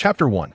Chapter 1.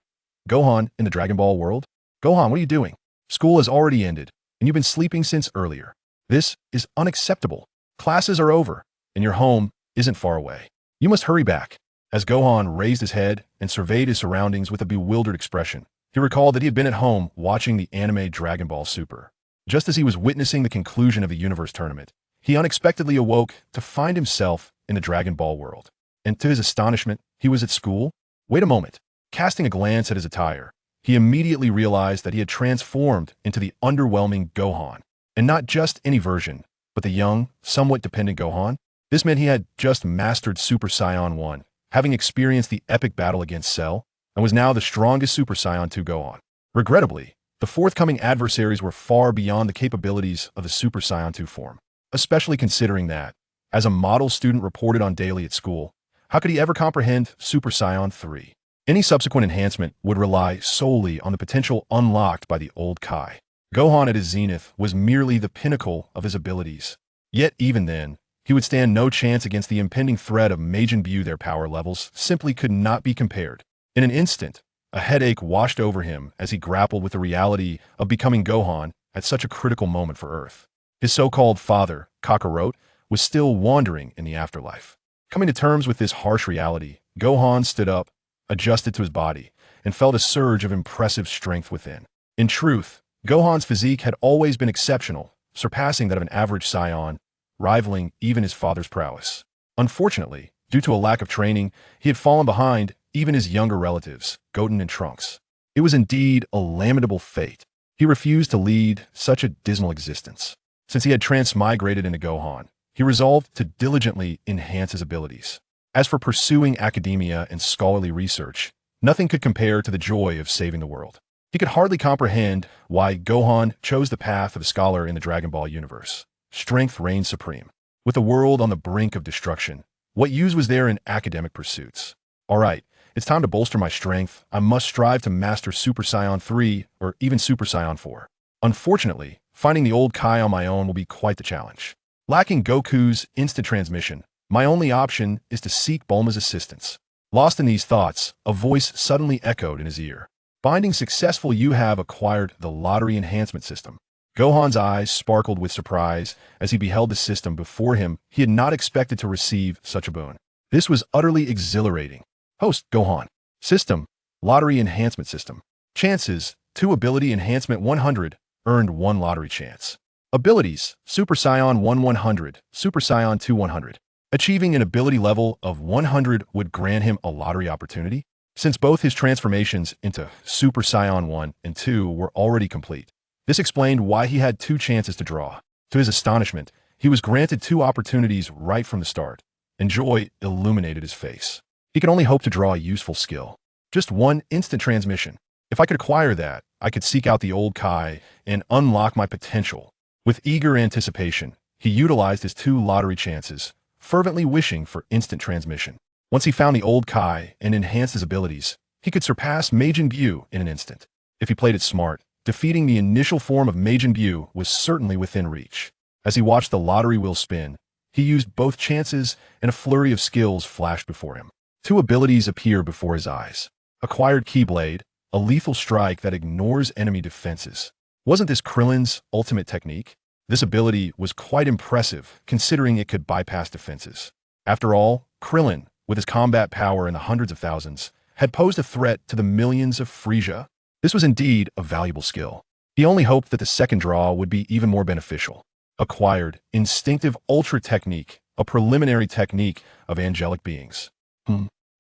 Gohan in the Dragon Ball world? Gohan, what are you doing? School has already ended, and you've been sleeping since earlier. This is unacceptable. Classes are over, and your home isn't far away. You must hurry back. As Gohan raised his head and surveyed his surroundings with a bewildered expression, he recalled that he had been at home watching the anime Dragon Ball Super. Just as he was witnessing the conclusion of the Universe Tournament, he unexpectedly awoke to find himself in the Dragon Ball world. And to his astonishment, he was at school? Wait a moment. Casting a glance at his attire, he immediately realized that he had transformed into the underwhelming Gohan. And not just any version, but the young, somewhat dependent Gohan. This meant he had just mastered Super Saiyan 1, having experienced the epic battle against Cell, and was now the strongest Super Saiyan 2 Gohan. Regrettably, the forthcoming adversaries were far beyond the capabilities of the Super Saiyan 2 form, especially considering that, as a model student reported on daily at school, how could he ever comprehend Super Saiyan 3? Any subsequent enhancement would rely solely on the potential unlocked by the old Kai. Gohan at his zenith was merely the pinnacle of his abilities. Yet even then, he would stand no chance against the impending threat of Majin Buu. Their power levels simply could not be compared. In an instant, a headache washed over him as he grappled with the reality of becoming Gohan at such a critical moment for Earth. His so-called father, Kakarot, was still wandering in the afterlife. Coming to terms with this harsh reality, Gohan stood up, adjusted to his body, and felt a surge of impressive strength within. In truth, Gohan's physique had always been exceptional, surpassing that of an average Saiyan, rivaling even his father's prowess. Unfortunately, due to a lack of training, he had fallen behind even his younger relatives, Goten and Trunks. It was indeed a lamentable fate. He refused to lead such a dismal existence. Since he had transmigrated into Gohan, he resolved to diligently enhance his abilities. As for pursuing academia and scholarly research, nothing could compare to the joy of saving the world. He could hardly comprehend why Gohan chose the path of a scholar in the Dragon Ball universe. Strength reigned supreme. With the world on the brink of destruction, what use was there in academic pursuits? All right, it's time to bolster my strength. I must strive to master Super Saiyan 3 or even Super Saiyan 4. Unfortunately, finding the old Kai on my own will be quite the challenge. Lacking Goku's instant transmission, my only option is to seek Bulma's assistance. Lost in these thoughts, a voice suddenly echoed in his ear. Finding successful, you have acquired the lottery enhancement system. Gohan's eyes sparkled with surprise as he beheld the system before him. He had not expected to receive such a boon. This was utterly exhilarating. Host Gohan. System, lottery enhancement system. Chances, 2 ability enhancement 100, earned 1 lottery chance. Abilities, Super Saiyan 1 100, Super Saiyan 2 100. Achieving an ability level of 100 would grant him a lottery opportunity. Since both his transformations into Super Saiyan 1 and 2 were already complete, this explained why he had 2 chances to draw. To his astonishment, he was granted 2 opportunities right from the start, and joy illuminated his face. He could only hope to draw a useful skill. Just 1 instant transmission. If I could acquire that, I could seek out the old Kai and unlock my potential. With eager anticipation, he utilized his 2 lottery chances, fervently wishing for instant transmission. Once he found the old Kai and enhanced his abilities, he could surpass Majin Buu in an instant. If he played it smart, defeating the initial form of Majin Buu was certainly within reach. As he watched the lottery wheel spin, he used both chances and a flurry of skills flashed before him. 2 abilities appear before his eyes. Acquired Keyblade, a lethal strike that ignores enemy defenses. Wasn't this Krillin's ultimate technique? This ability was quite impressive, considering it could bypass defenses. After all, Krillin, with his combat power in the hundreds of thousands, had posed a threat to the millions of Frisia. This was indeed a valuable skill. He only hoped that the second draw would be even more beneficial. Acquired Instinctive Ultra Technique, a preliminary technique of angelic beings.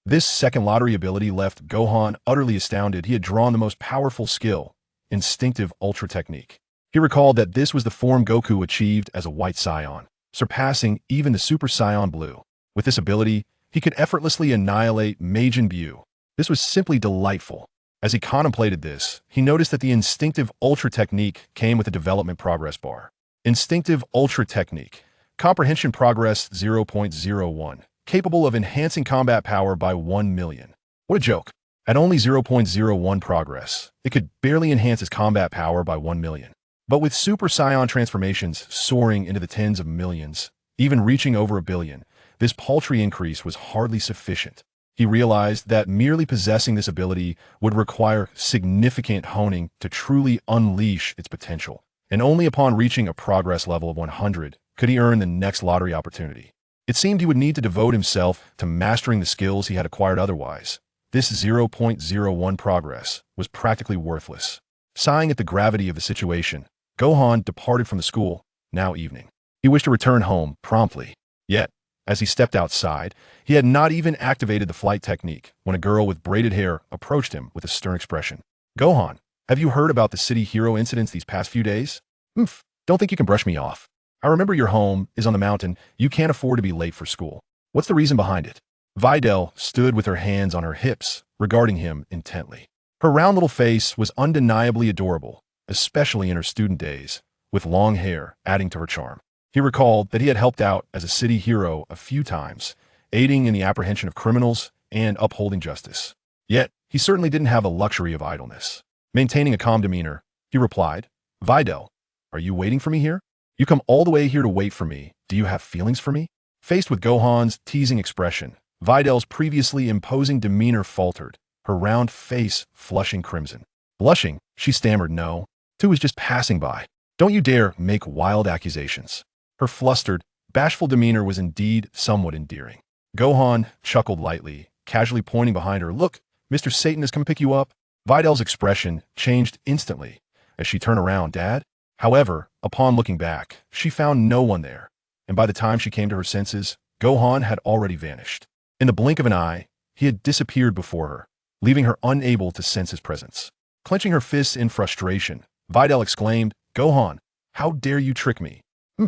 This second lottery ability left Gohan utterly astounded. He had drawn the most powerful skill, Instinctive Ultra Technique. He recalled that this was the form Goku achieved as a White Saiyan, surpassing even the Super Saiyan Blue. With this ability, he could effortlessly annihilate Majin Buu. This was simply delightful. As he contemplated this, he noticed that the Instinctive Ultra Technique came with a development progress bar. Instinctive Ultra Technique. Comprehension Progress 0.01. Capable of enhancing combat power by 1 million. What a joke. At only 0.01 progress, it could barely enhance his combat power by 1 million. But with Super Saiyan transformations soaring into the tens of millions, even reaching over 1 billion, this paltry increase was hardly sufficient. He realized that merely possessing this ability would require significant honing to truly unleash its potential, and only upon reaching a progress level of 100 could he earn the next lottery opportunity. It seemed he would need to devote himself to mastering the skills he had acquired otherwise. This 0.01 progress was practically worthless. Sighing at the gravity of the situation, Gohan departed from the school, now evening. He wished to return home promptly. Yet, as he stepped outside, he had not even activated the flight technique when a girl with braided hair approached him with a stern expression. "Gohan, have you heard about the city hero incidents these past few days?" Don't think you can brush me off. I remember your home is on the mountain. You can't afford to be late for school. What's the reason behind it?" Videl stood with her hands on her hips, regarding him intently. Her round little face was undeniably adorable, especially in her student days, with long hair adding to her charm. He recalled that he had helped out as a city hero a few times, aiding in the apprehension of criminals and upholding justice. Yet, he certainly didn't have the luxury of idleness. Maintaining a calm demeanor, he replied, "Videl, are you waiting for me here? You come all the way here to wait for me. Do you have feelings for me?" Faced with Gohan's teasing expression, Videl's previously imposing demeanor faltered, her round face flushing crimson. Blushing, she stammered, "No. Tu was just passing by. Don't you dare make wild accusations." Her flustered, bashful demeanor was indeed somewhat endearing. Gohan chuckled lightly, casually pointing behind her. "Look, Mr. Satan has come pick you up." Videl's expression changed instantly as she turned around. "Dad?" However, upon looking back, she found no one there, and by the time she came to her senses, Gohan had already vanished. In the blink of an eye, he had disappeared before her, leaving her unable to sense his presence. Clenching her fists in frustration, Videl exclaimed, "Gohan, how dare you trick me?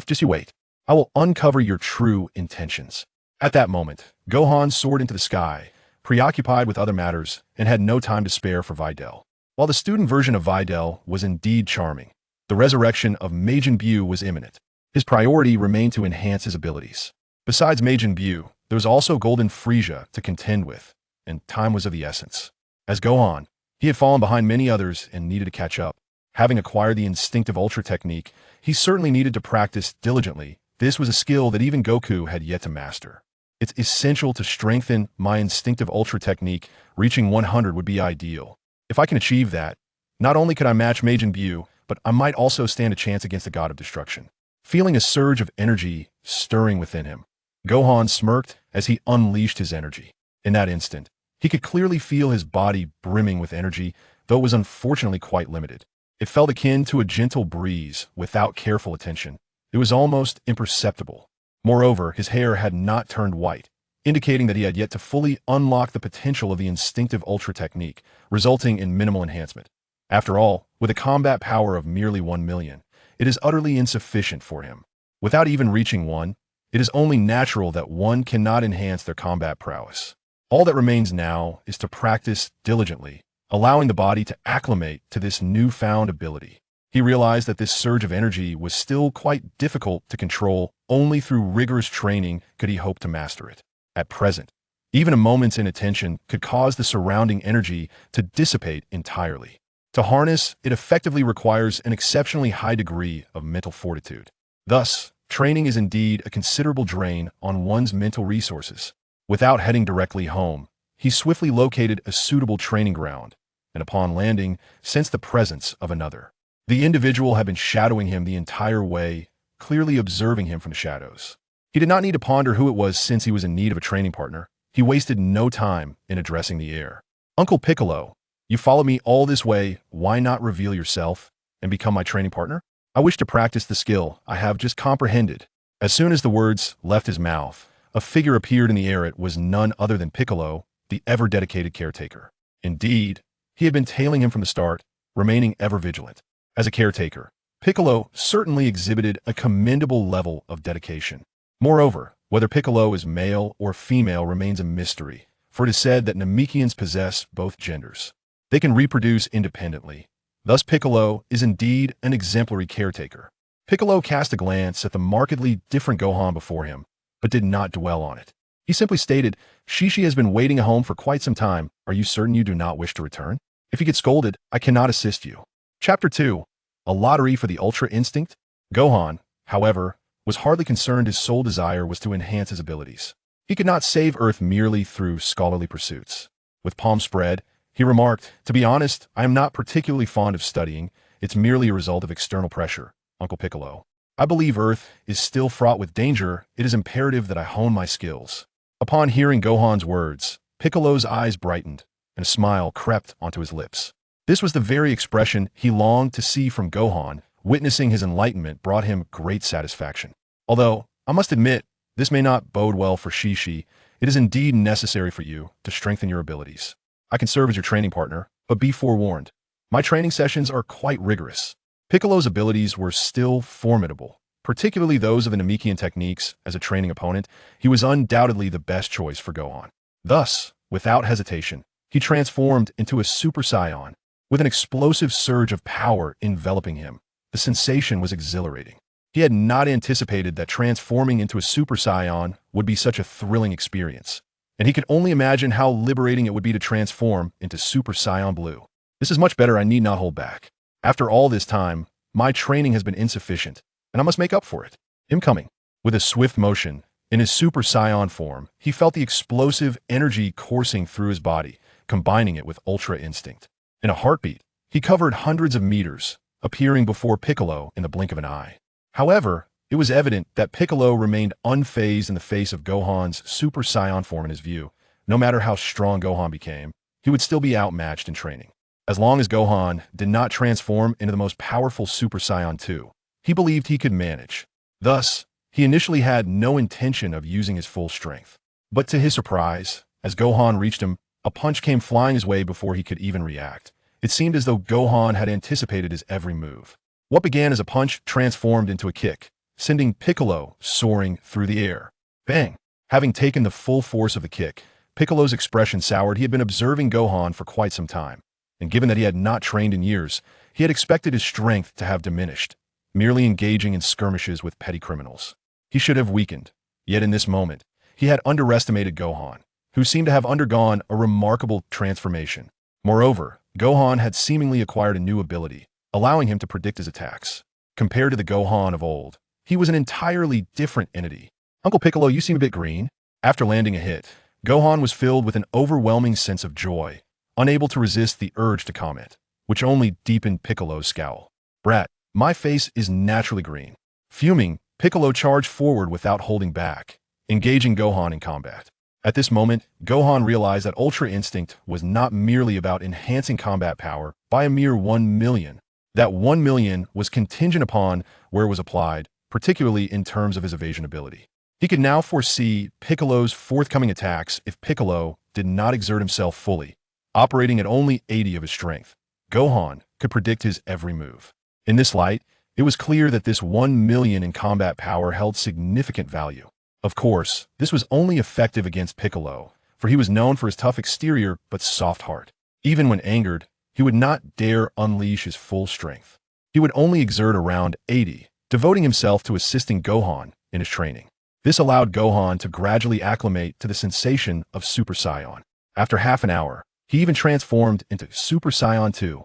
Just you wait. I will uncover your true intentions." At that moment, Gohan soared into the sky, preoccupied with other matters, and had no time to spare for Videl. While the student version of Videl was indeed charming, the resurrection of Majin Buu was imminent. His priority remained to enhance his abilities. Besides Majin Buu, there was also Golden Frieza to contend with, and time was of the essence. As Gohan, he had fallen behind many others and needed to catch up. Having acquired the instinctive Ultra technique, he certainly needed to practice diligently. This was a skill that even Goku had yet to master. "It's essential to strengthen my instinctive Ultra technique. Reaching 100 would be ideal. If I can achieve that, not only could I match Majin Buu, but I might also stand a chance against the god of destruction." Feeling a surge of energy stirring within him, Gohan smirked as he unleashed his energy. In that instant, he could clearly feel his body brimming with energy, though it was unfortunately quite limited. It felt akin to a gentle breeze without careful attention. It was almost imperceptible. Moreover, his hair had not turned white, indicating that he had yet to fully unlock the potential of the instinctive Ultra technique, resulting in minimal enhancement. After all, with a combat power of merely 1 million, it is utterly insufficient for him. Without even reaching 1, it is only natural that one cannot enhance their combat prowess. All that remains now is to practice diligently, allowing the body to acclimate to this newfound ability. He realized that this surge of energy was still quite difficult to control. Only through rigorous training could he hope to master it. At present, even a moment's inattention could cause the surrounding energy to dissipate entirely. To harness, it effectively requires an exceptionally high degree of mental fortitude. Thus, training is indeed a considerable drain on one's mental resources. Without heading directly home, he swiftly located a suitable training ground, and upon landing, sensed the presence of another. The individual had been shadowing him the entire way, clearly observing him from the shadows. He did not need to ponder who it was since he was in need of a training partner. He wasted no time in addressing the heir. "Uncle Piccolo, you followed me all this way. Why not reveal yourself and become my training partner? I wish to practice the skill I have just comprehended." As soon as the words left his mouth, a figure appeared in the air. It was none other than Piccolo, the ever-dedicated caretaker. Indeed, he had been tailing him from the start, remaining ever vigilant. As a caretaker, Piccolo certainly exhibited a commendable level of dedication. Moreover, whether Piccolo is male or female remains a mystery, for it is said that Namekians possess both genders. They can reproduce independently. Thus Piccolo is indeed an exemplary caretaker. Piccolo cast a glance at the markedly different Gohan before him, but did not dwell on it. He simply stated, "Shishi has been waiting at home for quite some time. Are you certain you do not wish to return? If you get scolded, I cannot assist you." Chapter 2. A Lottery for the Ultra Instinct? Gohan, however, was hardly concerned. His sole desire was to enhance his abilities. He could not save Earth merely through scholarly pursuits. With palms spread, he remarked, "To be honest, I am not particularly fond of studying. It's merely a result of external pressure, Uncle Piccolo. I believe Earth is still fraught with danger. It is imperative that I hone my skills." Upon hearing Gohan's words, Piccolo's eyes brightened, and a smile crept onto his lips. This was the very expression he longed to see from Gohan. Witnessing his enlightenment brought him great satisfaction. Although, I must admit, this may not bode well for Shishi. It is indeed necessary for you to strengthen your abilities. I can serve as your training partner, but be forewarned. My training sessions are quite rigorous. Piccolo's abilities were still formidable, particularly those of the Namekian techniques. As a training opponent, he was undoubtedly the best choice for Gohan. Thus, without hesitation, he transformed into a Super Saiyan, with an explosive surge of power enveloping him. The sensation was exhilarating. He had not anticipated that transforming into a Super Saiyan would be such a thrilling experience, and he could only imagine how liberating it would be to transform into Super Saiyan Blue. This is much better. I need not hold back. After all this time, my training has been insufficient, and I must make up for it. Incoming. With a swift motion, in his Super Saiyan form, he felt the explosive energy coursing through his body, combining it with Ultra Instinct. In a heartbeat, he covered hundreds of meters, appearing before Piccolo in the blink of an eye. However, it was evident that Piccolo remained unfazed in the face of Gohan's Super Saiyan form. In his view, no matter how strong Gohan became, he would still be outmatched in training. As long as Gohan did not transform into the most powerful Super Saiyan 2, he believed he could manage. Thus, he initially had no intention of using his full strength. But to his surprise, as Gohan reached him, a punch came flying his way before he could even react. It seemed as though Gohan had anticipated his every move. What began as a punch transformed into a kick, sending Piccolo soaring through the air. Bang! Having taken the full force of the kick, Piccolo's expression soured. He had been observing Gohan for quite some time, and given that he had not trained in years, he had expected his strength to have diminished, merely engaging in skirmishes with petty criminals. He should have weakened, yet in this moment, he had underestimated Gohan, who seemed to have undergone a remarkable transformation. Moreover, Gohan had seemingly acquired a new ability, allowing him to predict his attacks. Compared to the Gohan of old, he was an entirely different entity. "Uncle Piccolo, you seem a bit green." After landing a hit, Gohan was filled with an overwhelming sense of joy, unable to resist the urge to comment, which only deepened Piccolo's scowl. "Brat, my face is naturally green." Fuming, Piccolo charged forward without holding back, engaging Gohan in combat. At this moment, Gohan realized that Ultra Instinct was not merely about enhancing combat power by a mere 1 million. That 1 million was contingent upon where it was applied, particularly in terms of his evasion ability. He could now foresee Piccolo's forthcoming attacks if Piccolo did not exert himself fully. Operating at only 80 of his strength, Gohan could predict his every move. In this light, it was clear that this 1 million in combat power held significant value. Of course, this was only effective against Piccolo, for he was known for his tough exterior but soft heart. Even when angered, he would not dare unleash his full strength. He would only exert around 80, devoting himself to assisting Gohan in his training. This allowed Gohan to gradually acclimate to the sensation of Super Saiyan. After half an hour, he even transformed into Super Saiyan 2.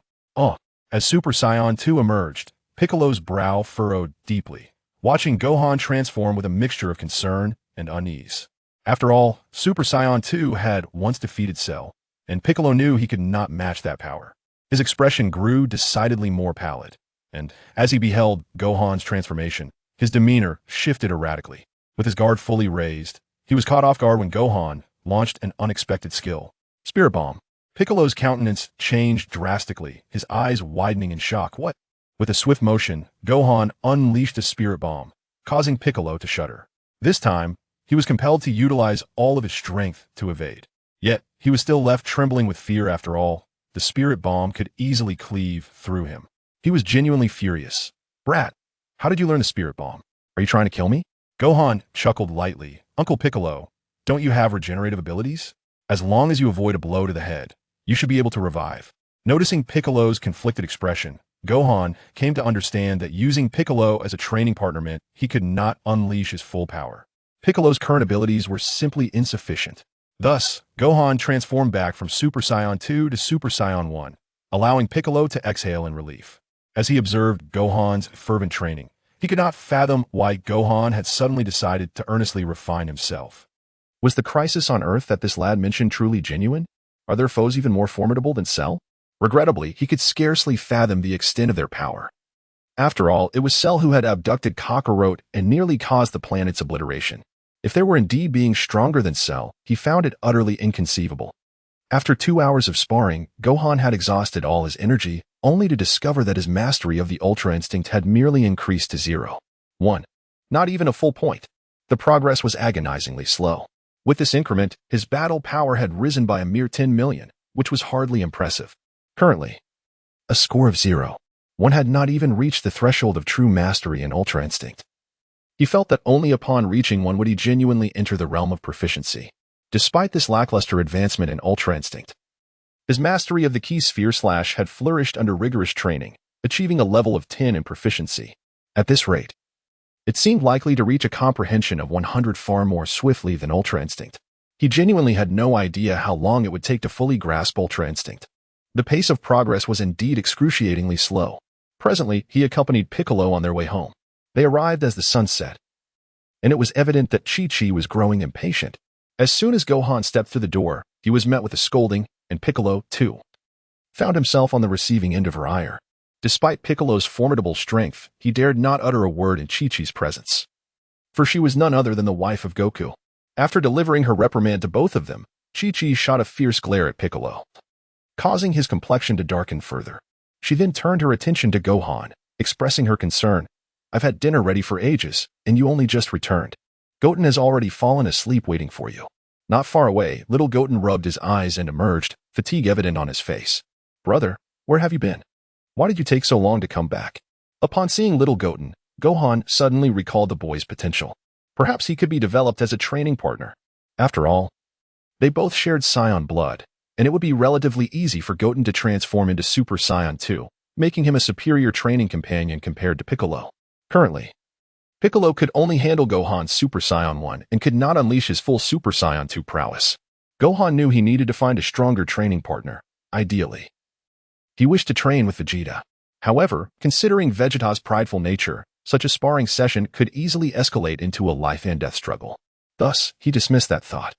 As Super Saiyan 2 emerged, Piccolo's brow furrowed deeply, watching Gohan transform with a mixture of concern and unease. After all, Super Saiyan 2 had once defeated Cell, and Piccolo knew he could not match that power. His expression grew decidedly more pallid, and as he beheld Gohan's transformation, his demeanor shifted erratically. With his guard fully raised, he was caught off guard when Gohan launched an unexpected skill. Spirit Bomb. Piccolo's countenance changed drastically, his eyes widening in shock. What? With a swift motion, Gohan unleashed a Spirit Bomb, causing Piccolo to shudder. This time, he was compelled to utilize all of his strength to evade. Yet, he was still left trembling with fear. After all, the Spirit Bomb could easily cleave through him. He was genuinely furious. "Brat, how did you learn the Spirit Bomb? Are you trying to kill me?" Gohan chuckled lightly. "Uncle Piccolo, don't you have regenerative abilities? As long as you avoid a blow to the head, you should be able to revive." Noticing Piccolo's conflicted expression, Gohan came to understand that using Piccolo as a training partner meant he could not unleash his full power. Piccolo's current abilities were simply insufficient. Thus, Gohan transformed back from Super Saiyan 2 to Super Saiyan 1, allowing Piccolo to exhale in relief. As he observed Gohan's fervent training, he could not fathom why Gohan had suddenly decided to earnestly refine himself. Was the crisis on Earth that this lad mentioned truly genuine? Are their foes even more formidable than Cell? Regrettably, he could scarcely fathom the extent of their power. After all, it was Cell who had abducted Kakarot and nearly caused the planet's obliteration. If there were indeed beings stronger than Cell, he found it utterly inconceivable. After 2 hours of sparring, Gohan had exhausted all his energy, only to discover that his mastery of the Ultra Instinct had merely increased to 0.1. Not even a full point. The progress was agonizingly slow. With this increment, his battle power had risen by a mere 10 million, which was hardly impressive. Currently, a score of 0. One had not even reached the threshold of true mastery in Ultra Instinct. He felt that only upon reaching one would he genuinely enter the realm of proficiency. Despite this lackluster advancement in Ultra Instinct, his mastery of the Ki Sphere Slash had flourished under rigorous training, achieving a level of 10 in proficiency. At this rate, it seemed likely to reach a comprehension of 100 far more swiftly than Ultra Instinct. He genuinely had no idea how long it would take to fully grasp Ultra Instinct. The pace of progress was indeed excruciatingly slow. Presently, he accompanied Piccolo on their way home. They arrived as the sun set, and it was evident that Chi-Chi was growing impatient. As soon as Gohan stepped through the door, he was met with a scolding, and Piccolo, too, found himself on the receiving end of her ire. Despite Piccolo's formidable strength, he dared not utter a word in Chi-Chi's presence, for she was none other than the wife of Goku. After delivering her reprimand to both of them, Chi-Chi shot a fierce glare at Piccolo, causing his complexion to darken further. She then turned her attention to Gohan, expressing her concern. "I've had dinner ready for ages, and you only just returned. Goten has already fallen asleep waiting for you." Not far away, little Goten rubbed his eyes and emerged, fatigue evident on his face. "Brother, where have you been? Why did you take so long to come back?" Upon seeing little Goten, Gohan suddenly recalled the boy's potential. Perhaps he could be developed as a training partner. After all, they both shared Saiyan blood, and it would be relatively easy for Goten to transform into Super Saiyan 2, making him a superior training companion compared to Piccolo. Currently, Piccolo could only handle Gohan's Super Saiyan 1 and could not unleash his full Super Saiyan 2 prowess. Gohan knew he needed to find a stronger training partner, ideally. He wished to train with Vegeta. However, considering Vegeta's prideful nature, such a sparring session could easily escalate into a life-and-death struggle. Thus, he dismissed that thought.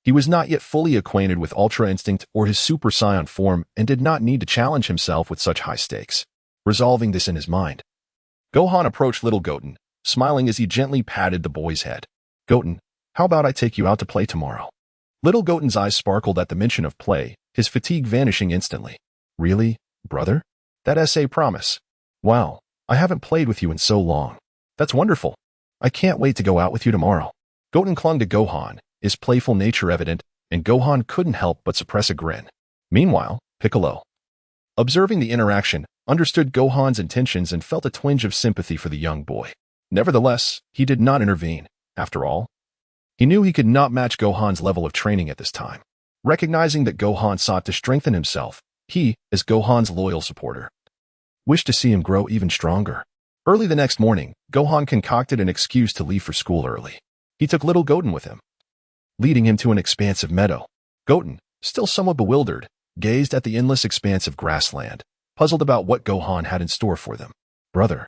He was not yet fully acquainted with Ultra Instinct or his Super Saiyan form and did not need to challenge himself with such high stakes. Resolving this in his mind, Gohan approached little Goten, smiling as he gently patted the boy's head. "Goten, how about I take you out to play tomorrow?" Little Goten's eyes sparkled at the mention of play, his fatigue vanishing instantly. "Really, brother? That SA promise? Wow, I haven't played with you in so long. That's wonderful. I can't wait to go out with you tomorrow." Goten clung to Gohan, his playful nature evident, and Gohan couldn't help but suppress a grin. Meanwhile, Piccolo, observing the interaction, understood Gohan's intentions and felt a twinge of sympathy for the young boy. Nevertheless, he did not intervene. After all, he knew he could not match Gohan's level of training at this time. Recognizing that Gohan sought to strengthen himself, he, as Gohan's loyal supporter, wished to see him grow even stronger. Early the next morning, Gohan concocted an excuse to leave for school early. He took little Goten with him, leading him to an expansive meadow. Goten, still somewhat bewildered, gazed at the endless expanse of grassland, puzzled about what Gohan had in store for them. "Brother,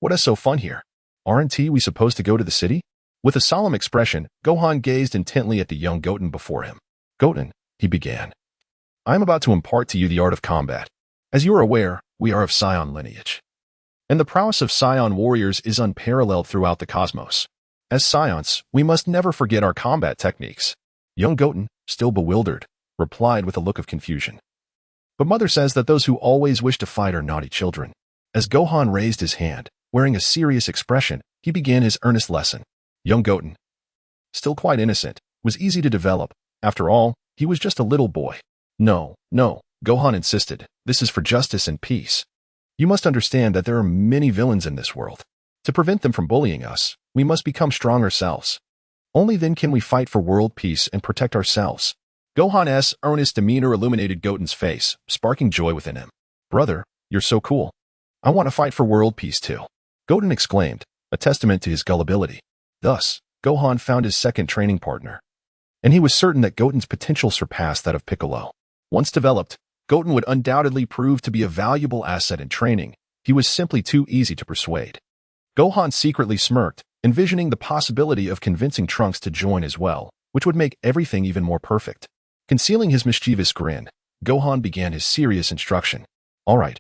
what is so fun here? Aren't we supposed to go to the city?" With a solemn expression, Gohan gazed intently at the young Goten before him. "Goten," he began, "I am about to impart to you the art of combat. As you are aware, we are of Saiyan lineage, and the prowess of Saiyan warriors is unparalleled throughout the cosmos. As Saiyans, we must never forget our combat techniques." Young Goten, still bewildered, replied with a look of confusion. "But mother says that those who always wish to fight are naughty children." As Gohan raised his hand, wearing a serious expression, he began his earnest lesson. Young Goten, still quite innocent, was easy to develop. After all, he was just a little boy. No, Gohan insisted. "This is for justice and peace. You must understand that there are many villains in this world. To prevent them from bullying us, we must become strong ourselves. Only then can we fight for world peace and protect ourselves." Gohan's earnest demeanor illuminated Goten's face, sparking joy within him. "Brother, you're so cool. I want to fight for world peace too," Goten exclaimed, a testament to his gullibility. Thus, Gohan found his second training partner, and he was certain that Goten's potential surpassed that of Piccolo. Once developed, Goten would undoubtedly prove to be a valuable asset in training. He was simply too easy to persuade. Gohan secretly smirked, envisioning the possibility of convincing Trunks to join as well, which would make everything even more perfect. Concealing his mischievous grin, Gohan began his serious instruction. All right.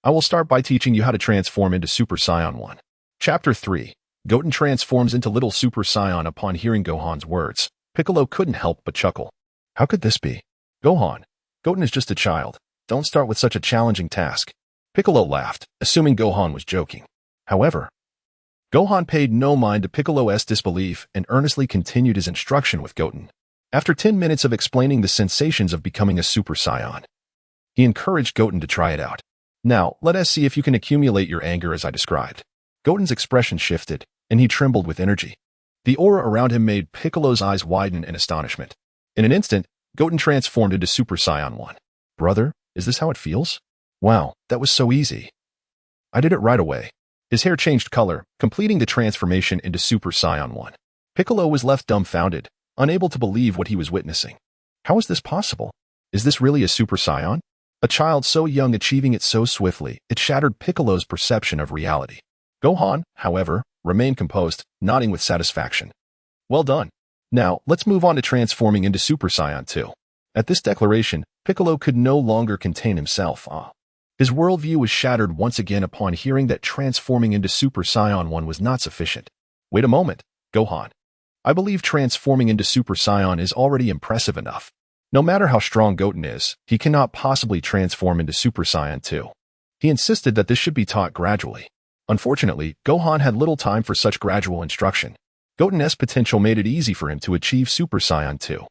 I will start by teaching you how to transform into Super Saiyan 1. Chapter 3. Goten transforms into Little Super Saiyan upon hearing Gohan's words. Piccolo couldn't help but chuckle. How could this be? Gohan, Goten is just a child. Don't start with such a challenging task. Piccolo laughed, assuming Gohan was joking. However, Gohan paid no mind to Piccolo's disbelief and earnestly continued his instruction with Goten. After 10 minutes of explaining the sensations of becoming a Super Saiyan, he encouraged Goten to try it out. Now, let us see if you can accumulate your anger as I described. Goten's expression shifted, and he trembled with energy. The aura around him made Piccolo's eyes widen in astonishment. In an instant, Goten transformed into Super Saiyan 1. Brother, is this how it feels? Wow, that was so easy. I did it right away. His hair changed color, completing the transformation into Super Saiyan 1. Piccolo was left dumbfounded, unable to believe what he was witnessing. How is this possible? Is this really a Super Saiyan? A child so young achieving it so swiftly, it shattered Piccolo's perception of reality. Gohan, however, remained composed, nodding with satisfaction. Well done. Now, let's move on to transforming into Super Saiyan 2. At this declaration, Piccolo could no longer contain himself. His worldview was shattered once again upon hearing that transforming into Super Saiyan 1 was not sufficient. Wait a moment, Gohan. I believe transforming into Super Saiyan is already impressive enough. No matter how strong Goten is, he cannot possibly transform into Super Saiyan 2. He insisted that this should be taught gradually. Unfortunately, Gohan had little time for such gradual instruction. Goten's potential made it easy for him to achieve Super Saiyan 2.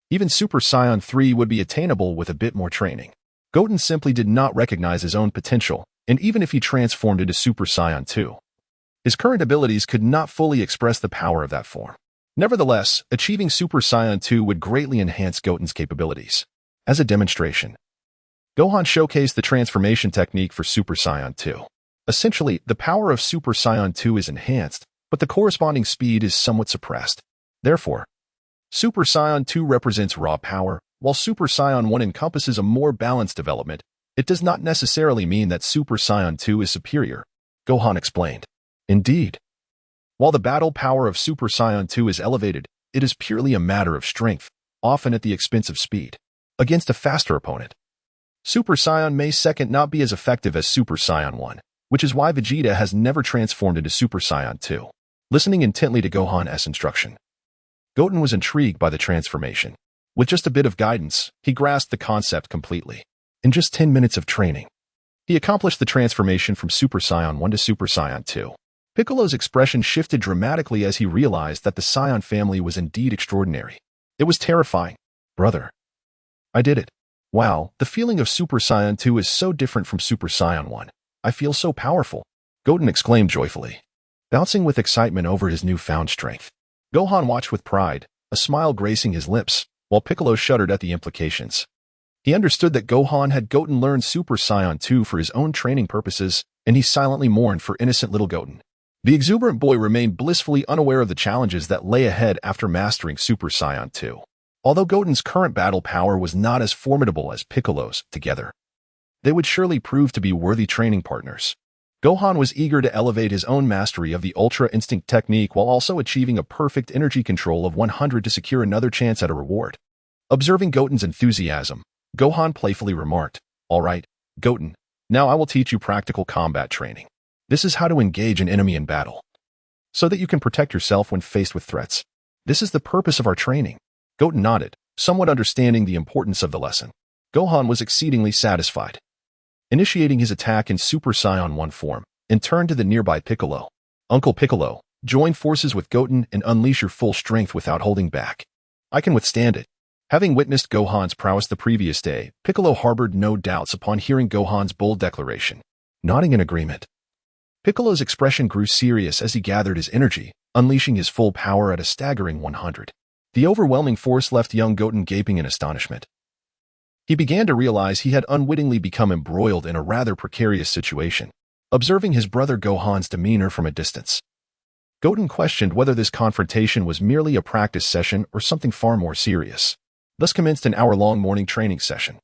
Even Super Saiyan 3 would be attainable with a bit more training. Goten simply did not recognize his own potential, and even if he transformed into Super Saiyan 2, his current abilities could not fully express the power of that form. Nevertheless, achieving Super Saiyan 2 would greatly enhance Goten's capabilities. As a demonstration, Gohan showcased the transformation technique for Super Saiyan 2. Essentially, the power of Super Saiyan 2 is enhanced, but the corresponding speed is somewhat suppressed. Therefore, Super Saiyan 2 represents raw power, while Super Saiyan 1 encompasses a more balanced development. It does not necessarily mean that Super Saiyan 2 is superior, Gohan explained. Indeed, while the battle power of Super Saiyan 2 is elevated, it is purely a matter of strength, often at the expense of speed. Against a faster opponent, Super Saiyan may second not be as effective as Super Saiyan 1, which is why Vegeta has never transformed into Super Saiyan 2. Listening intently to Gohan's instruction, Goten was intrigued by the transformation. With just a bit of guidance, he grasped the concept completely. In just 10 minutes of training, he accomplished the transformation from Super Saiyan 1 to Super Saiyan 2. Piccolo's expression shifted dramatically as he realized that the Saiyan family was indeed extraordinary. It was terrifying. Brother, I did it. Wow, the feeling of Super Saiyan 2 is so different from Super Saiyan 1. I feel so powerful, Goten exclaimed joyfully, bouncing with excitement over his newfound strength. Gohan watched with pride, a smile gracing his lips, while Piccolo shuddered at the implications. He understood that Gohan had Goten learn Super Saiyan 2 for his own training purposes, and he silently mourned for innocent little Goten. The exuberant boy remained blissfully unaware of the challenges that lay ahead after mastering Super Saiyan 2. Although Goten's current battle power was not as formidable as Piccolo's, together, they would surely prove to be worthy training partners. Gohan was eager to elevate his own mastery of the Ultra Instinct technique while also achieving a perfect energy control of 100 to secure another chance at a reward. Observing Goten's enthusiasm, Gohan playfully remarked, "All right, Goten, now I will teach you practical combat training. This is how to engage an enemy in battle, so that you can protect yourself when faced with threats. This is the purpose of our training." Goten nodded, somewhat understanding the importance of the lesson. Gohan was exceedingly satisfied, initiating his attack in Super Saiyan 1 form, and turned to the nearby Piccolo. "Uncle Piccolo, join forces with Goten and unleash your full strength without holding back. I can withstand it." Having witnessed Gohan's prowess the previous day, Piccolo harbored no doubts upon hearing Gohan's bold declaration. Nodding in agreement, Piccolo's expression grew serious as he gathered his energy, unleashing his full power at a staggering 100. The overwhelming force left young Goten gaping in astonishment. He began to realize he had unwittingly become embroiled in a rather precarious situation. Observing his brother Gohan's demeanor from a distance, Goten questioned whether this confrontation was merely a practice session or something far more serious. Thus commenced an hour-long morning training session.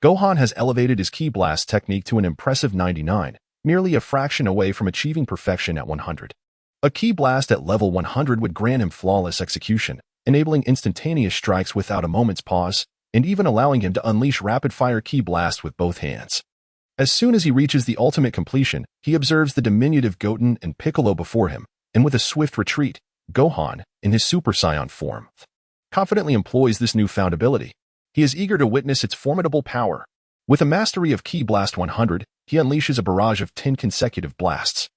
Gohan has elevated his Ki Blast technique to an impressive 99, merely a fraction away from achieving perfection at 100. A Ki Blast at level 100 would grant him flawless execution, enabling instantaneous strikes without a moment's pause, and even allowing him to unleash rapid-fire ki blast with both hands. As soon as he reaches the ultimate completion, he observes the diminutive Goten and Piccolo before him, and with a swift retreat, Gohan, in his Super Saiyan form, confidently employs this newfound ability. He is eager to witness its formidable power. With a mastery of Ki Blast 100, he unleashes a barrage of 10 consecutive blasts.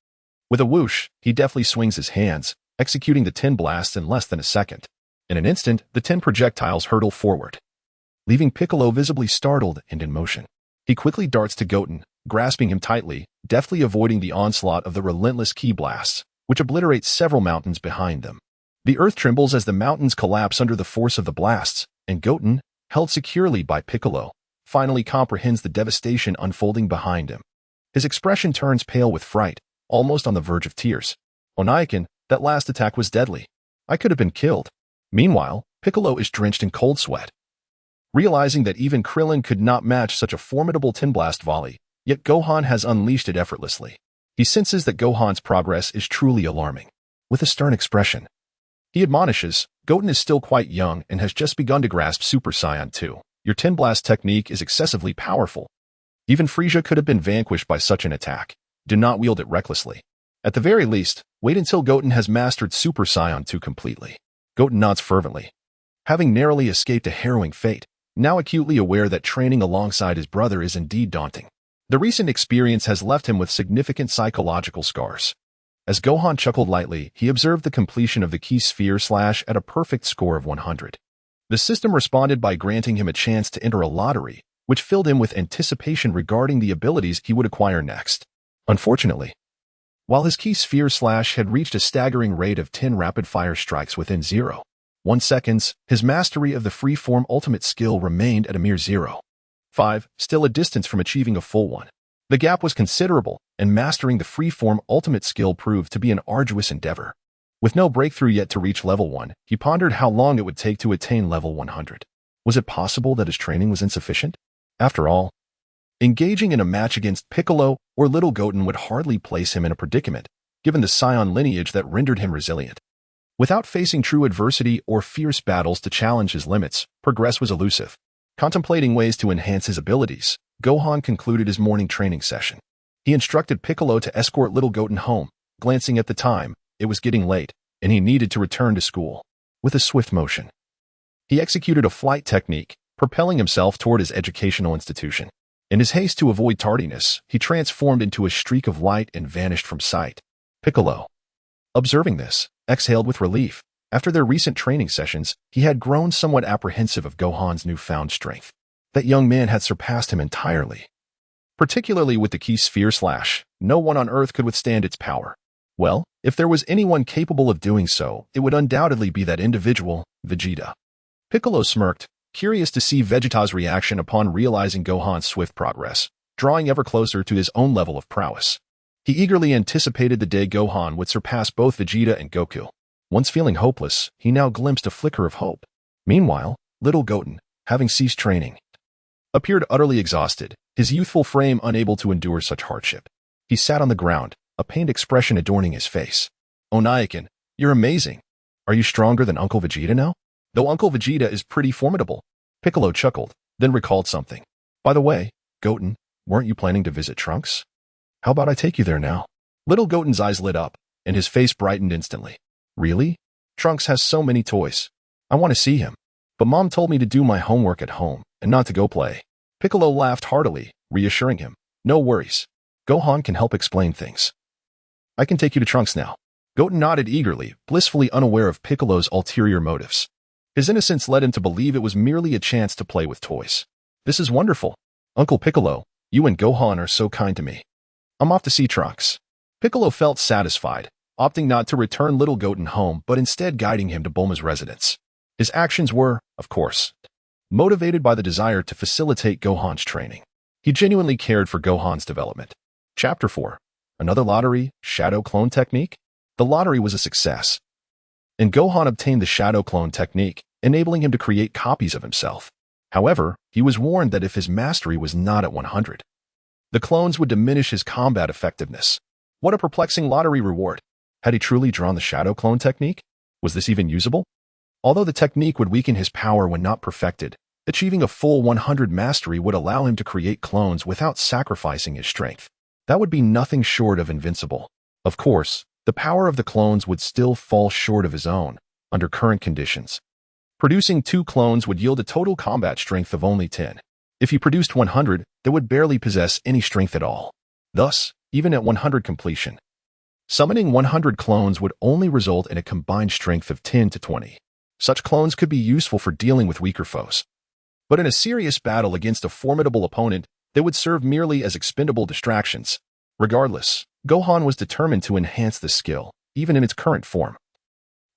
With a whoosh, he deftly swings his hands, executing the 10 blasts in less than a second. In an instant, the 10 projectiles hurtle forward, leaving Piccolo visibly startled and in motion. He quickly darts to Goten, grasping him tightly, deftly avoiding the onslaught of the relentless Ki blasts, which obliterates several mountains behind them. The earth trembles as the mountains collapse under the force of the blasts, and Goten, held securely by Piccolo, finally comprehends the devastation unfolding behind him. His expression turns pale with fright, almost on the verge of tears. Onaikin, that last attack was deadly. I could have been killed. Meanwhile, Piccolo is drenched in cold sweat. Realizing that even Krillin could not match such a formidable 10-blast volley, yet Gohan has unleashed it effortlessly. He senses that Gohan's progress is truly alarming. With a stern expression, he admonishes, Goten is still quite young and has just begun to grasp Super Saiyan 2. Your 10-blast technique is excessively powerful. Even Frieza could have been vanquished by such an attack. Do not wield it recklessly. At the very least, wait until Goten has mastered Super Saiyan 2 completely. Goten nods fervently. Having narrowly escaped a harrowing fate, now acutely aware that training alongside his brother is indeed daunting. The recent experience has left him with significant psychological scars. As Gohan chuckled lightly, he observed the completion of the Ki Sphere Slash at a perfect score of 100. The system responded by granting him a chance to enter a lottery, which filled him with anticipation regarding the abilities he would acquire next. Unfortunately, while his Ki Sphere Slash had reached a staggering rate of 10 rapid-fire strikes within 0.1 seconds, his mastery of the free-form ultimate skill remained at a mere 0.5, still a distance from achieving a full one. The gap was considerable, and mastering the free-form ultimate skill proved to be an arduous endeavor. With no breakthrough yet to reach level 1, he pondered how long it would take to attain level 100. Was it possible that his training was insufficient? After all, engaging in a match against Piccolo or Little Goten would hardly place him in a predicament, given the Saiyan lineage that rendered him resilient. Without facing true adversity or fierce battles to challenge his limits, progress was elusive. Contemplating ways to enhance his abilities, Gohan concluded his morning training session. He instructed Piccolo to escort Little Goten home, glancing at the time. It was getting late, and he needed to return to school. With a swift motion, he executed a flight technique, propelling himself toward his educational institution. In his haste to avoid tardiness, he transformed into a streak of light and vanished from sight. Piccolo, observing this, exhaled with relief. After their recent training sessions, he had grown somewhat apprehensive of Gohan's newfound strength. That young man had surpassed him entirely. Particularly with the Ki Sphere Slash, no one on Earth could withstand its power. Well, if there was anyone capable of doing so, it would undoubtedly be that individual, Vegeta. Piccolo smirked, curious to see Vegeta's reaction upon realizing Gohan's swift progress, drawing ever closer to his own level of prowess. He eagerly anticipated the day Gohan would surpass both Vegeta and Goku. Once feeling hopeless, he now glimpsed a flicker of hope. Meanwhile, Little Goten, having ceased training, appeared utterly exhausted, his youthful frame unable to endure such hardship. He sat on the ground, a pained expression adorning his face. Onaikin, you're amazing. Are you stronger than Uncle Vegeta now? Though Uncle Vegeta is pretty formidable. Piccolo chuckled, then recalled something. By the way, Goten, weren't you planning to visit Trunks? How about I take you there now? Little Goten's eyes lit up, and his face brightened instantly. Really? Trunks has so many toys. I want to see him. But Mom told me to do my homework at home, and not to go play. Piccolo laughed heartily, reassuring him. No worries. Gohan can help explain things. I can take you to Trunks now. Goten nodded eagerly, blissfully unaware of Piccolo's ulterior motives. His innocence led him to believe it was merely a chance to play with toys. This is wonderful. Uncle Piccolo, you and Gohan are so kind to me. I'm off to see Trunks. Piccolo felt satisfied, opting not to return Little Goten home but instead guiding him to Bulma's residence. His actions were, of course, motivated by the desire to facilitate Gohan's training. He genuinely cared for Gohan's development. Chapter 4. Another lottery, Shadow Clone Technique? The lottery was a success, and Gohan obtained the Shadow Clone Technique, enabling him to create copies of himself. However, he was warned that if his mastery was not at 100, the clones would diminish his combat effectiveness. What a perplexing lottery reward! Had he truly drawn the Shadow Clone Technique? Was this even usable? Although the technique would weaken his power when not perfected, achieving a full 100 mastery would allow him to create clones without sacrificing his strength. That would be nothing short of invincible. Of course, the power of the clones would still fall short of his own, under current conditions. Producing 2 clones would yield a total combat strength of only 10. If he produced 100, they would barely possess any strength at all. Thus, even at 100 completion, summoning 100 clones would only result in a combined strength of 10 to 20. Such clones could be useful for dealing with weaker foes. But in a serious battle against a formidable opponent, they would serve merely as expendable distractions. Regardless, Gohan was determined to enhance this skill, even in its current form.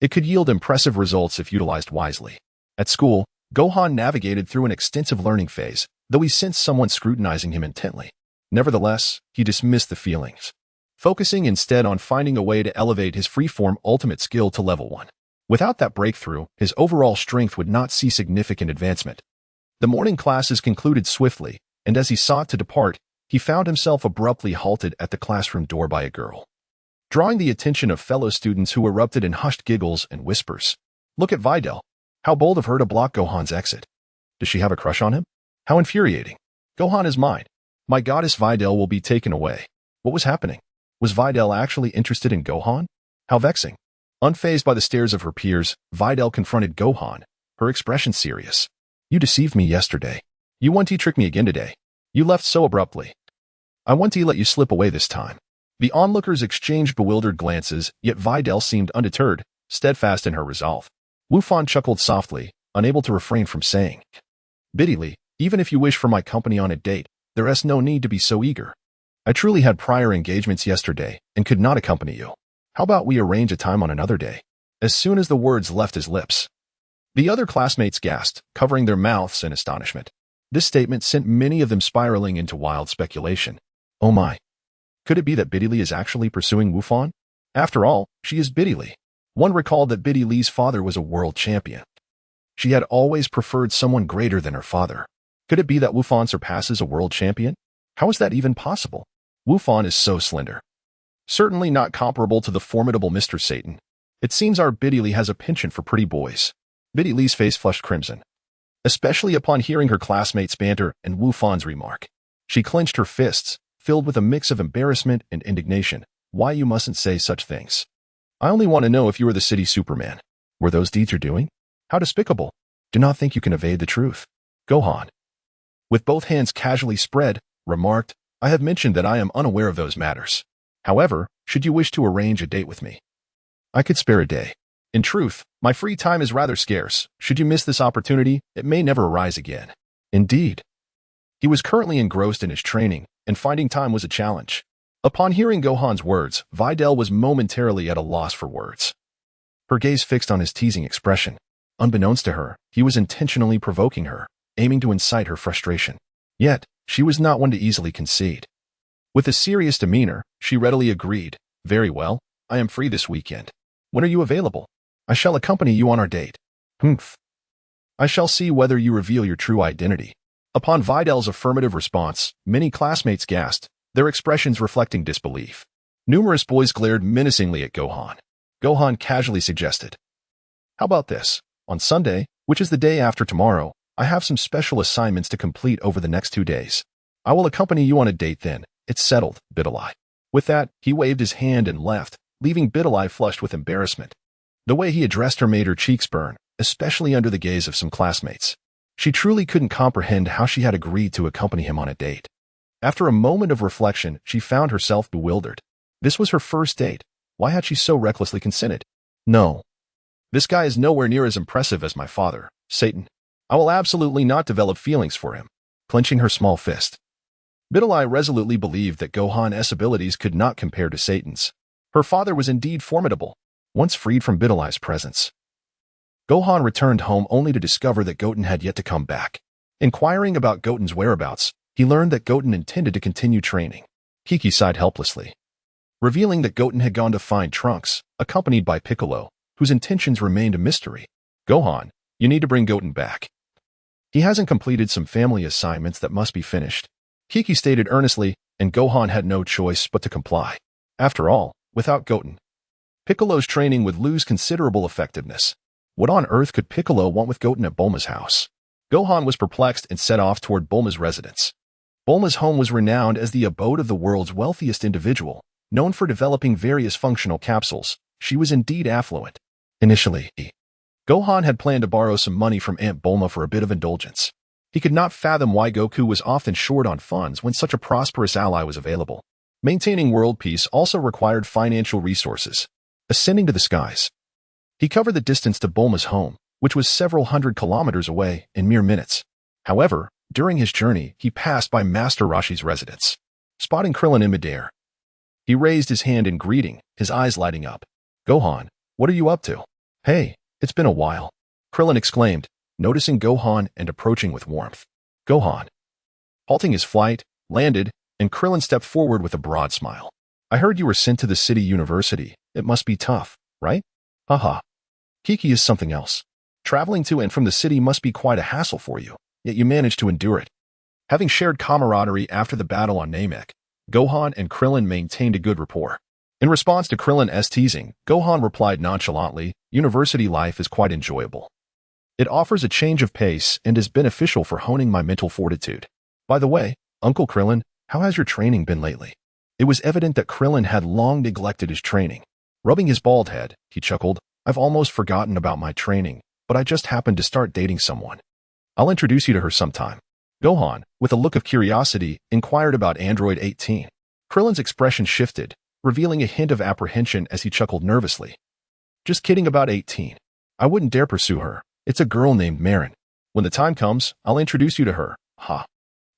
It could yield impressive results if utilized wisely. At school, Gohan navigated through an extensive learning phase, though he sensed someone scrutinizing him intently. Nevertheless, he dismissed the feelings, focusing instead on finding a way to elevate his freeform ultimate skill to level 1. Without that breakthrough, his overall strength would not see significant advancement. The morning classes concluded swiftly, and as he sought to depart, he found himself abruptly halted at the classroom door by a girl, drawing the attention of fellow students who erupted in hushed giggles and whispers. Look at Videl. How bold of her to block Gohan's exit. Does she have a crush on him? How infuriating. Gohan is mine. My goddess Videl will be taken away. What was happening? Was Videl actually interested in Gohan? How vexing. Unfazed by the stares of her peers, Videl confronted Gohan, her expression serious. You deceived me yesterday. You want to trick me again today. You left so abruptly. I want to let you slip away this time. The onlookers exchanged bewildered glances, yet Videl seemed undeterred, steadfast in her resolve. Wufan chuckled softly, unable to refrain from saying, Bitterly, even if you wish for my company on a date, there is no need to be so eager. I truly had prior engagements yesterday and could not accompany you. How about we arrange a time on another day? As soon as the words left his lips, the other classmates gasped, covering their mouths in astonishment. This statement sent many of them spiraling into wild speculation. Oh my. Could it be that Bitterly is actually pursuing Wufan? After all, she is Bitterly. One recalled that Bitterly's father was a world champion. She had always preferred someone greater than her father. Could it be that Wufan surpasses a world champion? How is that even possible? Wufan is so slender. Certainly not comparable to the formidable Mr. Satan. It seems our Bitterly has a penchant for pretty boys. Bitterly's face flushed crimson, especially upon hearing her classmates' banter and Wufan's remark. She clenched her fists, filled with a mix of embarrassment and indignation. Why you mustn't say such things. I only want to know if you are the city Superman. Were those deeds you're doing? How despicable. Do not think you can evade the truth. Gohan, with both hands casually spread, remarked, I have mentioned that I am unaware of those matters. However, should you wish to arrange a date with me, I could spare a day. In truth, my free time is rather scarce. Should you miss this opportunity, it may never arise again. Indeed. He was currently engrossed in his training, and finding time was a challenge. Upon hearing Gohan's words, Videl was momentarily at a loss for words. Her gaze fixed on his teasing expression. Unbeknownst to her, he was intentionally provoking her, aiming to incite her frustration. Yet, she was not one to easily concede. With a serious demeanor, she readily agreed. Very well, I am free this weekend. When are you available? I shall accompany you on our date. Humph. I shall see whether you reveal your true identity. Upon Videl's affirmative response, many classmates gasped, their expressions reflecting disbelief. Numerous boys glared menacingly at Gohan. Gohan casually suggested, How about this? On Sunday, which is the day after tomorrow, I have some special assignments to complete over the next 2 days. I will accompany you on a date then. It's settled, Bitterly. With that, he waved his hand and left, leaving Bitterly flushed with embarrassment. The way he addressed her made her cheeks burn, especially under the gaze of some classmates. She truly couldn't comprehend how she had agreed to accompany him on a date. After a moment of reflection, she found herself bewildered. This was her first date. Why had she so recklessly consented? No. This guy is nowhere near as impressive as my father, Satan. I will absolutely not develop feelings for him. Clenching her small fist, Bitterly resolutely believed that Gohan's abilities could not compare to Satan's. Her father was indeed formidable, once freed from Bitterly's presence. Gohan returned home only to discover that Goten had yet to come back. Inquiring about Goten's whereabouts, he learned that Goten intended to continue training. Kiki sighed helplessly, revealing that Goten had gone to find Trunks, accompanied by Piccolo, whose intentions remained a mystery. Gohan, you need to bring Goten back. He hasn't completed some family assignments that must be finished. Kiki stated earnestly, and Gohan had no choice but to comply. After all, without Goten, Piccolo's training would lose considerable effectiveness. What on earth could Piccolo want with Goten at Bulma's house? Gohan was perplexed and set off toward Bulma's residence. Bulma's home was renowned as the abode of the world's wealthiest individual, known for developing various functional capsules. She was indeed affluent. Initially, Gohan had planned to borrow some money from Aunt Bulma for a bit of indulgence. He could not fathom why Goku was often short on funds when such a prosperous ally was available. Maintaining world peace also required financial resources. Ascending to the skies, he covered the distance to Bulma's home, which was several hundred kilometers away, in mere minutes. However, during his journey, he passed by Master Roshi's residence. Spotting Krillin in midair, he raised his hand in greeting, his eyes lighting up. "Gohan, what are you up to?" "Hey, it's been a while," Krillin exclaimed, noticing Gohan and approaching with warmth. Gohan, halting his flight, landed, and Krillin stepped forward with a broad smile. "I heard you were sent to the city university. It must be tough, right?" "Haha. Kiki is something else. Traveling to and from the city must be quite a hassle for you, yet you managed to endure it." Having shared camaraderie after the battle on Namek, Gohan and Krillin maintained a good rapport. In response to Krillin's teasing, Gohan replied nonchalantly, "University life is quite enjoyable. It offers a change of pace and is beneficial for honing my mental fortitude. By the way, Uncle Krillin, how has your training been lately?" It was evident that Krillin had long neglected his training. Rubbing his bald head, he chuckled, "I've almost forgotten about my training, but I just happened to start dating someone. I'll introduce you to her sometime." Gohan, with a look of curiosity, inquired about Android 18. Krillin's expression shifted, revealing a hint of apprehension as he chuckled nervously. "Just kidding about 18. I wouldn't dare pursue her. It's a girl named Marin. When the time comes, I'll introduce you to her." Ha.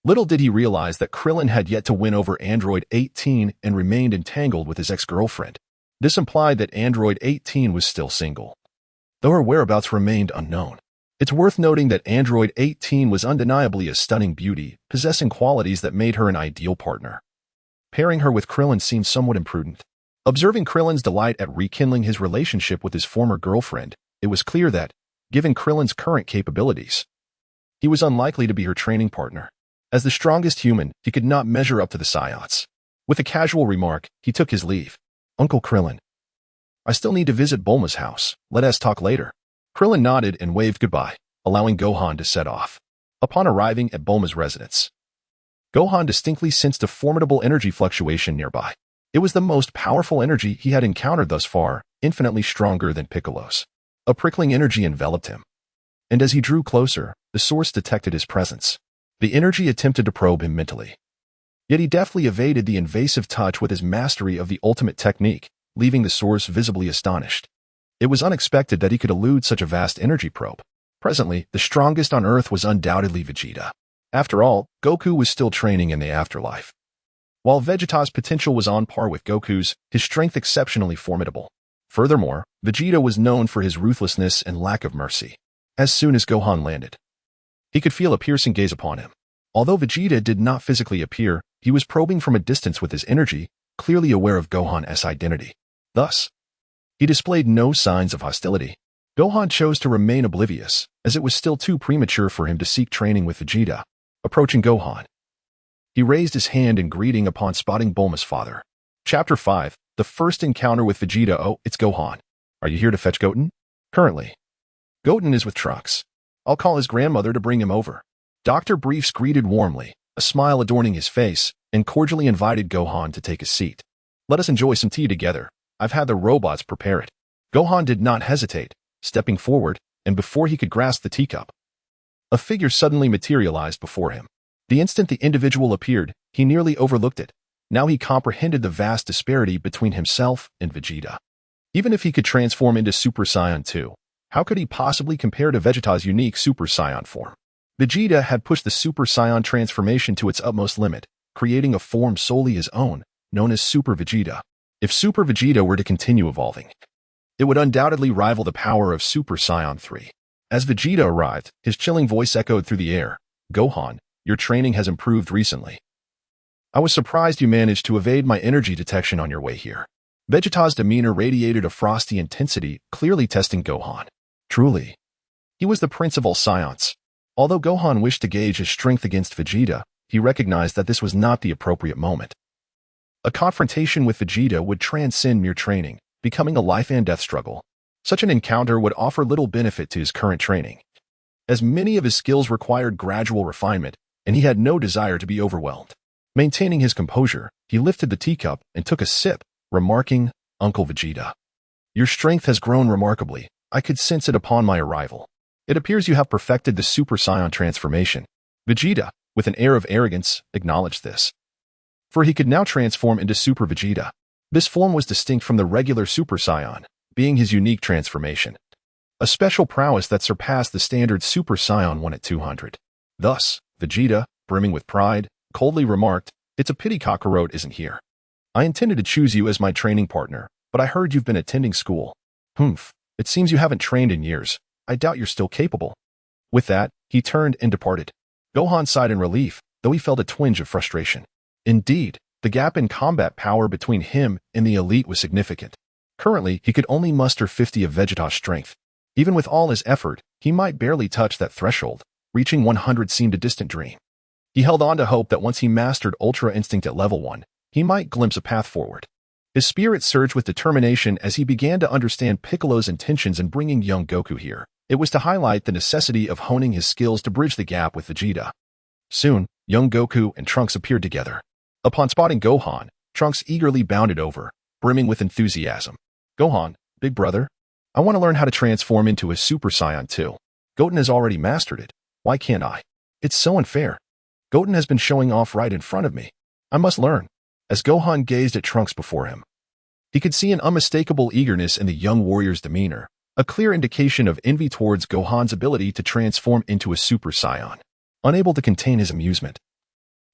Little did he realize that Krillin had yet to win over Android 18 and remained entangled with his ex-girlfriend. This implied that Android 18 was still single, though her whereabouts remained unknown. It's worth noting that Android 18 was undeniably a stunning beauty, possessing qualities that made her an ideal partner. Pairing her with Krillin seemed somewhat imprudent. Observing Krillin's delight at rekindling his relationship with his former girlfriend, it was clear that, given Krillin's current capabilities, he was unlikely to be her training partner. As the strongest human, he could not measure up to the Saiyans. With a casual remark, he took his leave. "Uncle Krillin, I still need to visit Bulma's house. Let us talk later." Krillin nodded and waved goodbye, allowing Gohan to set off. Upon arriving at Bulma's residence, Gohan distinctly sensed a formidable energy fluctuation nearby. It was the most powerful energy he had encountered thus far, infinitely stronger than Piccolo's. A prickling energy enveloped him, and as he drew closer, the source detected his presence. The energy attempted to probe him mentally. Yet he deftly evaded the invasive touch with his mastery of the ultimate technique, leaving the source visibly astonished. It was unexpected that he could elude such a vast energy probe. Presently, the strongest on Earth was undoubtedly Vegeta. After all, Goku was still training in the afterlife. While Vegeta's potential was on par with Goku's, his strength exceptionally formidable. Furthermore, Vegeta was known for his ruthlessness and lack of mercy. As soon as Gohan landed, he could feel a piercing gaze upon him. Although Vegeta did not physically appear, he was probing from a distance with his energy, clearly aware of Gohan's identity. Thus, he displayed no signs of hostility. Gohan chose to remain oblivious, as it was still too premature for him to seek training with Vegeta. Approaching Gohan, he raised his hand in greeting upon spotting Bulma's father. Chapter 5, The First Encounter with Vegeta. "Oh, it's Gohan. Are you here to fetch Goten?" "Currently, Goten is with Trunks. I'll call his grandmother to bring him over." Dr. Briefs greeted warmly, a smile adorning his face, and cordially invited Gohan to take a seat. "Let us enjoy some tea together. I've had the robots prepare it." Gohan did not hesitate, stepping forward, and before he could grasp the teacup, a figure suddenly materialized before him. The instant the individual appeared, he nearly overlooked it. Now he comprehended the vast disparity between himself and Vegeta. Even if he could transform into Super Saiyan 2, how could he possibly compare to Vegeta's unique Super Saiyan form? Vegeta had pushed the Super Saiyan transformation to its utmost limit, creating a form solely his own, known as Super Vegeta. If Super Vegeta were to continue evolving, it would undoubtedly rival the power of Super Saiyan 3. As Vegeta arrived, his chilling voice echoed through the air. "Gohan, your training has improved recently. I was surprised you managed to evade my energy detection on your way here." Vegeta's demeanor radiated a frosty intensity, clearly testing Gohan. Truly, he was the prince of all Saiyans. Although Gohan wished to gauge his strength against Vegeta, he recognized that this was not the appropriate moment. A confrontation with Vegeta would transcend mere training, becoming a life-and-death struggle. Such an encounter would offer little benefit to his current training, as many of his skills required gradual refinement, and he had no desire to be overwhelmed. Maintaining his composure, he lifted the teacup and took a sip, remarking, "Uncle Vegeta, your strength has grown remarkably. I could sense it upon my arrival. It appears you have perfected the Super Saiyan transformation." Vegeta, with an air of arrogance, acknowledged this, for he could now transform into Super Vegeta. This form was distinct from the regular Super Saiyan, being his unique transformation, a special prowess that surpassed the standard Super Saiyan 1 at 200. Thus, Vegeta, brimming with pride, coldly remarked, "It's a pity Kakarot isn't here. I intended to choose you as my training partner, but I heard you've been attending school. It seems you haven't trained in years. I doubt you're still capable." With that, he turned and departed. Gohan sighed in relief, though he felt a twinge of frustration. Indeed, the gap in combat power between him and the elite was significant. Currently, he could only muster 50 of Vegeta's strength. Even with all his effort, he might barely touch that threshold. Reaching 100 seemed a distant dream. He held on to hope that once he mastered Ultra Instinct at level 1, he might glimpse a path forward. His spirit surged with determination as he began to understand Piccolo's intentions in bringing young Goku here. It was to highlight the necessity of honing his skills to bridge the gap with Vegeta. Soon, young Goku and Trunks appeared together. Upon spotting Gohan, Trunks eagerly bounded over, brimming with enthusiasm. "Gohan, big brother, I want to learn how to transform into a Super Saiyan too. Goten has already mastered it. Why can't I? It's so unfair. Goten has been showing off right in front of me. I must learn." As Gohan gazed at Trunks before him, he could see an unmistakable eagerness in the young warrior's demeanor, a clear indication of envy towards Gohan's ability to transform into a Super Saiyan. Unable to contain his amusement,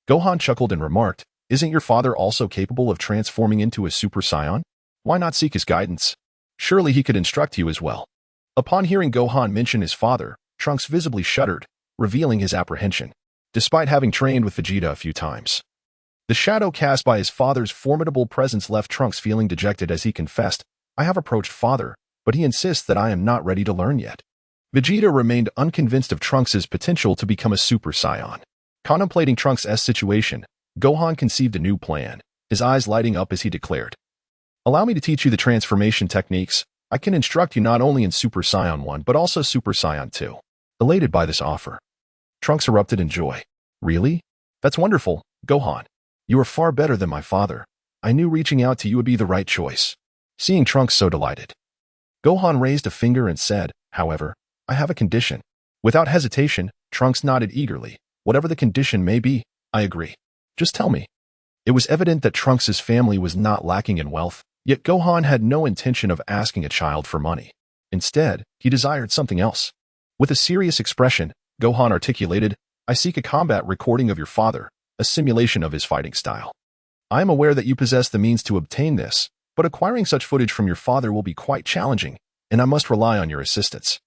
Gohan chuckled and remarked, "Isn't your father also capable of transforming into a Super Saiyan? Why not seek his guidance? Surely he could instruct you as well." Upon hearing Gohan mention his father, Trunks visibly shuddered, revealing his apprehension. Despite having trained with Vegeta a few times, the shadow cast by his father's formidable presence left Trunks feeling dejected as he confessed, "I have approached father, but he insists that I am not ready to learn yet." Vegeta remained unconvinced of Trunks' potential to become a Super Saiyan. Contemplating Trunks' situation, Gohan conceived a new plan, his eyes lighting up as he declared, "Allow me to teach you the transformation techniques. I can instruct you not only in Super Saiyan 1 but also Super Saiyan 2. Elated by this offer, Trunks erupted in joy. "Really? That's wonderful, Gohan. You are far better than my father. I knew reaching out to you would be the right choice." Seeing Trunks so delighted, Gohan raised a finger and said, "However, I have a condition." Without hesitation, Trunks nodded eagerly. "Whatever the condition may be, I agree. Just tell me." It was evident that Trunks' family was not lacking in wealth, yet Gohan had no intention of asking a child for money. Instead, he desired something else. With a serious expression, Gohan articulated, "I seek a combat recording of your father, a simulation of his fighting style. I am aware that you possess the means to obtain this, but acquiring such footage from your father will be quite challenging, and I must rely on your assistance."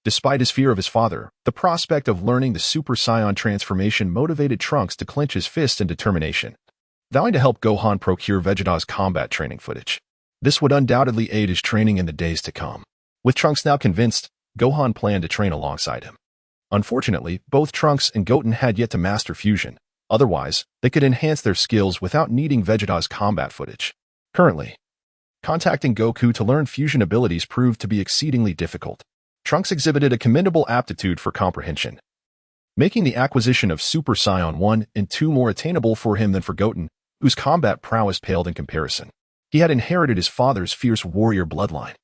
Despite his fear of his father, the prospect of learning the Super Saiyan transformation motivated Trunks to clench his fists in determination, vowing to help Gohan procure Vegeta's combat training footage. This would undoubtedly aid his training in the days to come. With Trunks now convinced, Gohan planned to train alongside him. Unfortunately, both Trunks and Goten had yet to master fusion. Otherwise, they could enhance their skills without needing Vegeta's combat footage. Currently, contacting Goku to learn fusion abilities proved to be exceedingly difficult. Trunks exhibited a commendable aptitude for comprehension, making the acquisition of Super Saiyan 1 and 2 more attainable for him than for Goten, whose combat prowess paled in comparison. He had inherited his father's fierce warrior bloodline.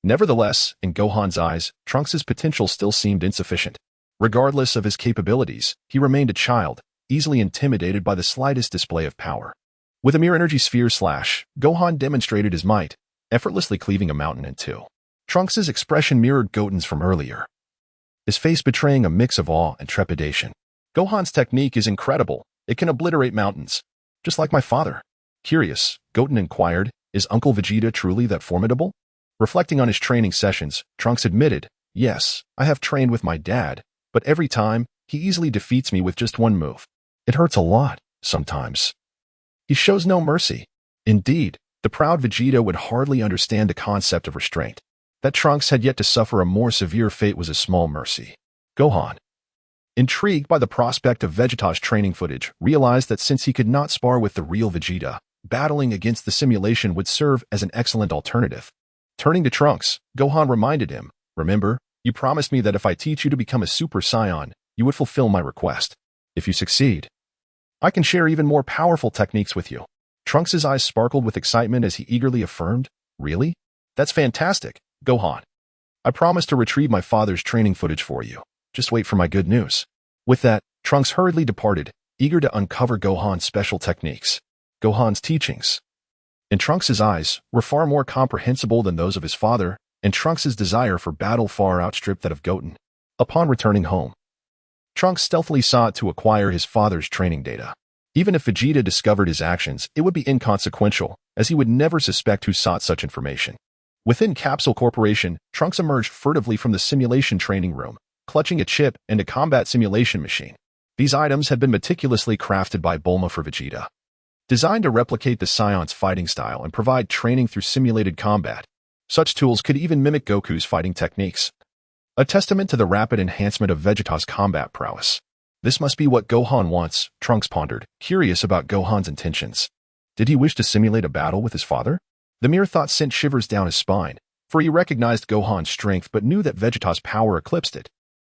Nevertheless, in Gohan's eyes, Trunks' potential still seemed insufficient. Regardless of his capabilities, he remained a child, easily intimidated by the slightest display of power. With a mere energy sphere slash, Gohan demonstrated his might, effortlessly cleaving a mountain in two. Trunks' expression mirrored Goten's from earlier, his face betraying a mix of awe and trepidation. "Gohan's technique is incredible. It can obliterate mountains, just like my father." Curious, Goten inquired, "Is Uncle Vegeta truly that formidable?" Reflecting on his training sessions, Trunks admitted, "Yes, I have trained with my dad, but every time, he easily defeats me with just one move. It hurts a lot, sometimes. He shows no mercy." Indeed, the proud Vegeta would hardly understand the concept of restraint. That Trunks had yet to suffer a more severe fate was a small mercy. Gohan, intrigued by the prospect of Vegeta's training footage, realized that since he could not spar with the real Vegeta, battling against the simulation would serve as an excellent alternative. Turning to Trunks, Gohan reminded him, "Remember, you promised me that if I teach you to become a Super Saiyan, you would fulfill my request. If you succeed, I can share even more powerful techniques with you." Trunks' eyes sparkled with excitement as he eagerly affirmed, "Really? That's fantastic, Gohan. I promise to retrieve my father's training footage for you. Just wait for my good news." With that, Trunks hurriedly departed, eager to uncover Gohan's special techniques. Gohan's teachings, in Trunks' eyes, were far more comprehensible than those of his father, and Trunks' desire for battle far outstripped that of Goten. Upon returning home, Trunks stealthily sought to acquire his father's training data. Even if Vegeta discovered his actions, it would be inconsequential, as he would never suspect who sought such information. Within Capsule Corporation, Trunks emerged furtively from the simulation training room, clutching a chip and a combat simulation machine. These items had been meticulously crafted by Bulma for Vegeta. Designed to replicate the Saiyans' fighting style and provide training through simulated combat, such tools could even mimic Goku's fighting techniques. A testament to the rapid enhancement of Vegeta's combat prowess. This must be what Gohan wants, Trunks pondered, curious about Gohan's intentions. Did he wish to simulate a battle with his father? The mere thought sent shivers down his spine, for he recognized Gohan's strength but knew that Vegeta's power eclipsed it.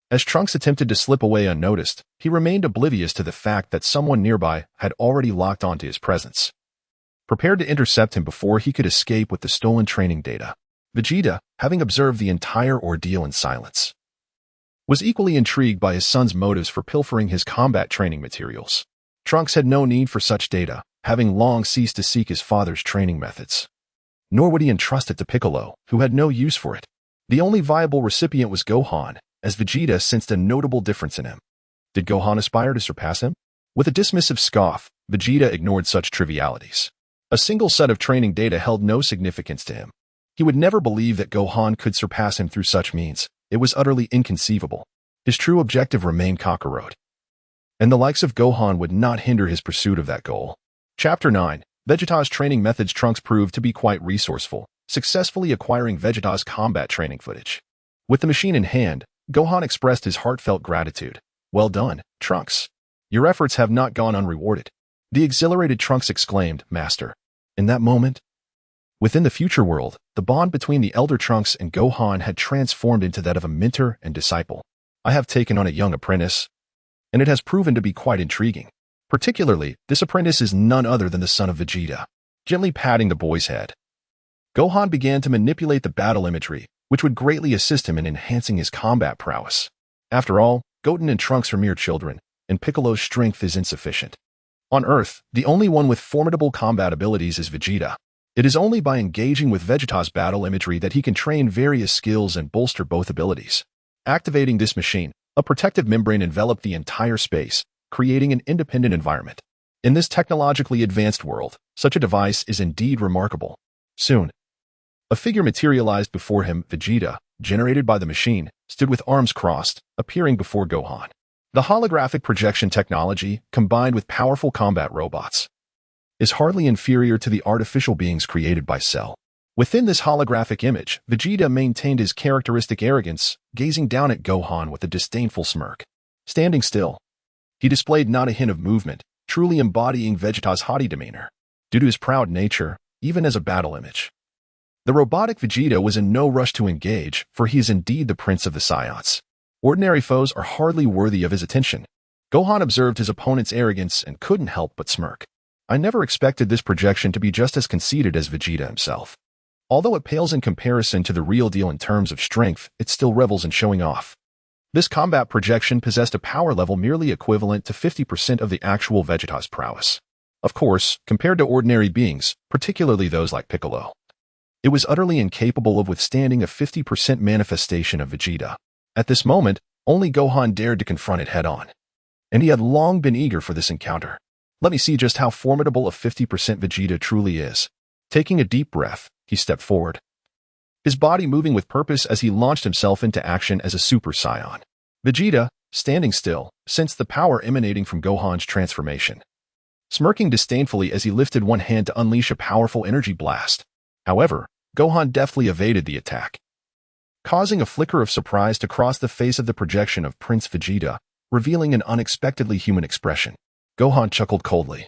As Trunks attempted to slip away unnoticed, he remained oblivious to the fact that someone nearby had already locked onto his presence, prepared to intercept him before he could escape with the stolen training data. Vegeta, having observed the entire ordeal in silence, was equally intrigued by his son's motives for pilfering his combat training materials. Trunks had no need for such data, having long ceased to seek his father's training methods. Nor would he entrust it to Piccolo, who had no use for it. The only viable recipient was Gohan, as Vegeta sensed a notable difference in him. Did Gohan aspire to surpass him? With a dismissive scoff, Vegeta ignored such trivialities. A single set of training data held no significance to him. He would never believe that Gohan could surpass him through such means. It was utterly inconceivable. His true objective remained Kakarot, and the likes of Gohan would not hinder his pursuit of that goal. Chapter 9. Vegeta's training methods. Trunks proved to be quite resourceful, successfully acquiring Vegeta's combat training footage. With the machine in hand, Gohan expressed his heartfelt gratitude. "Well done, Trunks. Your efforts have not gone unrewarded." The exhilarated Trunks exclaimed, "Master." In that moment, within the future world, the bond between the elder Trunks and Gohan had transformed into that of a mentor and disciple. "I have taken on a young apprentice, and it has proven to be quite intriguing. Particularly, this apprentice is none other than the son of Vegeta." Gently patting the boy's head, Gohan began to manipulate the battle imagery, which would greatly assist him in enhancing his combat prowess. After all, Goten and Trunks are mere children, and Piccolo's strength is insufficient. On Earth, the only one with formidable combat abilities is Vegeta. It is only by engaging with Vegeta's battle imagery that he can train various skills and bolster both abilities. Activating this machine, a protective membrane enveloped the entire space, creating an independent environment. In this technologically advanced world, such a device is indeed remarkable. Soon, a figure materialized before him. Vegeta, generated by the machine, stood with arms crossed, appearing before Gohan. The holographic projection technology, combined with powerful combat robots, is hardly inferior to the artificial beings created by Cell. Within this holographic image, Vegeta maintained his characteristic arrogance, gazing down at Gohan with a disdainful smirk. Standing still, he displayed not a hint of movement, truly embodying Vegeta's haughty demeanor. Due to his proud nature, even as a battle image, the robotic Vegeta was in no rush to engage, for he is indeed the prince of the Saiyans. Ordinary foes are hardly worthy of his attention. Gohan observed his opponent's arrogance and couldn't help but smirk. I never expected this projection to be just as conceited as Vegeta himself. Although it pales in comparison to the real deal in terms of strength, it still revels in showing off. This combat projection possessed a power level merely equivalent to 50% of the actual Vegeta's prowess. Of course, compared to ordinary beings, particularly those like Piccolo, it was utterly incapable of withstanding a 50% manifestation of Vegeta. At this moment, only Gohan dared to confront it head-on, and he had long been eager for this encounter. Let me see just how formidable a 50% Vegeta truly is. Taking a deep breath, he stepped forward, his body moving with purpose as he launched himself into action as a Super Saiyan. Vegeta, standing still, sensed the power emanating from Gohan's transformation, smirking disdainfully as he lifted one hand to unleash a powerful energy blast. However, Gohan deftly evaded the attack, causing a flicker of surprise to cross the face of the projection of Prince Vegeta, revealing an unexpectedly human expression. Gohan chuckled coldly,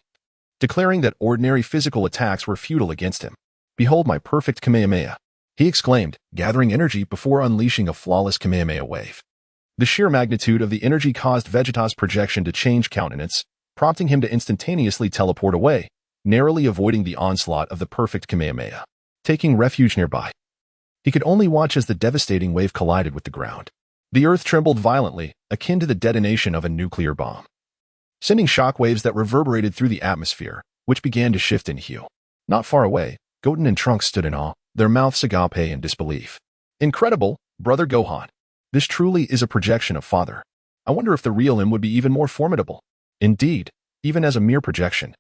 declaring that ordinary physical attacks were futile against him. "Behold my perfect Kamehameha." he exclaimed, gathering energy before unleashing a flawless Kamehameha wave. The sheer magnitude of the energy caused Vegeta's projection to change countenance, prompting him to instantaneously teleport away, narrowly avoiding the onslaught of the perfect Kamehameha. Taking refuge nearby, he could only watch as the devastating wave collided with the ground. The earth trembled violently, akin to the detonation of a nuclear bomb, sending shockwaves that reverberated through the atmosphere, which began to shift in hue. Not far away, Goten and Trunks stood in awe, their mouths agape in disbelief. Incredible, Brother Gohan. This truly is a projection of Father. I wonder if the real him would be even more formidable. Indeed, even as a mere projection,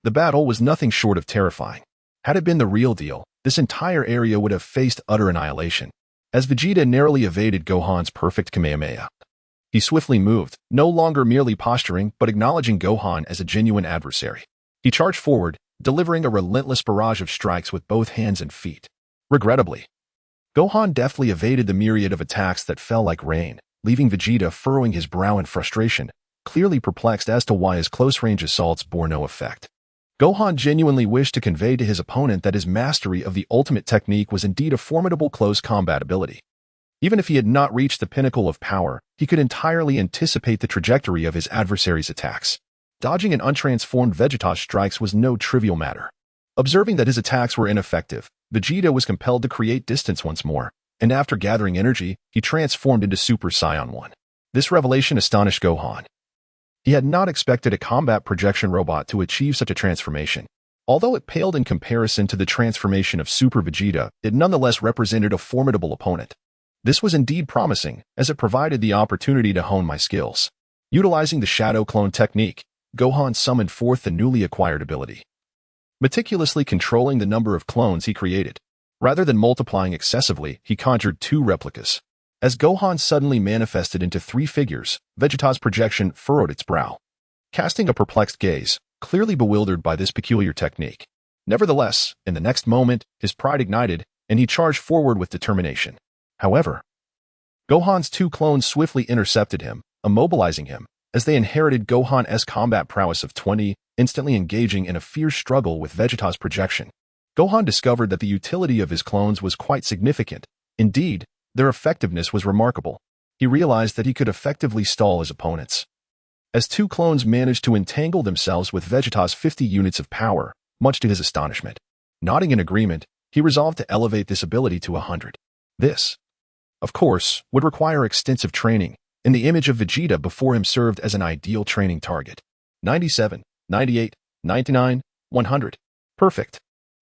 the battle was nothing short of terrifying. Had it been the real deal, this entire area would have faced utter annihilation. As Vegeta narrowly evaded Gohan's perfect Kamehameha, he swiftly moved, no longer merely posturing but acknowledging Gohan as a genuine adversary. He charged forward, delivering a relentless barrage of strikes with both hands and feet. Regrettably, Gohan deftly evaded the myriad of attacks that fell like rain, leaving Vegeta furrowing his brow in frustration, clearly perplexed as to why his close-range assaults bore no effect. Gohan genuinely wished to convey to his opponent that his mastery of the ultimate technique was indeed a formidable close combat ability. Even if he had not reached the pinnacle of power, he could entirely anticipate the trajectory of his adversary's attacks. Dodging an untransformed Vegeta's strikes was no trivial matter. Observing that his attacks were ineffective, Vegeta was compelled to create distance once more, and after gathering energy, he transformed into Super Saiyan 1. This revelation astonished Gohan. He had not expected a combat projection robot to achieve such a transformation. Although it paled in comparison to the transformation of Super Vegeta, it nonetheless represented a formidable opponent. This was indeed promising, as it provided the opportunity to hone my skills. Utilizing the Shadow Clone technique, Gohan summoned forth the newly acquired ability, meticulously controlling the number of clones he created. Rather than multiplying excessively, he conjured 2 replicas. As Gohan suddenly manifested into 3 figures, Vegeta's projection furrowed its brow, casting a perplexed gaze, clearly bewildered by this peculiar technique. Nevertheless, in the next moment, his pride ignited, and he charged forward with determination. However, Gohan's 2 clones swiftly intercepted him, immobilizing him, as they inherited Gohan's combat prowess of 20, instantly engaging in a fierce struggle with Vegeta's projection. Gohan discovered that the utility of his clones was quite significant. Indeed, their effectiveness was remarkable. He realized that he could effectively stall his opponents, as 2 clones managed to entangle themselves with Vegeta's 50 units of power, much to his astonishment. Nodding in agreement, he resolved to elevate this ability to 100. This, of course, would require extensive training, and the image of Vegeta before him served as an ideal training target. 97, 98, 99, 100. Perfect.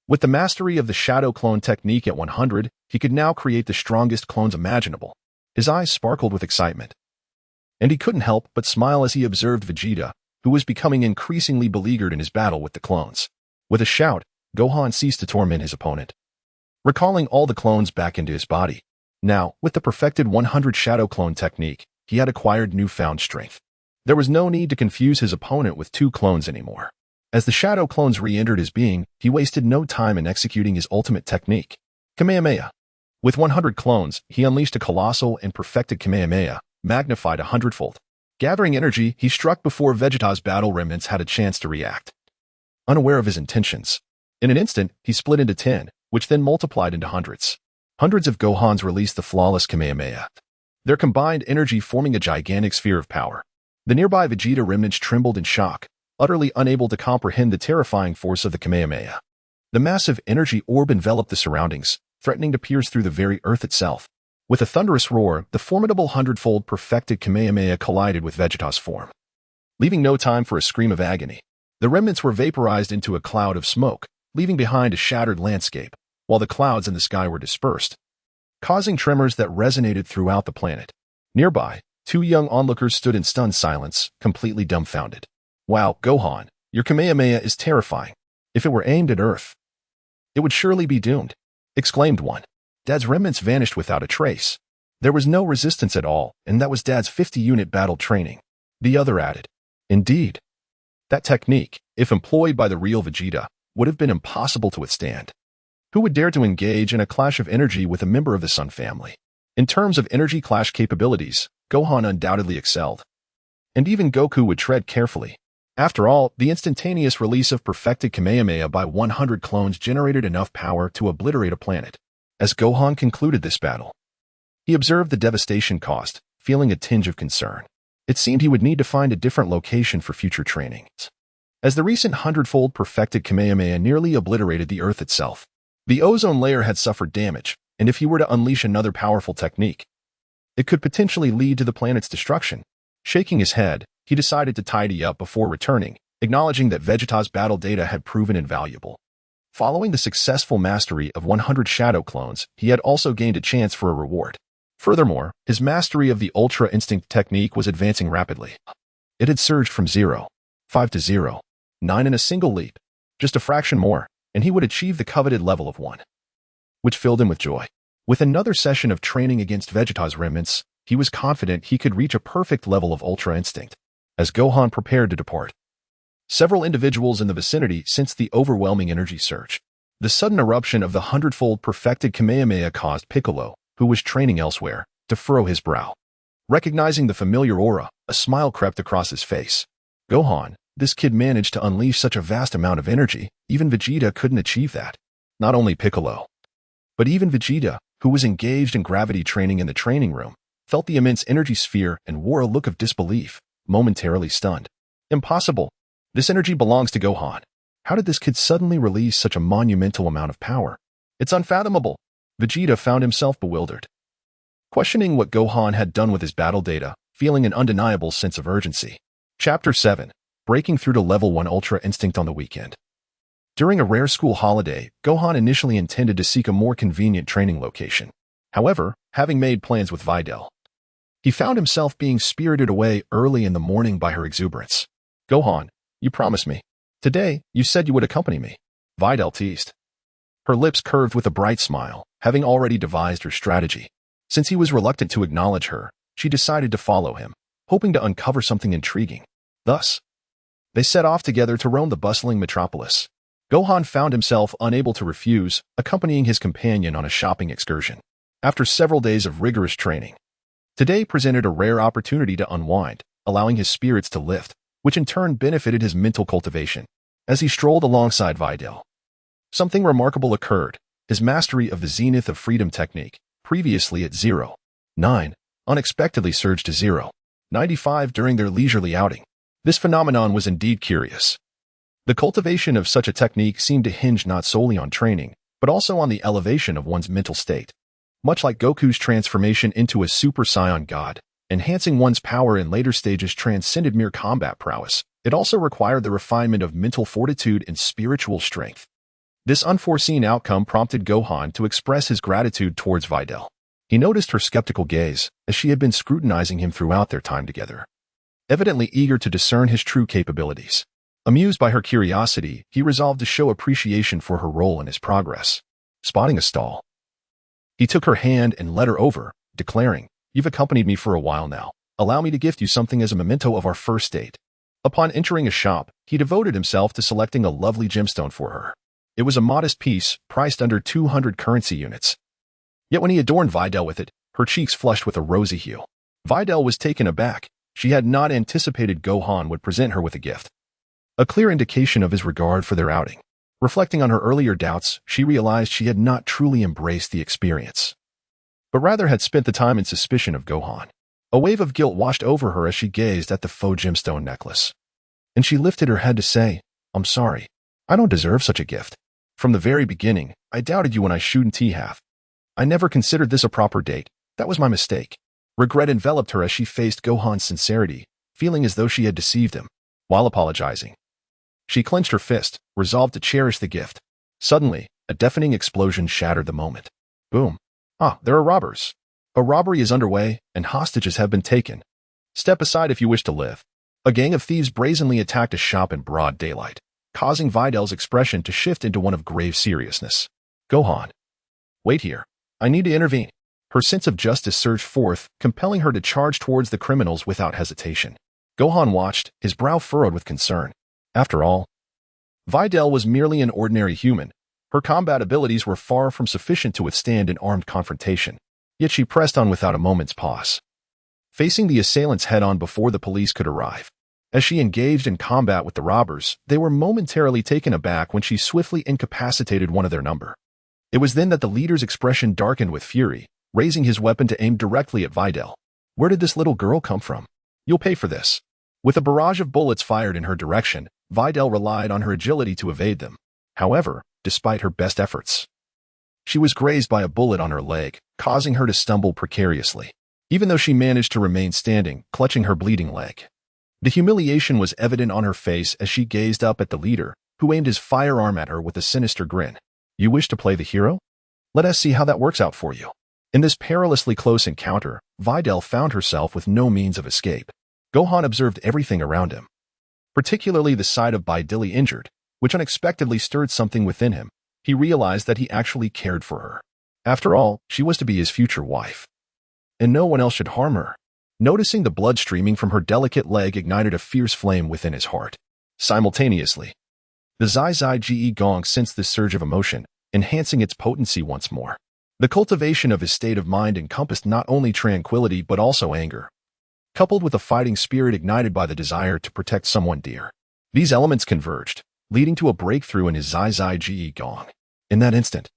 With the mastery of the Shadow Clone technique at 100, he could now create the strongest clones imaginable. His eyes sparkled with excitement, and he couldn't help but smile as he observed Vegeta, who was becoming increasingly beleaguered in his battle with the clones. With a shout, Gohan ceased to torment his opponent, recalling all the clones back into his body. Now, with the perfected 100 Shadow Clone technique, he had acquired newfound strength. There was no need to confuse his opponent with 2 clones anymore. As the Shadow Clones re-entered his being, he wasted no time in executing his ultimate technique, Kamehameha. With 100 clones, he unleashed a colossal and perfected Kamehameha, magnified 100-fold. Gathering energy, he struck before Vegeta's battle remnants had a chance to react. Unaware of his intentions, in an instant, he split into 10, which then multiplied into hundreds. Hundreds of Gohans released the flawless Kamehameha, their combined energy forming a gigantic sphere of power. The nearby Vegeta remnants trembled in shock, utterly unable to comprehend the terrifying force of the Kamehameha. The massive energy orb enveloped the surroundings, threatening to pierce through the very earth itself. With a thunderous roar, the formidable 100-fold perfected Kamehameha collided with Vegeta's form, leaving no time for a scream of agony. The remnants were vaporized into a cloud of smoke, leaving behind a shattered landscape, while the clouds in the sky were dispersed, causing tremors that resonated throughout the planet. Nearby, 2 young onlookers stood in stunned silence, completely dumbfounded. Wow, Gohan, your Kamehameha is terrifying. If it were aimed at Earth, it would surely be doomed, exclaimed one. Dad's remnants vanished without a trace. There was no resistance at all, and that was Dad's 50-unit battle training. The other added, indeed, that technique, if employed by the real Vegeta, would have been impossible to withstand. Who would dare to engage in a clash of energy with a member of the Sun family? In terms of energy clash capabilities, Gohan undoubtedly excelled, and even Goku would tread carefully. After all, the instantaneous release of perfected Kamehameha by 100 clones generated enough power to obliterate a planet. as Gohan concluded this battle. He observed the devastation caused, feeling a tinge of concern. It seemed he would need to find a different location for future training, as the recent hundredfold perfected Kamehameha nearly obliterated the Earth itself. The ozone layer had suffered damage, and if he were to unleash another powerful technique, it could potentially lead to the planet's destruction. Shaking his head, he decided to tidy up before returning, acknowledging that Vegeta's battle data had proven invaluable. Following the successful mastery of 100 shadow clones, he had also gained a chance for a reward. Furthermore, his mastery of the Ultra Instinct technique was advancing rapidly. It had surged from 0.5 to 0.9 in a single leap, just a fraction more, and he would achieve the coveted level of 1, which filled him with joy. With another session of training against Vegeta's remnants, he was confident he could reach a perfect level of Ultra Instinct. As Gohan prepared to depart, several individuals in the vicinity sensed the overwhelming energy surge. The sudden eruption of the hundredfold perfected Kamehameha caused Piccolo, who was training elsewhere, to furrow his brow. Recognizing the familiar aura, a smile crept across his face. Gohan, this kid managed to unleash such a vast amount of energy, even Vegeta couldn't achieve that. Not only Piccolo, but even Vegeta, who was engaged in gravity training in the training room, felt the immense energy sphere and wore a look of disbelief, momentarily stunned. Impossible. This energy belongs to Gohan. How did this kid suddenly release such a monumental amount of power? It's unfathomable. Vegeta found himself bewildered, questioning what Gohan had done with his battle data, feeling an undeniable sense of urgency. Chapter 7. Breaking through to Level 1 Ultra Instinct on the weekend. During a rare school holiday, Gohan initially intended to seek a more convenient training location. However, having made plans with Videl, he found himself being spirited away early in the morning by her exuberance. Gohan, you promised me. Today, you said you would accompany me. Videl teased. Her lips curved with a bright smile, having already devised her strategy. Since he was reluctant to acknowledge her, she decided to follow him, hoping to uncover something intriguing. Thus, they set off together to roam the bustling metropolis. Gohan found himself unable to refuse, accompanying his companion on a shopping excursion. After several days of rigorous training, today presented a rare opportunity to unwind, allowing his spirits to lift, which in turn benefited his mental cultivation. As he strolled alongside Videl, something remarkable occurred. His mastery of the Zenith of Freedom technique, previously at 0.9, unexpectedly surged to 0.95 during their leisurely outing. This phenomenon was indeed curious. The cultivation of such a technique seemed to hinge not solely on training, but also on the elevation of one's mental state. Much like Goku's transformation into a Super Saiyan God, enhancing one's power in later stages transcended mere combat prowess. It also required the refinement of mental fortitude and spiritual strength. This unforeseen outcome prompted Gohan to express his gratitude towards Videl. He noticed her skeptical gaze, as she had been scrutinizing him throughout their time together, evidently eager to discern his true capabilities. Amused by her curiosity, he resolved to show appreciation for her role in his progress. Spotting a stall, he took her hand and led her over, declaring, "You've accompanied me for a while now. Allow me to gift you something as a memento of our first date." Upon entering a shop, he devoted himself to selecting a lovely gemstone for her. It was a modest piece, priced under 200 currency units. Yet when he adorned Videl with it, her cheeks flushed with a rosy hue. Videl was taken aback. She had not anticipated Gohan would present her with a gift, a clear indication of his regard for their outing. Reflecting on her earlier doubts, she realized she had not truly embraced the experience, but rather had spent the time in suspicion of Gohan. A wave of guilt washed over her as she gazed at the faux gemstone necklace, and she lifted her head to say, "I'm sorry. I don't deserve such a gift. From the very beginning, I doubted you when I shouldn't have. I never considered this a proper date. That was my mistake." Regret enveloped her as she faced Gohan's sincerity, feeling as though she had deceived him. While apologizing, she clenched her fist, resolved to cherish the gift. Suddenly, a deafening explosion shattered the moment. Boom. Ah, there are robbers. A robbery is underway, and hostages have been taken. Step aside if you wish to live. A gang of thieves brazenly attacked a shop in broad daylight, causing Videl's expression to shift into one of grave seriousness. Gohan, wait here. I need to intervene. Her sense of justice surged forth, compelling her to charge towards the criminals without hesitation. Gohan watched, his brow furrowed with concern. After all, Videl was merely an ordinary human. Her combat abilities were far from sufficient to withstand an armed confrontation. Yet she pressed on without a moment's pause, facing the assailants head-on before the police could arrive. As she engaged in combat with the robbers, they were momentarily taken aback when she swiftly incapacitated one of their number. It was then that the leader's expression darkened with fury, raising his weapon to aim directly at Videl. Where did this little girl come from? You'll pay for this. With a barrage of bullets fired in her direction, Videl relied on her agility to evade them. However, despite her best efforts, she was grazed by a bullet on her leg, causing her to stumble precariously, even though she managed to remain standing, clutching her bleeding leg. The humiliation was evident on her face as she gazed up at the leader, who aimed his firearm at her with a sinister grin. You wish to play the hero? Let us see how that works out for you. In this perilously close encounter, Videl found herself with no means of escape. Gohan observed everything around him, particularly the sight of Bidili injured, which unexpectedly stirred something within him. He realized that he actually cared for her. After all, she was to be his future wife, and no one else should harm her. Noticing the blood streaming from her delicate leg ignited a fierce flame within his heart. Simultaneously, the Zai Zai Ge Gong sensed this surge of emotion, enhancing its potency once more. The cultivation of his state of mind encompassed not only tranquility but also anger, coupled with a fighting spirit ignited by the desire to protect someone dear. These elements converged, leading to a breakthrough in his Zai Zai Ge Gong. In that instant,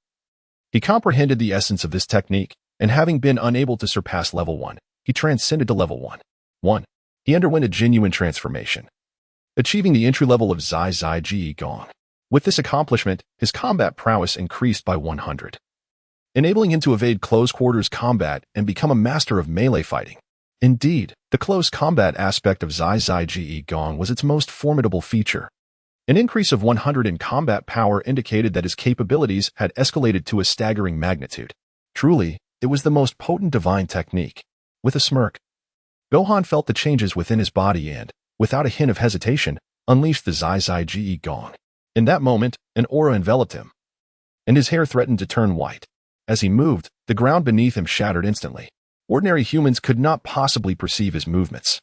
he comprehended the essence of this technique, and having been unable to surpass level 1, he transcended to level 1. He underwent a genuine transformation, achieving the entry level of Zai Zai Ge Gong. With this accomplishment, his combat prowess increased by 100, enabling him to evade close-quarters combat and become a master of melee fighting. Indeed, the close combat aspect of Zai Zai Ge Gong was its most formidable feature. An increase of 100 in combat power indicated that his capabilities had escalated to a staggering magnitude. Truly, it was the most potent divine technique. With a smirk, Gohan felt the changes within his body and, without a hint of hesitation, unleashed the Zai Zai Ge Gong. In that moment, an aura enveloped him, and his hair threatened to turn white. As he moved, the ground beneath him shattered instantly. Ordinary humans could not possibly perceive his movements.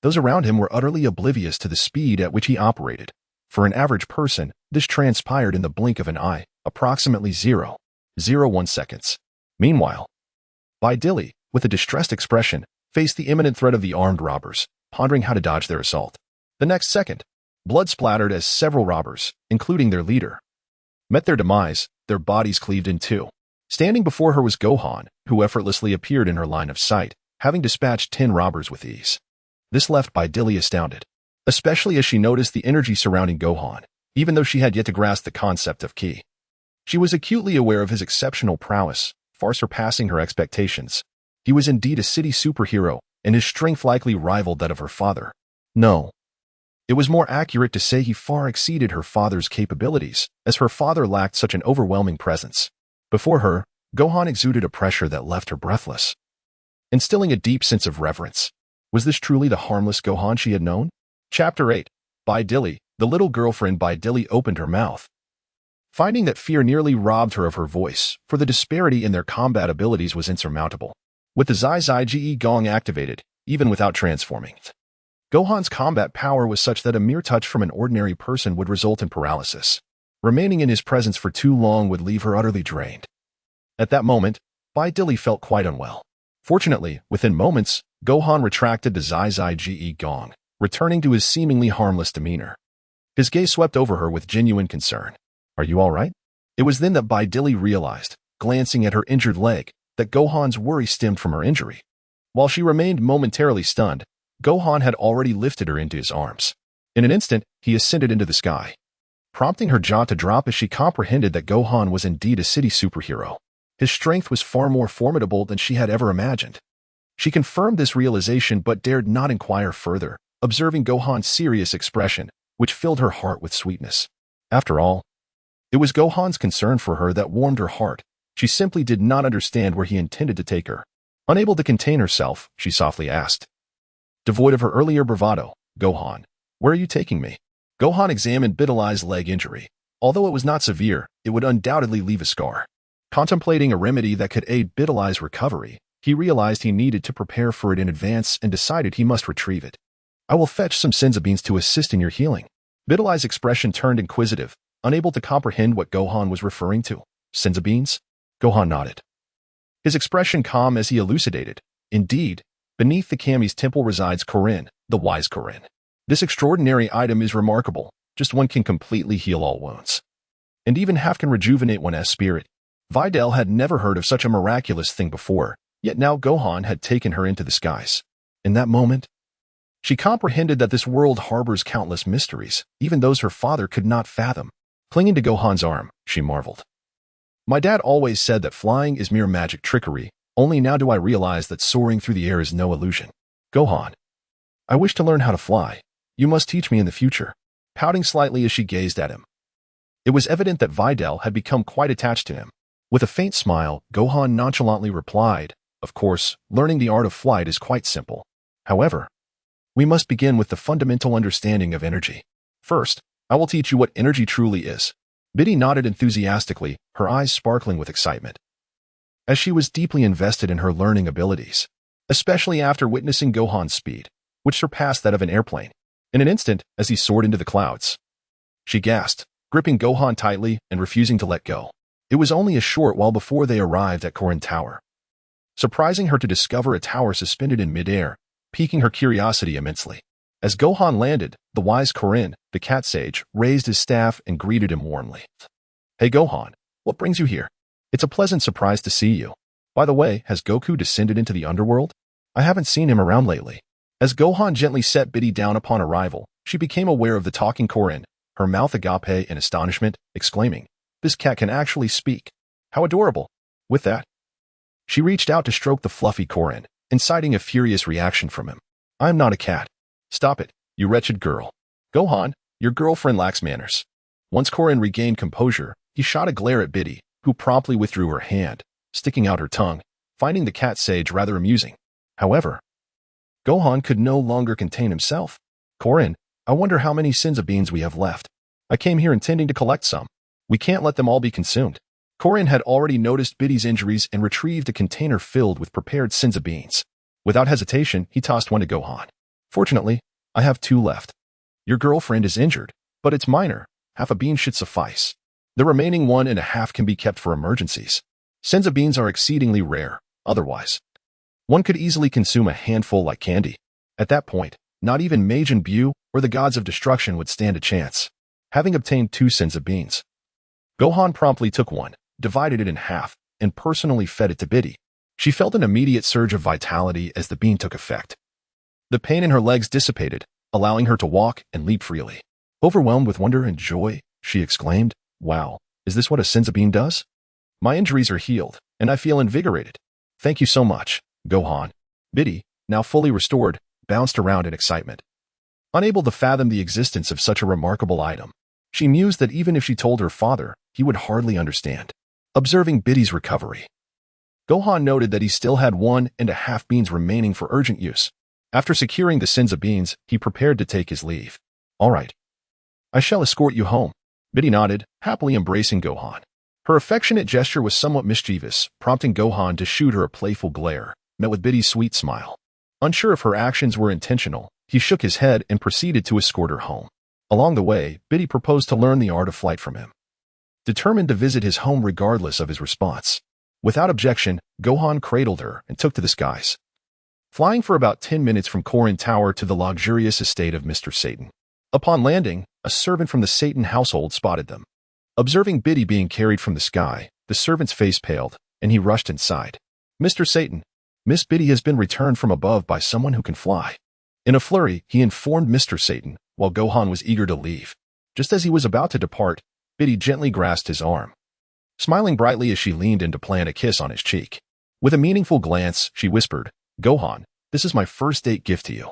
Those around him were utterly oblivious to the speed at which he operated. For an average person, this transpired in the blink of an eye, approximately 0.01 seconds. Meanwhile, Bidili, with a distressed expression, faced the imminent threat of the armed robbers, pondering how to dodge their assault. The next second, blood splattered as several robbers, including their leader, met their demise, their bodies cleaved in two. Standing before her was Gohan, who effortlessly appeared in her line of sight, having dispatched 10 robbers with ease. This left Bidili astounded, especially as she noticed the energy surrounding Gohan, even though she had yet to grasp the concept of ki. She was acutely aware of his exceptional prowess, far surpassing her expectations. He was indeed a city superhero, and his strength likely rivaled that of her father. No, it was more accurate to say he far exceeded her father's capabilities, as her father lacked such an overwhelming presence. Before her, Gohan exuded a pressure that left her breathless, instilling a deep sense of reverence. Was this truly the harmless Gohan she had known? Chapter 8. Bidili, the little girlfriend. Bidili opened her mouth, finding that fear nearly robbed her of her voice, for the disparity in their combat abilities was insurmountable. With the Zai Zai Ge Gong activated, even without transforming, Gohan's combat power was such that a mere touch from an ordinary person would result in paralysis. Remaining in his presence for too long would leave her utterly drained. At that moment, Bidili felt quite unwell. Fortunately, within moments, Gohan retracted the Zai Zai Ge Gong, returning to his seemingly harmless demeanor. His gaze swept over her with genuine concern. Are you all right? It was then that Bidili realized, glancing at her injured leg, that Gohan's worry stemmed from her injury. While she remained momentarily stunned, Gohan had already lifted her into his arms. In an instant, he ascended into the sky, prompting her jaw to drop as she comprehended that Gohan was indeed a city superhero. His strength was far more formidable than she had ever imagined. She confirmed this realization but dared not inquire further, observing Gohan's serious expression, which filled her heart with sweetness. After all, it was Gohan's concern for her that warmed her heart. She simply did not understand where he intended to take her. Unable to contain herself, she softly asked, devoid of her earlier bravado, Gohan, where are you taking me? Gohan examined Bidili's leg injury. Although it was not severe, it would undoubtedly leave a scar. Contemplating a remedy that could aid Bidili's recovery, he realized he needed to prepare for it in advance and decided he must retrieve it. I will fetch some senza beans to assist in your healing. Bidili's expression turned inquisitive, unable to comprehend what Gohan was referring to. Senza beans? Gohan nodded, his expression calm as he elucidated. Indeed, beneath the Kami's temple resides Korin, the wise Korin. This extraordinary item is remarkable. Just one can completely heal all wounds, and even half can rejuvenate one's spirit. Videl had never heard of such a miraculous thing before, yet now Gohan had taken her into the skies. In that moment, she comprehended that this world harbors countless mysteries, even those her father could not fathom. Clinging to Gohan's arm, she marveled. My dad always said that flying is mere magic trickery, only now do I realize that soaring through the air is no illusion. Gohan, I wish to learn how to fly. You must teach me in the future. Pouting slightly as she gazed at him. It was evident that Videl had become quite attached to him. With a faint smile, Gohan nonchalantly replied, of course, learning the art of flight is quite simple. However, we must begin with the fundamental understanding of energy. First, I will teach you what energy truly is. Biddy nodded enthusiastically, her eyes sparkling with excitement, as she was deeply invested in her learning abilities, especially after witnessing Gohan's speed, which surpassed that of an airplane. In an instant, as he soared into the clouds, she gasped, gripping Gohan tightly and refusing to let go. It was only a short while before they arrived at Korin Tower, surprising her to discover a tower suspended in midair, piquing her curiosity immensely. As Gohan landed, the wise Korin, the cat sage, raised his staff and greeted him warmly. Hey Gohan, what brings you here? It's a pleasant surprise to see you. By the way, has Goku descended into the underworld? I haven't seen him around lately. As Gohan gently set Biddy down upon arrival, she became aware of the talking Korin, her mouth agape in astonishment, exclaiming, this cat can actually speak. How adorable. With that, she reached out to stroke the fluffy Korin, inciting a furious reaction from him. I am not a cat. Stop it, you wretched girl. Gohan, your girlfriend lacks manners. Once Korin regained composure, he shot a glare at Biddy, who promptly withdrew her hand, sticking out her tongue, finding the cat sage rather amusing. However, Gohan could no longer contain himself. Korin, I wonder how many Senzu beans we have left. I came here intending to collect some. We can't let them all be consumed. Korin had already noticed Biddy's injuries and retrieved a container filled with prepared Senzu beans. Without hesitation, he tossed one to Gohan. Fortunately, I have 2 left. Your girlfriend is injured, but it's minor. Half a bean should suffice. The remaining 1.5 can be kept for emergencies. Senzu beans are exceedingly rare, otherwise one could easily consume a handful like candy. At that point, not even Majin Buu or the gods of destruction would stand a chance. Having obtained 2 Senzu beans, Gohan promptly took one, divided it in half, and personally fed it to Biddy. She felt an immediate surge of vitality as the bean took effect. The pain in her legs dissipated, allowing her to walk and leap freely. Overwhelmed with wonder and joy, she exclaimed, wow, is this what a Senzu bean does? My injuries are healed, and I feel invigorated. Thank you so much, Gohan. Biddy, now fully restored, bounced around in excitement. Unable to fathom the existence of such a remarkable item, she mused that even if she told her father, he would hardly understand. Observing Biddy's recovery, Gohan noted that he still had 1.5 beans remaining for urgent use. After securing the Senzu beans, he prepared to take his leave. All right. I shall escort you home. Biddy nodded, happily embracing Gohan. Her affectionate gesture was somewhat mischievous, prompting Gohan to shoot her a playful glare, met with Biddy's sweet smile. Unsure if her actions were intentional, he shook his head and proceeded to escort her home. Along the way, Biddy proposed to learn the art of flight from him, determined to visit his home regardless of his response. Without objection, Gohan cradled her and took to the skies, flying for about 10 minutes from Korin Tower to the luxurious estate of Mr. Satan. Upon landing, a servant from the Satan household spotted them. Observing Biddy being carried from the sky, the servant's face paled, and he rushed inside. Mr. Satan, Miss Biddy has been returned from above by someone who can fly. In a flurry, he informed Mr. Satan, while Gohan was eager to leave. Just as he was about to depart, Biddy gently grasped his arm, smiling brightly as she leaned in to plant a kiss on his cheek. With a meaningful glance, she whispered, Gohan, this is my first date gift to you.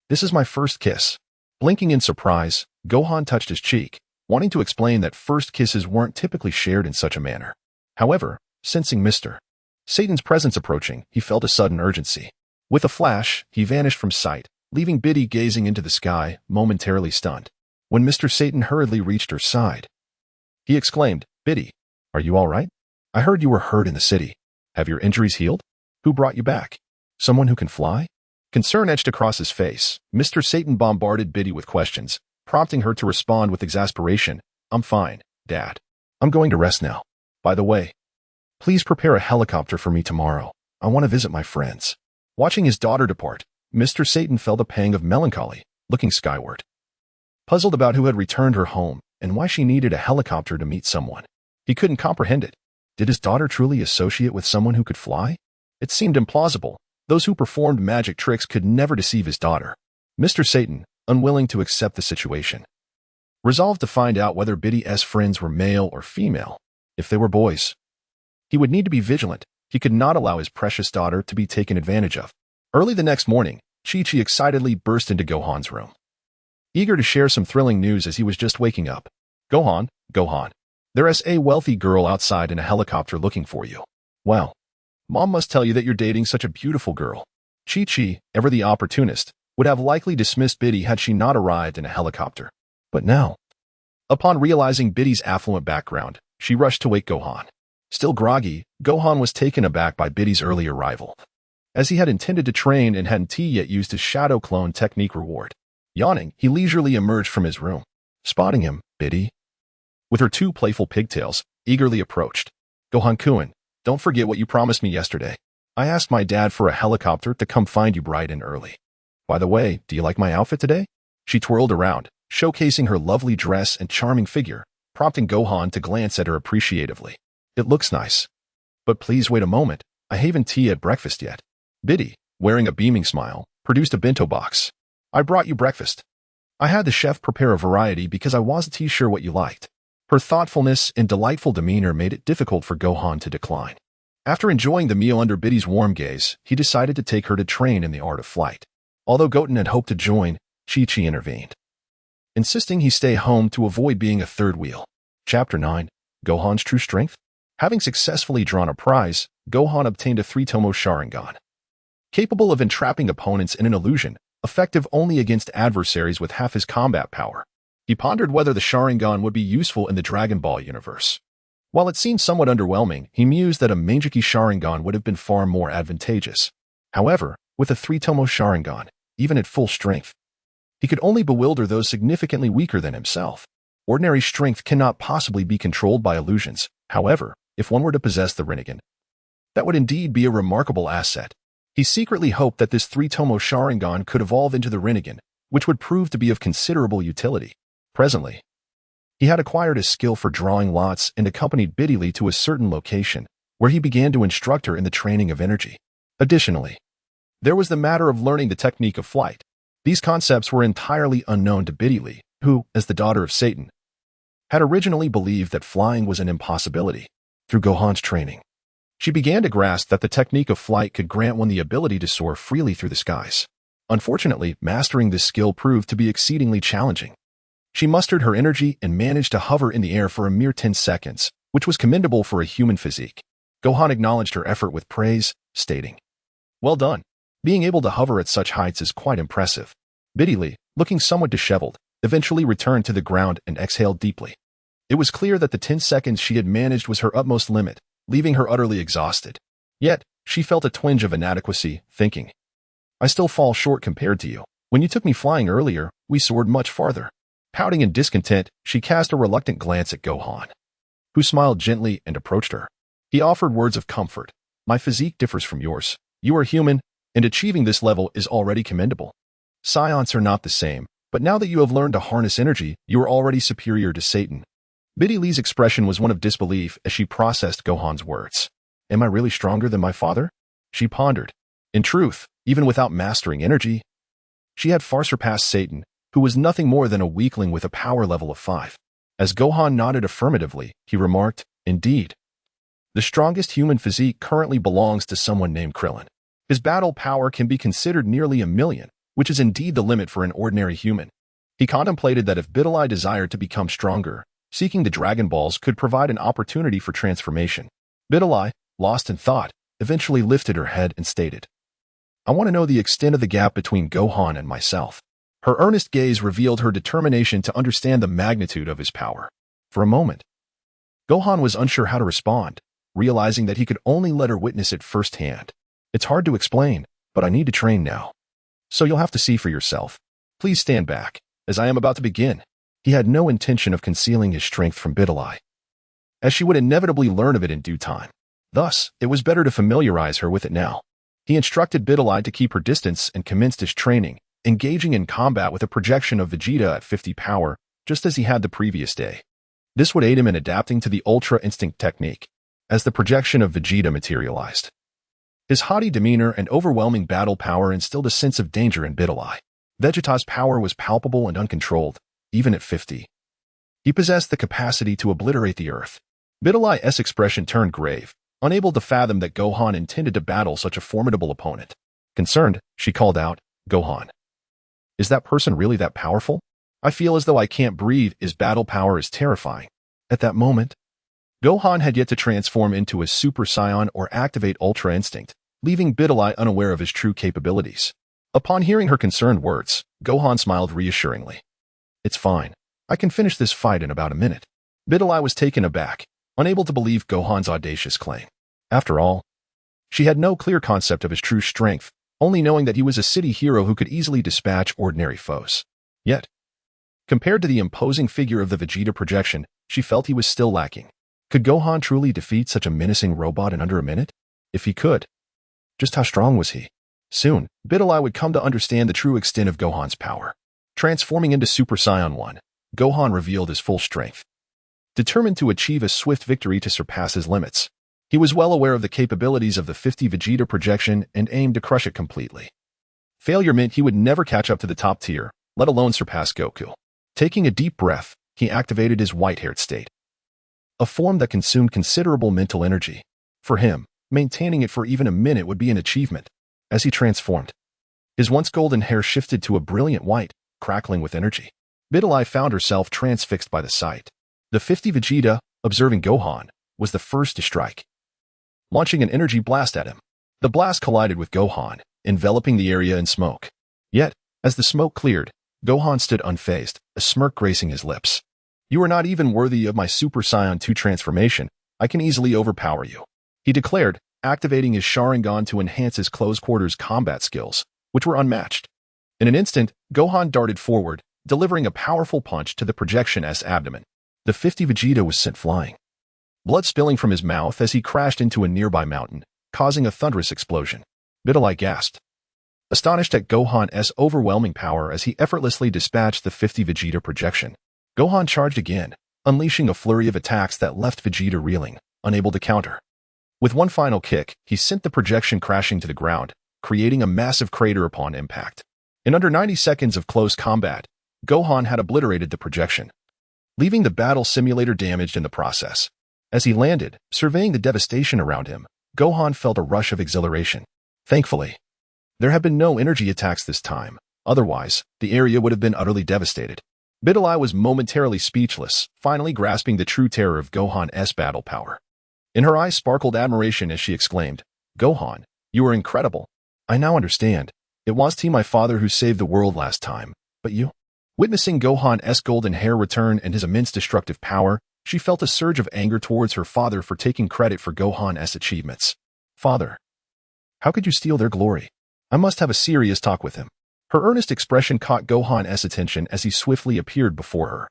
This is my first kiss. Blinking in surprise, Gohan touched his cheek, wanting to explain that first kisses weren't typically shared in such a manner. However, sensing Mr. Satan's presence approaching, he felt a sudden urgency. With a flash, he vanished from sight, leaving Biddy gazing into the sky, momentarily stunned. When Mr. Satan hurriedly reached her side, he exclaimed, Biddy, are you all right? I heard you were hurt in the city. Have your injuries healed? Who brought you back? Someone who can fly? Concern etched across his face. Mr. Satan bombarded Biddy with questions, prompting her to respond with exasperation. I'm fine, Dad. I'm going to rest now. By the way, please prepare a helicopter for me tomorrow. I want to visit my friends. Watching his daughter depart, Mr. Satan felt a pang of melancholy, looking skyward, puzzled about who had returned her home and why she needed a helicopter to meet someone. He couldn't comprehend it. Did his daughter truly associate with someone who could fly? It seemed implausible. Those who performed magic tricks could never deceive his daughter. Mr. Satan, unwilling to accept the situation, resolved to find out whether Biddy's friends were male or female. If they were boys, he would need to be vigilant. He could not allow his precious daughter to be taken advantage of. Early the next morning, Chi-Chi excitedly burst into Gohan's room, eager to share some thrilling news as he was just waking up. Gohan, there's a wealthy girl outside in a helicopter looking for you. Wow. Mom must tell you that you're dating such a beautiful girl. Chi-Chi, ever the opportunist, would have likely dismissed Biddy had she not arrived in a helicopter. But now, upon realizing Biddy's affluent background, she rushed to wake Gohan. Still groggy, Gohan was taken aback by Biddy's early arrival, as he had intended to train and hadn't yet used his shadow clone technique reward. Yawning, he leisurely emerged from his room. Spotting him, Biddy, with her two playful pigtails, eagerly approached. Gohan-kun, don't forget what you promised me yesterday. I asked my dad for a helicopter to come find you bright and early. By the way, do you like my outfit today? She twirled around, showcasing her lovely dress and charming figure, prompting Gohan to glance at her appreciatively. It looks nice. But please wait a moment, I haven't tea at breakfast yet. Biddy, wearing a beaming smile, produced a bento box. I brought you breakfast. I had the chef prepare a variety because I wasn't sure what you liked. Her thoughtfulness and delightful demeanor made it difficult for Gohan to decline. After enjoying the meal under Biddy's warm gaze, he decided to take her to train in the art of flight. Although Goten had hoped to join, Chi-Chi intervened, insisting he stay home to avoid being a third wheel. Chapter 9, Gohan's True Strength? Having successfully drawn a prize, Gohan obtained a 3-tomo Sharingan, capable of entrapping opponents in an illusion, effective only against adversaries with half his combat power. He pondered whether the Sharingan would be useful in the Dragon Ball universe. While it seemed somewhat underwhelming, he mused that a Mangekyou Sharingan would have been far more advantageous. However, with a 3-tomo Sharingan, even at full strength, he could only bewilder those significantly weaker than himself. Ordinary strength cannot possibly be controlled by illusions. However, if one were to possess the Rinnegan, that would indeed be a remarkable asset. He secretly hoped that this 3-tomo Sharingan could evolve into the Rinnegan, which would prove to be of considerable utility. Presently, he had acquired a skill for drawing lots and accompanied Biddy to a certain location, where he began to instruct her in the training of energy. Additionally, there was the matter of learning the technique of flight. These concepts were entirely unknown to Biddy, who, as the daughter of Satan, had originally believed that flying was an impossibility. Through Gohan's training, she began to grasp that the technique of flight could grant one the ability to soar freely through the skies. Unfortunately, mastering this skill proved to be exceedingly challenging. She mustered her energy and managed to hover in the air for a mere 10 seconds, which was commendable for a human physique. Gohan acknowledged her effort with praise, stating, "Well done. Being able to hover at such heights is quite impressive." Biddy, looking somewhat disheveled, eventually returned to the ground and exhaled deeply. It was clear that the 10 seconds she had managed was her utmost limit, leaving her utterly exhausted. Yet, she felt a twinge of inadequacy, thinking, "I still fall short compared to you. When you took me flying earlier, we soared much farther." Pouting in discontent, she cast a reluctant glance at Gohan, who smiled gently and approached her. He offered words of comfort. "My physique differs from yours. You are human, and achieving this level is already commendable. Scions are not the same, but now that you have learned to harness energy, you are already superior to Satan." Biddy's expression was one of disbelief as she processed Gohan's words. "Am I really stronger than my father?" She pondered. In truth, even without mastering energy, she had far surpassed Satan, who was nothing more than a weakling with a power level of 5. As Gohan nodded affirmatively, he remarked, "Indeed. The strongest human physique currently belongs to someone named Krillin. His battle power can be considered nearly 1,000,000, which is indeed the limit for an ordinary human." He contemplated that if Biddy desired to become stronger, seeking the Dragon Balls could provide an opportunity for transformation. Biddy, lost in thought, eventually lifted her head and stated, "I want to know the extent of the gap between Gohan and myself." Her earnest gaze revealed her determination to understand the magnitude of his power. For a moment, Gohan was unsure how to respond, realizing that he could only let her witness it firsthand. "It's hard to explain, but I need to train now. So you'll have to see for yourself. Please stand back, as I am about to begin." He had no intention of concealing his strength from Biddy, as she would inevitably learn of it in due time. Thus, it was better to familiarize her with it now. He instructed Biddy to keep her distance and commenced his training, engaging in combat with a projection of Vegeta at 50 power, just as he had the previous day. This would aid him in adapting to the Ultra Instinct technique. as the projection of Vegeta materialized. His haughty demeanor and overwhelming battle power instilled a sense of danger in Bidilai. Vegeta's power was palpable and uncontrolled, even at 50. He possessed the capacity to obliterate the earth. Bidilai's expression turned grave, unable to fathom that Gohan intended to battle such a formidable opponent. Concerned, she called out, "Gohan, is that person really that powerful? I feel as though I can't breathe. His battle power is terrifying." At that moment, Gohan had yet to transform into a Super Saiyan or activate Ultra Instinct, leaving Bidilai unaware of his true capabilities. Upon hearing her concerned words, Gohan smiled reassuringly. "It's fine. I can finish this fight in about a minute." Bidilai was taken aback, unable to believe Gohan's audacious claim. After all, she had no clear concept of his true strength, only knowing that he was a city hero who could easily dispatch ordinary foes. Yet, compared to the imposing figure of the Vegeta projection, she felt he was still lacking. Could Gohan truly defeat such a menacing robot in under a minute? If he could, just how strong was he? Soon, Bidilai would come to understand the true extent of Gohan's power. Transforming into Super Saiyan 1, Gohan revealed his full strength. Determined to achieve a swift victory to surpass his limits, he was well aware of the capabilities of the 50 Vegeta projection and aimed to crush it completely. Failure meant he would never catch up to the top tier, let alone surpass Goku. Taking a deep breath, he activated his white-haired state, a form that consumed considerable mental energy. For him, maintaining it for even a minute would be an achievement. As he transformed, his once golden hair shifted to a brilliant white, crackling with energy. Bidilai found herself transfixed by the sight. The 50 Vegeta, observing Gohan, was the first to strike, launching an energy blast at him. The blast collided with Gohan, enveloping the area in smoke. Yet, as the smoke cleared, Gohan stood unfazed, a smirk gracing his lips. "You are not even worthy of my Super Saiyan 2 transformation. I can easily overpower you," he declared, activating his Sharingan to enhance his close-quarters combat skills, which were unmatched. In an instant, Gohan darted forward, delivering a powerful punch to the projection's abdomen. The 50 Vegeta was sent flying, blood spilling from his mouth as he crashed into a nearby mountain, causing a thunderous explosion. Bidilai gasped, astonished at Gohan's overwhelming power as he effortlessly dispatched the 50 Vegeta projection. Gohan charged again, unleashing a flurry of attacks that left Vegeta reeling, unable to counter. With one final kick, he sent the projection crashing to the ground, creating a massive crater upon impact. In under 90 seconds of close combat, Gohan had obliterated the projection, leaving the battle simulator damaged in the process. As he landed, surveying the devastation around him, Gohan felt a rush of exhilaration. Thankfully, there had been no energy attacks this time. Otherwise, the area would have been utterly devastated. Bidilai was momentarily speechless, finally grasping the true terror of Gohan's battle power. In her eyes sparkled admiration as she exclaimed, "Gohan, you are incredible. I now understand. It was my father who saved the world last time, but you?" Witnessing Gohan's golden hair return and his immense destructive power, she felt a surge of anger towards her father for taking credit for Gohan's achievements. "Father, how could you steal their glory? I must have a serious talk with him." Her earnest expression caught Gohan's attention as he swiftly appeared before her,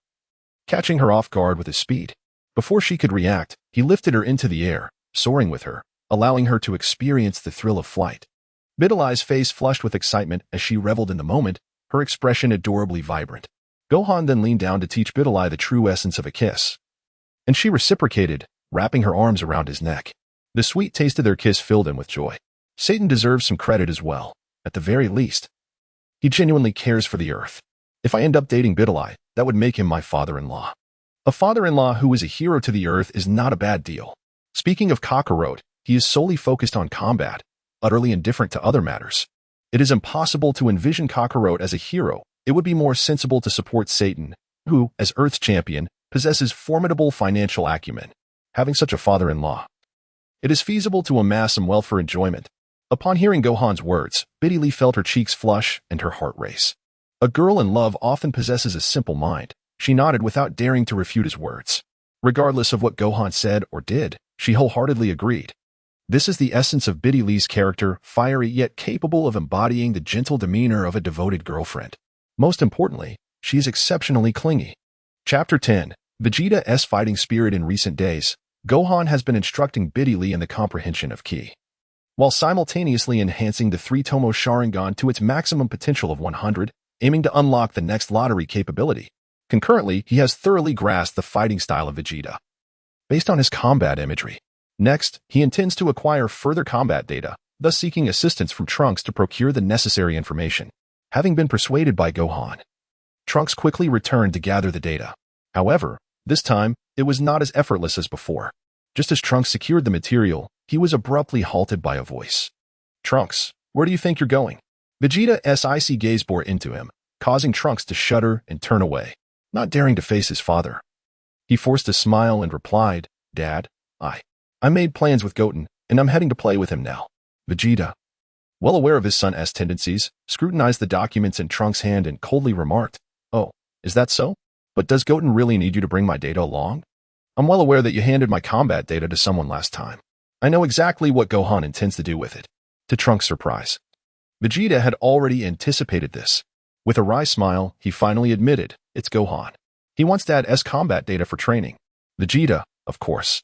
catching her off guard with his speed. Before she could react, he lifted her into the air, soaring with her, allowing her to experience the thrill of flight. Bidilai's face flushed with excitement as she reveled in the moment, her expression adorably vibrant. Gohan then leaned down to teach Bidilai the true essence of a kiss, and she reciprocated, wrapping her arms around his neck. The sweet taste of their kiss filled him with joy. Satan deserves some credit as well. At the very least, he genuinely cares for the earth. If I end up dating Bidilai, that would make him my father-in-law. A father-in-law who is a hero to the earth is not a bad deal. Speaking of Kakarot, he is solely focused on combat, utterly indifferent to other matters. It is impossible to envision Kakarot as a hero. It would be more sensible to support Satan, who, as Earth's champion, possesses formidable financial acumen. Having such a father-in-law, it is feasible to amass some wealth for enjoyment. Upon hearing Gohan's words, Bidilai felt her cheeks flush and her heart race. A girl in love often possesses a simple mind. She nodded without daring to refute his words. Regardless of what Gohan said or did, she wholeheartedly agreed. This is the essence of Bidilai's character, fiery yet capable of embodying the gentle demeanor of a devoted girlfriend. Most importantly, she is exceptionally clingy. Chapter 10. Vegeta's fighting spirit. In recent days, Gohan has been instructing Bidilai in the comprehension of ki, while simultaneously enhancing the 3-Tomo Sharingan to its maximum potential of 100, aiming to unlock the next lottery capability. Concurrently, he has thoroughly grasped the fighting style of Vegeta. Based on his combat imagery, Next, he intends to acquire further combat data, thus seeking assistance from Trunks to procure the necessary information. Having been persuaded by Gohan, Trunks quickly returned to gather the data. However, this time, it was not as effortless as before. Just as Trunks secured the material, he was abruptly halted by a voice. "Trunks, where do you think you're going?" Vegeta's icy gaze bore into him, causing Trunks to shudder and turn away, not daring to face his father. He forced a smile and replied, "Dad, I made plans with Goten, and I'm heading to play with him now." Vegeta, well aware of his son's tendencies, scrutinized the documents in Trunks' hand and coldly remarked, "Oh, is that so? But does Goten really need you to bring my data along? I'm well aware that you handed my combat data to someone last time. I know exactly what Gohan intends to do with it." To Trunks' surprise, Vegeta had already anticipated this. With a wry smile, he finally admitted, "It's Gohan. He wants Dad's combat data for training." Vegeta, of course,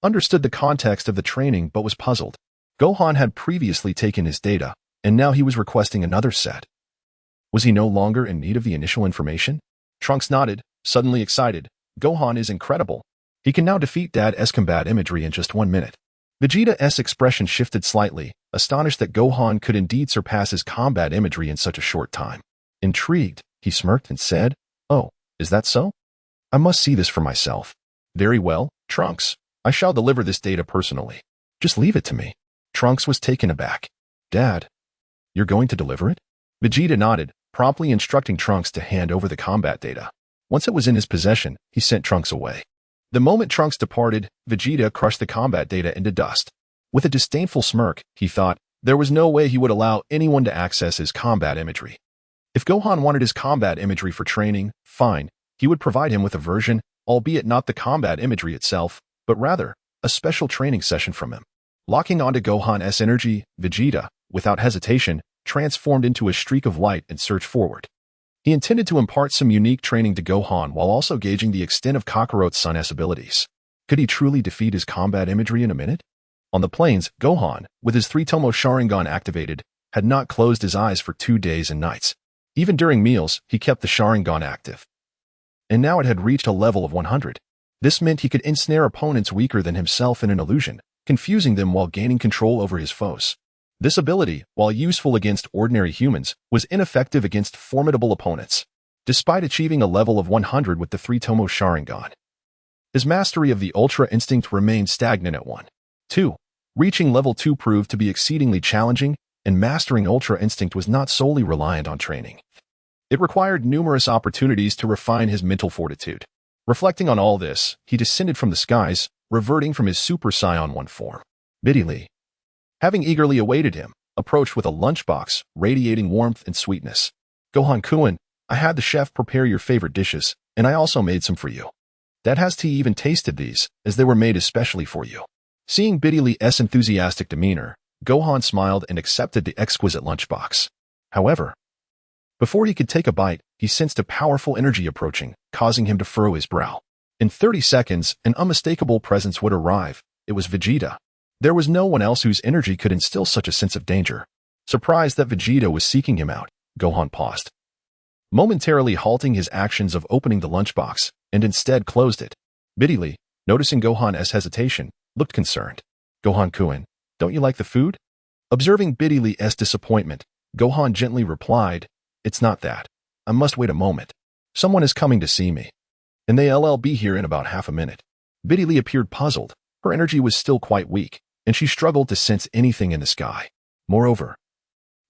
understood the context of the training but was puzzled. Gohan had previously taken his data, and now he was requesting another set. Was he no longer in need of the initial information? Trunks nodded, suddenly excited. Gohan is incredible. He can now defeat Dad's combat imagery in just 1 minute. Vegeta's expression shifted slightly, astonished that Gohan could indeed surpass his combat imagery in such a short time. Intrigued, he smirked and said, "Oh, is that so? I must see this for myself." "Very well, Trunks. I shall deliver this data personally. Just leave it to me." Trunks was taken aback. "Dad, you're going to deliver it?" Vegeta nodded, promptly instructing Trunks to hand over the combat data. Once it was in his possession, he sent Trunks away. The moment Trunks departed, Vegeta crushed the combat data into dust. With a disdainful smirk, he thought, there was no way he would allow anyone to access his combat imagery. If Gohan wanted his combat imagery for training, fine, he would provide him with a version, albeit not the combat imagery itself, but rather, a special training session from him. Locking onto Gohan's energy, Vegeta, without hesitation, transformed into a streak of light and surged forward. He intended to impart some unique training to Gohan while also gauging the extent of Kakarot's son's abilities. Could he truly defeat his combat imagery in a minute? On the plains, Gohan, with his 3-Tomo Sharingan activated, had not closed his eyes for 2 days and nights. Even during meals, he kept the Sharingan active. And now it had reached a level of 100. This meant he could ensnare opponents weaker than himself in an illusion, confusing them while gaining control over his foes. This ability, while useful against ordinary humans, was ineffective against formidable opponents, despite achieving a level of 100 with the 3-Tomo Sharingan. His mastery of the Ultra Instinct remained stagnant at 1. 2. Reaching level 2 proved to be exceedingly challenging, and mastering Ultra Instinct was not solely reliant on training. It required numerous opportunities to refine his mental fortitude. Reflecting on all this, he descended from the skies, reverting from his Super Saiyan 1 form. Biddy, having eagerly awaited him, approached with a lunchbox, radiating warmth and sweetness. "Gohan-kun, I had the chef prepare your favorite dishes, and I also made some for you. Dad has to even tasted these, as they were made especially for you." Seeing Biddy's enthusiastic demeanor, Gohan smiled and accepted the exquisite lunchbox. However, before he could take a bite, he sensed a powerful energy approaching, causing him to furrow his brow. In 30 seconds, an unmistakable presence would arrive. It was Vegeta. There was no one else whose energy could instill such a sense of danger. Surprised that Vegeta was seeking him out, Gohan paused, momentarily halting his actions of opening the lunchbox, and instead closed it. Biddy, noticing Gohan's hesitation, looked concerned. "Gohan-kun, don't you like the food?" Observing Biddy's disappointment, Gohan gently replied, "It's not that. I must wait a moment. Someone is coming to see me, and they'll be here in about half a minute." Biddy appeared puzzled. Her energy was still quite weak, and she struggled to sense anything in the sky. Moreover,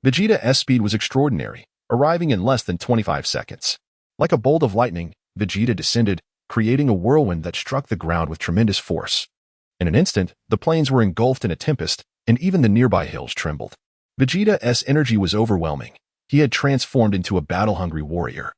Vegeta's speed was extraordinary, arriving in less than 25 seconds. Like a bolt of lightning, Vegeta descended, creating a whirlwind that struck the ground with tremendous force. In an instant, the plains were engulfed in a tempest, and even the nearby hills trembled. Vegeta's energy was overwhelming. He had transformed into a battle-hungry warrior,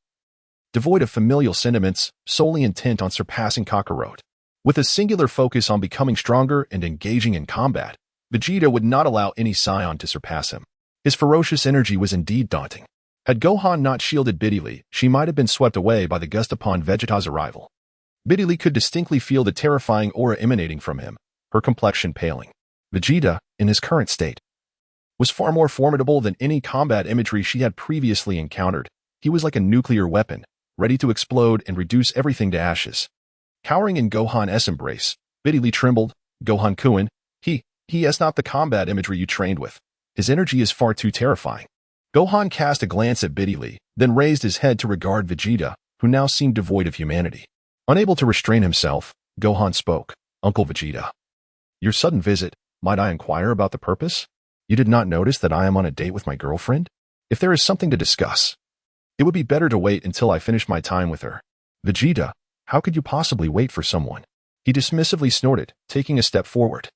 devoid of familial sentiments, solely intent on surpassing Kakarot. With a singular focus on becoming stronger and engaging in combat, Vegeta would not allow any Saiyan to surpass him. His ferocious energy was indeed daunting. Had Gohan not shielded Biddy, she might have been swept away by the gust upon Vegeta's arrival. Biddy could distinctly feel the terrifying aura emanating from him, her complexion paling. Vegeta, in his current state, was far more formidable than any combat imagery she had previously encountered. He was like a nuclear weapon, ready to explode and reduce everything to ashes. Cowering in Gohan's embrace, Biddy trembled, Gohan-kun, he has not the combat imagery you trained with. His energy is far too terrifying. Gohan cast a glance at Biddy, then raised his head to regard Vegeta, who now seemed devoid of humanity. Unable to restrain himself, Gohan spoke. Uncle Vegeta. Your sudden visit, might I inquire about the purpose? You did not notice that I am on a date with my girlfriend? If there is something to discuss, it would be better to wait until I finish my time with her. Vegeta, how could you possibly wait for someone? He dismissively snorted, taking a step forward.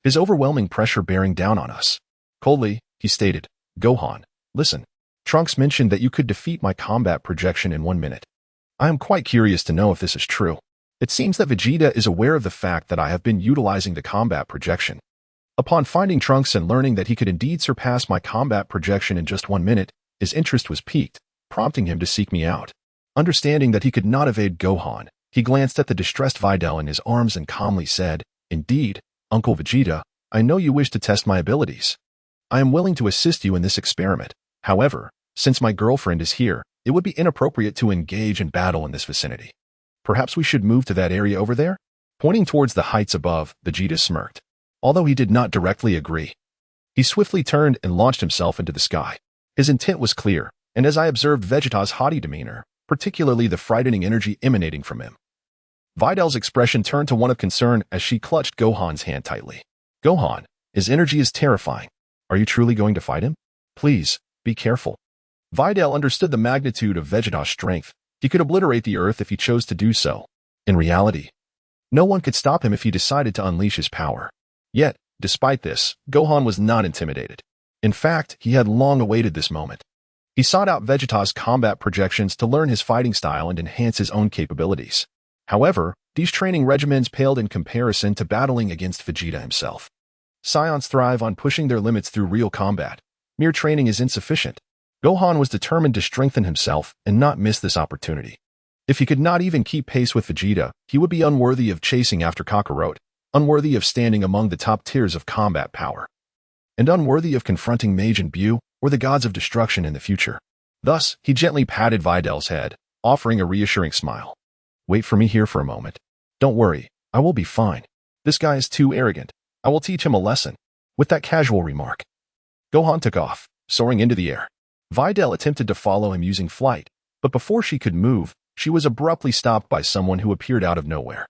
His overwhelming pressure bearing down on us. Coldly, he stated, Gohan, listen. Trunks mentioned that you could defeat my combat projection in 1 minute. I am quite curious to know if this is true. It seems that Vegeta is aware of the fact that I have been utilizing the combat projection. Upon finding Trunks and learning that he could indeed surpass my combat projection in just 1 minute, his interest was piqued, prompting him to seek me out. Understanding that he could not evade Gohan, he glanced at the distressed Videl in his arms and calmly said, Indeed, Uncle Vegeta, I know you wish to test my abilities. I am willing to assist you in this experiment. However, since my girlfriend is here, it would be inappropriate to engage in battle in this vicinity. Perhaps we should move to that area over there? Pointing towards the heights above, Vegeta smirked. Although he did not directly agree, he swiftly turned and launched himself into the sky. His intent was clear, and as I observed Vegeta's haughty demeanor, particularly the frightening energy emanating from him, Videl's expression turned to one of concern as she clutched Gohan's hand tightly. Gohan, his energy is terrifying. Are you truly going to fight him? Please, be careful. Videl understood the magnitude of Vegeta's strength. He could obliterate the earth if he chose to do so. In reality, no one could stop him if he decided to unleash his power. Yet, despite this, Gohan was not intimidated. In fact, he had long awaited this moment. He sought out Vegeta's combat projections to learn his fighting style and enhance his own capabilities. However, these training regimens paled in comparison to battling against Vegeta himself. Saiyans thrive on pushing their limits through real combat. Mere training is insufficient. Gohan was determined to strengthen himself and not miss this opportunity. If he could not even keep pace with Vegeta, he would be unworthy of chasing after Kakarot, unworthy of standing among the top tiers of combat power, and unworthy of confronting Majin Buu or the gods of destruction in the future. Thus, he gently patted Videl's head, offering a reassuring smile. Wait for me here for a moment. Don't worry, I will be fine. This guy is too arrogant. I will teach him a lesson. With that casual remark, Gohan took off, soaring into the air. Videl attempted to follow him using flight, but before she could move, she was abruptly stopped by someone who appeared out of nowhere.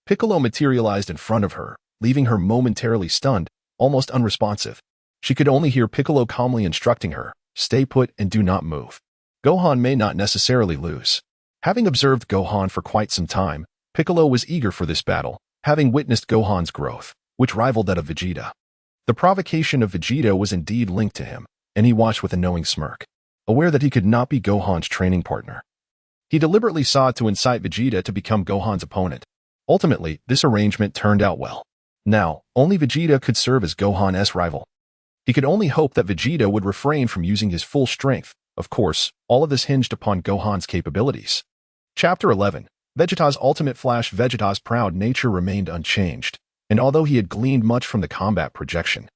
Piccolo materialized in front of her, leaving her momentarily stunned, almost unresponsive. She could only hear Piccolo calmly instructing her, stay put and do not move. Gohan may not necessarily lose. Having observed Gohan for quite some time, Piccolo was eager for this battle, having witnessed Gohan's growth, which rivaled that of Vegeta. The provocation of Vegeta was indeed linked to him, and he watched with a knowing smirk, aware that he could not be Gohan's training partner. He deliberately sought to incite Vegeta to become Gohan's opponent. Ultimately, this arrangement turned out well. Now, only Vegeta could serve as Gohan's rival. He could only hope that Vegeta would refrain from using his full strength. Of course, all of this hinged upon Gohan's capabilities. Chapter 11. Vegeta's ultimate flash. Vegeta's proud nature remained unchanged, and although he had gleaned much from the combat projection,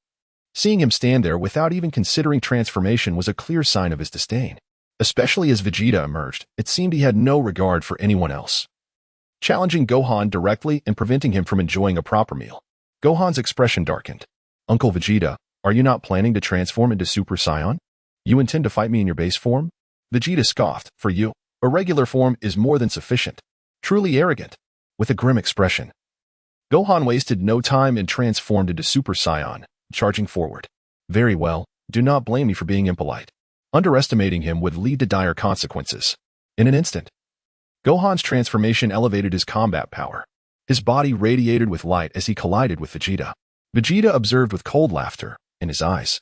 seeing him stand there without even considering transformation was a clear sign of his disdain. Especially as Vegeta emerged, it seemed he had no regard for anyone else, challenging Gohan directly and preventing him from enjoying a proper meal. Gohan's expression darkened. Uncle Vegeta, are you not planning to transform into Super Saiyan? You intend to fight me in your base form? Vegeta scoffed. For you, a regular form is more than sufficient. Truly arrogant. With a grim expression, Gohan wasted no time and transformed into Super Saiyan, charging forward. Very well, do not blame me for being impolite. Underestimating him would lead to dire consequences. In an instant, Gohan's transformation elevated his combat power. His body radiated with light as he collided with Vegeta. Vegeta observed with cold laughter in his eyes.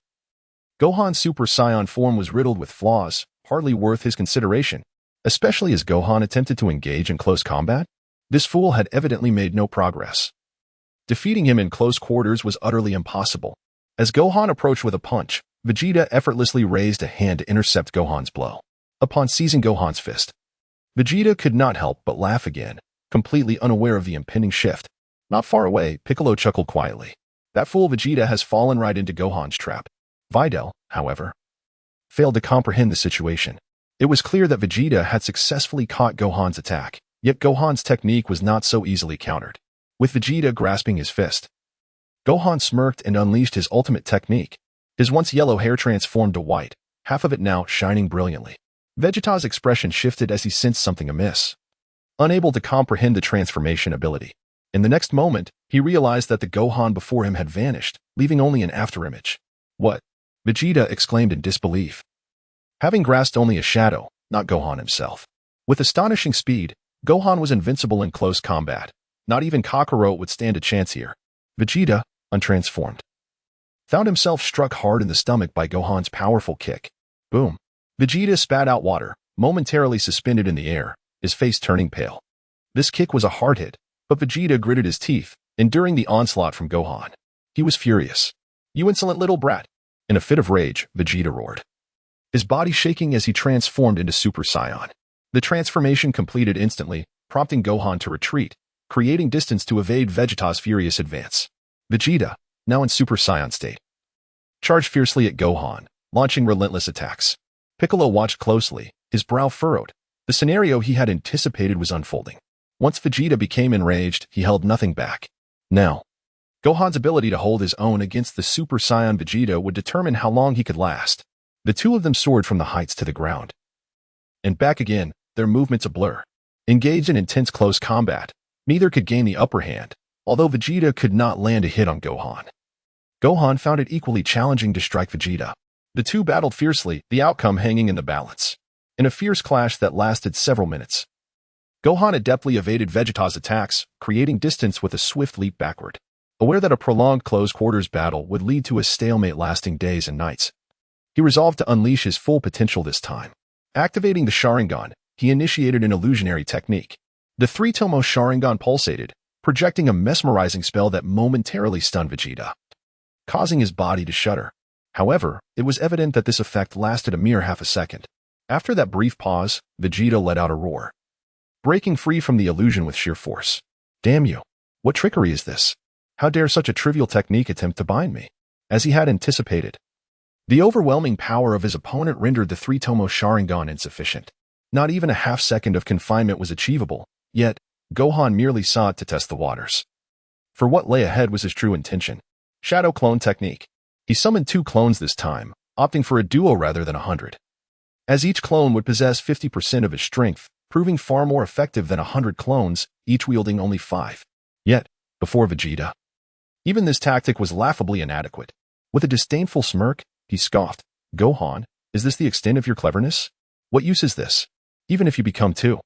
Gohan's Super Saiyan form was riddled with flaws, hardly worth his consideration, especially as Gohan attempted to engage in close combat. This fool had evidently made no progress. Defeating him in close quarters was utterly impossible. As Gohan approached with a punch, Vegeta effortlessly raised a hand to intercept Gohan's blow. Upon seizing Gohan's fist, Vegeta could not help but laugh again, completely unaware of the impending shift. Not far away, Piccolo chuckled quietly. That fool Vegeta has fallen right into Gohan's trap. Videl, however, failed to comprehend the situation. It was clear that Vegeta had successfully caught Gohan's attack, yet Gohan's technique was not so easily countered. With Vegeta grasping his fist, Gohan smirked and unleashed his ultimate technique. His once yellow hair transformed to white, half of it now shining brilliantly. Vegeta's expression shifted as he sensed something amiss, unable to comprehend the transformation ability. In the next moment, he realized that the Gohan before him had vanished, leaving only an afterimage. What? Vegeta exclaimed in disbelief, having grasped only a shadow, not Gohan himself. With astonishing speed, Gohan was invincible in close combat. Not even Kakarot would stand a chance here. Vegeta, untransformed, found himself struck hard in the stomach by Gohan's powerful kick. Boom. Vegeta spat out water, momentarily suspended in the air, his face turning pale. This kick was a hard hit, but Vegeta gritted his teeth, enduring the onslaught from Gohan. He was furious. "You insolent little brat!" In a fit of rage, Vegeta roared, his body shaking as he transformed into Super Saiyan. The transformation completed instantly, prompting Gohan to retreat, creating distance to evade Vegeta's furious advance. Vegeta, now in Super Saiyan state, charged fiercely at Gohan, launching relentless attacks. Piccolo watched closely, his brow furrowed. The scenario he had anticipated was unfolding. Once Vegeta became enraged, he held nothing back. Now, Gohan's ability to hold his own against the Super Saiyan Vegeta would determine how long he could last. The two of them soared from the heights to the ground and back again, their movements a blur. Engaged in intense close combat, neither could gain the upper hand, although Vegeta could not land a hit on Gohan. Gohan found it equally challenging to strike Vegeta. The two battled fiercely, the outcome hanging in the balance. In a fierce clash that lasted several minutes, Gohan adeptly evaded Vegeta's attacks, creating distance with a swift leap backward. Aware that a prolonged close-quarters battle would lead to a stalemate lasting days and nights, he resolved to unleash his full potential this time. Activating the Sharingan, he initiated an illusionary technique. The three-tomo Sharingan pulsated, projecting a mesmerizing spell that momentarily stunned Vegeta, causing his body to shudder. However, it was evident that this effect lasted a mere half a second. After that brief pause, Vegeta let out a roar, breaking free from the illusion with sheer force. "Damn you! What trickery is this? How dare such a trivial technique attempt to bind me?" As he had anticipated, the overwhelming power of his opponent rendered the three-tomo Sharingan insufficient. Not even a half-second of confinement was achievable, yet Gohan merely sought to test the waters. For what lay ahead was his true intention. Shadow Clone Technique. He summoned 2 clones this time, opting for a duo rather than 100. As each clone would possess 50% of his strength, proving far more effective than 100 clones, each wielding only 5. Yet, before Vegeta, even this tactic was laughably inadequate. With a disdainful smirk, he scoffed, "Gohan, is this the extent of your cleverness? What use is this? Even if you become 2,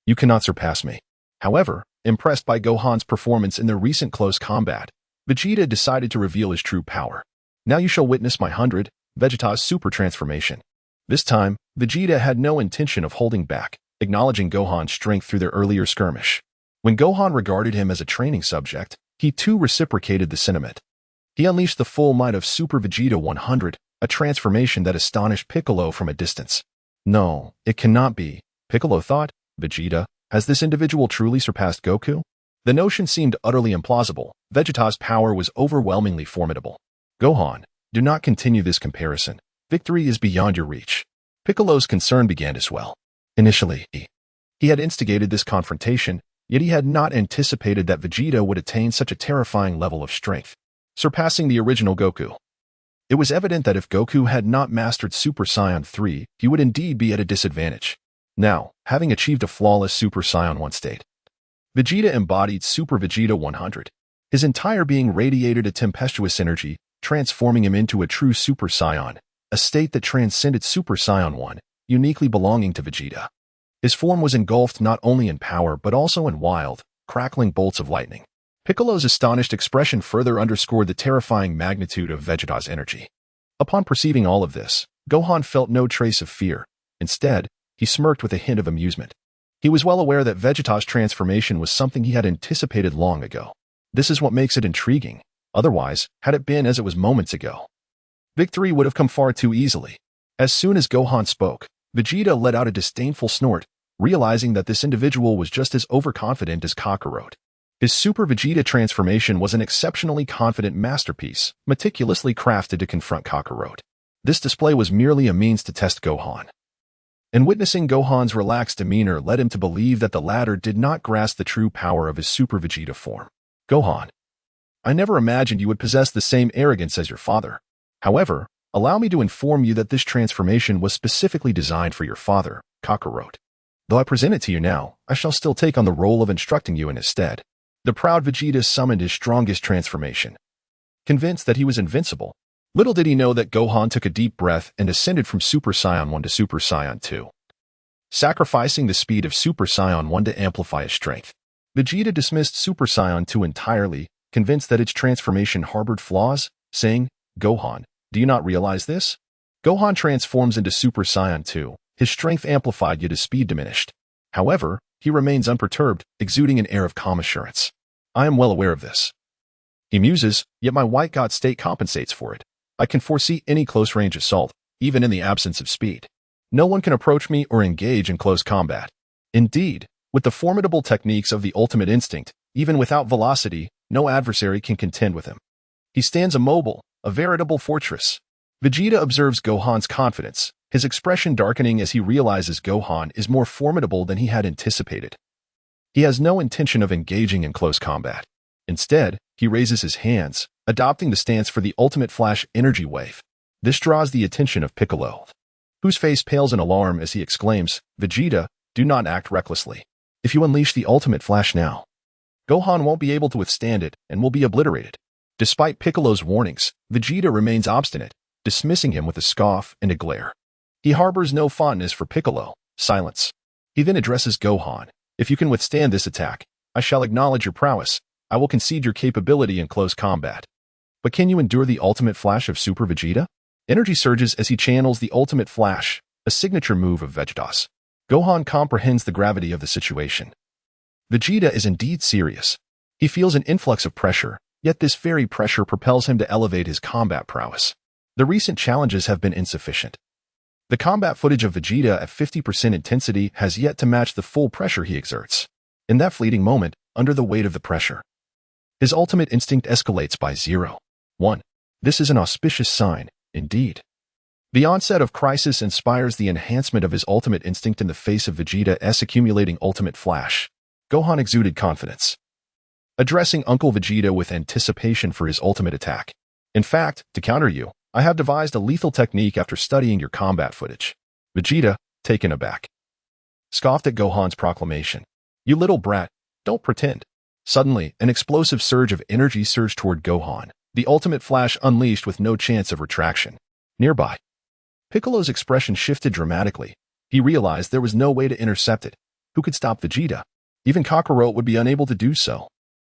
you cannot surpass me." However, impressed by Gohan's performance in the recent close combat, Vegeta decided to reveal his true power. "Now you shall witness my 100, Vegeta's super transformation." This time, Vegeta had no intention of holding back, acknowledging Gohan's strength through their earlier skirmish. When Gohan regarded him as a training subject, he too reciprocated the sentiment. He unleashed the full might of Super Vegeta 100, a transformation that astonished Piccolo from a distance. "No, it cannot be," Piccolo thought. "Vegeta, has this individual truly surpassed Goku?" The notion seemed utterly implausible. Vegeta's power was overwhelmingly formidable. "Gohan, do not continue this comparison. Victory is beyond your reach." Piccolo's concern began to swell. Initially, he had instigated this confrontation, yet he had not anticipated that Vegeta would attain such a terrifying level of strength, surpassing the original Goku. It was evident that if Goku had not mastered Super Saiyan 3, he would indeed be at a disadvantage. Now, having achieved a flawless Super Saiyan 1 state, Vegeta embodied Super Vegeta 100. His entire being radiated a tempestuous energy, transforming him into a true Super Saiyan, a state that transcended Super Saiyan 1, uniquely belonging to Vegeta. His form was engulfed not only in power but also in wild, crackling bolts of lightning. Piccolo's astonished expression further underscored the terrifying magnitude of Vegeta's energy. Upon perceiving all of this, Gohan felt no trace of fear. Instead, he smirked with a hint of amusement. He was well aware that Vegeta's transformation was something he had anticipated long ago. This is what makes it intriguing. Otherwise, had it been as it was moments ago, victory would have come far too easily. As soon as Gohan spoke, Vegeta let out a disdainful snort, realizing that this individual was just as overconfident as Kakarot. His Super Vegeta transformation was an exceptionally confident masterpiece, meticulously crafted to confront Kakarot. This display was merely a means to test Gohan. And witnessing Gohan's relaxed demeanor led him to believe that the latter did not grasp the true power of his Super Vegeta form. "Gohan, I never imagined you would possess the same arrogance as your father. However, allow me to inform you that this transformation was specifically designed for your father, Kakarot. Though I present it to you now, I shall still take on the role of instructing you in his stead. The proud Vegeta summoned his strongest transformation. Convinced that he was invincible, little did he know that Gohan took a deep breath and ascended from Super Saiyan 1 to Super Saiyan 2. Sacrificing the speed of Super Saiyan 1 to amplify his strength, Vegeta dismissed Super Saiyan 2 entirely, convinced that its transformation harbored flaws, saying, "Gohan, do you not realize this?" Gohan transforms into Super Saiyan 2, his strength amplified yet his speed diminished. However, he remains unperturbed, exuding an air of calm assurance. "I am well aware of this," he muses, "yet my white god state compensates for it. I can foresee any close-range assault, even in the absence of speed. No one can approach me or engage in close combat. Indeed, with the formidable techniques of the ultimate instinct, even without velocity, no adversary can contend with him. He stands immobile, a veritable fortress." Vegeta observes Gohan's confidence, his expression darkening as he realizes Gohan is more formidable than he had anticipated. He has no intention of engaging in close combat. Instead, he raises his hands, adopting the stance for the ultimate flash energy wave. This draws the attention of Piccolo, whose face pales in alarm as he exclaims, "Vegeta, do not act recklessly. If you unleash the ultimate flash now, Gohan won't be able to withstand it and will be obliterated." Despite Piccolo's warnings, Vegeta remains obstinate, dismissing him with a scoff and a glare. He harbors no fondness for Piccolo. Silence. He then addresses Gohan. "If you can withstand this attack, I shall acknowledge your prowess. I will concede your capability in close combat. But can you endure the ultimate flash of Super Vegeta?" Energy surges as he channels the ultimate flash, a signature move of Vegeta's. Gohan comprehends the gravity of the situation. Vegeta is indeed serious. He feels an influx of pressure, yet this very pressure propels him to elevate his combat prowess. The recent challenges have been insufficient. The combat footage of Vegeta at 50% intensity has yet to match the full pressure he exerts. In that fleeting moment, under the weight of the pressure, his ultimate instinct escalates by 0.1. This is an auspicious sign, indeed. The onset of crisis inspires the enhancement of his ultimate instinct in the face of Vegeta's accumulating ultimate flash. Gohan exuded confidence, addressing Uncle Vegeta with anticipation for his ultimate attack. "In fact, to counter you, I have devised a lethal technique after studying your combat footage." Vegeta, taken aback, scoffed at Gohan's proclamation. "You little brat, don't pretend." Suddenly, an explosive surge of energy surged toward Gohan, the ultimate flash unleashed with no chance of retraction. Nearby, Piccolo's expression shifted dramatically. He realized there was no way to intercept it. Who could stop Vegeta? Even Kakarot would be unable to do so.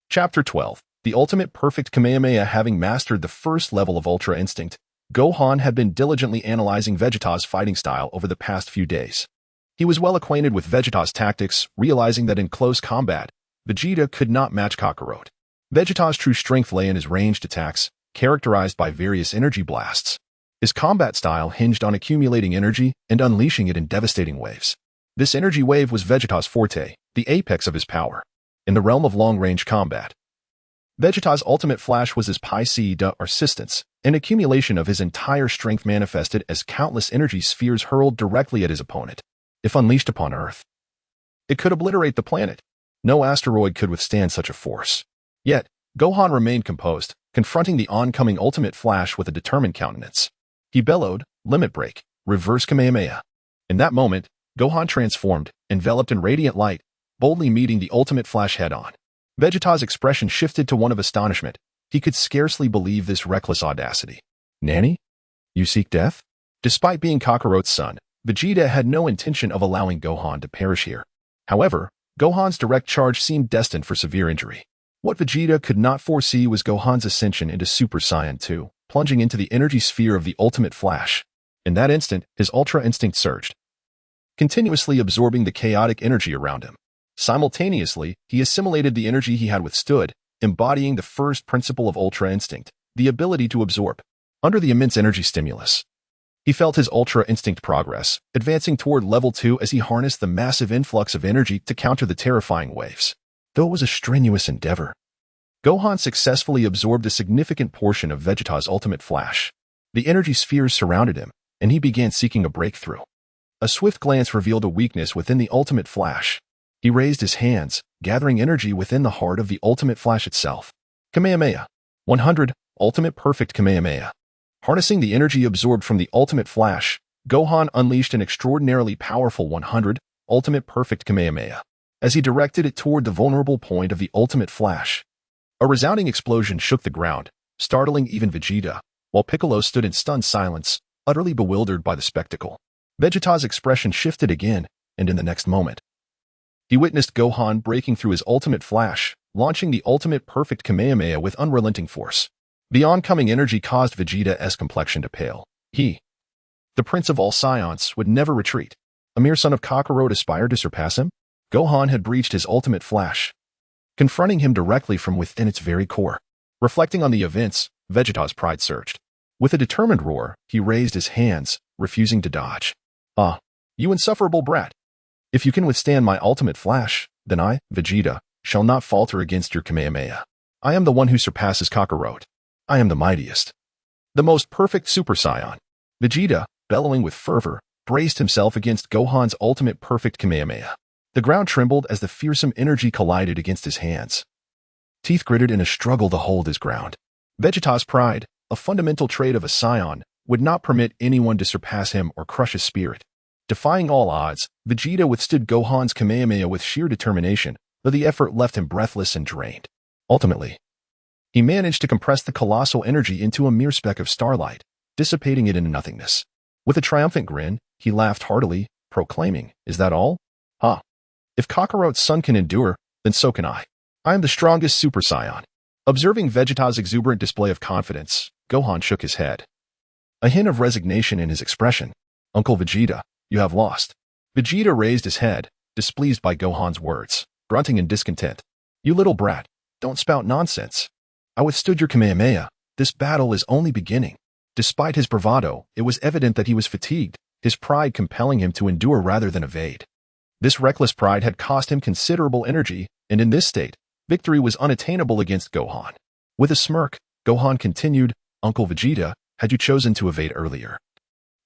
Chapter 12. The Ultimate Perfect Kamehameha. Having mastered the first level of Ultra Instinct, Gohan had been diligently analyzing Vegeta's fighting style over the past few days. He was well acquainted with Vegeta's tactics, realizing that in close combat, Vegeta could not match Kakarot. Vegeta's true strength lay in his ranged attacks, characterized by various energy blasts. His combat style hinged on accumulating energy and unleashing it in devastating waves. This energy wave was Vegeta's forte, the apex of his power. In the realm of long-range combat, Vegeta's ultimate flash was his Pi-C de resistance, an accumulation of his entire strength manifested as countless energy spheres hurled directly at his opponent. If unleashed upon Earth, it could obliterate the planet. No asteroid could withstand such a force. Yet, Gohan remained composed, confronting the oncoming ultimate flash with a determined countenance. He bellowed, "Limit break, reverse Kamehameha." In that moment, Gohan transformed, enveloped in radiant light, boldly meeting the ultimate flash head-on. Vegeta's expression shifted to one of astonishment. He could scarcely believe this reckless audacity. "Nanny? You seek death?" Despite being Kakarot's son, Vegeta had no intention of allowing Gohan to perish here. However, Gohan's direct charge seemed destined for severe injury. What Vegeta could not foresee was Gohan's ascension into Super Saiyan 2, plunging into the energy sphere of the ultimate flash. In that instant, his Ultra Instinct surged, continuously absorbing the chaotic energy around him. Simultaneously, he assimilated the energy he had withstood, embodying the first principle of Ultra Instinct, the ability to absorb. Under the immense energy stimulus, he felt his Ultra Instinct progress, advancing toward level 2 as he harnessed the massive influx of energy to counter the terrifying waves. Though it was a strenuous endeavor, Gohan successfully absorbed a significant portion of Vegeta's ultimate flash. The energy spheres surrounded him, and he began seeking a breakthrough. A swift glance revealed a weakness within the ultimate flash. He raised his hands, gathering energy within the heart of the ultimate flash itself. Kamehameha. 100. Ultimate Perfect Kamehameha. Harnessing the energy absorbed from the Ultimate Flash, Gohan unleashed an extraordinarily powerful 100 Ultimate Perfect Kamehameha as he directed it toward the vulnerable point of the Ultimate Flash. A resounding explosion shook the ground, startling even Vegeta, while Piccolo stood in stunned silence, utterly bewildered by the spectacle. Vegeta's expression shifted again, and in the next moment, he witnessed Gohan breaking through his Ultimate Flash, launching the Ultimate Perfect Kamehameha with unrelenting force. The oncoming energy caused Vegeta's complexion to pale. He, the prince of all Saiyans, would never retreat. A mere son of Kakarot aspired to surpass him? Gohan had breached his Ultimate Flash, confronting him directly from within its very core. Reflecting on the events, Vegeta's pride surged. With a determined roar, he raised his hands, refusing to dodge. "Ah, you insufferable brat! If you can withstand my Ultimate Flash, then I, Vegeta, shall not falter against your Kamehameha. I am the one who surpasses Kakarot. I am the mightiest, the most perfect Super Saiyan." Vegeta, bellowing with fervor, braced himself against Gohan's Ultimate Perfect Kamehameha. The ground trembled as the fearsome energy collided against his hands. Teeth gritted in a struggle to hold his ground. Vegeta's pride, a fundamental trait of a Saiyan, would not permit anyone to surpass him or crush his spirit. Defying all odds, Vegeta withstood Gohan's Kamehameha with sheer determination, though the effort left him breathless and drained. Ultimately, he managed to compress the colossal energy into a mere speck of starlight, dissipating it into nothingness. With a triumphant grin, he laughed heartily, proclaiming, "Is that all? Ha! If Kakarot's son can endure, then so can I. I am the strongest Super Saiyan." Observing Vegeta's exuberant display of confidence, Gohan shook his head, a hint of resignation in his expression. "Uncle Vegeta, you have lost." Vegeta raised his head, displeased by Gohan's words, grunting in discontent. "You little brat, don't spout nonsense. I withstood your Kamehameha. This battle is only beginning." Despite his bravado, it was evident that he was fatigued, his pride compelling him to endure rather than evade. This reckless pride had cost him considerable energy, and in this state, victory was unattainable against Gohan. With a smirk, Gohan continued, "Uncle Vegeta, had you chosen to evade earlier,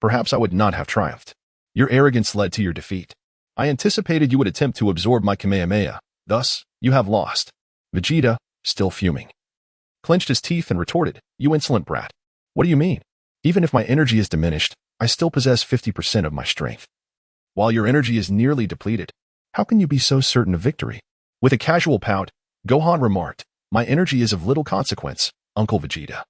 perhaps I would not have triumphed. Your arrogance led to your defeat. I anticipated you would attempt to absorb my Kamehameha. Thus, you have lost." Vegeta, still fuming, clenched his teeth and retorted, "You insolent brat. What do you mean? Even if my energy is diminished, I still possess 50% of my strength. While your energy is nearly depleted, how can you be so certain of victory?" With a casual pout, Gohan remarked, "My energy is of little consequence, Uncle Vegeta.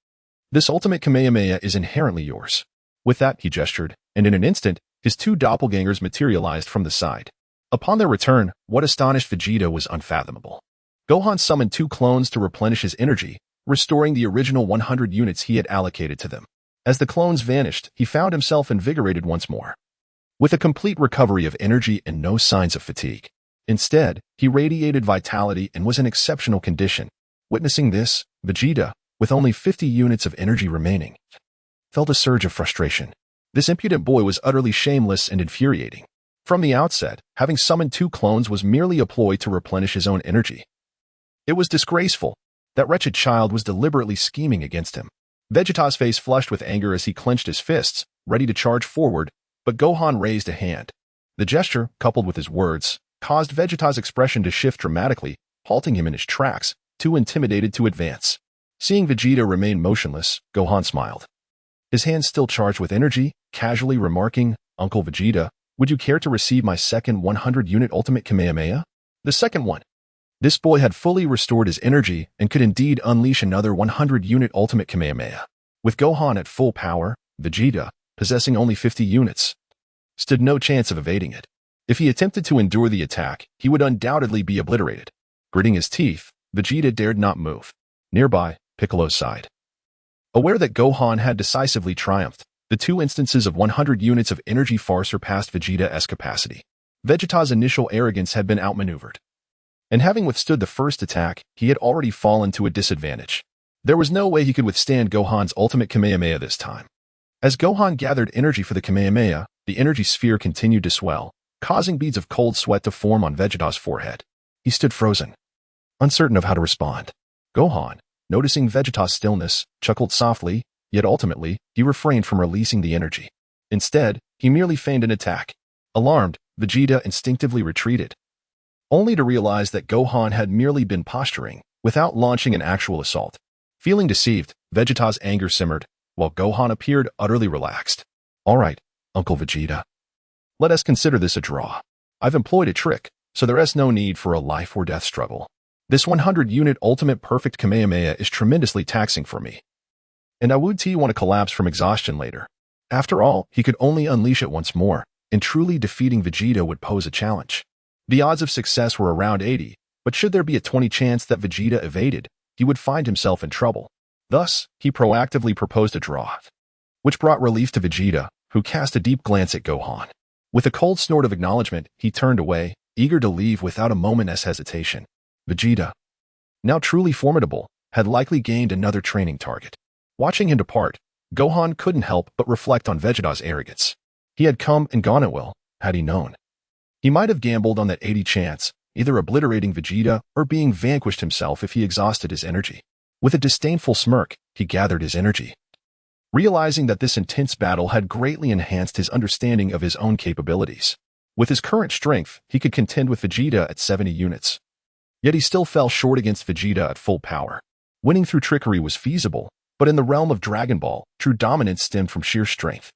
This ultimate Kamehameha is inherently yours." With that, he gestured, and in an instant, his two doppelgangers materialized from the side. Upon their return, what astonished Vegeta was unfathomable. Gohan summoned two clones to replenish his energy, restoring the original 100 units he had allocated to them. As the clones vanished, he found himself invigorated once more, with a complete recovery of energy and no signs of fatigue. Instead, he radiated vitality and was in exceptional condition. Witnessing this, Vegeta, with only 50 units of energy remaining, felt a surge of frustration. This impudent boy was utterly shameless and infuriating. From the outset, having summoned two clones was merely a ploy to replenish his own energy. It was disgraceful. That wretched child was deliberately scheming against him. Vegeta's face flushed with anger as he clenched his fists, ready to charge forward, but Gohan raised a hand. The gesture, coupled with his words, caused Vegeta's expression to shift dramatically, halting him in his tracks, too intimidated to advance. Seeing Vegeta remain motionless, Gohan smiled, his hands still charged with energy, casually remarking, "Uncle Vegeta, would you care to receive my second 100-unit Ultimate Kamehameha?" The second one. This boy had fully restored his energy and could indeed unleash another 100-unit Ultimate Kamehameha. With Gohan at full power, Vegeta, possessing only 50 units, stood no chance of evading it. If he attempted to endure the attack, he would undoubtedly be obliterated. Gritting his teeth, Vegeta dared not move. Nearby, Piccolo sighed, aware that Gohan had decisively triumphed. The two instances of 100 units of energy far surpassed Vegeta's capacity. Vegeta's initial arrogance had been outmaneuvered, and having withstood the first attack, he had already fallen to a disadvantage. There was no way he could withstand Gohan's ultimate Kamehameha this time. As Gohan gathered energy for the Kamehameha, the energy sphere continued to swell, causing beads of cold sweat to form on Vegeta's forehead. He stood frozen, uncertain of how to respond. Gohan, noticing Vegeta's stillness, chuckled softly, yet ultimately, he refrained from releasing the energy. Instead, he merely feigned an attack. Alarmed, Vegeta instinctively retreated, only to realize that Gohan had merely been posturing, without launching an actual assault. Feeling deceived, Vegeta's anger simmered, while Gohan appeared utterly relaxed. All right, Uncle Vegeta. Let us consider this a draw. I've employed a trick, so there is no need for a life-or-death struggle. This 100-unit ultimate perfect Kamehameha is tremendously taxing for me. And I would want to collapse from exhaustion later. After all, he could only unleash it once more, and truly defeating Vegeta would pose a challenge. The odds of success were around 80, but should there be a 20 chance that Vegeta evaded, he would find himself in trouble. Thus, he proactively proposed a draw, which brought relief to Vegeta, who cast a deep glance at Gohan. With a cold snort of acknowledgement, he turned away, eager to leave without a moment's hesitation. Vegeta, now truly formidable, had likely gained another training target. Watching him depart, Gohan couldn't help but reflect on Vegeta's arrogance. He had come and gone at will, had he known. He might have gambled on that 80 chance, either obliterating Vegeta or being vanquished himself if he exhausted his energy. With a disdainful smirk, he gathered his energy. Realizing that this intense battle had greatly enhanced his understanding of his own capabilities. With his current strength, he could contend with Vegeta at 70 units. Yet he still fell short against Vegeta at full power. Winning through trickery was feasible, but in the realm of Dragon Ball, true dominance stemmed from sheer strength.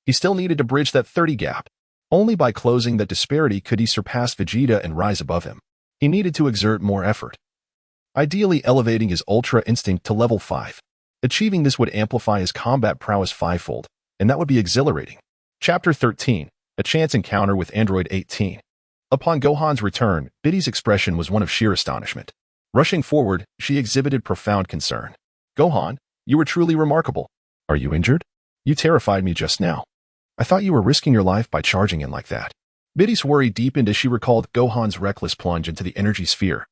He still needed to bridge that 30 gap. Only by closing that disparity could he surpass Vegeta and rise above him. He needed to exert more effort, ideally elevating his Ultra Instinct to level 5. Achieving this would amplify his combat prowess fivefold, and that would be exhilarating. Chapter 13, A Chance Encounter with Android 18. Upon Gohan's return, Biddy's expression was one of sheer astonishment. Rushing forward, she exhibited profound concern. Gohan, you were truly remarkable. Are you injured? You terrified me just now. I thought you were risking your life by charging in like that. Biddy's worry deepened as she recalled Gohan's reckless plunge into the energy sphere,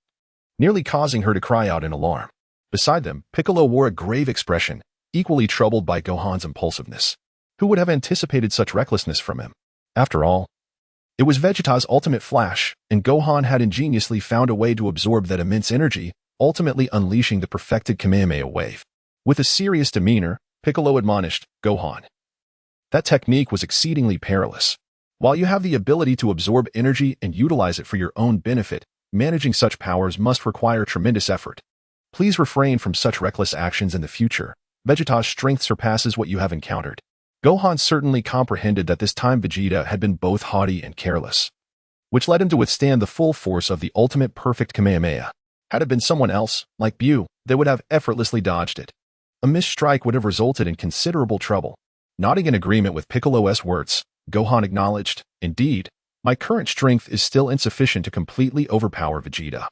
nearly causing her to cry out in alarm. Beside them, Piccolo wore a grave expression, equally troubled by Gohan's impulsiveness. Who would have anticipated such recklessness from him? After all, it was Vegeta's ultimate flash, and Gohan had ingeniously found a way to absorb that immense energy, ultimately unleashing the perfected Kamehameha wave. With a serious demeanor, Piccolo admonished, Gohan. That technique was exceedingly perilous. While you have the ability to absorb energy and utilize it for your own benefit, managing such powers must require tremendous effort. Please refrain from such reckless actions in the future. Vegeta's strength surpasses what you have encountered. Gohan certainly comprehended that this time Vegeta had been both haughty and careless, which led him to withstand the full force of the ultimate perfect Kamehameha. Had it been someone else, like Buu, they would have effortlessly dodged it. A missed strike would have resulted in considerable trouble. Nodding in agreement with Piccolo's words, Gohan acknowledged, Indeed, my current strength is still insufficient to completely overpower Vegeta.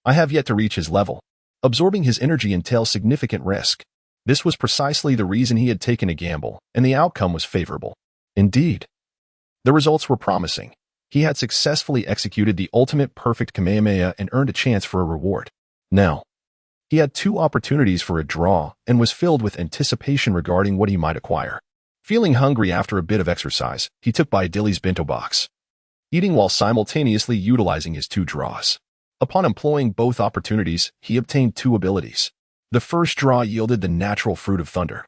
I have yet to reach his level. Absorbing his energy entails significant risk. This was precisely the reason he had taken a gamble, and the outcome was favorable. Indeed, the results were promising. He had successfully executed the ultimate perfect Kamehameha and earned a chance for a reward. Now, he had 2 opportunities for a draw and was filled with anticipation regarding what he might acquire. Feeling hungry after a bit of exercise, he took by Dilly's bento box, eating while simultaneously utilizing his 2 draws. Upon employing both opportunities, he obtained 2 abilities. The first draw yielded the natural fruit of thunder,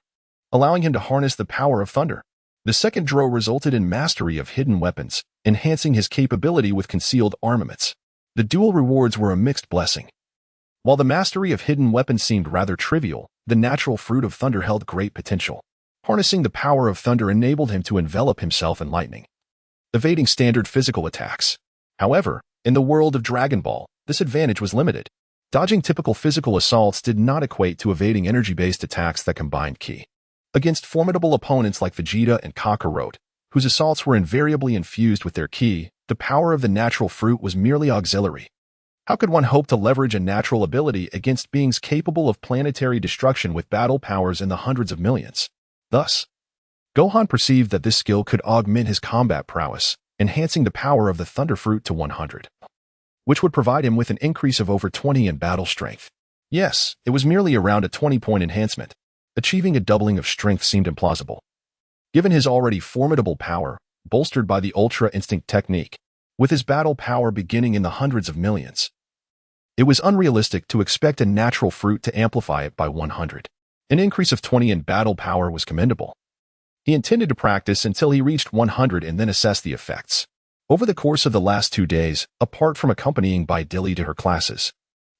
allowing him to harness the power of thunder. The second draw resulted in mastery of hidden weapons, enhancing his capability with concealed armaments. The dual rewards were a mixed blessing. While the mastery of hidden weapons seemed rather trivial, the natural fruit of thunder held great potential. Harnessing the power of thunder enabled him to envelop himself in lightning, evading standard physical attacks. However, in the world of Dragon Ball, this advantage was limited. Dodging typical physical assaults did not equate to evading energy-based attacks that combined ki. Against formidable opponents like Vegeta and Kakarot, whose assaults were invariably infused with their ki, the power of the natural fruit was merely auxiliary. How could one hope to leverage a natural ability against beings capable of planetary destruction with battle powers in the hundreds of millions? Thus, Gohan perceived that this skill could augment his combat prowess, enhancing the power of the Thunder Fruit to 100, which would provide him with an increase of over 20 in battle strength. Yes, it was merely around a 20-point enhancement. Achieving a doubling of strength seemed implausible. Given his already formidable power, bolstered by the Ultra Instinct technique, with his battle power beginning in the hundreds of millions, it was unrealistic to expect a natural fruit to amplify it by 100. An increase of 20 in battle power was commendable. He intended to practice until he reached 100 and then assess the effects. Over the course of the last 2 days, apart from accompanying by Dilly to her classes,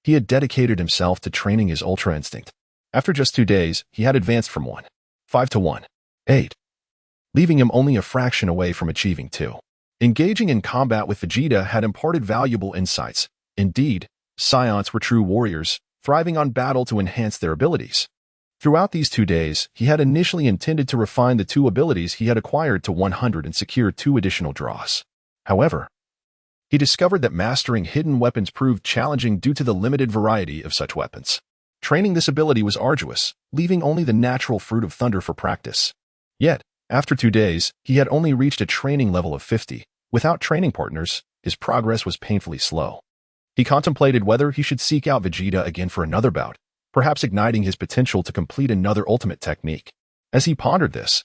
He had dedicated himself to training his Ultra Instinct. After just 2 days, he had advanced from 1.5 to 1.8, leaving him only a fraction away from achieving 2. Engaging in combat with Vegeta had imparted valuable insights. Indeed, Scions were true warriors, thriving on battle to enhance their abilities. Throughout these 2 days, he had initially intended to refine the 2 abilities he had acquired to 100 and secure 2 additional draws. However, he discovered that mastering hidden weapons proved challenging due to the limited variety of such weapons. Training this ability was arduous, leaving only the natural fruit of thunder for practice. Yet, after 2 days, he had only reached a training level of 50. Without training partners, his progress was painfully slow. He contemplated whether he should seek out Vegeta again for another bout, perhaps igniting his potential to complete another ultimate technique. As he pondered this,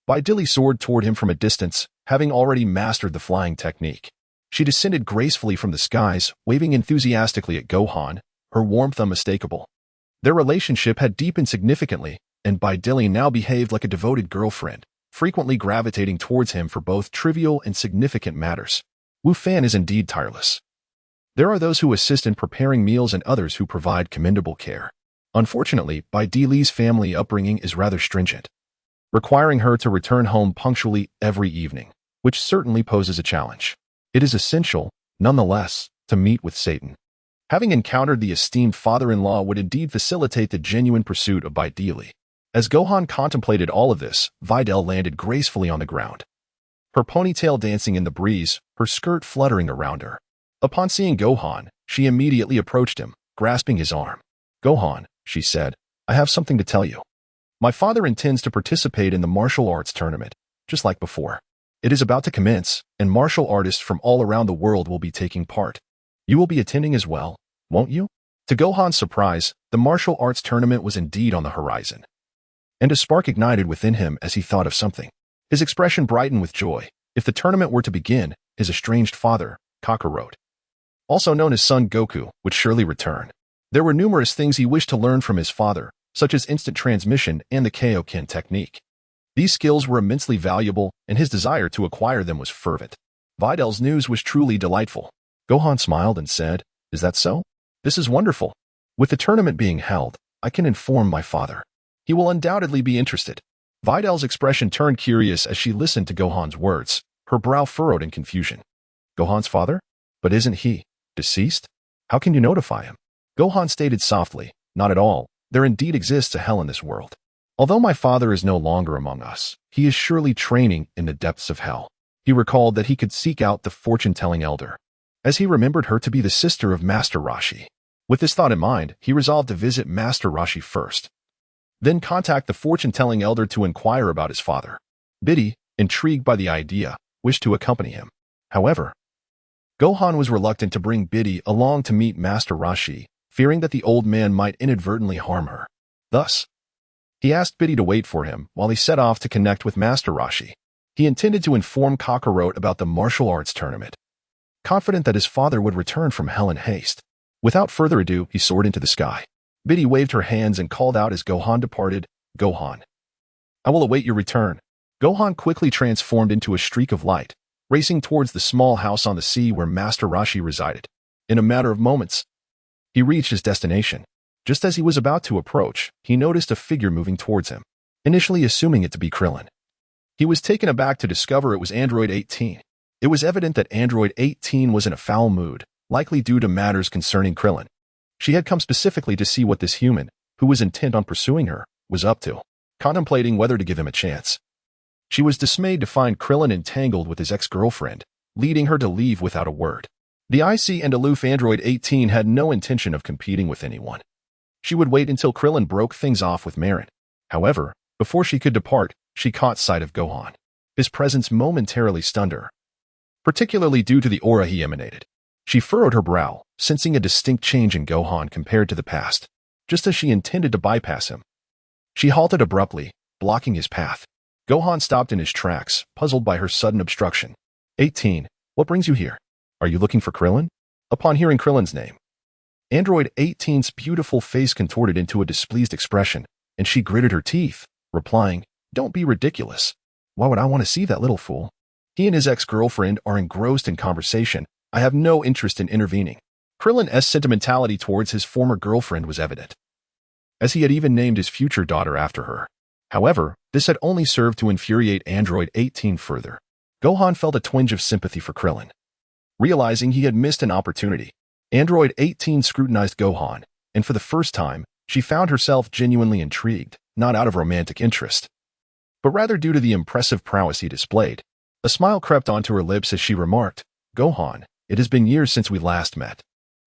Vidili soared toward him from a distance, having already mastered the flying technique. She descended gracefully from the skies, waving enthusiastically at Gohan, her warmth unmistakable. Their relationship had deepened significantly, and Vidili now behaved like a devoted girlfriend, frequently gravitating towards him for both trivial and significant matters. Wu Fan is indeed tireless. There are those who assist in preparing meals and others who provide commendable care. Unfortunately, Vidili's family upbringing is rather stringent, requiring her to return home punctually every evening, which certainly poses a challenge. It is essential, nonetheless, to meet with Satan. Having encountered the esteemed father-in-law would indeed facilitate the genuine pursuit of Vidili. As Gohan contemplated all of this, Videl landed gracefully on the ground, her ponytail dancing in the breeze, her skirt fluttering around her. Upon seeing Gohan, she immediately approached him, grasping his arm. "Gohan," she said, "I have something to tell you. My father intends to participate in the martial arts tournament, just like before. It is about to commence, and martial artists from all around the world will be taking part. You will be attending as well, won't you?" To Gohan's surprise, the martial arts tournament was indeed on the horizon, and a spark ignited within him as he thought of something. His expression brightened with joy. If the tournament were to begin, his estranged father, Kakarot, also known as Son Goku, would surely return. There were numerous things he wished to learn from his father, such as instant transmission and the Kaioken technique. These skills were immensely valuable, and his desire to acquire them was fervent. Videl's news was truly delightful. Gohan smiled and said, "Is that so? This is wonderful. With the tournament being held, I can inform my father. He will undoubtedly be interested." Videl's expression turned curious as she listened to Gohan's words, her brow furrowed in confusion. "Gohan's father? But isn't he deceased? How can you notify him?" Gohan stated softly, "Not at all. There indeed exists a hell in this world. Although my father is no longer among us, he is surely training in the depths of hell." He recalled that he could seek out the fortune-telling elder, as he remembered her to be the sister of Master Roshi. With this thought in mind, he resolved to visit Master Roshi first, then contact the fortune-telling elder to inquire about his father. Biddy, intrigued by the idea, wished to accompany him. However, Gohan was reluctant to bring Biddy along to meet Master Roshi, fearing that the old man might inadvertently harm her. Thus, he asked Biddy to wait for him while he set off to connect with Master Roshi. He intended to inform Kakarot about the martial arts tournament, confident that his father would return from hell in haste. Without further ado, he soared into the sky. Biddy waved her hands and called out as Gohan departed, "Gohan, I will await your return." Gohan quickly transformed into a streak of light, racing towards the small house on the sea where Master Roshi resided. In a matter of moments, he reached his destination. Just as he was about to approach, he noticed a figure moving towards him, initially assuming it to be Krillin. He was taken aback to discover it was Android 18. It was evident that Android 18 was in a foul mood, likely due to matters concerning Krillin. She had come specifically to see what this human, who was intent on pursuing her, was up to, contemplating whether to give him a chance. She was dismayed to find Krillin entangled with his ex-girlfriend, leading her to leave without a word. The icy and aloof Android 18 had no intention of competing with anyone. She would wait until Krillin broke things off with Marin. However, before she could depart, she caught sight of Gohan. His presence momentarily stunned her, particularly due to the aura he emanated. She furrowed her brow, sensing a distinct change in Gohan compared to the past. Just as she intended to bypass him, she halted abruptly, blocking his path. Gohan stopped in his tracks, puzzled by her sudden obstruction. 18. What brings you here? Are you looking for Krillin? Upon hearing Krillin's name, Android 18's beautiful face contorted into a displeased expression, and she gritted her teeth, replying, "Don't be ridiculous. Why would I want to see that little fool? He and his ex-girlfriend are engrossed in conversation. I have no interest in intervening." Krillin's sentimentality towards his former girlfriend was evident, as he had even named his future daughter after her. However, this had only served to infuriate Android 18 further. Gohan felt a twinge of sympathy for Krillin. Realizing he had missed an opportunity, Android 18 scrutinized Gohan, and for the first time, she found herself genuinely intrigued, not out of romantic interest, but rather due to the impressive prowess he displayed. A smile crept onto her lips as she remarked, "Gohan, it has been years since we last met.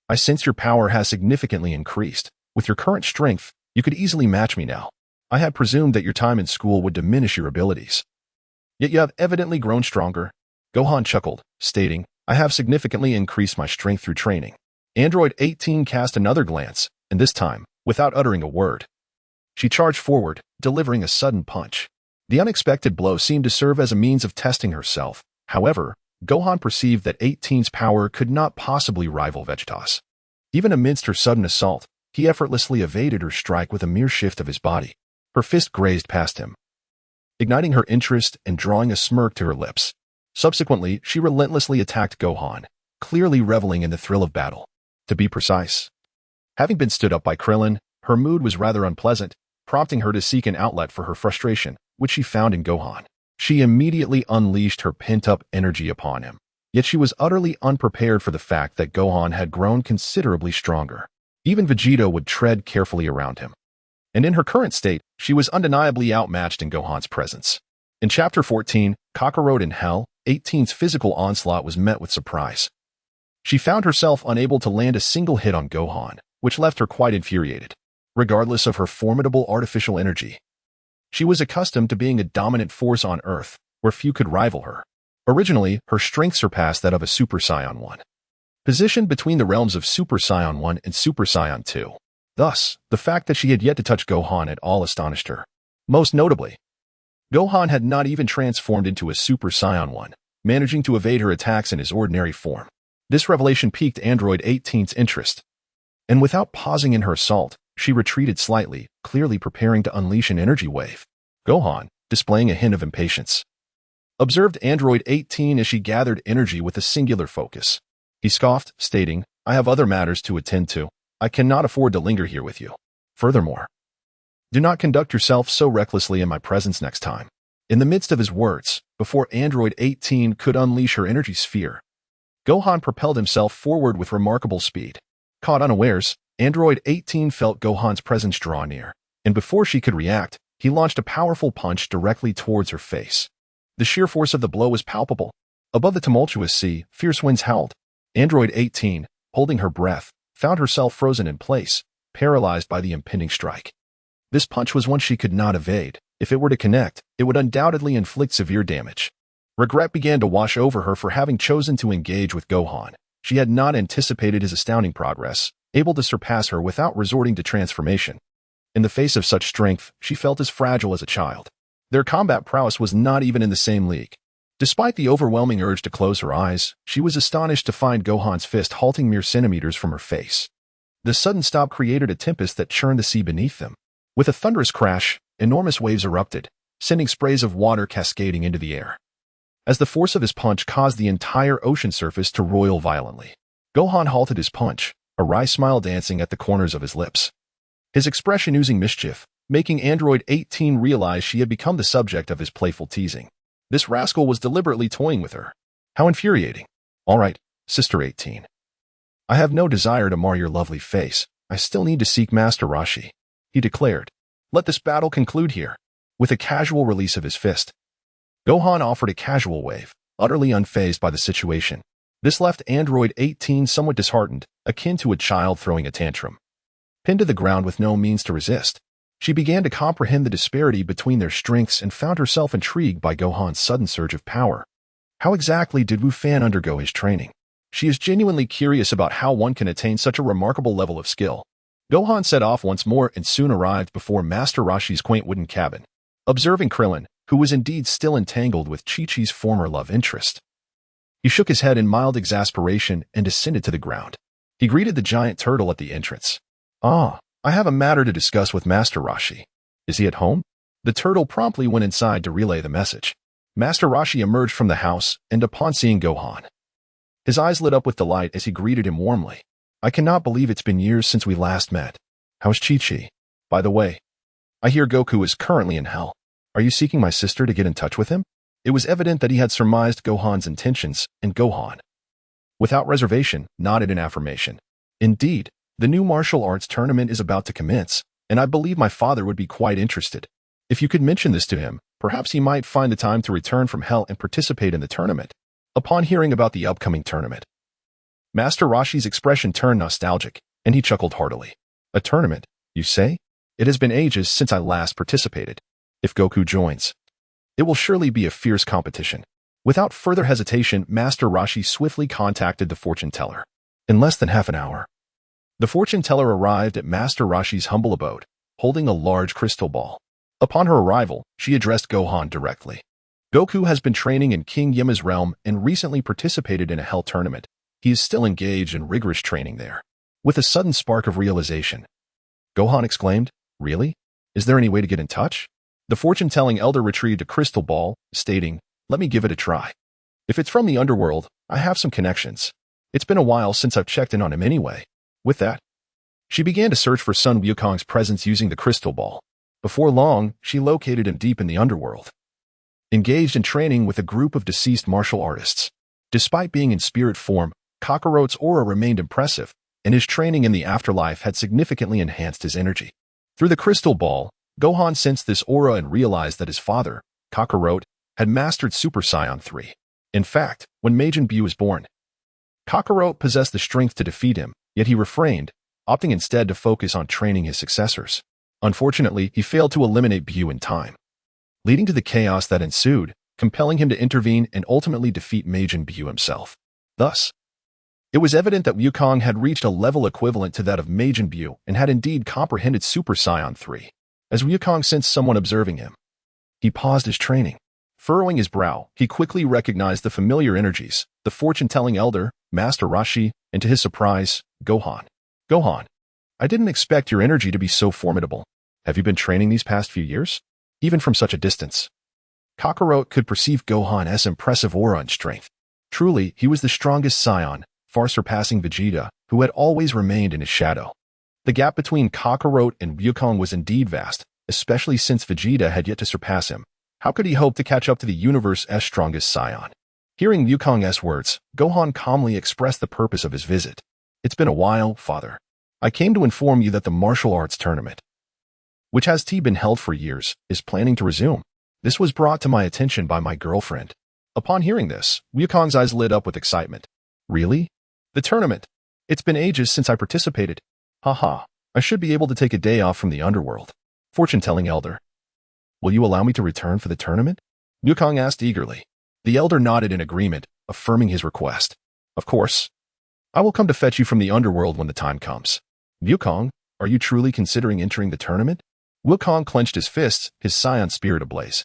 I sense your power has significantly increased. With your current strength, you could easily match me now. I had presumed that your time in school would diminish your abilities. Yet you have evidently grown stronger." Gohan chuckled, stating, "I have significantly increased my strength through training." Android 18 cast another glance, and this time, without uttering a word, she charged forward, delivering a sudden punch. The unexpected blow seemed to serve as a means of testing herself. However, Gohan perceived that 18's power could not possibly rival Vegeta's. Even amidst her sudden assault, he effortlessly evaded her strike with a mere shift of his body. Her fist grazed past him, igniting her interest and drawing a smirk to her lips. Subsequently, she relentlessly attacked Gohan, clearly reveling in the thrill of battle. To be precise, having been stood up by Krillin, her mood was rather unpleasant, prompting her to seek an outlet for her frustration, which she found in Gohan. She immediately unleashed her pent-up energy upon him. Yet she was utterly unprepared for the fact that Gohan had grown considerably stronger. Even Vegeta would tread carefully around him. And in her current state, she was undeniably outmatched in Gohan's presence. In Chapter 14, Kakarot in Hell, 18's physical onslaught was met with surprise. She found herself unable to land a single hit on Gohan, which left her quite infuriated. Regardless of her formidable artificial energy, she was accustomed to being a dominant force on Earth, where few could rival her. Originally, her strength surpassed that of a Super Saiyan 1, positioned between the realms of Super Saiyan 1 and Super Saiyan 2. Thus, the fact that she had yet to touch Gohan at all astonished her. Most notably, Gohan had not even transformed into a Super Saiyan 1, managing to evade her attacks in his ordinary form. This revelation piqued Android 18's interest, and without pausing in her assault, she retreated slightly, clearly preparing to unleash an energy wave. Gohan, displaying a hint of impatience, observed Android 18 as she gathered energy with a singular focus. He scoffed, stating, "I have other matters to attend to. I cannot afford to linger here with you. Furthermore, do not conduct yourself so recklessly in my presence next time." In the midst of his words, before Android 18 could unleash her energy sphere, Gohan propelled himself forward with remarkable speed. Caught unawares, Android 18 felt Gohan's presence draw near, and before she could react, he launched a powerful punch directly towards her face. The sheer force of the blow was palpable. Above the tumultuous sea, fierce winds howled. Android 18, holding her breath, found herself frozen in place, paralyzed by the impending strike. This punch was one she could not evade. If it were to connect, it would undoubtedly inflict severe damage. Regret began to wash over her for having chosen to engage with Gohan. She had not anticipated his astounding progress, able to surpass her without resorting to transformation. In the face of such strength, she felt as fragile as a child. Their combat prowess was not even in the same league. Despite the overwhelming urge to close her eyes, she was astonished to find Gohan's fist halting mere centimeters from her face. The sudden stop created a tempest that churned the sea beneath them. With a thunderous crash, enormous waves erupted, sending sprays of water cascading into the air, as the force of his punch caused the entire ocean surface to roil violently. Gohan halted his punch, a wry smile dancing at the corners of his lips, his expression oozing mischief, making Android 18 realize she had become the subject of his playful teasing. This rascal was deliberately toying with her. How infuriating. "All right, Sister 18. I have no desire to mar your lovely face. I still need to seek Master Roshi," he declared. "Let this battle conclude here." With a casual release of his fist, Gohan offered a casual wave, utterly unfazed by the situation. This left Android 18 somewhat disheartened, akin to a child throwing a tantrum. Pinned to the ground with no means to resist, she began to comprehend the disparity between their strengths and found herself intrigued by Gohan's sudden surge of power. How exactly did Wu Fan undergo his training? She is genuinely curious about how one can attain such a remarkable level of skill. Gohan set off once more and soon arrived before Master Roshi's quaint wooden cabin. Observing Krillin, who was indeed still entangled with Chi-Chi's former love interest, he shook his head in mild exasperation and descended to the ground. He greeted the giant turtle at the entrance. "Ah, I have a matter to discuss with Master Roshi. Is he at home?" The turtle promptly went inside to relay the message. Master Roshi emerged from the house, and upon seeing Gohan, his eyes lit up with delight as he greeted him warmly. I cannot believe it's been years since we last met. How's Chi-Chi? By the way, I hear Goku is currently in hell. Are you seeking my sister to get in touch with him? It was evident that he had surmised Gohan's intentions, and Gohan, without reservation, nodded in affirmation. Indeed, the new martial arts tournament is about to commence, and I believe my father would be quite interested. If you could mention this to him, perhaps he might find the time to return from hell and participate in the tournament. Upon hearing about the upcoming tournament, Master Roshi's expression turned nostalgic, and he chuckled heartily. A tournament, you say? It has been ages since I last participated. If Goku joins, it will surely be a fierce competition. Without further hesitation, Master Roshi swiftly contacted the fortune teller. In less than half an hour, the fortune teller arrived at Master Roshi's humble abode, holding a large crystal ball. Upon her arrival, she addressed Gohan directly. Goku has been training in King Yama's realm and recently participated in a hell tournament. He is still engaged in rigorous training there. With a sudden spark of realization, Gohan exclaimed, "Really? Is there any way to get in touch?" The fortune-telling elder retrieved a crystal ball, stating, "Let me give it a try. If it's from the underworld, I have some connections. It's been a while since I've checked in on him anyway." With that, she began to search for Sun Wukong's presence using the crystal ball. Before long, she located him deep in the underworld, engaged in training with a group of deceased martial artists. Despite being in spirit form, Kakarot's aura remained impressive, and his training in the afterlife had significantly enhanced his energy. Through the crystal ball, Gohan sensed this aura and realized that his father, Kakarot, had mastered Super Saiyan 3. In fact, when Majin Buu was born, Kakarot possessed the strength to defeat him, yet he refrained, opting instead to focus on training his successors. Unfortunately, he failed to eliminate Buu in time, leading to the chaos that ensued, compelling him to intervene and ultimately defeat Majin Buu himself. Thus, it was evident that Wukong had reached a level equivalent to that of Majin Buu and had indeed comprehended Super Saiyan 3. As Wukong sensed someone observing him, he paused his training. Furrowing his brow, he quickly recognized the familiar energies, the fortune-telling elder, Master Roshi, and to his surprise, Gohan. "Gohan, I didn't expect your energy to be so formidable. Have you been training these past few years?" Even from such a distance, Kakarot could perceive Gohan's impressive aura and strength. Truly, he was the strongest Saiyan, far surpassing Vegeta, who had always remained in his shadow. The gap between Kakarot and Wukong was indeed vast, especially since Vegeta had yet to surpass him. How could he hope to catch up to the universe's strongest Saiyan? Hearing Wukong's words, Gohan calmly expressed the purpose of his visit. "It's been a while, father. I came to inform you that the martial arts tournament, which has been held for years, is planning to resume. This was brought to my attention by my girlfriend." Upon hearing this, Wukong's eyes lit up with excitement. "Really? The tournament? It's been ages since I participated. Haha, I should be able to take a day off from the underworld." Fortune-telling elder, "Will you allow me to return for the tournament?" Wukong asked eagerly. The elder nodded in agreement, affirming his request. "Of course. I will come to fetch you from the underworld when the time comes." "Wukong, are you truly considering entering the tournament?" Wukong clenched his fists, his Saiyan spirit ablaze,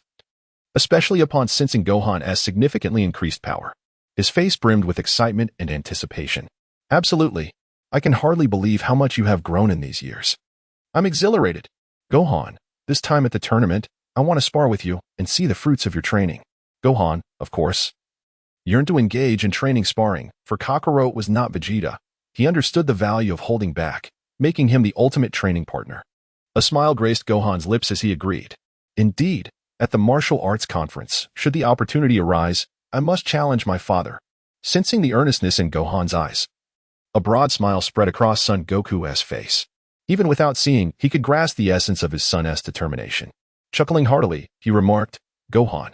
especially upon sensing Gohan's significantly increased power. His face brimmed with excitement and anticipation. "Absolutely. I can hardly believe how much you have grown in these years. I'm exhilarated. Gohan, this time at the tournament, I want to spar with you and see the fruits of your training." Gohan, of course, yearned to engage in training sparring, for Kakarot was not Vegeta. He understood the value of holding back, making him the ultimate training partner. A smile graced Gohan's lips as he agreed. "Indeed, at the martial arts conference, should the opportunity arise, I must challenge my father." Sensing the earnestness in Gohan's eyes, a broad smile spread across Son Goku's face. Even without seeing, he could grasp the essence of his son's determination. Chuckling heartily, he remarked, "Gohan,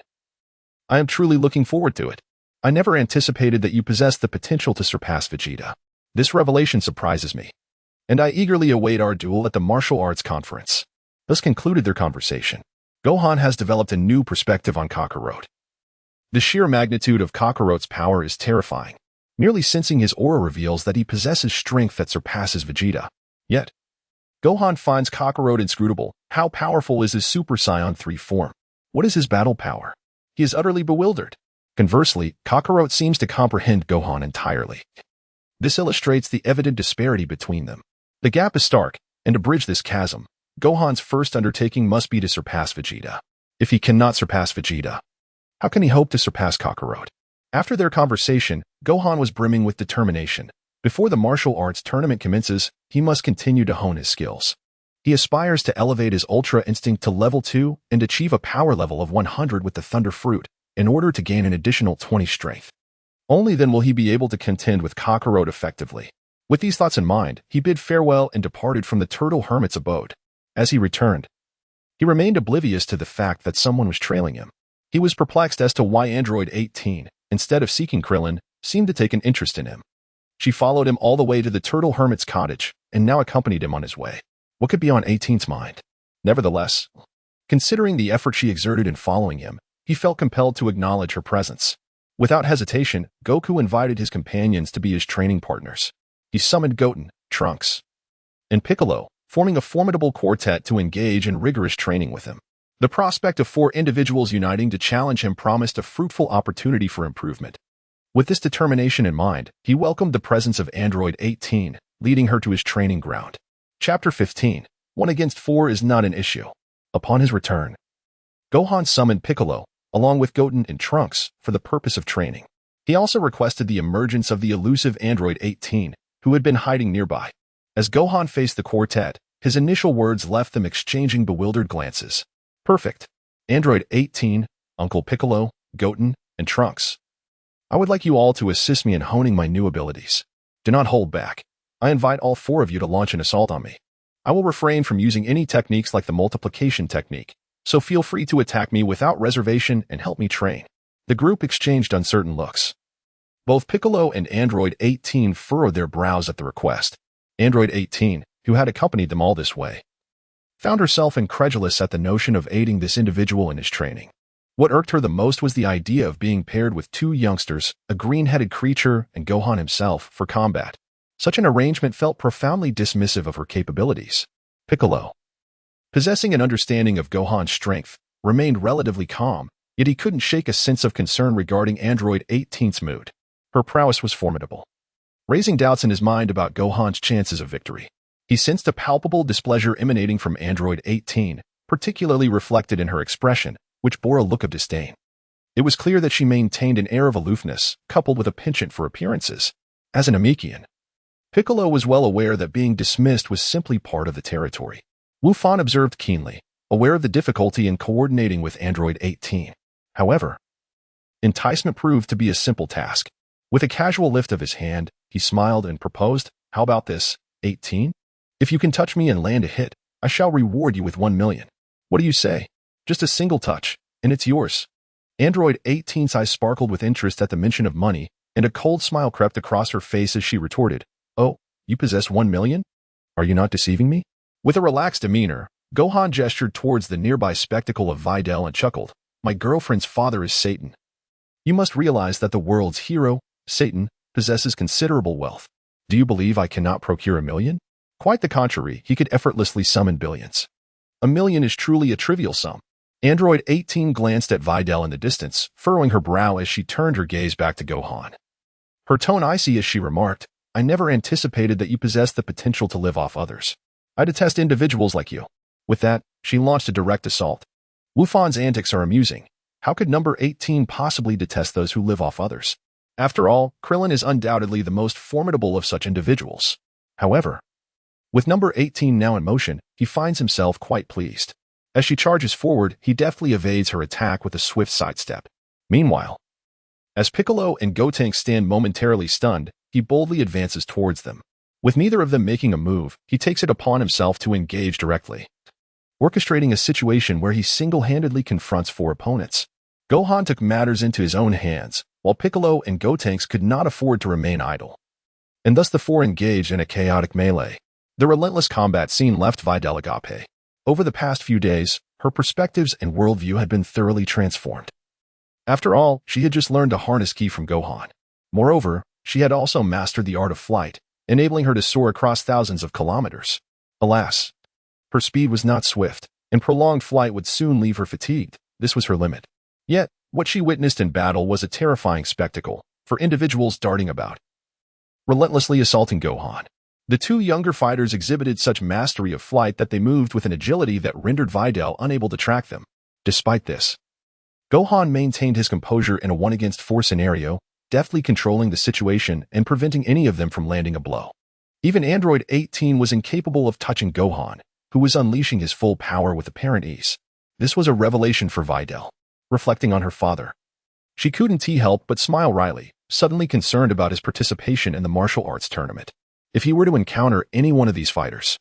I am truly looking forward to it. I never anticipated that you possessed the potential to surpass Vegeta. This revelation surprises me, and I eagerly await our duel at the martial arts conference." Thus concluded their conversation. Gohan has developed a new perspective on Kakarot. The sheer magnitude of Kakarot's power is terrifying. Merely sensing his aura reveals that he possesses strength that surpasses Vegeta. Yet, Gohan finds Kakarot inscrutable. How powerful is his Super Saiyan 3 form? What is his battle power? He is utterly bewildered. Conversely, Kakarot seems to comprehend Gohan entirely. This illustrates the evident disparity between them. The gap is stark, and to bridge this chasm, Gohan's first undertaking must be to surpass Vegeta. If he cannot surpass Vegeta, how can he hope to surpass Kakarot? After their conversation, Gohan was brimming with determination. Before the martial arts tournament commences, he must continue to hone his skills. He aspires to elevate his Ultra Instinct to level 2 and achieve a power level of 100 with the Thunder Fruit in order to gain an additional 20 strength. Only then will he be able to contend with Kakarot effectively. With these thoughts in mind, he bid farewell and departed from the Turtle Hermit's abode. As he returned, he remained oblivious to the fact that someone was trailing him. He was perplexed as to why Android 18, instead of seeking Krillin, seemed to take an interest in him. She followed him all the way to the Turtle Hermit's cottage and now accompanied him on his way. What could be on 18's mind? Nevertheless, considering the effort she exerted in following him, he felt compelled to acknowledge her presence. Without hesitation, Goku invited his companions to be his training partners. He summoned Goten, Trunks, and Piccolo, forming a formidable quartet to engage in rigorous training with him. The prospect of 4 individuals uniting to challenge him promised a fruitful opportunity for improvement. With this determination in mind, he welcomed the presence of Android 18, leading her to his training ground. Chapter 15. 1 against 4 is not an issue. Upon his return, Gohan summoned Piccolo, along with Goten and Trunks, for the purpose of training. He also requested the emergence of the elusive Android 18, who had been hiding nearby. As Gohan faced the quartet, his initial words left them exchanging bewildered glances. Perfect. Android 18, Uncle Piccolo, Goten, and Trunks. I would like you all to assist me in honing my new abilities. Do not hold back. I invite all 4 of you to launch an assault on me. I will refrain from using any techniques like the multiplication technique, so feel free to attack me without reservation and help me train. The group exchanged uncertain looks. Both Piccolo and Android 18 furrowed their brows at the request. Android 18, who had accompanied them all this way, found herself incredulous at the notion of aiding this individual in his training. What irked her the most was the idea of being paired with 2 youngsters, a green-headed creature and Gohan himself, for combat. Such an arrangement felt profoundly dismissive of her capabilities. Piccolo, possessing an understanding of Gohan's strength, remained relatively calm, yet he couldn't shake a sense of concern regarding Android 18's mood. Her prowess was formidable, raising doubts in his mind about Gohan's chances of victory. He sensed a palpable displeasure emanating from Android 18, particularly reflected in her expression, which bore a look of disdain. It was clear that she maintained an air of aloofness, coupled with a penchant for appearances. As an Namekian, Piccolo was well aware that being dismissed was simply part of the territory. Wu Fan observed keenly, aware of the difficulty in coordinating with Android 18. However, enticement proved to be a simple task. With a casual lift of his hand, he smiled and proposed, "How about this, 18? If you can touch me and land a hit, I shall reward you with 1 million. What do you say? Just a single touch, and it's yours." Android 18's eyes sparkled with interest at the mention of money, and a cold smile crept across her face as she retorted, "Oh, you possess 1 million? Are you not deceiving me?" With a relaxed demeanor, Gohan gestured towards the nearby spectacle of Videl and chuckled, "My girlfriend's father is Satan. You must realize that the world's hero, Satan, possesses considerable wealth. Do you believe I cannot procure 1 million? Quite the contrary, he could effortlessly summon billions. 1 million is truly a trivial sum." Android 18 glanced at Videl in the distance, furrowing her brow as she turned her gaze back to Gohan. Her tone icy as she remarked, "I never anticipated that you possessed the potential to live off others. I detest individuals like you." With that, she launched a direct assault. Wu Fan's antics are amusing. How could number 18 possibly detest those who live off others? After all, Krillin is undoubtedly the most formidable of such individuals. However, with number 18 now in motion, he finds himself quite pleased. As she charges forward, he deftly evades her attack with a swift sidestep. Meanwhile, as Piccolo and Gotenks stand momentarily stunned, he boldly advances towards them. With neither of them making a move, he takes it upon himself to engage directly, orchestrating a situation where he single-handedly confronts 4 opponents. Gohan took matters into his own hands, while Piccolo and Gotenks could not afford to remain idle. And thus the 4 engaged in a chaotic melee. The relentless combat scene left Videl agape. Over the past few days, her perspectives and worldview had been thoroughly transformed. After all, she had just learned a harness key from Gohan. Moreover, she had also mastered the art of flight, enabling her to soar across thousands of kilometers. Alas, her speed was not swift, and prolonged flight would soon leave her fatigued. This was her limit. Yet, what she witnessed in battle was a terrifying spectacle for individuals darting about, relentlessly assaulting Gohan. The 2 younger fighters exhibited such mastery of flight that they moved with an agility that rendered Videl unable to track them. Despite this, Gohan maintained his composure in a 1 against 4 scenario, deftly controlling the situation and preventing any of them from landing a blow. Even Android 18 was incapable of touching Gohan, who was unleashing his full power with apparent ease. This was a revelation for Videl. Reflecting on her father, she couldn't help but smile wryly, suddenly concerned about his participation in the martial arts tournament. If he were to encounter any one of these fighters,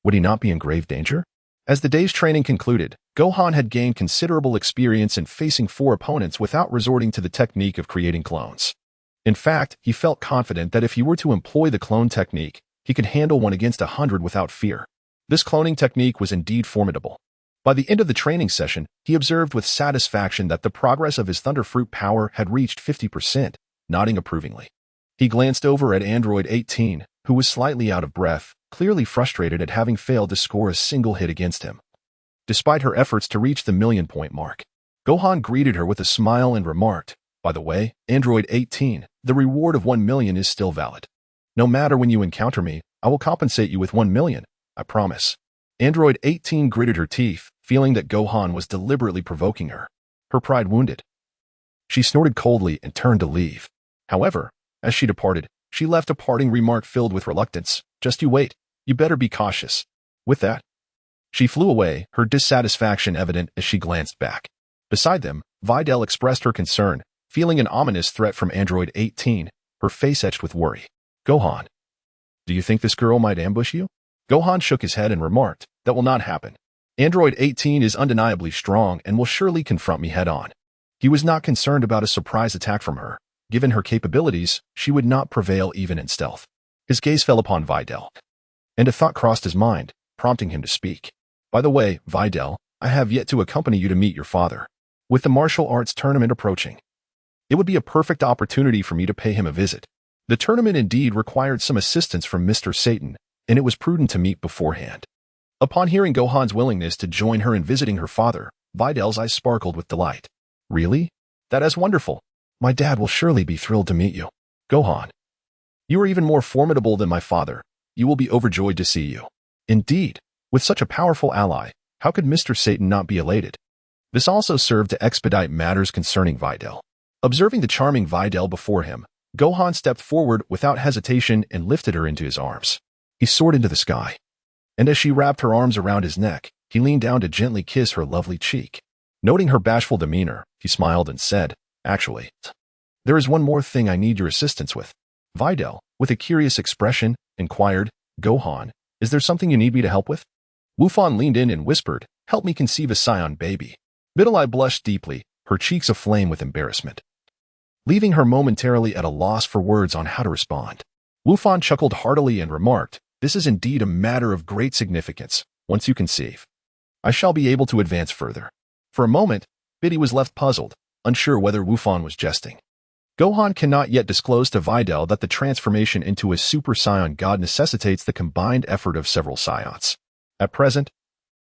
would he not be in grave danger? As the day's training concluded, Gohan had gained considerable experience in facing 4 opponents without resorting to the technique of creating clones. In fact, he felt confident that if he were to employ the clone technique, he could handle 1 against 100 without fear. This cloning technique was indeed formidable. By the end of the training session, he observed with satisfaction that the progress of his Thunder Fruit power had reached 50%, nodding approvingly. He glanced over at Android 18, who was slightly out of breath, clearly frustrated at having failed to score a single hit against him. Despite her efforts to reach the million-point mark, Gohan greeted her with a smile and remarked, "By the way, Android 18, the reward of 1 million is still valid. No matter when you encounter me, I will compensate you with 1 million, I promise." Android 18 gritted her teeth, feeling that Gohan was deliberately provoking her. Her pride wounded. She snorted coldly and turned to leave. However, as she departed, she left a parting remark filled with reluctance. "Just you wait. You better be cautious." With that, she flew away, her dissatisfaction evident as she glanced back. Beside them, Videl expressed her concern, feeling an ominous threat from Android 18, her face etched with worry. "Gohan, do you think this girl might ambush you?" Gohan shook his head and remarked, "That will not happen. Android 18 is undeniably strong and will surely confront me head-on." He was not concerned about a surprise attack from her. Given her capabilities, she would not prevail even in stealth. His gaze fell upon Videl, and a thought crossed his mind, prompting him to speak. "By the way, Videl, I have yet to accompany you to meet your father. With the martial arts tournament approaching, it would be a perfect opportunity for me to pay him a visit." The tournament indeed required some assistance from Mr. Satan, and it was prudent to meet beforehand. Upon hearing Gohan's willingness to join her in visiting her father, Videl's eyes sparkled with delight. "Really? That is wonderful. My dad will surely be thrilled to meet you. Gohan, you are even more formidable than my father. You will be overjoyed to see you." Indeed, with such a powerful ally, how could Mr. Satan not be elated? This also served to expedite matters concerning Videl. Observing the charming Videl before him, Gohan stepped forward without hesitation and lifted her into his arms. He soared into the sky, and as she wrapped her arms around his neck, he leaned down to gently kiss her lovely cheek. Noting her bashful demeanor, he smiled and said, "Actually, there is one more thing I need your assistance with." Videl, with a curious expression, inquired, "Gohan, is there something you need me to help with?" Wufan leaned in and whispered, "Help me conceive a scion baby." Middle-Eye blushed deeply, her cheeks aflame with embarrassment, leaving her momentarily at a loss for words on how to respond. Wufan chuckled heartily and remarked, "This is indeed a matter of great significance. Once you conceive, I shall be able to advance further." For a moment, Biddy was left puzzled, unsure whether Wufan was jesting. Gohan cannot yet disclose to Videl that the transformation into a Super Saiyan God necessitates the combined effort of several Saions. At present,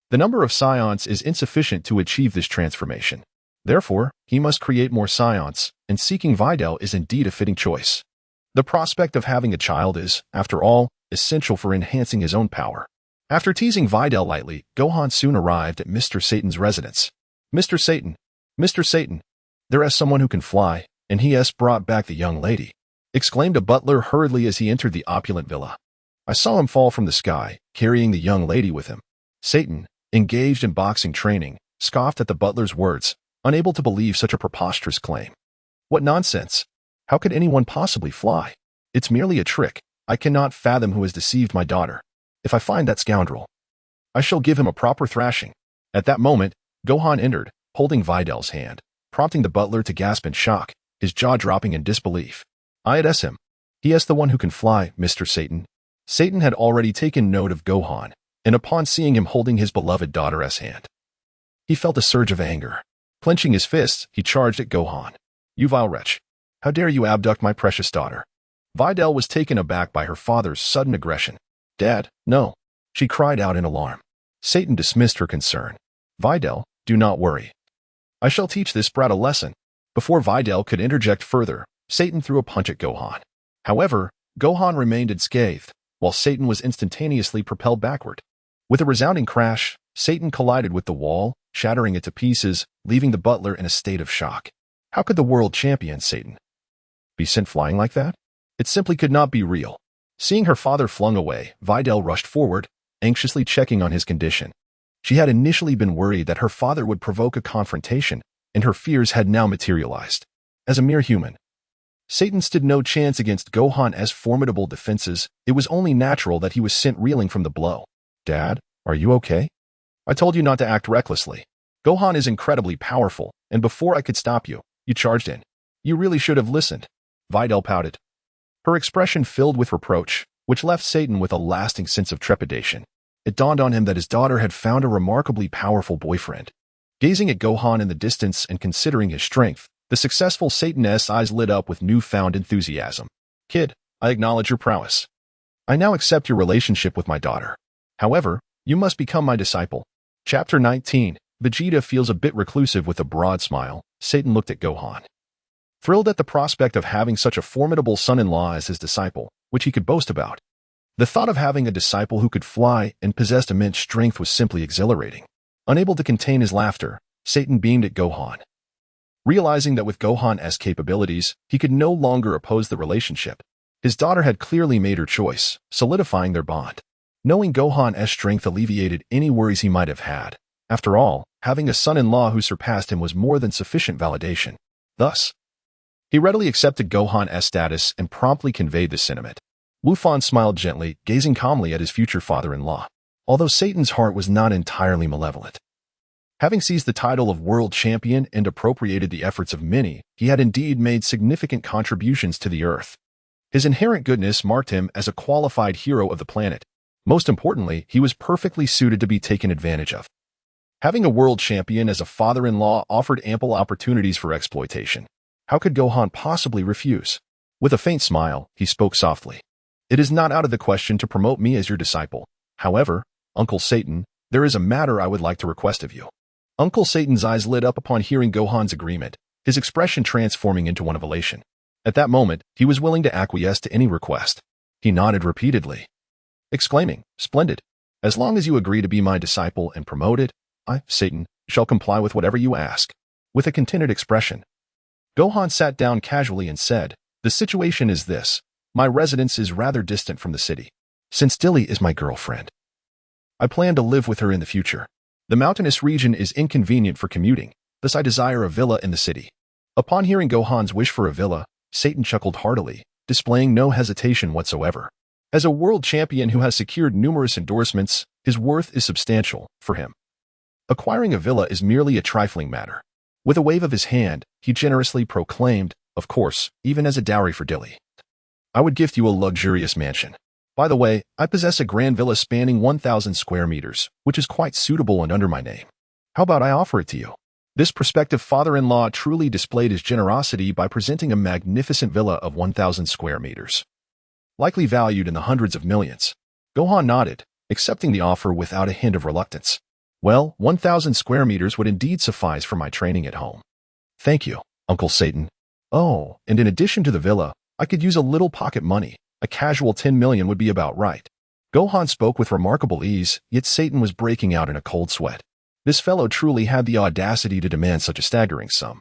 the number of Saions is insufficient to achieve this transformation. Therefore, he must create more Saions, and seeking Videl is indeed a fitting choice. The prospect of having a child is, after all, essential for enhancing his own power. After teasing Videl lightly, Gohan soon arrived at Mr. Satan's residence. "Mr. Satan, Mr. Satan, there is someone who can fly, and he has brought back the young lady," exclaimed a butler hurriedly as he entered the opulent villa. "I saw him fall from the sky, carrying the young lady with him." Satan, engaged in boxing training, scoffed at the butler's words, unable to believe such a preposterous claim. "What nonsense! How could anyone possibly fly? It's merely a trick. I cannot fathom who has deceived my daughter. If I find that scoundrel, I shall give him a proper thrashing." At that moment, Gohan entered, holding Videl's hand, prompting the butler to gasp in shock, his jaw dropping in disbelief. "It's him. He is the one who can fly, Mr. Satan." Satan had already taken note of Gohan, and upon seeing him holding his beloved daughter's hand, he felt a surge of anger. Clenching his fists, he charged at Gohan. "You vile wretch! How dare you abduct my precious daughter?" Videl was taken aback by her father's sudden aggression. "Dad, no!" she cried out in alarm. Satan dismissed her concern. "Videl, do not worry. I shall teach this brat a lesson." Before Videl could interject further, Satan threw a punch at Gohan. However, Gohan remained unscathed, while Satan was instantaneously propelled backward. With a resounding crash, Satan collided with the wall, shattering it to pieces, leaving the butler in a state of shock. How could the world champion Satan be sent flying like that? It simply could not be real. Seeing her father flung away, Videl rushed forward, anxiously checking on his condition. She had initially been worried that her father would provoke a confrontation, and her fears had now materialized. As a mere human, Satan stood no chance against Gohan's formidable defenses. It was only natural that he was sent reeling from the blow. Dad, are you okay? I told you not to act recklessly. Gohan is incredibly powerful, and before I could stop you, you charged in. You really should have listened. Videl pouted. Her expression filled with reproach, which left Satan with a lasting sense of trepidation. It dawned on him that his daughter had found a remarkably powerful boyfriend. Gazing at Gohan in the distance and considering his strength, the successful Satan's eyes lit up with newfound enthusiasm. Kid, I acknowledge your prowess. I now accept your relationship with my daughter. However, you must become my disciple. Chapter 19. Vegeta feels a bit reclusive with a broad smile. Satan looked at Gohan. Thrilled at the prospect of having such a formidable son-in-law as his disciple, which he could boast about. The thought of having a disciple who could fly and possessed immense strength was simply exhilarating. Unable to contain his laughter, Satan beamed at Gohan. Realizing that with Gohan's capabilities, he could no longer oppose the relationship. His daughter had clearly made her choice, solidifying their bond. Knowing Gohan's strength alleviated any worries he might have had. After all, having a son-in-law who surpassed him was more than sufficient validation. Thus, he readily accepted Gohan's status and promptly conveyed this sentiment. Wufan smiled gently, gazing calmly at his future father-in-law. Although Satan's heart was not entirely malevolent. Having seized the title of world champion and appropriated the efforts of many, he had indeed made significant contributions to the Earth. His inherent goodness marked him as a qualified hero of the planet. Most importantly, he was perfectly suited to be taken advantage of. Having a world champion as a father-in-law offered ample opportunities for exploitation. How could Gohan possibly refuse? With a faint smile, he spoke softly. It is not out of the question to promote me as your disciple. However, Uncle Satan, there is a matter I would like to request of you. Uncle Satan's eyes lit up upon hearing Gohan's agreement, his expression transforming into one of elation. At that moment, he was willing to acquiesce to any request. He nodded repeatedly, exclaiming, "Splendid. As long as you agree to be my disciple and promoted, I, Satan, shall comply with whatever you ask." With a contented expression, Gohan sat down casually and said, "The situation is this. My residence is rather distant from the city. Since Dilly is my girlfriend, I plan to live with her in the future. The mountainous region is inconvenient for commuting, thus I desire a villa in the city." Upon hearing Gohan's wish for a villa, Satan chuckled heartily, displaying no hesitation whatsoever. As a world champion who has secured numerous endorsements, his worth is substantial for him. Acquiring a villa is merely a trifling matter. With a wave of his hand, he generously proclaimed, "Of course, even as a dowry for Dilly, I would gift you a luxurious mansion. By the way, I possess a grand villa spanning 1,000 square meters, which is quite suitable and under my name. How about I offer it to you?" This prospective father-in-law truly displayed his generosity by presenting a magnificent villa of 1,000 square meters, likely valued in the hundreds of millions. Gohan nodded, accepting the offer without a hint of reluctance. "Well, 1,000 square meters would indeed suffice for my training at home. Thank you, Uncle Satan. Oh, and in addition to the villa, I could use a little pocket money. A casual 10 million would be about right." Gohan spoke with remarkable ease, yet Satan was breaking out in a cold sweat. This fellow truly had the audacity to demand such a staggering sum,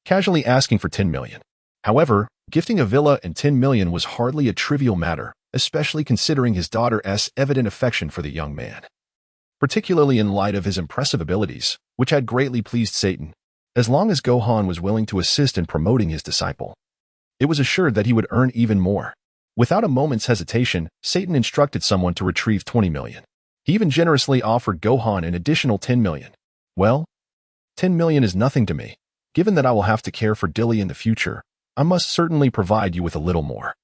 casually asking for 10 million. However, gifting a villa and 10 million was hardly a trivial matter, especially considering his daughter's evident affection for the young man. Particularly in light of his impressive abilities, which had greatly pleased Satan. As long as Gohan was willing to assist in promoting his disciple, it was assured that he would earn even more. Without a moment's hesitation, Satan instructed someone to retrieve 20 million. He even generously offered Gohan an additional 10 million. "Well, 10 million is nothing to me. Given that I will have to care for Dilly in the future, I must certainly provide you with a little more.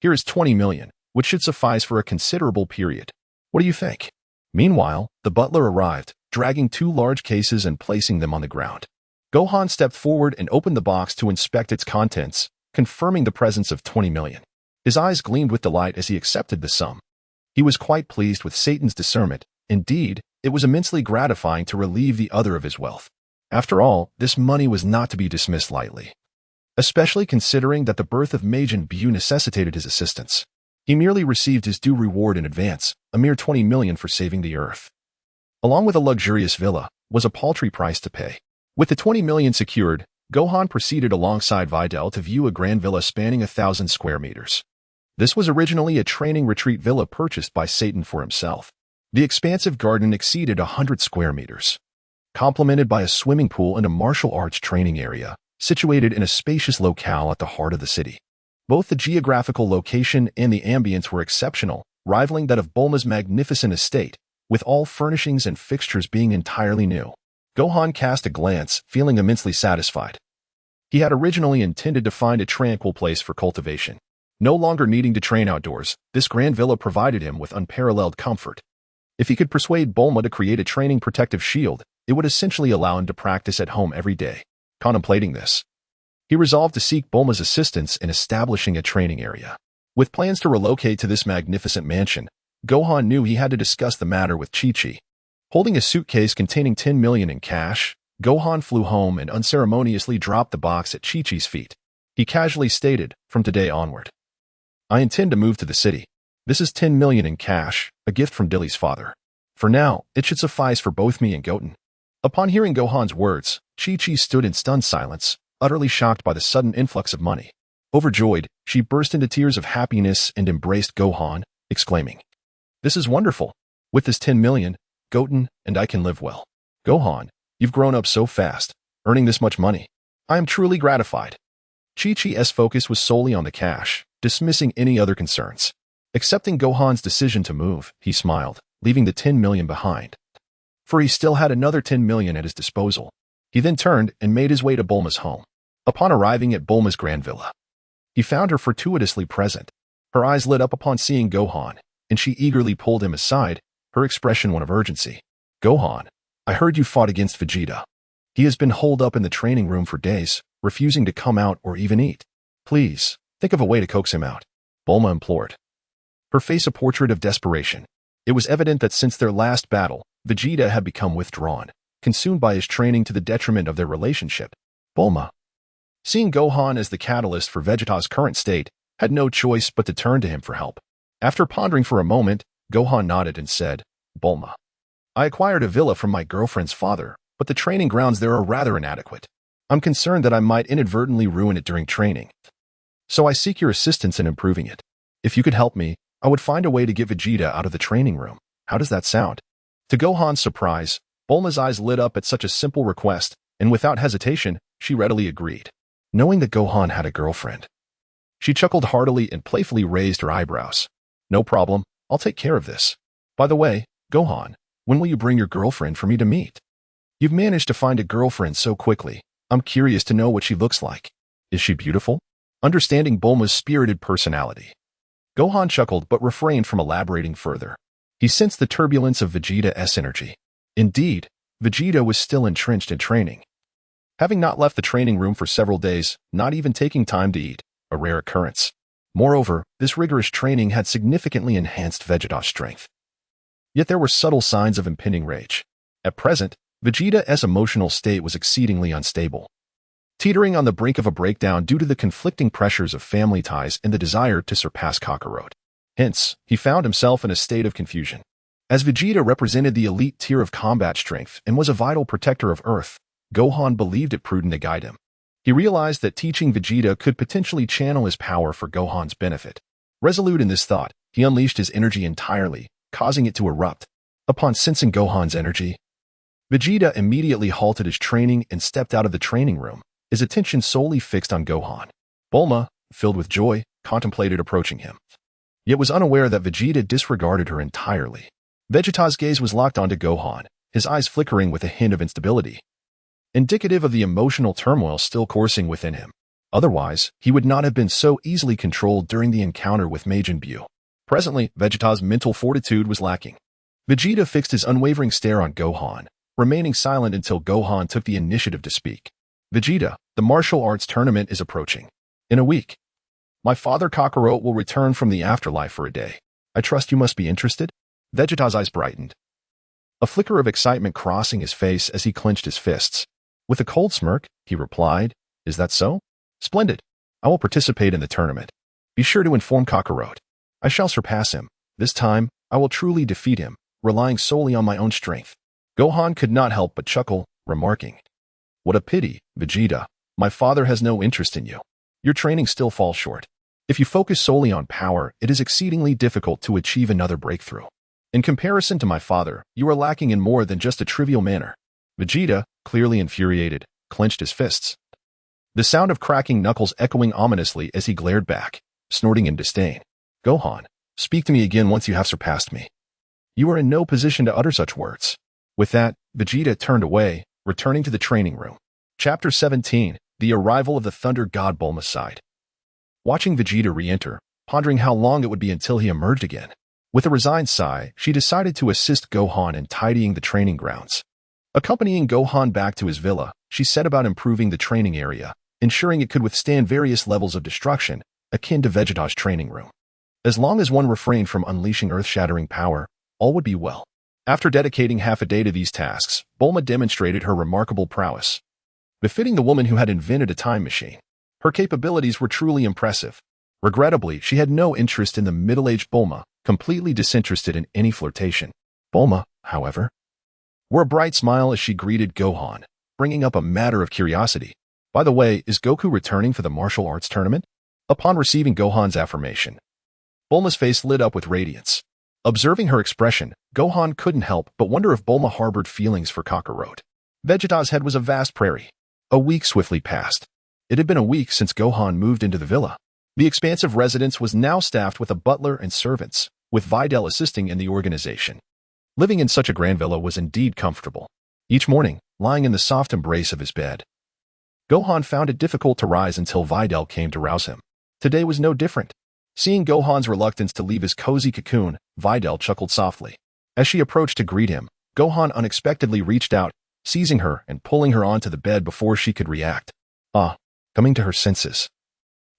Here is 20 million, which should suffice for a considerable period. What do you think?" Meanwhile, the butler arrived, dragging 2 large cases and placing them on the ground. Gohan stepped forward and opened the box to inspect its contents, confirming the presence of 20 million. His eyes gleamed with delight as he accepted the sum. He was quite pleased with Satan's discernment. Indeed, it was immensely gratifying to relieve the other of his wealth. After all, this money was not to be dismissed lightly, especially considering that the birth of Majin Buu necessitated his assistance. He merely received his due reward in advance, a mere 20 million for saving the Earth. Along with a luxurious villa, was a paltry price to pay. With the 20 million secured, Gohan proceeded alongside Videl to view a grand villa spanning 1,000 square meters. This was originally a training retreat villa purchased by Satan for himself. The expansive garden exceeded 100 square meters, complemented by a swimming pool and a martial arts training area, situated in a spacious locale at the heart of the city. Both the geographical location and the ambience were exceptional, rivaling that of Bulma's magnificent estate, with all furnishings and fixtures being entirely new. Gohan cast a glance, feeling immensely satisfied. He had originally intended to find a tranquil place for cultivation. No longer needing to train outdoors, this grand villa provided him with unparalleled comfort. If he could persuade Bulma to create a training protective shield, it would essentially allow him to practice at home every day. Contemplating this, he resolved to seek Bulma's assistance in establishing a training area. With plans to relocate to this magnificent mansion, Gohan knew he had to discuss the matter with Chi-Chi. Holding a suitcase containing 10 million in cash, Gohan flew home and unceremoniously dropped the box at Chi-Chi's feet. He casually stated, "From today onward, I intend to move to the city. This is 10 million in cash, a gift from Dilly's father. For now, it should suffice for both me and Goten." Upon hearing Gohan's words, Chi-Chi stood in stunned silence, utterly shocked by the sudden influx of money. Overjoyed, she burst into tears of happiness and embraced Gohan, exclaiming, "This is wonderful. With this 10 million, Goten and I can live well. Gohan, you've grown up so fast, earning this much money. I am truly gratified." Chi-Chi's focus was solely on the cash, dismissing any other concerns. Accepting Gohan's decision to move, he smiled, leaving the 10 million behind. For he still had another 10 million at his disposal. He then turned and made his way to Bulma's home. Upon arriving at Bulma's grand villa, he found her fortuitously present. Her eyes lit up upon seeing Gohan, and she eagerly pulled him aside, her expression one of urgency. "Gohan, I heard you fought against Vegeta. He has been holed up in the training room for days, refusing to come out or even eat. Please, think of a way to coax him out," Bulma implored, her face a portrait of desperation. It was evident that since their last battle, Vegeta had become withdrawn, consumed by his training to the detriment of their relationship. Bulma, seeing Gohan as the catalyst for Vegeta's current state, had no choice but to turn to him for help. After pondering for a moment, Gohan nodded and said, "Bulma, I acquired a villa from my girlfriend's father, but the training grounds there are rather inadequate. I'm concerned that I might inadvertently ruin it during training. So I seek your assistance in improving it. If you could help me, I would find a way to get Vegeta out of the training room. How does that sound?" To Gohan's surprise, Bulma's eyes lit up at such a simple request, and without hesitation, she readily agreed. Knowing that Gohan had a girlfriend, she chuckled heartily and playfully raised her eyebrows. "No problem, I'll take care of this. By the way, Gohan, when will you bring your girlfriend for me to meet? You've managed to find a girlfriend so quickly. I'm curious to know what she looks like. Is she beautiful?" Understanding Bulma's spirited personality, Gohan chuckled but refrained from elaborating further. He sensed the turbulence of Vegeta's energy. Indeed, Vegeta was still entrenched in training, having not left the training room for several days, not even taking time to eat, a rare occurrence. Moreover, this rigorous training had significantly enhanced Vegeta's strength. Yet there were subtle signs of impending rage. At present, Vegeta's emotional state was exceedingly unstable, teetering on the brink of a breakdown due to the conflicting pressures of family ties and the desire to surpass Kakarot. Hence, he found himself in a state of confusion. As Vegeta represented the elite tier of combat strength and was a vital protector of Earth, Gohan believed it prudent to guide him. He realized that teaching Vegeta could potentially channel his power for Gohan's benefit. Resolute in this thought, he unleashed his energy entirely, causing it to erupt. Upon sensing Gohan's energy, Vegeta immediately halted his training and stepped out of the training room, his attention solely fixed on Gohan. Bulma, filled with joy, contemplated approaching him, yet was unaware that Vegeta disregarded her entirely. Vegeta's gaze was locked onto Gohan, his eyes flickering with a hint of instability, indicative of the emotional turmoil still coursing within him. Otherwise, he would not have been so easily controlled during the encounter with Majin Buu. Presently, Vegeta's mental fortitude was lacking. Vegeta fixed his unwavering stare on Gohan, remaining silent until Gohan took the initiative to speak. "Vegeta, the martial arts tournament is approaching. In a week, my father Kakarot will return from the afterlife for a day. I trust you must be interested?" Vegeta's eyes brightened, a flicker of excitement crossing his face as he clenched his fists. With a cold smirk, he replied, "Is that so? Splendid. I will participate in the tournament. Be sure to inform Kakarot. I shall surpass him. This time, I will truly defeat him, relying solely on my own strength." Gohan could not help but chuckle, remarking, "What a pity, Vegeta. My father has no interest in you. Your training still falls short. If you focus solely on power, it is exceedingly difficult to achieve another breakthrough. In comparison to my father, you are lacking in more than just a trivial manner. Vegeta, clearly infuriated, clenched his fists. The sound of cracking knuckles echoing ominously as he glared back, snorting in disdain. Gohan, speak to me again once you have surpassed me. You are in no position to utter such words. With that, Vegeta turned away, returning to the training room. Chapter 17, The Arrival of the Thunder God Bulma sighed. Watching Vegeta re-enter, pondering how long it would be until he emerged again. With a resigned sigh, she decided to assist Gohan in tidying the training grounds. Accompanying Gohan back to his villa, she set about improving the training area, ensuring it could withstand various levels of destruction, akin to Vegeta's training room. As long as one refrained from unleashing earth-shattering power, all would be well. After dedicating half a day to these tasks, Bulma demonstrated her remarkable prowess. Befitting the woman who had invented a time machine, her capabilities were truly impressive. Regrettably, she had no interest in the middle-aged Bulma, completely disinterested in any flirtation. Bulma, however, wore a bright smile as she greeted Gohan, bringing up a matter of curiosity. By the way, is Goku returning for the martial arts tournament? Upon receiving Gohan's affirmation, Bulma's face lit up with radiance. Observing her expression, Gohan couldn't help but wonder if Bulma harbored feelings for Kakarot. Vegeta's head was a vast prairie. A week swiftly passed. It had been a week since Gohan moved into the villa. The expansive residence was now staffed with a butler and servants, with Videl assisting in the organization. Living in such a grand villa was indeed comfortable. Each morning, lying in the soft embrace of his bed, Gohan found it difficult to rise until Videl came to rouse him. Today was no different. Seeing Gohan's reluctance to leave his cozy cocoon, Videl chuckled softly. As she approached to greet him, Gohan unexpectedly reached out, seizing her and pulling her onto the bed before she could react. Coming to her senses,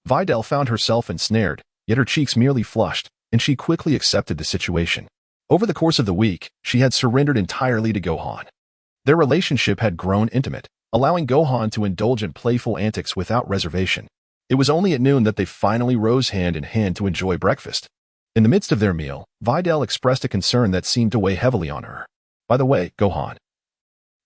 Videl found herself ensnared, yet her cheeks merely flushed, and she quickly accepted the situation. Over the course of the week, she had surrendered entirely to Gohan. Their relationship had grown intimate, allowing Gohan to indulge in playful antics without reservation. It was only at noon that they finally rose hand in hand to enjoy breakfast. In the midst of their meal, Videl expressed a concern that seemed to weigh heavily on her. By the way, Gohan,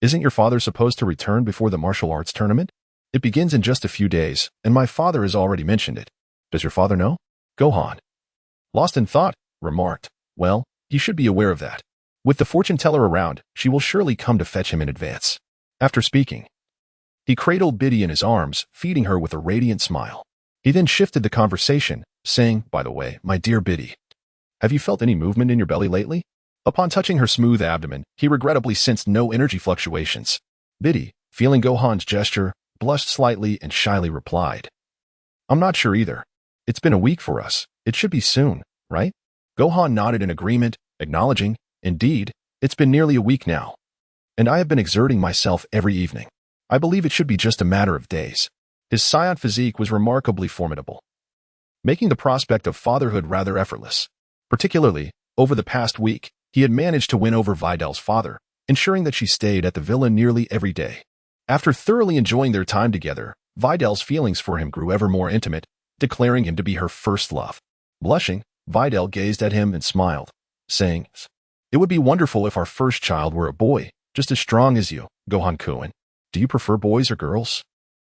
isn't your father supposed to return before the martial arts tournament? It begins in just a few days, and my father has already mentioned it. Does your father know? Gohan, lost in thought, remarked, well, he should be aware of that. With the fortune teller around, she will surely come to fetch him in advance. After speaking, he cradled Biddy in his arms, feeding her with a radiant smile. He then shifted the conversation, saying, by the way, my dear Biddy, have you felt any movement in your belly lately? Upon touching her smooth abdomen, he regrettably sensed no energy fluctuations. Biddy, feeling Gohan's gesture, blushed slightly and shyly replied, I'm not sure either. It's been a week for us. It should be soon, right? Gohan nodded in agreement, acknowledging, indeed, it's been nearly a week now. And I have been exerting myself every evening. I believe it should be just a matter of days. His scion physique was remarkably formidable, making the prospect of fatherhood rather effortless. Particularly, over the past week, he had managed to win over Videl's father, ensuring that she stayed at the villa nearly every day. After thoroughly enjoying their time together, Videl's feelings for him grew ever more intimate, declaring him to be her first love. Blushing, Videl gazed at him and smiled, saying, it would be wonderful if our first child were a boy, just as strong as you, Gohan-kun. Do you prefer boys or girls?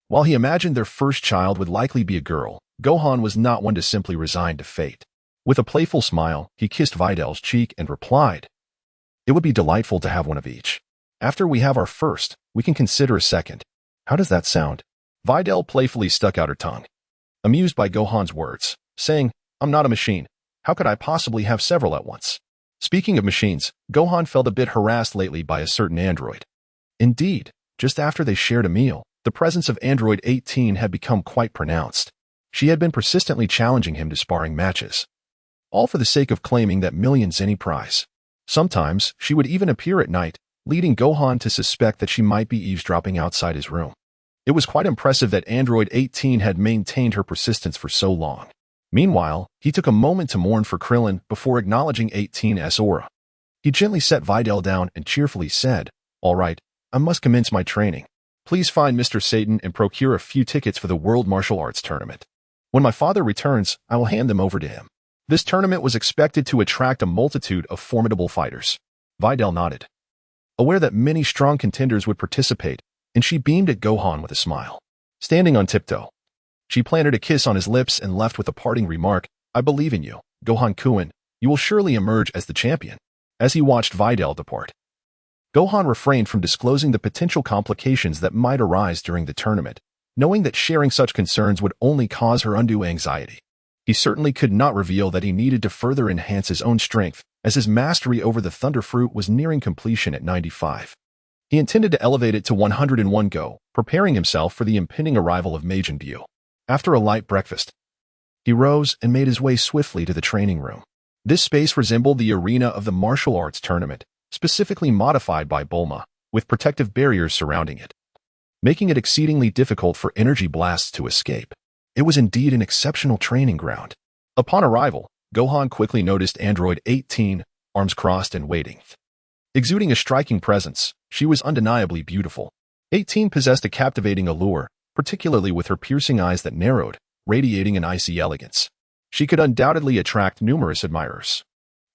While he imagined their first child would likely be a girl, Gohan was not one to simply resign to fate. With a playful smile, he kissed Videl's cheek and replied, it would be delightful to have one of each. After we have our first, we can consider a second. How does that sound? Videl playfully stuck out her tongue, amused by Gohan's words, saying, I'm not a machine. How could I possibly have several at once? Speaking of machines, Gohan felt a bit harassed lately by a certain android. Indeed, just after they shared a meal, the presence of Android 18 had become quite pronounced. She had been persistently challenging him to sparring matches, all for the sake of claiming that millions any prize. Sometimes, she would even appear at night, leading Gohan to suspect that she might be eavesdropping outside his room. It was quite impressive that Android 18 had maintained her persistence for so long. Meanwhile, he took a moment to mourn for Krillin before acknowledging 18's aura. He gently set Videl down and cheerfully said, all right, I must commence my training. Please find Mr. Satan and procure a few tickets for the World Martial Arts Tournament. When my father returns, I will hand them over to him. This tournament was expected to attract a multitude of formidable fighters. Videl nodded, aware that many strong contenders would participate, and she beamed at Gohan with a smile. Standing on tiptoe, she planted a kiss on his lips and left with a parting remark, "I believe in you, Gohan-kun. You will surely emerge as the champion." As he watched Videl depart, Gohan refrained from disclosing the potential complications that might arise during the tournament, knowing that sharing such concerns would only cause her undue anxiety. He certainly could not reveal that he needed to further enhance his own strength, as his mastery over the Thunder Fruit was nearing completion at 95. He intended to elevate it to 101 go, preparing himself for the impending arrival of Majin Buu. After a light breakfast, he rose and made his way swiftly to the training room. This space resembled the arena of the martial arts tournament, specifically modified by Bulma, with protective barriers surrounding it, making it exceedingly difficult for energy blasts to escape. It was indeed an exceptional training ground. Upon arrival, Gohan quickly noticed Android 18, arms crossed and waiting. Exuding a striking presence, she was undeniably beautiful. 18 possessed a captivating allure, particularly with her piercing eyes that narrowed, radiating an icy elegance. She could undoubtedly attract numerous admirers.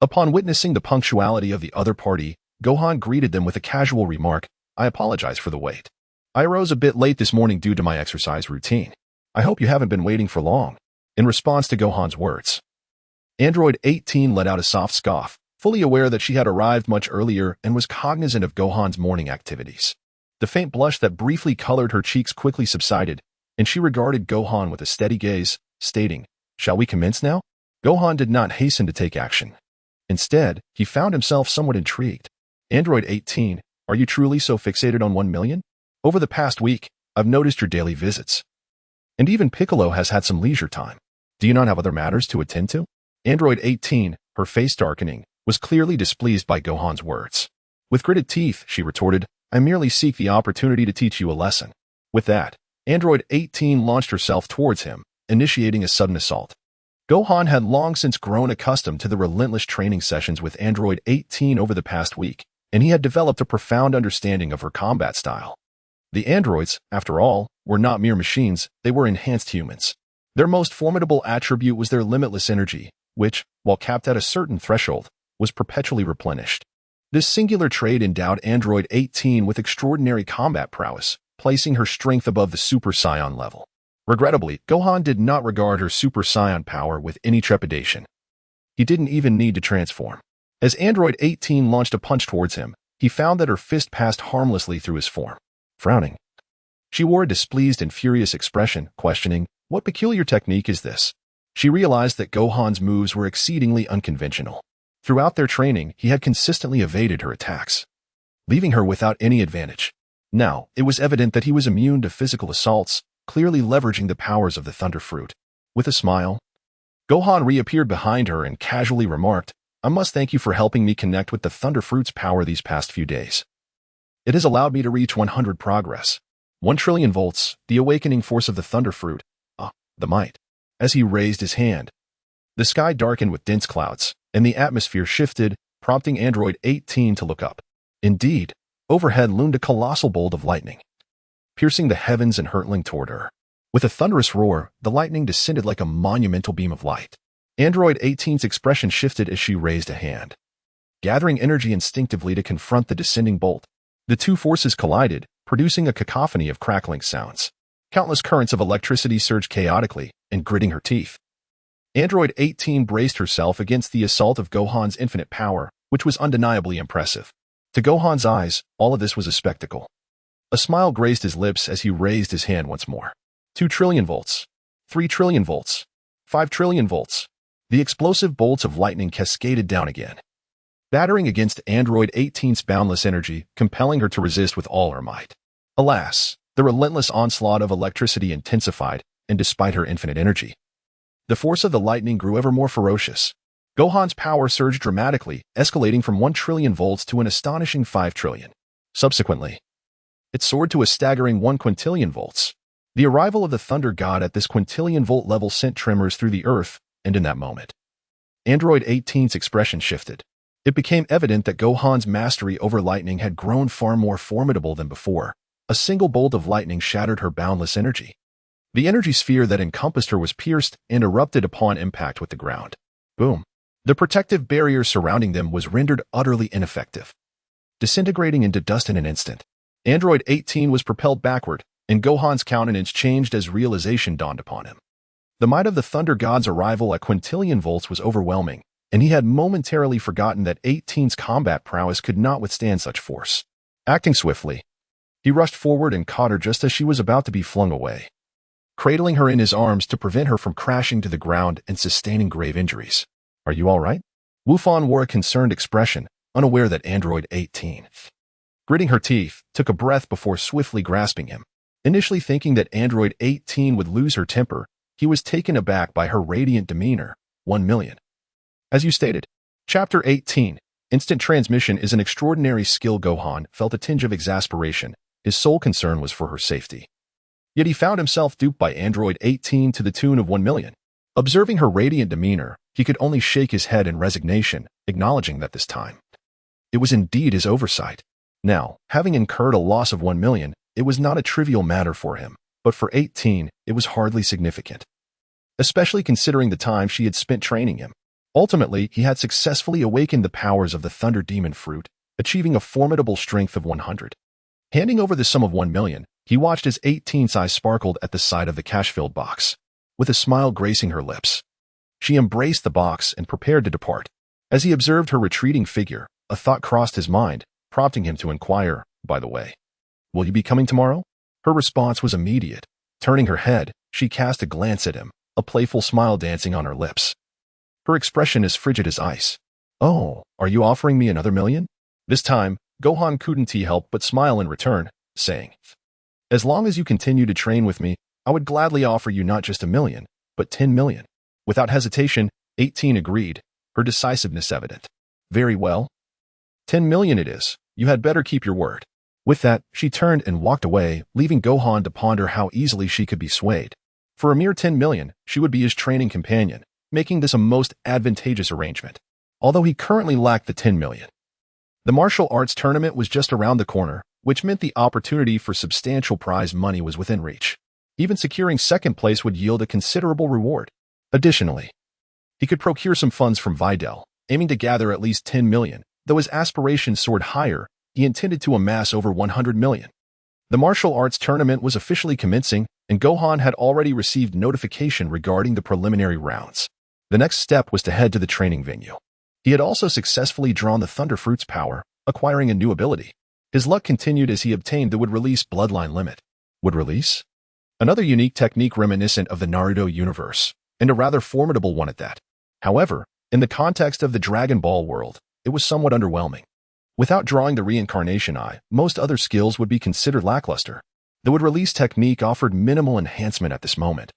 Upon witnessing the punctuality of the other party, Gohan greeted them with a casual remark, "I apologize for the wait. I arose a bit late this morning due to my exercise routine. I hope you haven't been waiting for long." In response to Gohan's words, Android 18 let out a soft scoff, fully aware that she had arrived much earlier and was cognizant of Gohan's morning activities. The faint blush that briefly colored her cheeks quickly subsided, and she regarded Gohan with a steady gaze, stating, "Shall we commence now?" Gohan did not hasten to take action. Instead, he found himself somewhat intrigued. "Android 18, are you truly so fixated on 1 million? Over the past week, I've noticed your daily visits. And even Piccolo has had some leisure time. Do you not have other matters to attend to?" Android 18, her face darkening, was clearly displeased by Gohan's words. With gritted teeth, she retorted, "I merely seek the opportunity to teach you a lesson." With that, Android 18 launched herself towards him, initiating a sudden assault. Gohan had long since grown accustomed to the relentless training sessions with Android 18 over the past week, and he had developed a profound understanding of her combat style. The androids, after all, were not mere machines, they were enhanced humans. Their most formidable attribute was their limitless energy, which, while capped at a certain threshold, was perpetually replenished. This singular trait endowed Android 18 with extraordinary combat prowess, placing her strength above the Super Saiyan level. Regrettably, Gohan did not regard her Super Saiyan power with any trepidation. He didn't even need to transform. As Android 18 launched a punch towards him, he found that her fist passed harmlessly through his form. Frowning, she wore a displeased and furious expression, questioning, "What peculiar technique is this?" She realized that Gohan's moves were exceedingly unconventional. Throughout their training, he had consistently evaded her attacks, leaving her without any advantage. Now, it was evident that he was immune to physical assaults, clearly leveraging the powers of the Thunder Fruit. With a smile, Gohan reappeared behind her and casually remarked, "I must thank you for helping me connect with the Thunder Fruit's power these past few days. It has allowed me to reach 100 progress. 1 trillion volts, the awakening force of the Thunder Fruit. The might." As he raised his hand, the sky darkened with dense clouds, and the atmosphere shifted, prompting Android 18 to look up. Indeed, overhead loomed a colossal bolt of lightning, piercing the heavens and hurtling toward her. With a thunderous roar, the lightning descended like a monumental beam of light. Android 18's expression shifted as she raised a hand, gathering energy instinctively to confront the descending bolt. The two forces collided, producing a cacophony of crackling sounds. Countless currents of electricity surged chaotically, and gritting her teeth, Android 18 braced herself against the assault of Gohan's infinite power, which was undeniably impressive. To Gohan's eyes, all of this was a spectacle. A smile graced his lips as he raised his hand once more. 2 trillion volts. 3 trillion volts. 5 trillion volts. The explosive bolts of lightning cascaded down again, battering against Android 18's boundless energy, compelling her to resist with all her might. Alas, the relentless onslaught of electricity intensified, and despite her infinite energy, the force of the lightning grew ever more ferocious. Gohan's power surged dramatically, escalating from 1 trillion volts to an astonishing 5 trillion. Subsequently, it soared to a staggering 1 quintillion volts. The arrival of the Thunder God at this quintillion-volt level sent tremors through the earth, and in that moment, Android 18's expression shifted. It became evident that Gohan's mastery over lightning had grown far more formidable than before. A single bolt of lightning shattered her boundless energy. The energy sphere that encompassed her was pierced and erupted upon impact with the ground. Boom. The protective barrier surrounding them was rendered utterly ineffective, disintegrating into dust in an instant. Android 18 was propelled backward, and Gohan's countenance changed as realization dawned upon him. The might of the Thunder God's arrival at quintillion volts was overwhelming, and he had momentarily forgotten that 18's combat prowess could not withstand such force. Acting swiftly, he rushed forward and caught her just as she was about to be flung away, cradling her in his arms to prevent her from crashing to the ground and sustaining grave injuries. "Are you all right?" Wufan wore a concerned expression, unaware that Android 18, gritting her teeth, took a breath before swiftly grasping him. Initially thinking that Android 18 would lose her temper, he was taken aback by her radiant demeanor. 1 million. As you stated, Chapter 18, Instant Transmission is an extraordinary skill. Gohan felt a tinge of exasperation. His sole concern was for her safety. Yet he found himself duped by Android 18 to the tune of 1 million. Observing her radiant demeanor, he could only shake his head in resignation, acknowledging that this time it was indeed his oversight. Now, having incurred a loss of 1 million, it was not a trivial matter for him, but for 18, it was hardly significant, especially considering the time she had spent training him. Ultimately, he had successfully awakened the powers of the Thunder Demon Fruit, achieving a formidable strength of 100. Handing over the sum of 1 million, he watched as 18's eyes sparkled at the side of the cash-filled box, with a smile gracing her lips. She embraced the box and prepared to depart. As he observed her retreating figure, a thought crossed his mind, prompting him to inquire, "By the way, will you be coming tomorrow?" Her response was immediate. Turning her head, she cast a glance at him, a playful smile dancing on her lips. Her expression as frigid as ice. "Oh, are you offering me another million?" This time, Gohan couldn't help but smile in return, saying, "As long as you continue to train with me, I would gladly offer you not just 1 million, but 10 million. Without hesitation, 18 agreed, her decisiveness evident. "Very well. 10 million it is. You had better keep your word." With that, she turned and walked away, leaving Gohan to ponder how easily she could be swayed. For a mere 10 million, she would be his training companion, making this a most advantageous arrangement. Although he currently lacked the 10 million. The martial arts tournament was just around the corner, which meant the opportunity for substantial prize money was within reach. Even securing second place would yield a considerable reward. Additionally, he could procure some funds from Videl, aiming to gather at least 10 million. Though his aspirations soared higher, he intended to amass over 100 million. The martial arts tournament was officially commencing, and Gohan had already received notification regarding the preliminary rounds. The next step was to head to the training venue. He had also successfully drawn the Thunder Fruit's power, acquiring a new ability. His luck continued as he obtained the would-release bloodline limit. Would release? Another unique technique reminiscent of the Naruto universe, and a rather formidable one at that. However, in the context of the Dragon Ball world, it was somewhat underwhelming. Without drawing the reincarnation eye, most other skills would be considered lackluster. The would-release technique offered minimal enhancement at this moment,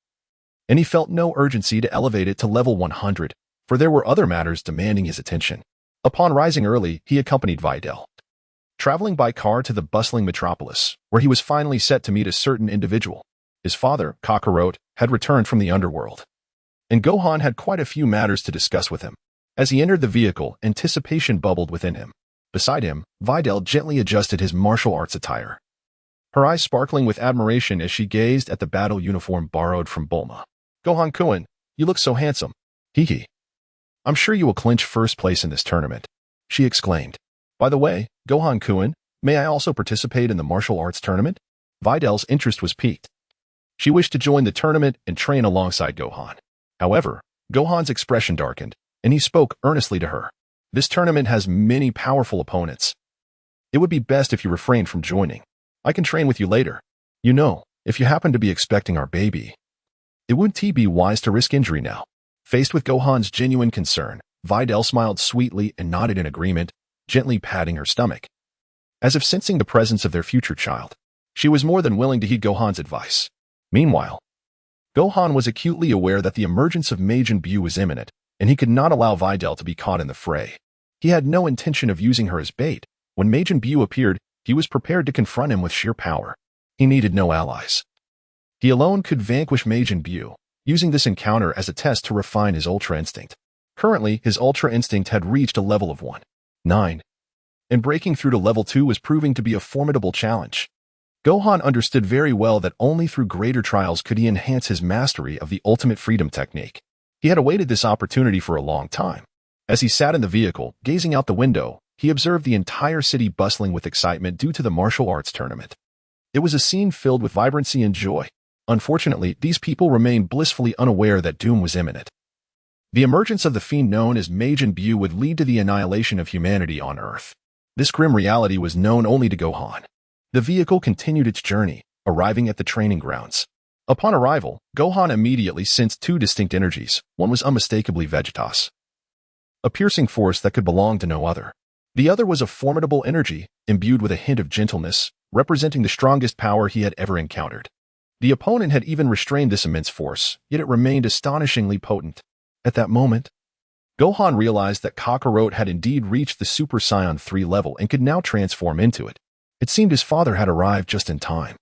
and he felt no urgency to elevate it to level 100, for there were other matters demanding his attention. Upon rising early, he accompanied Videl, traveling by car to the bustling metropolis, where he was finally set to meet a certain individual. His father, Kakarot, had returned from the underworld, and Gohan had quite a few matters to discuss with him. As he entered the vehicle, anticipation bubbled within him. Beside him, Videl gently adjusted his martial arts attire, her eyes sparkling with admiration as she gazed at the battle uniform borrowed from Bulma. "Gohan-kun, you look so handsome." "Hee. I'm sure you will clinch first place in this tournament," she exclaimed. "By the way, Gohan-kun, may I also participate in the martial arts tournament?" Videl's interest was piqued. She wished to join the tournament and train alongside Gohan. However, Gohan's expression darkened, and he spoke earnestly to her. "This tournament has many powerful opponents. It would be best if you refrain from joining. I can train with you later. You know, if you happen to be expecting our baby, it wouldn't be wise to risk injury now." Faced with Gohan's genuine concern, Videl smiled sweetly and nodded in agreement, gently patting her stomach, as if sensing the presence of their future child. She was more than willing to heed Gohan's advice. Meanwhile, Gohan was acutely aware that the emergence of Majin Buu was imminent, and he could not allow Videl to be caught in the fray. He had no intention of using her as bait. When Majin Buu appeared, he was prepared to confront him with sheer power. He needed no allies. He alone could vanquish Majin Buu, using this encounter as a test to refine his Ultra Instinct. Currently, his Ultra Instinct had reached a level of 1.9, and breaking through to level 2 was proving to be a formidable challenge. Gohan understood very well that only through greater trials could he enhance his mastery of the Ultimate Freedom technique. He had awaited this opportunity for a long time. As he sat in the vehicle, gazing out the window, he observed the entire city bustling with excitement due to the martial arts tournament. It was a scene filled with vibrancy and joy. Unfortunately, these people remained blissfully unaware that doom was imminent. The emergence of the fiend known as Majin Buu would lead to the annihilation of humanity on Earth. This grim reality was known only to Gohan. The vehicle continued its journey, arriving at the training grounds. Upon arrival, Gohan immediately sensed two distinct energies. One was unmistakably Vegetas, a piercing force that could belong to no other. The other was a formidable energy, imbued with a hint of gentleness, representing the strongest power he had ever encountered. The opponent had even restrained this immense force, yet it remained astonishingly potent. At that moment, Gohan realized that Kakarot had indeed reached the Super Saiyan 3 level and could now transform into it. It seemed his father had arrived just in time.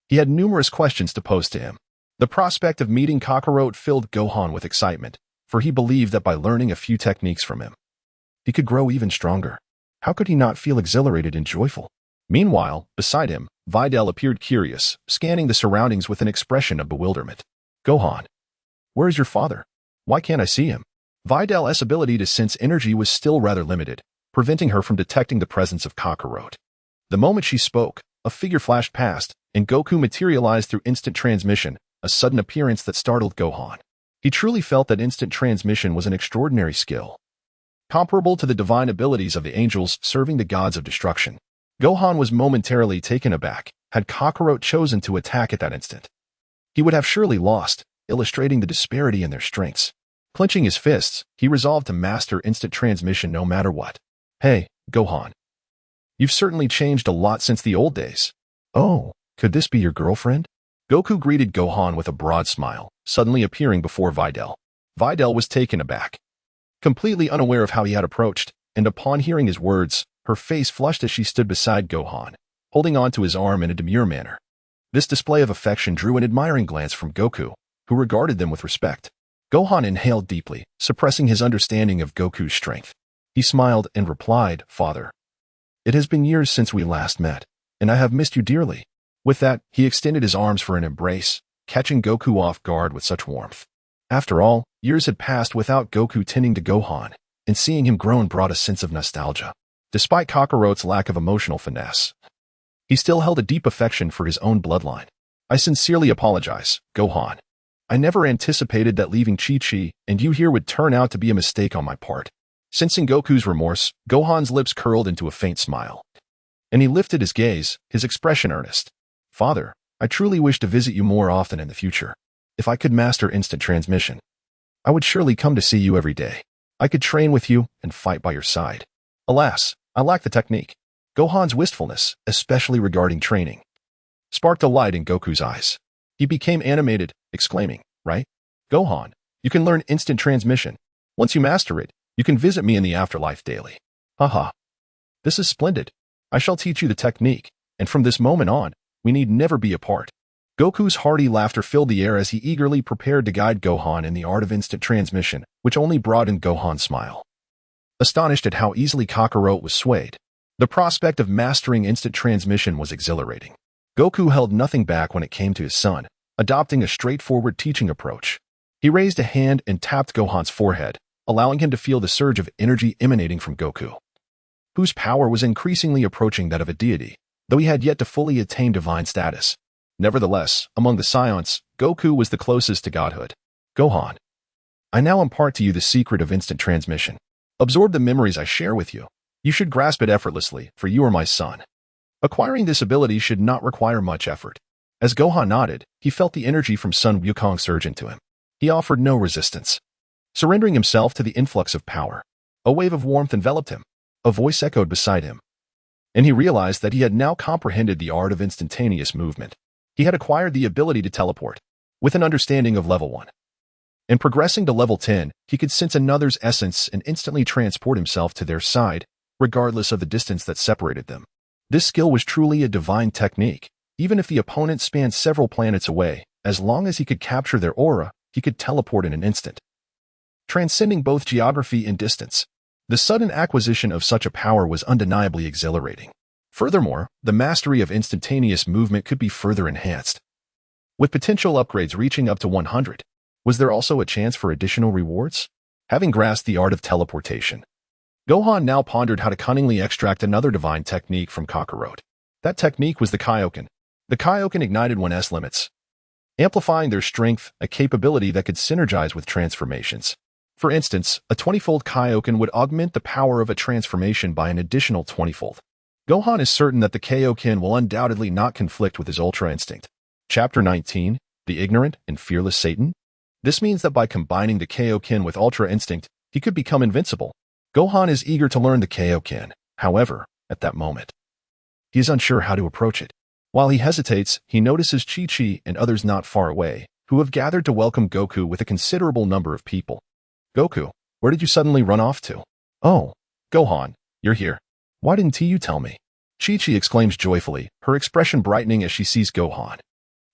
He had numerous questions to pose to him. The prospect of meeting Kakarot filled Gohan with excitement, for he believed that by learning a few techniques from him, he could grow even stronger. How could he not feel exhilarated and joyful? Meanwhile, beside him, Videl appeared curious, scanning the surroundings with an expression of bewilderment. Gohan, where is your father? Why can't I see him? Videl's ability to sense energy was still rather limited, preventing her from detecting the presence of Kakarot. The moment she spoke, a figure flashed past, and Goku materialized through instant transmission, a sudden appearance that startled Gohan. He truly felt that instant transmission was an extraordinary skill, comparable to the divine abilities of the angels serving the gods of destruction. Gohan was momentarily taken aback. Had Kakarot chosen to attack at that instant, he would have surely lost, illustrating the disparity in their strengths. Clenching his fists, he resolved to master instant transmission no matter what. Hey, Gohan. You've certainly changed a lot since the old days. Oh, could this be your girlfriend? Goku greeted Gohan with a broad smile, suddenly appearing before Videl. Videl was taken aback, completely unaware of how he had approached, and upon hearing his words, her face flushed as she stood beside Gohan, holding on to his arm in a demure manner. This display of affection drew an admiring glance from Goku, who regarded them with respect. Gohan inhaled deeply, suppressing his understanding of Goku's strength. He smiled and replied, Father, it has been years since we last met, and I have missed you dearly. With that, he extended his arms for an embrace, catching Goku off guard with such warmth. After all, years had passed without Goku tending to Gohan, and seeing him grown brought a sense of nostalgia. Despite Kakarot's lack of emotional finesse, he still held a deep affection for his own bloodline. I sincerely apologize, Gohan. I never anticipated that leaving Chi-Chi and you here would turn out to be a mistake on my part. Sensing Goku's remorse, Gohan's lips curled into a faint smile, and he lifted his gaze, his expression earnest. Father, I truly wish to visit you more often in the future. If I could master instant transmission, I would surely come to see you every day. I could train with you and fight by your side. Alas, I lack the technique. Gohan's wistfulness, especially regarding training, sparked a light in Goku's eyes. He became animated, exclaiming, right? Gohan, you can learn instant transmission. Once you master it, you can visit me in the afterlife daily. Haha. This is splendid. I shall teach you the technique, and from this moment on, we need never be apart. Goku's hearty laughter filled the air as he eagerly prepared to guide Gohan in the art of instant transmission, which only broadened Gohan's smile. Astonished at how easily Kakarot was swayed, the prospect of mastering instant transmission was exhilarating. Goku held nothing back when it came to his son, adopting a straightforward teaching approach. He raised a hand and tapped Gohan's forehead, allowing him to feel the surge of energy emanating from Goku, whose power was increasingly approaching that of a deity, though he had yet to fully attain divine status. Nevertheless, among the Saiyans, Goku was the closest to godhood. Gohan, I now impart to you the secret of instant transmission. Absorb the memories I share with you. You should grasp it effortlessly, for you are my son. Acquiring this ability should not require much effort. As Gohan nodded, he felt the energy from Sun Wukong surge into him. He offered no resistance, surrendering himself to the influx of power. A wave of warmth enveloped him. A voice echoed beside him, and he realized that he had now comprehended the art of instantaneous movement. He had acquired the ability to teleport, with an understanding of level 1. In progressing to level 10, he could sense another's essence and instantly transport himself to their side, regardless of the distance that separated them. This skill was truly a divine technique. Even if the opponent spanned several planets away, as long as he could capture their aura, he could teleport in an instant, transcending both geography and distance. The sudden acquisition of such a power was undeniably exhilarating. Furthermore, the mastery of instantaneous movement could be further enhanced, with potential upgrades reaching up to 100. Was there also a chance for additional rewards? Having grasped the art of teleportation, Gohan now pondered how to cunningly extract another divine technique from Kakarot. That technique was the Kaioken, The Kaioken ignited when S limits, amplifying their strength, a capability that could synergize with transformations. For instance, a 20-fold Kaioken would augment the power of a transformation by an additional 20-fold. Gohan is certain that the Kaioken will undoubtedly not conflict with his Ultra Instinct. Chapter 19, The Ignorant and Fearless Satan. This means that by combining the Kaioken with Ultra Instinct, he could become invincible. Gohan is eager to learn the Kaioken. However, at that moment, he is unsure how to approach it. While he hesitates, he notices Chi-Chi and others not far away, who have gathered to welcome Goku with a considerable number of people. Goku, where did you suddenly run off to? Oh, Gohan, you're here. Why didn't you tell me? Chi-Chi exclaims joyfully, her expression brightening as she sees Gohan.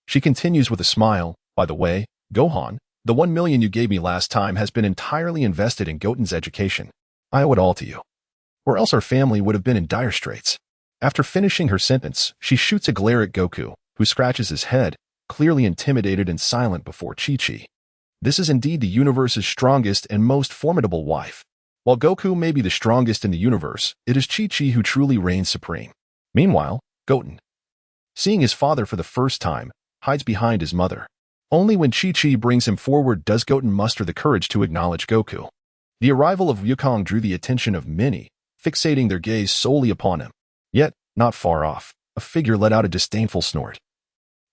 She continues with a smile, by the way, Gohan, the 1 million you gave me last time has been entirely invested in Goten's education. I owe it all to you. Or else our family would have been in dire straits. After finishing her sentence, she shoots a glare at Goku, who scratches his head, clearly intimidated and silent before Chi-Chi. This is indeed the universe's strongest and most formidable wife. While Goku may be the strongest in the universe, it is Chi-Chi who truly reigns supreme. Meanwhile, Goten, seeing his father for the first time, hides behind his mother. Only when Chi-Chi brings him forward does Goten muster the courage to acknowledge Goku. The arrival of Wukong drew the attention of many, fixating their gaze solely upon him. Yet, not far off, a figure let out a disdainful snort.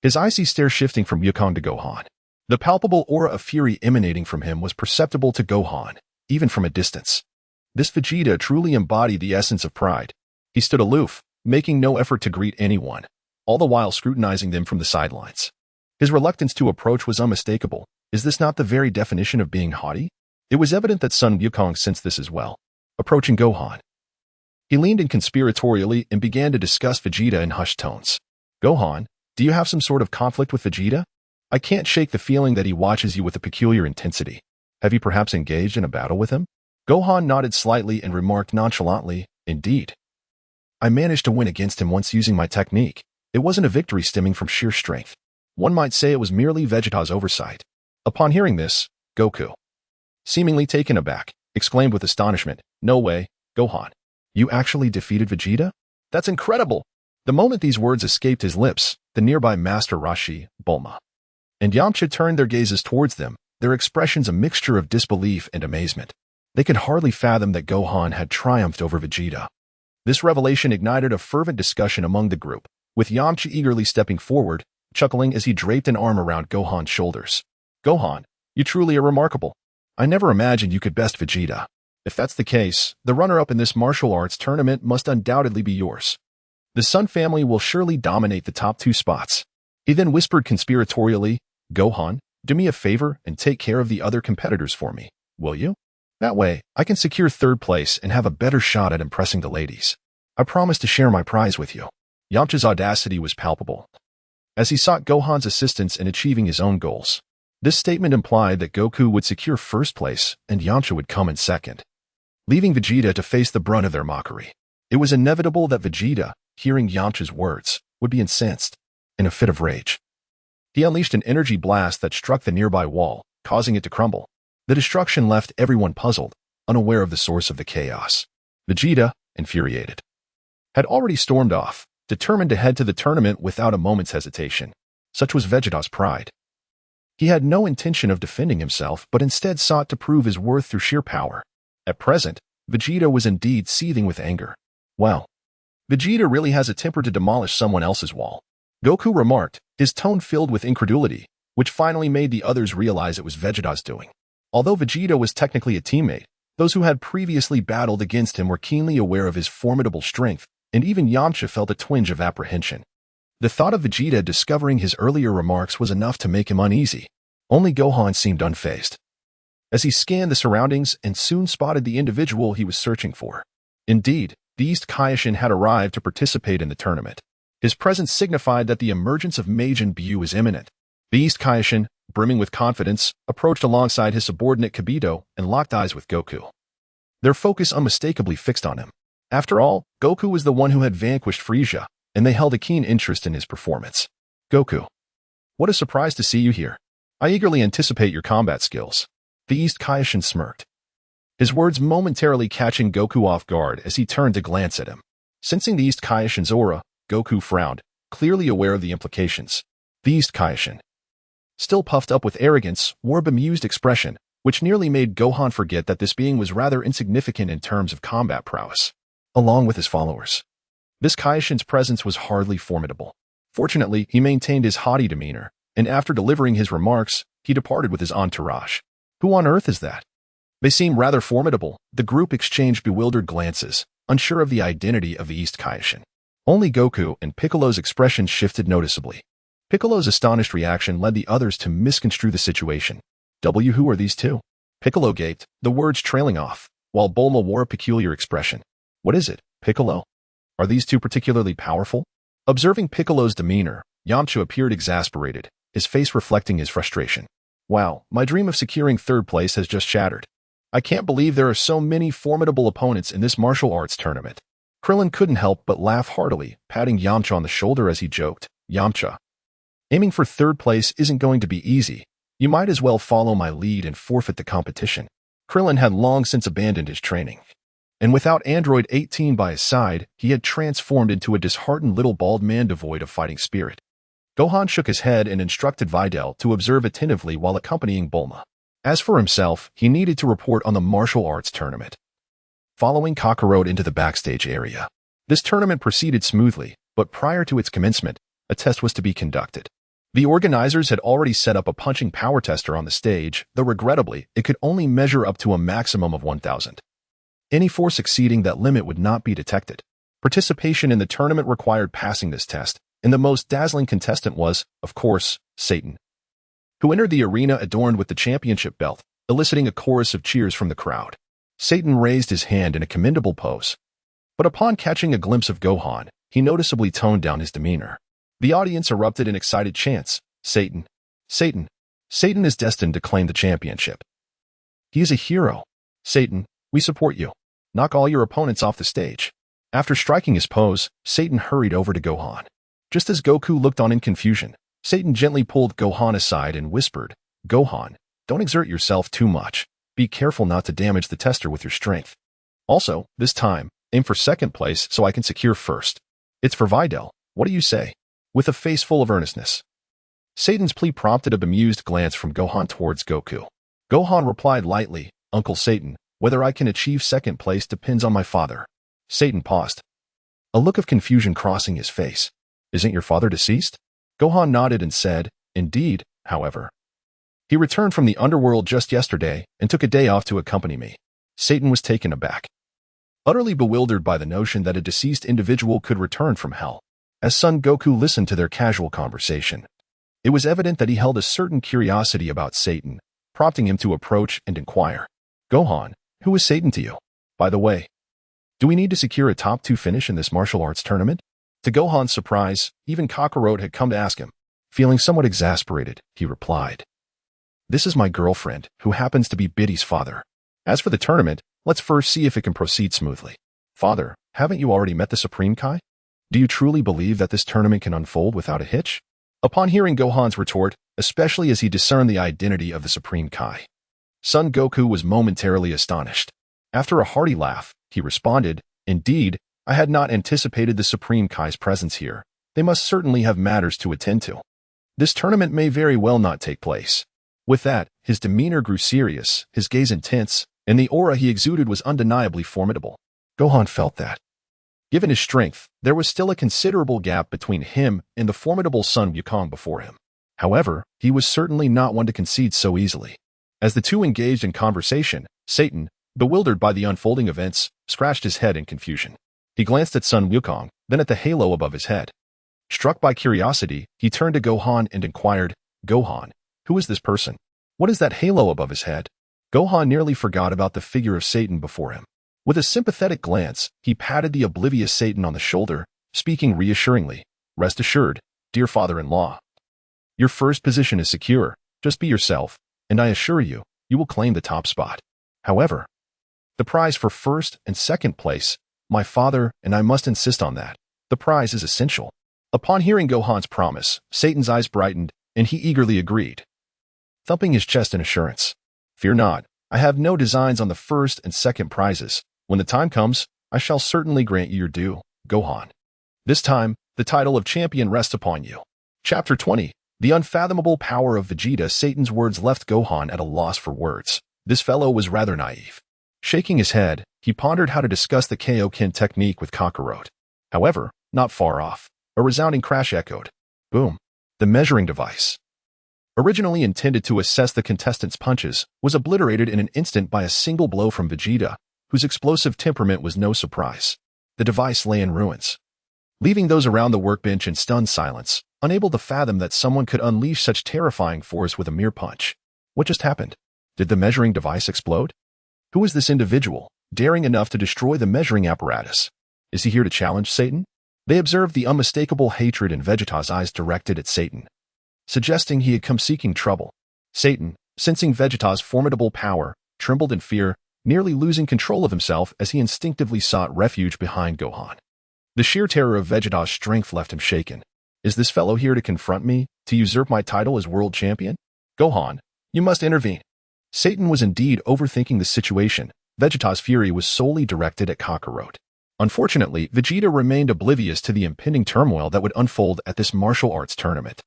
His icy stare shifting from Wukong to Gohan. The palpable aura of fury emanating from him was perceptible to Gohan, even from a distance. This Vegeta truly embodied the essence of pride. He stood aloof, making no effort to greet anyone, all the while scrutinizing them from the sidelines. His reluctance to approach was unmistakable. Is this not the very definition of being haughty? It was evident that Son Wukong sensed this as well. Approaching Gohan, he leaned in conspiratorially and began to discuss Vegeta in hushed tones. Gohan, do you have some sort of conflict with Vegeta? I can't shake the feeling that he watches you with a peculiar intensity. Have you perhaps engaged in a battle with him? Gohan nodded slightly and remarked nonchalantly, indeed. I managed to win against him once using my technique. It wasn't a victory stemming from sheer strength. One might say it was merely Vegeta's oversight. Upon hearing this, Goku, seemingly taken aback, exclaimed with astonishment, no way, Gohan. You actually defeated Vegeta? That's incredible! The moment these words escaped his lips, the nearby Master Roshi, Bulma, and Yamcha turned their gazes towards them, their expressions a mixture of disbelief and amazement. They could hardly fathom that Gohan had triumphed over Vegeta. This revelation ignited a fervent discussion among the group, with Yamcha eagerly stepping forward, chuckling as he draped an arm around Gohan's shoulders. Gohan, you truly are remarkable. I never imagined you could best Vegeta. If that's the case, the runner-up in this martial arts tournament must undoubtedly be yours. The Sun family will surely dominate the top 2 spots. He then whispered conspiratorially, Gohan, do me a favor and take care of the other competitors for me, will you? That way, I can secure 3rd place and have a better shot at impressing the ladies. I promise to share my prize with you. Yamcha's audacity was palpable, as he sought Gohan's assistance in achieving his own goals. This statement implied that Goku would secure 1st place and Yamcha would come in 2nd, leaving Vegeta to face the brunt of their mockery. It was inevitable that Vegeta, hearing Yamcha's words, would be incensed. In a fit of rage, he unleashed an energy blast that struck the nearby wall, causing it to crumble. The destruction left everyone puzzled, unaware of the source of the chaos. Vegeta, infuriated, had already stormed off, determined to head to the tournament without a moment's hesitation. Such was Vegeta's pride. He had no intention of defending himself, but instead sought to prove his worth through sheer power. At present, Vegeta was indeed seething with anger. Well, Vegeta really has a temper to demolish someone else's wall, Goku remarked, his tone filled with incredulity, which finally made the others realize it was Vegeta's doing. Although Vegeta was technically a teammate, those who had previously battled against him were keenly aware of his formidable strength, and even Yamcha felt a twinge of apprehension. The thought of Vegeta discovering his earlier remarks was enough to make him uneasy. Only Gohan seemed unfazed, as he scanned the surroundings and soon spotted the individual he was searching for. Indeed, the East Kaishin had arrived to participate in the tournament. His presence signified that the emergence of Majin Buu was imminent. The East Kaishin, brimming with confidence, approached alongside his subordinate Kibito and locked eyes with Goku, their focus unmistakably fixed on him. After all, Goku was the one who had vanquished Frieza, and they held a keen interest in his performance. Goku, what a surprise to see you here. I eagerly anticipate your combat skills. The East Kaishin smirked, his words momentarily catching Goku off guard as he turned to glance at him. Sensing the East Kaishin's aura, Goku frowned, clearly aware of the implications. The East Kaishin, still puffed up with arrogance, wore a bemused expression, which nearly made Gohan forget that this being was rather insignificant in terms of combat prowess. Along with his followers, this Kaishin's presence was hardly formidable. Fortunately, he maintained his haughty demeanor, and after delivering his remarks, he departed with his entourage. Who on earth is that? They seem rather formidable. The group exchanged bewildered glances, unsure of the identity of the East Kaishin. Only Goku and Piccolo's expressions shifted noticeably. Piccolo's astonished reaction led the others to misconstrue the situation. Who are these two? Piccolo gaped, the words trailing off, while Bulma wore a peculiar expression. What is it, Piccolo? Are these two particularly powerful? Observing Piccolo's demeanor, Yamcha appeared exasperated, his face reflecting his frustration. Wow, my dream of securing third place has just shattered. I can't believe there are so many formidable opponents in this martial arts tournament. Krillin couldn't help but laugh heartily, patting Yamcha on the shoulder as he joked, Yamcha, aiming for third place isn't going to be easy. You might as well follow my lead and forfeit the competition. Krillin had long since abandoned his training. And without Android 18 by his side, he had transformed into a disheartened little bald man devoid of fighting spirit. Gohan shook his head and instructed Videl to observe attentively while accompanying Bulma. As for himself, he needed to report on the martial arts tournament. Following Kakarot into the backstage area, this tournament proceeded smoothly, but prior to its commencement, a test was to be conducted. The organizers had already set up a punching power tester on the stage, though regrettably, it could only measure up to a maximum of 1,000. Any force exceeding that limit would not be detected. Participation in the tournament required passing this test, and the most dazzling contestant was, of course, Satan, who entered the arena adorned with the championship belt, eliciting a chorus of cheers from the crowd. Satan raised his hand in a commendable pose. But upon catching a glimpse of Gohan, he noticeably toned down his demeanor. The audience erupted in excited chants. Satan, Satan, Satan is destined to claim the championship. He is a hero. Satan, we support you. Knock all your opponents off the stage. After striking his pose, Satan hurried over to Gohan. Just as Goku looked on in confusion, Satan gently pulled Gohan aside and whispered, Gohan, don't exert yourself too much. Be careful not to damage the tester with your strength. Also, this time, aim for second place so I can secure first. It's for Videl. What do you say? With a face full of earnestness. Satan's plea prompted a bemused glance from Gohan towards Goku. Gohan replied lightly, Uncle Satan, whether I can achieve second place depends on my father. Satan paused, a look of confusion crossing his face. Isn't your father deceased? Gohan nodded and said, Indeed, however. He returned from the underworld just yesterday and took a day off to accompany me. Satan was taken aback, utterly bewildered by the notion that a deceased individual could return from hell. As Son Goku listened to their casual conversation, it was evident that he held a certain curiosity about Satan, prompting him to approach and inquire, Gohan, who is Satan to you? By the way, do we need to secure a top 2 finish in this martial arts tournament? To Gohan's surprise, even Kakarot had come to ask him. Feeling somewhat exasperated, he replied, This is my girlfriend, who happens to be Biddy's father. As for the tournament, let's first see if it can proceed smoothly. Father, haven't you already met the Supreme Kai? Do you truly believe that this tournament can unfold without a hitch? Upon hearing Gohan's retort, especially as he discerned the identity of the Supreme Kai, Son Goku was momentarily astonished. After a hearty laugh, he responded, Indeed, I had not anticipated the Supreme Kai's presence here. They must certainly have matters to attend to. This tournament may very well not take place. With that, his demeanor grew serious, his gaze intense, and the aura he exuded was undeniably formidable. Gohan felt that, given his strength, there was still a considerable gap between him and the formidable Sun Wukong before him. However, he was certainly not one to concede so easily. As the two engaged in conversation, Satan, bewildered by the unfolding events, scratched his head in confusion. He glanced at Sun Wukong, then at the halo above his head. Struck by curiosity, he turned to Gohan and inquired, Gohan, who is this person? What is that halo above his head? Gohan nearly forgot about the figure of Satan before him. With a sympathetic glance, he patted the oblivious Satan on the shoulder, speaking reassuringly, Rest assured, dear father-in-law. Your first position is secure, just be yourself, and I assure you, you will claim the top spot. However, the prize for first and second place, my father, and I must insist on that, the prize is essential. Upon hearing Gohan's promise, Satan's eyes brightened, and he eagerly agreed, thumping his chest in assurance. Fear not, I have no designs on the first and second prizes. When the time comes, I shall certainly grant you your due, Gohan. This time, The title of champion rests upon you. Chapter 20. The unfathomable power of Vegeta. Satan's words left Gohan at a loss for words. This fellow was rather naive. Shaking his head, he pondered how to discuss the Kaioken technique with Kakarot. However, not far off, a resounding crash echoed. Boom. The measuring device, originally intended to assess the contestants' punches, was obliterated in an instant by a single blow from Vegeta, whose explosive temperament was no surprise. The device lay in ruins, leaving those around the workbench in stunned silence, unable to fathom that someone could unleash such terrifying force with a mere punch. What just happened? Did the measuring device explode? Who is this individual, daring enough to destroy the measuring apparatus? Is he here to challenge Satan? They observed the unmistakable hatred in Vegeta's eyes directed at Satan, suggesting he had come seeking trouble. Satan, sensing Vegeta's formidable power, trembled in fear, nearly losing control of himself as he instinctively sought refuge behind Gohan. The sheer terror of Vegeta's strength left him shaken. Is this fellow here to confront me, to usurp my title as world champion? Gohan, you must intervene. Satan was indeed overthinking the situation. Vegeta's fury was solely directed at Kakarot. Unfortunately, Vegeta remained oblivious to the impending turmoil that would unfold at this martial arts tournament.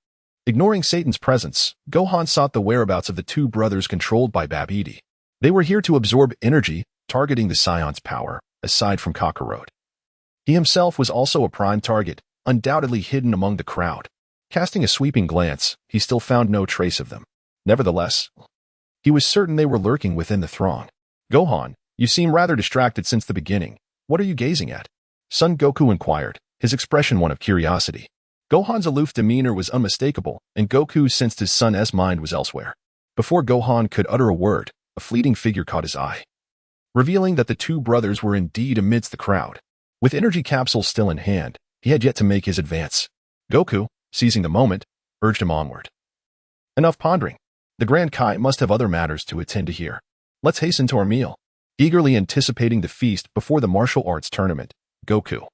Ignoring Satan's presence, Gohan sought the whereabouts of the two brothers controlled by Babidi. They were here to absorb energy, targeting the Scion's power, aside from Kakarot. He himself was also a prime target, undoubtedly hidden among the crowd. Casting a sweeping glance, he still found no trace of them. Nevertheless, he was certain they were lurking within the throng. Gohan, you seem rather distracted since the beginning. What are you gazing at? Son Goku inquired, his expression one of curiosity. Gohan's aloof demeanor was unmistakable, and Goku sensed his son's mind was elsewhere. Before Gohan could utter a word, a fleeting figure caught his eye, revealing that the two brothers were indeed amidst the crowd. With energy capsules still in hand, he had yet to make his advance. Goku, seizing the moment, urged him onward. Enough pondering. The Grand Kai must have other matters to attend to here. Let's hasten to our meal. Eagerly anticipating the feast before the martial arts tournament, Goku,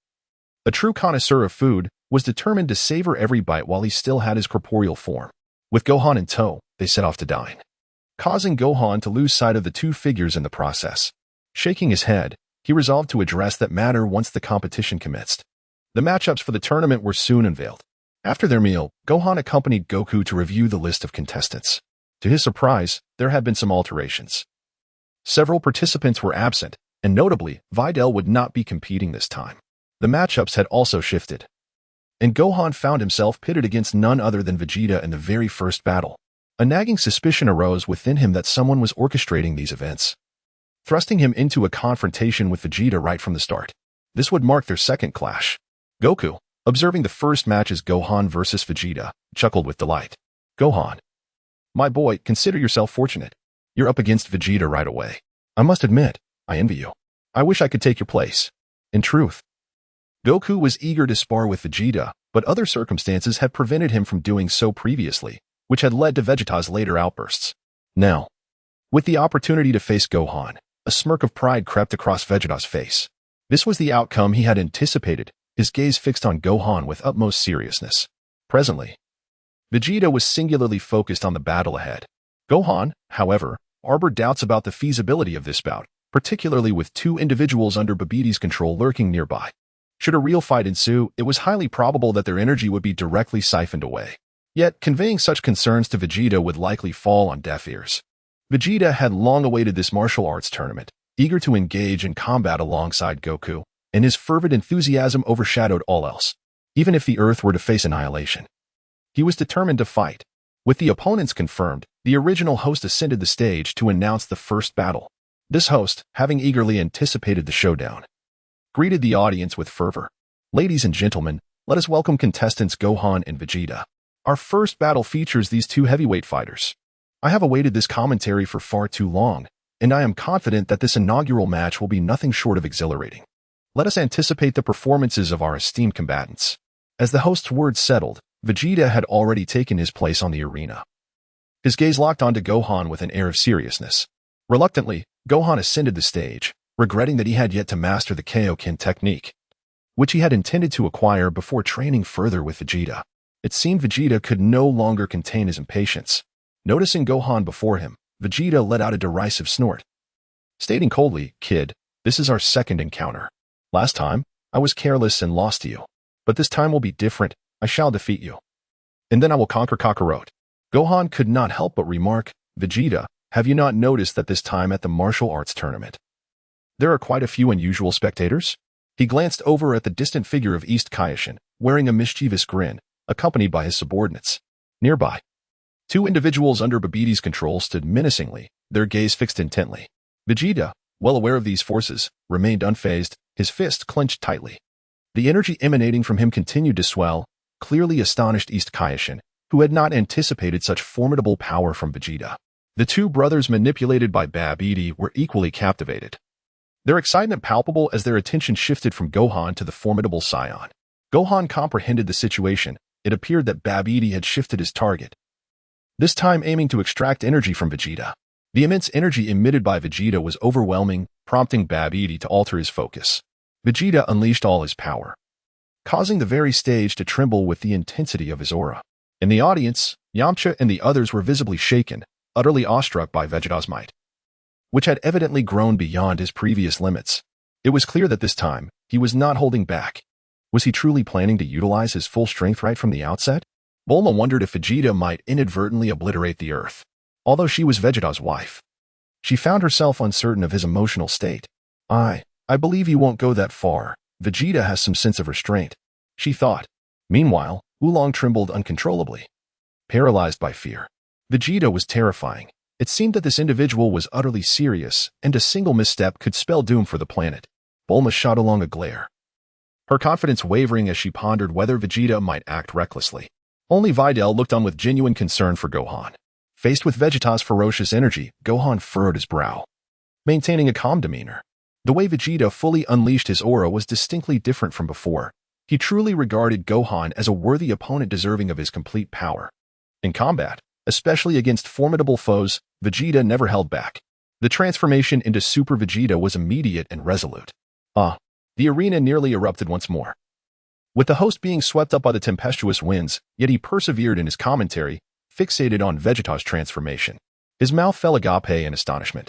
a true connoisseur of food, was determined to savor every bite while he still had his corporeal form. With Gohan in tow, they set off to dine, causing Gohan to lose sight of the two figures in the process. Shaking his head, he resolved to address that matter once the competition commenced. The matchups for the tournament were soon unveiled. After their meal, Gohan accompanied Goku to review the list of contestants. To his surprise, there had been some alterations. Several participants were absent, and notably, Videl would not be competing this time. The matchups had also shifted, and Gohan found himself pitted against none other than Vegeta in the very first battle. A nagging suspicion arose within him that someone was orchestrating these events, thrusting him into a confrontation with Vegeta right from the start. This would mark their second clash. Goku, observing the first match as Gohan versus Vegeta, chuckled with delight. Gohan, my boy, consider yourself fortunate. You're up against Vegeta right away. I must admit, I envy you. I wish I could take your place. In truth, Goku was eager to spar with Vegeta, but other circumstances had prevented him from doing so previously, which had led to Vegeta's later outbursts. Now, with the opportunity to face Gohan, a smirk of pride crept across Vegeta's face. This was the outcome he had anticipated, his gaze fixed on Gohan with utmost seriousness. Presently, Vegeta was singularly focused on the battle ahead. Gohan, however, harbored doubts about the feasibility of this bout, particularly with two individuals under Babidi's control lurking nearby. Should a real fight ensue, it was highly probable that their energy would be directly siphoned away. Yet, conveying such concerns to Vegeta would likely fall on deaf ears. Vegeta had long awaited this martial arts tournament, eager to engage in combat alongside Goku, and his fervent enthusiasm overshadowed all else. Even if the Earth were to face annihilation, he was determined to fight. With the opponents confirmed, the original host ascended the stage to announce the first battle. This host, having eagerly anticipated the showdown, greeted the audience with fervor. Ladies and gentlemen, let us welcome contestants Gohan and Vegeta. Our first battle features these two heavyweight fighters. I have awaited this commentary for far too long, and I am confident that this inaugural match will be nothing short of exhilarating. Let us anticipate the performances of our esteemed combatants. As the host's words settled, Vegeta had already taken his place on the arena. His gaze locked onto Gohan with an air of seriousness. Reluctantly, Gohan ascended the stage, regretting that he had yet to master the Kaioken technique, which he had intended to acquire before training further with Vegeta. It seemed Vegeta could no longer contain his impatience. Noticing Gohan before him, Vegeta let out a derisive snort, stating coldly, "Kid, this is our second encounter. Last time, I was careless and lost to you. But this time will be different. I shall defeat you. And then I will conquer Kakarot. Gohan could not help but remark, Vegeta, have you not noticed that this time at the martial arts tournament, there are quite a few unusual spectators? He glanced over at the distant figure of East Kaioshin, wearing a mischievous grin, accompanied by his subordinates. Nearby, two individuals under Babiti's control stood menacingly, their gaze fixed intently. Vegeta, well aware of these forces, remained unfazed, his fist clenched tightly. The energy emanating from him continued to swell, clearly astonished East Kaioshin, who had not anticipated such formidable power from Vegeta. The two brothers manipulated by Babidi were equally captivated, their excitement palpable as their attention shifted from Gohan to the formidable scion. Gohan comprehended the situation. It appeared that Babidi had shifted his target, this time aiming to extract energy from Vegeta. The immense energy emitted by Vegeta was overwhelming, prompting Babidi to alter his focus. Vegeta unleashed all his power, causing the very stage to tremble with the intensity of his aura. In the audience, Yamcha and the others were visibly shaken, utterly awestruck by Vegeta's might, which had evidently grown beyond his previous limits. It was clear that this time, he was not holding back. Was he truly planning to utilize his full strength right from the outset? Bulma wondered if Vegeta might inadvertently obliterate the Earth. Although she was Vegeta's wife, she found herself uncertain of his emotional state. I believe you won't go that far. Vegeta has some sense of restraint, she thought. Meanwhile, Oolong trembled uncontrollably, paralyzed by fear. Vegeta was terrifying. It seemed that this individual was utterly serious, and a single misstep could spell doom for the planet. Bulma shot along a glare, her confidence wavering as she pondered whether Vegeta might act recklessly. Only Videl looked on with genuine concern for Gohan. Faced with Vegeta's ferocious energy, Gohan furrowed his brow, maintaining a calm demeanor. The way Vegeta fully unleashed his aura was distinctly different from before. He truly regarded Gohan as a worthy opponent deserving of his complete power. In combat, especially against formidable foes, Vegeta never held back. The transformation into Super Vegeta was immediate and resolute. The arena nearly erupted once more, with the host being swept up by the tempestuous winds, yet he persevered in his commentary, fixated on Vegeta's transformation. His mouth fell agape in astonishment.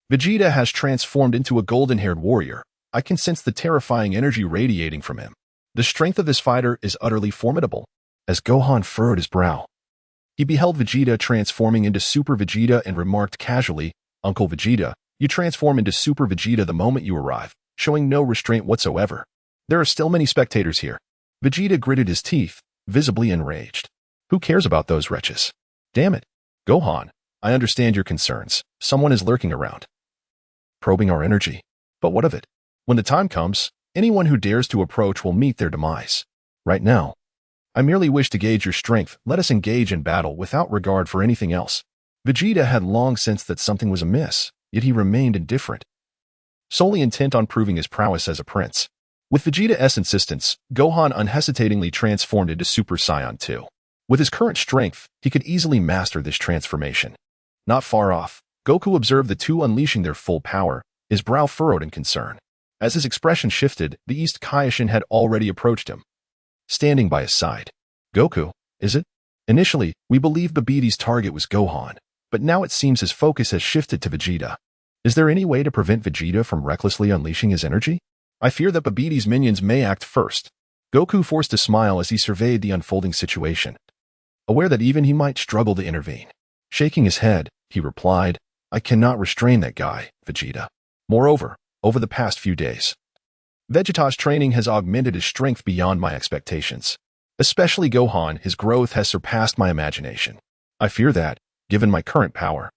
Vegeta has transformed into a golden-haired warrior. I can sense the terrifying energy radiating from him. The strength of this fighter is utterly formidable. As Gohan furrowed his brow, he beheld Vegeta transforming into Super Vegeta and remarked casually, Uncle Vegeta, you transform into Super Vegeta the moment you arrive, showing no restraint whatsoever. There are still many spectators here. Vegeta gritted his teeth, visibly enraged. Who cares about those wretches? Damn it. Gohan, I understand your concerns. Someone is lurking around, probing our energy. But what of it? When the time comes, anyone who dares to approach will meet their demise. Right now, I merely wish to gauge your strength. Let us engage in battle without regard for anything else. Vegeta had long sensed that something was amiss, yet he remained indifferent, solely intent on proving his prowess as a prince. With Vegeta's insistence, Gohan unhesitatingly transformed into Super Saiyan 2. With his current strength, he could easily master this transformation. Not far off, Goku observed the two unleashing their full power, his brow furrowed in concern. As his expression shifted, the East Kaioshin had already approached him, standing by his side. Goku, is it? Initially, we believed Babiti's target was Gohan, but now it seems his focus has shifted to Vegeta. Is there any way to prevent Vegeta from recklessly unleashing his energy? I fear that Babiti's minions may act first. Goku forced a smile as he surveyed the unfolding situation, aware that even he might struggle to intervene. Shaking his head, he replied, I cannot restrain that guy, Vegeta. Moreover, over the past few days, Vegeta's training has augmented his strength beyond my expectations. Especially Gohan, his growth has surpassed my imagination. I fear that, given my current power,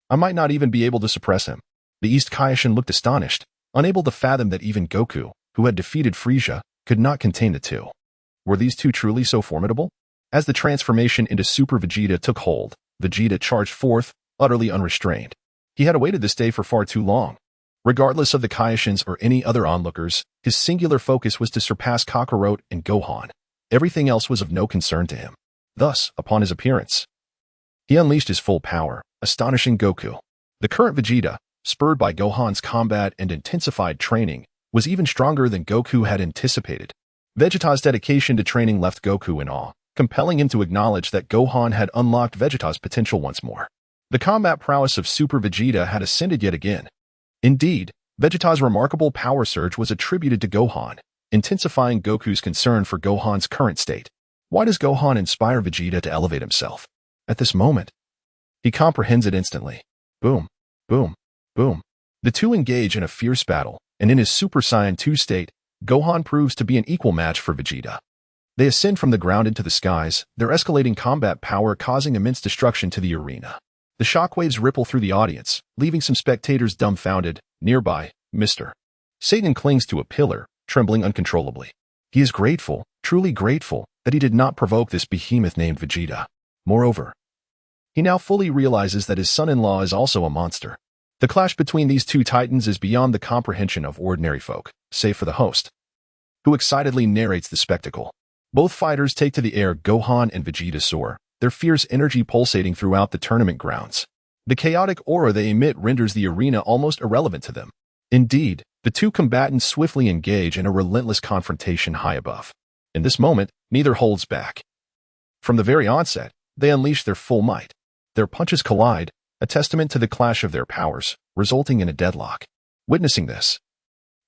I might not even be able to suppress him. The East Kaioshin looked astonished, unable to fathom that even Goku, who had defeated Frieza, could not contain the two. Were these two truly so formidable? As the transformation into Super Vegeta took hold, Vegeta charged forth, utterly unrestrained. He had awaited this day for far too long. Regardless of the Kaioshins or any other onlookers, his singular focus was to surpass Kakarot and Gohan. Everything else was of no concern to him. Thus, upon his appearance, he unleashed his full power, astonishing Goku. The current Vegeta, spurred by Gohan's combat and intensified training, was even stronger than Goku had anticipated. Vegeta's dedication to training left Goku in awe, compelling him to acknowledge that Gohan had unlocked Vegeta's potential once more. The combat prowess of Super Vegeta had ascended yet again. Indeed, Vegeta's remarkable power surge was attributed to Gohan. intensifying Goku's concern for Gohan's current state. Why does Gohan inspire Vegeta to elevate himself? At this moment, he comprehends it instantly. Boom, boom, boom. The two engage in a fierce battle, and in his Super Saiyan 2 state, Gohan proves to be an equal match for Vegeta. They ascend from the ground into the skies, their escalating combat power causing immense destruction to the arena. The shockwaves ripple through the audience, leaving some spectators dumbfounded. Nearby, Mr. Satan clings to a pillar, trembling uncontrollably. He is grateful, truly grateful, that he did not provoke this behemoth named Vegeta. Moreover, he now fully realizes that his son-in-law is also a monster. The clash between these two titans is beyond the comprehension of ordinary folk, save for the host, who excitedly narrates the spectacle. Both fighters take to the air. Gohan and Vegeta soar, their fierce energy pulsating throughout the tournament grounds. The chaotic aura they emit renders the arena almost irrelevant to them. Indeed, the two combatants swiftly engage in a relentless confrontation high above. In this moment, neither holds back. From the very onset, they unleash their full might. Their punches collide, a testament to the clash of their powers, resulting in a deadlock. Witnessing this,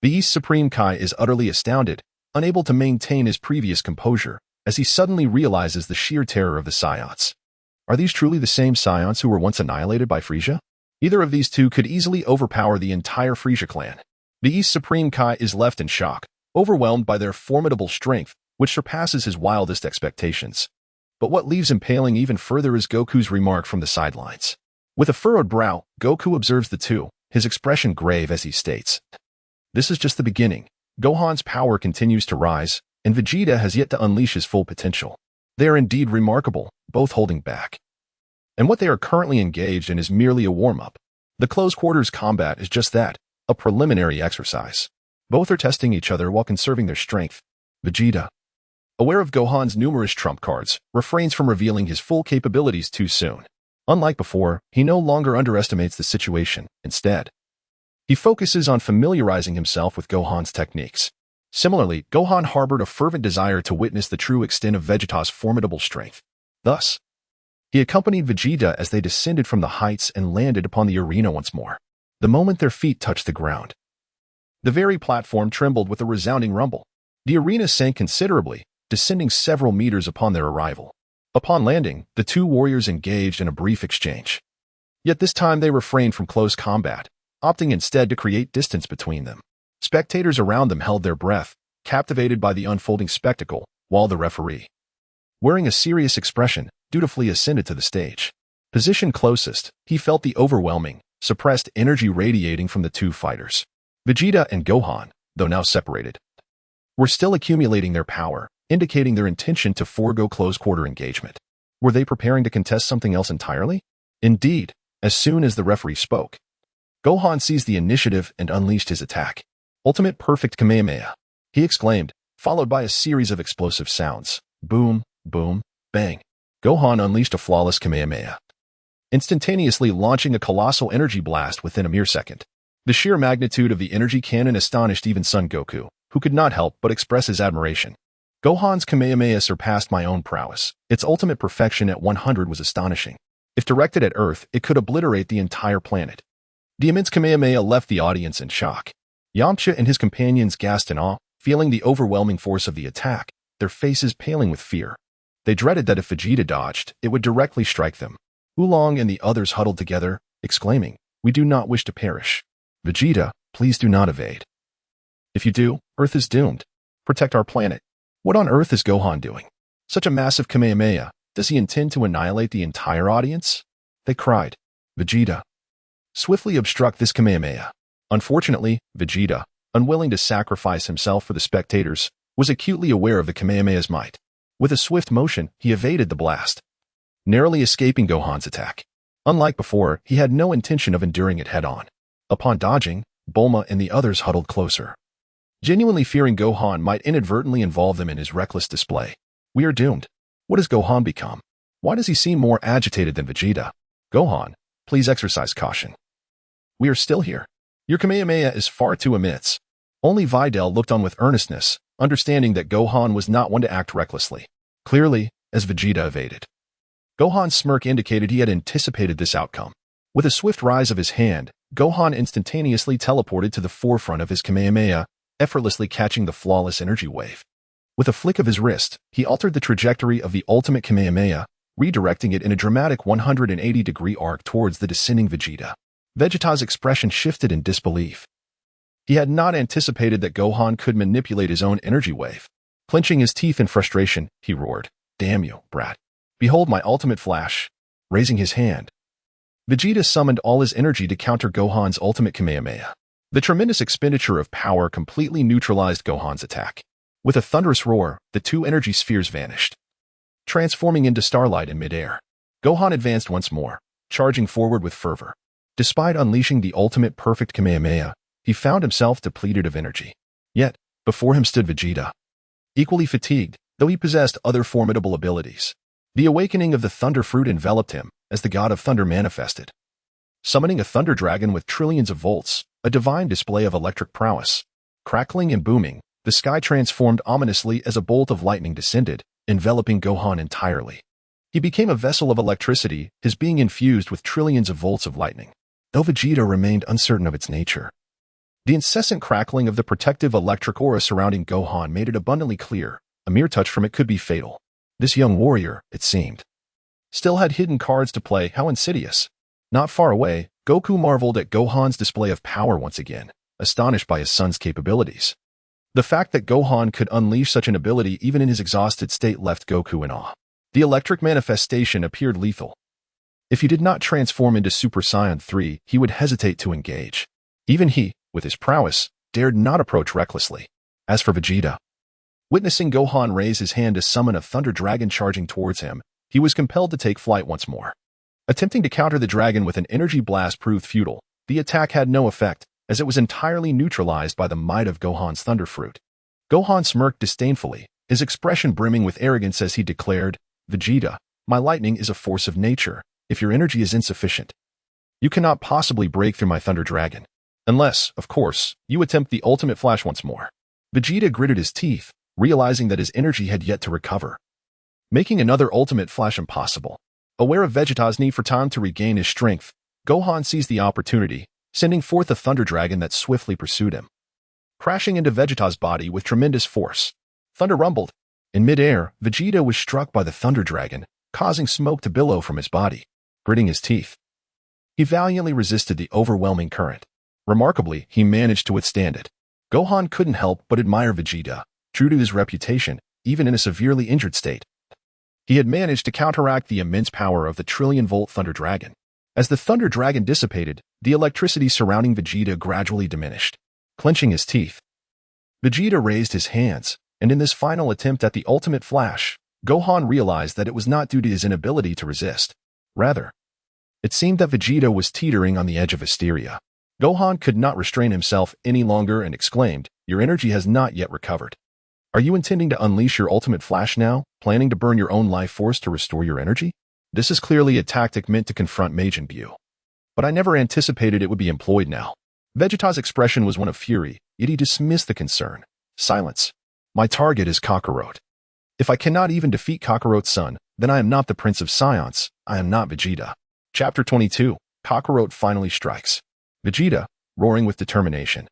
the East Supreme Kai is utterly astounded, unable to maintain his previous composure, as he suddenly realizes the sheer terror of the Saiyans. Are these truly the same Saiyans who were once annihilated by Frieza? Either of these two could easily overpower the entire Frieza clan. The East Supreme Kai is left in shock, overwhelmed by their formidable strength, which surpasses his wildest expectations. But what leaves him paling even further is Goku's remark from the sidelines. With a furrowed brow, Goku observes the two, his expression grave as he states, "This is just the beginning. Gohan's power continues to rise, and Vegeta has yet to unleash his full potential. They are indeed remarkable, both holding back. And what they are currently engaged in is merely a warm-up. The close-quarters combat is just that, a preliminary exercise. Both are testing each other while conserving their strength. Vegeta, aware of Gohan's numerous trump cards, refrains from revealing his full capabilities too soon. Unlike before, he no longer underestimates the situation. Instead, he focuses on familiarizing himself with Gohan's techniques. Similarly, Gohan harbored a fervent desire to witness the true extent of Vegeta's formidable strength. Thus, he accompanied Vegeta as they descended from the heights and landed upon the arena once more. The moment their feet touched the ground, the very platform trembled with a resounding rumble. The arena sank considerably, descending several meters upon their arrival. Upon landing, the two warriors engaged in a brief exchange. Yet this time they refrained from close combat, opting instead to create distance between them. Spectators around them held their breath, captivated by the unfolding spectacle, while the referee, wearing a serious expression, dutifully ascended to the stage. Positioned closest, he felt the overwhelming, suppressed energy radiating from the two fighters. Vegeta and Gohan, though now separated, were still accumulating their power, indicating their intention to forego close-quarter engagement. Were they preparing to contest something else entirely? Indeed, as soon as the referee spoke, Gohan seized the initiative and unleashed his attack. Ultimate Perfect Kamehameha, he exclaimed, followed by a series of explosive sounds. Boom, boom, bang. Gohan unleashed a flawless Kamehameha, instantaneously launching a colossal energy blast within a mere second. The sheer magnitude of the energy cannon astonished even Son Goku, who could not help but express his admiration. Gohan's Kamehameha surpassed my own prowess. Its ultimate perfection at 100 was astonishing. If directed at Earth, it could obliterate the entire planet. The immense Kamehameha left the audience in shock. Yamcha and his companions gasped in awe, feeling the overwhelming force of the attack, their faces paling with fear. They dreaded that if Vegeta dodged, it would directly strike them. Oolong and the others huddled together, exclaiming, "We do not wish to perish. Vegeta, please do not evade. If you do, Earth is doomed. Protect our planet." What on earth is Gohan doing? Such a massive Kamehameha, does he intend to annihilate the entire audience? They cried. Vegeta, swiftly obstruct this Kamehameha. Unfortunately, Vegeta, unwilling to sacrifice himself for the spectators, was acutely aware of the Kamehameha's might. With a swift motion, he evaded the blast, narrowly escaping Gohan's attack. Unlike before, he had no intention of enduring it head-on. Upon dodging, Bulma and the others huddled closer, genuinely fearing Gohan might inadvertently involve them in his reckless display. We are doomed. What has Gohan become? Why does he seem more agitated than Vegeta? Gohan, please exercise caution. We are still here. Your Kamehameha is far too immense. Only Videl looked on with earnestness, understanding that Gohan was not one to act recklessly. Clearly, as Vegeta evaded, Gohan's smirk indicated he had anticipated this outcome. With a swift rise of his hand, Gohan instantaneously teleported to the forefront of his Kamehameha, effortlessly catching the flawless energy wave. With a flick of his wrist, he altered the trajectory of the ultimate Kamehameha, redirecting it in a dramatic 180-degree arc towards the descending Vegeta. Vegeta's expression shifted in disbelief. He had not anticipated that Gohan could manipulate his own energy wave. Clenching his teeth in frustration, he roared, "Damn you, brat. Behold my ultimate flash." Raising his hand, Vegeta summoned all his energy to counter Gohan's ultimate Kamehameha. The tremendous expenditure of power completely neutralized Gohan's attack. With a thunderous roar, the two energy spheres vanished, transforming into starlight in midair. Gohan advanced once more, charging forward with fervor. Despite unleashing the ultimate perfect Kamehameha, he found himself depleted of energy. Yet, before him stood Vegeta, equally fatigued, though he possessed other formidable abilities. The awakening of the Thunder Fruit enveloped him, as the God of Thunder manifested. Summoning a Thunder Dragon with trillions of volts, a divine display of electric prowess. Crackling and booming, the sky transformed ominously as a bolt of lightning descended, enveloping Gohan entirely. He became a vessel of electricity, his being infused with trillions of volts of lightning, though Vegeta remained uncertain of its nature. The incessant crackling of the protective electric aura surrounding Gohan made it abundantly clear, a mere touch from it could be fatal. This young warrior, it seemed, still had hidden cards to play. How insidious. Not far away, Goku marveled at Gohan's display of power once again, astonished by his son's capabilities. The fact that Gohan could unleash such an ability even in his exhausted state left Goku in awe. The electric manifestation appeared lethal. If he did not transform into Super Saiyan 3, he would hesitate to engage. Even he, with his prowess, dared not approach recklessly. As for Vegeta, witnessing Gohan raise his hand to summon a Thunder Dragon charging towards him, he was compelled to take flight once more. Attempting to counter the dragon with an energy blast proved futile. The attack had no effect, as it was entirely neutralized by the might of Gohan's Thunder Fruit. Gohan smirked disdainfully, his expression brimming with arrogance as he declared, "Vegeta, my lightning is a force of nature. If your energy is insufficient, you cannot possibly break through my Thunder Dragon. Unless, of course, you attempt the ultimate flash once more." Vegeta gritted his teeth, realizing that his energy had yet to recover, making another ultimate flash impossible. Aware of Vegeta's need for time to regain his strength, Gohan seized the opportunity, sending forth a Thunder Dragon that swiftly pursued him. Crashing into Vegeta's body with tremendous force, thunder rumbled. In midair, Vegeta was struck by the Thunder Dragon, causing smoke to billow from his body. Gritting his teeth, he valiantly resisted the overwhelming current. Remarkably, he managed to withstand it. Gohan couldn't help but admire Vegeta, true to his reputation, even in a severely injured state. He had managed to counteract the immense power of the trillion-volt Thunder Dragon. As the Thunder Dragon dissipated, the electricity surrounding Vegeta gradually diminished. Clenching his teeth, Vegeta raised his hands, and in this final attempt at the ultimate flash, Gohan realized that it was not due to his inability to resist. Rather, it seemed that Vegeta was teetering on the edge of hysteria. Gohan could not restrain himself any longer and exclaimed, "Your energy has not yet recovered. Are you intending to unleash your ultimate flash now, planning to burn your own life force to restore your energy? This is clearly a tactic meant to confront Majin Buu. But I never anticipated it would be employed now." Vegeta's expression was one of fury, yet he dismissed the concern. "Silence. My target is Kakarot. If I cannot even defeat Kakarot's son, then I am not the Prince of Saiyans. I am not Vegeta." Chapter 22. Kakarot finally strikes. Vegeta, roaring with determination,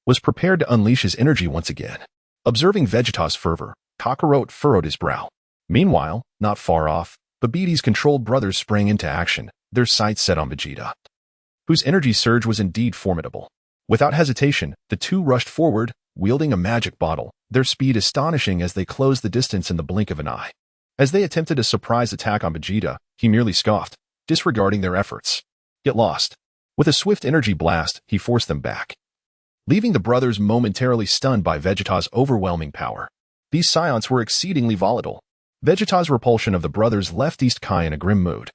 was prepared to unleash his energy once again. Observing Vegeta's fervor, Kakarot furrowed his brow. Meanwhile, not far off, Babbidi's controlled brothers sprang into action, their sights set on Vegeta, whose energy surge was indeed formidable. Without hesitation, the two rushed forward, wielding a magic bottle, their speed astonishing as they closed the distance in the blink of an eye. As they attempted a surprise attack on Vegeta, he merely scoffed, disregarding their efforts. Get lost. With a swift energy blast, he forced them back, leaving the brothers momentarily stunned by Vegeta's overwhelming power. These Saiyans were exceedingly volatile. Vegeta's repulsion of the brothers left East Kai in a grim mood,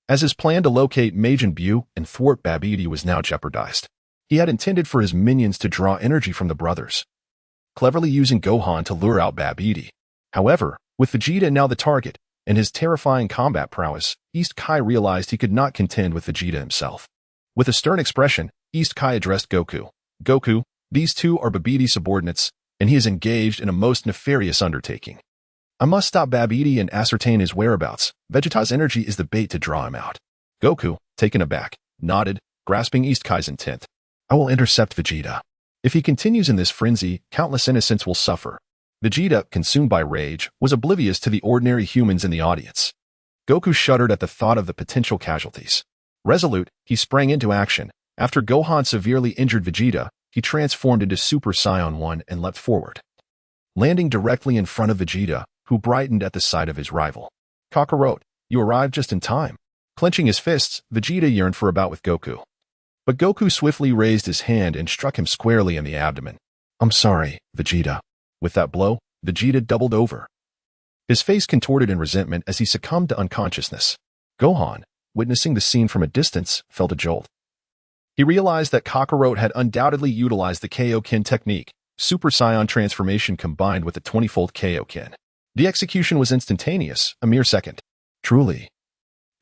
as his plan to locate Majin Buu and thwart Babidi was now jeopardized. He had intended for his minions to draw energy from the brothers, cleverly using Gohan to lure out Babidi. However, with Vegeta now the target, and his terrifying combat prowess, East Kai realized he could not contend with Vegeta himself. With a stern expression, East Kai addressed Goku. "Goku, these two are Babidi's subordinates, and he is engaged in a most nefarious undertaking. I must stop Babidi and ascertain his whereabouts. Vegeta's energy is the bait to draw him out." Goku, taken aback, nodded, grasping East Kai's intent. "I will intercept Vegeta. If he continues in this frenzy, countless innocents will suffer. Vegeta, consumed by rage, was oblivious to the ordinary humans in the audience. Goku shuddered at the thought of the potential casualties. Resolute, he sprang into action. After Gohan severely injured Vegeta, he transformed into Super Saiyan 1 and leapt forward, landing directly in front of Vegeta, who brightened at the sight of his rival. Kakarot, you arrived just in time. Clenching his fists, Vegeta yearned for a bout with Goku. But Goku swiftly raised his hand and struck him squarely in the abdomen. I'm sorry, Vegeta. With that blow, Vegeta doubled over. His face contorted in resentment as he succumbed to unconsciousness. Gohan, witnessing the scene from a distance, felt a jolt. He realized that Kakarot had undoubtedly utilized the Kaioken technique, Super Saiyan transformation combined with the 20-fold Kaioken. The execution was instantaneous, a mere second. Truly,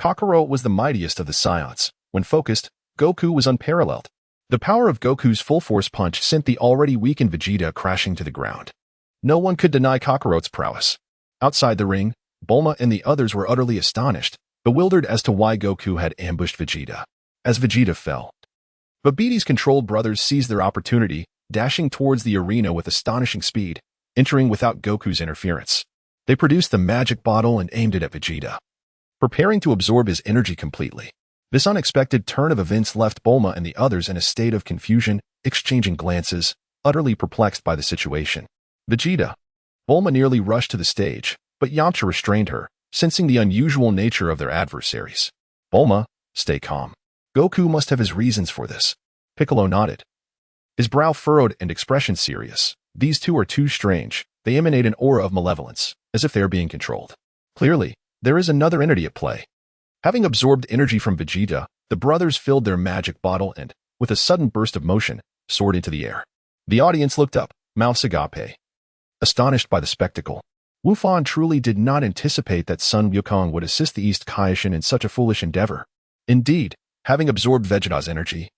Kakarot was the mightiest of the Saiyans. When focused, Goku was unparalleled. The power of Goku's full-force punch sent the already weakened Vegeta crashing to the ground. No one could deny Kakarot's prowess. Outside the ring, Bulma and the others were utterly astonished, bewildered as to why Goku had ambushed Vegeta. As Vegeta fell, Babiti's controlled brothers seized their opportunity, dashing towards the arena with astonishing speed, entering without Goku's interference. They produced the magic bottle and aimed it at Vegeta, preparing to absorb his energy completely. This unexpected turn of events left Bulma and the others in a state of confusion, exchanging glances, utterly perplexed by the situation. Vegeta. Bulma nearly rushed to the stage, but Yamcha restrained her, sensing the unusual nature of their adversaries. Bulma, stay calm. Goku must have his reasons for this. Piccolo nodded, his brow furrowed and expression serious. These two are too strange. They emanate an aura of malevolence, as if they are being controlled. Clearly, there is another entity at play. Having absorbed energy from Vegeta, the brothers filled their magic bottle and, with a sudden burst of motion, soared into the air. The audience looked up, mouths agape, astonished by the spectacle. Wu Fan truly did not anticipate that Sun Wukong would assist the East Kaishin in such a foolish endeavor. Indeed, having absorbed Vegeta's energy,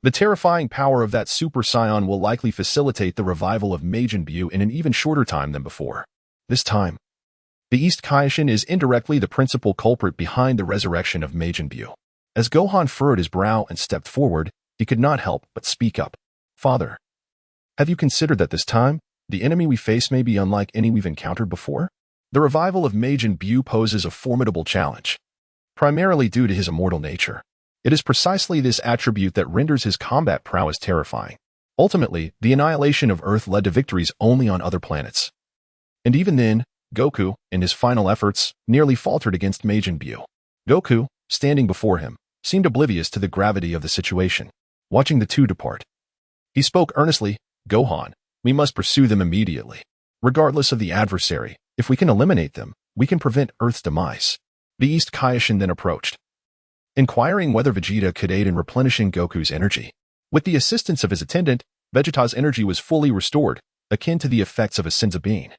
the terrifying power of that Super Saiyan will likely facilitate the revival of Majin Buu in an even shorter time than before. This time, the East Kaishin is indirectly the principal culprit behind the resurrection of Majin Buu. As Gohan furrowed his brow and stepped forward, he could not help but speak up. Father, have you considered that this time, the enemy we face may be unlike any we've encountered before? The revival of Majin Buu poses a formidable challenge, primarily due to his immortal nature. It is precisely this attribute that renders his combat prowess terrifying. Ultimately, the annihilation of Earth led to victories only on other planets. And even then, Goku, in his final efforts, nearly faltered against Majin Buu. Goku, standing before him, seemed oblivious to the gravity of the situation. Watching the two depart, he spoke earnestly, Gohan, we must pursue them immediately. Regardless of the adversary, if we can eliminate them, we can prevent Earth's demise. The East Kaishin then approached, inquiring whether Vegeta could aid in replenishing Goku's energy. With the assistance of his attendant, Vegeta's energy was fully restored, akin to the effects of a senzu bean.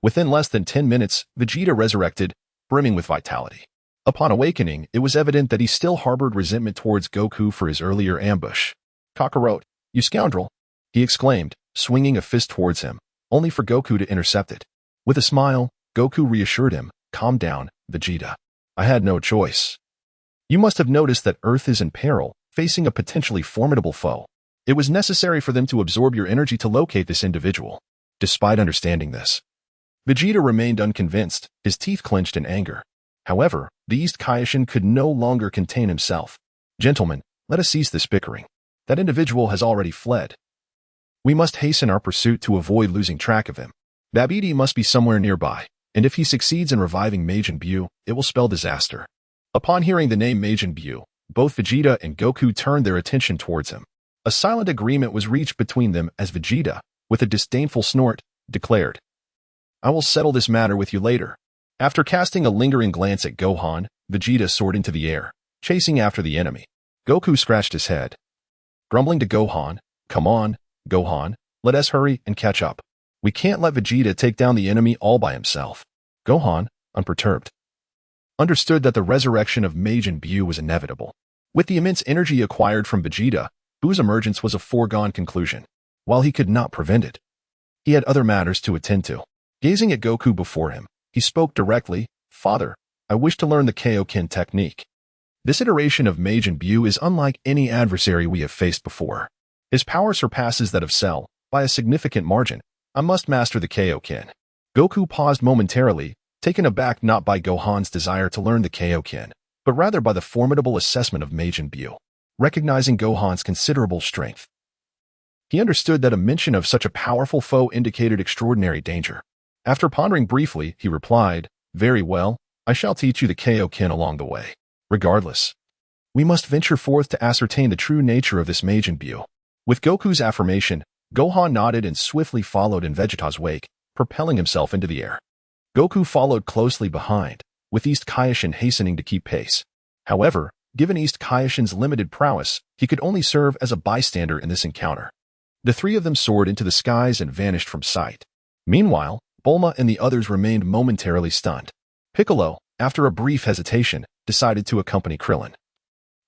Within less than 10 minutes, Vegeta resurrected, brimming with vitality. Upon awakening, it was evident that he still harbored resentment towards Goku for his earlier ambush. Kakarot, you scoundrel, he exclaimed, swinging a fist towards him, only for Goku to intercept it. With a smile, Goku reassured him, calm down, Vegeta. I had no choice. You must have noticed that Earth is in peril, facing a potentially formidable foe. It was necessary for them to absorb your energy to locate this individual. Despite understanding this, Vegeta remained unconvinced, his teeth clenched in anger. However, the East Kaishin could no longer contain himself. Gentlemen, let us cease this bickering. That individual has already fled. We must hasten our pursuit to avoid losing track of him. Babidi must be somewhere nearby, and if he succeeds in reviving Majin Buu, it will spell disaster. Upon hearing the name Majin Buu, both Vegeta and Goku turned their attention towards him. A silent agreement was reached between them as Vegeta, with a disdainful snort, declared, I will settle this matter with you later. After casting a lingering glance at Gohan, Vegeta soared into the air, chasing after the enemy. Goku scratched his head, grumbling to Gohan, come on, Gohan, let us hurry and catch up. We can't let Vegeta take down the enemy all by himself. Gohan, unperturbed, understood that the resurrection of Majin Buu was inevitable. With the immense energy acquired from Vegeta, Buu's emergence was a foregone conclusion. While he could not prevent it, he had other matters to attend to. Gazing at Goku before him, he spoke directly, Father, I wish to learn the Kaioken technique. This iteration of Majin Buu is unlike any adversary we have faced before. His power surpasses that of Cell by a significant margin. I must master the Kaioken. Goku paused momentarily, taken aback not by Gohan's desire to learn the Kaioken, but rather by the formidable assessment of Majin Buu. Recognizing Gohan's considerable strength, he understood that a mention of such a powerful foe indicated extraordinary danger. After pondering briefly, he replied, "Very well, I shall teach you the Kaioken along the way. Regardless, we must venture forth to ascertain the true nature of this Majin Buu." With Goku's affirmation, Gohan nodded and swiftly followed in Vegeta's wake, propelling himself into the air. Goku followed closely behind, with East Kaioshin hastening to keep pace. However, given East Kaioshin's limited prowess, he could only serve as a bystander in this encounter. The three of them soared into the skies and vanished from sight. Meanwhile, Bulma and the others remained momentarily stunned. Piccolo, after a brief hesitation, decided to accompany Krillin,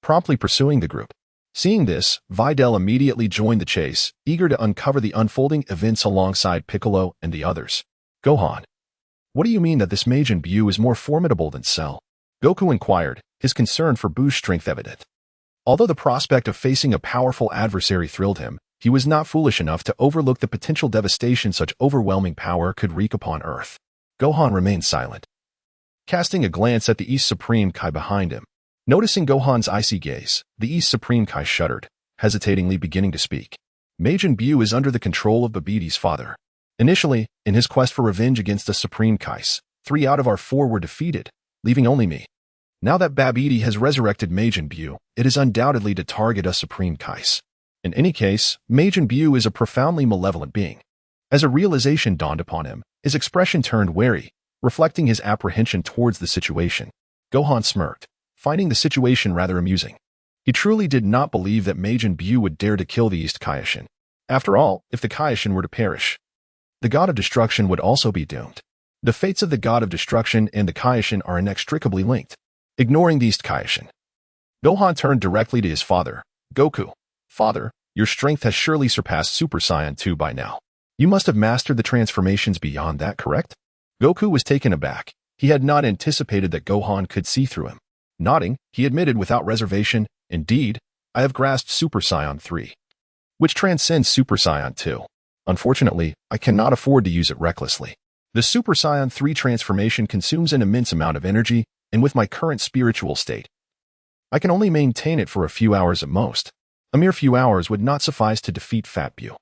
promptly pursuing the group. Seeing this, Videl immediately joined the chase, eager to uncover the unfolding events alongside Piccolo and the others. "Gohan, what do you mean that this Majin Buu is more formidable than Cell?" Goku inquired, his concern for Buu's strength evident. Although the prospect of facing a powerful adversary thrilled him, he was not foolish enough to overlook the potential devastation such overwhelming power could wreak upon Earth. Gohan remained silent, casting a glance at the East Supreme Kai behind him. Noticing Gohan's icy gaze, the East Supreme Kai shuddered, hesitatingly beginning to speak. "Majin Buu is under the control of Babbidi's father. Initially, in his quest for revenge against the Supreme Kais, 3 out of our 4 were defeated, leaving only me. Now that Babbidi has resurrected Majin Buu, it is undoubtedly to target us Supreme Kais. In any case, Majin Buu is a profoundly malevolent being." As a realization dawned upon him, his expression turned wary, reflecting his apprehension towards the situation. Gohan smirked, finding the situation rather amusing. He truly did not believe that Majin Buu would dare to kill the East Kaioshin. After all, if the Kaioshin were to perish, the God of Destruction would also be doomed. The fates of the God of Destruction and the Kaioshin are inextricably linked. Ignoring the East Kaioshin, Gohan turned directly to his father. "Goku, father, your strength has surely surpassed Super Saiyan 2 by now. You must have mastered the transformations beyond that, correct?" Goku was taken aback. He had not anticipated that Gohan could see through him. Nodding, he admitted without reservation, "Indeed, I have grasped Super Saiyan 3, which transcends Super Saiyan 2. Unfortunately, I cannot afford to use it recklessly. The Super Saiyan 3 transformation consumes an immense amount of energy, and with my current spiritual state, I can only maintain it for a few hours at most. A mere few hours would not suffice to defeat Fat Buu."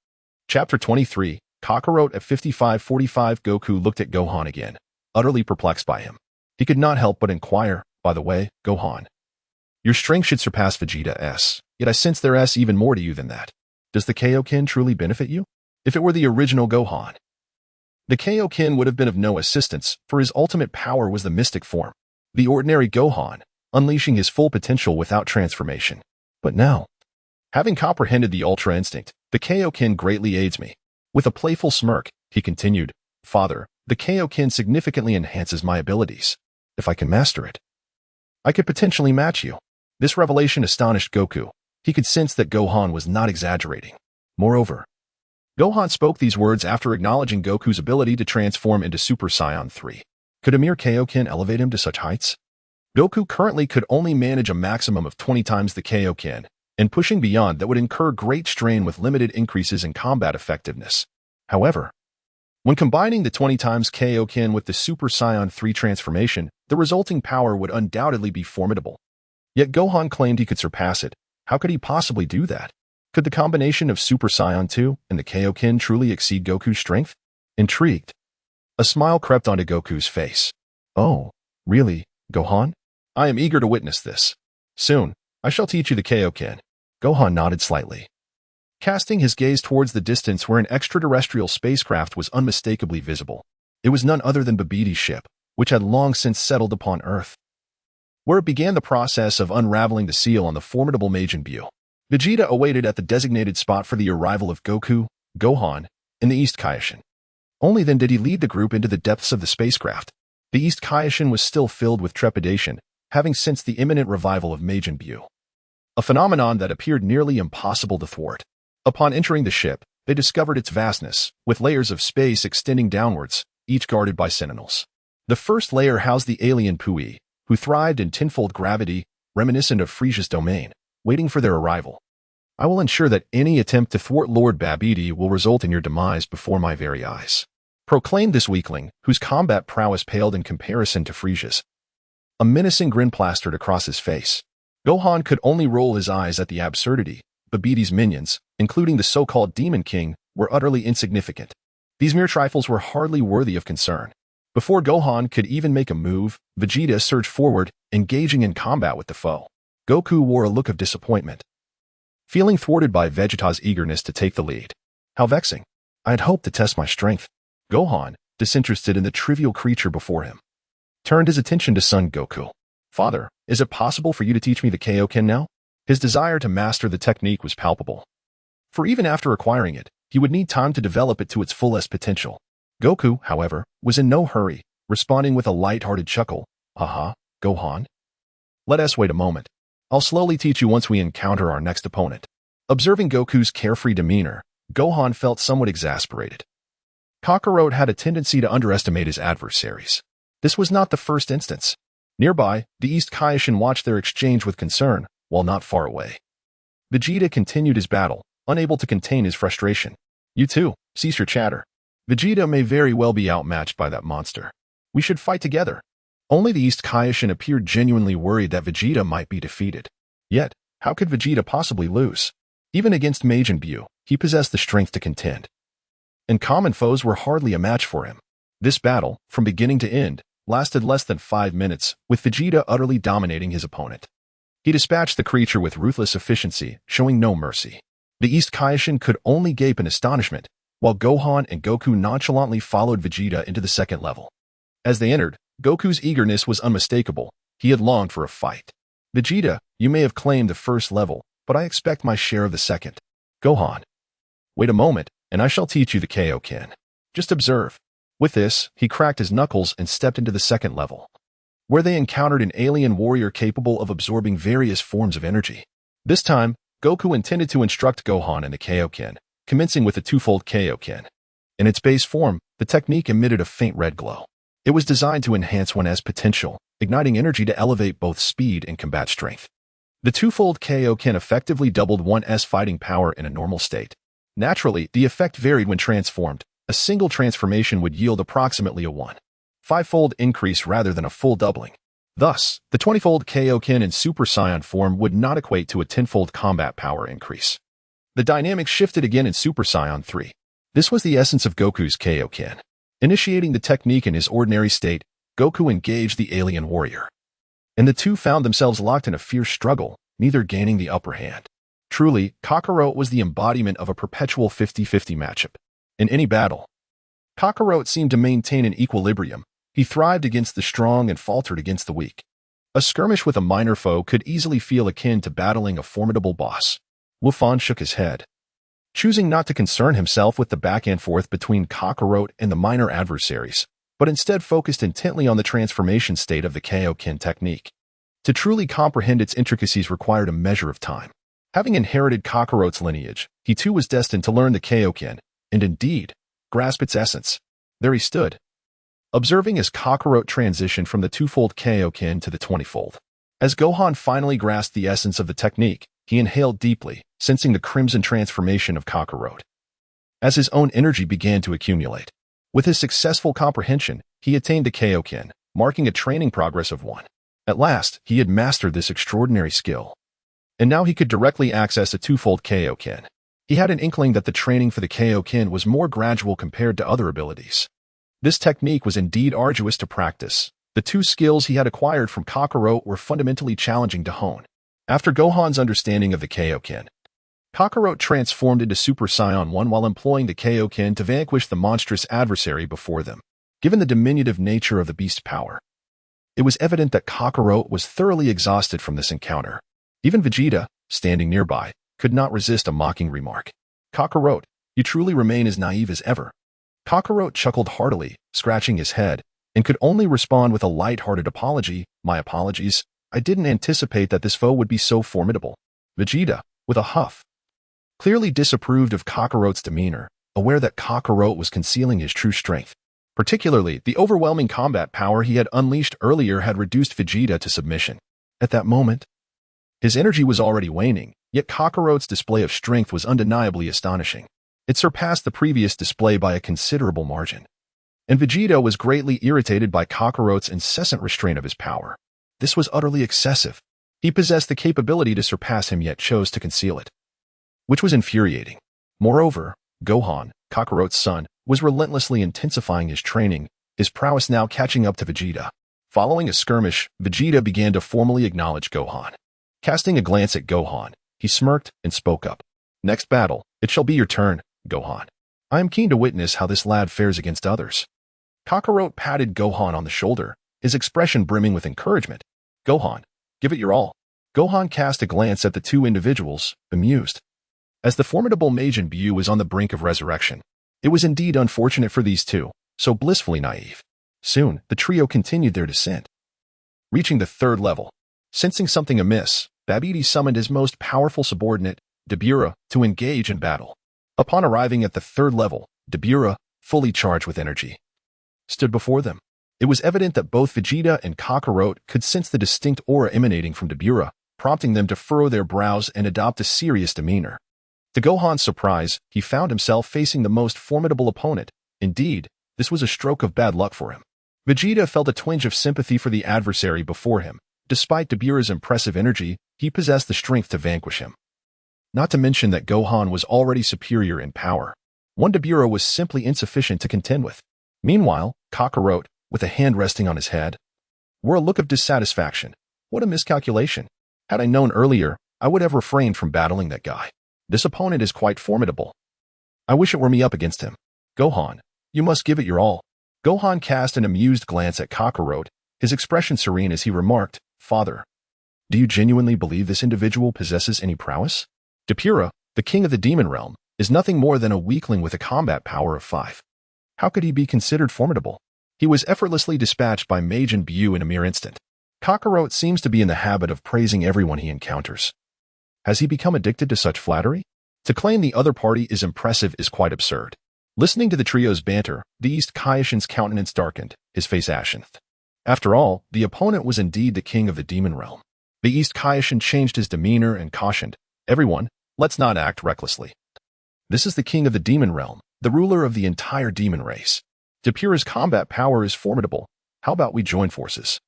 Chapter 23, Kakarot at 55:45. Goku looked at Gohan again, utterly perplexed by him. He could not help but inquire, "By the way, Gohan, your strength should surpass Vegeta's, yet I sense there's even more to you than that. Does the Kaioken truly benefit you?" If it were the original Gohan, the Kaioken would have been of no assistance, for his ultimate power was the mystic form, the ordinary Gohan, unleashing his full potential without transformation. But now, having comprehended the Ultra Instinct, the Kaioken greatly aids me. With a playful smirk, he continued, "Father, the Kaioken significantly enhances my abilities. If I can master it, I could potentially match you." This revelation astonished Goku. He could sense that Gohan was not exaggerating. Moreover, Gohan spoke these words after acknowledging Goku's ability to transform into Super Saiyan 3. Could a mere Kaioken elevate him to such heights? Goku currently could only manage a maximum of 20 times the Kaioken, and pushing beyond that would incur great strain with limited increases in combat effectiveness. However, when combining the 20 times Kaioken with the Super Saiyan 3 transformation, the resulting power would undoubtedly be formidable. Yet Gohan claimed he could surpass it. How could he possibly do that? Could the combination of Super Saiyan 2 and the Kaioken truly exceed Goku's strength? Intrigued, a smile crept onto Goku's face. "Oh, really, Gohan? I am eager to witness this. Soon, I shall teach you the Kaioken." Gohan nodded slightly, casting his gaze towards the distance where an extraterrestrial spacecraft was unmistakably visible. It was none other than Babbidi's ship, which had long since settled upon Earth, where it began the process of unraveling the seal on the formidable Majin Buu. Vegeta awaited at the designated spot for the arrival of Goku, Gohan, and the East Kaioshin. Only then did he lead the group into the depths of the spacecraft. The East Kaioshin was still filled with trepidation, having sensed the imminent revival of Majin Buu, a phenomenon that appeared nearly impossible to thwart. Upon entering the ship, they discovered its vastness, with layers of space extending downwards, each guarded by sentinels. The first layer housed the alien Pui, who thrived in tenfold gravity, reminiscent of Frisia's domain, waiting for their arrival. I will ensure that any attempt to thwart Lord Babidi will result in your demise before my very eyes," proclaimed this weakling, whose combat prowess paled in comparison to Frisia's. A menacing grin plastered across his face. Gohan could only roll his eyes at the absurdity. Babidi's minions, including the so-called Demon King, were utterly insignificant. These mere trifles were hardly worthy of concern. Before Gohan could even make a move, Vegeta surged forward, engaging in combat with the foe. Goku wore a look of disappointment, feeling thwarted by Vegeta's eagerness to take the lead. How vexing. I had hoped to test my strength. Gohan, disinterested in the trivial creature before him, turned his attention to Son Goku. "Father, is it possible for you to teach me the Kaioken now?" His desire to master the technique was palpable. For even after acquiring it, he would need time to develop it to its fullest potential. Goku, however, was in no hurry, responding with a light-hearted chuckle. "Haha, Gohan. Let us wait a moment. I'll slowly teach you once we encounter our next opponent." Observing Goku's carefree demeanor, Gohan felt somewhat exasperated. Kakarot had a tendency to underestimate his adversaries. This was not the first instance. Nearby, the East Kaishin watched their exchange with concern, while not far away. Vegeta continued his battle, unable to contain his frustration. "You too, cease your chatter. Vegeta may very well be outmatched by that monster. We should fight together." Only the East Kaishin appeared genuinely worried that Vegeta might be defeated. Yet, how could Vegeta possibly lose? Even against Majin Buu, he possessed the strength to contend. And common foes were hardly a match for him. This battle, from beginning to end, lasted less than 5 minutes, with Vegeta utterly dominating his opponent. He dispatched the creature with ruthless efficiency, showing no mercy. The East Kaishin could only gape in astonishment, while Gohan and Goku nonchalantly followed Vegeta into the second level. As they entered, Goku's eagerness was unmistakable. He had longed for a fight. "Vegeta, you may have claimed the first level, but I expect my share of the second." "Gohan, wait a moment, and I shall teach you the Kaioken. Just observe." With this, he cracked his knuckles and stepped into the second level, where they encountered an alien warrior capable of absorbing various forms of energy. This time, Goku intended to instruct Gohan in the Kaioken, commencing with the twofold Kaioken. In its base form, the technique emitted a faint red glow. It was designed to enhance one's potential, igniting energy to elevate both speed and combat strength. The twofold Kaioken effectively doubled one's fighting power in a normal state. Naturally, the effect varied when transformed. A single transformation would yield approximately a 1/5-fold increase rather than a full doubling. Thus, the 20-fold Kaioken in Super Saiyan form would not equate to a 10-fold combat power increase. The dynamics shifted again in Super Saiyan 3. This was the essence of Goku's Kaioken. Initiating the technique in his ordinary state, Goku engaged the alien warrior, and the two found themselves locked in a fierce struggle, neither gaining the upper hand. Truly, Kakarot was the embodiment of a perpetual 50-50 matchup. In any battle, Kakarot seemed to maintain an equilibrium. He thrived against the strong and faltered against the weak. A skirmish with a minor foe could easily feel akin to battling a formidable boss. Wufan shook his head, choosing not to concern himself with the back and forth between Kakarot and the minor adversaries, but instead focused intently on the transformation state of the Kaioken technique. To truly comprehend its intricacies required a measure of time. Having inherited Kakarot's lineage, he too was destined to learn the Kaioken, and indeed, grasp its essence. There he stood, observing as Kakarot transitioned from the twofold Kaioken to the 20-fold. As Gohan finally grasped the essence of the technique, he inhaled deeply, sensing the crimson transformation of Kakarot. As his own energy began to accumulate, with his successful comprehension, he attained the Kaioken, marking a training progress of 1. At last, he had mastered this extraordinary skill. And now he could directly access a twofold Kaioken. He had an inkling that the training for the Kaioken was more gradual compared to other abilities. This technique was indeed arduous to practice. The two skills he had acquired from Kakarot were fundamentally challenging to hone. After Gohan's understanding of the Kaioken, Kakarot transformed into Super Saiyan 1 while employing the Kaioken to vanquish the monstrous adversary before them. Given the diminutive nature of the beast's power, it was evident that Kakarot was thoroughly exhausted from this encounter. Even Vegeta, standing nearby, could not resist a mocking remark. "Kakarot, you truly remain as naive as ever." Kakarot chuckled heartily, scratching his head, and could only respond with a light-hearted apology. "My apologies. I didn't anticipate that this foe would be so formidable." Vegeta, with a huff, clearly disapproved of Kakarot's demeanor, aware that Kakarot was concealing his true strength. Particularly, the overwhelming combat power he had unleashed earlier had reduced Vegeta to submission. At that moment, his energy was already waning, Yet Kakarot's display of strength was undeniably astonishing. It surpassed the previous display by a considerable margin. And Vegeta was greatly irritated by Kakarot's incessant restraint of his power. This was utterly excessive. He possessed the capability to surpass him yet chose to conceal it, which was infuriating. Moreover, Gohan, Kakarot's son, was relentlessly intensifying his training, his prowess now catching up to Vegeta. Following a skirmish, Vegeta began to formally acknowledge Gohan. Casting a glance at Gohan, he smirked and spoke up. Next battle, it shall be your turn, Gohan. I am keen to witness how this lad fares against others. Kakarot patted Gohan on the shoulder, his expression brimming with encouragement. Gohan, give it your all. Gohan cast a glance at the two individuals, bemused. As the formidable Majin Buu was on the brink of resurrection, it was indeed unfortunate for these two, so blissfully naive. Soon, the trio continued their descent. Reaching the third level, sensing something amiss, Babidi summoned his most powerful subordinate, Dabura, to engage in battle. Upon arriving at the third level, Dabura, fully charged with energy, stood before them. It was evident that both Vegeta and Kakarot could sense the distinct aura emanating from Dabura, prompting them to furrow their brows and adopt a serious demeanor. To Gohan's surprise, he found himself facing the most formidable opponent. Indeed, this was a stroke of bad luck for him. Vegeta felt a twinge of sympathy for the adversary before him. Despite Dabura's impressive energy, he possessed the strength to vanquish him. Not to mention that Gohan was already superior in power. One Dabura was simply insufficient to contend with. Meanwhile, Kakarot, with a hand resting on his head, wore a look of dissatisfaction. What a miscalculation. Had I known earlier, I would have refrained from battling that guy. This opponent is quite formidable. I wish it were me up against him. Gohan, you must give it your all. Gohan cast an amused glance at Kakarot, his expression serene as he remarked, Father, do you genuinely believe this individual possesses any prowess? Dabura, the king of the demon realm, is nothing more than a weakling with a combat power of 5. How could he be considered formidable? He was effortlessly dispatched by Majin Buu in a mere instant. Kakarot seems to be in the habit of praising everyone he encounters. Has he become addicted to such flattery? To claim the other party is impressive is quite absurd. Listening to the trio's banter, the East Kaishin's countenance darkened, his face ashen. After all, the opponent was indeed the king of the demon realm. The East Kaishin changed his demeanor and cautioned, Everyone, let's not act recklessly. This is the king of the demon realm, the ruler of the entire demon race. Dabura's combat power is formidable. How about we join forces?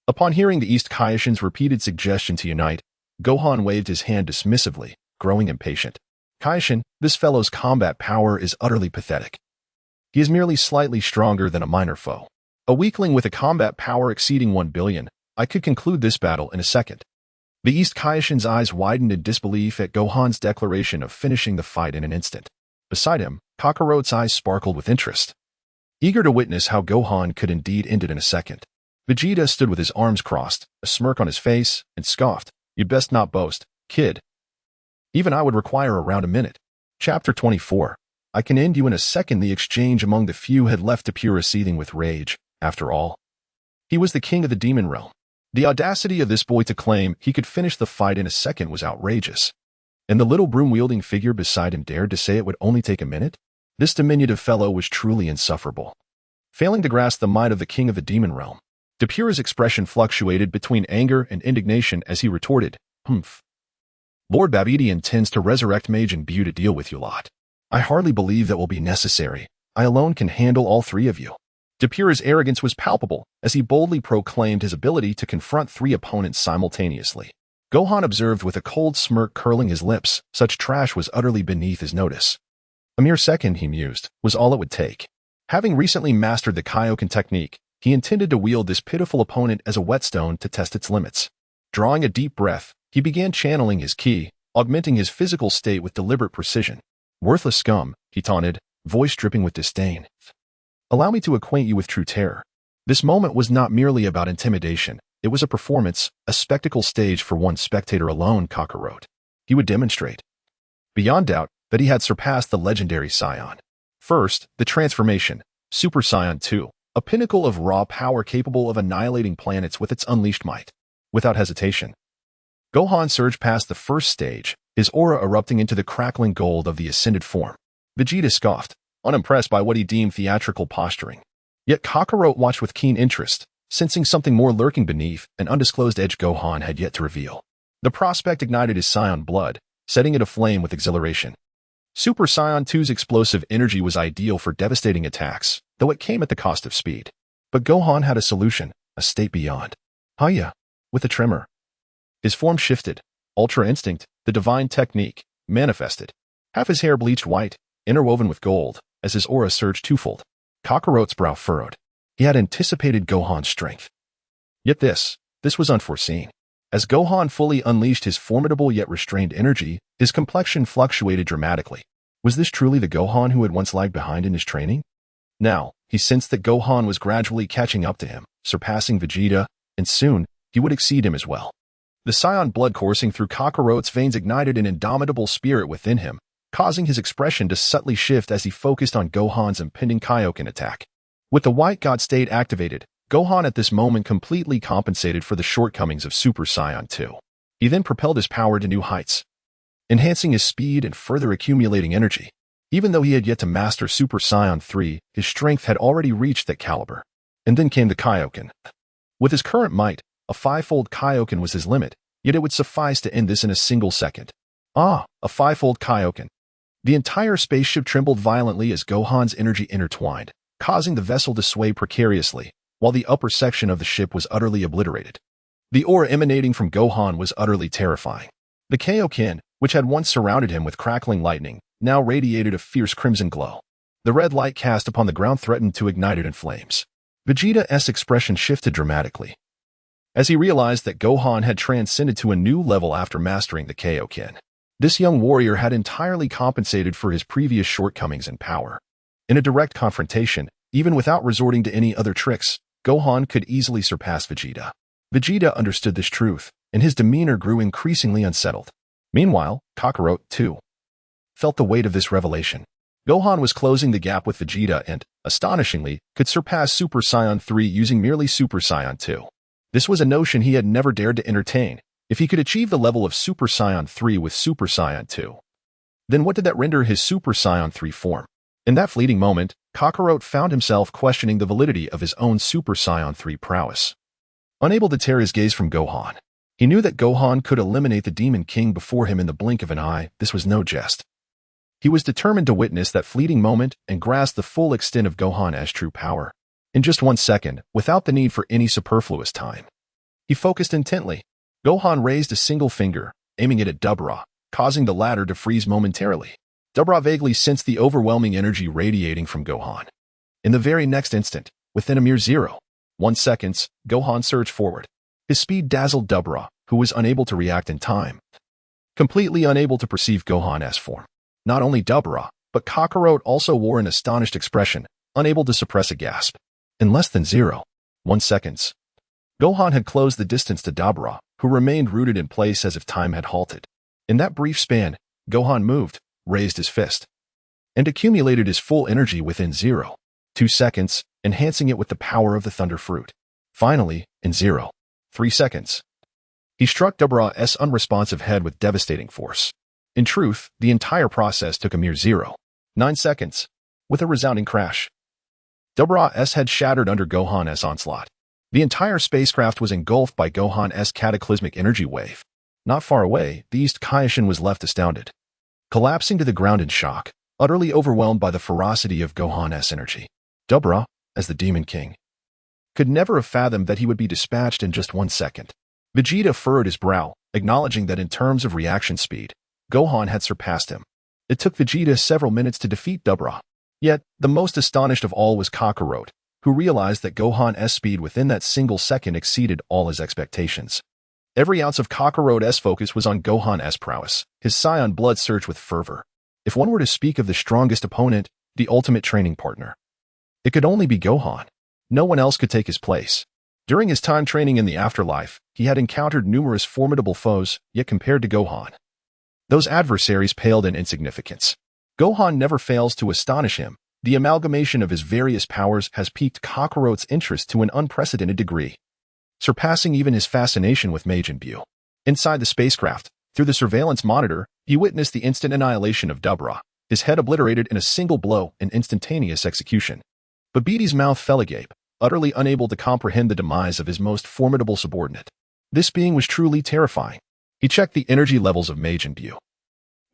Upon hearing the East Kaishin's repeated suggestion to unite, Gohan waved his hand dismissively, growing impatient. Kaishin, this fellow's combat power is utterly pathetic. He is merely slightly stronger than a minor foe. A weakling with a combat power exceeding 1 billion, I could conclude this battle in a second. The East Kaishin's eyes widened in disbelief at Gohan's declaration of finishing the fight in an instant. Beside him, Kakarot's eyes sparkled with interest, eager to witness how Gohan could indeed end it in a second. Vegeta stood with his arms crossed, a smirk on his face, and scoffed, You'd best not boast, kid. Even I would require around a minute. Chapter 24. I can end you in a second. The exchange among the few had left Dabura seething with rage. After all, he was the king of the demon realm. The audacity of this boy to claim he could finish the fight in a second was outrageous. And the little broom-wielding figure beside him dared to say it would only take a minute? This diminutive fellow was truly insufferable. Failing to grasp the might of the king of the demon realm, Dabura's expression fluctuated between anger and indignation as he retorted, Humph. Lord Babidi intends to resurrect Majin Buu to deal with you lot. I hardly believe that will be necessary. I alone can handle all 3 of you. Dabura's arrogance was palpable as he boldly proclaimed his ability to confront 3 opponents simultaneously. Gohan observed with a cold smirk curling his lips. Such trash was utterly beneath his notice. A mere second, he mused, was all it would take. Having recently mastered the Kaioken technique, he intended to wield this pitiful opponent as a whetstone to test its limits. Drawing a deep breath, he began channeling his ki, augmenting his physical state with deliberate precision. Worthless scum, he taunted, voice dripping with disdain. Allow me to acquaint you with true terror. This moment was not merely about intimidation. It was a performance, a spectacle staged for one spectator alone, Kakarot. He would demonstrate, beyond doubt, that he had surpassed the legendary Saiyan. First, the transformation, Super Saiyan 2, a pinnacle of raw power capable of annihilating planets with its unleashed might. Without hesitation, Gohan surged past the first stage, his aura erupting into the crackling gold of the ascended form. Vegeta scoffed, unimpressed by what he deemed theatrical posturing. Yet Kakarot watched with keen interest, sensing something more lurking beneath an undisclosed edge Gohan had yet to reveal. The prospect ignited his Saiyan blood, setting it aflame with exhilaration. Super Saiyan 2's explosive energy was ideal for devastating attacks, though it came at the cost of speed. But Gohan had a solution, a state beyond. Hiya! With a tremor. His form shifted. Ultra Instinct, the divine technique, manifested. Half his hair bleached white, interwoven with gold, as his aura surged twofold. Kakarot's brow furrowed. He had anticipated Gohan's strength. Yet this was unforeseen. As Gohan fully unleashed his formidable yet restrained energy, his complexion fluctuated dramatically. Was this truly the Gohan who had once lagged behind in his training? Now, he sensed that Gohan was gradually catching up to him, surpassing Vegeta, and soon, he would exceed him as well. The Saiyan blood coursing through Kakarot's veins ignited an indomitable spirit within him, causing his expression to subtly shift as he focused on Gohan's impending Kaioken attack. With the White God state activated, Gohan at this moment completely compensated for the shortcomings of Super Saiyan 2. He then propelled his power to new heights, enhancing his speed and further accumulating energy. Even though he had yet to master Super Saiyan 3, his strength had already reached that caliber. And then came the Kaioken. With his current might, a five-fold Kaioken was his limit, yet it would suffice to end this in a single second. A five-fold Kaioken. The entire spaceship trembled violently as Gohan's energy intertwined, causing the vessel to sway precariously, while the upper section of the ship was utterly obliterated. The aura emanating from Gohan was utterly terrifying. The Kaioken, which had once surrounded him with crackling lightning, now radiated a fierce crimson glow. The red light cast upon the ground threatened to ignite it in flames. Vegeta's expression shifted dramatically, as he realized that Gohan had transcended to a new level after mastering the Kaioken. This young warrior had entirely compensated for his previous shortcomings in power. In a direct confrontation, even without resorting to any other tricks, Gohan could easily surpass Vegeta. Vegeta understood this truth, and his demeanor grew increasingly unsettled. Meanwhile, Kakarot, too, felt the weight of this revelation. Gohan was closing the gap with Vegeta and, astonishingly, could surpass Super Saiyan 3 using merely Super Saiyan 2. This was a notion he had never dared to entertain. If he could achieve the level of Super Saiyan 3 with Super Saiyan 2, then what did that render his Super Saiyan 3 form? In that fleeting moment, Kakarot found himself questioning the validity of his own Super Saiyan 3 prowess. Unable to tear his gaze from Gohan, he knew that Gohan could eliminate the Demon King before him in the blink of an eye. This was no jest. He was determined to witness that fleeting moment and grasp the full extent of Gohan's true power. In just 1 second, without the need for any superfluous time. He focused intently. Gohan raised a single finger, aiming it at Dabura, causing the latter to freeze momentarily. Dabura vaguely sensed the overwhelming energy radiating from Gohan. In the very next instant, within a mere 0.1 seconds, Gohan surged forward. His speed dazzled Dabura, who was unable to react in time, completely unable to perceive Gohan's form. Not only Dabura, but Kakarot also wore an astonished expression, unable to suppress a gasp. In less than 0.1 seconds, Gohan had closed the distance to Dabura, who remained rooted in place as if time had halted. In that brief span, Gohan moved, raised his fist, and accumulated his full energy within 0.2 seconds, enhancing it with the power of the Thunder Fruit. Finally, in 0.3 seconds, he struck Dabura's unresponsive head with devastating force. In truth, the entire process took a mere 0.9 seconds. With a resounding crash, Dabura's head shattered under Gohan's onslaught. The entire spacecraft was engulfed by Gohan's cataclysmic energy wave. Not far away, the East Kaishin was left astounded, collapsing to the ground in shock, utterly overwhelmed by the ferocity of Gohan's energy. Dabura, as the Demon King, could never have fathomed that he would be dispatched in just 1 second. Vegeta furrowed his brow, acknowledging that in terms of reaction speed, Gohan had surpassed him. It took Vegeta several minutes to defeat Dabura. Yet, the most astonished of all was Kakarot, who realized that Gohan's speed within that single second exceeded all his expectations. Every ounce of Kakarot's focus was on Gohan's prowess. His Saiyan blood surged with fervor. If one were to speak of the strongest opponent, the ultimate training partner, it could only be Gohan. No one else could take his place. During his time training in the afterlife, he had encountered numerous formidable foes, yet compared to Gohan, those adversaries paled in insignificance. Gohan never fails to astonish him. The amalgamation of his various powers has piqued Kakarot's interest to an unprecedented degree, surpassing even his fascination with Majin Buu. Inside the spacecraft, through the surveillance monitor, he witnessed the instant annihilation of Dabura, his head obliterated in a single blow and instantaneous execution. Babiti's mouth fell agape, utterly unable to comprehend the demise of his most formidable subordinate. This being was truly terrifying. He checked the energy levels of Majin Buu.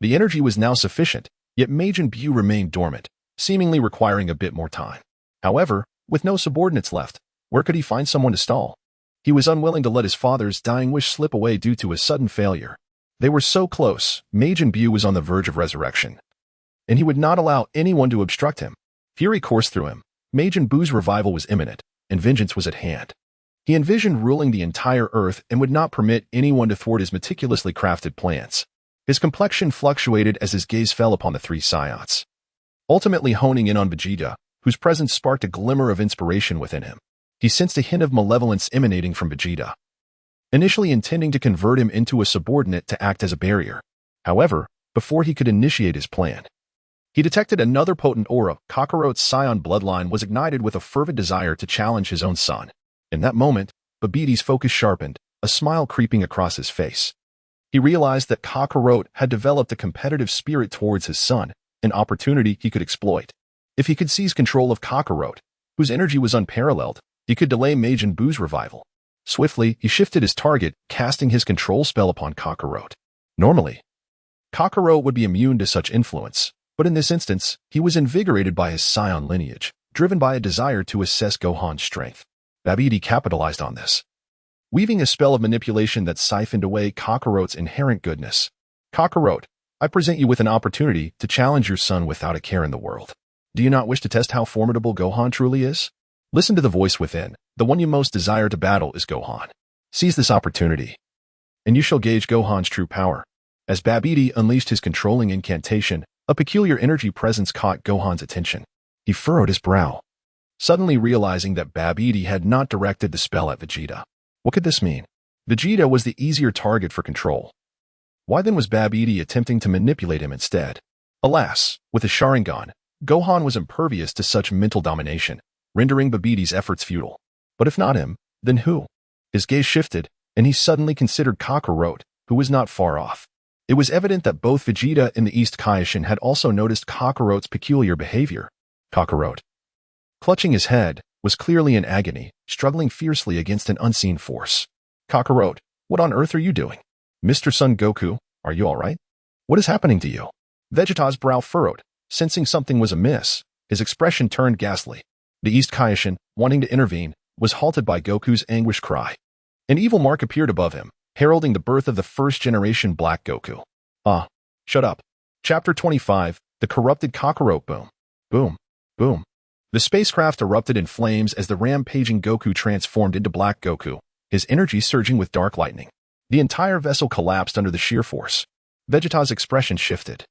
The energy was now sufficient, yet Majin Buu remained dormant, seemingly requiring a bit more time. However, with no subordinates left, where could he find someone to stall? He was unwilling to let his father's dying wish slip away due to his sudden failure. They were so close, Majin Buu was on the verge of resurrection, and he would not allow anyone to obstruct him. Fury coursed through him. Majin Buu's revival was imminent, and vengeance was at hand. He envisioned ruling the entire Earth and would not permit anyone to thwart his meticulously crafted plans. His complexion fluctuated as his gaze fell upon the three Saiyans, ultimately honing in on Vegeta, whose presence sparked a glimmer of inspiration within him. He sensed a hint of malevolence emanating from Vegeta, initially intending to convert him into a subordinate to act as a barrier. However, before he could initiate his plan, he detected another potent aura. Kakarot's Saiyan bloodline was ignited with a fervent desire to challenge his own son. In that moment, Babiti's focus sharpened, a smile creeping across his face. He realized that Kakarot had developed a competitive spirit towards his son, an opportunity he could exploit. If he could seize control of Kakarot, whose energy was unparalleled, he could delay Majin Buu's revival. Swiftly, he shifted his target, casting his control spell upon Kakarot. Normally, Kakarot would be immune to such influence, but in this instance, he was invigorated by his Saiyan lineage, driven by a desire to assess Gohan's strength. Babidi capitalized on this, weaving a spell of manipulation that siphoned away Kakarot's inherent goodness. Kakarot, I present you with an opportunity to challenge your son without a care in the world. Do you not wish to test how formidable Gohan truly is? Listen to the voice within. The one you most desire to battle is Gohan. Seize this opportunity, and you shall gauge Gohan's true power. As Babidi unleashed his controlling incantation, a peculiar energy presence caught Gohan's attention. He furrowed his brow, suddenly realizing that Babidi had not directed the spell at Vegeta. What could this mean? Vegeta was the easier target for control. Why then was Babidi attempting to manipulate him instead? Alas, with his Sharingan, Gohan was impervious to such mental domination, rendering Babidi's efforts futile. But if not him, then who? His gaze shifted, and he suddenly considered Kakarot, who was not far off. It was evident that both Vegeta and the East Kaishin had also noticed Kakarot's peculiar behavior. Kakarot, clutching his head, was clearly in agony, struggling fiercely against an unseen force. Kakarot, what on earth are you doing? Mr. Son Goku, are you all right? What is happening to you? Vegeta's brow furrowed, sensing something was amiss. His expression turned ghastly. The East Kaishin, wanting to intervene, was halted by Goku's anguished cry. An evil mark appeared above him, heralding the birth of the first-generation Black Goku. Ah, shut up. Chapter 25, The Corrupted Kakarot. Boom. Boom. Boom. The spacecraft erupted in flames as the rampaging Goku transformed into Black Goku, his energy surging with dark lightning. The entire vessel collapsed under the sheer force. Vegeta's expression shifted,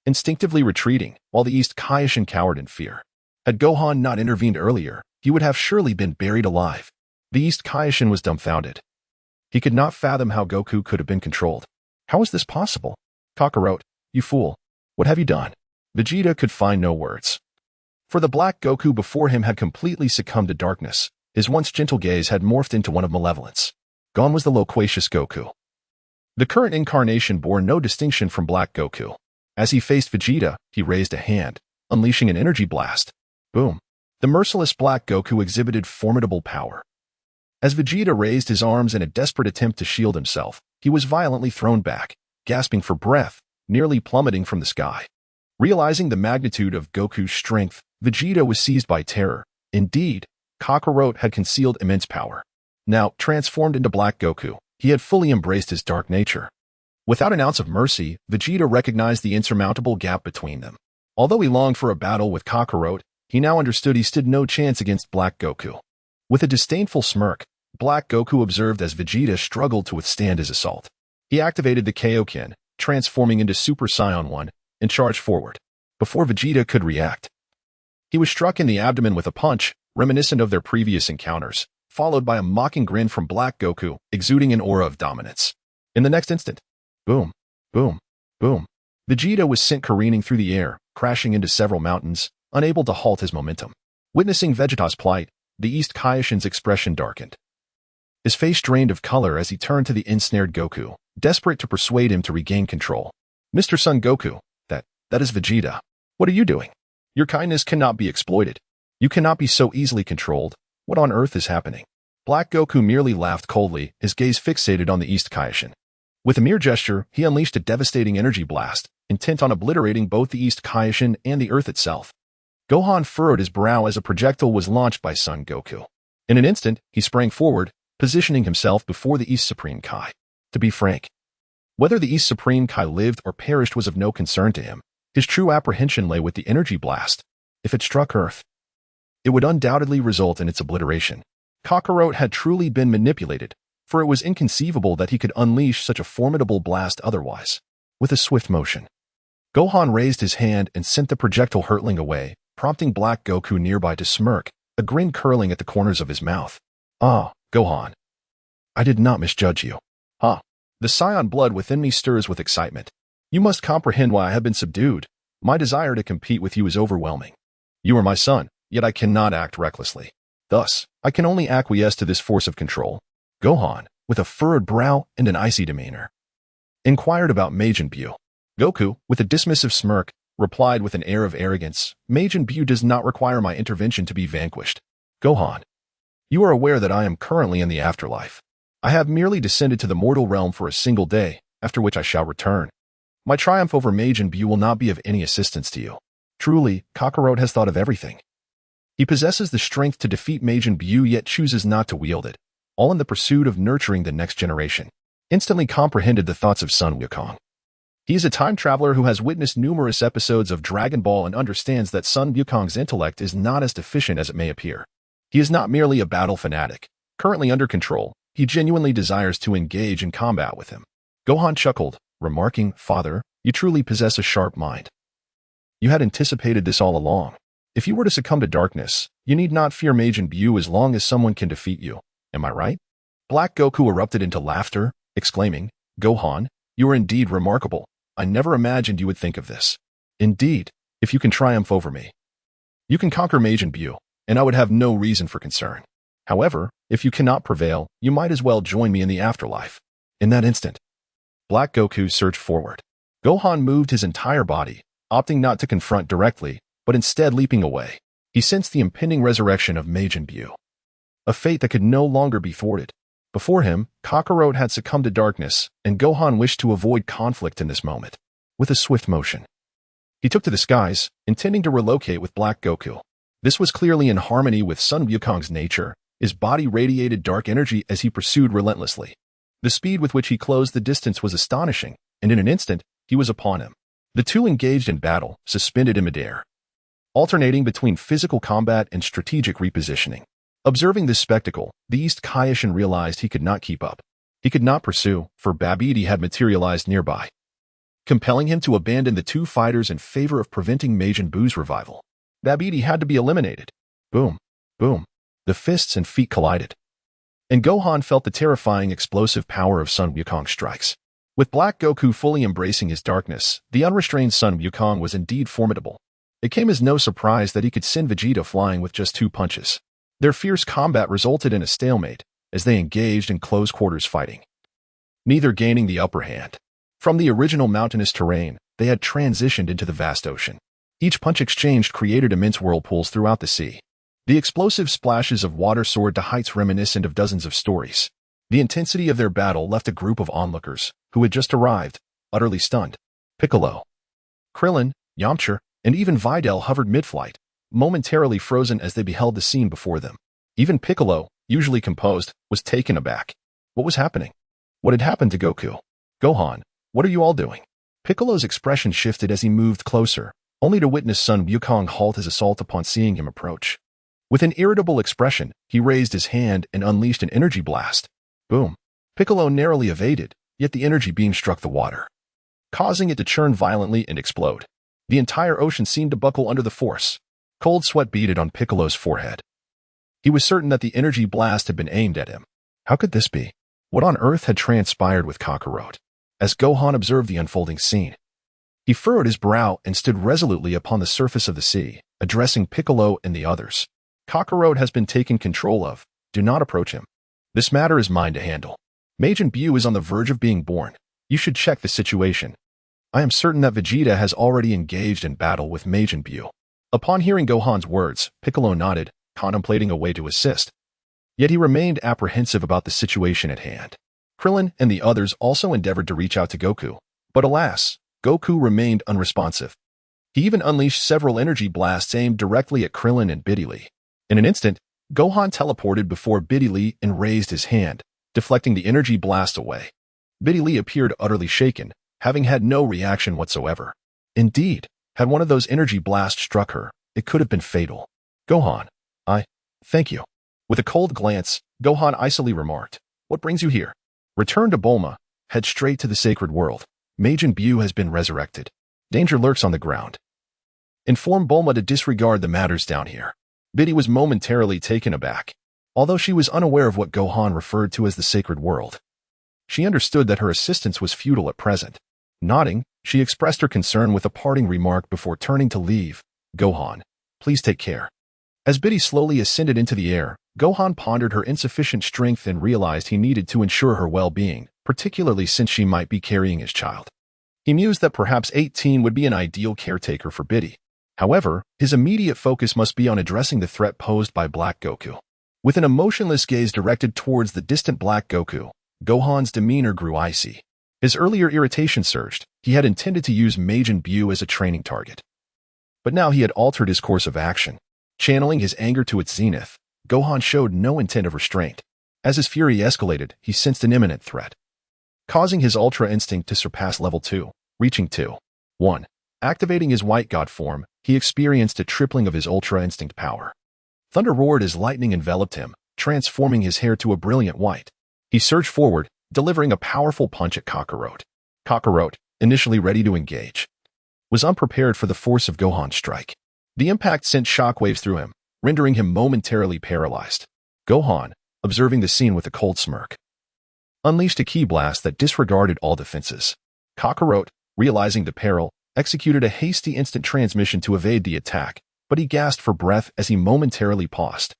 instinctively retreating, while the East Kaishin cowered in fear. Had Gohan not intervened earlier, he would have surely been buried alive. The East Kaishin was dumbfounded. He could not fathom how Goku could have been controlled. How is this possible? Kakarot, you fool. What have you done? Vegeta could find no words. For the Black Goku before him had completely succumbed to darkness. His once gentle gaze had morphed into one of malevolence. Gone was the loquacious Goku. The current incarnation bore no distinction from Black Goku. As he faced Vegeta, he raised a hand, unleashing an energy blast. Boom. The merciless Black Goku exhibited formidable power. As Vegeta raised his arms in a desperate attempt to shield himself, he was violently thrown back, gasping for breath, nearly plummeting from the sky. Realizing the magnitude of Goku's strength, Vegeta was seized by terror. Indeed, Kakarot had concealed immense power. Now, transformed into Black Goku, he had fully embraced his dark nature. Without an ounce of mercy, Vegeta recognized the insurmountable gap between them. Although he longed for a battle with Kakarot, he now understood he stood no chance against Black Goku. With a disdainful smirk, Black Goku observed as Vegeta struggled to withstand his assault. He activated the Kaioken, transforming into Super Saiyan 1, and charged forward. Before Vegeta could react, he was struck in the abdomen with a punch, reminiscent of their previous encounters, followed by a mocking grin from Black Goku, exuding an aura of dominance. In the next instant, boom, boom, boom, Vegeta was sent careening through the air, crashing into several mountains, unable to halt his momentum. Witnessing Vegeta's plight, the East Kaishin's expression darkened. His face drained of color as he turned to the ensnared Goku, desperate to persuade him to regain control. Mr. Son Goku, that is Vegeta. What are you doing? Your kindness cannot be exploited. You cannot be so easily controlled. What on earth is happening? Black Goku merely laughed coldly, his gaze fixated on the East Kaishin. With a mere gesture, he unleashed a devastating energy blast, intent on obliterating both the East Kaishin and the Earth itself. Gohan furrowed his brow as a projectile was launched by Son Goku. In an instant, he sprang forward, positioning himself before the East Supreme Kai. To be frank, whether the East Supreme Kai lived or perished was of no concern to him. His true apprehension lay with the energy blast. If it struck Earth, it would undoubtedly result in its obliteration. Kakarot had truly been manipulated, for it was inconceivable that he could unleash such a formidable blast otherwise. With a swift motion, Gohan raised his hand and sent the projectile hurtling away, prompting Black Goku nearby to smirk, a grin curling at the corners of his mouth. Ah, Gohan. I did not misjudge you. Ah, the scion blood within me stirs with excitement. You must comprehend why I have been subdued. My desire to compete with you is overwhelming. You are my son, yet I cannot act recklessly. Thus, I can only acquiesce to this force of control. Gohan, with a furrowed brow and an icy demeanor, inquired about Majin Buu. Goku, with a dismissive smirk, replied with an air of arrogance, Majin Buu does not require my intervention to be vanquished. Gohan, you are aware that I am currently in the afterlife. I have merely descended to the mortal realm for a single day, after which I shall return. My triumph over Majin Buu will not be of any assistance to you. Truly, Kakarot has thought of everything. He possesses the strength to defeat Majin Buu yet chooses not to wield it, all in the pursuit of nurturing the next generation. Instantly comprehended the thoughts of Sun Wukong. He is a time traveler who has witnessed numerous episodes of Dragon Ball and understands that Sun Wukong's intellect is not as deficient as it may appear. He is not merely a battle fanatic. Currently under control, he genuinely desires to engage in combat with him. Gohan chuckled, remarking, Father, you truly possess a sharp mind. You had anticipated this all along. If you were to succumb to darkness, you need not fear Majin Buu as long as someone can defeat you. Am I right? Black Goku erupted into laughter, exclaiming, Gohan, you are indeed remarkable. I never imagined you would think of this. Indeed, if you can triumph over me, you can conquer Majin Buu, and I would have no reason for concern. However, if you cannot prevail, you might as well join me in the afterlife. In that instant, Black Goku surged forward. Gohan moved his entire body, opting not to confront directly, but instead leaping away. He sensed the impending resurrection of Majin Buu, a fate that could no longer be thwarted. Before him, Kakarot had succumbed to darkness, and Gohan wished to avoid conflict in this moment. With a swift motion, he took to the skies, intending to relocate with Black Goku. This was clearly in harmony with Sun Wukong's nature. His body radiated dark energy as he pursued relentlessly. The speed with which he closed the distance was astonishing, and in an instant, he was upon him. The two engaged in battle, suspended in midair, alternating between physical combat and strategic repositioning. Observing this spectacle, the East Kaishin realized he could not keep up. He could not pursue, for Babidi had materialized nearby, compelling him to abandon the two fighters in favor of preventing Majin Buu's revival. Babidi had to be eliminated. Boom, boom. The fists and feet collided, and Gohan felt the terrifying explosive power of Sun Wukong's strikes. With Black Goku fully embracing his darkness, the unrestrained Sun Wukong was indeed formidable. It came as no surprise that he could send Vegeta flying with just 2 punches. Their fierce combat resulted in a stalemate, as they engaged in close quarters fighting, neither gaining the upper hand. From the original mountainous terrain, they had transitioned into the vast ocean. Each punch exchanged created immense whirlpools throughout the sea. The explosive splashes of water soared to heights reminiscent of dozens of stories. The intensity of their battle left a group of onlookers, who had just arrived, utterly stunned. Piccolo, Krillin, Yamcha, and even Videl hovered mid-flight, momentarily frozen as they beheld the scene before them. Even Piccolo, usually composed, was taken aback. What was happening? What had happened to Goku? Gohan, what are you all doing? Piccolo's expression shifted as he moved closer, only to witness Sun Wukong halt his assault upon seeing him approach. With an irritable expression, he raised his hand and unleashed an energy blast. Boom. Piccolo narrowly evaded, yet the energy beam struck the water, causing it to churn violently and explode. The entire ocean seemed to buckle under the force. Cold sweat beaded on Piccolo's forehead. He was certain that the energy blast had been aimed at him. How could this be? What on earth had transpired with Kakarot? As Gohan observed the unfolding scene, he furrowed his brow and stood resolutely upon the surface of the sea, addressing Piccolo and the others. Kakarot has been taken control of. Do not approach him. This matter is mine to handle. Majin Buu is on the verge of being born. You should check the situation. I am certain that Vegeta has already engaged in battle with Majin Buu. Upon hearing Gohan's words, Piccolo nodded, contemplating a way to assist. Yet he remained apprehensive about the situation at hand. Krillin and the others also endeavored to reach out to Goku, but alas, Goku remained unresponsive. He even unleashed several energy blasts aimed directly at Krillin and Biddy. In an instant, Gohan teleported before Biddy and raised his hand, deflecting the energy blast away. Biddy appeared utterly shaken, having had no reaction whatsoever. Indeed, had one of those energy blasts struck her, it could have been fatal. Gohan, thank you. With a cold glance, Gohan icily remarked, "What brings you here?" Return to Bulma. Head straight to the sacred world. Majin Buu has been resurrected. Danger lurks on the ground. Inform Bulma to disregard the matters down here. Biddy was momentarily taken aback. Although she was unaware of what Gohan referred to as the sacred world, she understood that her assistance was futile at present. Nodding, she expressed her concern with a parting remark before turning to leave. Gohan, please take care. As Biddy slowly ascended into the air, Gohan pondered her insufficient strength and realized he needed to ensure her well-being, particularly since she might be carrying his child. He mused that perhaps 18 would be an ideal caretaker for Biddy. However, his immediate focus must be on addressing the threat posed by Black Goku. With an emotionless gaze directed towards the distant Black Goku, Gohan's demeanor grew icy. His earlier irritation surged. He had intended to use Majin Buu as a training target. But now he had altered his course of action. Channeling his anger to its zenith, Gohan showed no intent of restraint. As his fury escalated, he sensed an imminent threat, causing his Ultra Instinct to surpass level 2, reaching 2-1. Activating his White God form, he experienced a tripling of his Ultra Instinct power. Thunder roared as lightning enveloped him, transforming his hair to a brilliant white. He surged forward, delivering a powerful punch at Kakarot. Kakarot, initially ready to engage, was unprepared for the force of Gohan's strike. The impact sent shockwaves through him, rendering him momentarily paralyzed. Gohan, observing the scene with a cold smirk, unleashed a ki blast that disregarded all defenses. Kakarot, realizing the peril, executed a hasty instant transmission to evade the attack, but he gasped for breath as he momentarily paused.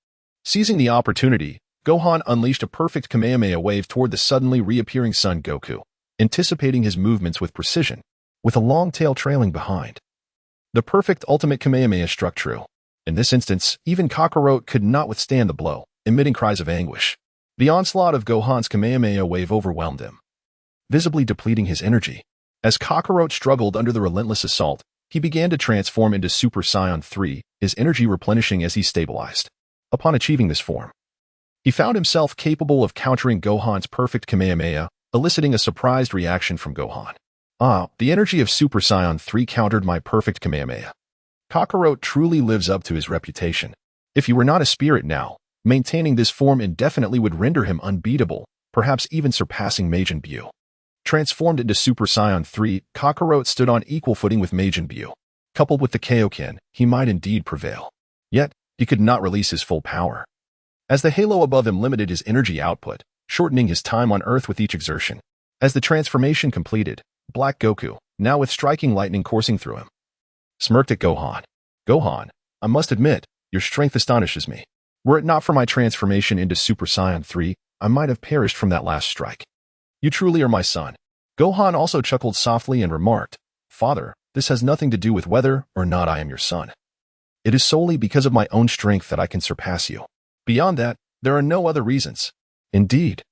Seizing the opportunity, Gohan unleashed a perfect Kamehameha wave toward the suddenly reappearing Son Goku, anticipating his movements with precision, with a long tail trailing behind. The perfect ultimate Kamehameha struck true. In this instance, even Kakarot could not withstand the blow, emitting cries of anguish. The onslaught of Gohan's Kamehameha wave overwhelmed him, visibly depleting his energy. As Kakarot struggled under the relentless assault, he began to transform into Super Saiyan 3, his energy replenishing as he stabilized. Upon achieving this form, he found himself capable of countering Gohan's perfect Kamehameha, eliciting a surprised reaction from Gohan. The energy of Super Saiyan 3 countered my perfect Kamehameha. Kakarot truly lives up to his reputation. If he were not a spirit now, maintaining this form indefinitely would render him unbeatable, perhaps even surpassing Majin Buu. Transformed into Super Saiyan 3, Kakarot stood on equal footing with Majin Buu. Coupled with the Kaioken, he might indeed prevail. Yet, he could not release his full power, as the halo above him limited his energy output, shortening his time on Earth with each exertion. As the transformation completed, Black Goku, now with striking lightning coursing through him, smirked at Gohan. Gohan, I must admit, your strength astonishes me. Were it not for my transformation into Super Saiyan 3, I might have perished from that last strike. You truly are my son. Gohan also chuckled softly and remarked, Father, this has nothing to do with whether or not I am your son. It is solely because of my own strength that I can surpass you. Beyond that, there are no other reasons. Indeed,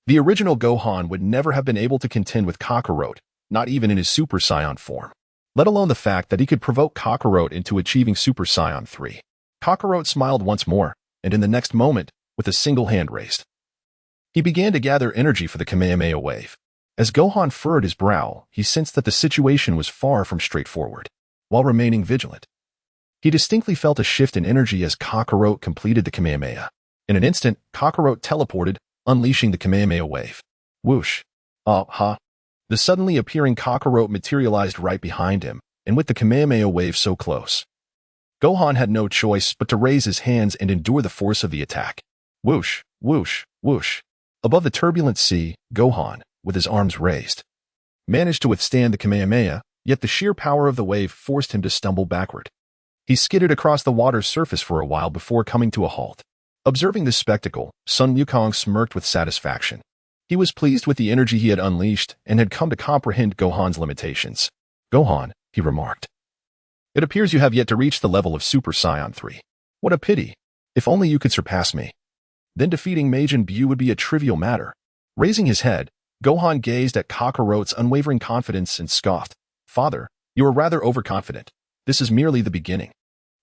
the original Gohan would never have been able to contend with Kakarot, not even in his Super Saiyan form, let alone the fact that he could provoke Kakarot into achieving Super Saiyan 3. Kakarot smiled once more, and in the next moment, with a single hand raised, he began to gather energy for the Kamehameha wave. As Gohan furrowed his brow, he sensed that the situation was far from straightforward. While remaining vigilant, he distinctly felt a shift in energy as Kakarot completed the Kamehameha. In an instant, Kakarot teleported, unleashing the Kamehameha wave. Whoosh. The suddenly appearing Kakarot materialized right behind him, and with the Kamehameha wave so close, Gohan had no choice but to raise his hands and endure the force of the attack. Whoosh, whoosh, whoosh. Above the turbulent sea, Gohan, with his arms raised, managed to withstand the Kamehameha, yet the sheer power of the wave forced him to stumble backward. He skidded across the water's surface for a while before coming to a halt. Observing this spectacle, Sun Wukong smirked with satisfaction. He was pleased with the energy he had unleashed and had come to comprehend Gohan's limitations. Gohan, he remarked, it appears you have yet to reach the level of Super Saiyan 3. What a pity. If only you could surpass me. Then defeating Majin Buu would be a trivial matter. Raising his head, Gohan gazed at Kakarot's unwavering confidence and scoffed. Father, you are rather overconfident. This is merely the beginning.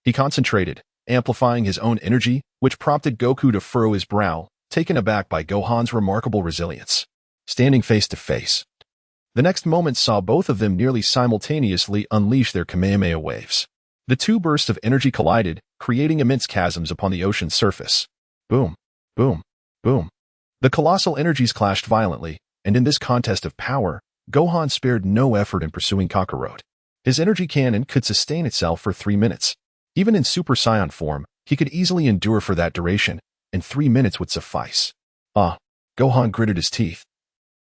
He concentrated, amplifying his own energy, which prompted Goku to furrow his brow, taken aback by Gohan's remarkable resilience. Standing face to face, the next moment saw both of them nearly simultaneously unleash their Kamehameha waves. The two bursts of energy collided, creating immense chasms upon the ocean's surface. Boom, boom, boom. The colossal energies clashed violently, and in this contest of power, Gohan spared no effort in pursuing Kakarot. His energy cannon could sustain itself for 3 minutes. Even in Super Saiyan form, he could easily endure for that duration, and 3 minutes would suffice. Gohan gritted his teeth,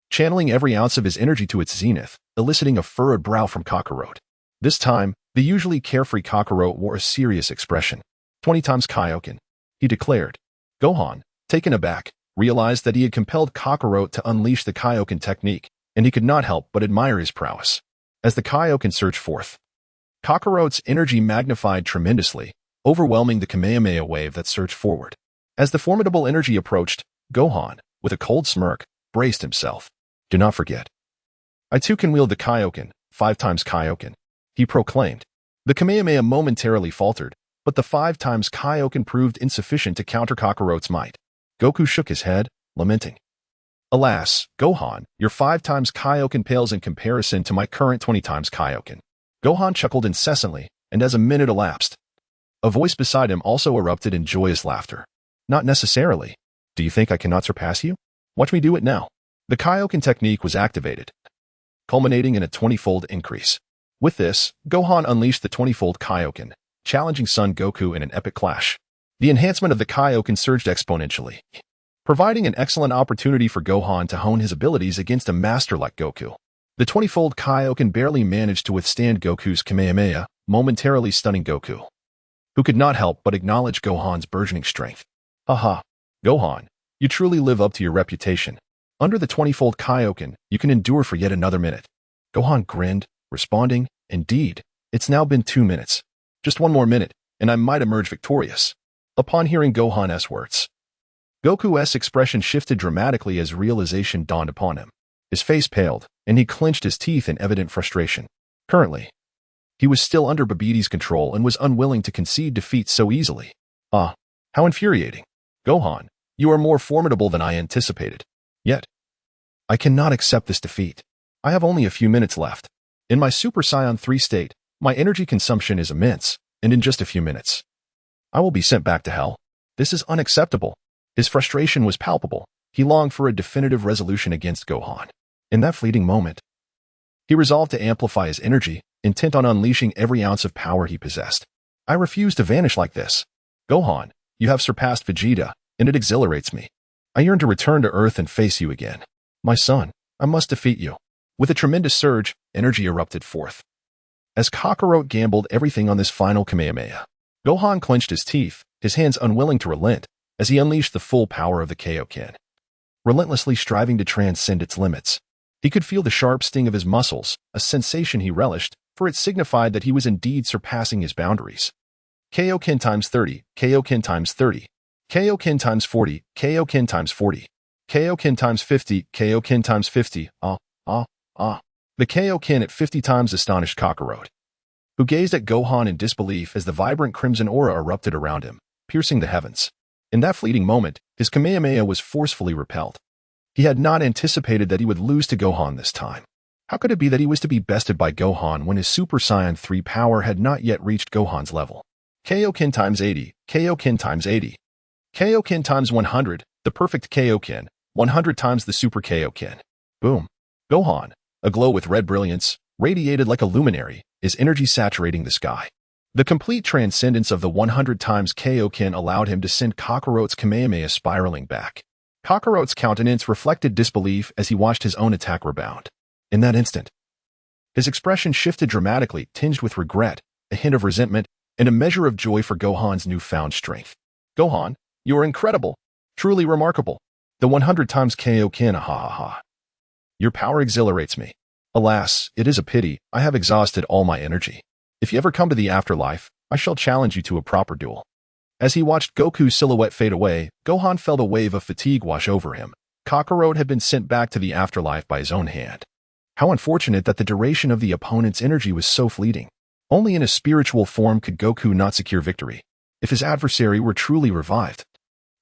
channeling every ounce of his energy to its zenith, eliciting a furrowed brow from Kakarot. This time, the usually carefree Kakarot wore a serious expression. 20 times Kaioken, he declared. Gohan, taken aback, realized that he had compelled Kakarot to unleash the Kaioken technique, and he could not help but admire his prowess. As the Kaioken surged forth, Kakarot's energy magnified tremendously, overwhelming the Kamehameha wave that surged forward. As the formidable energy approached, Gohan, with a cold smirk, braced himself. Do not forget. I too can wield the Kaioken, 5 times Kaioken, he proclaimed. The Kamehameha momentarily faltered, but the 5 times Kaioken proved insufficient to counter Kakarot's might. Goku shook his head, lamenting. Alas, Gohan, your 5 times Kaioken pales in comparison to my current 20 times Kaioken. Gohan chuckled incessantly, and as a minute elapsed, a voice beside him also erupted in joyous laughter. Not necessarily. Do you think I cannot surpass you? Watch me do it now. The Kaioken technique was activated, culminating in a 20-fold increase. With this, Gohan unleashed the 20-fold Kaioken, challenging Son Goku in an epic clash. The enhancement of the Kaioken surged exponentially, providing an excellent opportunity for Gohan to hone his abilities against a master like Goku. The 20-fold Kaioken barely managed to withstand Goku's Kamehameha, momentarily stunning Goku, who could not help but acknowledge Gohan's burgeoning strength. Haha, Gohan, you truly live up to your reputation. Under the 20-fold Kaioken, you can endure for yet another minute. Gohan grinned, responding, Indeed, it's now been 2 minutes. Just 1 more minute, and I might emerge victorious. Upon hearing Gohan's words, Goku's expression shifted dramatically as realization dawned upon him. His face paled, and he clenched his teeth in evident frustration. Currently, he was still under Babiti's control and was unwilling to concede defeat so easily. How infuriating. Gohan, you are more formidable than I anticipated. Yet, I cannot accept this defeat. I have only a few minutes left. In my Super Saiyan 3 state, my energy consumption is immense, and in just a few minutes, I will be sent back to hell. This is unacceptable. His frustration was palpable. He longed for a definitive resolution against Gohan. In that fleeting moment, he resolved to amplify his energy, intent on unleashing every ounce of power he possessed. I refuse to vanish like this. Gohan, you have surpassed Vegeta, and it exhilarates me. I yearn to return to Earth and face you again. My son, I must defeat you. With a tremendous surge, energy erupted forth. As Kakarot gambled everything on this final Kamehameha, Gohan clenched his teeth, his hands unwilling to relent, as he unleashed the full power of the Kaioken, relentlessly striving to transcend its limits. He could feel the sharp sting of his muscles, a sensation he relished, for it signified that he was indeed surpassing his boundaries. Kaioken times 30, Kaioken times 30, Kaioken times 40, Kaioken times 40, Kaioken times 50, Kaioken times 50, The Kaioken at 50 times astonished Kakarot, who gazed at Gohan in disbelief as the vibrant crimson aura erupted around him, piercing the heavens. In that fleeting moment, his Kamehameha was forcefully repelled. He had not anticipated that he would lose to Gohan this time. How could it be that he was to be bested by Gohan when his Super Saiyan 3 power had not yet reached Gohan's level? Kaioken times 80, Kaioken times 80, Kaioken times 100, the perfect Kaioken, 100 times the Super Kaioken. Boom. Gohan, aglow with red brilliance, radiated like a luminary, his energy saturating the sky. The complete transcendence of the 100 times Kaioken allowed him to send Kakarot's Kamehameha spiraling back. Kakarot's countenance reflected disbelief as he watched his own attack rebound. In that instant, his expression shifted dramatically, tinged with regret, a hint of resentment, and a measure of joy for Gohan's newfound strength. Gohan, you are incredible, truly remarkable. The 100 times Kaioken, Your power exhilarates me. Alas, it is a pity, I have exhausted all my energy. If you ever come to the afterlife, I shall challenge you to a proper duel. As he watched Goku's silhouette fade away, Gohan felt a wave of fatigue wash over him. Kakarot had been sent back to the afterlife by his own hand. How unfortunate that the duration of the opponent's energy was so fleeting. Only in a spiritual form could Goku not secure victory. If his adversary were truly revived,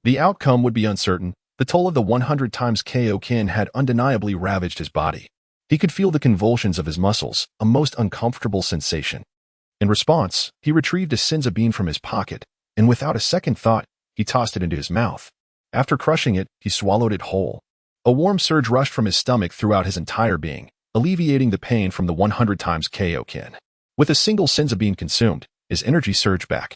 the outcome would be uncertain. The toll of the 100 times Kaioken had undeniably ravaged his body. He could feel the convulsions of his muscles, a most uncomfortable sensation. In response, he retrieved a Senzu bean from his pocket, and without a second thought, he tossed it into his mouth. After crushing it, he swallowed it whole. A warm surge rushed from his stomach throughout his entire being, alleviating the pain from the 100 times Kaioken. With a single Senzu bean consumed, his energy surged back,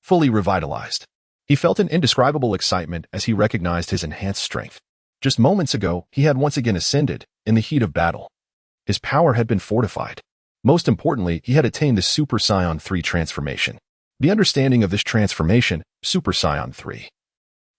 fully revitalized. He felt an indescribable excitement as he recognized his enhanced strength. Just moments ago, he had once again ascended, in the heat of battle. His power had been fortified. Most importantly, he had attained the Super Saiyan 3 transformation. The understanding of this transformation, Super Saiyan 3,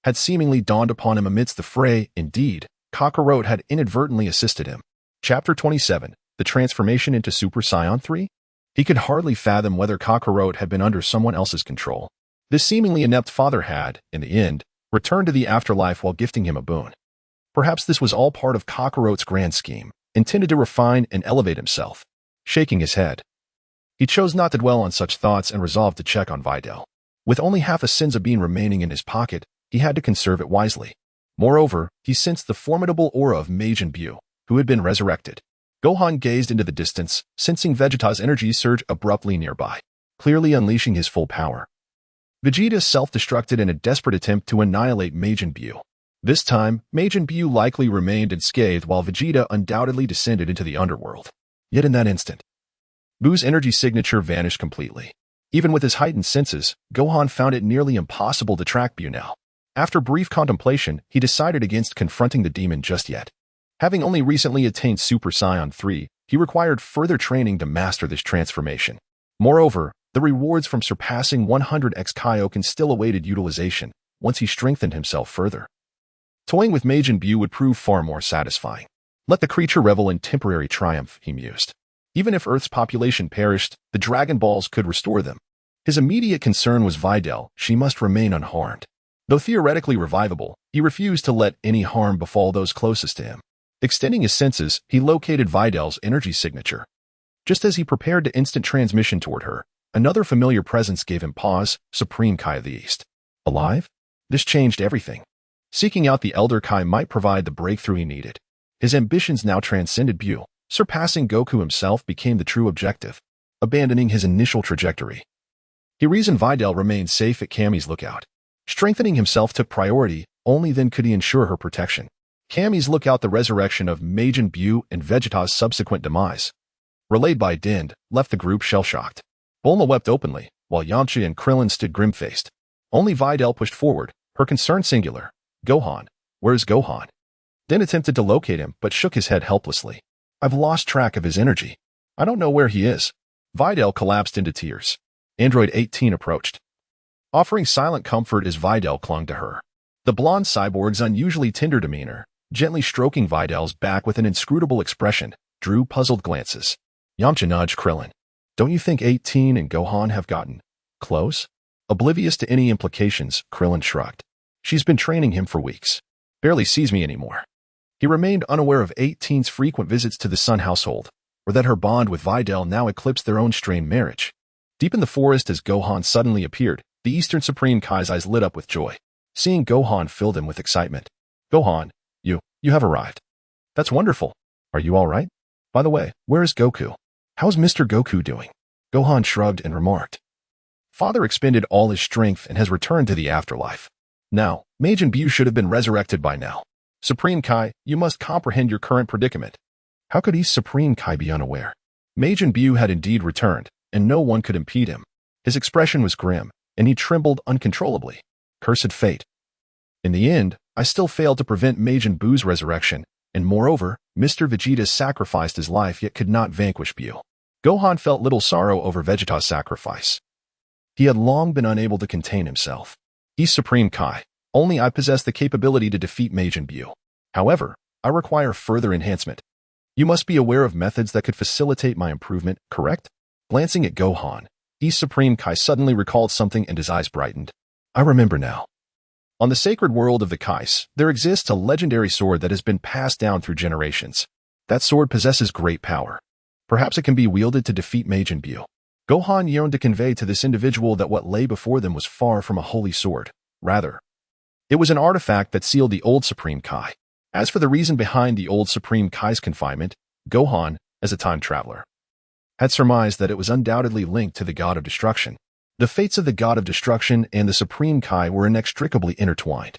had seemingly dawned upon him amidst the fray. Indeed, Kakarot had inadvertently assisted him. Chapter 27, The Transformation into Super Saiyan 3? He could hardly fathom whether Kakarot had been under someone else's control. This seemingly inept father had, in the end, returned to the afterlife while gifting him a boon. Perhaps this was all part of Kakarot's grand scheme, intended to refine and elevate himself. Shaking his head, he chose not to dwell on such thoughts and resolved to check on Videl. With only half a Senzu bean remaining in his pocket, he had to conserve it wisely. Moreover, he sensed the formidable aura of Majin Buu, who had been resurrected. Gohan gazed into the distance, sensing Vegeta's energy surge abruptly nearby, clearly unleashing his full power. Vegeta self-destructed in a desperate attempt to annihilate Majin Buu. This time, Majin Buu likely remained unscathed while Vegeta undoubtedly descended into the underworld. Yet in that instant, Buu's energy signature vanished completely. Even with his heightened senses, Gohan found it nearly impossible to track Buu now. After brief contemplation, he decided against confronting the demon just yet. Having only recently attained Super Saiyan 3, he required further training to master this transformation. Moreover, the rewards from surpassing 100x Kaioken still awaited utilization once he strengthened himself further. Toying with Majin Buu would prove far more satisfying. Let the creature revel in temporary triumph, he mused. Even if Earth's population perished, the Dragon Balls could restore them. His immediate concern was Videl. She must remain unharmed. Though theoretically revivable, he refused to let any harm befall those closest to him. Extending his senses, he located Videl's energy signature. Just as he prepared to instant transmission toward her, another familiar presence gave him pause. Supreme Kai of the East. Alive? This changed everything. Seeking out the Elder Kai might provide the breakthrough he needed. His ambitions now transcended Buu. Surpassing Goku himself became the true objective. Abandoning his initial trajectory, he reasoned Videl remained safe at Kami's lookout. Strengthening himself took priority, only then could he ensure her protection. Kami's lookout, the resurrection of Majin Buu and Vegeta's subsequent demise, relayed by Destined, left the group shell-shocked. Bulma wept openly, while Yamcha and Krillin stood grim-faced. Only Videl pushed forward, her concern singular. Gohan. Where's Gohan? Din attempted to locate him, but shook his head helplessly. I've lost track of his energy. I don't know where he is. Videl collapsed into tears. Android 18 approached, offering silent comfort as Videl clung to her. The blonde cyborg's unusually tender demeanor, gently stroking Videl's back with an inscrutable expression, drew puzzled glances. Yamcha nudged Krillin. Don't you think 18 and Gohan have gotten close? Oblivious to any implications, Krillin shrugged. She's been training him for weeks. Barely sees me anymore. He remained unaware of 18's frequent visits to the Sun household, or that her bond with Videl now eclipsed their own strained marriage. Deep in the forest as Gohan suddenly appeared, the Eastern Supreme Kai's eyes lit up with joy. Seeing Gohan filled him with excitement. Gohan, you have arrived. That's wonderful. Are you all right? By the way, where is Goku? How's Mr. Goku doing? Gohan shrugged and remarked. Father expended all his strength and has returned to the afterlife. Now, Majin Buu should have been resurrected by now. Supreme Kai, you must comprehend your current predicament. How could East Supreme Kai be unaware? Majin Buu had indeed returned, and no one could impede him. His expression was grim, and he trembled uncontrollably. Cursed fate. In the end, I still failed to prevent Majin Buu's resurrection, and moreover, Mr. Vegeta sacrificed his life yet could not vanquish Buu. Gohan felt little sorrow over Vegeta's sacrifice. He had long been unable to contain himself. East Supreme Kai, only I possess the capability to defeat Majin Buu. However, I require further enhancement. You must be aware of methods that could facilitate my improvement, correct? Glancing at Gohan, East Supreme Kai suddenly recalled something and his eyes brightened. I remember now. On the sacred world of the Kais, there exists a legendary sword that has been passed down through generations. That sword possesses great power. Perhaps it can be wielded to defeat Majin Buu. Gohan yearned to convey to this individual that what lay before them was far from a holy sword. Rather, it was an artifact that sealed the old Supreme Kai. As for the reason behind the old Supreme Kai's confinement, Gohan, as a time traveler, had surmised that it was undoubtedly linked to the God of Destruction. The fates of the God of Destruction and the Supreme Kai were inextricably intertwined.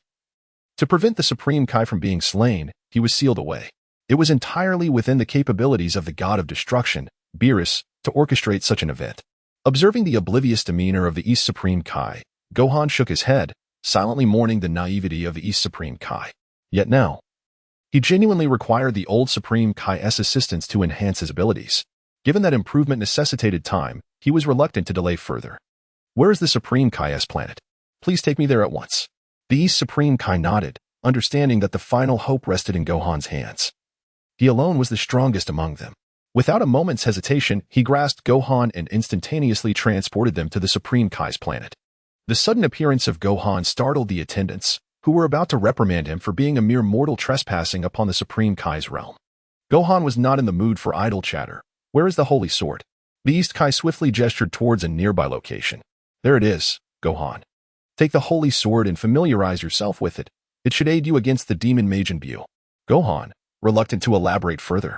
To prevent the Supreme Kai from being slain, he was sealed away. It was entirely within the capabilities of the God of Destruction, Beerus, to orchestrate such an event. Observing the oblivious demeanor of the East Supreme Kai, Gohan shook his head, silently mourning the naivety of the East Supreme Kai. Yet now, he genuinely required the old Supreme Kai's assistance to enhance his abilities. Given that improvement necessitated time, he was reluctant to delay further. Where is the Supreme Kai's planet? Please take me there at once. The East Supreme Kai nodded, understanding that the final hope rested in Gohan's hands. He alone was the strongest among them. Without a moment's hesitation, he grasped Gohan and instantaneously transported them to the Supreme Kai's planet. The sudden appearance of Gohan startled the attendants, who were about to reprimand him for being a mere mortal trespassing upon the Supreme Kai's realm. Gohan was not in the mood for idle chatter. Where is the holy sword? The East Kai swiftly gestured towards a nearby location. There it is, Gohan. Take the holy sword and familiarize yourself with it. It should aid you against the demon Majin Buu. Gohan, reluctant to elaborate further,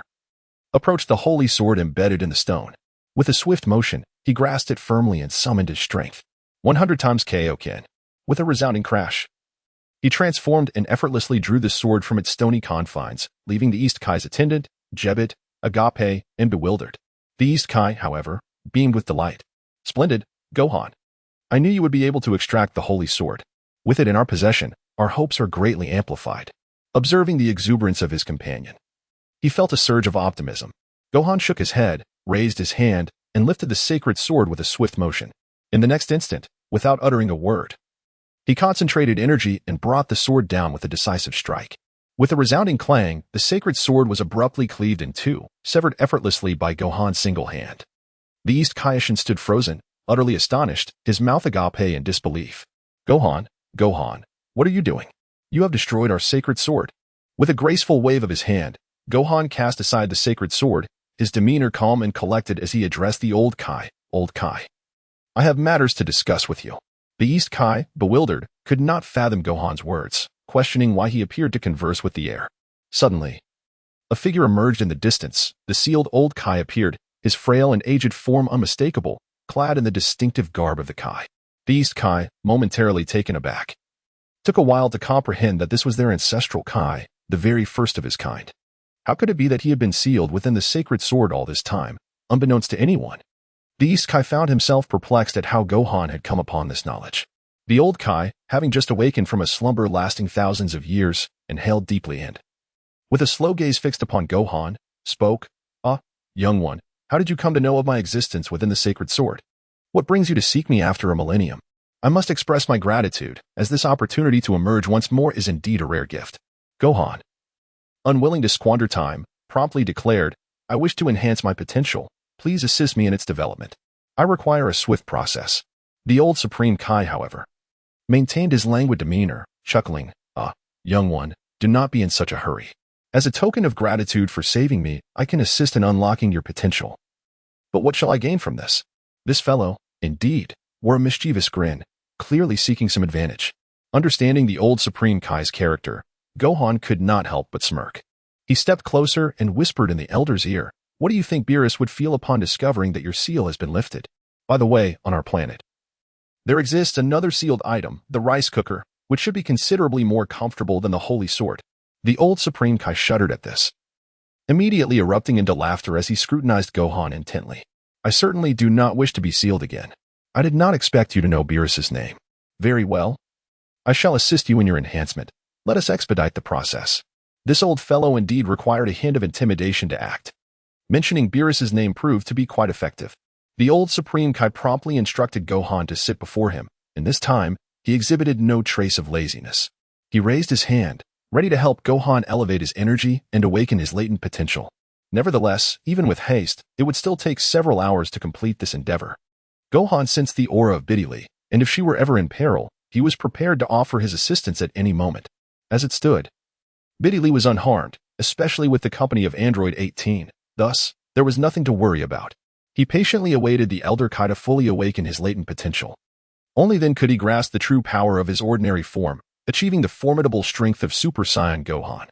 approached the holy sword embedded in the stone. With a swift motion, he grasped it firmly and summoned his strength. 100 times Kaioken. With a resounding crash, he transformed and effortlessly drew the sword from its stony confines, leaving the East Kai's attendant, Jebit, Agape, and bewildered. The East Kai, however, beamed with delight. Splendid, Gohan. I knew you would be able to extract the holy sword. With it in our possession, our hopes are greatly amplified. Observing the exuberance of his companion, he felt a surge of optimism. Gohan shook his head, raised his hand, and lifted the sacred sword with a swift motion. In the next instant, without uttering a word, he concentrated energy and brought the sword down with a decisive strike. With a resounding clang, the sacred sword was abruptly cleaved in two, severed effortlessly by Gohan's single hand. The East Kaioshin stood frozen, utterly astonished, his mouth agape in disbelief. Gohan, what are you doing? You have destroyed our sacred sword. With a graceful wave of his hand, Gohan cast aside the sacred sword, his demeanor calm and collected as he addressed the old Kai. I have matters to discuss with you. The East Kai, bewildered, could not fathom Gohan's words, questioning why he appeared to converse with the air. Suddenly, a figure emerged in the distance. The sealed old Kai appeared, his frail and aged form unmistakable, clad in the distinctive garb of the Kai. The East Kai, momentarily taken aback, took a while to comprehend that this was their ancestral Kai, the very first of his kind. How could it be that he had been sealed within the sacred sword all this time, unbeknownst to anyone? The East Kai found himself perplexed at how Gohan had come upon this knowledge. The old Kai, having just awakened from a slumber lasting thousands of years, inhaled deeply and, with a slow gaze fixed upon Gohan, spoke, young one, how did you come to know of my existence within the sacred sword? What brings you to seek me after a millennium? I must express my gratitude, as this opportunity to emerge once more is indeed a rare gift. Gohan, unwilling to squander time, promptly declared, I wish to enhance my potential. Please assist me in its development. I require a swift process. The old Supreme Kai, however, maintained his languid demeanor, chuckling, young one, do not be in such a hurry. As a token of gratitude for saving me, I can assist in unlocking your potential. But what shall I gain from this? This fellow, indeed, wore a mischievous grin, clearly seeking some advantage. Understanding the old Supreme Kai's character, Gohan could not help but smirk. He stepped closer and whispered in the elder's ear, what do you think Beerus would feel upon discovering that your seal has been lifted? By the way, on our planet, there exists another sealed item, the rice cooker, which should be considerably more comfortable than the holy sword. The old Supreme Kai shuddered at this, immediately erupting into laughter as he scrutinized Gohan intently. I certainly do not wish to be sealed again. I did not expect you to know Beerus's name. Very well. I shall assist you in your enhancement. Let us expedite the process. This old fellow indeed required a hint of intimidation to act. Mentioning Beerus's name proved to be quite effective. The old Supreme Kai promptly instructed Gohan to sit before him, and this time, he exhibited no trace of laziness. He raised his hand, ready to help Gohan elevate his energy and awaken his latent potential. Nevertheless, even with haste, it would still take several hours to complete this endeavor. Gohan sensed the aura of Bidili, and if she were ever in peril, he was prepared to offer his assistance at any moment. As it stood, Bidili was unharmed, especially with the company of Android 18. Thus, there was nothing to worry about. He patiently awaited the Elder Kai to fully awaken his latent potential. Only then could he grasp the true power of his ordinary form, achieving the formidable strength of Super Saiyan Gohan.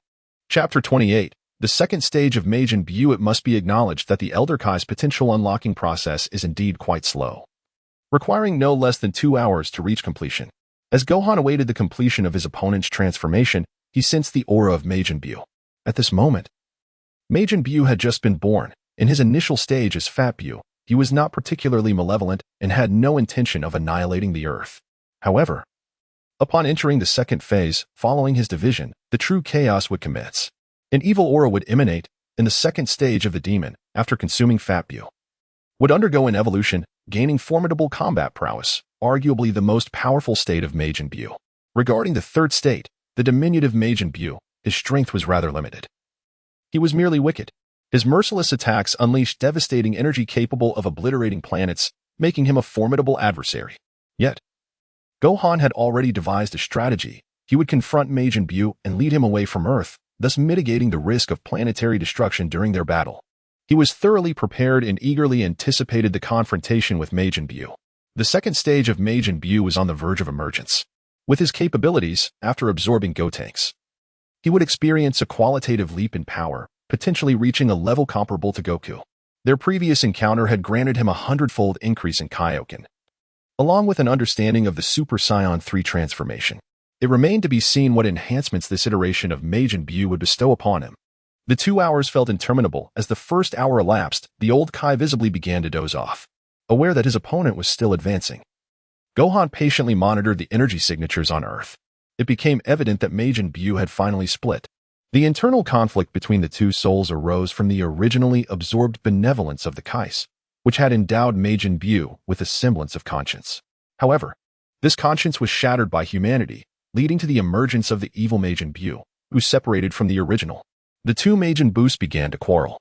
Chapter 28. The second stage of Majin Buu. It must be acknowledged that the Elder Kai's potential unlocking process is indeed quite slow, requiring no less than 2 hours to reach completion. As Gohan awaited the completion of his opponent's transformation, he sensed the aura of Majin Buu. At this moment, Majin Buu had just been born. In his initial stage as Fat Buu, he was not particularly malevolent and had no intention of annihilating the Earth. However, upon entering the second phase, following his division, the true chaos would commence. An evil aura would emanate in the second stage of the demon after consuming Fat Buu. Would undergo an evolution, gaining formidable combat prowess, arguably the most powerful state of Majin Buu. Regarding the third state, the diminutive Majin Buu, his strength was rather limited. He was merely wicked. His merciless attacks unleashed devastating energy capable of obliterating planets, making him a formidable adversary. Yet, Gohan had already devised a strategy. He would confront Majin Buu and lead him away from Earth, thus mitigating the risk of planetary destruction during their battle. He was thoroughly prepared and eagerly anticipated the confrontation with Majin Buu. The second stage of Majin Buu was on the verge of emergence. With his capabilities, after absorbing Gotenks, he would experience a qualitative leap in power, potentially reaching a level comparable to Goku. Their previous encounter had granted him a 100-fold increase in Kaioken, along with an understanding of the Super Saiyan 3 transformation. It remained to be seen what enhancements this iteration of Majin Buu would bestow upon him. The 2 hours felt interminable. As the first hour elapsed, the old Kai visibly began to doze off, aware that his opponent was still advancing. Gohan patiently monitored the energy signatures on Earth. It became evident that Majin Buu had finally split. The internal conflict between the two souls arose from the originally absorbed benevolence of the Kais, which had endowed Majin Buu with a semblance of conscience. However, this conscience was shattered by humanity, leading to the emergence of the evil Majin Buu, who separated from the original. The two Majin Buus began to quarrel,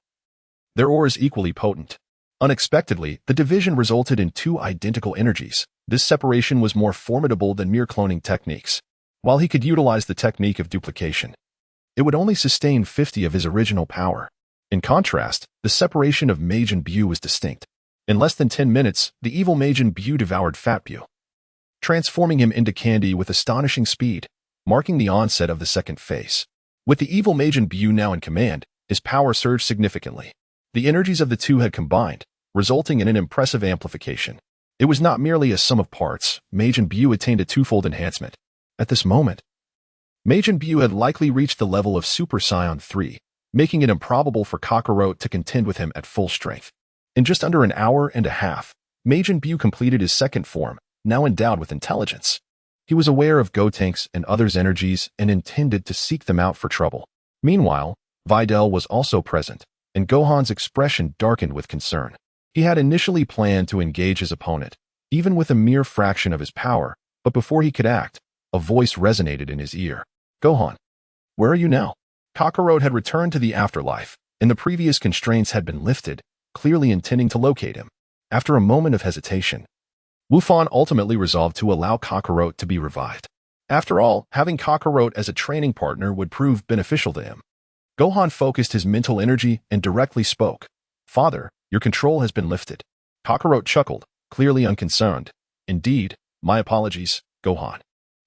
their auras equally potent. Unexpectedly, the division resulted in 2 identical energies. This separation was more formidable than mere cloning techniques. While he could utilize the technique of duplication, it would only sustain 50 of his original power. In contrast, the separation of Majin Buu was distinct. In less than 10 minutes, the evil Majin Buu devoured Fat Buu, transforming him into candy with astonishing speed, marking the onset of the second phase. With the evil Majin Buu now in command, his power surged significantly. The energies of the two had combined, resulting in an impressive amplification. It was not merely a sum of parts. Majin Buu attained a 2-fold enhancement. At this moment, Majin Buu had likely reached the level of Super Saiyan 3, making it improbable for Kakarot to contend with him at full strength. In just under an hour and a half, Majin Buu completed his second form, now endowed with intelligence. He was aware of Gotenks and others' energies and intended to seek them out for trouble. Meanwhile, Videl was also present, and Gohan's expression darkened with concern. He had initially planned to engage his opponent, even with a mere fraction of his power, but before he could act, a voice resonated in his ear. Gohan, where are you now? Kakarot had returned to the afterlife, and the previous constraints had been lifted, clearly intending to locate him. After a moment of hesitation, Wufan ultimately resolved to allow Kakarot to be revived. After all, having Kakarot as a training partner would prove beneficial to him. Gohan focused his mental energy and directly spoke. Father, your control has been lifted. Kakarot chuckled, clearly unconcerned. Indeed, my apologies, Gohan.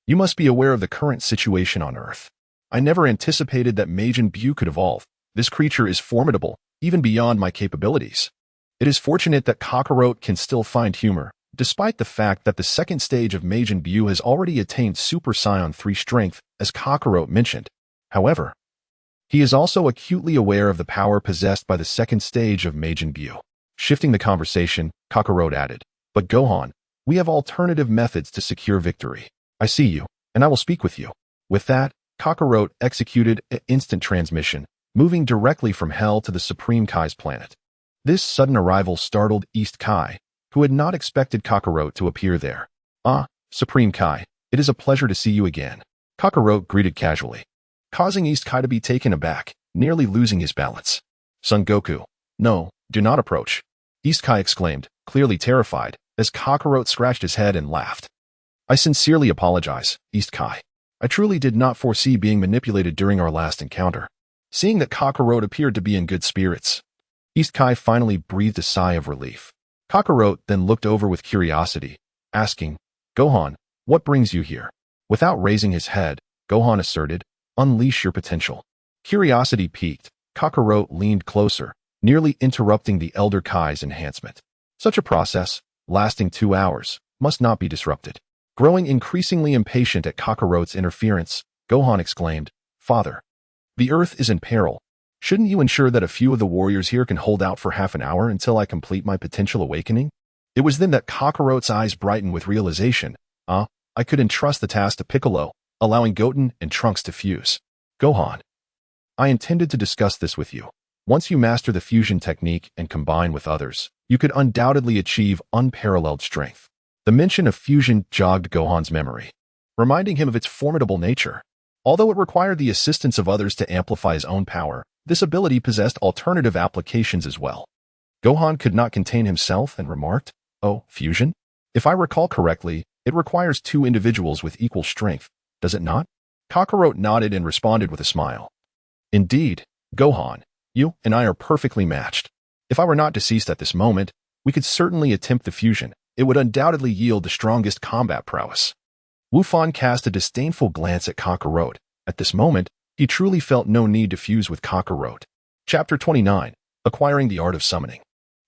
You must be aware of the current situation on Earth. I never anticipated that Majin Buu could evolve. This creature is formidable, even beyond my capabilities. It is fortunate that Kakarot can still find humor, despite the fact that the second stage of Majin Buu has already attained Super Saiyan 3 strength, as Kakarot mentioned. However, he is also acutely aware of the power possessed by the second stage of Majin Buu. Shifting the conversation, Kakarot added, but Gohan, we have alternative methods to secure victory. I see you, and I will speak with you. With that, Kakarot executed an instant transmission, moving directly from Hell to the Supreme Kai's planet. This sudden arrival startled East Kai, who had not expected Kakarot to appear there. Ah, Supreme Kai, it is a pleasure to see you again. Kakarot greeted casually, causing East Kai to be taken aback, nearly losing his balance. Son Goku, no, do not approach. East Kai exclaimed, clearly terrified, as Kakarot scratched his head and laughed. I sincerely apologize, East Kai. I truly did not foresee being manipulated during our last encounter. Seeing that Kakarot appeared to be in good spirits, East Kai finally breathed a sigh of relief. Kakarot then looked over with curiosity, asking, Gohan, what brings you here? Without raising his head, Gohan asserted, unleash your potential. Curiosity piqued, Kakarot leaned closer, nearly interrupting the Elder Kai's enhancement. Such a process, lasting 2 hours, must not be disrupted. Growing increasingly impatient at Kakarot's interference, Gohan exclaimed, Father, the Earth is in peril. Shouldn't you ensure that a few of the warriors here can hold out for half an hour until I complete my potential awakening? It was then that Kakarot's eyes brightened with realization. I could entrust the task to Piccolo, allowing Goten and Trunks to fuse. Gohan, I intended to discuss this with you. Once you master the fusion technique and combine with others, you could undoubtedly achieve unparalleled strength. The mention of fusion jogged Gohan's memory, reminding him of its formidable nature. Although it required the assistance of others to amplify his own power, this ability possessed alternative applications as well. Gohan could not contain himself and remarked, Oh, fusion? If I recall correctly, it requires 2 individuals with equal strength, does it not? Kakarot nodded and responded with a smile. Indeed, Gohan, you and I are perfectly matched. If I were not deceased at this moment, we could certainly attempt the fusion. It would undoubtedly yield the strongest combat prowess. Wu Fan cast a disdainful glance at Kakarot. At this moment, he truly felt no need to fuse with Kakarot. Chapter 29, Acquiring the Art of Summoning.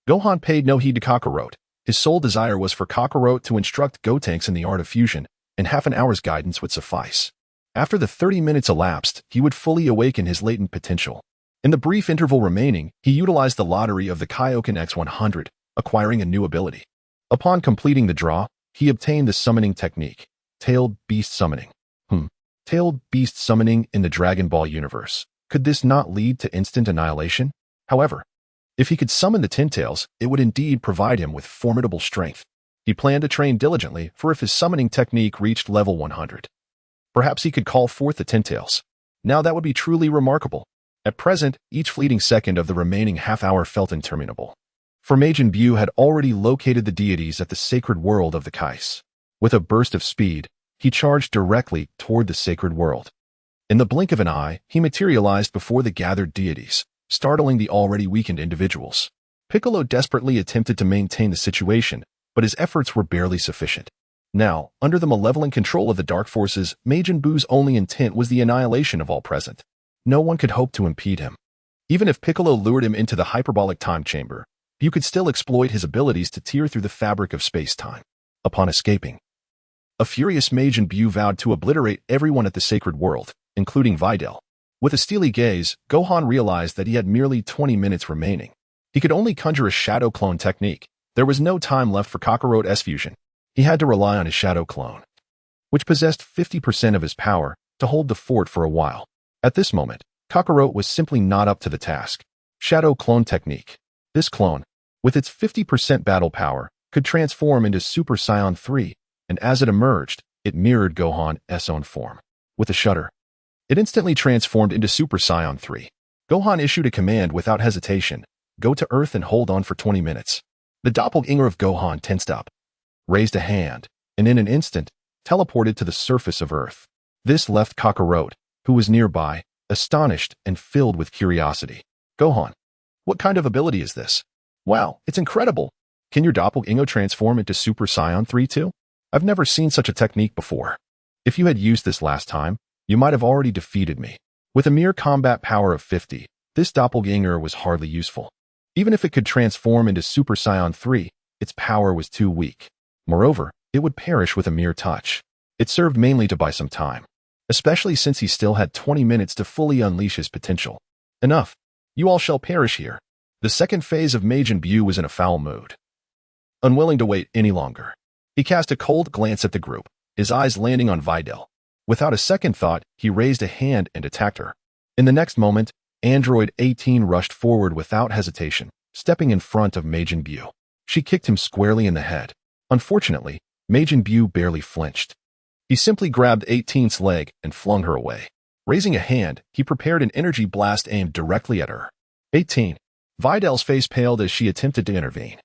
Gohan paid no heed to Kakarot. His sole desire was for Kakarot to instruct Gotenks in the art of fusion, and half an hour's guidance would suffice. After the 30 minutes elapsed, he would fully awaken his latent potential. In the brief interval remaining, he utilized the lottery of the Kaioken X100, acquiring a new ability. Upon completing the draw, he obtained the summoning technique, Tailed Beast Summoning. Tailed Beast Summoning in the Dragon Ball universe. Could this not lead to instant annihilation? However, if he could summon the Ten Tails, it would indeed provide him with formidable strength. He planned to train diligently, for if his summoning technique reached level 100, perhaps he could call forth the Ten Tails. Now that would be truly remarkable. At present, each fleeting second of the remaining half-hour felt interminable. For Majin Buu had already located the deities at the sacred world of the Kais. With a burst of speed, he charged directly toward the sacred world. In the blink of an eye, he materialized before the gathered deities, startling the already weakened individuals. Piccolo desperately attempted to maintain the situation, but his efforts were barely sufficient. Now, under the malevolent control of the dark forces, Majin Buu's only intent was the annihilation of all present. No one could hope to impede him. Even if Piccolo lured him into the hyperbolic time chamber, Buu could still exploit his abilities to tear through the fabric of space-time. Upon escaping, a furious Majin Buu vowed to obliterate everyone at the sacred world, including Videl. With a steely gaze, Gohan realized that he had merely 20 minutes remaining. He could only conjure a shadow clone technique. There was no time left for Kakarot fusion. He had to rely on his shadow clone, which possessed 50% of his power, to hold the fort for a while. At this moment, Kakarot was simply not up to the task. Shadow clone technique. This clone, with its 50% battle power, could transform into Super Saiyan 3, and as it emerged, it mirrored Gohan's own form. With a shudder, it instantly transformed into Super Saiyan 3. Gohan issued a command without hesitation, go to Earth and hold on for 20 minutes. The doppelganger of Gohan tensed up, raised a hand, and in an instant, teleported to the surface of Earth. This left Kakarot, who was nearby, astonished and filled with curiosity. Gohan, what kind of ability is this? Wow, it's incredible. Can your doppelganger transform into Super Saiyan 3 too? I've never seen such a technique before. If you had used this last time, you might have already defeated me. With a mere combat power of 50, this doppelganger was hardly useful. Even if it could transform into Super Saiyan 3, its power was too weak. Moreover, it would perish with a mere touch. It served mainly to buy some time, especially since he still had 20 minutes to fully unleash his potential. Enough. You all shall perish here. The second phase of Majin Buu was in a foul mood. Unwilling to wait any longer, he cast a cold glance at the group, his eyes landing on Videl. Without a second thought, he raised a hand and attacked her. In the next moment, Android 18 rushed forward without hesitation, stepping in front of Majin Buu. She kicked him squarely in the head. Unfortunately, Majin Buu barely flinched. He simply grabbed 18's leg and flung her away. Raising a hand, he prepared an energy blast aimed directly at her. 18. Videl's face paled as she attempted to intervene.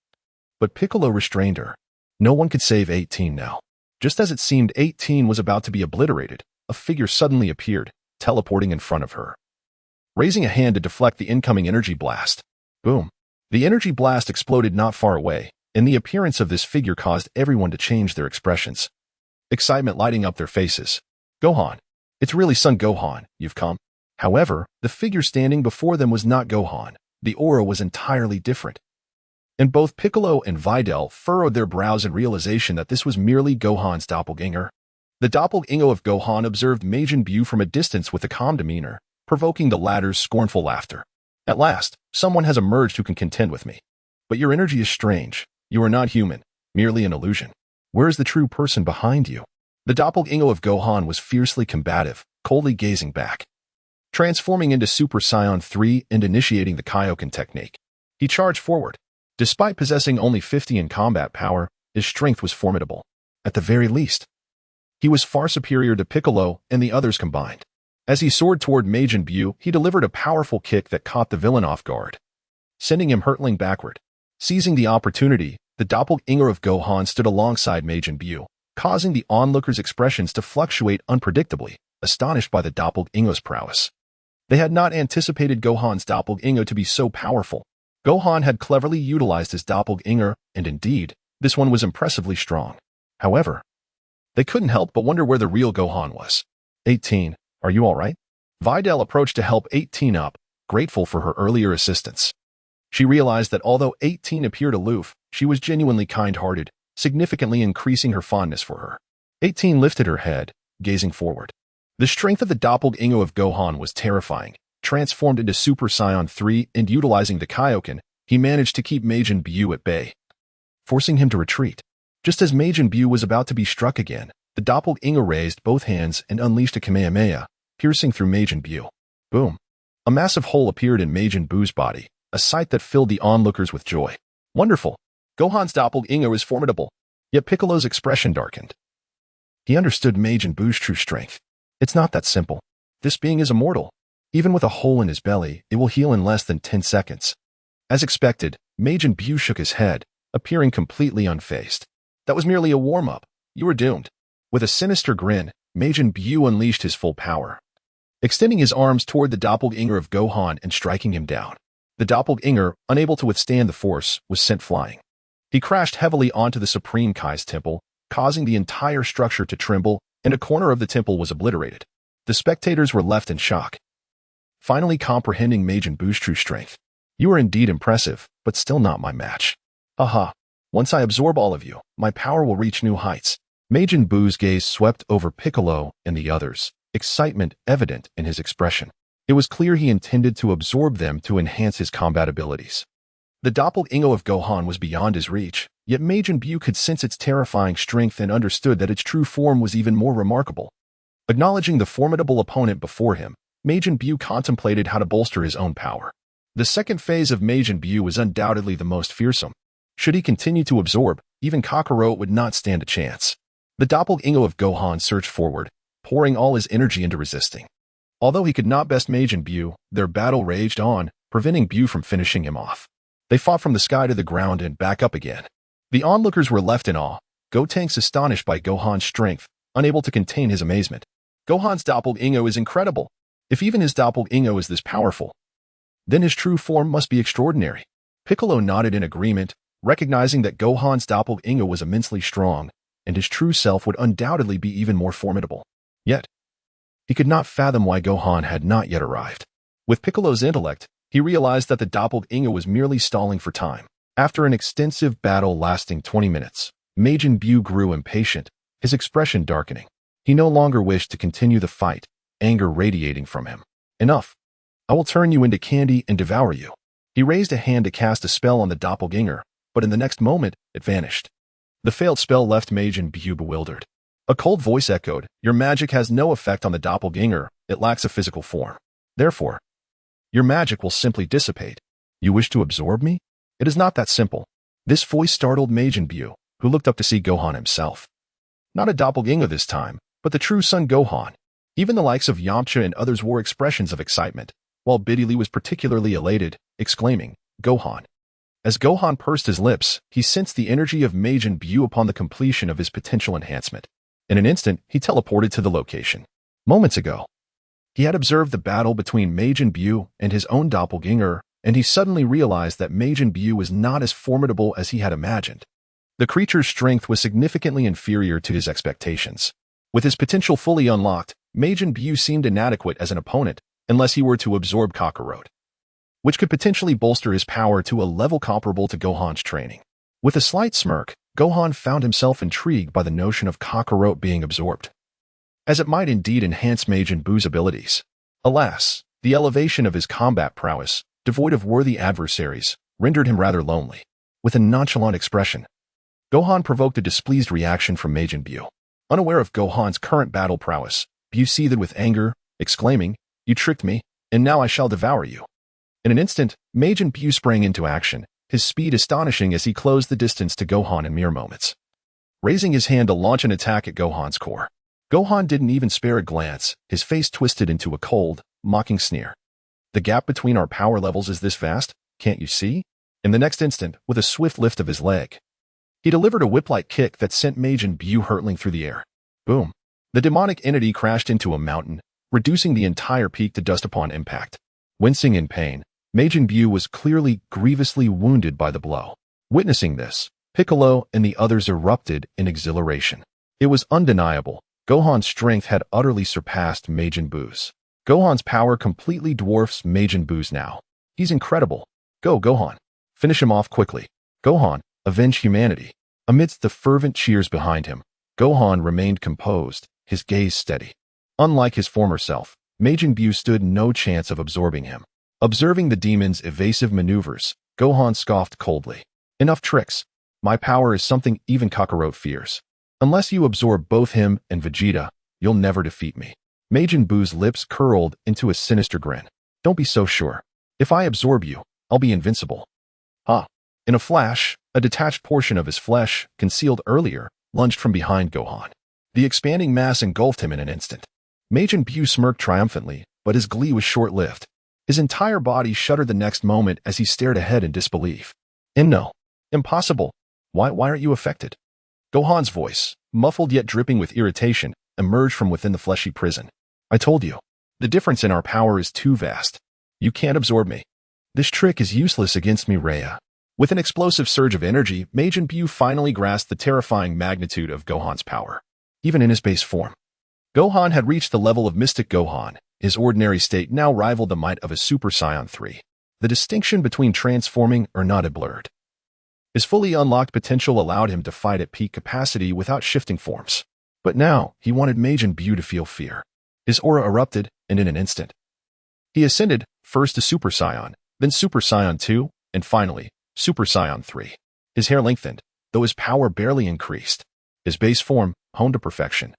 But Piccolo restrained her. No one could save 18 now. Just as it seemed 18 was about to be obliterated, a figure suddenly appeared, teleporting in front of her. raising a hand to deflect the incoming energy blast. Boom. The energy blast exploded not far away, and the appearance of this figure caused everyone to change their expressions. Excitement lighting up their faces. Gohan. It's really Son Gohan, you've come. However, the figure standing before them was not Gohan. The aura was entirely different. And both Piccolo and Videl furrowed their brows in realization that this was merely Gohan's doppelganger. The doppelganger of Gohan observed Majin Buu from a distance with a calm demeanor, provoking the latter's scornful laughter. At last, someone has emerged who can contend with me. But your energy is strange. You are not human, merely an illusion. Where is the true person behind you? The doppelganger of Gohan was fiercely combative, coldly gazing back. Transforming into Super Saiyan 3 and initiating the Kaioken technique, he charged forward. Despite possessing only 50 in combat power, his strength was formidable. At the very least, he was far superior to Piccolo and the others combined. As he soared toward Majin Buu, he delivered a powerful kick that caught the villain off guard, sending him hurtling backward. Seizing the opportunity, the doppelganger of Gohan stood alongside Majin Buu, causing the onlookers' expressions to fluctuate unpredictably, astonished by the doppelganger's prowess. They had not anticipated Gohan's doppelganger to be so powerful. Gohan had cleverly utilized his doppelganger, and indeed, this one was impressively strong. However, they couldn't help but wonder where the real Gohan was. 18. Are you all right? Videl approached to help 18 up, grateful for her earlier assistance. She realized that although 18 appeared aloof, she was genuinely kind-hearted, significantly increasing her fondness for her. 18 lifted her head, gazing forward. The strength of the doppelganger of Gohan was terrifying. Transformed into Super Saiyan 3 and utilizing the Kaioken, he managed to keep Majin Buu at bay, forcing him to retreat. Just as Majin Buu was about to be struck again, the doppelganger raised both hands and unleashed a Kamehameha, piercing through Majin Buu. Boom. A massive hole appeared in Majin Buu's body, a sight that filled the onlookers with joy. Wonderful. Gohan's doppelganger is formidable. Yet Piccolo's expression darkened. He understood Majin Buu's true strength. It's not that simple. This being is immortal. Even with a hole in his belly, it will heal in less than 10 seconds. As expected, Majin Buu shook his head, appearing completely unfazed. That was merely a warm-up. You were doomed. With a sinister grin, Majin Buu unleashed his full power, extending his arms toward the doppelganger of Gohan and striking him down. The doppelganger, unable to withstand the force, was sent flying. He crashed heavily onto the Supreme Kai's temple, causing the entire structure to tremble, and a corner of the temple was obliterated. The spectators were left in shock, finally comprehending Majin Buu's true strength. You are indeed impressive, but still not my match. Aha. Once I absorb all of you, my power will reach new heights. Majin Buu's gaze swept over Piccolo and the others, excitement evident in his expression. It was clear he intended to absorb them to enhance his combat abilities. The doppelganger of Gohan was beyond his reach, yet Majin Buu could sense its terrifying strength and understood that its true form was even more remarkable. Acknowledging the formidable opponent before him, Majin Buu contemplated how to bolster his own power. The second phase of Majin Buu was undoubtedly the most fearsome. Should he continue to absorb, even Kakarot would not stand a chance. The doppelganger of Gohan surged forward, pouring all his energy into resisting. Although he could not best Majin Buu, their battle raged on, preventing Buu from finishing him off. They fought from the sky to the ground and back up again. The onlookers were left in awe, Gotenks astonished by Gohan's strength, unable to contain his amazement. Gohan's doppelganger is incredible. If even his doppelganger is this powerful, then his true form must be extraordinary. Piccolo nodded in agreement, recognizing that Gohan's doppelganger was immensely strong, and his true self would undoubtedly be even more formidable. Yet, he could not fathom why Gohan had not yet arrived. With Piccolo's intellect, he realized that the doppelganger was merely stalling for time. After an extensive battle lasting 20 minutes, Majin Buu grew impatient, his expression darkening. He no longer wished to continue the fight, anger radiating from him. Enough. I will turn you into candy and devour you. He raised a hand to cast a spell on the doppelganger, but in the next moment, it vanished. The failed spell left Majin Buu bewildered. A cold voice echoed, "Your magic has no effect on the doppelganger, it lacks a physical form. Therefore, your magic will simply dissipate. You wish to absorb me? It is not that simple." This voice startled Majin Buu, who looked up to see Gohan himself. Not a doppelganger this time, but the true Son Gohan. Even the likes of Yamcha and others wore expressions of excitement, while Bidili was particularly elated, exclaiming, "Gohan." As Gohan pursed his lips, he sensed the energy of Majin Buu upon the completion of his potential enhancement. In an instant, he teleported to the location. Moments ago, He had observed the battle between Majin Buu and his own doppelganger, and he suddenly realized that Majin Buu was not as formidable as he had imagined. The creature's strength was significantly inferior to his expectations. With his potential fully unlocked, Majin Buu seemed inadequate as an opponent unless he were to absorb Kakarot, which could potentially bolster his power to a level comparable to Gohan's training. With a slight smirk, Gohan found himself intrigued by the notion of Kakarot being absorbed, as it might indeed enhance Majin Buu's abilities. Alas, the elevation of his combat prowess, devoid of worthy adversaries, rendered him rather lonely. With a nonchalant expression, Gohan provoked a displeased reaction from Majin Buu. Unaware of Gohan's current battle prowess, Buu seethed with anger, exclaiming, "You tricked me, and now I shall devour you." In an instant, Majin Buu sprang into action, his speed astonishing as he closed the distance to Gohan in mere moments. Raising his hand to launch an attack at Gohan's core, Gohan didn't even spare a glance, his face twisted into a cold, mocking sneer. "The gap between our power levels is this vast, can't you see?" In the next instant, with a swift lift of his leg, he delivered a whip-like kick that sent Majin Buu hurtling through the air. Boom! The demonic entity crashed into a mountain, reducing the entire peak to dust upon impact. Wincing in pain, Majin Buu was clearly grievously wounded by the blow. Witnessing this, Piccolo and the others erupted in exhilaration. It was undeniable. Gohan's strength had utterly surpassed Majin Buu's. Gohan's power completely dwarfs Majin Buu's now. He's incredible. Go, Gohan. Finish him off quickly. Gohan, avenge humanity. Amidst the fervent cheers behind him, Gohan remained composed, his gaze steady. Unlike his former self, Majin Buu stood no chance of absorbing him. Observing the demon's evasive maneuvers, Gohan scoffed coldly. "Enough tricks. My power is something even Kakarot fears. Unless you absorb both him and Vegeta, you'll never defeat me." Majin Buu's lips curled into a sinister grin. "Don't be so sure. If I absorb you, I'll be invincible." Ha! In a flash, a detached portion of his flesh, concealed earlier, lunged from behind Gohan. The expanding mass engulfed him in an instant. Majin Buu smirked triumphantly, but his glee was short-lived. His entire body shuddered the next moment as he stared ahead in disbelief. "No. Impossible. Why aren't you affected?" Gohan's voice, muffled yet dripping with irritation, emerged from within the fleshy prison. "I told you. The difference in our power is too vast. You can't absorb me. This trick is useless against me, Rhea." With an explosive surge of energy, Majin Buu finally grasped the terrifying magnitude of Gohan's power. Even in his base form, Gohan had reached the level of Mystic Gohan. His ordinary state now rivaled the might of a Super Saiyan 3. The distinction between transforming or not had blurred. His fully unlocked potential allowed him to fight at peak capacity without shifting forms. But now, he wanted Majin Buu to feel fear. His aura erupted, and in an instant, he ascended, first to Super Saiyan, then Super Saiyan 2, and finally, Super Saiyan 3. His hair lengthened, though his power barely increased. His base form, honed to perfection,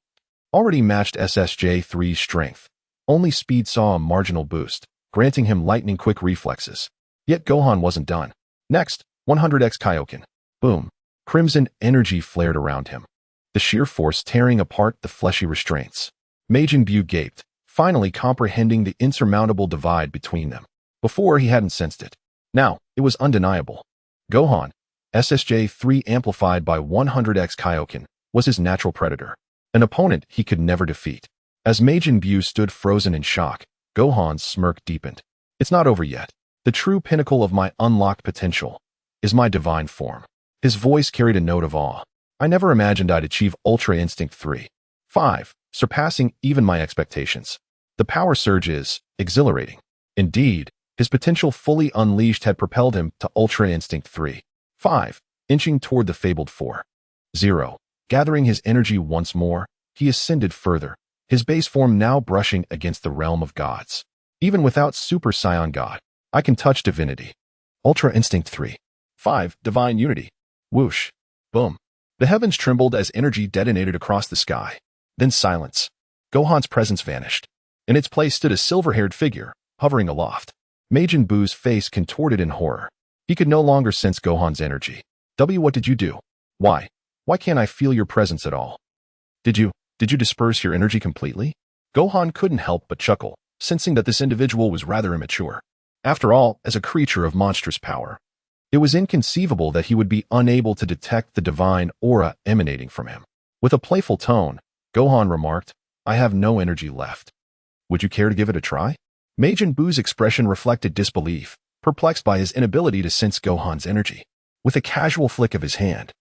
already matched SSJ-3's strength. Only speed saw a marginal boost, granting him lightning-quick reflexes. Yet Gohan wasn't done. Next, 100x Kaioken. Boom. Crimson energy flared around him, the sheer force tearing apart the fleshy restraints. Majin Buu gaped, finally comprehending the insurmountable divide between them. Before, he hadn't sensed it. Now, it was undeniable. Gohan, SSJ-3 amplified by 100x Kaioken, was his natural predator, an opponent he could never defeat. As Majin Buu stood frozen in shock, Gohan's smirk deepened. "It's not over yet. The true pinnacle of my unlocked potential is my divine form." His voice carried a note of awe. "I never imagined I'd achieve Ultra Instinct 3.5, surpassing even my expectations. The power surge is exhilarating." Indeed, his potential fully unleashed had propelled him to Ultra Instinct 3.5, inching toward the fabled 4.0. Gathering his energy once more, he ascended further, his base form now brushing against the realm of gods. Even without Super Saiyan God, I can touch divinity. Ultra Instinct 3.5, Divine Unity. Whoosh. Boom. The heavens trembled as energy detonated across the sky. Then silence. Gohan's presence vanished. In its place stood a silver-haired figure, hovering aloft. Majin Buu's face contorted in horror. He could no longer sense Gohan's energy. What did you do? Why can't I feel your presence at all? Did you disperse your energy completely?" Gohan couldn't help but chuckle, sensing that this individual was rather immature. After all, as a creature of monstrous power, it was inconceivable that he would be unable to detect the divine aura emanating from him. With a playful tone, Gohan remarked, "I have no energy left." Would you care to give it a try? Majin Buu's expression reflected disbelief, perplexed by his inability to sense Gohan's energy. With a casual flick of his hand,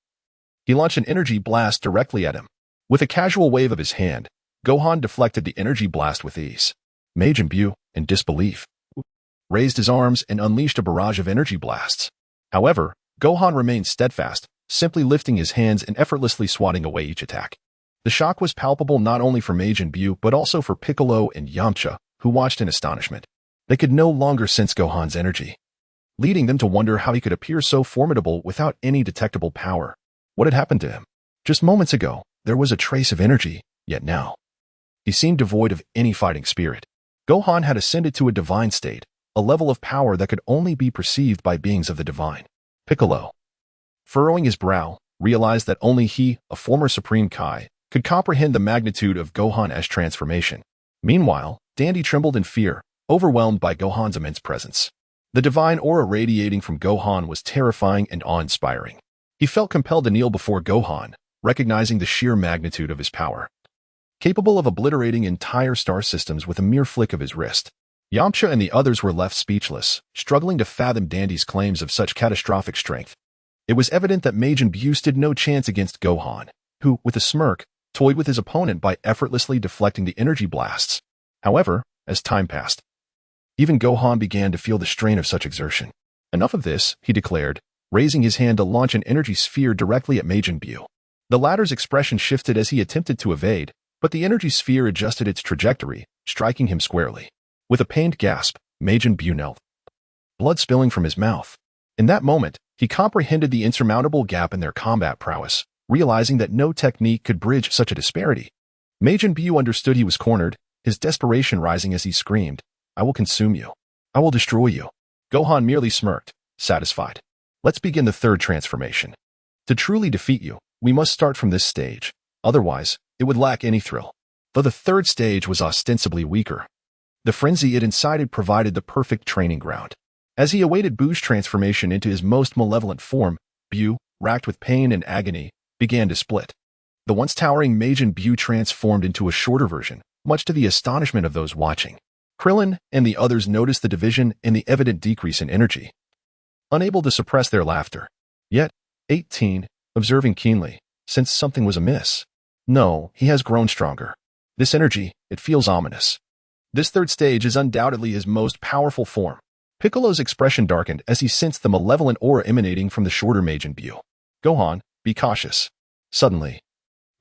he launched an energy blast directly at him. With a casual wave of his hand, Gohan deflected the energy blast with ease. Majin Buu, in disbelief, raised his arms and unleashed a barrage of energy blasts. However, Gohan remained steadfast, simply lifting his hands and effortlessly swatting away each attack. The shock was palpable not only for Majin Buu but also for Piccolo and Yamcha, who watched in astonishment. They could no longer sense Gohan's energy, leading them to wonder how he could appear so formidable without any detectable power. What had happened to him? Just moments ago, there was a trace of energy, yet now he seemed devoid of any fighting spirit. Gohan had ascended to a divine state, a level of power that could only be perceived by beings of the divine. Piccolo, furrowing his brow, realized that only he, a former Supreme Kai, could comprehend the magnitude of Gohan's transformation. Meanwhile, Dandy trembled in fear, overwhelmed by Gohan's immense presence. The divine aura radiating from Gohan was terrifying and awe-inspiring. He felt compelled to kneel before Gohan, recognizing the sheer magnitude of his power, capable of obliterating entire star systems with a mere flick of his wrist. Yamcha and the others were left speechless, struggling to fathom Dandy's claims of such catastrophic strength. It was evident that Majin Buu stood no chance against Gohan, who, with a smirk, toyed with his opponent by effortlessly deflecting the energy blasts. However, as time passed, even Gohan began to feel the strain of such exertion. Enough of this, he declared, raising his hand to launch an energy sphere directly at Majin Buu. The latter's expression shifted as he attempted to evade, but the energy sphere adjusted its trajectory, striking him squarely. With a pained gasp, Majin Buu knelt, blood spilling from his mouth. In that moment, he comprehended the insurmountable gap in their combat prowess, realizing that no technique could bridge such a disparity. Majin Buu understood he was cornered, his desperation rising as he screamed, "I will consume you. I will destroy you." Gohan merely smirked, satisfied. Let's begin the third transformation. To truly defeat you, we must start from this stage. Otherwise, it would lack any thrill. Though the third stage was ostensibly weaker, the frenzy it incited provided the perfect training ground. As he awaited Buu's transformation into his most malevolent form, Buu, racked with pain and agony, began to split. The once towering Majin Buu transformed into a shorter version, much to the astonishment of those watching. Krillin and the others noticed the division and the evident decrease in energy, unable to suppress their laughter. Yet, 18, observing keenly, sensed something was amiss. No, he has grown stronger. This energy, it feels ominous. This third stage is undoubtedly his most powerful form. Piccolo's expression darkened as he sensed the malevolent aura emanating from the shorter Majin Buu. Gohan, be cautious. Suddenly,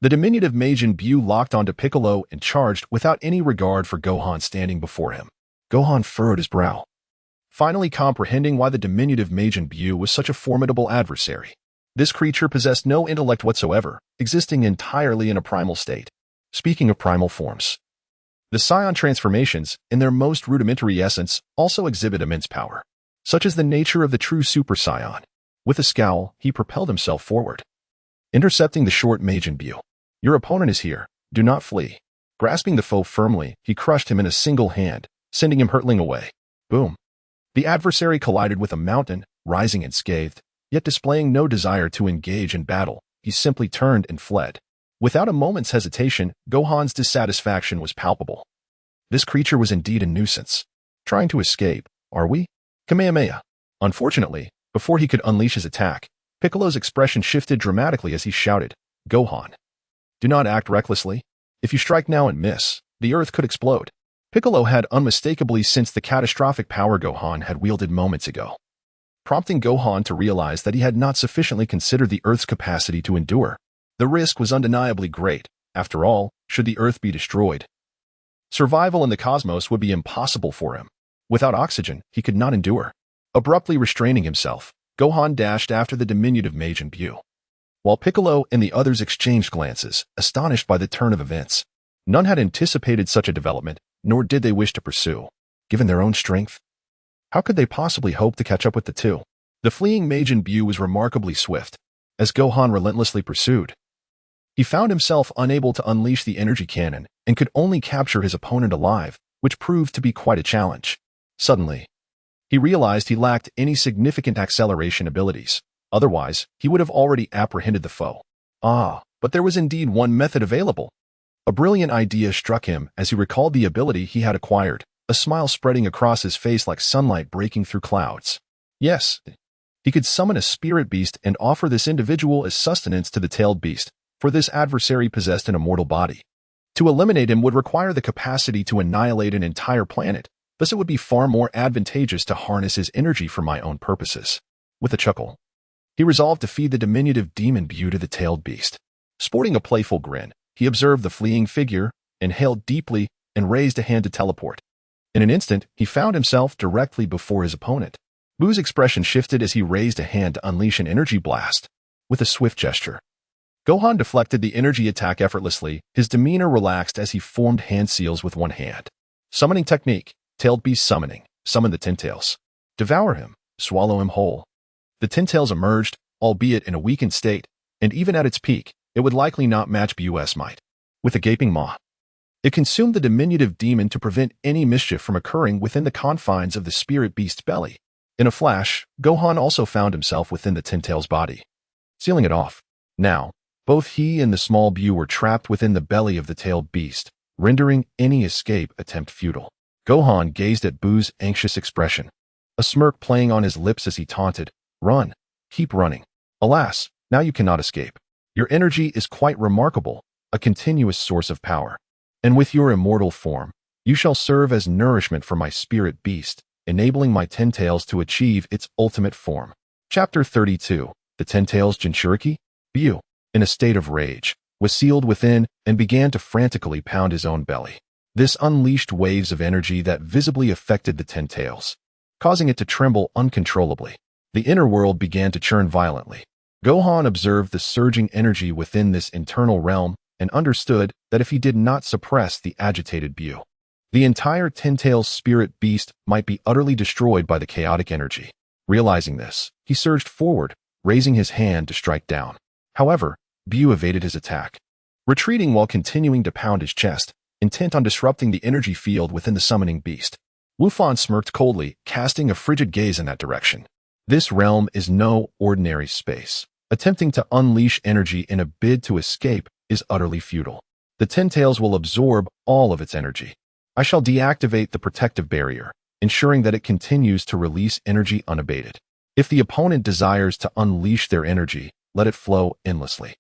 the diminutive Majin Buu locked onto Piccolo and charged without any regard for Gohan standing before him. Gohan furrowed his brow, finally comprehending why the diminutive Majin Buu was such a formidable adversary. This creature possessed no intellect whatsoever, existing entirely in a primal state. Speaking of primal forms, the Scion transformations, in their most rudimentary essence, also exhibit immense power. Such is the nature of the true Super Saiyan. With a scowl, he propelled himself forward, intercepting the short Majin Buu. Your opponent is here. Do not flee. Grasping the foe firmly, he crushed him in a single hand, sending him hurtling away. Boom. The adversary collided with a mountain, rising unscathed, yet displaying no desire to engage in battle. He simply turned and fled. Without a moment's hesitation, Gohan's dissatisfaction was palpable. This creature was indeed a nuisance. Trying to escape, are we? Kamehameha. Unfortunately, before he could unleash his attack, Piccolo's expression shifted dramatically as he shouted, Gohan, do not act recklessly. If you strike now and miss, the earth could explode. Piccolo had unmistakably sensed the catastrophic power Gohan had wielded moments ago, prompting Gohan to realize that he had not sufficiently considered the Earth's capacity to endure. The risk was undeniably great. After all, should the Earth be destroyed, survival in the cosmos would be impossible for him. Without oxygen, he could not endure. Abruptly restraining himself, Gohan dashed after the diminutive Majin Buu. While Piccolo and the others exchanged glances, astonished by the turn of events. None had anticipated such a development, nor did they wish to pursue. Given their own strength, how could they possibly hope to catch up with the two? The fleeing Majin Buu was remarkably swift. As Gohan relentlessly pursued, he found himself unable to unleash the energy cannon and could only capture his opponent alive, which proved to be quite a challenge. Suddenly, he realized he lacked any significant acceleration abilities. Otherwise, he would have already apprehended the foe. But there was indeed one method available. A brilliant idea struck him as he recalled the ability he had acquired, a smile spreading across his face like sunlight breaking through clouds. Yes, he could summon a spirit beast and offer this individual as sustenance to the tailed beast, for this adversary possessed an immortal body. To eliminate him would require the capacity to annihilate an entire planet, thus it would be far more advantageous to harness his energy for my own purposes. With a chuckle, he resolved to feed the diminutive demon Buu to the tailed beast. Sporting a playful grin, he observed the fleeing figure, inhaled deeply, and raised a hand to teleport. In an instant, he found himself directly before his opponent. Buu's expression shifted as he raised a hand to unleash an energy blast. With a swift gesture, Gohan deflected the energy attack effortlessly, his demeanor relaxed as he formed hand seals with one hand. Summoning technique, tailed beast summoning, summon the Ten Tails. Devour him, swallow him whole. The Ten Tails emerged, albeit in a weakened state, and even at its peak, it would likely not match Buu's might. With a gaping maw, it consumed the diminutive demon to prevent any mischief from occurring within the confines of the spirit beast's belly. In a flash, Gohan also found himself within the Ten Tails' body, sealing it off. Now, both he and the small Buu were trapped within the belly of the tailed beast, rendering any escape attempt futile. Gohan gazed at Buu's anxious expression, a smirk playing on his lips as he taunted, "Run, keep running. Alas, now you cannot escape. Your energy is quite remarkable, a continuous source of power. And with your immortal form, you shall serve as nourishment for my spirit beast, enabling my Ten Tails to achieve its ultimate form." Chapter 32. The Ten Tails Jinchuriki? Buu, in a state of rage, was sealed within and began to frantically pound his own belly. This unleashed waves of energy that visibly affected the Ten Tails, causing it to tremble uncontrollably. The inner world began to churn violently. Gohan observed the surging energy within this internal realm and understood that if he did not suppress the agitated Buu, the entire Ten Tails spirit beast might be utterly destroyed by the chaotic energy. Realizing this, he surged forward, raising his hand to strike down. However, Buu evaded his attack, retreating while continuing to pound his chest, intent on disrupting the energy field within the summoning beast. Lufan smirked coldly, casting a frigid gaze in that direction. This realm is no ordinary space. Attempting to unleash energy in a bid to escape is utterly futile. The Ten Tails will absorb all of its energy. I shall deactivate the protective barrier, ensuring that it continues to release energy unabated. If the opponent desires to unleash their energy, let it flow endlessly.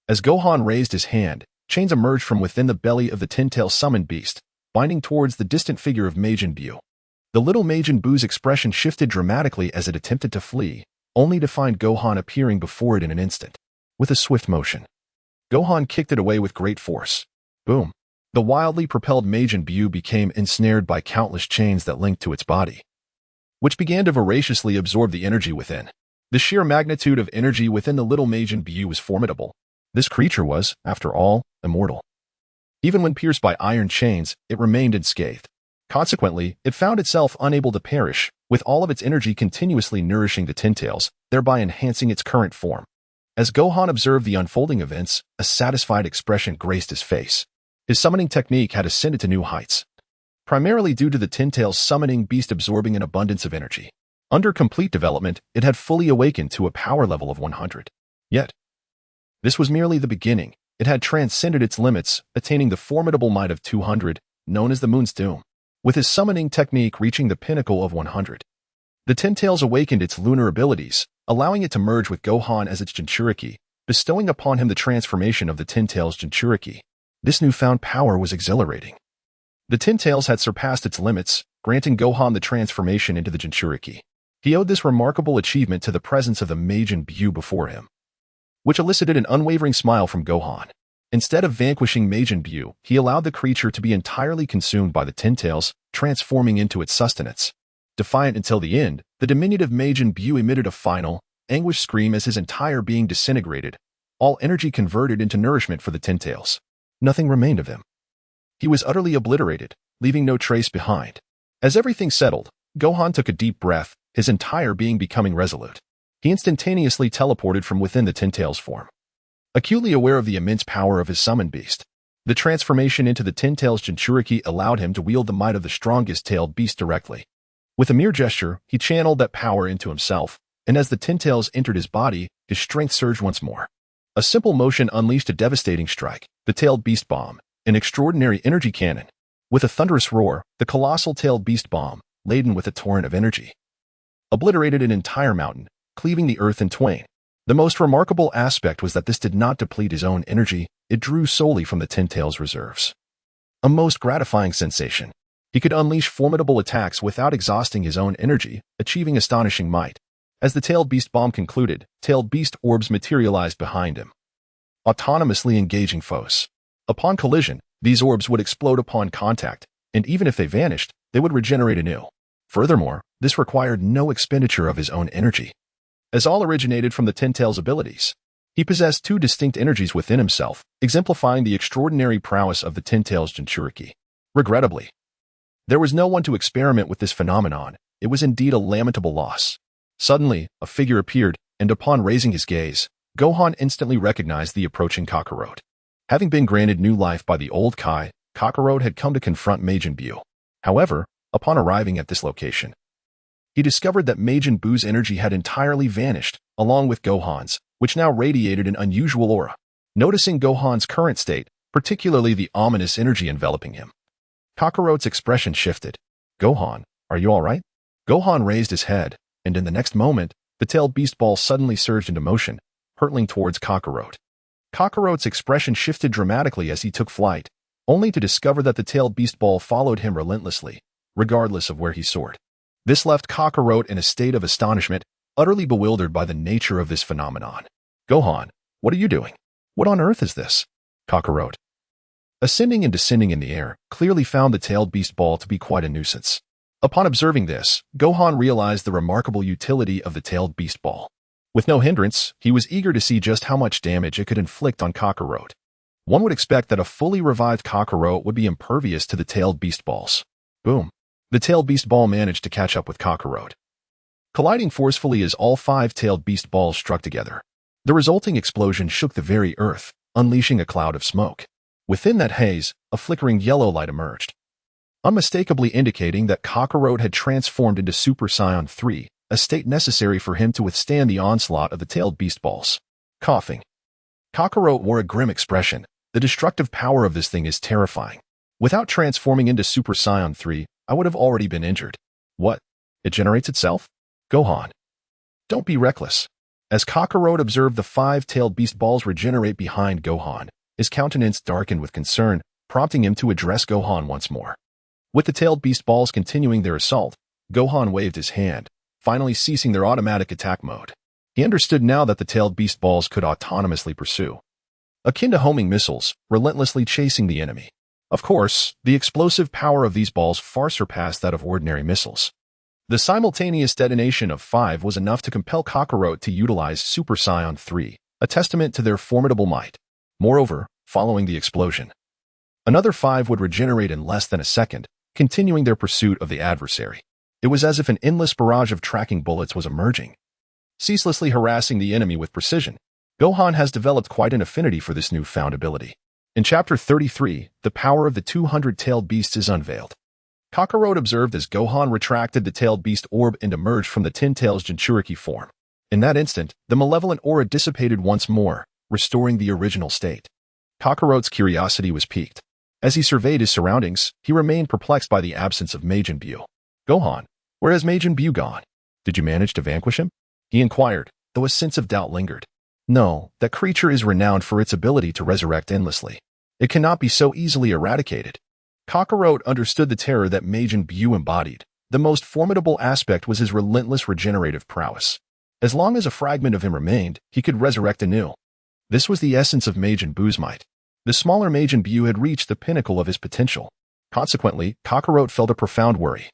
As Gohan raised his hand, chains emerged from within the belly of the Ten Tails summoned beast, binding towards the distant figure of Majin Buu. The little Majin Buu's expression shifted dramatically as it attempted to flee, only to find Gohan appearing before it in an instant. With a swift motion, Gohan kicked it away with great force. Boom! The wildly propelled Majin Buu became ensnared by countless chains that linked to its body, which began to voraciously absorb the energy within. The sheer magnitude of energy within the little Majin Buu was formidable. This creature was, after all, immortal. Even when pierced by iron chains, it remained unscathed. Consequently, it found itself unable to perish, with all of its energy continuously nourishing the Ten Tails, thereby enhancing its current form. As Gohan observed the unfolding events, a satisfied expression graced his face. His summoning technique had ascended to new heights, primarily due to the Ten Tails summoning beast absorbing an abundance of energy. Under complete development, it had fully awakened to a power level of 100. Yet, this was merely the beginning. It had transcended its limits, attaining the formidable might of 200, known as the Moon's Doom. With his summoning technique reaching the pinnacle of 100, the Ten Tails awakened its lunar abilities, allowing it to merge with Gohan as its Jinchuriki, bestowing upon him the transformation of the Ten Tails Jinchuriki. This newfound power was exhilarating. The Ten Tails had surpassed its limits, granting Gohan the transformation into the Jinchuriki. He owed this remarkable achievement to the presence of the Majin Buu before him, which elicited an unwavering smile from Gohan. Instead of vanquishing Majin Buu, he allowed the creature to be entirely consumed by the Ten Tails, transforming into its sustenance. Defiant until the end, the diminutive Majin Buu emitted a final, anguished scream as his entire being disintegrated, all energy converted into nourishment for the Ten Tails. Nothing remained of him. He was utterly obliterated, leaving no trace behind. As everything settled, Gohan took a deep breath, his entire being becoming resolute. He instantaneously teleported from within the Ten Tails form. Acutely aware of the immense power of his summoned beast, the transformation into the Ten Tails Jinchuriki allowed him to wield the might of the strongest tailed beast directly. With a mere gesture, he channeled that power into himself, and as the Ten Tails entered his body, his strength surged once more. A simple motion unleashed a devastating strike, the tailed beast bomb, An extraordinary energy cannon. With a thunderous roar, the colossal tailed beast bomb, laden with a torrent of energy, obliterated an entire mountain, cleaving the earth in twain. The most remarkable aspect was that this did not deplete his own energy, it drew solely from the Tin Tail's reserves. A most gratifying sensation. He could unleash formidable attacks without exhausting his own energy, achieving astonishing might. As the tailed beast bomb concluded, tailed beast orbs materialized behind him, autonomously engaging foes. Upon collision, these orbs would explode upon contact, and even if they vanished, they would regenerate anew. Furthermore, this required no expenditure of his own energy, as all originated from the Tin Tail's abilities. He possessed two distinct energies within himself, exemplifying the extraordinary prowess of the Tin Tail's Jinchuriki. Regrettably, there was no one to experiment with this phenomenon. It was indeed a lamentable loss. Suddenly, a figure appeared, and upon raising his gaze, Gohan instantly recognized the approaching Kakarot. Having been granted new life by the old Kai, Kakarot had come to confront Majin Buu. However, upon arriving at this location, he discovered that Majin Buu's energy had entirely vanished, along with Gohan's, which now radiated an unusual aura. Noticing Gohan's current state, particularly the ominous energy enveloping him, Kakarot's expression shifted. "Gohan, are you all right?" Gohan raised his head, and in the next moment, the tailed beast ball suddenly surged into motion, hurtling towards Kakarot. Kakarot's expression shifted dramatically as he took flight, only to discover that the tailed beast ball followed him relentlessly, regardless of where he soared. This left Kakarot in a state of astonishment, utterly bewildered by the nature of this phenomenon. "Gohan, what are you doing? What on earth is this?" Kakarot, ascending and descending in the air, clearly found the tailed beast ball to be quite a nuisance. Upon observing this, Gohan realized the remarkable utility of the tailed beast ball. With no hindrance, he was eager to see just how much damage it could inflict on Kakarot. One would expect that a fully revived Kakarot would be impervious to the tailed beast balls. Boom. The tailed beast ball managed to catch up with Kakarot, colliding forcefully as all five tailed beast balls struck together. The resulting explosion shook the very earth, unleashing a cloud of smoke. Within that haze, a flickering yellow light emerged, unmistakably indicating that Kakarot had transformed into Super Saiyan 3, a state necessary for him to withstand the onslaught of the tailed beast balls. Coughing, Kakarot wore a grim expression. The destructive power of this thing is terrifying. Without transforming into Super Saiyan 3, I would have already been injured. What? It generates itself? Gohan, don't be reckless. As Kakarot observed the five-tailed beast balls regenerate behind Gohan, his countenance darkened with concern, prompting him to address Gohan once more. With the tailed beast balls continuing their assault, Gohan waved his hand, finally ceasing their automatic attack mode. He understood now that the tailed beast balls could autonomously pursue, akin to homing missiles, relentlessly chasing the enemy. Of course, the explosive power of these balls far surpassed that of ordinary missiles. The simultaneous detonation of 5 was enough to compel Kakarot to utilize Super Saiyan 3, a testament to their formidable might. Moreover, following the explosion, another 5 would regenerate in less than a second, continuing their pursuit of the adversary. It was as if an endless barrage of tracking bullets was emerging, ceaselessly harassing the enemy with precision. Gohan has developed quite an affinity for this newfound ability. In Chapter 33, the power of the 200-tailed beasts is unveiled. Kakarot observed as Gohan retracted the tailed beast orb and emerged from the Tin Tail's Jinchuriki form. In that instant, the malevolent aura dissipated once more, restoring the original state. Kakarot's curiosity was piqued. As he surveyed his surroundings, he remained perplexed by the absence of Majin Buu. "Gohan, where has Majin Buu gone? Did you manage to vanquish him?" he inquired, though a sense of doubt lingered. "No, that creature is renowned for its ability to resurrect endlessly. It cannot be so easily eradicated." Kakarot understood the terror that Majin Buu embodied. The most formidable aspect was his relentless regenerative prowess. As long as a fragment of him remained, he could resurrect anew. This was the essence of Majin Buu's might. The smaller Majin Buu had reached the pinnacle of his potential. Consequently, Kakarot felt a profound worry.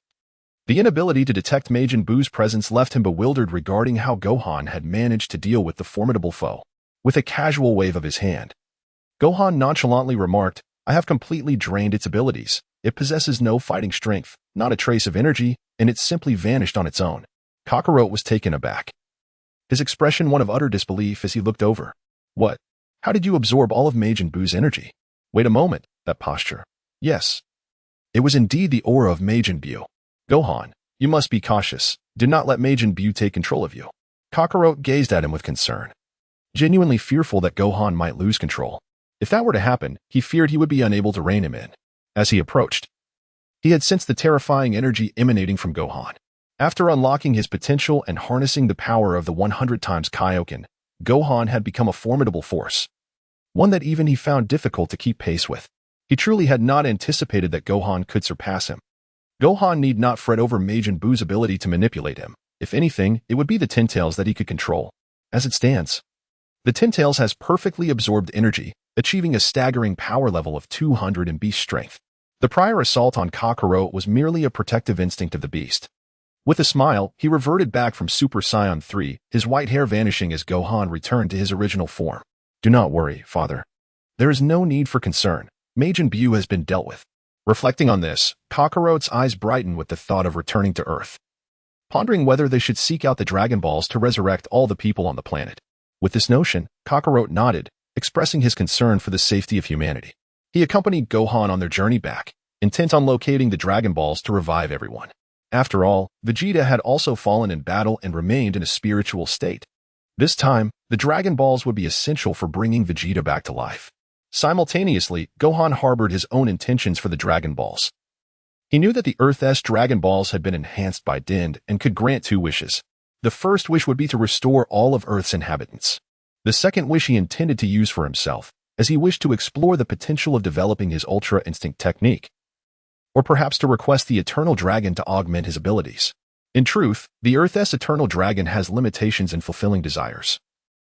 The inability to detect Majin Buu's presence left him bewildered regarding how Gohan had managed to deal with the formidable foe. With a casual wave of his hand, Gohan nonchalantly remarked, "I have completely drained its abilities. It possesses no fighting strength, not a trace of energy, and it simply vanished on its own." Kakarot was taken aback, his expression one of utter disbelief as he looked over. "What? How did you absorb all of Majin Buu's energy?" "Wait a moment, that posture. Yes. It was indeed the aura of Majin Buu. Gohan, you must be cautious. Do not let Majin Buu take control of you." Kakarot gazed at him with concern, genuinely fearful that Gohan might lose control. If that were to happen, he feared he would be unable to rein him in. As he approached, he had sensed the terrifying energy emanating from Gohan. After unlocking his potential and harnessing the power of the 100 times Kaioken, Gohan had become a formidable force, one that even he found difficult to keep pace with. He truly had not anticipated that Gohan could surpass him. Gohan need not fret over Majin Buu's ability to manipulate him. If anything, it would be the Ten Tails that he could control. As it stands, the Ten Tails has perfectly absorbed energy, achieving a staggering power level of 200 in beast strength. The prior assault on Kakarot was merely a protective instinct of the beast. With a smile, he reverted back from Super Saiyan 3, his white hair vanishing as Gohan returned to his original form. Do not worry, father. There is no need for concern. Majin Buu has been dealt with. Reflecting on this, Kakarot's eyes brightened with the thought of returning to Earth, pondering whether they should seek out the Dragon Balls to resurrect all the people on the planet. With this notion, Kakarot nodded, expressing his concern for the safety of humanity. He accompanied Gohan on their journey back, intent on locating the Dragon Balls to revive everyone. After all, Vegeta had also fallen in battle and remained in a spiritual state. This time, the Dragon Balls would be essential for bringing Vegeta back to life. Simultaneously, Gohan harbored his own intentions for the Dragon Balls. He knew that the Earth's Dragon Balls had been enhanced by destined and could grant 2 wishes. The first wish would be to restore all of Earth's inhabitants. The second wish he intended to use for himself, as he wished to explore the potential of developing his Ultra Instinct technique, or perhaps to request the Eternal Dragon to augment his abilities. In truth, the Earth's Eternal Dragon has limitations in fulfilling desires,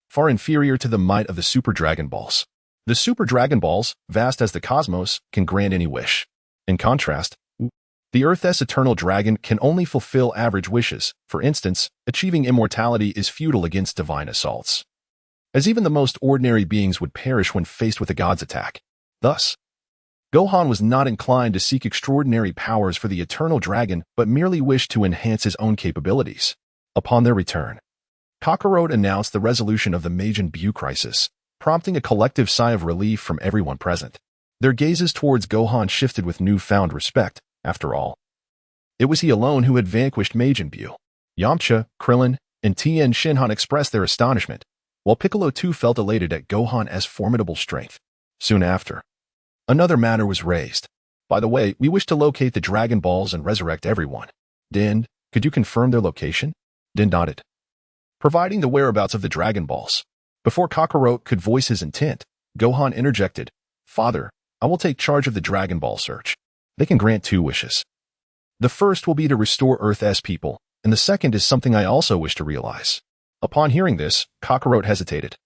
far inferior to the might of the Super Dragon Balls. The Super Dragon Balls, vast as the cosmos, can grant any wish. In contrast, the Earth's Eternal Dragon can only fulfill average wishes. For instance, achieving immortality is futile against divine assaults, as even the most ordinary beings would perish when faced with a god's attack. Thus, Gohan was not inclined to seek extraordinary powers for the Eternal Dragon, but merely wished to enhance his own capabilities. Upon their return, Kakarot announced the resolution of the Majin Buu crisis, prompting a collective sigh of relief from everyone present. Their gazes towards Gohan shifted with newfound respect. After all, it was he alone who had vanquished Majin Buu. Yamcha, Krillin, and Tien Shinhan expressed their astonishment, while Piccolo too felt elated at Gohan's formidable strength. Soon after, another matter was raised. By the way, we wish to locate the Dragon Balls and resurrect everyone. Din, could you confirm their location? Din nodded, providing the whereabouts of the Dragon Balls. Before Kakarot could voice his intent, Gohan interjected, Father, I will take charge of the Dragon Ball search. They can grant 2 wishes. The first will be to restore Earth's people, and the second is something I also wish to realize. Upon hearing this, Kakarot hesitated.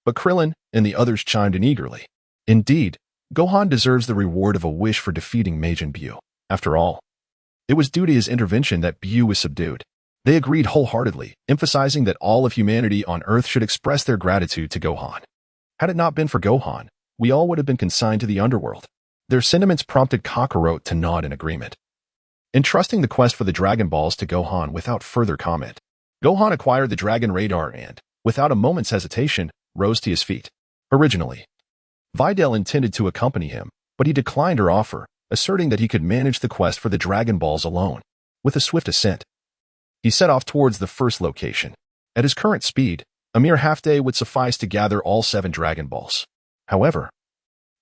But Krillin and the others chimed in eagerly. Indeed, Gohan deserves the reward of a wish for defeating Majin Buu. After all, it was due to his intervention that Buu was subdued. They agreed wholeheartedly, emphasizing that all of humanity on Earth should express their gratitude to Gohan. Had it not been for Gohan, we all would have been consigned to the underworld. Their sentiments prompted Kakarot to nod in agreement, entrusting the quest for the Dragon Balls to Gohan without further comment. Gohan acquired the Dragon Radar and, without a moment's hesitation, rose to his feet. Originally, Videl intended to accompany him, but he declined her offer, asserting that he could manage the quest for the Dragon Balls alone. With a swift ascent, he set off towards the first location. At his current speed, a mere half-day would suffice to gather all 7 Dragon Balls. However,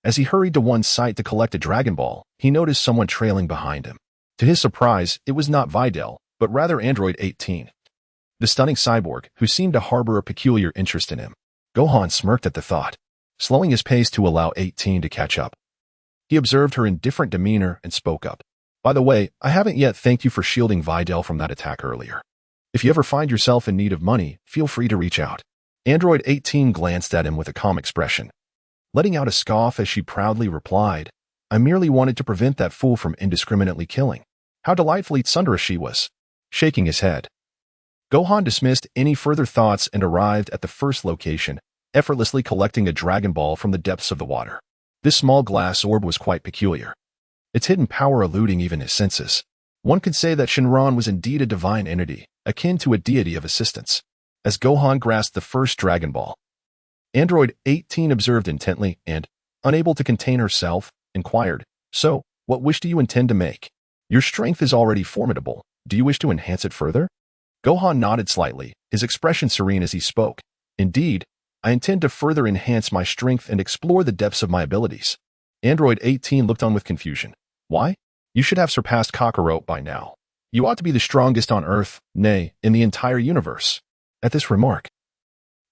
as he hurried to one site to collect a Dragon Ball, he noticed someone trailing behind him. To his surprise, it was not Videl, but rather Android 18, the stunning cyborg who seemed to harbor a peculiar interest in him. Gohan smirked at the thought, slowing his pace to allow 18 to catch up. He observed her indifferent demeanor and spoke up. By the way, I haven't yet thanked you for shielding Videl from that attack earlier. If you ever find yourself in need of money, feel free to reach out. Android 18 glanced at him with a calm expression, letting out a scoff as she proudly replied, I merely wanted to prevent that fool from indiscriminately killing. How delightfully tsundere she was. Shaking his head, Gohan dismissed any further thoughts and arrived at the first location, effortlessly collecting a Dragon Ball from the depths of the water. This small glass orb was quite peculiar, its hidden power eluding even his senses. One could say that Shinran was indeed a divine entity, akin to a deity of assistance. As Gohan grasped the first Dragon Ball, Android 18 observed intently and, unable to contain herself, inquired, So, what wish do you intend to make? Your strength is already formidable. Do you wish to enhance it further? Gohan nodded slightly, his expression serene as he spoke. Indeed, I intend to further enhance my strength and explore the depths of my abilities. Android 18 looked on with confusion. Why? You should have surpassed Kakarot by now. You ought to be the strongest on Earth, nay, in the entire universe. At this remark,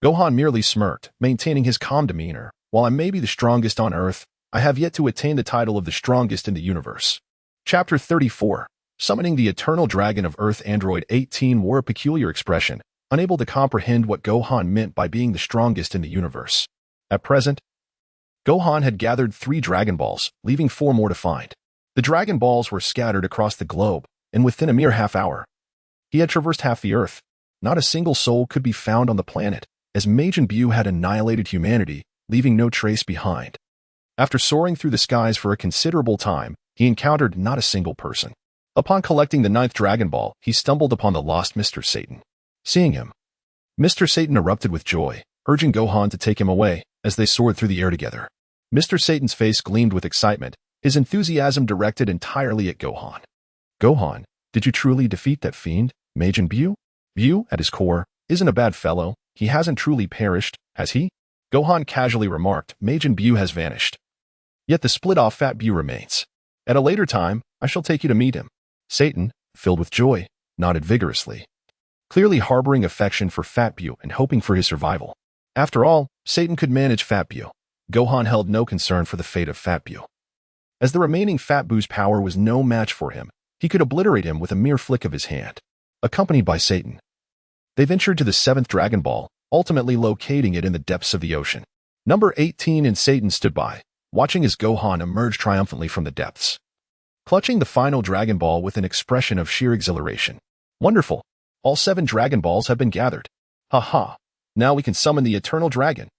Gohan merely smirked, maintaining his calm demeanor. While I may be the strongest on Earth, I have yet to attain the title of the strongest in the universe. Chapter 34. Summoning the Eternal Dragon of Earth. Android 18 wore a peculiar expression, unable to comprehend what Gohan meant by being the strongest in the universe. At present, Gohan had gathered 3 Dragon Balls, leaving 4 more to find. The Dragon Balls were scattered across the globe, and within a mere half-hour, he had traversed half the Earth. Not a single soul could be found on the planet, as Majin Buu had annihilated humanity, leaving no trace behind. After soaring through the skies for a considerable time, he encountered not a single person. Upon collecting the 9th Dragon Ball, he stumbled upon the lost Mr. Satan. Seeing him, Mr. Satan erupted with joy, urging Gohan to take him away, as they soared through the air together. Mr. Satan's face gleamed with excitement, his enthusiasm directed entirely at Gohan. Gohan, did you truly defeat that fiend, Majin Buu? Buu, at his core, isn't a bad fellow. He hasn't truly perished, has he? Gohan casually remarked. Majin Buu has vanished. Yet the split-off Fat Buu remains. At a later time, I shall take you to meet him. Satan, filled with joy, nodded vigorously, clearly harboring affection for Fat Buu and hoping for his survival. After all, Satan could manage Fat Buu. Gohan held no concern for the fate of Fat Buu. As the remaining Fat Buu's power was no match for him, he could obliterate him with a mere flick of his hand. Accompanied by Satan, they ventured to the 7th Dragon Ball, ultimately locating it in the depths of the ocean. Number 18 and Satan stood by, watching as Gohan emerged triumphantly from the depths, clutching the final Dragon Ball with an expression of sheer exhilaration. Wonderful! All 7 Dragon Balls have been gathered. Ha! Now we can summon the Eternal Dragon.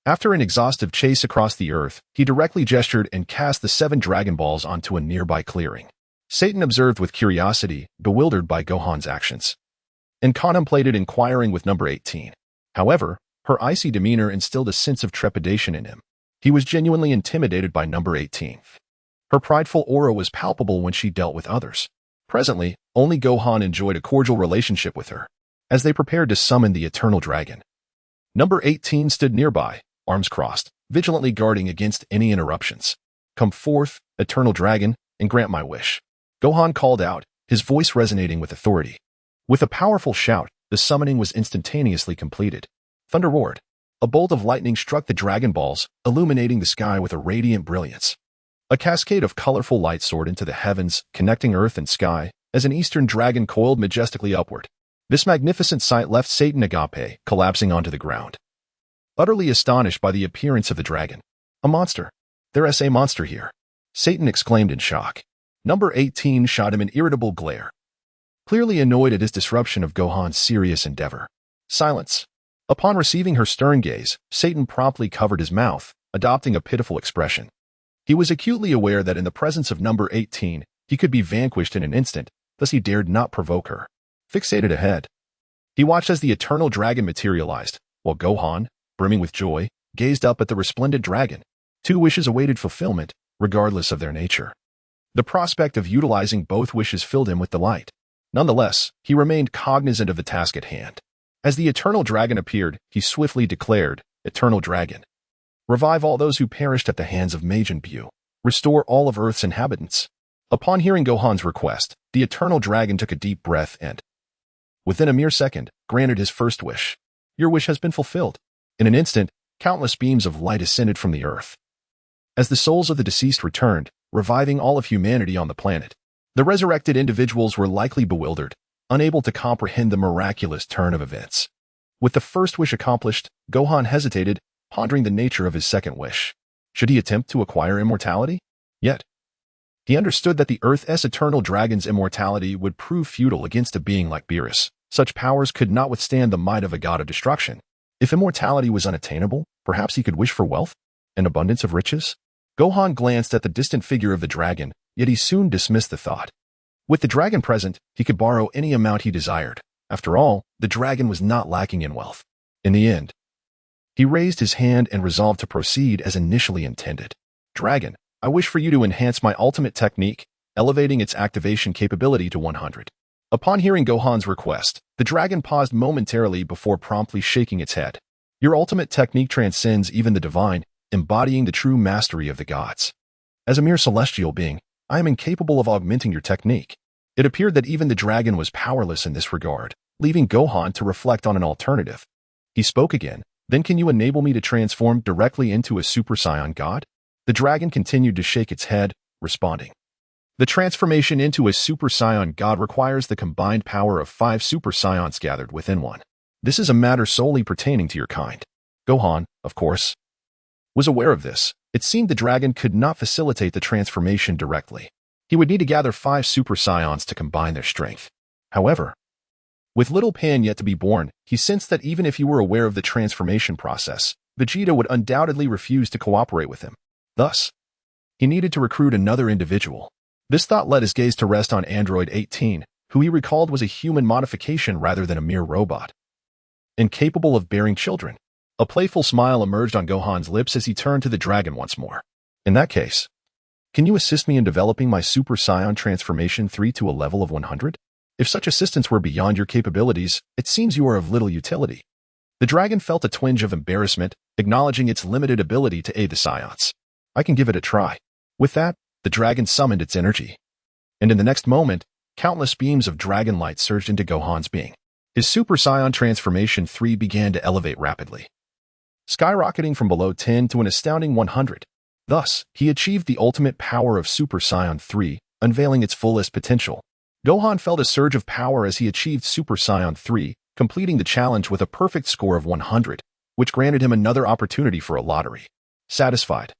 After an exhaustive chase across the Earth, he directly gestured and cast the 7 Dragon Balls onto a nearby clearing. Satan observed with curiosity, bewildered by Gohan's actions, and contemplated inquiring with number 18. However, her icy demeanor instilled a sense of trepidation in him. He was genuinely intimidated by number 18. Her prideful aura was palpable when she dealt with others. Presently, only Gohan enjoyed a cordial relationship with her, as they prepared to summon the Eternal Dragon. Number 18 stood nearby, arms crossed, vigilantly guarding against any interruptions. Come forth, Eternal Dragon, and grant my wish. Gohan called out, his voice resonating with authority. With a powerful shout, the summoning was instantaneously completed. Thunder roared. A bolt of lightning struck the Dragon Balls, illuminating the sky with a radiant brilliance. A cascade of colorful light soared into the heavens, connecting earth and sky, as an eastern dragon coiled majestically upward. This magnificent sight left Satan Agape collapsing onto the ground, utterly astonished by the appearance of the dragon. A monster. There's a monster here. Satan exclaimed in shock. Number 18 shot him an irritable glare, clearly annoyed at his disruption of Gohan's serious endeavor. Silence. Upon receiving her stern gaze, Satan promptly covered his mouth, adopting a pitiful expression. He was acutely aware that in the presence of number 18, he could be vanquished in an instant, thus he dared not provoke her. Fixated ahead, he watched as the Eternal Dragon materialized, while Gohan, brimming with joy, gazed up at the resplendent dragon. 2 wishes awaited fulfillment, regardless of their nature. The prospect of utilizing both wishes filled him with delight. Nonetheless, he remained cognizant of the task at hand. As the Eternal Dragon appeared, he swiftly declared, Eternal Dragon, revive all those who perished at the hands of Majin Buu. Restore all of Earth's inhabitants. Upon hearing Gohan's request, the Eternal Dragon took a deep breath and, within a mere second, granted his first wish. Your wish has been fulfilled. In an instant, countless beams of light ascended from the earth. As the souls of the deceased returned, reviving all of humanity on the planet, the resurrected individuals were likely bewildered, unable to comprehend the miraculous turn of events. With the first wish accomplished, Gohan hesitated, pondering the nature of his second wish. Should he attempt to acquire immortality? Yet, he understood that the Earth's Eternal Dragon's immortality would prove futile against a being like Beerus. Such powers could not withstand the might of a god of destruction. If immortality was unattainable, perhaps he could wish for wealth? An abundance of riches? Gohan glanced at the distant figure of the dragon, yet he soon dismissed the thought. With the dragon present, he could borrow any amount he desired. After all, the dragon was not lacking in wealth. In the end, he raised his hand and resolved to proceed as initially intended. Dragon, I wish for you to enhance my ultimate technique, elevating its activation capability to 100. Upon hearing Gohan's request, the dragon paused momentarily before promptly shaking its head. Your ultimate technique transcends even the divine, embodying the true mastery of the gods. As a mere celestial being, I am incapable of augmenting your technique. It appeared that even the dragon was powerless in this regard, leaving Gohan to reflect on an alternative. He spoke again. Then can you enable me to transform directly into a Super Saiyan God? The dragon continued to shake its head, responding. The transformation into a Super Saiyan God requires the combined power of 5 Super Saiyans gathered within one. This is a matter solely pertaining to your kind. Gohan, of course, was aware of this. It seemed the dragon could not facilitate the transformation directly. He would need to gather 5 Super Saiyans to combine their strength. However, with little Pan yet to be born, he sensed that even if he were aware of the transformation process, Vegeta would undoubtedly refuse to cooperate with him. Thus, he needed to recruit another individual. This thought led his gaze to rest on Android 18, who he recalled was a human modification rather than a mere robot. Incapable of bearing children. A playful smile emerged on Gohan's lips as he turned to the dragon once more. In that case, can you assist me in developing my Super Saiyan Transformation 3 to a level of 100? If such assistance were beyond your capabilities, it seems you are of little utility. The dragon felt a twinge of embarrassment, acknowledging its limited ability to aid the Saiyans. I can give it a try. With that, the dragon summoned its energy. And in the next moment, countless beams of dragon light surged into Gohan's being. His Super Saiyan Transformation 3 began to elevate rapidly, skyrocketing from below 10 to an astounding 100. Thus, he achieved the ultimate power of Super Saiyan 3, unveiling its fullest potential. Gohan felt a surge of power as he achieved Super Saiyan 3, completing the challenge with a perfect score of 100, which granted him another opportunity for a lottery. Satisfied,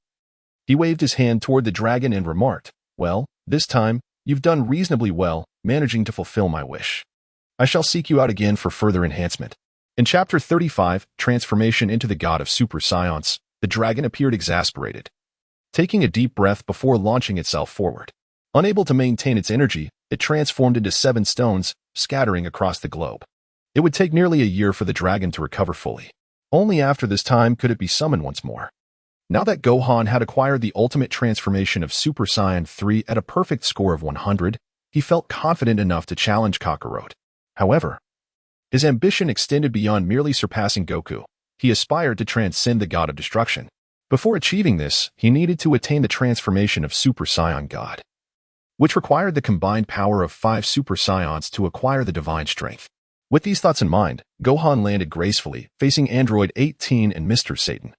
he waved his hand toward the dragon and remarked, "Well, this time, you've done reasonably well, managing to fulfill my wish. I shall seek you out again for further enhancement." In Chapter 35, Transformation into the God of Super Saiyans, the dragon appeared exasperated, taking a deep breath before launching itself forward. Unable to maintain its energy, it transformed into 7 stones, scattering across the globe. It would take nearly a year for the dragon to recover fully. Only after this time could it be summoned once more. Now that Gohan had acquired the ultimate transformation of Super Saiyan 3 at a perfect score of 100, he felt confident enough to challenge Kakarot. However, his ambition extended beyond merely surpassing Goku. He aspired to transcend the God of Destruction. Before achieving this, he needed to attain the transformation of Super Saiyan God, which required the combined power of 5 Super Saiyans to acquire the divine strength. With these thoughts in mind, Gohan landed gracefully, facing Android 18 and Mr. Satan,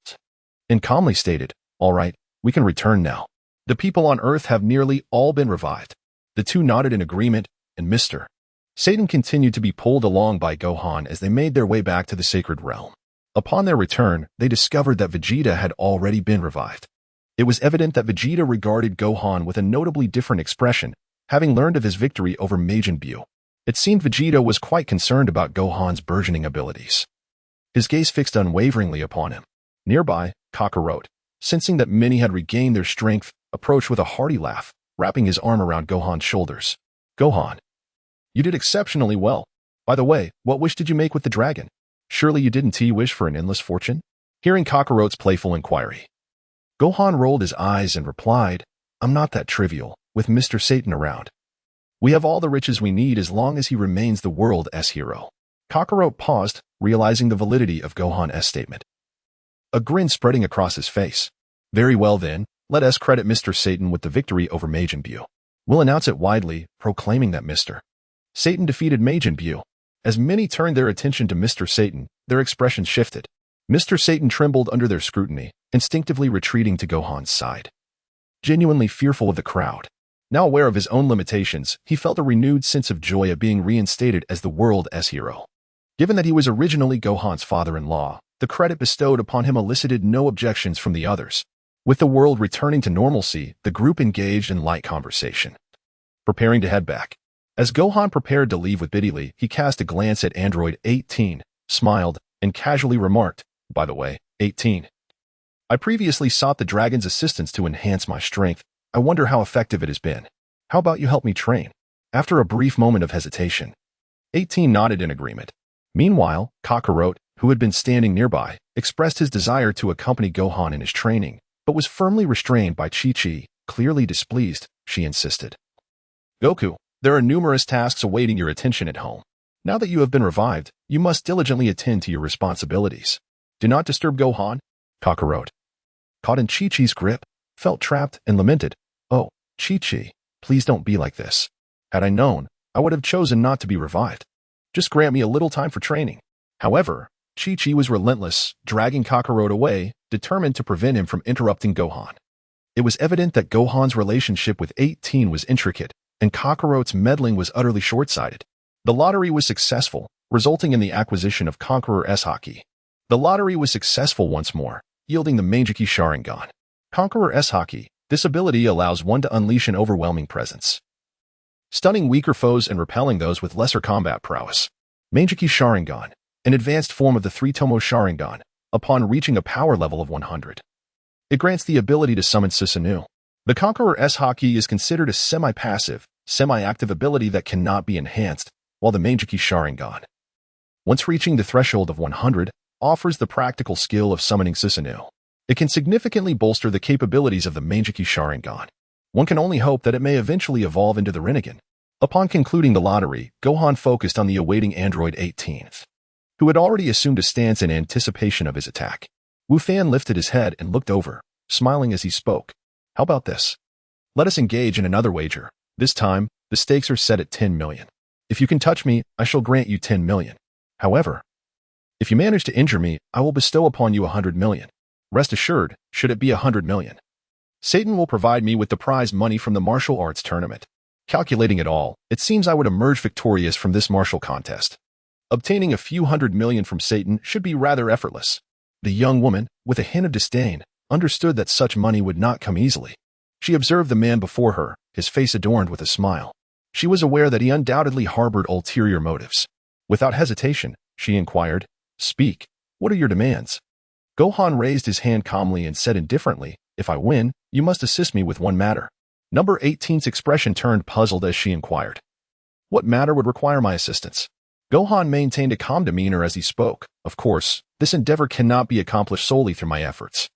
and calmly stated, "All right, we can return now. The people on Earth have nearly all been revived." The two nodded in agreement, and Mr. Satan continued to be pulled along by Gohan as they made their way back to the sacred realm. Upon their return, they discovered that Vegeta had already been revived. It was evident that Vegeta regarded Gohan with a notably different expression, having learned of his victory over Majin Buu. It seemed Vegeta was quite concerned about Gohan's burgeoning abilities. His gaze fixed unwaveringly upon him. Nearby, Kakarot, sensing that many had regained their strength, approached with a hearty laugh, wrapping his arm around Gohan's shoulders. "Gohan, you did exceptionally well. By the way, what wish did you make with the dragon? Surely you didn't wish for an endless fortune?" Hearing Kakarot's playful inquiry, Gohan rolled his eyes and replied, "I'm not that trivial, with Mr. Satan around. We have all the riches we need as long as he remains the world's hero." Kakarot paused, realizing the validity of Gohan's statement, a grin spreading across his face. "Very well then, let us credit Mr. Satan with the victory over Majin Buu. We'll announce it widely, proclaiming that Mr. Satan defeated Majin Buu." As many turned their attention to Mr. Satan, their expressions shifted. Mr. Satan trembled under their scrutiny, instinctively retreating to Gohan's side. Genuinely fearful of the crowd. Now aware of his own limitations, he felt a renewed sense of joy at being reinstated as the world's hero. Given that he was originally Gohan's father-in-law, the credit bestowed upon him elicited no objections from the others. With the world returning to normalcy, the group engaged in light conversation, preparing to head back. As Gohan prepared to leave with Biddy, he cast a glance at Android 18, smiled, and casually remarked, "By the way, 18. I previously sought the dragon's assistance to enhance my strength. I wonder how effective it has been. How about you help me train?" After a brief moment of hesitation, 18 nodded in agreement. Meanwhile, Kakarot, who had been standing nearby, expressed his desire to accompany Gohan in his training, but was firmly restrained by Chi-Chi. Clearly displeased, she insisted, "Goku, there are numerous tasks awaiting your attention at home. Now that you have been revived, you must diligently attend to your responsibilities. Do not disturb Gohan, Kakarot, caught in Chi-Chi's grip, felt trapped and lamented. Oh, Chi-Chi, please don't be like this. Had I known, I would have chosen not to be revived. Just grant me a little time for training. However, Chi-Chi was relentless, dragging Kakarot away, determined to prevent him from interrupting Gohan. It was evident that Gohan's relationship with 18 was intricate, and Kakarot's meddling was utterly short-sighted. The lottery was successful, resulting in the acquisition of Conqueror S Haki. The lottery was successful once more, yielding the Manjiki Sharingan. Conqueror S Haki. This ability allows one to unleash an overwhelming presence, stunning weaker foes and repelling those with lesser combat prowess. Manjiki Sharingan, an advanced form of the Three-Tomo Sharingan, upon reaching a power level of 100. It grants the ability to summon Susanoo. The Conqueror S Haki is considered a semi-passive, semi-active ability that cannot be enhanced, while the Manjiki Sharingan, once reaching the threshold of 100, offers the practical skill of summoning Susanoo. It can significantly bolster the capabilities of the Manjiki Sharingan. One can only hope that it may eventually evolve into the Rinnegan. Upon concluding the lottery, Gohan focused on the awaiting android 18th, who had already assumed a stance in anticipation of his attack. Wu Fan lifted his head and looked over, smiling as he spoke. How about this? Let us engage in another wager. This time, the stakes are set at 10 million. If you can touch me, I shall grant you 10 million. However, if you manage to injure me, I will bestow upon you 100 million. Rest assured, should it be 100 million, Satan will provide me with the prize money from the martial arts tournament. Calculating it all, it seems I would emerge victorious from this martial contest. Obtaining a few 100 million from Satan should be rather effortless. The young woman, with a hint of disdain, understood that such money would not come easily. She observed the man before her, his face adorned with a smile. She was aware that he undoubtedly harbored ulterior motives. Without hesitation, she inquired, "Speak, what are your demands?" Gohan raised his hand calmly and said indifferently, "If I win, you must assist me with one matter." Number 18's expression turned puzzled as she inquired, "What matter would require my assistance?" Gohan maintained a calm demeanor as he spoke. "Of course, this endeavor cannot be accomplished solely through my efforts.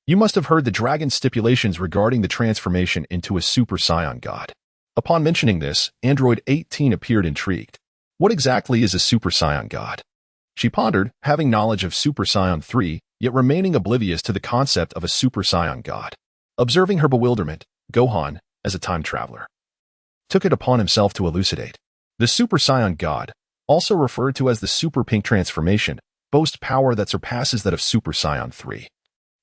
You must have heard the dragon's stipulations regarding the transformation into a Super Saiyan God." Upon mentioning this, Android 18 appeared intrigued. What exactly is a Super Saiyan God? She pondered, having knowledge of Super Saiyan 3, yet remaining oblivious to the concept of a Super Saiyan God. Observing her bewilderment, Gohan, as a time traveler, took it upon himself to elucidate. The Super Saiyan God, also referred to as the Super Pink Transformation, boasts power that surpasses that of Super Saiyan 3,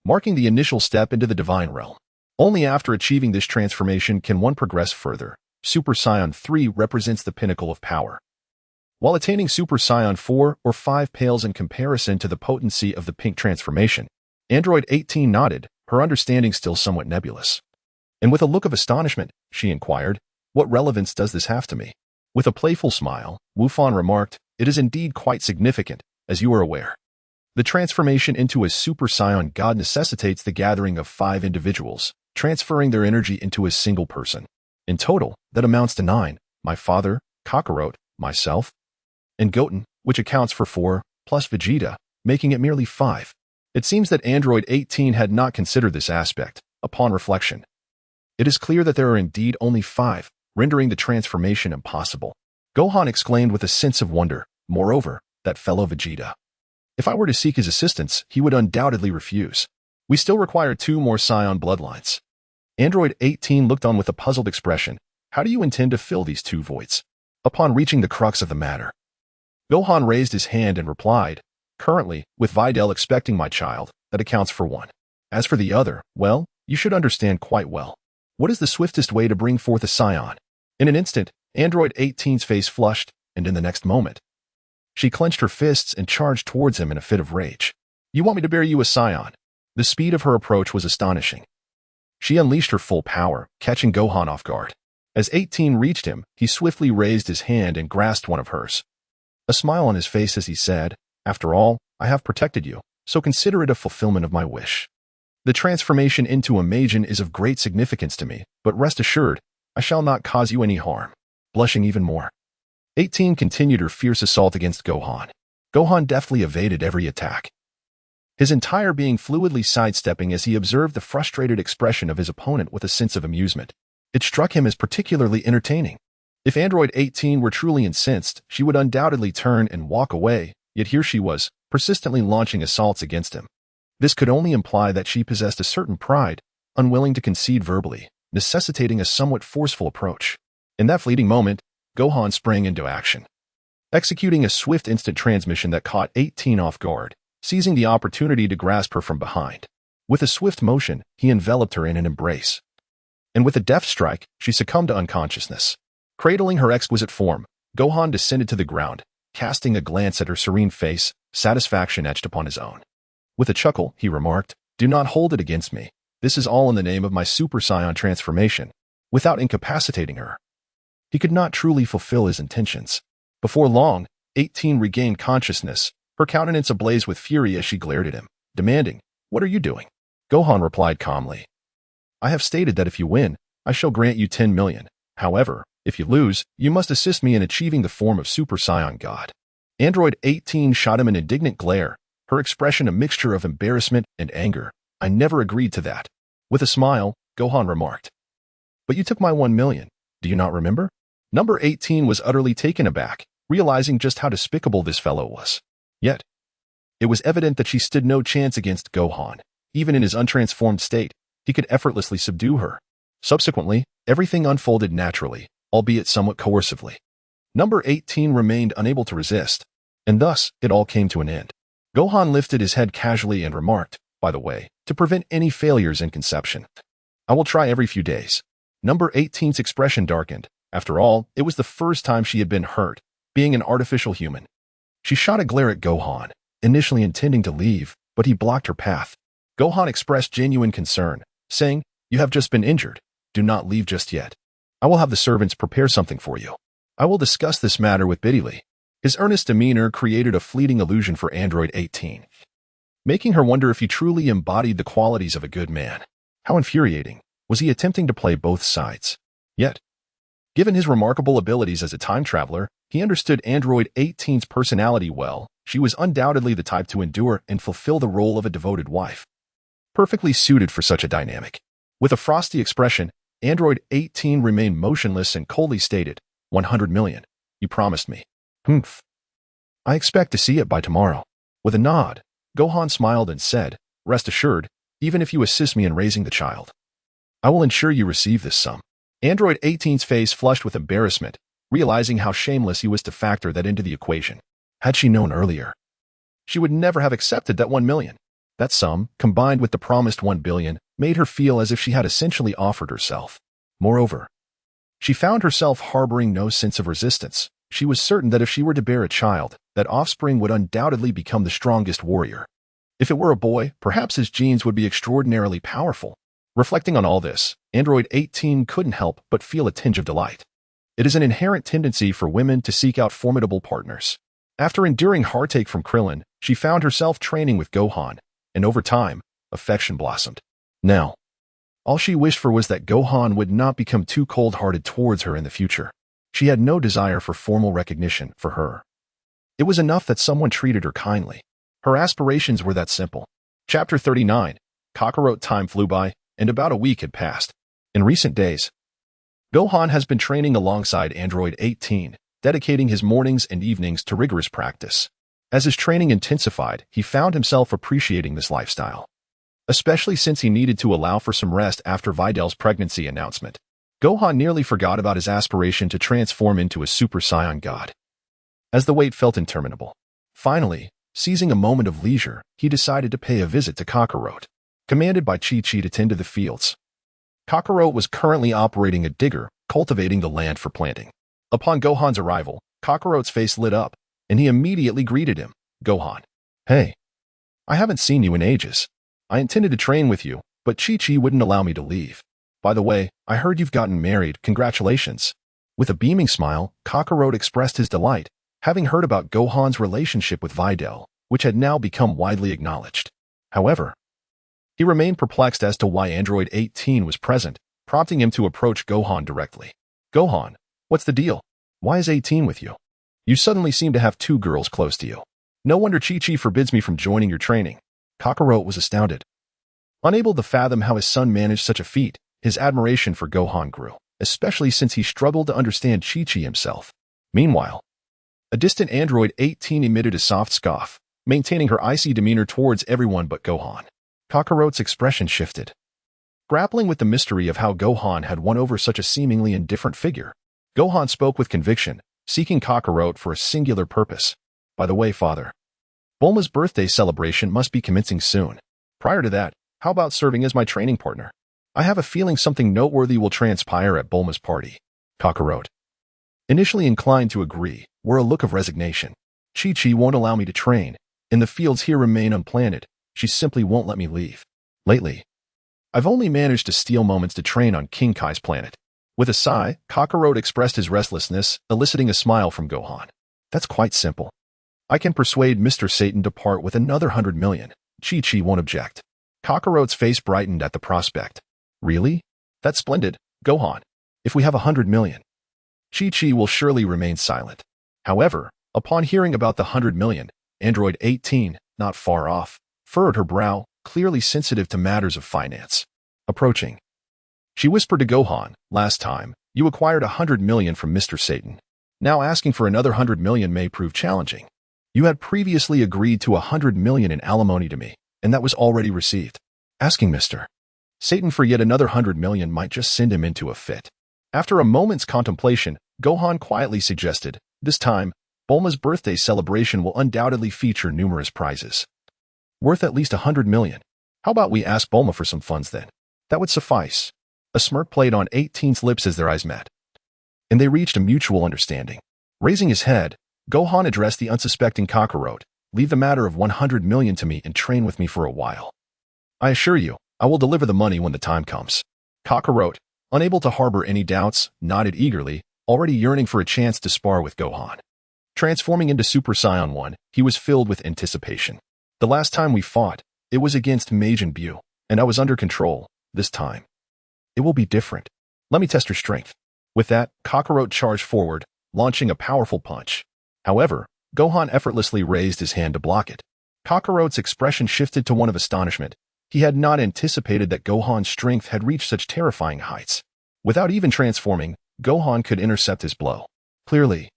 marking the initial step into the divine realm. Only after achieving this transformation can one progress further. Super Saiyan 3 represents the pinnacle of power, while attaining Super Saiyan 4 or 5 pales in comparison to the potency of the pink transformation. Android 18 nodded, her understanding still somewhat nebulous. And with a look of astonishment, she inquired, "What relevance does this have to me?" With a playful smile, Wu Fan remarked, "It is indeed quite significant, as you are aware. The transformation into a Super Saiyan God necessitates the gathering of 5 individuals, transferring their energy into a single person. In total, that amounts to 9, my father, Kakarot, myself, and Goten, which accounts for 4, plus Vegeta, making it merely 5. It seems that Android 18 had not considered this aspect. Upon reflection, it is clear that there are indeed only 5, rendering the transformation impossible. Gohan exclaimed with a sense of wonder, "Moreover, that fellow Vegeta. If I were to seek his assistance, he would undoubtedly refuse. We still require 2 more Saiyan bloodlines." Android 18 looked on with a puzzled expression. "How do you intend to fill these 2 voids?" Upon reaching the crux of the matter, Gohan raised his hand and replied, "Currently, with Videl expecting my child, that accounts for 1. As for the other, well, you should understand quite well. What is the swiftest way to bring forth a Saiyan?" In an instant, Android 18's face flushed, and in the next moment, she clenched her fists and charged towards him in a fit of rage. "You want me to bear you a Saiyan?" The speed of her approach was astonishing. She unleashed her full power, catching Gohan off guard. As 18 reached him, he swiftly raised his hand and grasped one of hers. A smile on his face as he said, "After all, I have protected you, so consider it a fulfillment of my wish. The transformation into a Majin is of great significance to me, but rest assured, I shall not cause you any harm." Blushing even more, 18 continued her fierce assault against Gohan. Gohan deftly evaded every attack, his entire being fluidly sidestepping as he observed the frustrated expression of his opponent with a sense of amusement. It struck him as particularly entertaining. If Android 18 were truly incensed, she would undoubtedly turn and walk away, yet here she was, persistently launching assaults against him. This could only imply that she possessed a certain pride, unwilling to concede verbally, necessitating a somewhat forceful approach. In that fleeting moment, Gohan sprang into action, executing a swift instant transmission that caught 18 off guard, seizing the opportunity to grasp her from behind. With a swift motion, he enveloped her in an embrace. And with a deft strike, she succumbed to unconsciousness. Cradling her exquisite form, Gohan descended to the ground, casting a glance at her serene face, satisfaction etched upon his own. With a chuckle, he remarked, "Do not hold it against me. This is all in the name of my Super Saiyan transformation." Without incapacitating her, he could not truly fulfill his intentions. Before long, 18 regained consciousness, her countenance ablaze with fury as she glared at him, demanding, "What are you doing?" Gohan replied calmly, "I have stated that if you win, I shall grant you 10 million. However, if you lose, you must assist me in achieving the form of Super Saiyan God." Android 18 shot him an indignant glare, her expression a mixture of embarrassment and anger. "I never agreed to that." With a smile, Gohan remarked, "But you took my 1 million. Do you not remember?" Number 18 was utterly taken aback, realizing just how despicable this fellow was. Yet, it was evident that she stood no chance against Gohan. Even in his untransformed state, he could effortlessly subdue her. Subsequently, everything unfolded naturally, albeit somewhat coercively. Number 18 remained unable to resist, and thus it all came to an end. Gohan lifted his head casually and remarked, "By the way, to prevent any failures in conception, I will try every few days." Number 18's expression darkened. After all, it was the first time she had been hurt, being an artificial human. She shot a glare at Gohan, initially intending to leave, but he blocked her path. Gohan expressed genuine concern, saying, "You have just been injured. Do not leave just yet. I will have the servants prepare something for you. I will discuss this matter with Biddy." His earnest demeanor created a fleeting illusion for Android 18, making her wonder if he truly embodied the qualities of a good man. How infuriating. Was he attempting to play both sides? Yet, given his remarkable abilities as a time traveler, he understood Android 18's personality well. She was undoubtedly the type to endure and fulfill the role of a devoted wife, perfectly suited for such a dynamic. With a frosty expression, Android 18 remained motionless and coldly stated, 100 million. You promised me. Humph. I expect to see it by tomorrow. With a nod, Gohan smiled and said, "Rest assured, even if you assist me in raising the child, I will ensure you receive this sum." Android 18's face flushed with embarrassment, realizing how shameless he was to factor that into the equation. Had she known earlier, she would never have accepted that 1 million. That sum, combined with the promised 1 billion, made her feel as if she had essentially offered herself. Moreover, she found herself harboring no sense of resistance. She was certain that if she were to bear a child, that offspring would undoubtedly become the strongest warrior. If it were a boy, perhaps his genes would be extraordinarily powerful. Reflecting on all this, Android 18 couldn't help but feel a tinge of delight. It is an inherent tendency for women to seek out formidable partners. After enduring heartache from Krillin, she found herself training with Gohan, and over time, affection blossomed. Now, all she wished for was that Gohan would not become too cold-hearted towards her in the future. She had no desire for formal recognition for her. It was enough that someone treated her kindly. Her aspirations were that simple. Chapter 39. Kakarot. Time flew by, and about a week had passed. In recent days, Gohan has been training alongside Android 18, dedicating his mornings and evenings to rigorous practice. As his training intensified, he found himself appreciating this lifestyle, especially since he needed to allow for some rest after Vidal's pregnancy announcement. Gohan nearly forgot about his aspiration to transform into a Super Saiyan God, as the wait felt interminable. Finally, seizing a moment of leisure, he decided to pay a visit to Kakarot, commanded by Chi-Chi to tend to the fields. Kakarot was currently operating a digger, cultivating the land for planting. Upon Gohan's arrival, Kakarot's face lit up, and he immediately greeted him. "Gohan. Hey. I haven't seen you in ages. I intended to train with you, but Chi-Chi wouldn't allow me to leave. By the way, I heard you've gotten married. Congratulations." With a beaming smile, Kakarot expressed his delight, having heard about Gohan's relationship with Vidal, which had now become widely acknowledged. However, he remained perplexed as to why Android 18 was present, prompting him to approach Gohan directly. "Gohan, what's the deal? Why is 18 with you? You suddenly seem to have 2 girls close to you. No wonder Chi-Chi forbids me from joining your training." Kakarot was astounded. Unable to fathom how his son managed such a feat, his admiration for Gohan grew, especially since he struggled to understand Chi-Chi himself. Meanwhile, a distant Android 18 emitted a soft scoff, maintaining her icy demeanor towards everyone but Gohan. Kakarot's expression shifted. Grappling with the mystery of how Gohan had won over such a seemingly indifferent figure, Gohan spoke with conviction, seeking Kakarot for a singular purpose. By the way, father, Bulma's birthday celebration must be commencing soon. Prior to that, how about serving as my training partner? I have a feeling something noteworthy will transpire at Bulma's party. Kakarot, initially inclined to agree, wore a look of resignation. Chi-Chi won't allow me to train, and the fields here remain unplanted. She simply won't let me leave. Lately, I've only managed to steal moments to train on King Kai's planet. With a sigh, Kakarot expressed his restlessness, eliciting a smile from Gohan. That's quite simple. I can persuade Mr. Satan to part with another 100 million. Chi-Chi won't object. Kakarot's face brightened at the prospect. Really? That's splendid, Gohan. If we have 100 million, Chi-Chi will surely remain silent. However, upon hearing about the 100 million, Android 18, not far off, furrowed her brow, clearly sensitive to matters of finance. Approaching, she whispered to Gohan, last time, you acquired 100 million from Mr. Satan. Now asking for another 100 million may prove challenging. You had previously agreed to 100 million in alimony to me, and that was already received. Asking Mr. Satan for yet another 100 million might just send him into a fit. After a moment's contemplation, Gohan quietly suggested, this time, Bulma's birthday celebration will undoubtedly feature numerous prizes. Worth at least 100 million. How about we ask Bulma for some funds then? That would suffice. A smirk played on 18's lips as their eyes met, and they reached a mutual understanding. Raising his head, Gohan addressed the unsuspecting Kakarot. Leave the matter of 100 million to me and train with me for a while. I assure you, I will deliver the money when the time comes. Kakarot, unable to harbor any doubts, nodded eagerly, already yearning for a chance to spar with Gohan. Transforming into Super Saiyan 1, he was filled with anticipation. The last time we fought, it was against Majin Buu, and I was under control. This time, it will be different. Let me test your strength. With that, Kakarot charged forward, launching a powerful punch. However, Gohan effortlessly raised his hand to block it. Kakarot's expression shifted to one of astonishment. He had not anticipated that Gohan's strength had reached such terrifying heights. Without even transforming, Gohan could intercept his blow. Clearly,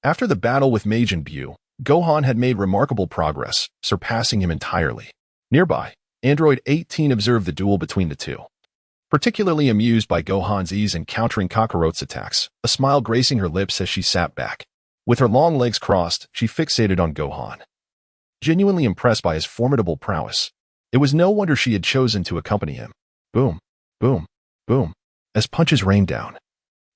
after the battle with Majin Buu, Gohan had made remarkable progress, surpassing him entirely. Nearby, Android 18 observed the duel between the two. Particularly amused by Gohan's ease in countering Kakarot's attacks, a smile gracing her lips as she sat back. With her long legs crossed, she fixated on Gohan. Genuinely impressed by his formidable prowess, it was no wonder she had chosen to accompany him. Boom, boom, boom, as punches rained down.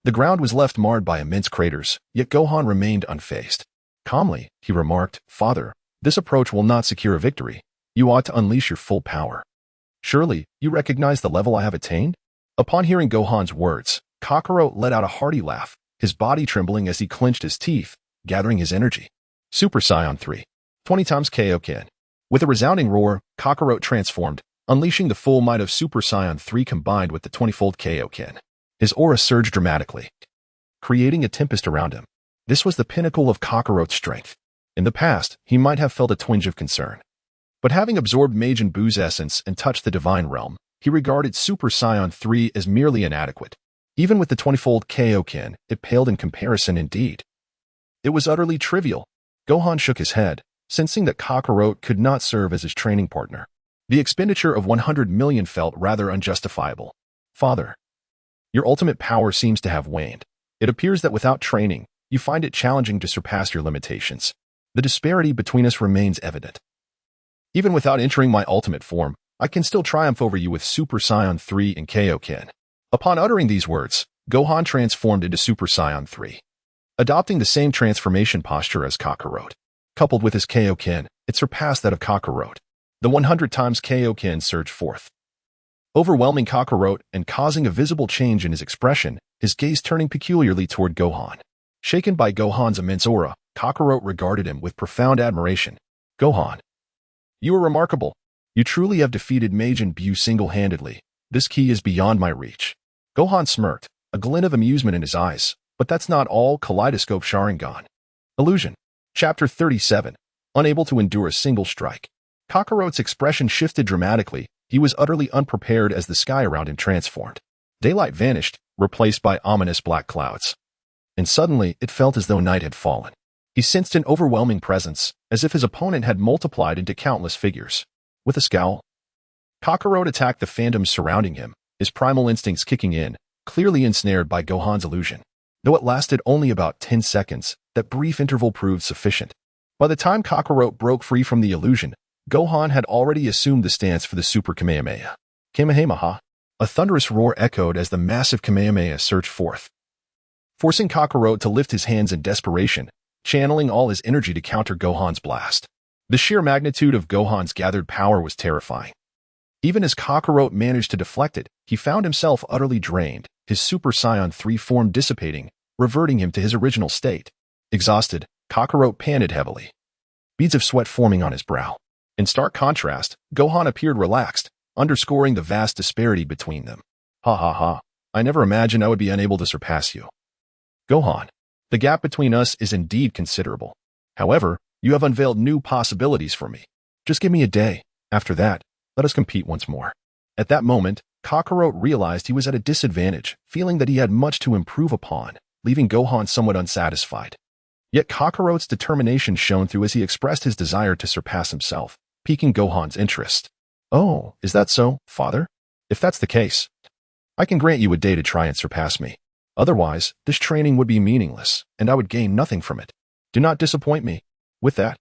The ground was left marred by immense craters, yet Gohan remained unfazed. Calmly, he remarked, Father, this approach will not secure a victory. You ought to unleash your full power. Surely, you recognize the level I have attained? Upon hearing Gohan's words, Kakarot let out a hearty laugh, his body trembling as he clenched his teeth, gathering his energy. Super Saiyan 3. 20 times Kaioken. With a resounding roar, Kakarot transformed, unleashing the full might of Super Saiyan 3 combined with the 20-fold Kaioken. His aura surged dramatically, creating a tempest around him. This was the pinnacle of Kakarot's strength. In the past, he might have felt a twinge of concern. But having absorbed Majin Buu's essence and touched the divine realm, he regarded Super Saiyan 3 as merely inadequate. Even with the 20-fold Kaioken, it paled in comparison indeed. It was utterly trivial. Gohan shook his head, sensing that Kakarot could not serve as his training partner. The expenditure of 100 million felt rather unjustifiable. Father, your ultimate power seems to have waned. It appears that without training, you find it challenging to surpass your limitations. The disparity between us remains evident. Even without entering my ultimate form, I can still triumph over you with Super Saiyan 3 and Kaioken. Upon uttering these words, Gohan transformed into Super Saiyan 3. Adopting the same transformation posture as Kakarot. Coupled with his Kaioken, it surpassed that of Kakarot. The 100 times Kaioken surged forth, overwhelming Kakarot and causing a visible change in his expression, his gaze turning peculiarly toward Gohan. Shaken by Gohan's immense aura, Kakarot regarded him with profound admiration. Gohan, you are remarkable. You truly have defeated Majin Buu single-handedly. This key is beyond my reach. Gohan smirked, a glint of amusement in his eyes. But that's not all. Kaleidoscope Sharingan. Illusion. Chapter 37. Unable to endure a single strike. Kakarot's expression shifted dramatically. He was utterly unprepared as the sky around him transformed. Daylight vanished, replaced by ominous black clouds. And suddenly, it felt as though night had fallen. He sensed an overwhelming presence, as if his opponent had multiplied into countless figures. With a scowl, Kakarot attacked the phantoms surrounding him, his primal instincts kicking in, clearly ensnared by Gohan's illusion. Though it lasted only about 10 seconds, that brief interval proved sufficient. By the time Kakarot broke free from the illusion, Gohan had already assumed the stance for the Super Kamehameha. Kamehameha! A thunderous roar echoed as the massive Kamehameha surged forth, forcing Kakarot to lift his hands in desperation, channeling all his energy to counter Gohan's blast. The sheer magnitude of Gohan's gathered power was terrifying. Even as Kakarot managed to deflect it, he found himself utterly drained, his Super Saiyan 3 form dissipating, reverting him to his original state. Exhausted, Kakarot panted heavily, beads of sweat forming on his brow. In stark contrast, Gohan appeared relaxed, underscoring the vast disparity between them. Ha ha ha, I never imagined I would be unable to surpass you. Gohan, the gap between us is indeed considerable. However, you have unveiled new possibilities for me. Just give me a day. After that, let us compete once more. At that moment, Kakarot realized he was at a disadvantage, feeling that he had much to improve upon, leaving Gohan somewhat unsatisfied. Yet Kakarot's determination shone through as he expressed his desire to surpass himself, piquing Gohan's interest. Oh, is that so, father? If that's the case, I can grant you a day to try and surpass me. Otherwise, this training would be meaningless, and I would gain nothing from it. Do not disappoint me. With that,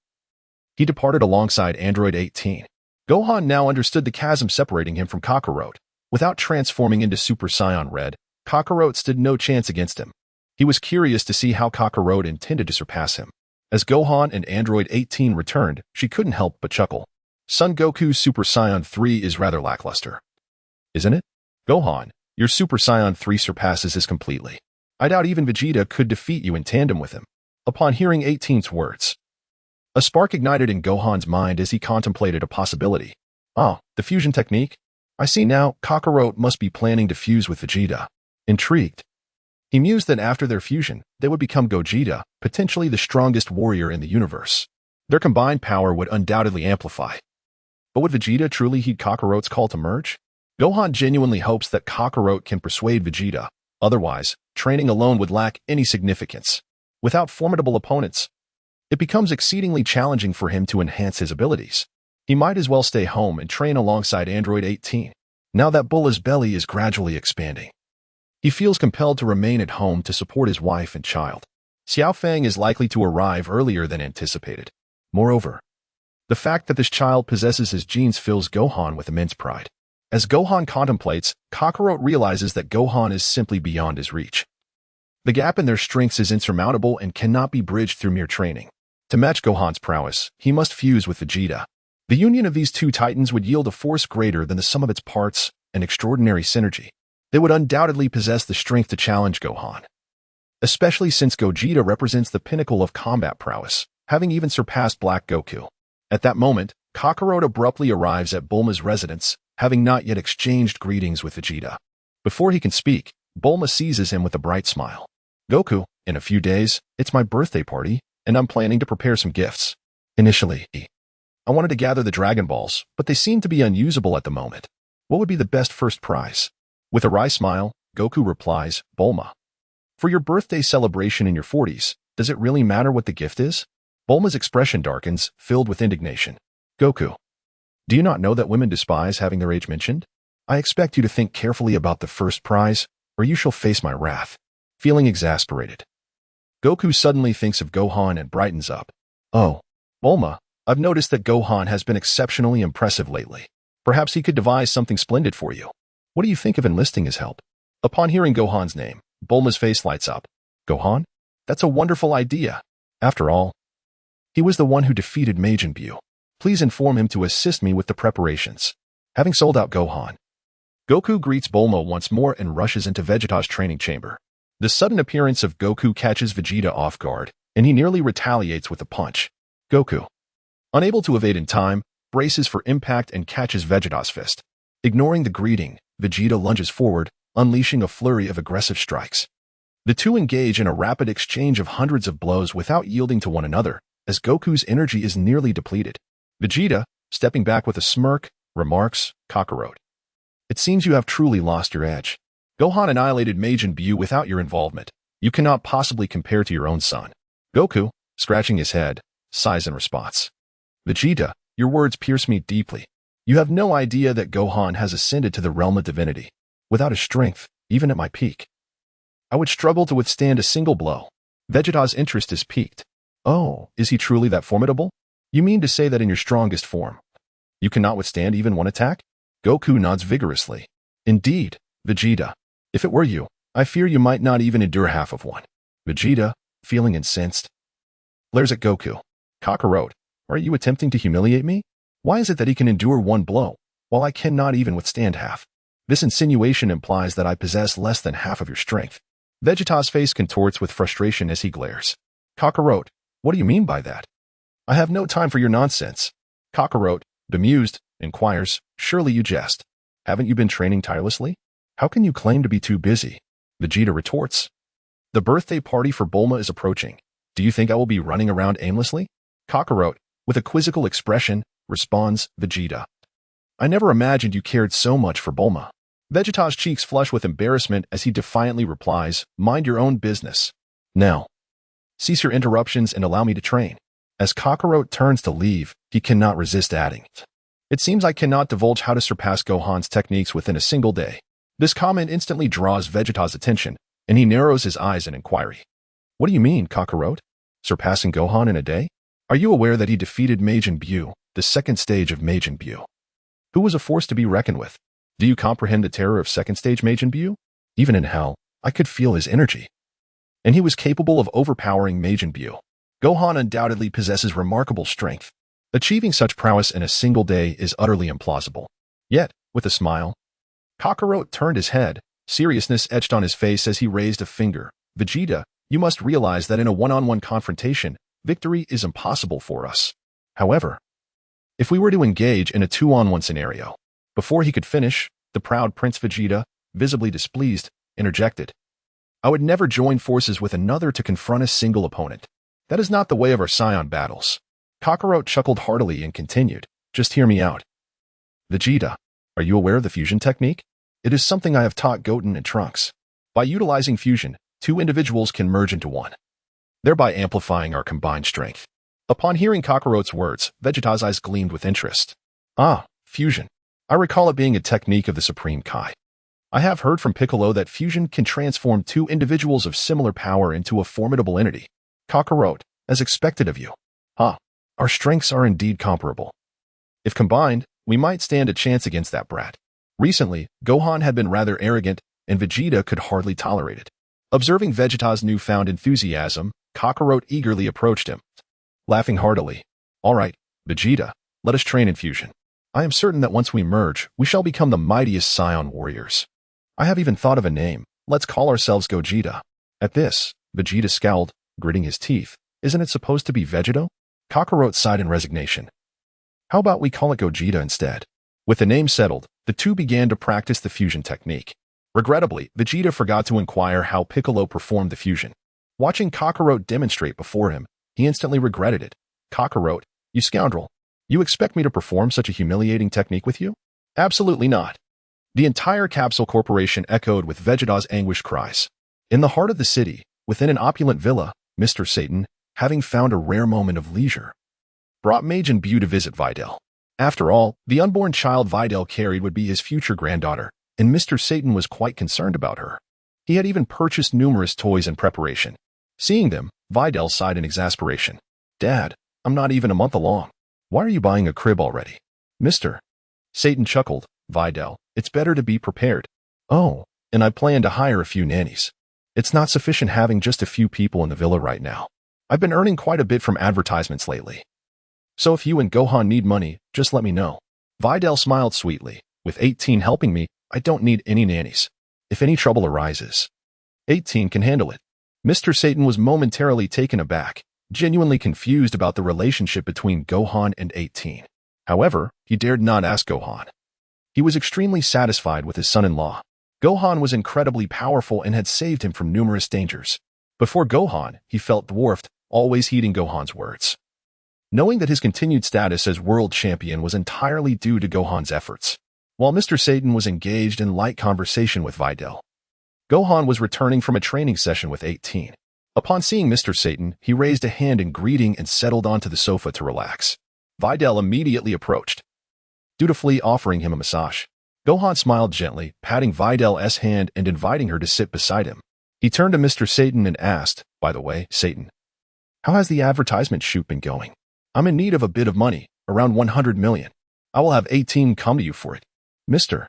he departed alongside Android 18. Gohan now understood the chasm separating him from Kakarot. Without transforming into Super Saiyan Red, Kakarot stood no chance against him. He was curious to see how Kakarot intended to surpass him. As Gohan and Android 18 returned, she couldn't help but chuckle. Son Goku's Super Saiyan 3 is rather lackluster, isn't it? Gohan, your Super Saiyan 3 surpasses his completely. I doubt even Vegeta could defeat you in tandem with him. Upon hearing 18's words, a spark ignited in Gohan's mind as he contemplated a possibility. Ah, the fusion technique? I see now, Kakarot must be planning to fuse with Vegeta. Intrigued, he mused that after their fusion, they would become Gogeta, potentially the strongest warrior in the universe. Their combined power would undoubtedly amplify. But would Vegeta truly heed Kakarot's call to merge? Gohan genuinely hopes that Kakarot can persuade Vegeta. Otherwise, training alone would lack any significance. Without formidable opponents, it becomes exceedingly challenging for him to enhance his abilities. He might as well stay home and train alongside Android 18, now that Bulla's belly is gradually expanding. He feels compelled to remain at home to support his wife and child. Xiao Fang is likely to arrive earlier than anticipated. Moreover, the fact that this child possesses his genes fills Gohan with immense pride. As Gohan contemplates, Kakarot realizes that Gohan is simply beyond his reach. The gap in their strengths is insurmountable and cannot be bridged through mere training. To match Gohan's prowess, he must fuse with Vegeta. The union of these two titans would yield a force greater than the sum of its parts, an extraordinary synergy. They would undoubtedly possess the strength to challenge Gohan, especially since Gogeta represents the pinnacle of combat prowess, having even surpassed Black Goku. At that moment, Kakarot abruptly arrives at Bulma's residence, having not yet exchanged greetings with Vegeta. Before he can speak, Bulma seizes him with a bright smile. Goku, in a few days, it's my birthday party, and I'm planning to prepare some gifts. Initially, I wanted to gather the Dragon Balls, but they seem to be unusable at the moment. What would be the best first prize? With a wry smile, Goku replies, Bulma, for your birthday celebration in your 40s, does it really matter what the gift is? Bulma's expression darkens, filled with indignation. Goku, do you not know that women despise having their age mentioned? I expect you to think carefully about the first prize, or you shall face my wrath. Feeling exasperated, Goku suddenly thinks of Gohan and brightens up. Oh, Bulma, I've noticed that Gohan has been exceptionally impressive lately. Perhaps he could devise something splendid for you. What do you think of enlisting his help? Upon hearing Gohan's name, Bulma's face lights up. Gohan? That's a wonderful idea. After all, he was the one who defeated Majin Buu. Please inform him to assist me with the preparations. Having sold out Gohan, Goku greets Bulma once more and rushes into Vegeta's training chamber. The sudden appearance of Goku catches Vegeta off guard, and he nearly retaliates with a punch. Goku, unable to evade in time, braces for impact and catches Vegeta's fist. Ignoring the greeting, Vegeta lunges forward, unleashing a flurry of aggressive strikes. The two engage in a rapid exchange of hundreds of blows without yielding to one another, as Goku's energy is nearly depleted. Vegeta, stepping back with a smirk, remarks, Kakarot, it seems you have truly lost your edge. Gohan annihilated Majin Buu without your involvement. You cannot possibly compare to your own son. Goku, scratching his head, sighs in response. Vegeta, your words pierce me deeply. You have no idea that Gohan has ascended to the realm of divinity. Without his strength, even at my peak, I would struggle to withstand a single blow. Vegeta's interest is piqued. Oh, is he truly that formidable? You mean to say that in your strongest form, you cannot withstand even one attack? Goku nods vigorously. Indeed, Vegeta. If it were you, I fear you might not even endure half of one. Vegeta, feeling incensed, glares at Goku. Kakarot, are you attempting to humiliate me? Why is it that he can endure one blow, while I cannot even withstand half? This insinuation implies that I possess less than half of your strength. Vegeta's face contorts with frustration as he glares. Kakarot, what do you mean by that? I have no time for your nonsense. Kakarot, bemused, inquires, surely you jest. Haven't you been training tirelessly? How can you claim to be too busy? Vegeta retorts. The birthday party for Bulma is approaching. Do you think I will be running around aimlessly? Kakarot, with a quizzical expression, responds, Vegeta. I never imagined you cared so much for Bulma. Vegeta's cheeks flush with embarrassment as he defiantly replies, mind your own business. Now, cease your interruptions and allow me to train. As Kakarot turns to leave, he cannot resist adding, it seems I cannot divulge how to surpass Gohan's techniques within a single day. This comment instantly draws Vegeta's attention, and he narrows his eyes in inquiry. What do you mean, Kakarot? Surpassing Gohan in a day? Are you aware that he defeated Majin Buu, the second stage of Majin Buu, who was a force to be reckoned with? Do you comprehend the terror of second stage Majin Buu? Even in hell, I could feel his energy. And he was capable of overpowering Majin Buu. Gohan undoubtedly possesses remarkable strength. Achieving such prowess in a single day is utterly implausible. Yet, with a smile, Kakarot turned his head, seriousness etched on his face as he raised a finger. Vegeta, you must realize that in a one-on-one confrontation, victory is impossible for us. However, if we were to engage in a two-on-one scenario, before he could finish, the proud Prince Vegeta, visibly displeased, interjected. I would never join forces with another to confront a single opponent. That is not the way of our Saiyan battles. Kakarot chuckled heartily and continued, just hear me out. Vegeta, are you aware of the fusion technique? It is something I have taught Goten and Trunks. By utilizing fusion, two individuals can merge into one, thereby amplifying our combined strength. Upon hearing Kakarot's words, Vegeta's eyes gleamed with interest. Ah, fusion. I recall it being a technique of the Supreme Kai. I have heard from Piccolo that fusion can transform two individuals of similar power into a formidable entity. Kakarot, as expected of you. Our strengths are indeed comparable. If combined, we might stand a chance against that brat. Recently, Gohan had been rather arrogant, and Vegeta could hardly tolerate it. Observing Vegeta's newfound enthusiasm, Kakarot eagerly approached him, laughing heartily. All right, Vegeta, let us train in fusion. I am certain that once we merge, we shall become the mightiest Saiyan warriors. I have even thought of a name. Let's call ourselves Gogeta. At this, Vegeta scowled, gritting his teeth. Isn't it supposed to be Vegeto? Kakarot sighed in resignation. How about we call it Gogeta instead? With the name settled, the two began to practice the fusion technique. Regrettably, Vegeta forgot to inquire how Piccolo performed the fusion. Watching Kakarot demonstrate before him, he instantly regretted it. Kakarot, you scoundrel. You expect me to perform such a humiliating technique with you? Absolutely not. The entire Capsule Corporation echoed with Vegeta's anguished cries. In the heart of the city, within an opulent villa, Mr. Satan, having found a rare moment of leisure, brought Majin Buu to visit Videl. After all, the unborn child Videl carried would be his future granddaughter, and Mr. Satan was quite concerned about her. He had even purchased numerous toys in preparation. Seeing them, Videl sighed in exasperation. Dad, I'm not even a month along. Why are you buying a crib already? Mr. Satan chuckled. Videl, it's better to be prepared. Oh, and I plan to hire a few nannies. It's not sufficient having just a few people in the villa right now. I've been earning quite a bit from advertisements lately. So if you and Gohan need money, just let me know. Videl smiled sweetly. With 18 helping me, I don't need any nannies. If any trouble arises, 18 can handle it. Mr. Satan was momentarily taken aback, genuinely confused about the relationship between Gohan and 18. However, he dared not ask Gohan. He was extremely satisfied with his son-in-law. Gohan was incredibly powerful and had saved him from numerous dangers. Before Gohan, he felt dwarfed, always heeding Gohan's words, knowing that his continued status as world champion was entirely due to Gohan's efforts. While Mr. Satan was engaged in light conversation with Videl, Gohan was returning from a training session with 18. Upon seeing Mr. Satan, he raised a hand in greeting and settled onto the sofa to relax. Videl immediately approached, dutifully offering him a massage. Gohan smiled gently, patting Videl's hand and inviting her to sit beside him. He turned to Mr. Satan and asked, "By the way, Satan, how has the advertisement shoot been going? I'm in need of a bit of money, around 100 million. I will have 18 come to you for it." Mr.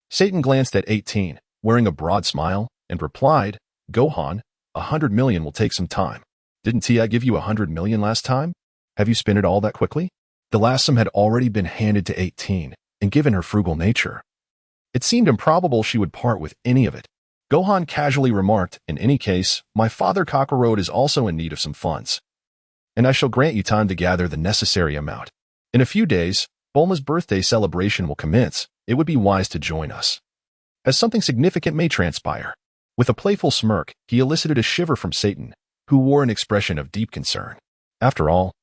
Satan glanced at 18, wearing a broad smile, and replied, "Gohan, 100 million will take some time. Didn't I give you 100 million last time? Have you spent it all that quickly?" The last sum had already been handed to 18, and given her frugal nature, it seemed improbable she would part with any of it. Gohan casually remarked, "In any case, my father Kakarot is also in need of some funds, and I shall grant you time to gather the necessary amount. In a few days, Bulma's birthday celebration will commence. It would be wise to join us, as something significant may transpire." With a playful smirk, he elicited a shiver from Satan, who wore an expression of deep concern. After all,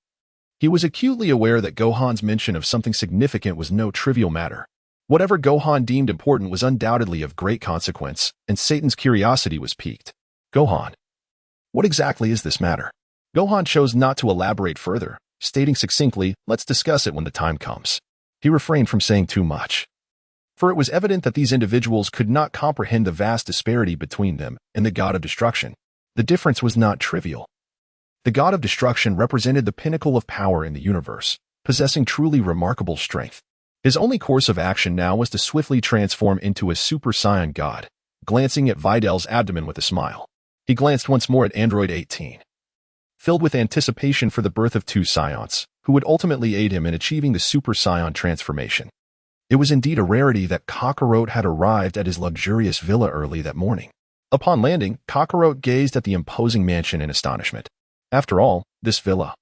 he was acutely aware that Gohan's mention of something significant was no trivial matter. Whatever Gohan deemed important was undoubtedly of great consequence, and Satan's curiosity was piqued. "Gohan, what exactly is this matter?" Gohan chose not to elaborate further, stating succinctly, "Let's discuss it when the time comes." He refrained from saying too much, for it was evident that these individuals could not comprehend the vast disparity between them and the God of Destruction. The difference was not trivial. The God of Destruction represented the pinnacle of power in the universe, possessing truly remarkable strength. His only course of action now was to swiftly transform into a Super Saiyan God. Glancing at Videl's abdomen with a smile, he glanced once more at Android 18, filled with anticipation for the birth of two Saiyans, who would ultimately aid him in achieving the Super Saiyan transformation. It was indeed a rarity that Kakarot had arrived at his luxurious villa early that morning. Upon landing, Kakarot gazed at the imposing mansion in astonishment. After all, this villa,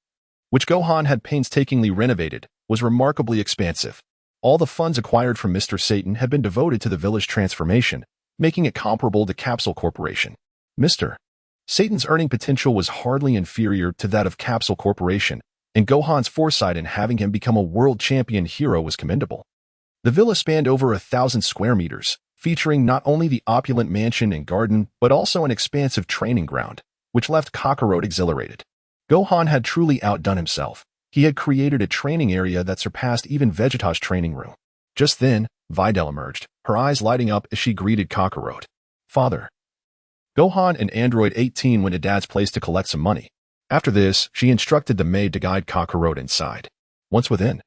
which Gohan had painstakingly renovated, was remarkably expansive. All the funds acquired from Mr. Satan had been devoted to the villa's transformation, making it comparable to Capsule Corporation. Mr. Satan's earning potential was hardly inferior to that of Capsule Corporation, and Gohan's foresight in having him become a world champion hero was commendable. The villa spanned over 1,000 square meters, featuring not only the opulent mansion and garden, but also an expansive training ground, which left Kakarot exhilarated. Gohan had truly outdone himself. He had created a training area that surpassed even Vegeta's training room. Just then, Videl emerged, her eyes lighting up as she greeted Kakarot. "Father." Gohan and Android 18 went to Dad's place to collect some money. After this, she instructed the maid to guide Kakarot inside. Once within,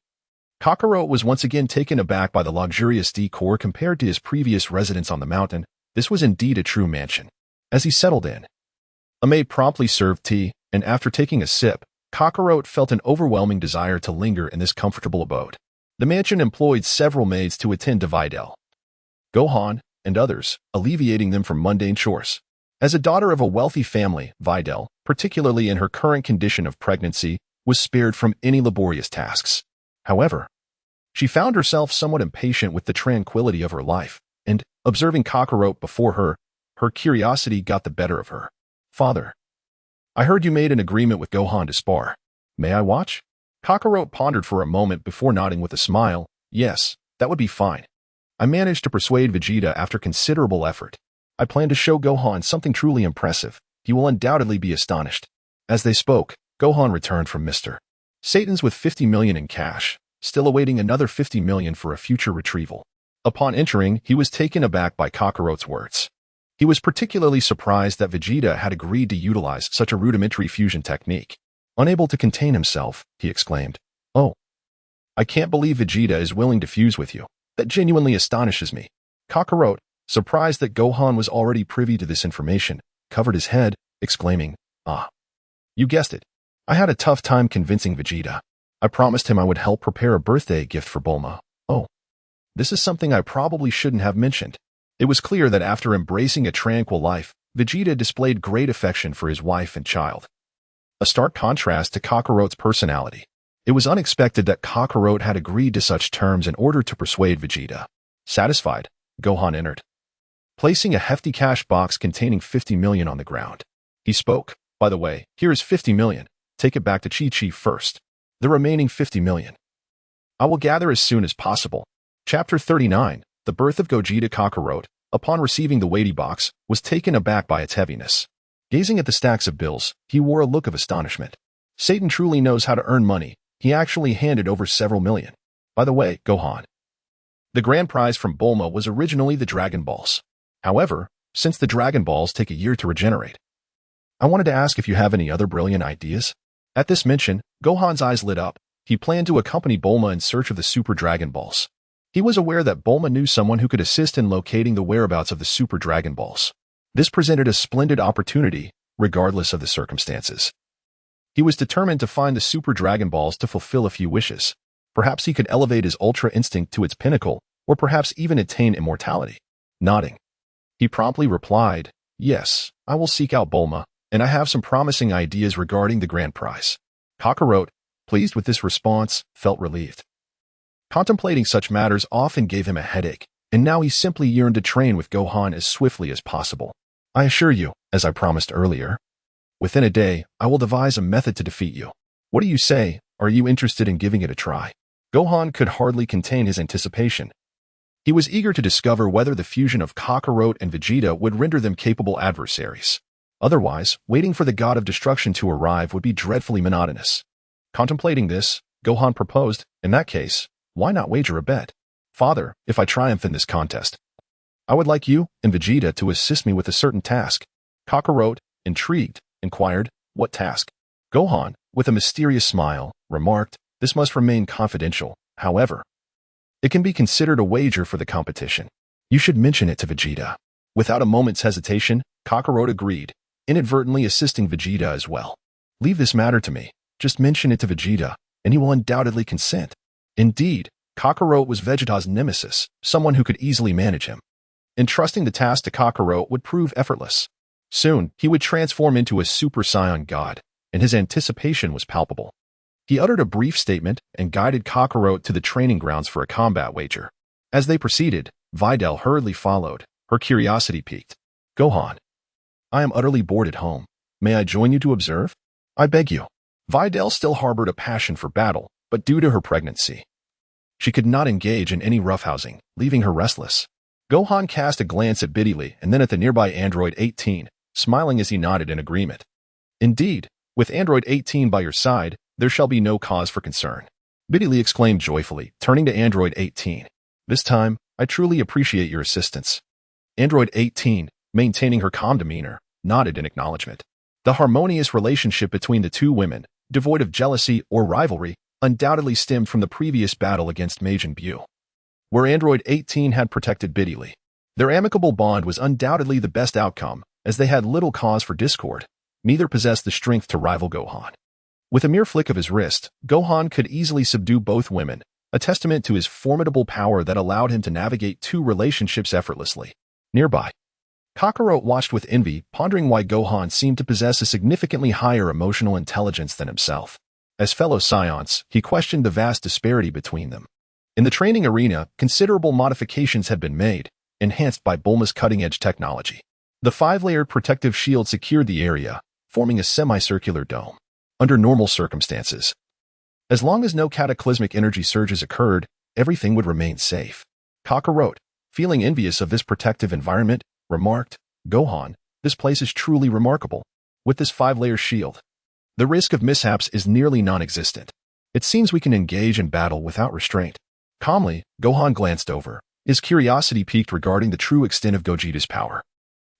Kakarot was once again taken aback by the luxurious decor compared to his previous residence on the mountain. This was indeed a true mansion. As he settled in, a maid promptly served tea, and after taking a sip, Kakarot felt an overwhelming desire to linger in this comfortable abode. The mansion employed several maids to attend to Videl, Gohan, and others, alleviating them from mundane chores. As a daughter of a wealthy family, Videl, particularly in her current condition of pregnancy, was spared from any laborious tasks. However, she found herself somewhat impatient with the tranquility of her life, and, observing Kakarot before her, her curiosity got the better of her. "Father, I heard you made an agreement with Gohan to spar. May I watch?" Kakarot pondered for a moment before nodding with a smile. "Yes, that would be fine. I managed to persuade Vegeta after considerable effort. I plan to show Gohan something truly impressive. He will undoubtedly be astonished." As they spoke, Gohan returned from Mr. Satan's with 50 million in cash, still awaiting another 50 million for a future retrieval. Upon entering, he was taken aback by Kakarot's words. He was particularly surprised that Vegeta had agreed to utilize such a rudimentary fusion technique. Unable to contain himself, he exclaimed, "Oh, I can't believe Vegeta is willing to fuse with you. That genuinely astonishes me." Kakarot, surprised that Gohan was already privy to this information, covered his head, exclaiming, "Ah, you guessed it. I had a tough time convincing Vegeta. I promised him I would help prepare a birthday gift for Bulma. Oh, this is something I probably shouldn't have mentioned." It was clear that after embracing a tranquil life, Vegeta displayed great affection for his wife and child. A stark contrast to Kakarot's personality. It was unexpected that Kakarot had agreed to such terms in order to persuade Vegeta. Satisfied, Gohan entered, placing a hefty cash box containing 50 million on the ground. He spoke, "By the way, here is 50 million. Take it back to Chi-Chi first. The remaining 50 million I will gather as soon as possible." Chapter 39, The Birth of Gogeta. Kakarot, upon receiving the weighty box, was taken aback by its heaviness. Gazing at the stacks of bills, he wore a look of astonishment. Satan truly knows how to earn money. He actually handed over several million. By the way, Gohan. The grand prize from Bulma was originally the Dragon Balls. However, since the Dragon Balls take a year to regenerate, I wanted to ask if you have any other brilliant ideas? At this mention, Gohan's eyes lit up. He planned to accompany Bulma in search of the Super Dragon Balls. He was aware that Bulma knew someone who could assist in locating the whereabouts of the Super Dragon Balls. This presented a splendid opportunity, regardless of the circumstances. He was determined to find the Super Dragon Balls to fulfill a few wishes. Perhaps he could elevate his Ultra Instinct to its pinnacle, or perhaps even attain immortality. Nodding, he promptly replied, "Yes, I will seek out Bulma, and I have some promising ideas regarding the grand prize." Kakarot, pleased with this response, felt relieved. Contemplating such matters often gave him a headache, and now he simply yearned to train with Gohan as swiftly as possible. "I assure you, as I promised earlier, within a day, I will devise a method to defeat you. What do you say? Are you interested in giving it a try?" Gohan could hardly contain his anticipation. He was eager to discover whether the fusion of Kakarot and Vegeta would render them capable adversaries. Otherwise, waiting for the god of destruction to arrive would be dreadfully monotonous. Contemplating this, Gohan proposed, "In that case, why not wager a bet? Father, if I triumph in this contest, I would like you and Vegeta to assist me with a certain task." Kakarot, intrigued, inquired, "What task?" Gohan, with a mysterious smile, remarked, "This must remain confidential. However, it can be considered a wager for the competition. You should mention it to Vegeta." Without a moment's hesitation, Kakarot agreed, inadvertently assisting Vegeta as well. "Leave this matter to me. Just mention it to Vegeta, and he will undoubtedly consent." Indeed, Kakarot was Vegeta's nemesis, someone who could easily manage him. Entrusting the task to Kakarot would prove effortless. Soon, he would transform into a Super Saiyan God, and his anticipation was palpable. He uttered a brief statement and guided Kakarot to the training grounds for a combat wager. As they proceeded, Videl hurriedly followed, her curiosity piqued. "Gohan, I am utterly bored at home. May I join you to observe?" "I beg you." Videl still harbored a passion for battle, but due to her pregnancy, she could not engage in any roughhousing, leaving her restless. Gohan cast a glance at Bidily and then at the nearby Android 18, smiling as he nodded in agreement. "Indeed, with Android 18 by your side, there shall be no cause for concern," Bidily exclaimed joyfully, turning to Android 18. "This time, I truly appreciate your assistance." Android 18, maintaining her calm demeanor, nodded in acknowledgement. The harmonious relationship between the two women, devoid of jealousy or rivalry, undoubtedly stemmed from the previous battle against Majin Buu, where Android 18 had protected Bidily. Their amicable bond was undoubtedly the best outcome, as they had little cause for discord. Neither possessed the strength to rival Gohan. With a mere flick of his wrist, Gohan could easily subdue both women, a testament to his formidable power that allowed him to navigate two relationships effortlessly. Nearby, Kakarot watched with envy, pondering why Gohan seemed to possess a significantly higher emotional intelligence than himself. As fellow Saiyans, he questioned the vast disparity between them. In the training arena, considerable modifications had been made, enhanced by Bulma's cutting-edge technology. The 5-layered protective shield secured the area, forming a semicircular dome. Under normal circumstances, as long as no cataclysmic energy surges occurred, everything would remain safe. Kakarot, feeling envious of this protective environment, remarked, "Gohan, this place is truly remarkable. With this 5-layer shield, the risk of mishaps is nearly non-existent. It seems we can engage in battle without restraint." Calmly, Gohan glanced over, his curiosity piqued regarding the true extent of Gogeta's power.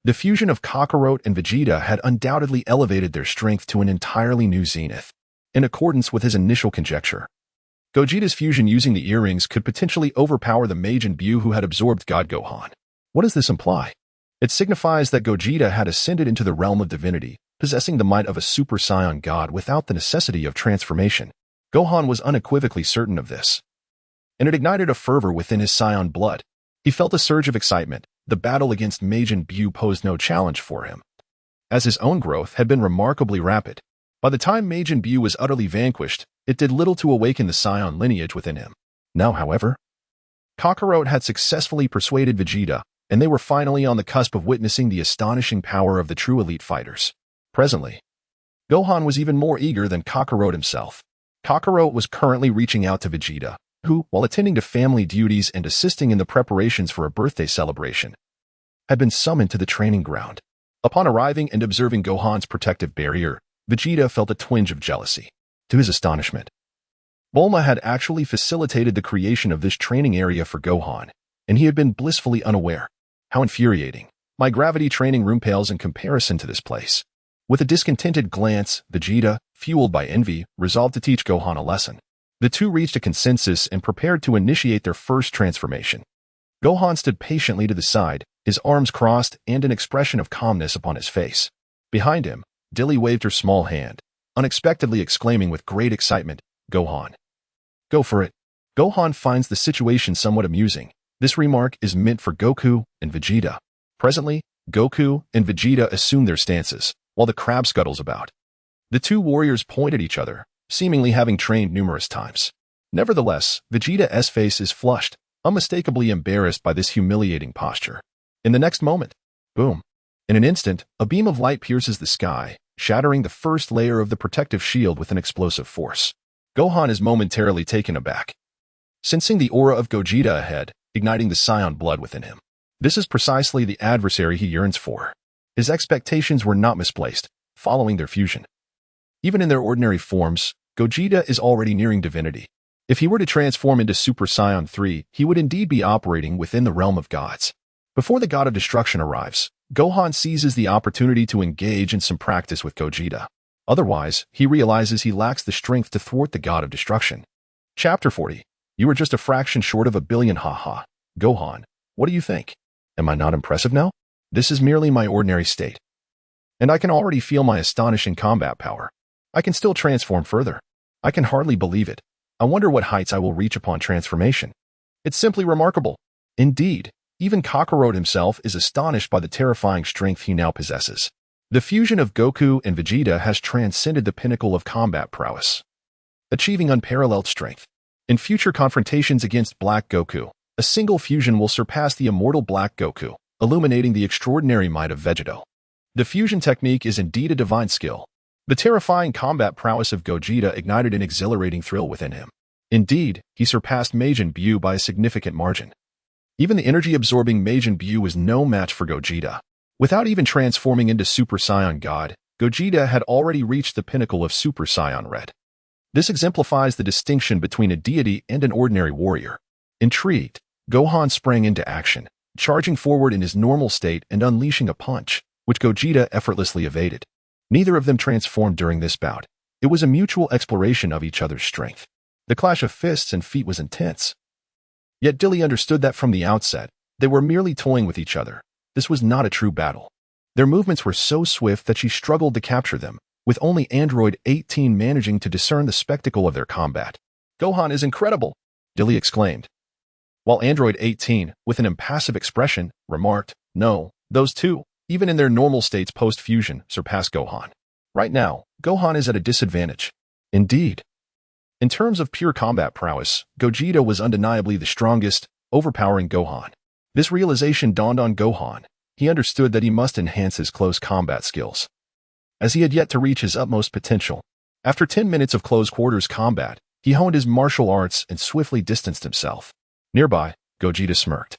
The fusion of Kakarot and Vegeta had undoubtedly elevated their strength to an entirely new zenith. In accordance with his initial conjecture, Gogeta's fusion using the earrings could potentially overpower the Majin Buu who had absorbed God Gohan. What does this imply? It signifies that Gogeta had ascended into the realm of divinity, possessing the might of a Super Saiyan God without the necessity of transformation. Gohan was unequivocally certain of this, and it ignited a fervor within his Saiyan blood. He felt a surge of excitement. The battle against Majin Buu posed no challenge for him, as his own growth had been remarkably rapid. By the time Majin Buu was utterly vanquished, it did little to awaken the Saiyan lineage within him. Now, however, Kakarot had successfully persuaded Vegeta, and they were finally on the cusp of witnessing the astonishing power of the true elite fighters. Presently, Gohan was even more eager than Kakarot himself. Kakarot was currently reaching out to Vegeta, who, while attending to family duties and assisting in the preparations for a birthday celebration, had been summoned to the training ground. Upon arriving and observing Gohan's protective barrier, Vegeta felt a twinge of jealousy. To his astonishment, Bulma had actually facilitated the creation of this training area for Gohan, and he had been blissfully unaware. How infuriating. My gravity training room pales in comparison to this place. With a discontented glance, Vegeta, fueled by envy, resolved to teach Gohan a lesson. The two reached a consensus and prepared to initiate their first transformation. Gohan stood patiently to the side, his arms crossed and an expression of calmness upon his face. Behind him, Dilly waved her small hand, unexpectedly exclaiming with great excitement, "Gohan. Go for it." Gohan finds the situation somewhat amusing. This remark is meant for Goku and Vegeta. Presently, Goku and Vegeta assume their stances, while the crab scuttles about. The two warriors point at each other, seemingly having trained numerous times. Nevertheless, Vegeta's face is flushed, unmistakably embarrassed by this humiliating posture. In the next moment, boom. In an instant, a beam of light pierces the sky, shattering the first layer of the protective shield with an explosive force. Gohan is momentarily taken aback, sensing the aura of Gogeta ahead, igniting the Saiyan blood within him. This is precisely the adversary he yearns for. His expectations were not misplaced, following their fusion. Even in their ordinary forms, Gogeta is already nearing divinity. If he were to transform into Super Saiyan 3, he would indeed be operating within the realm of gods. Before the god of destruction arrives, Gohan seizes the opportunity to engage in some practice with Gogeta. Otherwise, he realizes he lacks the strength to thwart the god of destruction. Chapter 40. You are just a fraction short of a billion, haha. Gohan, what do you think? Am I not impressive now? This is merely my ordinary state. And I can already feel my astonishing combat power. I can still transform further. I can hardly believe it. I wonder what heights I will reach upon transformation. It's simply remarkable. Indeed, even Kakarot himself is astonished by the terrifying strength he now possesses. The fusion of Goku and Vegeta has transcended the pinnacle of combat prowess, achieving unparalleled strength. In future confrontations against Black Goku, a single fusion will surpass the immortal Black Goku, illuminating the extraordinary might of Vegito. The fusion technique is indeed a divine skill. The terrifying combat prowess of Gogeta ignited an exhilarating thrill within him. Indeed, he surpassed Majin Buu by a significant margin. Even the energy-absorbing Majin Buu was no match for Gogeta. Without even transforming into Super Saiyan God, Gogeta had already reached the pinnacle of Super Saiyan Red. This exemplifies the distinction between a deity and an ordinary warrior. Intrigued, Gohan sprang into action, charging forward in his normal state and unleashing a punch, which Gogeta effortlessly evaded. Neither of them transformed during this bout. It was a mutual exploration of each other's strength. The clash of fists and feet was intense. Yet Dilly understood that from the outset, they were merely toying with each other. This was not a true battle. Their movements were so swift that she struggled to capture them, with only Android 18 managing to discern the spectacle of their combat. Gohan is incredible, Dilly exclaimed. While Android 18, with an impassive expression, remarked, no, those two, even in their normal states post-fusion, surpass Gohan. Right now, Gohan is at a disadvantage. Indeed. In terms of pure combat prowess, Gogeta was undeniably the strongest, overpowering Gohan. This realization dawned on Gohan. He understood that he must enhance his close combat skills, as he had yet to reach his utmost potential. After 10 minutes of close-quarters combat, he honed his martial arts and swiftly distanced himself. Nearby, Gogeta smirked,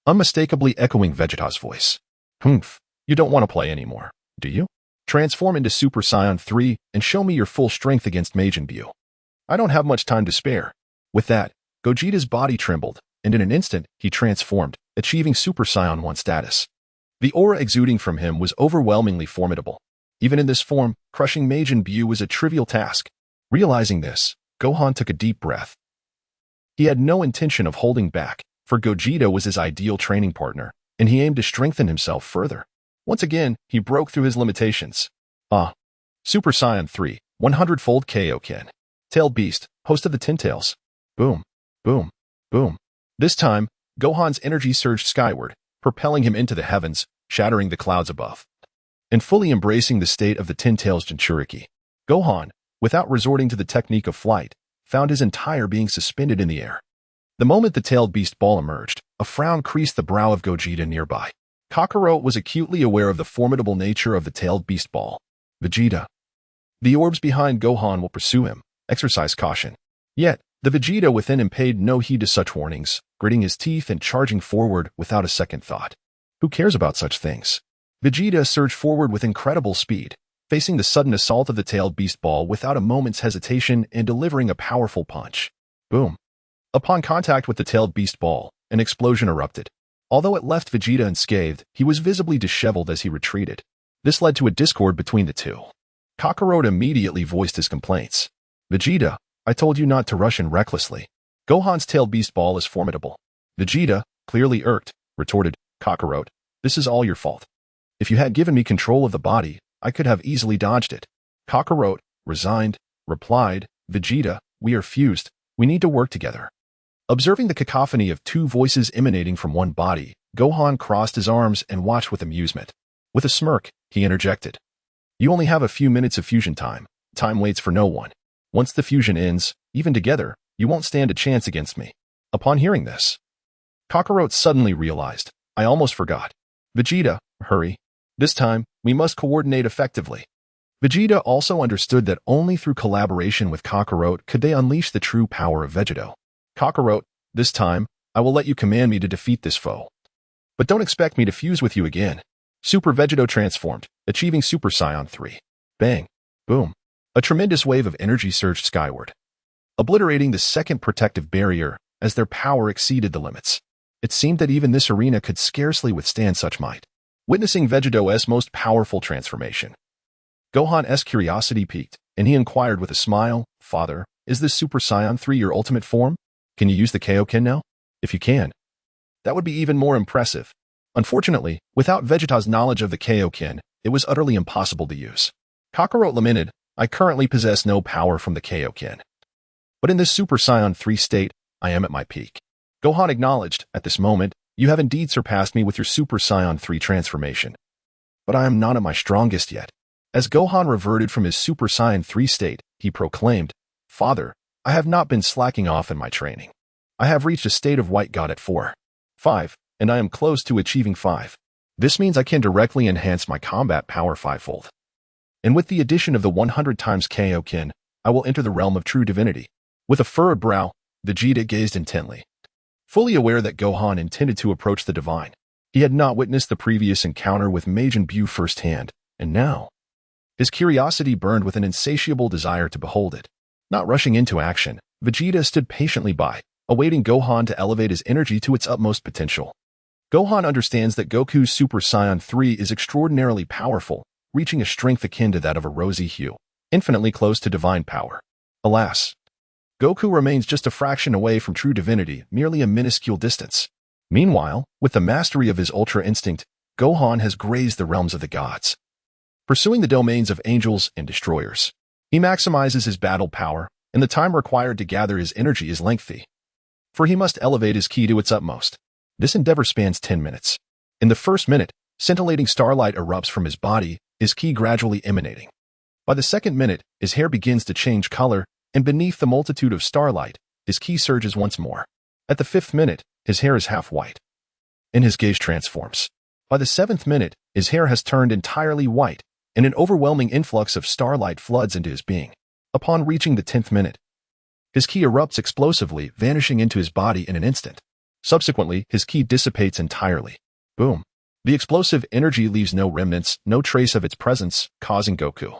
unmistakably echoing Vegeta's voice. Humph, you don't want to play anymore, do you? Transform into Super Saiyan 3 and show me your full strength against Majin Buu. I don't have much time to spare. With that, Gogeta's body trembled, and in an instant, he transformed, achieving Super Saiyan 1 status. The aura exuding from him was overwhelmingly formidable. Even in this form, crushing Majin Buu was a trivial task. Realizing this, Gohan took a deep breath. He had no intention of holding back, for Gogeta was his ideal training partner, and he aimed to strengthen himself further. Once again, he broke through his limitations. Super Saiyan 3, 100-fold Kaioken. Tailed Beast, host of the Ten Tails. Boom, boom, boom. This time, Gohan's energy surged skyward, propelling him into the heavens, shattering the clouds above, and fully embracing the state of the Ten Tails Jinchuriki. Gohan, without resorting to the technique of flight, found his entire being suspended in the air. The moment the tailed beast ball emerged, a frown creased the brow of Gogeta nearby. Kakarot was acutely aware of the formidable nature of the tailed beast ball. Vegeta. The orbs behind Gohan will pursue him. Exercise caution. Yet, the Vegeta within him paid no heed to such warnings, gritting his teeth and charging forward without a second thought. Who cares about such things? Vegeta surged forward with incredible speed, facing the sudden assault of the tailed beast ball without a moment's hesitation and delivering a powerful punch. Boom. Upon contact with the tailed beast ball, an explosion erupted. Although it left Vegeta unscathed, he was visibly disheveled as he retreated. This led to a discord between the two. Kakarot immediately voiced his complaints. Vegeta, I told you not to rush in recklessly. Gohan's tailed beast ball is formidable. Vegeta, clearly irked, retorted, Kakarot, this is all your fault. If you had given me control of the body, I could have easily dodged it. Kakarot, resigned, replied, Vegeta, we are fused. We need to work together. Observing the cacophony of two voices emanating from one body, Gohan crossed his arms and watched with amusement. With a smirk, he interjected. You only have a few minutes of fusion time. Time waits for no one. Once the fusion ends, even together, you won't stand a chance against me. Upon hearing this, Kakarot suddenly realized, I almost forgot. Vegeta, hurry. This time, we must coordinate effectively. Vegeta also understood that only through collaboration with Kakarot could they unleash the true power of Vegeto. Kakarot, this time, I will let you command me to defeat this foe. But don't expect me to fuse with you again. Super Vegeto transformed, achieving Super Saiyan 3. Bang. Boom. A tremendous wave of energy surged skyward, obliterating the second protective barrier as their power exceeded the limits. It seemed that even this arena could scarcely withstand such might. Witnessing Vegeto's most powerful transformation, Gohan's curiosity piqued, and he inquired with a smile, Father, is this Super Saiyan 3 your ultimate form? Can you use the Kaioken now? If you can, that would be even more impressive. Unfortunately, without Vegeta's knowledge of the Kaioken, it was utterly impossible to use. Kakarot lamented, I currently possess no power from the Kaioken. But in this Super Saiyan 3 state, I am at my peak. Gohan acknowledged, at this moment, you have indeed surpassed me with your Super Saiyan 3 transformation. But I am not at my strongest yet. As Gohan reverted from his Super Saiyan 3 state, he proclaimed, Father, I have not been slacking off in my training. I have reached a state of White God at 4, 5, and I am close to achieving 5. This means I can directly enhance my combat power 5-fold. And with the addition of the 100 times Kaioken, I will enter the realm of true divinity. With a furrowed brow, Vegeta gazed intently. Fully aware that Gohan intended to approach the divine, he had not witnessed the previous encounter with Majin Buu firsthand, and now, his curiosity burned with an insatiable desire to behold it. Not rushing into action, Vegeta stood patiently by, awaiting Gohan to elevate his energy to its utmost potential. Gohan understands that Goku's Super Saiyan 3 is extraordinarily powerful, reaching a strength akin to that of a rosy hue, infinitely close to divine power. Alas, Goku remains just a fraction away from true divinity, merely a minuscule distance. Meanwhile, with the mastery of his Ultra Instinct, Gohan has grazed the realms of the gods, pursuing the domains of angels and destroyers. He maximizes his battle power, and the time required to gather his energy is lengthy, for he must elevate his ki to its utmost. This endeavor spans 10 minutes. In the first minute, scintillating starlight erupts from his body, his ki gradually emanating. By the second minute, his hair begins to change color, and beneath the multitude of starlight, his ki surges once more. At the 5th minute, his hair is half white, and his gaze transforms. By the 7th minute, his hair has turned entirely white, and an overwhelming influx of starlight floods into his being. Upon reaching the 10th minute, his ki erupts explosively, vanishing into his body in an instant. Subsequently, his ki dissipates entirely. Boom. The explosive energy leaves no remnants, no trace of its presence, causing Goku,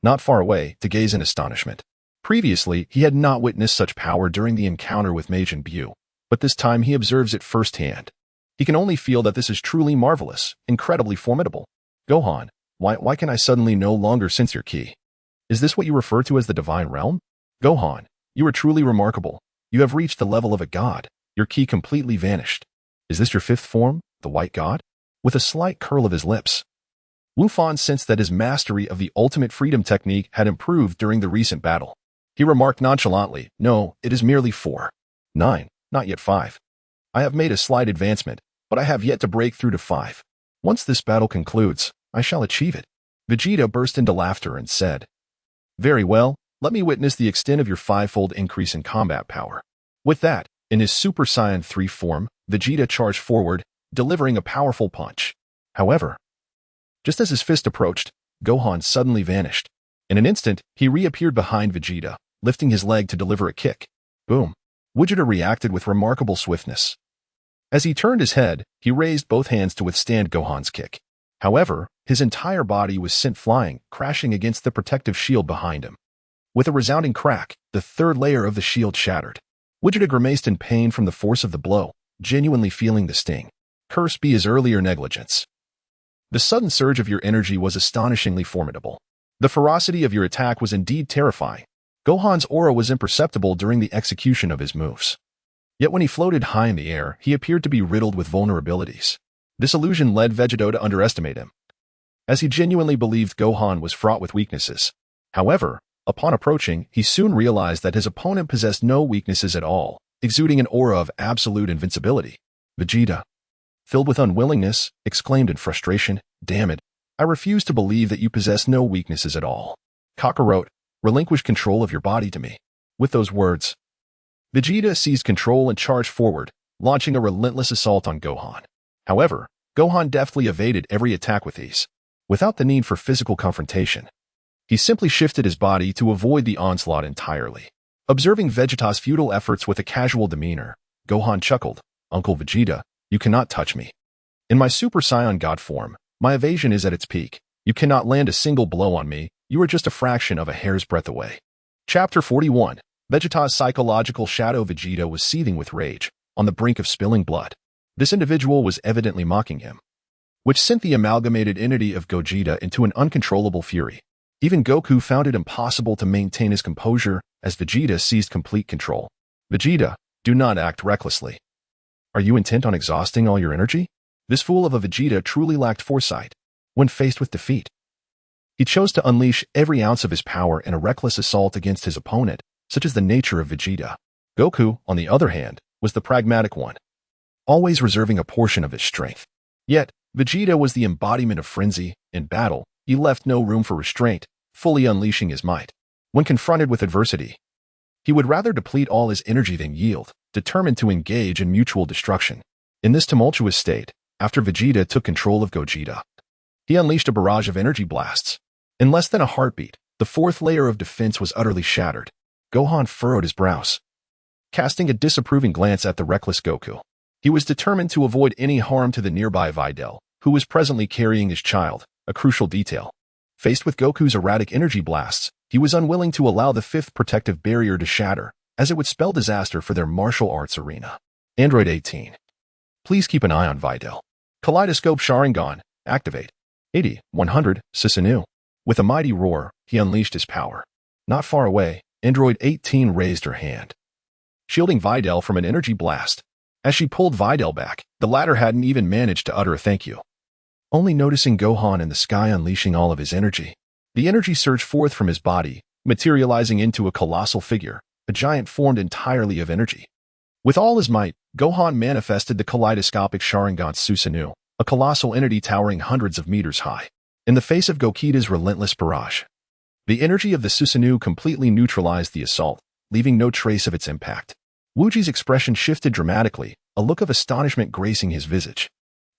not far away, to gaze in astonishment. Previously, he had not witnessed such power during the encounter with Majin Buu, but this time he observes it firsthand. He can only feel that this is truly marvelous, incredibly formidable. Gohan, why can I suddenly no longer sense your ki? Is this what you refer to as the divine realm? Gohan, you are truly remarkable. You have reached the level of a god. Your ki completely vanished. Is this your 5th form, the White God? With a slight curl of his lips, Wufan sensed that his mastery of the ultimate freedom technique had improved during the recent battle. He remarked nonchalantly, no, it is merely 4. 9, not yet 5. I have made a slight advancement, but I have yet to break through to 5. Once this battle concludes, I shall achieve it. Vegeta burst into laughter and said, very well, let me witness the extent of your 5-fold increase in combat power. With that, in his Super Saiyan 3 form, Vegeta charged forward, delivering a powerful punch. However, just as his fist approached, Gohan suddenly vanished. In an instant, he reappeared behind Vegeta, lifting his leg to deliver a kick. Boom. Vegeta reacted with remarkable swiftness. As he turned his head, he raised both hands to withstand Gohan's kick. However, his entire body was sent flying, crashing against the protective shield behind him. With a resounding crack, the third layer of the shield shattered. Vegeta grimaced in pain from the force of the blow, genuinely feeling the sting. Cursed be his earlier negligence. The sudden surge of your energy was astonishingly formidable. The ferocity of your attack was indeed terrifying. Gohan's aura was imperceptible during the execution of his moves. Yet when he floated high in the air, he appeared to be riddled with vulnerabilities. This illusion led Vegeta to underestimate him, as he genuinely believed Gohan was fraught with weaknesses. However, upon approaching, he soon realized that his opponent possessed no weaknesses at all, exuding an aura of absolute invincibility. Vegeta, filled with unwillingness, exclaimed in frustration, "Damn it, I refuse to believe that you possess no weaknesses at all. Kakarot, relinquish control of your body to me." With those words, Vegeta seized control and charged forward, launching a relentless assault on Gohan. However, Gohan deftly evaded every attack with ease, without the need for physical confrontation. He simply shifted his body to avoid the onslaught entirely. Observing Vegeta's futile efforts with a casual demeanor, Gohan chuckled, "Uncle Vegeta, you cannot touch me. In my Super Saiyan God form, my evasion is at its peak. You cannot land a single blow on me. You are just a fraction of a hair's breadth away." Chapter 41. Vegeta's psychological shadow. Vegeta was seething with rage, on the brink of spilling blood. This individual was evidently mocking him, which sent the amalgamated entity of Gogeta into an uncontrollable fury. Even Goku found it impossible to maintain his composure as Vegeta seized complete control. "Vegeta, do not act recklessly. Are you intent on exhausting all your energy?" This fool of a Vegeta truly lacked foresight. When faced with defeat, he chose to unleash every ounce of his power in a reckless assault against his opponent, such as the nature of Vegeta. Goku, on the other hand, was the pragmatic one, always reserving a portion of his strength. Yet, Vegeta was the embodiment of frenzy. In battle, he left no room for restraint, fully unleashing his might. When confronted with adversity, he would rather deplete all his energy than yield, determined to engage in mutual destruction. In this tumultuous state, after Vegeta took control of Gogeta, he unleashed a barrage of energy blasts. In less than a heartbeat, the fourth layer of defense was utterly shattered. Gohan furrowed his brows, casting a disapproving glance at the reckless Goku. He was determined to avoid any harm to the nearby Videl, who was presently carrying his child, a crucial detail. Faced with Goku's erratic energy blasts, he was unwilling to allow the fifth protective barrier to shatter, as it would spell disaster for their martial arts arena. Android 18. Please keep an eye on Videl. Kaleidoscope Sharingan, activate. 80-100, Susanoo. With a mighty roar, he unleashed his power. Not far away, Android 18 raised her hand, shielding Videl from an energy blast. As she pulled Videl back, the latter hadn't even managed to utter a thank you. Only noticing Gohan in the sky unleashing all of his energy, the energy surged forth from his body, materializing into a colossal figure, a giant formed entirely of energy. With all his might, Gohan manifested the kaleidoscopic Sharingan Susanoo, a colossal entity towering hundreds of meters high. In the face of Gogeta's relentless barrage, the energy of the Susanoo completely neutralized the assault, leaving no trace of its impact. Wuji's expression shifted dramatically, a look of astonishment gracing his visage.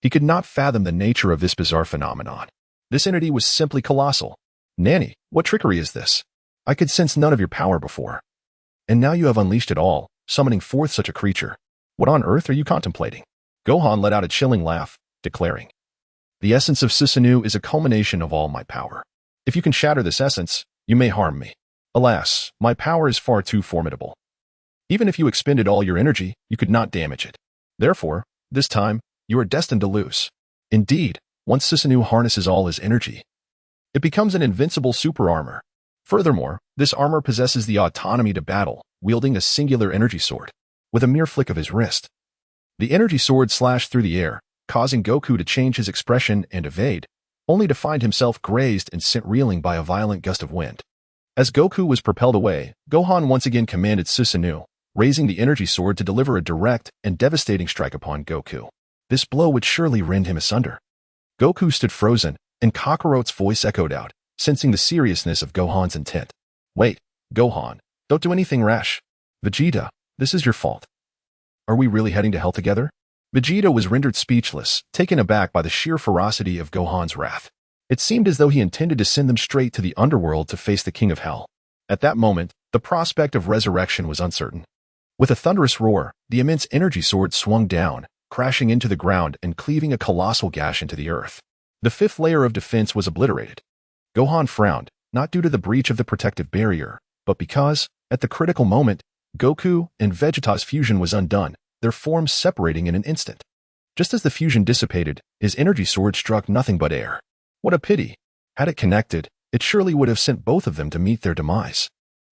He could not fathom the nature of this bizarre phenomenon. This entity was simply colossal. "Nanny, what trickery is this? I could sense none of your power before. And now you have unleashed it all, summoning forth such a creature. What on earth are you contemplating?" Gohan let out a chilling laugh, declaring, "The essence of Susanoo is a culmination of all my power. If you can shatter this essence, you may harm me. Alas, my power is far too formidable. Even if you expended all your energy, you could not damage it. Therefore, this time, you are destined to lose." Indeed, once Susanoo harnesses all his energy, it becomes an invincible super armor. Furthermore, this armor possesses the autonomy to battle, wielding a singular energy sword. With a mere flick of his wrist, the energy sword slashed through the air, causing Goku to change his expression and evade, only to find himself grazed and sent reeling by a violent gust of wind. As Goku was propelled away, Gohan once again commanded Susanoo, raising the energy sword to deliver a direct and devastating strike upon Goku. This blow would surely rend him asunder. Goku stood frozen, and Kakarot's voice echoed out, sensing the seriousness of Gohan's intent. "Wait, Gohan, don't do anything rash. Vegeta, this is your fault. Are we really heading to hell together?" Vegeta was rendered speechless, taken aback by the sheer ferocity of Gohan's wrath. It seemed as though he intended to send them straight to the underworld to face the King of Hell. At that moment, the prospect of resurrection was uncertain. With a thunderous roar, the immense energy sword swung down, crashing into the ground and cleaving a colossal gash into the earth. The fifth layer of defense was obliterated. Gohan frowned, not due to the breach of the protective barrier, but because, at the critical moment, Goku and Vegeta's fusion was undone, their forms separating in an instant. Just as the fusion dissipated, his energy sword struck nothing but air. What a pity! Had it connected, it surely would have sent both of them to meet their demise.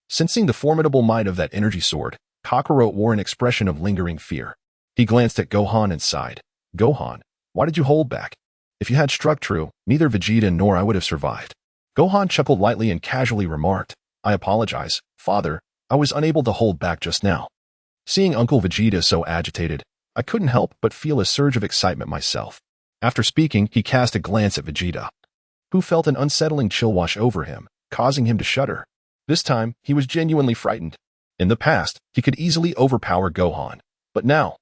Sensing the formidable might of that energy sword, Kakarot wore an expression of lingering fear. He glanced at Gohan and sighed. Gohan, why did you hold back? If you had struck true, neither Vegeta nor I would have survived. Gohan chuckled lightly and casually remarked, I apologize, Father, I was unable to hold back just now. Seeing Uncle Vegeta so agitated, I couldn't help but feel a surge of excitement myself. After speaking, he cast a glance at Vegeta, who felt an unsettling chill wash over him, causing him to shudder. This time, he was genuinely frightened. In the past, he could easily overpower Gohan, but now,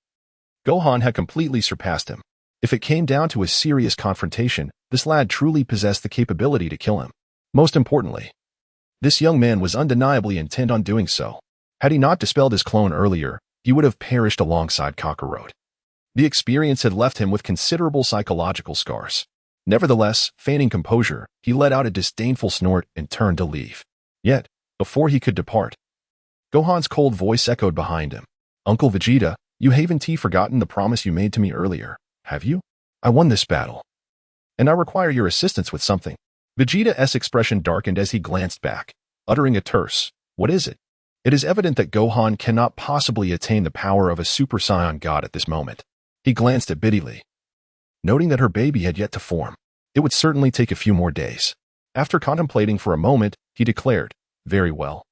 Gohan had completely surpassed him. If it came down to a serious confrontation, this lad truly possessed the capability to kill him. Most importantly, this young man was undeniably intent on doing so. Had he not dispelled his clone earlier, he would have perished alongside Kakarot. The experience had left him with considerable psychological scars. Nevertheless, feigning composure, he let out a disdainful snort and turned to leave. Yet, before he could depart, Gohan's cold voice echoed behind him. Uncle Vegeta, you haven't forgotten the promise you made to me earlier, have you? I won this battle, and I require your assistance with something. Vegeta's expression darkened as he glanced back, uttering a terse, what is it? It is evident that Gohan cannot possibly attain the power of a Super Saiyan God at this moment. He glanced at Biddy, noting that her baby had yet to form. It would certainly take a few more days. After contemplating for a moment, he declared, very well.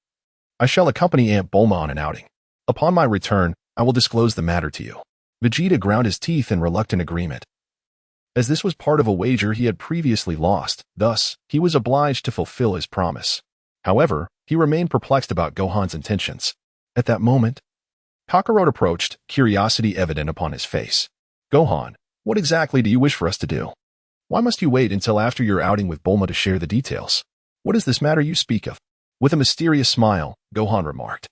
I shall accompany Aunt Bulma on an outing. Upon my return, I will disclose the matter to you. Vegeta ground his teeth in reluctant agreement. As this was part of a wager he had previously lost, thus, he was obliged to fulfill his promise. However, he remained perplexed about Gohan's intentions. At that moment, Kakarot approached, curiosity evident upon his face. Gohan, what exactly do you wish for us to do? Why must you wait until after your outing with Bulma to share the details? What is this matter you speak of? With a mysterious smile, Gohan remarked.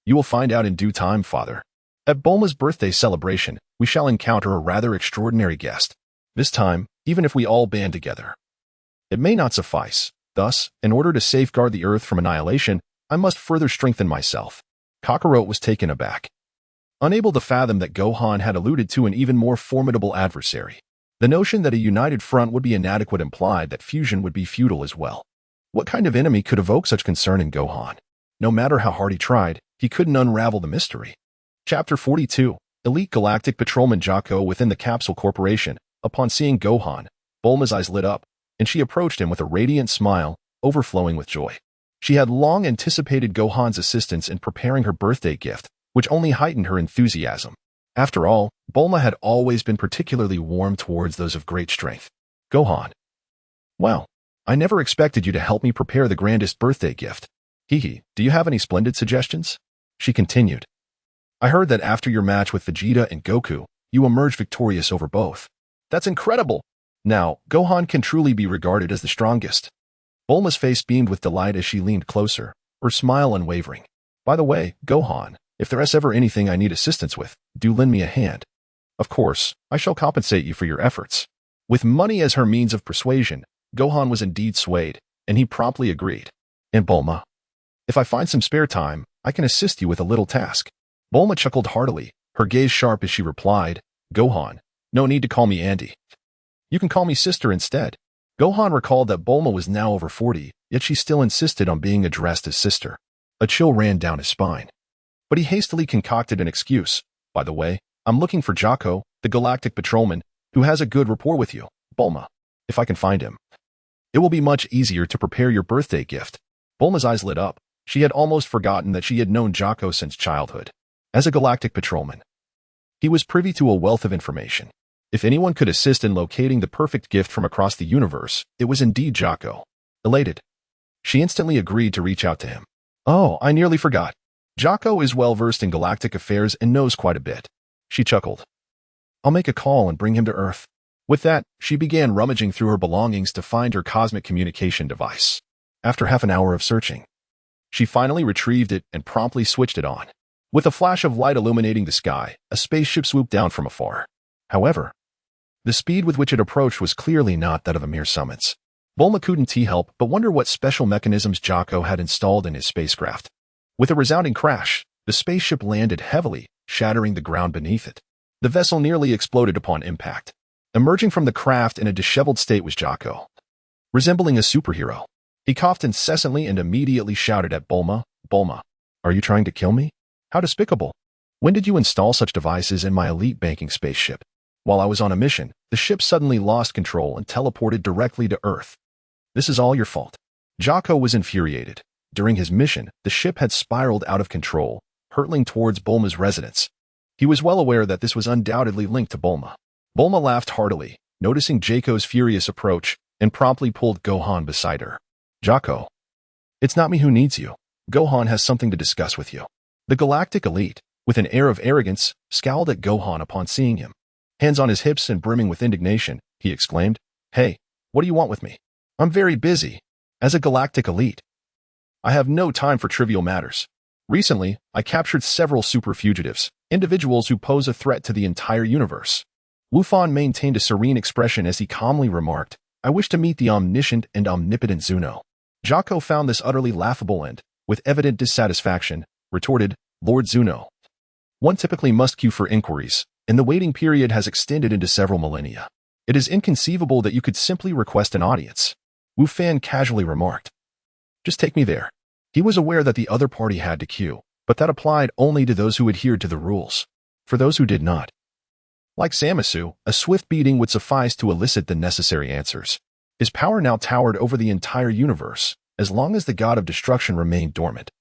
You will find out in due time, Father. At Bulma's birthday celebration, we shall encounter a rather extraordinary guest. This time, even if we all band together, it may not suffice. Thus, in order to safeguard the Earth from annihilation, I must further strengthen myself. Kakarot was taken aback, unable to fathom that Gohan had alluded to an even more formidable adversary. The notion that a united front would be inadequate implied that fusion would be futile as well. What kind of enemy could evoke such concern in Gohan? No matter how hard he tried, he couldn't unravel the mystery. Chapter 42, Elite Galactic Patrolman Jocko within the Capsule Corporation. Upon seeing Gohan, Bulma's eyes lit up, and she approached him with a radiant smile, overflowing with joy. She had long anticipated Gohan's assistance in preparing her birthday gift, which only heightened her enthusiasm. After all, Bulma had always been particularly warm towards those of great strength. Gohan. Well, I never expected you to help me prepare the grandest birthday gift. Hee, do you have any splendid suggestions? She continued. I heard that after your match with Vegeta and Goku, you emerged victorious over both. That's incredible! Now, Gohan can truly be regarded as the strongest. Bulma's face beamed with delight as she leaned closer, her smile unwavering. By the way, Gohan, if there is ever anything I need assistance with, do lend me a hand. Of course, I shall compensate you for your efforts. With money as her means of persuasion, Gohan was indeed swayed, and he promptly agreed. And Bulma, if I find some spare time, I can assist you with a little task. Bulma chuckled heartily, her gaze sharp as she replied, Gohan, no need to call me Auntie. You can call me sister instead. Gohan recalled that Bulma was now over 40, yet she still insisted on being addressed as sister. A chill ran down his spine. But he hastily concocted an excuse. By the way, I'm looking for Jocko, the Galactic Patrolman, who has a good rapport with you, Bulma. If I can find him, it will be much easier to prepare your birthday gift. Bulma's eyes lit up. She had almost forgotten that she had known Jocko since childhood. As a Galactic Patrolman, he was privy to a wealth of information. If anyone could assist in locating the perfect gift from across the universe, it was indeed Jocko. Elated, she instantly agreed to reach out to him. Oh, I nearly forgot. Jocko is well versed in galactic affairs and knows quite a bit. She chuckled. I'll make a call and bring him to Earth. With that, she began rummaging through her belongings to find her cosmic communication device. After half an hour of searching, she finally retrieved it and promptly switched it on. With a flash of light illuminating the sky, a spaceship swooped down from afar. However, The speed with which it approached was clearly not that of a mere summons. Bulma couldn't help but wonder what special mechanisms Jocko had installed in his spacecraft. With a resounding crash, the spaceship landed heavily, shattering the ground beneath it. The vessel nearly exploded upon impact. Emerging from the craft in a disheveled state was Jocko. Resembling a superhero, he coughed incessantly and immediately shouted at Bulma, "Bulma, are you trying to kill me? How despicable! When did you install such devices in my elite banking spaceship?" While I was on a mission, the ship suddenly lost control and teleported directly to Earth. This is all your fault. Jocko was infuriated. During his mission, the ship had spiraled out of control, hurtling towards Bulma's residence. He was well aware that this was undoubtedly linked to Bulma. Bulma laughed heartily, noticing Jocko's furious approach, and promptly pulled Gohan beside her. "Jocko, it's not me who needs you. Gohan has something to discuss with you." The galactic elite, with an air of arrogance, scowled at Gohan upon seeing him. Hands on his hips and brimming with indignation, he exclaimed, "Hey, what do you want with me? I'm very busy. As a galactic elite, I have no time for trivial matters. Recently, I captured several super fugitives, individuals who pose a threat to the entire universe." Wufan maintained a serene expression as he calmly remarked, "I wish to meet the omniscient and omnipotent Zuno." Jocko found this utterly laughable and, with evident dissatisfaction, retorted, "Lord Zuno. One typically must queue for inquiries, and the waiting period has extended into several millennia. It is inconceivable that you could simply request an audience." Wu Fan casually remarked, "Just take me there." He was aware that the other party had to queue, but that applied only to those who adhered to the rules. For those who did not, like Samasu, a swift beating would suffice to elicit the necessary answers. His power now towered over the entire universe, as long as the god of destruction remained dormant.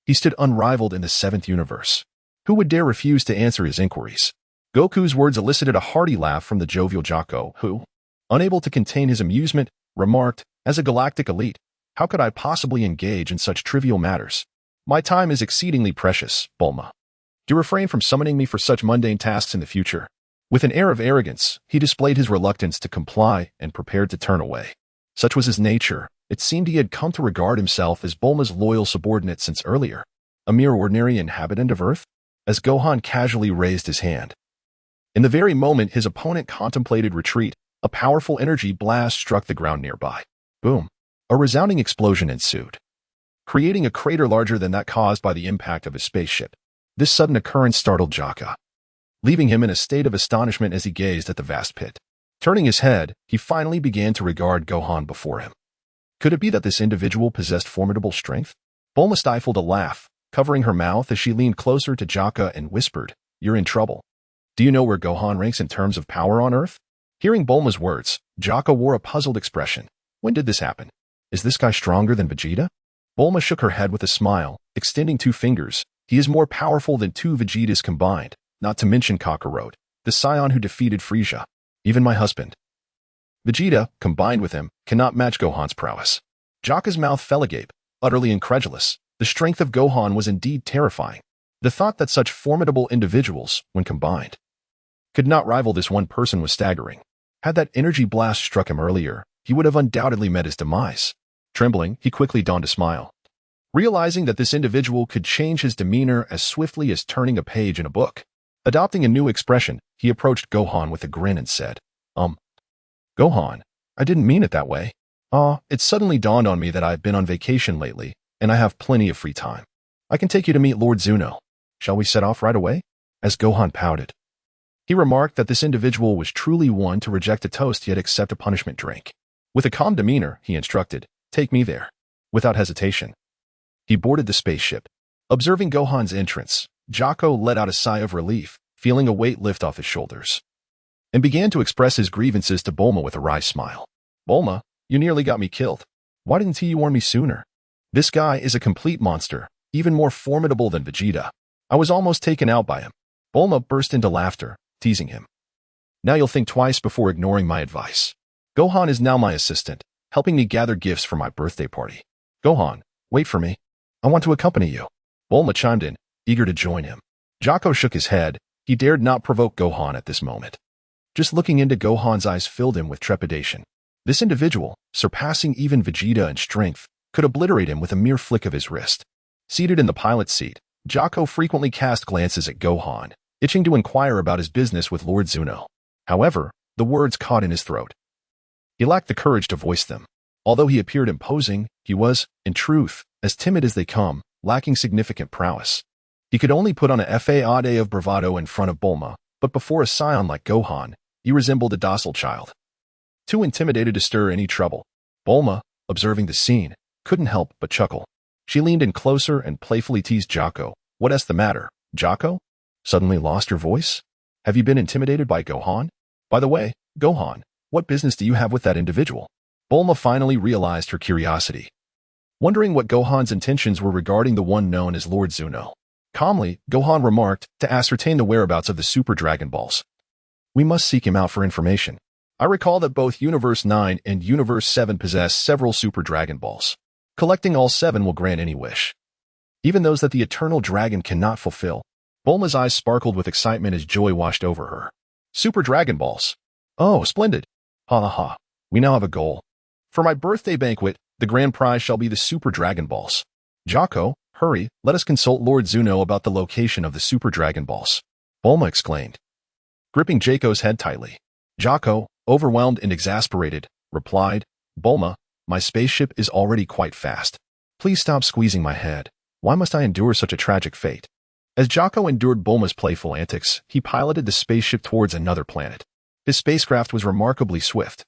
He stood unrivaled in the seventh universe. Who would dare refuse to answer his inquiries? Goku's words elicited a hearty laugh from the jovial Jocko, who, unable to contain his amusement, remarked, "As a galactic elite, how could I possibly engage in such trivial matters? My time is exceedingly precious, Bulma. Do refrain from summoning me for such mundane tasks in the future." With an air of arrogance, he displayed his reluctance to comply and prepared to turn away. Such was his nature. It seemed he had come to regard himself as Bulma's loyal subordinate since earlier, a mere ordinary inhabitant of Earth, as Gohan casually raised his hand. In the very moment his opponent contemplated retreat, a powerful energy blast struck the ground nearby. Boom! A resounding explosion ensued, creating a crater larger than that caused by the impact of his spaceship. This sudden occurrence startled Jocko, leaving him in a state of astonishment as he gazed at the vast pit. Turning his head, he finally began to regard Gohan before him. Could it be that this individual possessed formidable strength? Bulma stifled a laugh, covering her mouth as she leaned closer to Jocko and whispered, "You're in trouble. Do you know where Gohan ranks in terms of power on Earth?" Hearing Bulma's words, Jocko wore a puzzled expression. When did this happen? Is this guy stronger than Vegeta? Bulma shook her head with a smile, extending two fingers. He is more powerful than two Vegetas combined, not to mention Kakarot, the scion who defeated Frieza. Even my husband, Vegeta, combined with him, cannot match Gohan's prowess. Jocko's mouth fell agape, utterly incredulous. The strength of Gohan was indeed terrifying. The thought that such formidable individuals, when combined, could not rival this one person was staggering. Had that energy blast struck him earlier, he would have undoubtedly met his demise. Trembling, he quickly donned a smile. Realizing that this individual could change his demeanor as swiftly as turning a page in a book. Adopting a new expression, he approached Gohan with a grin and said, Gohan, I didn't mean it that way. It suddenly dawned on me that I've been on vacation lately, and I have plenty of free time. I can take you to meet Lord Zuno. Shall we set off right away?" As Gohan pouted, he remarked that this individual was truly one to reject a toast yet accept a punishment drink. With a calm demeanor, he instructed, "Take me there." Without hesitation, he boarded the spaceship. Observing Gohan's entrance, Jocko let out a sigh of relief, feeling a weight lift off his shoulders, and began to express his grievances to Bulma with a wry smile. "Bulma, you nearly got me killed. Why didn't you warn me sooner? This guy is a complete monster, even more formidable than Vegeta. I was almost taken out by him." Bulma burst into laughter, teasing him. "Now you'll think twice before ignoring my advice. Gohan is now my assistant, helping me gather gifts for my birthday party. Gohan, wait for me. I want to accompany you." Bulma chimed in, eager to join him. Jocko shook his head. He dared not provoke Gohan at this moment. Just looking into Gohan's eyes filled him with trepidation. This individual, surpassing even Vegeta in strength, could obliterate him with a mere flick of his wrist. Seated in the pilot's seat, Jocko frequently cast glances at Gohan, itching to inquire about his business with Lord Zuno. However, the words caught in his throat. He lacked the courage to voice them. Although he appeared imposing, he was, in truth, as timid as they come, lacking significant prowess. He could only put on a facade of bravado in front of Bulma, but before a scion like Gohan, he resembled a docile child. Too intimidated to stir any trouble, Bulma, observing the scene, couldn't help but chuckle. She leaned in closer and playfully teased Jocko. "What's the matter, Jocko? Suddenly lost your voice? Have you been intimidated by Gohan? By the way, Gohan, what business do you have with that individual?" Bulma finally realized her curiosity. Wondering what Gohan's intentions were regarding the one known as Lord Zuno. Calmly, Gohan remarked, to ascertain the whereabouts of the Super Dragon Balls. "We must seek him out for information. I recall that both Universe 9 and Universe 7 possess several Super Dragon Balls. Collecting all 7 will grant any wish. Even those that the Eternal Dragon cannot fulfill." Bulma's eyes sparkled with excitement as joy washed over her. "Super Dragon Balls. Oh, splendid. Ha ha ha. We now have a goal. For my birthday banquet, the grand prize shall be the Super Dragon Balls. Jocko, hurry, let us consult Lord Zuno about the location of the Super Dragon Balls," Bulma exclaimed. Gripping Jocko's head tightly, Jocko, overwhelmed and exasperated, replied, "Bulma, my spaceship is already quite fast. Please stop squeezing my head. Why must I endure such a tragic fate?" As Jocko endured Bulma's playful antics, he piloted the spaceship towards another planet. His spacecraft was remarkably swift,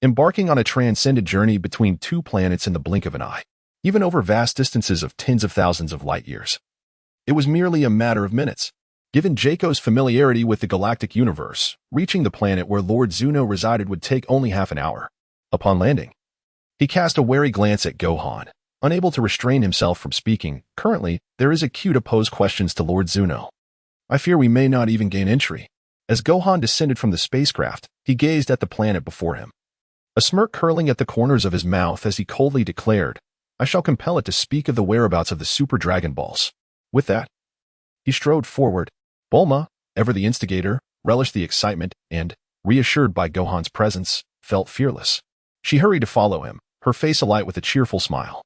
embarking on a transcendent journey between 2 planets in the blink of an eye, even over vast distances of tens of thousands of light years. It was merely a matter of minutes. Given Jocko's familiarity with the galactic universe, reaching the planet where Lord Zuno resided would take only half an hour. Upon landing, he cast a wary glance at Gohan, unable to restrain himself from speaking. "Currently, there is a queue to pose questions to Lord Zuno. I fear we may not even gain entry." As Gohan descended from the spacecraft, he gazed at the planet before him, a smirk curling at the corners of his mouth as he coldly declared, "I shall compel it to speak of the whereabouts of the Super Dragon Balls." With that, he strode forward. Bulma, ever the instigator, relished the excitement and, reassured by Gohan's presence, felt fearless. She hurried to follow him, her face alight with a cheerful smile.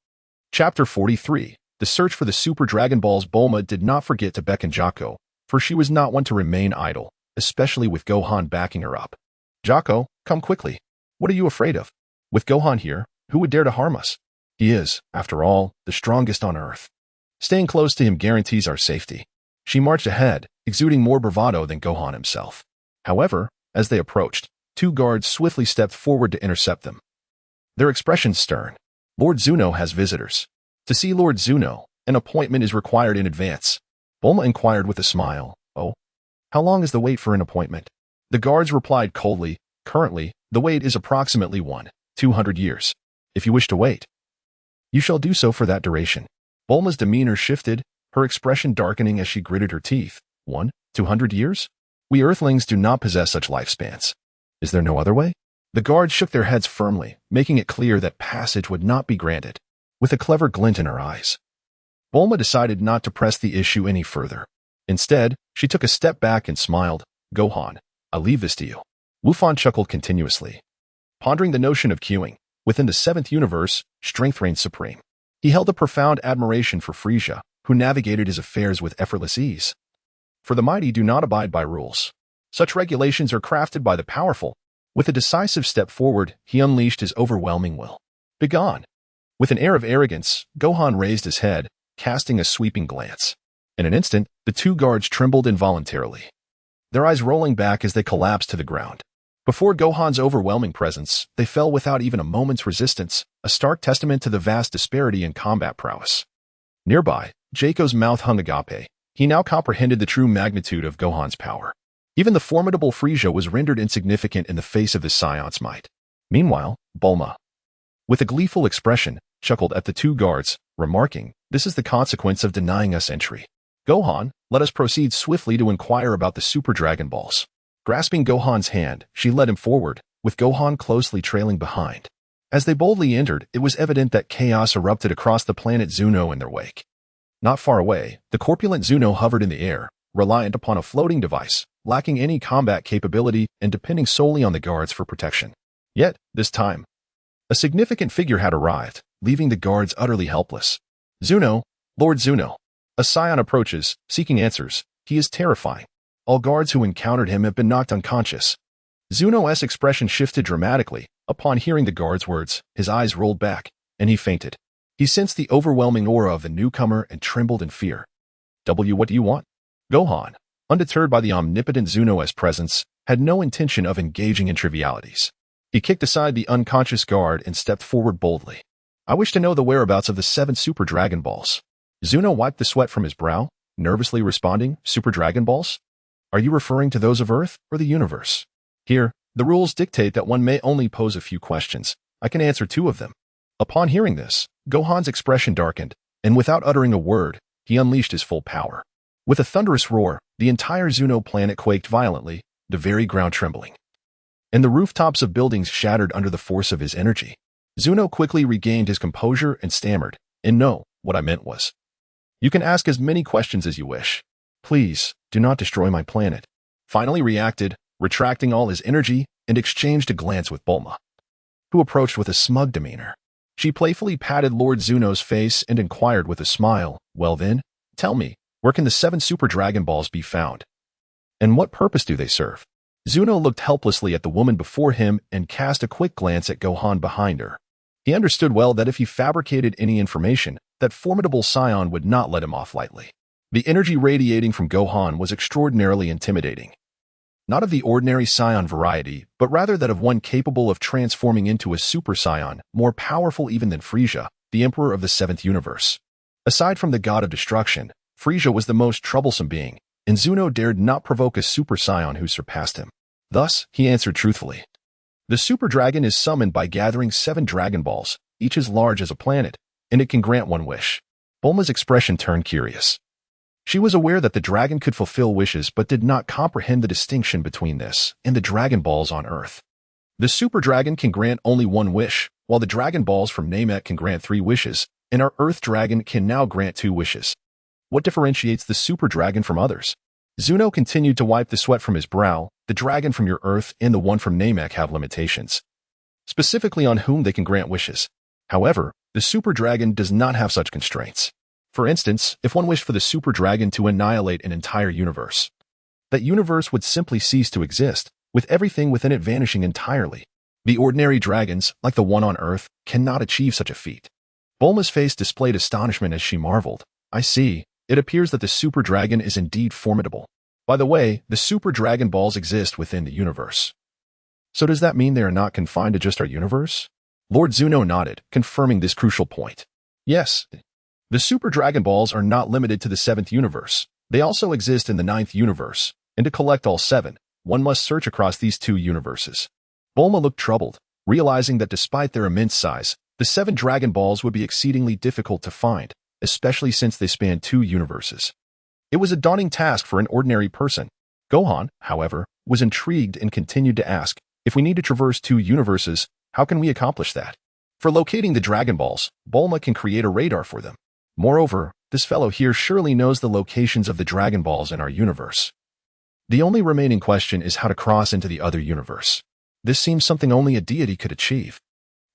Chapter 43. The Search for the Super Dragon Balls. Bulma did not forget to beckon Jocko, for she was not one to remain idle, especially with Gohan backing her up. "Jocko, come quickly. What are you afraid of? With Gohan here, who would dare to harm us? He is, after all, the strongest on Earth. Staying close to him guarantees our safety." She marched ahead, exuding more bravado than Gohan himself. However, as they approached, 2 guards swiftly stepped forward to intercept them. Their expressions stern. "Lord Zuno has visitors. To see Lord Zuno, an appointment is required in advance." Bulma inquired with a smile, "Oh, how long is the wait for an appointment?" The guards replied coldly, "Currently, the wait is approximately 200 years. If you wish to wait, you shall do so for that duration." Bulma's demeanor shifted, her expression darkening as she gritted her teeth. 200 years? We Earthlings do not possess such lifespans. Is there no other way? The guards shook their heads firmly, making it clear that passage would not be granted. With a clever glint in her eyes, Bulma decided not to press the issue any further. Instead, she took a step back and smiled. "Gohan, I'll leave this to you." Wufan chuckled continuously, pondering the notion of queuing. Within the 7th universe, strength reigned supreme. He held a profound admiration for Frieza, who navigated his affairs with effortless ease. For the mighty do not abide by rules. Such regulations are crafted by the powerful. With a decisive step forward, he unleashed his overwhelming will. "Begone!" With an air of arrogance, Gohan raised his head, casting a sweeping glance. In an instant, the 2 guards trembled involuntarily, their eyes rolling back as they collapsed to the ground. Before Gohan's overwhelming presence, they fell without even a moment's resistance, a stark testament to the vast disparity in combat prowess. Nearby, Jocko's mouth hung agape. He now comprehended the true magnitude of Gohan's power. Even the formidable Frieza was rendered insignificant in the face of his scion's might. Meanwhile, Bulma, with a gleeful expression, chuckled at the 2 guards, remarking, "This is the consequence of denying us entry. Gohan, let us proceed swiftly to inquire about the Super Dragon Balls." Grasping Gohan's hand, she led him forward, with Gohan closely trailing behind. As they boldly entered, it was evident that chaos erupted across the planet Zuno in their wake. Not far away, the corpulent Zuno hovered in the air, reliant upon a floating device, lacking any combat capability and depending solely on the guards for protection. Yet, this time, a significant figure had arrived, leaving the guards utterly helpless. "Zuno, Lord Zuno." A scion approaches, seeking answers. He is terrifying. All guards who encountered him have been knocked unconscious. Zuno's expression shifted dramatically. Upon hearing the guard's words, his eyes rolled back, and he fainted. He sensed the overwhelming aura of the newcomer and trembled in fear. What do you want? Gohan, undeterred by the omnipotent Zuno's presence, had no intention of engaging in trivialities. He kicked aside the unconscious guard and stepped forward boldly. I wish to know the whereabouts of the 7 Super Dragon Balls. Zuno wiped the sweat from his brow, nervously responding, Super Dragon Balls? Are you referring to those of Earth or the universe? Here, the rules dictate that one may only pose a few questions. I can answer 2 of them. Upon hearing this, Gohan's expression darkened, and without uttering a word, he unleashed his full power. With a thunderous roar, the entire Zuno planet quaked violently, the very ground trembling. And the rooftops of buildings shattered under the force of his energy. Zuno quickly regained his composure and stammered, and no, what I meant was, you can ask as many questions as you wish. Please, do not destroy my planet. Finally reacted, retracting all his energy, and exchanged a glance with Bulma, who approached with a smug demeanor. She playfully patted Lord Zuno's face and inquired with a smile, well then, tell me, where can the 7 Super Dragon Balls be found? And what purpose do they serve? Zuno looked helplessly at the woman before him and cast a quick glance at Gohan behind her. He understood well that if he fabricated any information, that formidable scion would not let him off lightly. The energy radiating from Gohan was extraordinarily intimidating. Not of the ordinary scion variety, but rather that of one capable of transforming into a super scion, more powerful even than Frieza, the emperor of the 7th universe. Aside from the god of destruction, Frieza was the most troublesome being, and Zuno dared not provoke a super scion who surpassed him. Thus, he answered truthfully. The super dragon is summoned by gathering 7 Dragon Balls, each as large as a planet, and it can grant one wish. Bulma's expression turned curious. She was aware that the dragon could fulfill wishes but did not comprehend the distinction between this and the Dragon Balls on Earth. The super dragon can grant only one wish, while the Dragon Balls from Namek can grant 3 wishes, and our Earth dragon can now grant 2 wishes. What differentiates the super dragon from others? Zuno continued to wipe the sweat from his brow. The dragon from your Earth and the one from Namek have limitations, specifically on whom they can grant wishes. However, the super dragon does not have such constraints. For instance, if one wished for the super dragon to annihilate an entire universe, that universe would simply cease to exist, with everything within it vanishing entirely. The ordinary dragons, like the one on Earth, cannot achieve such a feat. Bulma's face displayed astonishment as she marveled. I see. It appears that the super dragon is indeed formidable. By the way, the Super Dragon Balls exist within the universe. So does that mean they are not confined to just our universe? Lord Zuno nodded, confirming this crucial point. Yes, the Super Dragon Balls are not limited to the 7th universe. They also exist in the 9th universe, and to collect all 7, one must search across these 2 universes. Bulma looked troubled, realizing that despite their immense size, the 7 Dragon Balls would be exceedingly difficult to find, especially since they span 2 universes. It was a daunting task for an ordinary person. Gohan, however, was intrigued and continued to ask, if we need to traverse 2 universes, how can we accomplish that? For locating the Dragon Balls, Bulma can create a radar for them. Moreover, this fellow here surely knows the locations of the Dragon Balls in our universe. The only remaining question is how to cross into the other universe. This seems something only a deity could achieve.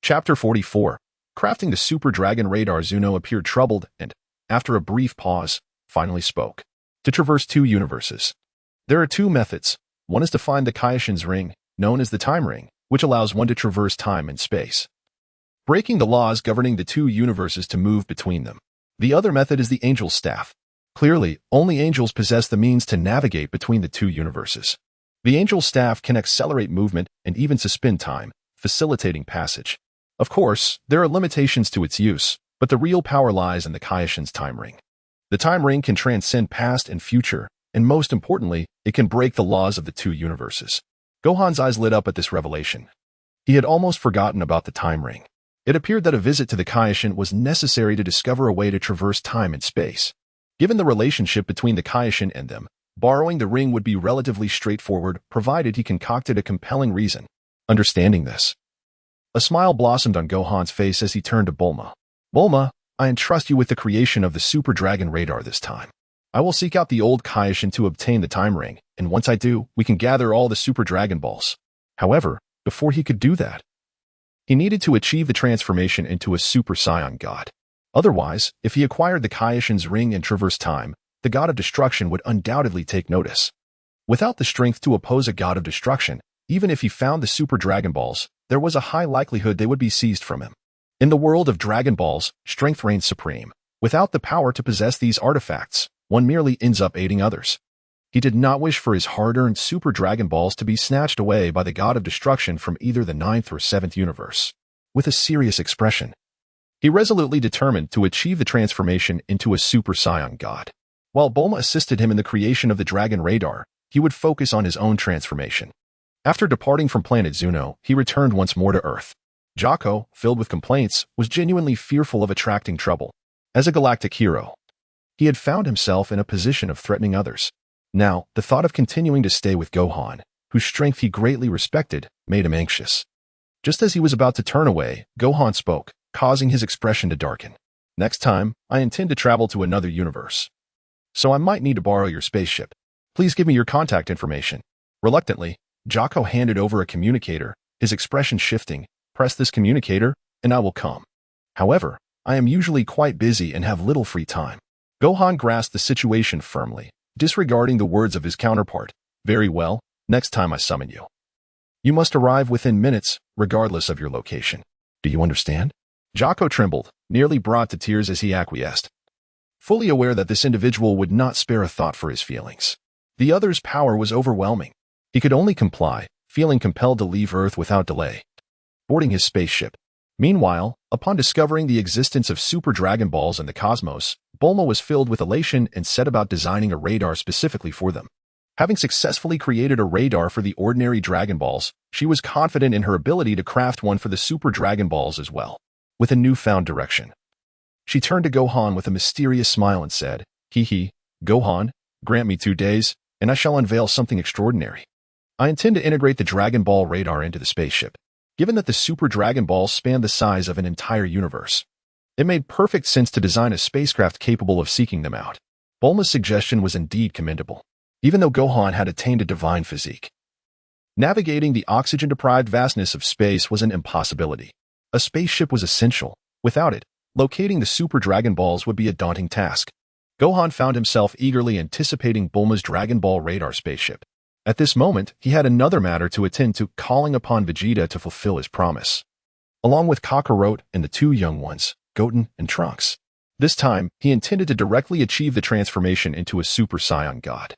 Chapter 44. Crafting the Super Dragon Radar. Zuno appeared troubled and, after a brief pause, finally spoke. To traverse 2 universes. There are 2 methods. One is to find the Kaioshin's ring, known as the Time Ring, which allows one to traverse time and space, breaking the laws governing the 2 universes to move between them. The other method is the Angel's Staff. Clearly, only angels possess the means to navigate between the 2 universes. The Angel's Staff can accelerate movement and even suspend time, facilitating passage. Of course, there are limitations to its use, but the real power lies in the Kaioshin's Time Ring. The Time Ring can transcend past and future, and most importantly, it can break the laws of the 2 universes. Gohan's eyes lit up at this revelation. He had almost forgotten about the Time Ring. It appeared that a visit to the Kaioshin was necessary to discover a way to traverse time and space. Given the relationship between the Kaioshin and them, borrowing the ring would be relatively straightforward, provided he concocted a compelling reason. Understanding this, a smile blossomed on Gohan's face as he turned to Bulma. Bulma, I entrust you with the creation of the Super Dragon Radar this time. I will seek out the old Kaioshin to obtain the Time Ring, and once I do, we can gather all the Super Dragon Balls. However, before he could do that, he needed to achieve the transformation into a Super Saiyan God. Otherwise, if he acquired the Kaioshin's ring and traversed time, the God of Destruction would undoubtedly take notice. Without the strength to oppose a God of Destruction, Even if he found the Super Dragon Balls, there was a high likelihood they would be seized from him. In the world of Dragon Balls, strength reigns supreme. Without the power to possess these artifacts, one merely ends up aiding others. He did not wish for his hard-earned Super Dragon Balls to be snatched away by the god of destruction from either the 9th or 7th universe. With a serious expression, he resolutely determined to achieve the transformation into a Super Saiyan god. While Bulma assisted him in the creation of the Dragon Radar, he would focus on his own transformation. After departing from planet Zuno, he returned once more to Earth. Jocko, filled with complaints, was genuinely fearful of attracting trouble. As a galactic hero, he had found himself in a position of threatening others. Now, the thought of continuing to stay with Gohan, whose strength he greatly respected, made him anxious. Just as he was about to turn away, Gohan spoke, causing his expression to darken. Next time, I intend to travel to another universe. So I might need to borrow your spaceship. Please give me your contact information. Reluctantly, Jocko handed over a communicator, his expression shifting. Press this communicator, and I will come. However, I am usually quite busy and have little free time. Gohan grasped the situation firmly, disregarding the words of his counterpart. Very well, next time I summon you. You must arrive within minutes, regardless of your location. Do you understand? Jocko trembled, nearly brought to tears as he acquiesced. Fully aware that this individual would not spare a thought for his feelings. The other's power was overwhelming. He could only comply, feeling compelled to leave Earth without delay. Boarding his spaceship. Meanwhile, upon discovering the existence of Super Dragon Balls in the cosmos, Bulma was filled with elation and set about designing a radar specifically for them. Having successfully created a radar for the ordinary Dragon Balls, she was confident in her ability to craft one for the Super Dragon Balls as well. With a newfound direction, she turned to Gohan with a mysterious smile and said, "Hee hee, Gohan, grant me 2 days, and I shall unveil something extraordinary. I intend to integrate the Dragon Ball radar into the spaceship." Given that the Super Dragon Balls spanned the size of an entire universe, it made perfect sense to design a spacecraft capable of seeking them out. Bulma's suggestion was indeed commendable, even though Gohan had attained a divine physique. Navigating the oxygen-deprived vastness of space was an impossibility. A spaceship was essential. Without it, locating the Super Dragon Balls would be a daunting task. Gohan found himself eagerly anticipating Bulma's Dragon Ball radar spaceship. At this moment, he had another matter to attend to, calling upon Vegeta to fulfill his promise, along with Kakarot and the 2 young ones, Goten and Trunks. This time, he intended to directly achieve the transformation into a Super Saiyan god.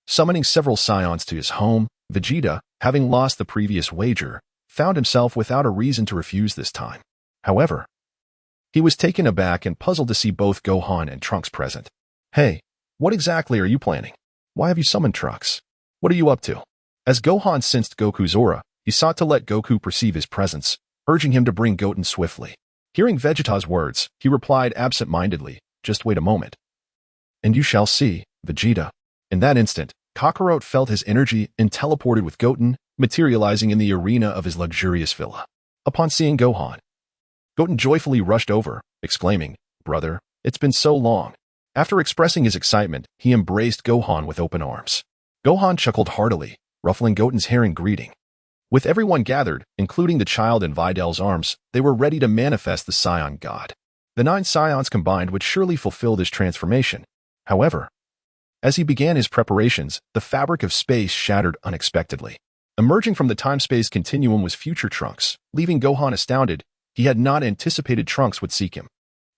Summoning several Saiyans to his home, Vegeta, having lost the previous wager, found himself without a reason to refuse this time. However, he was taken aback and puzzled to see both Gohan and Trunks present. "Hey, what exactly are you planning? Why have you summoned Trunks? What are you up to?" As Gohan sensed Goku's aura, he sought to let Goku perceive his presence, urging him to bring Goten swiftly. Hearing Vegeta's words, he replied absent-mindedly, "Just wait a moment. And you shall see, Vegeta." In that instant, Kakarot felt his energy and teleported with Goten, materializing in the arena of his luxurious villa. Upon seeing Gohan, Goten joyfully rushed over, exclaiming, "Brother, it's been so long." After expressing his excitement, he embraced Gohan with open arms. Gohan chuckled heartily, ruffling Goten's hair in greeting. With everyone gathered, including the child in Vidal's arms, they were ready to manifest the Saiyan god. The 9 Saiyans combined would surely fulfill this transformation. However, as he began his preparations, the fabric of space shattered unexpectedly. Emerging from the time-space continuum was future Trunks, leaving Gohan astounded. He had not anticipated Trunks would seek him.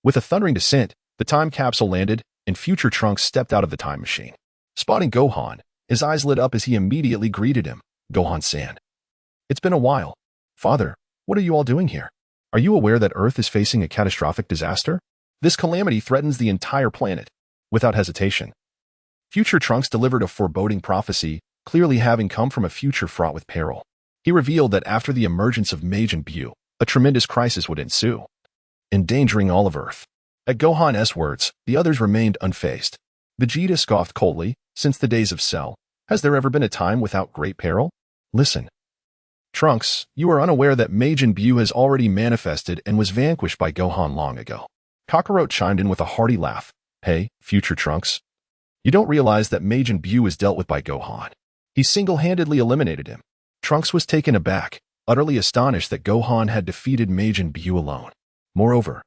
With a thundering descent, the time capsule landed, and future Trunks stepped out of the time machine. Spotting Gohan, his eyes lit up as he immediately greeted him. "Gohan-san. It's been a while. Father, what are you all doing here? Are you aware that Earth is facing a catastrophic disaster? This calamity threatens the entire planet." Without hesitation, future Trunks delivered a foreboding prophecy, clearly having come from a future fraught with peril. He revealed that after the emergence of Majin Buu, a tremendous crisis would ensue, endangering all of Earth. At Gohan's words, the others remained unfazed. Vegeta scoffed coldly, "Since the days of Cell, has there ever been a time without great peril? Listen. Trunks, you are unaware that Majin Buu has already manifested and was vanquished by Gohan long ago." Kakarot chimed in with a hearty laugh. "Hey, future Trunks. You don't realize that Majin Buu is dealt with by Gohan. He single-handedly eliminated him." Trunks was taken aback, utterly astonished that Gohan had defeated Majin Buu alone. Moreover,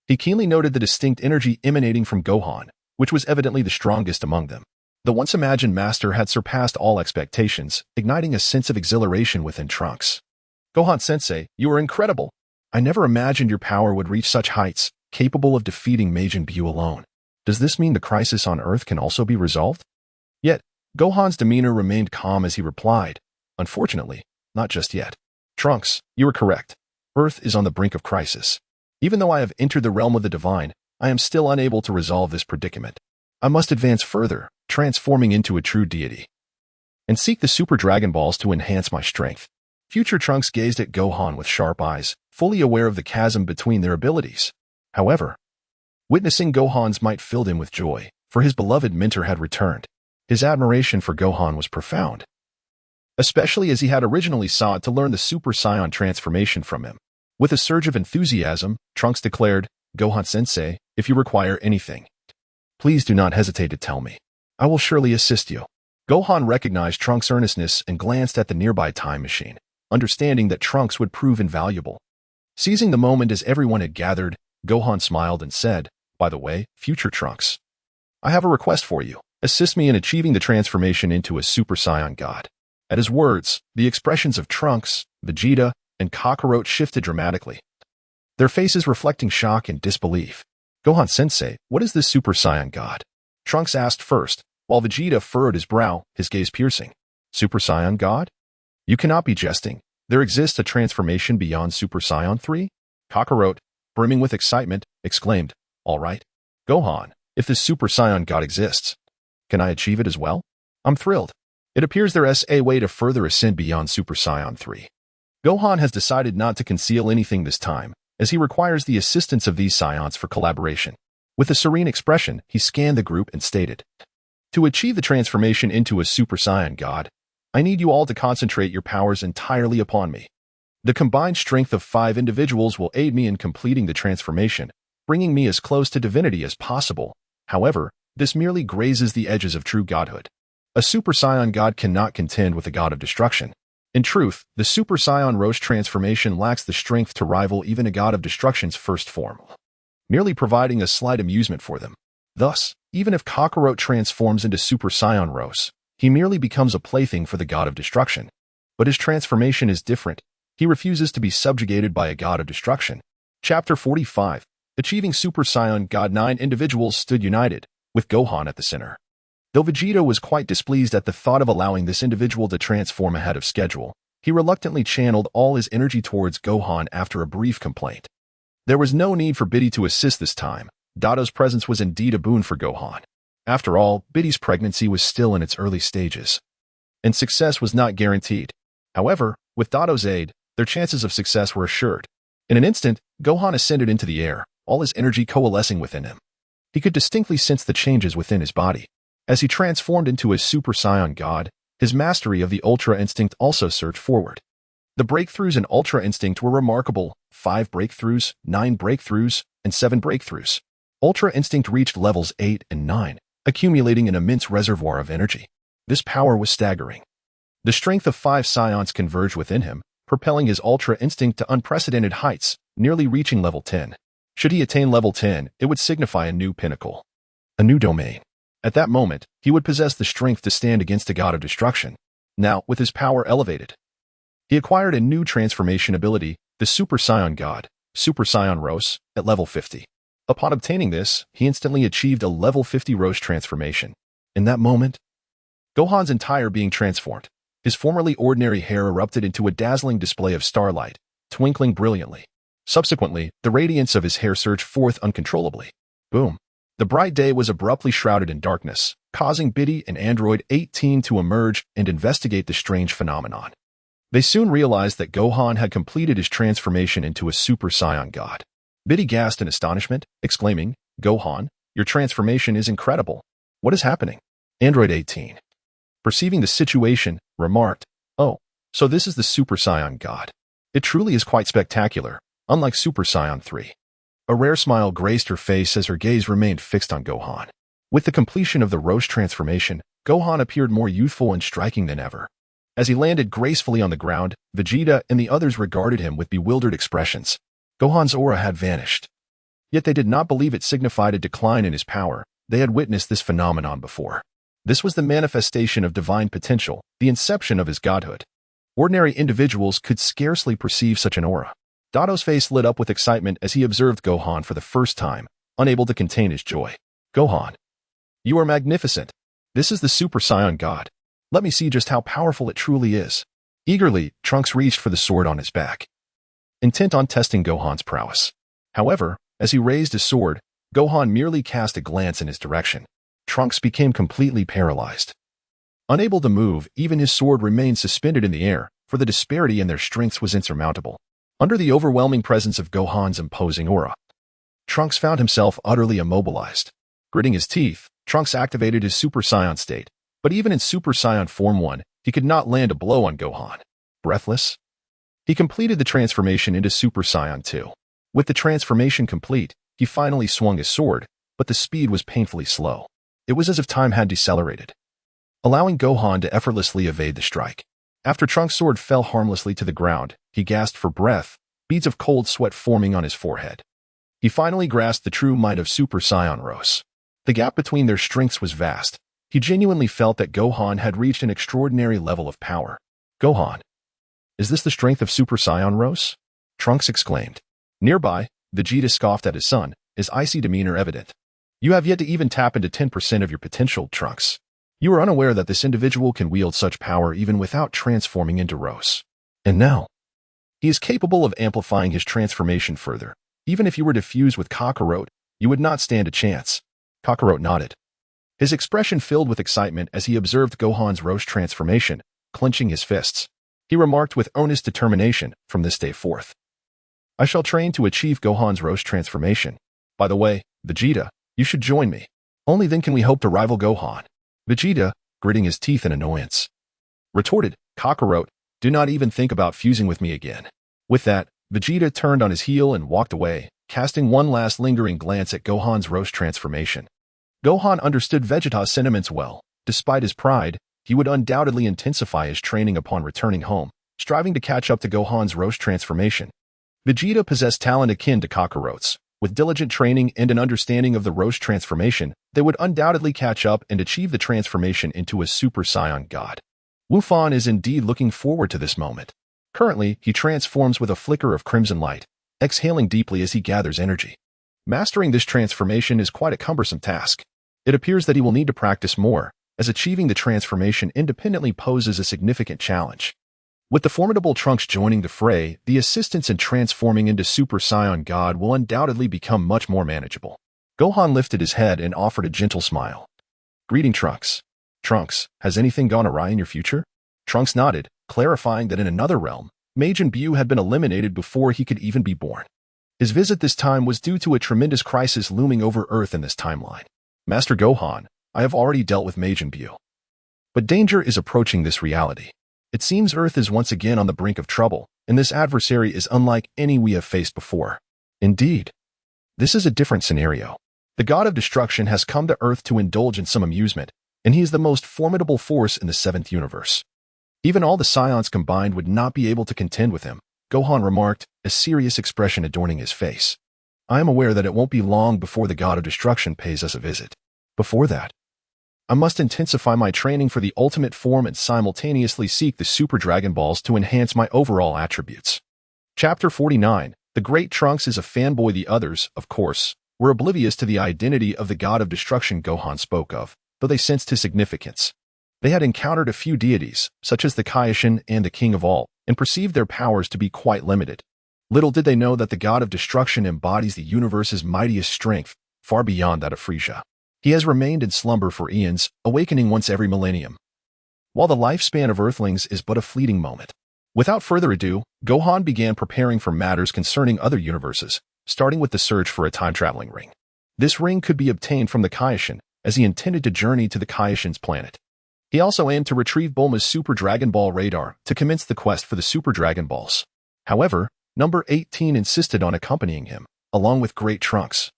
he keenly noted the distinct energy emanating from Gohan, which was evidently the strongest among them. The once-imagined master had surpassed all expectations, igniting a sense of exhilaration within Trunks. Gohan-sensei, you are incredible! I never imagined your power would reach such heights, capable of defeating Majin Buu alone. Does this mean the crisis on Earth can also be resolved? Yet, Gohan's demeanor remained calm as he replied, unfortunately, not just yet. Trunks, you are correct. Earth is on the brink of crisis. Even though I have entered the realm of the divine, I am still unable to resolve this predicament. I must advance further, transforming into a true deity, and seek the Super Dragon Balls to enhance my strength. Future Trunks gazed at Gohan with sharp eyes, fully aware of the chasm between their abilities. However, witnessing Gohan's might filled him with joy, for his beloved mentor had returned. His admiration for Gohan was profound, especially as he had originally sought to learn the Super Saiyan transformation from him. With a surge of enthusiasm, Trunks declared, Gohan-sensei, if you require anything, please do not hesitate to tell me. I will surely assist you. Gohan recognized Trunks' earnestness and glanced at the nearby time machine, understanding that Trunks would prove invaluable. Seizing the moment as everyone had gathered, Gohan smiled and said, by the way, future Trunks, I have a request for you. Assist me in achieving the transformation into a Super Saiyan God. At his words, the expressions of Trunks, Vegeta, and Kakarot shifted dramatically, their faces reflecting shock and disbelief. Gohan-sensei, what is this Super Saiyan God? Trunks asked first, while Vegeta furrowed his brow, his gaze piercing. Super Saiyan God? You cannot be jesting. There exists a transformation beyond Super Saiyan 3? Kakarot, brimming with excitement, exclaimed, all right. Gohan, if this Super Saiyan God exists, can I achieve it as well? I'm thrilled. It appears there is a way to further ascend beyond Super Saiyan 3. Gohan has decided not to conceal anything this time, as he requires the assistance of these Saiyans for collaboration. With a serene expression, he scanned the group and stated, to achieve the transformation into a Super Saiyan God, I need you all to concentrate your powers entirely upon me. The combined strength of 5 individuals will aid me in completing the transformation, bringing me as close to divinity as possible. However, this merely grazes the edges of true godhood. A Super Saiyan God cannot contend with a god of destruction. In truth, the Super Saiyan Roche transformation lacks the strength to rival even a god of destruction's first form, merely providing a slight amusement for them. Thus, even if Kakarot transforms into Super Saiyan Roche, he merely becomes a plaything for the god of destruction. But his transformation is different. He refuses to be subjugated by a god of destruction. Chapter 45. Achieving Super Saiyan God. 9 individuals stood united, with Gohan at the center. Though Vegeta was quite displeased at the thought of allowing this individual to transform ahead of schedule, he reluctantly channeled all his energy towards Gohan after a brief complaint. There was no need for Biddy to assist this time. Dato's presence was indeed a boon for Gohan. After all, Biddy's pregnancy was still in its early stages, and success was not guaranteed. However, with Dato's aid, their chances of success were assured. In an instant, Gohan ascended into the air, all his energy coalescing within him. He could distinctly sense the changes within his body. As he transformed into a Super Saiyan God, his mastery of the Ultra Instinct also surged forward. The breakthroughs in Ultra Instinct were remarkable: 5 breakthroughs, 9 breakthroughs, and 7 breakthroughs. Ultra Instinct reached levels 8 and 9, accumulating an immense reservoir of energy. This power was staggering. The strength of 5 Saiyans converged within him, propelling his Ultra Instinct to unprecedented heights, nearly reaching level 10. Should he attain level 10, it would signify a new pinnacle, a new domain. At that moment, he would possess the strength to stand against a god of destruction. Now, with his power elevated, he acquired a new transformation ability, the Super Saiyan God, Super Saiyan Roche, at level 50. Upon obtaining this, he instantly achieved a level 50 Roche transformation. In that moment, Gohan's entire being transformed. His formerly ordinary hair erupted into a dazzling display of starlight, twinkling brilliantly. Subsequently, the radiance of his hair surged forth uncontrollably. Boom. The bright day was abruptly shrouded in darkness, causing Biddy and Android 18 to emerge and investigate the strange phenomenon. They soon realized that Gohan had completed his transformation into a Super Saiyan God. Biddy gasped in astonishment, exclaiming, Gohan, your transformation is incredible. What is happening? Android 18, perceiving the situation, remarked, oh, so this is the Super Saiyan God. It truly is quite spectacular, unlike Super Saiyan 3. A rare smile graced her face as her gaze remained fixed on Gohan. With the completion of the Roche transformation, Gohan appeared more youthful and striking than ever. As he landed gracefully on the ground, Vegeta and the others regarded him with bewildered expressions. Gohan's aura had vanished. Yet they did not believe it signified a decline in his power. They had witnessed this phenomenon before. This was the manifestation of divine potential, the inception of his godhood. Ordinary individuals could scarcely perceive such an aura. Dato's face lit up with excitement as he observed Gohan for the first time, unable to contain his joy. Gohan, you are magnificent. This is the Super Saiyan God. Let me see just how powerful it truly is. Eagerly, Trunks reached for the sword on his back, intent on testing Gohan's prowess. However, as he raised his sword, Gohan merely cast a glance in his direction. Trunks became completely paralyzed. Unable to move, even his sword remained suspended in the air, for the disparity in their strengths was insurmountable. Under the overwhelming presence of Gohan's imposing aura, Trunks found himself utterly immobilized. Gritting his teeth, Trunks activated his Super Saiyan state, but even in Super Saiyan Form 1, he could not land a blow on Gohan. Breathless, he completed the transformation into Super Saiyan 2. With the transformation complete, he finally swung his sword, but the speed was painfully slow. It was as if time had decelerated, allowing Gohan to effortlessly evade the strike. After Trunks' sword fell harmlessly to the ground, he gasped for breath, beads of cold sweat forming on his forehead. He finally grasped the true might of Super Saiyan Rose. The gap between their strengths was vast. He genuinely felt that Gohan had reached an extraordinary level of power. Gohan, is this the strength of Super Saiyan Rose? Trunks exclaimed. Nearby, Vegeta scoffed at his son, his icy demeanor evident. You have yet to even tap into 10% of your potential, Trunks. You are unaware that this individual can wield such power even without transforming into Rose. And now, he is capable of amplifying his transformation further. Even if you were to fuse with Kakarot, you would not stand a chance. Kakarot nodded, his expression filled with excitement as he observed Gohan's Rose transformation, clenching his fists. He remarked with earnest determination, from this day forth, I shall train to achieve Gohan's Rose transformation. By the way, Vegeta, you should join me. Only then can we hope to rival Gohan. Vegeta, gritting his teeth in annoyance, retorted, Kakarot, do not even think about fusing with me again. With that, Vegeta turned on his heel and walked away, casting one last lingering glance at Gohan's Rose transformation. Gohan understood Vegeta's sentiments well. Despite his pride, he would undoubtedly intensify his training upon returning home, striving to catch up to Gohan's Rose transformation. Vegeta possessed talent akin to Kakarot's. With diligent training and an understanding of the Rose transformation, they would undoubtedly catch up and achieve the transformation into a Super Saiyan God. Wu Fan is indeed looking forward to this moment. Currently, he transforms with a flicker of crimson light, exhaling deeply as he gathers energy. Mastering this transformation is quite a cumbersome task. It appears that he will need to practice more, as achieving the transformation independently poses a significant challenge. With the formidable Trunks joining the fray, the assistance in transforming into Super Saiyan God will undoubtedly become much more manageable. Gohan lifted his head and offered a gentle smile. Greeting, Trunks. Trunks, has anything gone awry in your future? Trunks nodded, clarifying that in another realm, Majin Buu had been eliminated before he could even be born. His visit this time was due to a tremendous crisis looming over Earth in this timeline. Master Gohan, I have already dealt with Majin Buu. But danger is approaching this reality. It seems Earth is once again on the brink of trouble, and this adversary is unlike any we have faced before. Indeed, this is a different scenario. The god of destruction has come to Earth to indulge in some amusement, and he is the most formidable force in the 7th universe. Even all the Saiyans combined would not be able to contend with him, Gohan remarked, a serious expression adorning his face. I am aware that it won't be long before the god of destruction pays us a visit. Before that, I must intensify my training for the ultimate form and simultaneously seek the Super Dragon Balls to enhance my overall attributes. Chapter 49. The Great Trunks is a fanboy. The others, of course, were oblivious to the identity of the god of destruction Gohan spoke of, though they sensed his significance. They had encountered a few deities, such as the Kaioshin and the King of All, and perceived their powers to be quite limited. Little did they know that the god of destruction embodies the universe's mightiest strength, far beyond that of Frisia. He has remained in slumber for eons, awakening once every millennium, while the lifespan of Earthlings is but a fleeting moment. Without further ado, Gohan began preparing for matters concerning other universes, starting with the search for a time-traveling ring. This ring could be obtained from the Kaioshin, as he intended to journey to the Kaioshin's planet. He also aimed to retrieve Bulma's Super Dragon Ball radar to commence the quest for the Super Dragon Balls. However, Number 18 insisted on accompanying him, along with Great Trunks,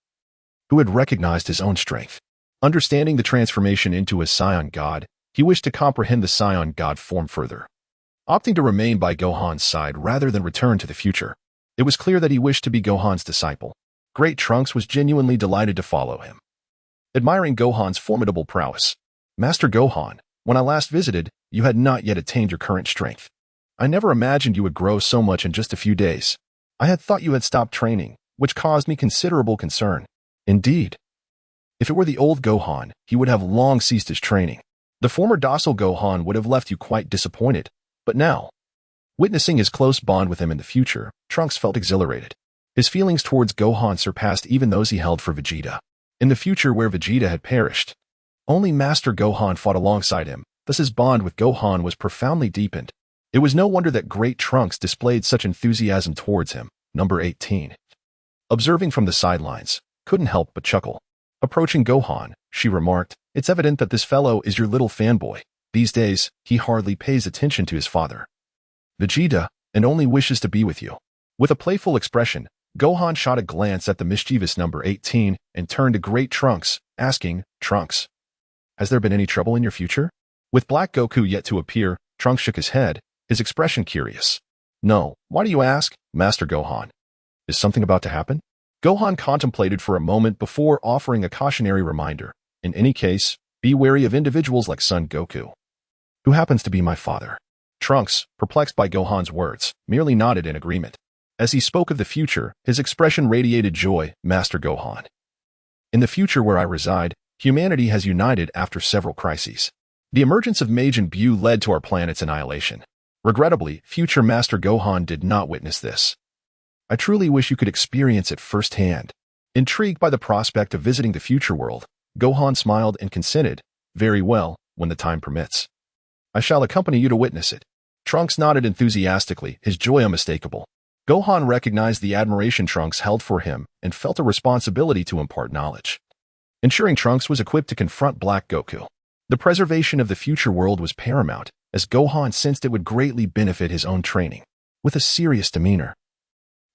who had recognized his own strength. Understanding the transformation into a Saiyan God, he wished to comprehend the Saiyan God form further. Opting to remain by Gohan's side rather than return to the future, it was clear that he wished to be Gohan's disciple. Great Trunks was genuinely delighted to follow him. Admiring Gohan's formidable prowess, Master Gohan, when I last visited, you had not yet attained your current strength. I never imagined you would grow so much in just a few days. I had thought you had stopped training, which caused me considerable concern. Indeed. If it were the old Gohan, he would have long ceased his training. The former docile Gohan would have left you quite disappointed. But now, witnessing his close bond with him in the future, Trunks felt exhilarated. His feelings towards Gohan surpassed even those he held for Vegeta. In the future where Vegeta had perished, only Master Gohan fought alongside him, thus his bond with Gohan was profoundly deepened. It was no wonder that great Trunks displayed such enthusiasm towards him. Number 18. Observing from the sidelines, couldn't help but chuckle. Approaching Gohan, she remarked, "It's evident that this fellow is your little fanboy. These days, he hardly pays attention to his father, Vegeta, and only wishes to be with you." With a playful expression, Gohan shot a glance at the mischievous number 18 and turned to great Trunks, asking, "Trunks, has there been any trouble in your future?" With Black Goku yet to appear, Trunks shook his head, his expression curious. "No, why do you ask, Master Gohan? Is something about to happen?" Gohan contemplated for a moment before offering a cautionary reminder. "In any case, be wary of individuals like Son Goku, who happens to be my father." Trunks, perplexed by Gohan's words, merely nodded in agreement. As he spoke of the future, his expression radiated joy. "Master Gohan, in the future where I reside, humanity has united after several crises. The emergence of Majin Buu led to our planet's annihilation. Regrettably, future Master Gohan did not witness this. I truly wish you could experience it firsthand." Intrigued by the prospect of visiting the future world, Gohan smiled and consented, "Very well, when the time permits. I shall accompany you to witness it." Trunks nodded enthusiastically, his joy unmistakable. Gohan recognized the admiration Trunks held for him and felt a responsibility to impart knowledge. Ensuring Trunks was equipped to confront Black Goku. The preservation of the future world was paramount, as Gohan sensed it would greatly benefit his own training. With a serious demeanor,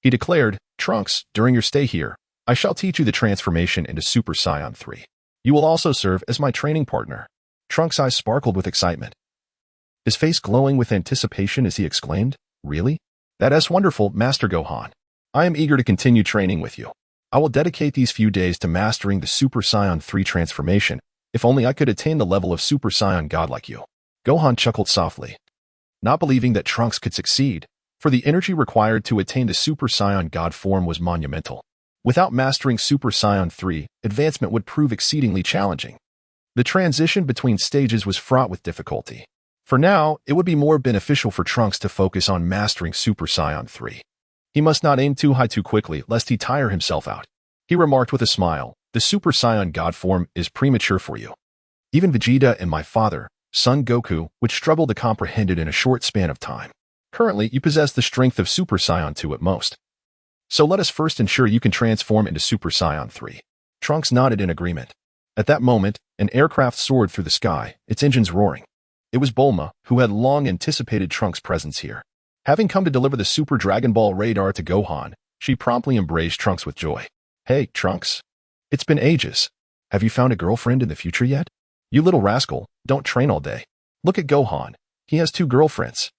he declared, "Trunks, during your stay here, I shall teach you the transformation into Super Saiyan 3. You will also serve as my training partner." Trunks' eyes sparkled with excitement, his face glowing with anticipation as he exclaimed, "Really? That is wonderful, Master Gohan. I am eager to continue training with you. I will dedicate these few days to mastering the Super Saiyan 3 transformation. If only I could attain the level of Super Saiyan God like you." Gohan chuckled softly, not believing that Trunks could succeed, for the energy required to attain the Super Saiyan God form was monumental. Without mastering Super Saiyan 3, advancement would prove exceedingly challenging. The transition between stages was fraught with difficulty. For now, it would be more beneficial for Trunks to focus on mastering Super Saiyan 3. He must not aim too high too quickly, lest he tire himself out. He remarked with a smile, "The Super Saiyan God form is premature for you. Even Vegeta and my father, Son Goku, would struggle to comprehend it in a short span of time. Currently, you possess the strength of Super Saiyan 2 at most. So let us first ensure you can transform into Super Saiyan 3. Trunks nodded in agreement. At that moment, an aircraft soared through the sky, its engines roaring. It was Bulma, who had long anticipated Trunks' presence here. Having come to deliver the Super Dragon Ball radar to Gohan, she promptly embraced Trunks with joy. "Hey, Trunks. It's been ages. Have you found a girlfriend in the future yet? You little rascal, don't train all day. Look at Gohan. He has 2 girlfriends.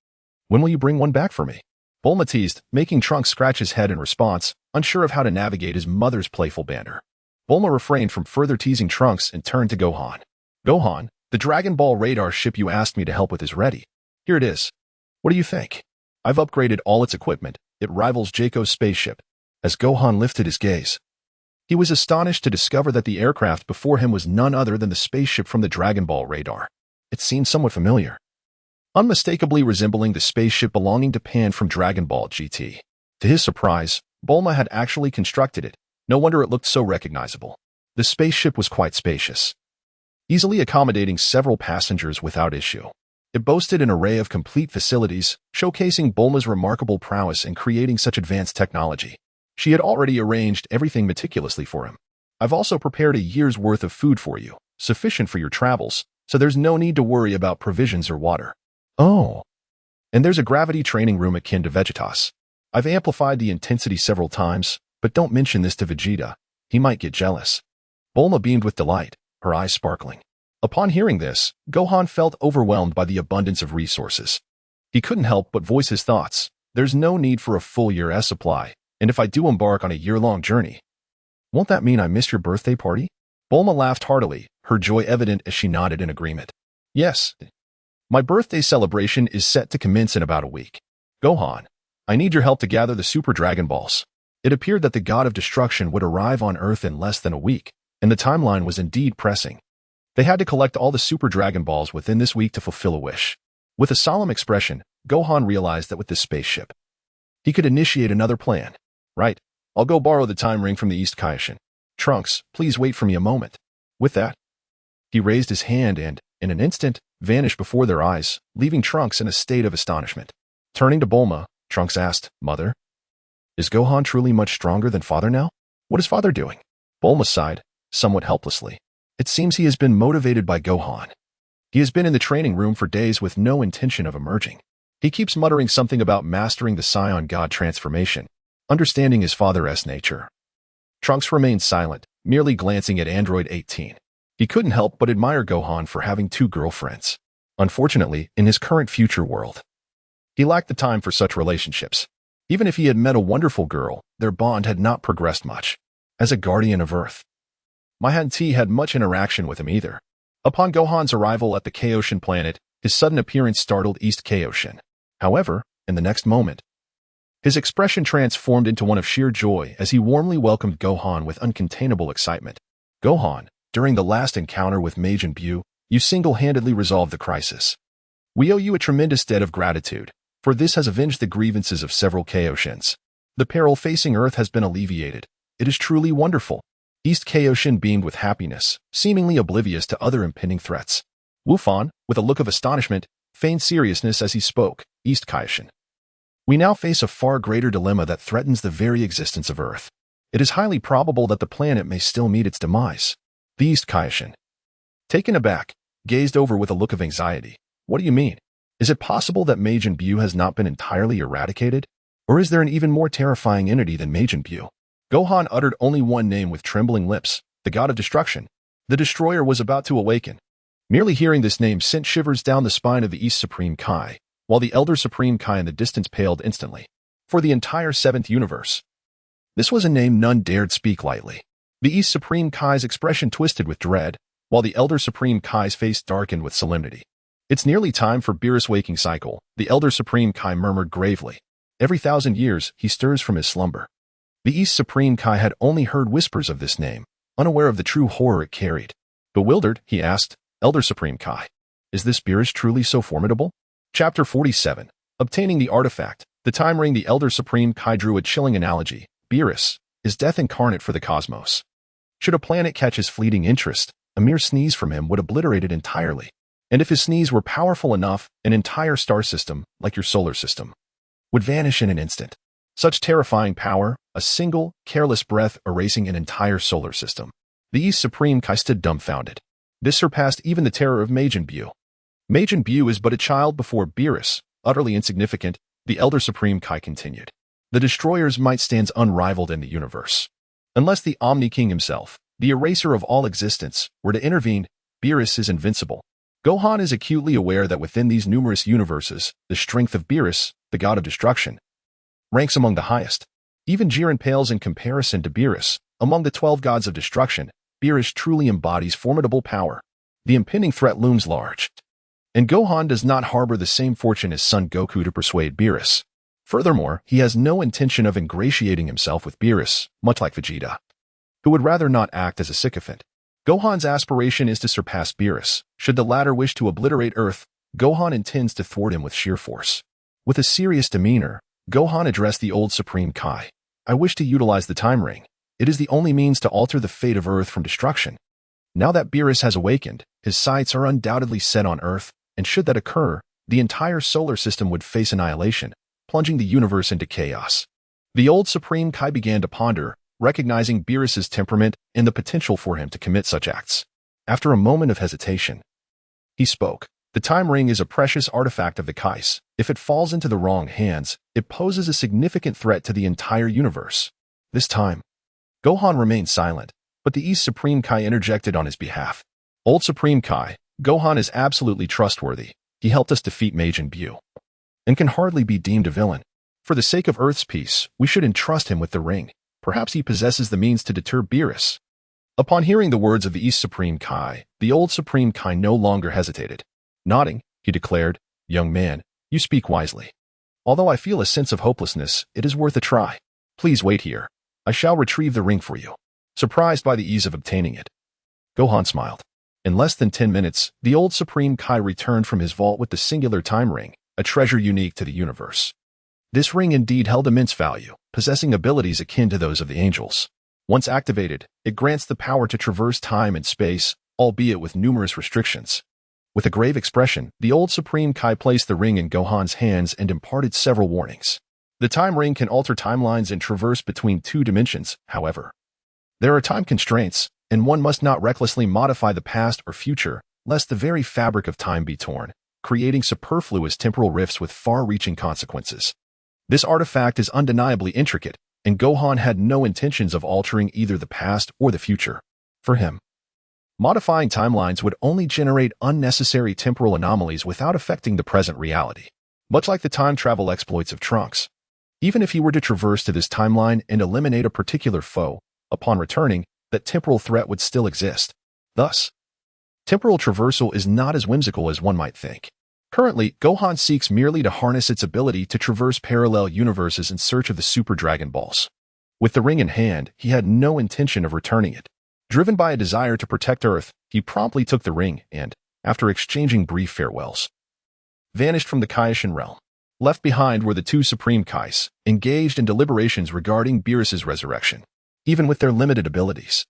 When will you bring one back for me?" Bulma teased, making Trunks scratch his head in response, unsure of how to navigate his mother's playful banter. Bulma refrained from further teasing Trunks and turned to Gohan. "Gohan, the Dragon Ball radar ship you asked me to help with is ready. Here it is. What do you think? I've upgraded all its equipment. It rivals Jaco's spaceship." As Gohan lifted his gaze, he was astonished to discover that the aircraft before him was none other than the spaceship from the Dragon Ball radar. It seemed somewhat familiar, unmistakably resembling the spaceship belonging to Pan from Dragon Ball GT. To his surprise, Bulma had actually constructed it. No wonder it looked so recognizable. The spaceship was quite spacious, easily accommodating several passengers without issue. It boasted an array of complete facilities, showcasing Bulma's remarkable prowess in creating such advanced technology. She had already arranged everything meticulously for him. "I've also prepared a year's worth of food for you, sufficient for your travels, so there's no need to worry about provisions or water. Oh, and there's a gravity training room akin to Vegeta's. I've amplified the intensity several times, but don't mention this to Vegeta. He might get jealous." Bulma beamed with delight, her eyes sparkling. Upon hearing this, Gohan felt overwhelmed by the abundance of resources. He couldn't help but voice his thoughts. "There's no need for a full year's supply, and if I do embark on a year-long journey, won't that mean I miss your birthday party?" Bulma laughed heartily, her joy evident as she nodded in agreement. Yes, my birthday celebration is set to commence in about a week. Gohan, I need your help to gather the Super Dragon Balls. It appeared that the god of destruction would arrive on Earth in less than a week, and the timeline was indeed pressing. They had to collect all the Super Dragon Balls within this week to fulfill a wish. With a solemn expression, Gohan realized that with this spaceship, he could initiate another plan. Right, I'll go borrow the time ring from the East Kaishin. Trunks, please wait for me a moment. With that, he raised his hand and, in an instant, vanished before their eyes, leaving Trunks in a state of astonishment. Turning to Bulma, Trunks asked, Mother, is Gohan truly much stronger than Father now? What is Father doing? Bulma sighed, somewhat helplessly. It seems he has been motivated by Gohan. He has been in the training room for days with no intention of emerging. He keeps muttering something about mastering the Scion God transformation, understanding his father's nature. Trunks remained silent, merely glancing at Android 18. He couldn't help but admire Gohan for having two girlfriends. Unfortunately, in his current future world, he lacked the time for such relationships. Even if he had met a wonderful girl, their bond had not progressed much. As a guardian of Earth, Majin Buu had much interaction with him either. Upon Gohan's arrival at the Kaiotian planet, his sudden appearance startled East Kaiotian. However, in the next moment, his expression transformed into one of sheer joy as he warmly welcomed Gohan with uncontainable excitement. Gohan, during the last encounter with Majin Buu, you single-handedly resolved the crisis. We owe you a tremendous debt of gratitude, for this has avenged the grievances of several Kaiotians. The peril facing Earth has been alleviated. It is truly wonderful. East Kaiotian beamed with happiness, seemingly oblivious to other impending threats. Wufan, with a look of astonishment, feigned seriousness as he spoke. East Kaiotian, we now face a far greater dilemma that threatens the very existence of Earth. It is highly probable that the planet may still meet its demise. The East Kaiotian, taken aback, gazed over with a look of anxiety. What do you mean? Is it possible that Majin Buu has not been entirely eradicated? Or is there an even more terrifying entity than Majin Buu? Gohan uttered only one name with trembling lips, the god of destruction. The destroyer was about to awaken. Merely hearing this name sent shivers down the spine of the East Supreme Kai, while the Elder Supreme Kai in the distance paled instantly. For the entire seventh universe, this was a name none dared speak lightly. The East Supreme Kai's expression twisted with dread, while the Elder Supreme Kai's face darkened with solemnity. It's nearly time for Beerus' waking cycle, the Elder Supreme Kai murmured gravely. Every 1,000 years, he stirs from his slumber. The East Supreme Kai had only heard whispers of this name, unaware of the true horror it carried. Bewildered, he asked, Elder Supreme Kai, is this Beerus truly so formidable? Chapter 47. Obtaining the artifact, the time ring. The Elder Supreme Kai drew a chilling analogy. Beerus is death incarnate for the cosmos. Should a planet catch his fleeting interest, a mere sneeze from him would obliterate it entirely. And if his sneeze were powerful enough, an entire star system, like your solar system, would vanish in an instant. Such terrifying power, a single, careless breath erasing an entire solar system. The East Supreme Kai stood dumbfounded. This surpassed even the terror of Majin Buu. Majin Buu is but a child before Beerus, utterly insignificant, the Elder Supreme Kai continued. The Destroyer's might stands unrivaled in the universe. Unless the Omni King himself, the eraser of all existence, were to intervene, Beerus is invincible. Gohan is acutely aware that within these numerous universes, the strength of Beerus, the god of destruction, ranks among the highest. Even Jiren pales in comparison to Beerus. Among the 12 gods of destruction, Beerus truly embodies formidable power. The impending threat looms large. And Gohan does not harbor the same fortune as son Goku to persuade Beerus. Furthermore, he has no intention of ingratiating himself with Beerus, much like Vegeta, who would rather not act as a sycophant. Gohan's aspiration is to surpass Beerus. Should the latter wish to obliterate Earth, Gohan intends to thwart him with sheer force. With a serious demeanor, Gohan addressed the old Supreme Kai. I wish to utilize the time ring. It is the only means to alter the fate of Earth from destruction. Now that Beerus has awakened, his sights are undoubtedly set on Earth, and should that occur, the entire solar system would face annihilation, plunging the universe into chaos. The old Supreme Kai began to ponder, recognizing Beerus's temperament and the potential for him to commit such acts. After a moment of hesitation, he spoke. The time ring is a precious artifact of the Kais. If it falls into the wrong hands, it poses a significant threat to the entire universe. This time, Gohan remained silent, but the East Supreme Kai interjected on his behalf. Old Supreme Kai, Gohan is absolutely trustworthy. He helped us defeat Majin Buu, and can hardly be deemed a villain. For the sake of Earth's peace, we should entrust him with the ring. Perhaps he possesses the means to deter Beerus. Upon hearing the words of the East Supreme Kai, the old Supreme Kai no longer hesitated. Nodding, he declared, "Young man, you speak wisely. Although I feel a sense of hopelessness, it is worth a try. Please wait here. I shall retrieve the ring for you." Surprised by the ease of obtaining it, Gohan smiled. In less than 10 minutes, the old Supreme Kai returned from his vault with the singular time ring, a treasure unique to the universe. This ring indeed held immense value, possessing abilities akin to those of the angels. Once activated, it grants the power to traverse time and space, albeit with numerous restrictions. With a grave expression, the old Supreme Kai placed the ring in Gohan's hands and imparted several warnings. The time ring can alter timelines and traverse between two dimensions, however. There are time constraints, and one must not recklessly modify the past or future, lest the very fabric of time be torn, creating superfluous temporal rifts with far-reaching consequences. This artifact is undeniably intricate, and Gohan had no intentions of altering either the past or the future. For him, modifying timelines would only generate unnecessary temporal anomalies without affecting the present reality. Much like the time travel exploits of Trunks. Even if he were to traverse to this timeline and eliminate a particular foe, upon returning, that temporal threat would still exist. Thus, temporal traversal is not as whimsical as one might think. Currently, Gohan seeks merely to harness its ability to traverse parallel universes in search of the Super Dragon Balls. With the ring in hand, he had no intention of returning it. Driven by a desire to protect Earth, he promptly took the ring and, after exchanging brief farewells, vanished from the Kaioshin realm. Left behind were the two Supreme Kais, engaged in deliberations regarding Beerus's resurrection. Even with their limited abilities,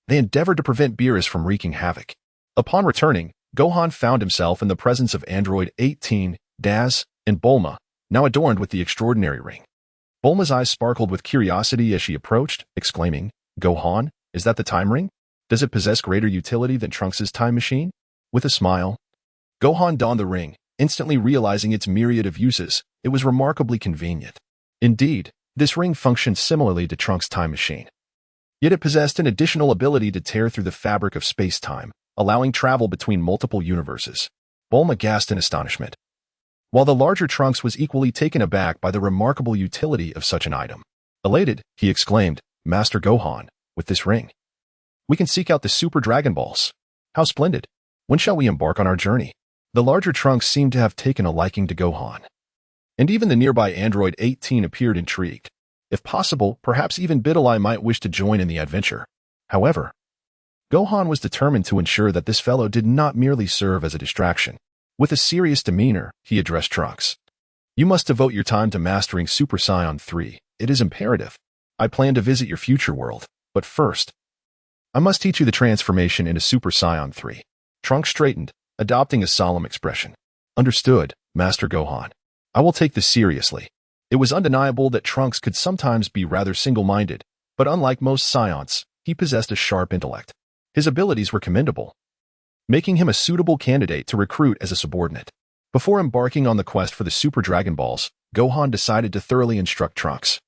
they endeavored to prevent Beerus from wreaking havoc. Upon returning, Gohan found himself in the presence of Android 18, Daz, and Bulma, now adorned with the extraordinary ring. Bulma's eyes sparkled with curiosity as she approached, exclaiming, "Gohan, is that the time ring? Does it possess greater utility than Trunks' time machine?" With a smile, Gohan donned the ring, instantly realizing its myriad of uses. It was remarkably convenient. Indeed, this ring functioned similarly to Trunks' time machine. Yet it possessed an additional ability to tear through the fabric of space-time, allowing travel between multiple universes. Bulma gasped in astonishment, while the larger Trunks was equally taken aback by the remarkable utility of such an item. Elated, he exclaimed, "Master Gohan, with this ring, we can seek out the Super Dragon Balls. How splendid! When shall we embark on our journey?" The larger Trunks seemed to have taken a liking to Gohan, and even the nearby Android 18 appeared intrigued. If possible, perhaps even Bidalai might wish to join in the adventure. However, Gohan was determined to ensure that this fellow did not merely serve as a distraction. With a serious demeanor, he addressed Trunks. "You must devote your time to mastering Super Saiyan 3. It is imperative. I plan to visit your future world, but first, I must teach you the transformation into Super Saiyan 3. Trunks straightened, adopting a solemn expression. "Understood, Master Gohan. I will take this seriously." It was undeniable that Trunks could sometimes be rather single-minded, but unlike most Saiyans, he possessed a sharp intellect. His abilities were commendable, making him a suitable candidate to recruit as a subordinate. Before embarking on the quest for the Super Dragon Balls, Gohan decided to thoroughly instruct Trunks,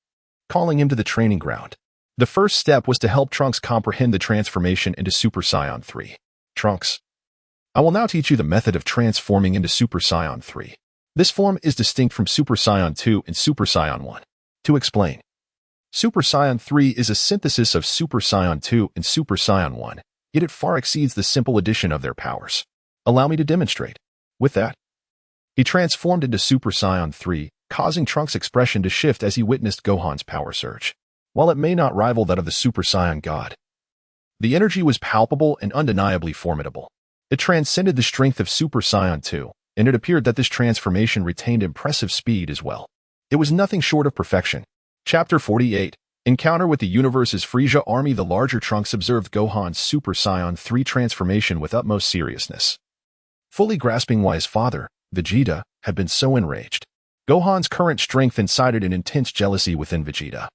calling him to the training ground. The first step was to help Trunks comprehend the transformation into Super Saiyan 3. "Trunks, I will now teach you the method of transforming into Super Saiyan 3. This form is distinct from Super Saiyan 2 and Super Saiyan 1. To explain, Super Saiyan 3 is a synthesis of Super Saiyan 2 and Super Saiyan 1, yet it far exceeds the simple addition of their powers. Allow me to demonstrate." With that, he transformed into Super Saiyan 3, causing Trunks' expression to shift as he witnessed Gohan's power surge. While it may not rival that of the Super Saiyan God, the energy was palpable and undeniably formidable. It transcended the strength of Super Saiyan 2, and it appeared that this transformation retained impressive speed as well. It was nothing short of perfection. Chapter 48. Encounter with the Universe's Frieza Army. The larger Trunks observed Gohan's Super Saiyan 3 transformation with utmost seriousness, fully grasping why his father, Vegeta, had been so enraged. Gohan's current strength incited an intense jealousy within Vegeta.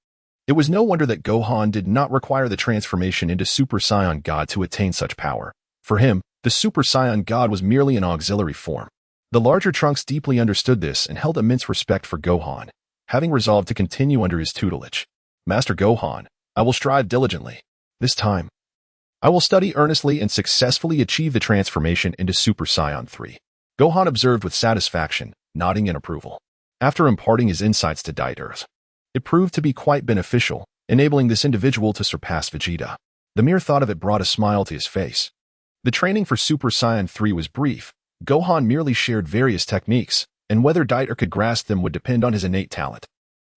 It was no wonder that Gohan did not require the transformation into Super Saiyan God to attain such power. For him, the Super Saiyan God was merely an auxiliary form. The larger Trunks deeply understood this and held immense respect for Gohan, having resolved to continue under his tutelage. "Master Gohan, I will strive diligently. This time, I will study earnestly and successfully achieve the transformation into Super Saiyan 3. Gohan observed with satisfaction, nodding in approval. After imparting his insights to Earth, it proved to be quite beneficial, enabling this individual to surpass Vegeta. The mere thought of it brought a smile to his face. The training for Super Saiyan 3 was brief. Gohan merely shared various techniques, and whether Dieter could grasp them would depend on his innate talent.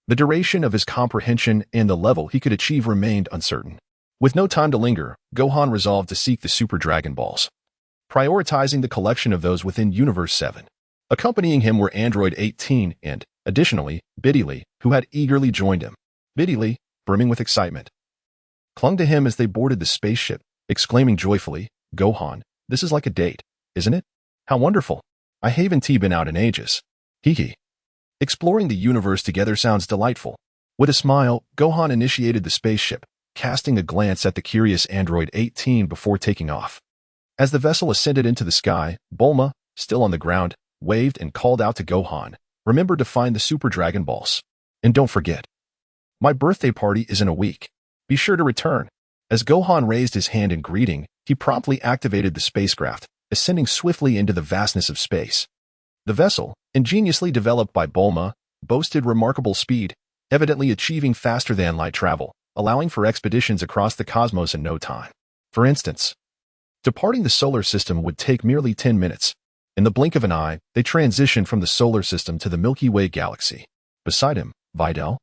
The duration of his comprehension and the level he could achieve remained uncertain. With no time to linger, Gohan resolved to seek the Super Dragon Balls, prioritizing the collection of those within Universe 7. Accompanying him were Android 18 and, additionally, Biddy, who had eagerly joined him. Biddy, brimming with excitement, clung to him as they boarded the spaceship, exclaiming joyfully, "Gohan, this is like a date, isn't it? How wonderful. I haven't been out in ages. Hee hee. Exploring the universe together sounds delightful." With a smile, Gohan initiated the spaceship, casting a glance at the curious Android 18 before taking off. As the vessel ascended into the sky, Bulma, still on the ground, waved and called out to Gohan, "Remember to find the Super Dragon Balls. And don't forget, my birthday party is in a week. Be sure to return." As Gohan raised his hand in greeting, he promptly activated the spacecraft, ascending swiftly into the vastness of space. The vessel, ingeniously developed by Bulma, boasted remarkable speed, evidently achieving faster-than-light travel, allowing for expeditions across the cosmos in no time. For instance, departing the solar system would take merely 10 minutes. In the blink of an eye, they transitioned from the solar system to the Milky Way galaxy. Beside him, Videl,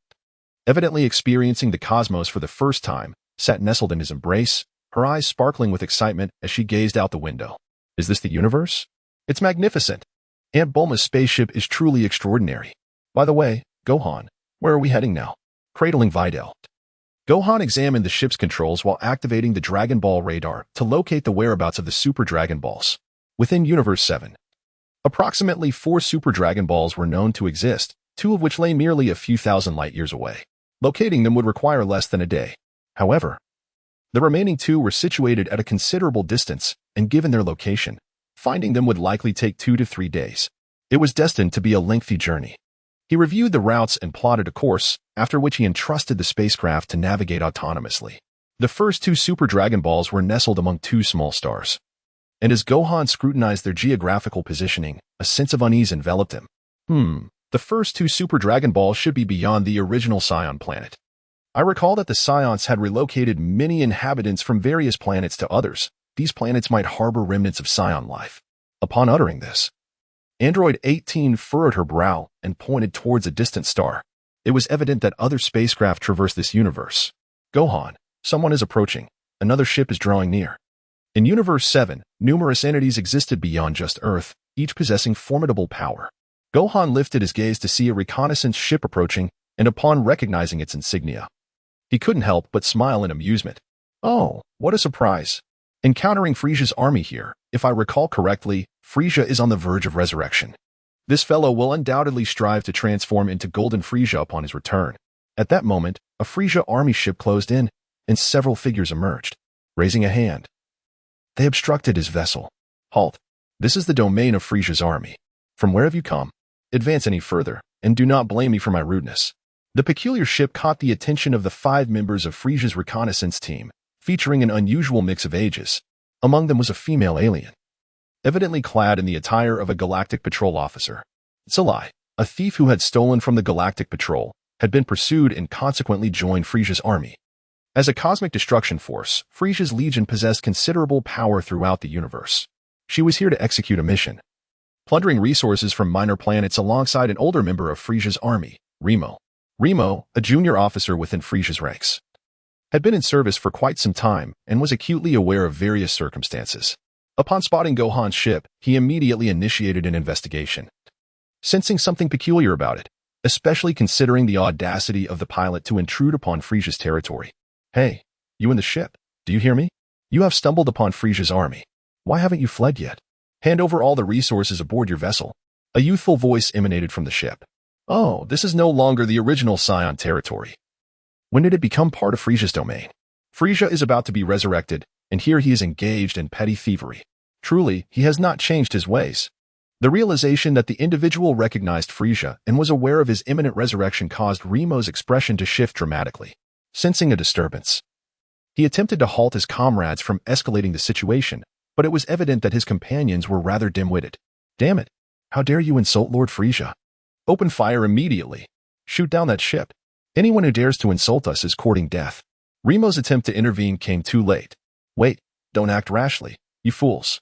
evidently experiencing the cosmos for the first time, sat nestled in his embrace, her eyes sparkling with excitement as she gazed out the window. "Is this the universe? It's magnificent. Aunt Bulma's spaceship is truly extraordinary. By the way, Gohan, where are we heading now?" Cradling Videl, Gohan examined the ship's controls while activating the Dragon Ball radar to locate the whereabouts of the Super Dragon Balls. Within Universe 7, approximately 4 Super Dragon Balls were known to exist, 2 of which lay merely a few thousand light-years away. Locating them would require less than a day. However, the remaining 2 were situated at a considerable distance, and given their location, finding them would likely take 2 to 3 days. It was destined to be a lengthy journey. He reviewed the routes and plotted a course, after which he entrusted the spacecraft to navigate autonomously. The first 2 Super Dragon Balls were nestled among 2 small stars. And as Gohan scrutinized their geographical positioning, a sense of unease enveloped him. The first 2 Super Dragon Balls should be beyond the original Scion planet. I recall that the Scions had relocated many inhabitants from various planets to others. These planets might harbor remnants of Scion life. Upon uttering this, Android 18 furrowed her brow and pointed towards a distant star. It was evident that other spacecraft traversed this universe. "Gohan, someone is approaching. Another ship is drawing near." In Universe 7, numerous entities existed beyond just Earth, each possessing formidable power. Gohan lifted his gaze to see a reconnaissance ship approaching, and upon recognizing its insignia, he couldn't help but smile in amusement. "Oh, what a surprise. Encountering Frisia's army here. If I recall correctly, Frisia is on the verge of resurrection. This fellow will undoubtedly strive to transform into Golden Frisia upon his return." At that moment, a Frisia army ship closed in, and several figures emerged. Raising a hand, they obstructed his vessel. "Halt. This is the domain of Frisia's army. From where have you come? Advance any further, and do not blame me for my rudeness." The peculiar ship caught the attention of the 5 members of Frisia's reconnaissance team, featuring an unusual mix of ages. Among them was a female alien, evidently clad in the attire of a Galactic Patrol officer. Zalai, a thief who had stolen from the Galactic Patrol, had been pursued and consequently joined Frisia's army. As a cosmic destruction force, Frisia's legion possessed considerable power throughout the universe. She was here to execute a mission, plundering resources from minor planets alongside an older member of Frisia's army, Remo. Remo, a junior officer within Frisia's ranks, had been in service for quite some time and was acutely aware of various circumstances. Upon spotting Gohan's ship, he immediately initiated an investigation, sensing something peculiar about it, especially considering the audacity of the pilot to intrude upon Frisia's territory. "Hey, you in the ship, do you hear me? You have stumbled upon Frisia's army. Why haven't you fled yet? Hand over all the resources aboard your vessel." A youthful voice emanated from the ship. "Oh, this is no longer the original Scion territory. When did it become part of Frisia's domain? Frisia is about to be resurrected, and here he is engaged in petty thievery. Truly, he has not changed his ways." The realization that the individual recognized Frisia and was aware of his imminent resurrection caused Remo's expression to shift dramatically. Sensing a disturbance, he attempted to halt his comrades from escalating the situation, but it was evident that his companions were rather dim-witted. "Damn it! How dare you insult Lord Frisia? Open fire immediately. Shoot down that ship. Anyone who dares to insult us is courting death." Remo's attempt to intervene came too late. Wait, don't act rashly, you fools.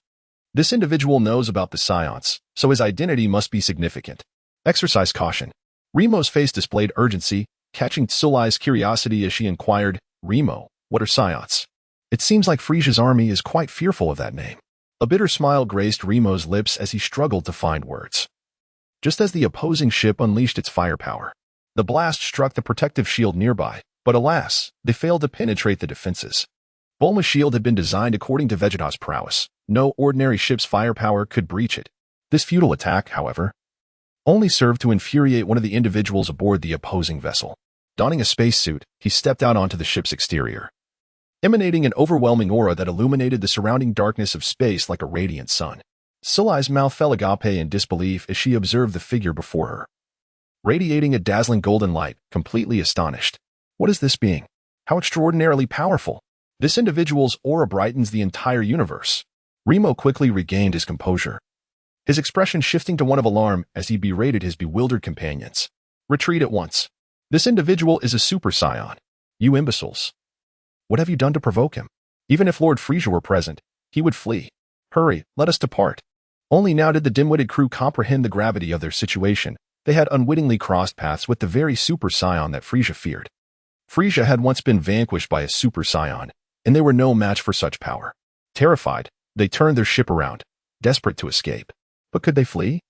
This individual knows about the seance, so his identity must be significant. Exercise caution. Remo's face displayed urgency, catching Tsulai's curiosity as she inquired, Remo, what are seance? It seems like Frisia's army is quite fearful of that name. A bitter smile graced Remo's lips as he struggled to find words. Just as the opposing ship unleashed its firepower, the blast struck the protective shield nearby, but alas, they failed to penetrate the defenses. Bulma's shield had been designed according to Vegeta's prowess. No ordinary ship's firepower could breach it. This futile attack, however, only served to infuriate one of the individuals aboard the opposing vessel. Donning a spacesuit, he stepped out onto the ship's exterior, emanating an overwhelming aura that illuminated the surrounding darkness of space like a radiant sun. Tsulai's mouth fell agape in disbelief as she observed the figure before her, radiating a dazzling golden light, completely astonished. What is this being? How extraordinarily powerful! This individual's aura brightens the entire universe. Remo quickly regained his composure, his expression shifting to one of alarm as he berated his bewildered companions. Retreat at once. This individual is a super scion. You imbeciles. What have you done to provoke him? Even if Lord Frisia were present, he would flee. Hurry, let us depart. Only now did the dim-witted crew comprehend the gravity of their situation. They had unwittingly crossed paths with the very super scion that Frisia feared. Frisia had once been vanquished by a super scion, and they were no match for such power. Terrified, they turned their ship around, desperate to escape. But could they flee?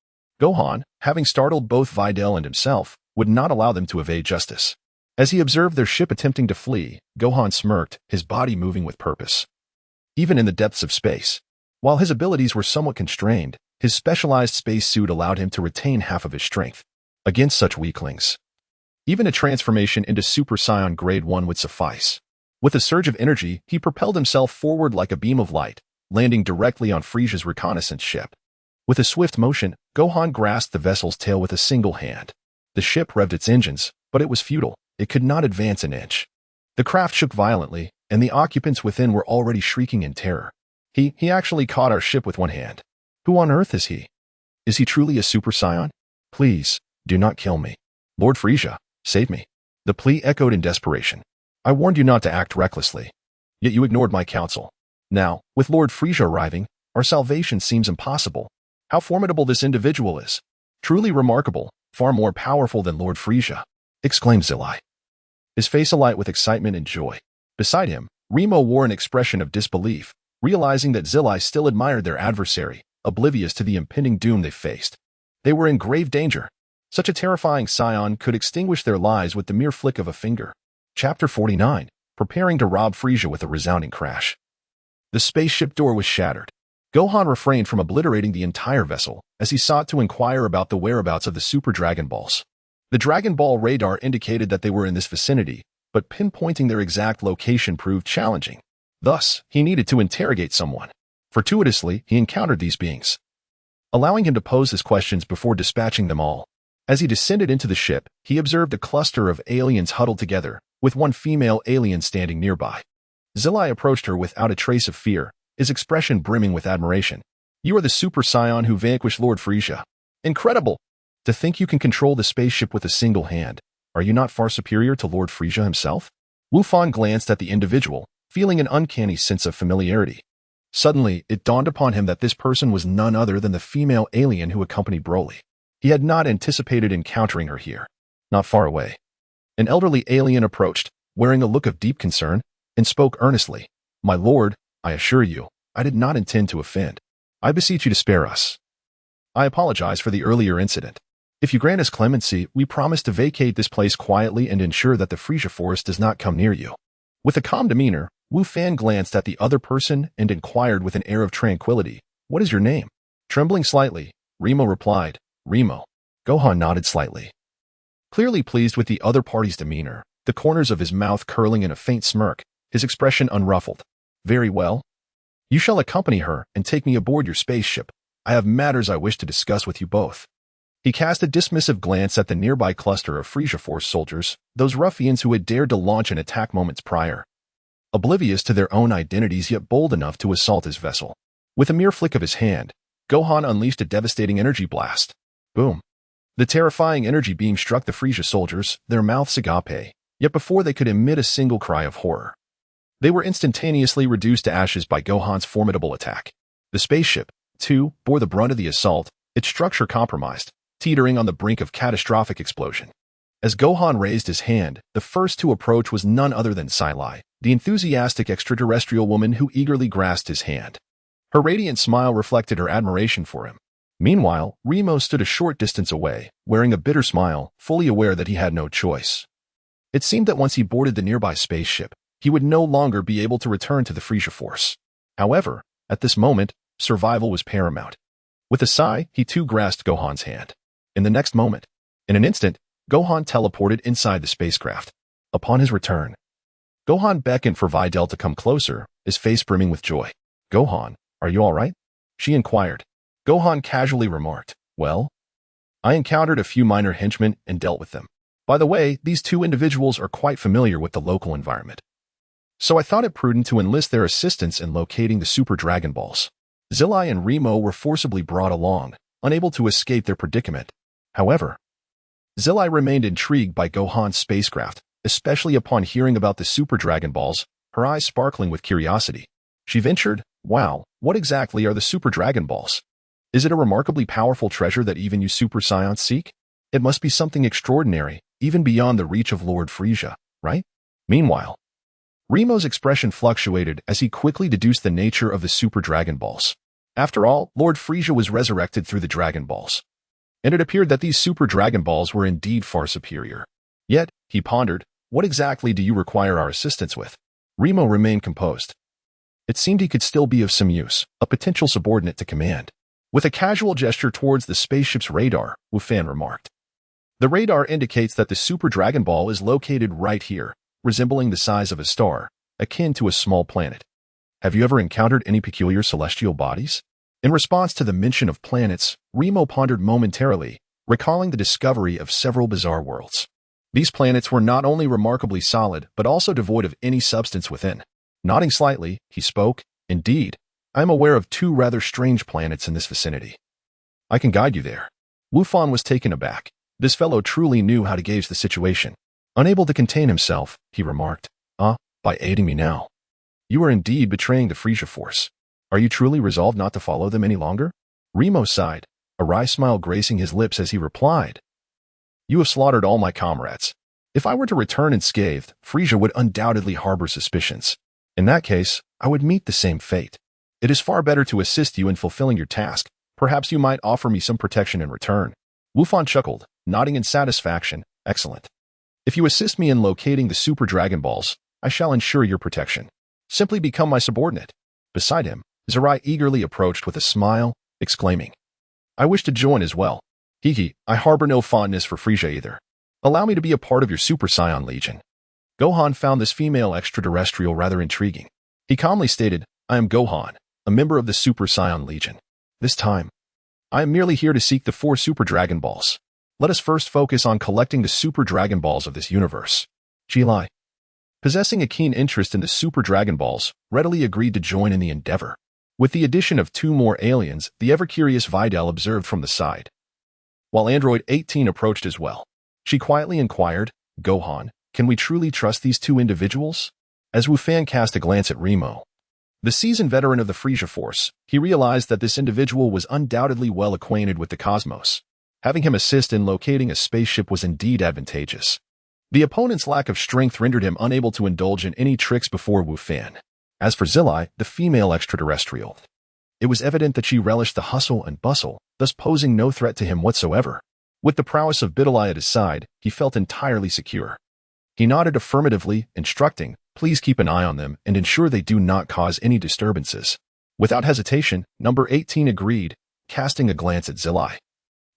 Gohan, having startled both Videl and himself, would not allow them to evade justice. As he observed their ship attempting to flee, Gohan smirked, his body moving with purpose. Even in the depths of space, while his abilities were somewhat constrained, his specialized spacesuit allowed him to retain half of his strength. Against such weaklings, even a transformation into Super Saiyan Grade 1 would suffice. With a surge of energy, he propelled himself forward like a beam of light, landing directly on Frisia's reconnaissance ship. With a swift motion, Gohan grasped the vessel's tail with a single hand. The ship revved its engines, but it was futile. It could not advance an inch. The craft shook violently, and the occupants within were already shrieking in terror. He actually caught our ship with one hand. Who on earth is he? Is he truly a Super Saiyan? Please, do not kill me. Lord Frisia, save me. The plea echoed in desperation. I warned you not to act recklessly. Yet you ignored my counsel. Now, with Lord Frisia arriving, our salvation seems impossible. How formidable this individual is. Truly remarkable, far more powerful than Lord Frisia, exclaimed Zilai, his face alight with excitement and joy. Beside him, Remo wore an expression of disbelief, realizing that Zilai still admired their adversary, oblivious to the impending doom they faced. They were in grave danger. Such a terrifying scion could extinguish their lives with the mere flick of a finger. Chapter 49, preparing to rob Frisia with a resounding crash. The spaceship door was shattered. Gohan refrained from obliterating the entire vessel as he sought to inquire about the whereabouts of the Super Dragon Balls. The Dragon Ball radar indicated that they were in this vicinity, but pinpointing their exact location proved challenging. Thus, he needed to interrogate someone. Fortuitously, he encountered these beings, allowing him to pose his questions before dispatching them all. As he descended into the ship, he observed a cluster of aliens huddled together, with one female alien standing nearby. Zilai approached her without a trace of fear, his expression brimming with admiration. You are the Super Saiyan who vanquished Lord Frisia. Incredible! To think you can control the spaceship with a single hand. Are you not far superior to Lord Frisia himself? Wu Fan glanced at the individual, feeling an uncanny sense of familiarity. Suddenly, it dawned upon him that this person was none other than the female alien who accompanied Broly. He had not anticipated encountering her here. Not far away, an elderly alien approached, wearing a look of deep concern, and spoke earnestly. My lord, I assure you, I did not intend to offend. I beseech you to spare us. I apologize for the earlier incident. If you grant us clemency, we promise to vacate this place quietly and ensure that the Frisia force does not come near you. With a calm demeanor, Wu Fan glanced at the other person and inquired with an air of tranquility, What is your name? Trembling slightly, Remo replied, Remo. Gohan nodded slightly, clearly pleased with the other party's demeanor, the corners of his mouth curling in a faint smirk, his expression unruffled. Very well. You shall accompany her and take me aboard your spaceship. I have matters I wish to discuss with you both. He cast a dismissive glance at the nearby cluster of Frisia Force soldiers, those ruffians who had dared to launch an attack moments prior. Oblivious to their own identities yet bold enough to assault his vessel. With a mere flick of his hand, Gohan unleashed a devastating energy blast. Boom. The terrifying energy beam struck the Frisia soldiers, their mouths agape, yet before they could emit a single cry of horror, They were instantaneously reduced to ashes by Gohan's formidable attack. The spaceship, too, bore the brunt of the assault, its structure compromised, teetering on the brink of catastrophic explosion. As Gohan raised his hand, the first to approach was none other than Silai, the enthusiastic extraterrestrial woman who eagerly grasped his hand. Her radiant smile reflected her admiration for him. Meanwhile, Remo stood a short distance away, wearing a bitter smile, fully aware that he had no choice. It seemed that once he boarded the nearby spaceship, he would no longer be able to return to the Frisia Force. However, at this moment, survival was paramount. With a sigh, he too grasped Gohan's hand. In the next moment, in an instant, Gohan teleported inside the spacecraft. Upon his return, Gohan beckoned for Videl to come closer, his face brimming with joy. "Gohan, are you all right?" she inquired. Gohan casually remarked, "Well, I encountered a few minor henchmen and dealt with them. By the way, these two individuals are quite familiar with the local environment. So I thought it prudent to enlist their assistance in locating the Super Dragon Balls." Zilai and Remo were forcibly brought along, unable to escape their predicament. However, Zilai remained intrigued by Gohan's spacecraft, especially upon hearing about the Super Dragon Balls, her eyes sparkling with curiosity. She ventured, "Wow, what exactly are the Super Dragon Balls? Is it a remarkably powerful treasure that even you Super Saiyan seek? It must be something extraordinary, even beyond the reach of Lord Frisia, right?" Meanwhile, Remo's expression fluctuated as he quickly deduced the nature of the Super Dragon Balls. After all, Lord Frisia was resurrected through the Dragon Balls, and it appeared that these Super Dragon Balls were indeed far superior. Yet, he pondered, what exactly do you require our assistance with? Remo remained composed. It seemed he could still be of some use, a potential subordinate to command. With a casual gesture towards the spaceship's radar, Wu Fan remarked, "The radar indicates that the Super Dragon Ball is located right here, resembling the size of a star, akin to a small planet. Have you ever encountered any peculiar celestial bodies?" In response to the mention of planets, Remo pondered momentarily, recalling the discovery of several bizarre worlds. These planets were not only remarkably solid, but also devoid of any substance within. Nodding slightly, he spoke, "Indeed, I am aware of two rather strange planets in this vicinity. I can guide you there." Wu Fan was taken aback. This fellow truly knew how to gauge the situation. Unable to contain himself, he remarked, "By aiding me now, you are indeed betraying the Frisia Force. Are you truly resolved not to follow them any longer?" Remo sighed, a wry smile gracing his lips as he replied, "You have slaughtered all my comrades. If I were to return unscathed, Frisia would undoubtedly harbor suspicions. In that case, I would meet the same fate. It is far better to assist you in fulfilling your task. Perhaps you might offer me some protection in return." Wu Fan chuckled, nodding in satisfaction. "Excellent. If you assist me in locating the Super Dragon Balls, I shall ensure your protection. Simply become my subordinate." Beside him, Zirai eagerly approached with a smile, exclaiming, "I wish to join as well. Hiki, I harbor no fondness for Frisia either. Allow me to be a part of your Super Saiyan Legion." Gohan found this female extraterrestrial rather intriguing. He calmly stated, "I am Gohan, a member of the Super Saiyan Legion. This time, I am merely here to seek the 4 Super Dragon Balls. Let us first focus on collecting the Super Dragon Balls of this universe." Jilai, possessing a keen interest in the Super Dragon Balls, readily agreed to join in the endeavor. With the addition of 2 more aliens, the ever-curious Videl observed from the side, while Android 18 approached as well. She quietly inquired, "Gohan, can we truly trust these 2 individuals?" As Wu Fan cast a glance at Remo, the seasoned veteran of the Frisia Force, he realized that this individual was undoubtedly well acquainted with the cosmos. Having him assist in locating a spaceship was indeed advantageous. The opponent's lack of strength rendered him unable to indulge in any tricks before Wu Fan. As for Zilai, the female extraterrestrial, it was evident that she relished the hustle and bustle, thus posing no threat to him whatsoever. With the prowess of Bidalai at his side, he felt entirely secure. He nodded affirmatively, instructing, "Please keep an eye on them and ensure they do not cause any disturbances." Without hesitation, number 18 agreed, casting a glance at Zilai,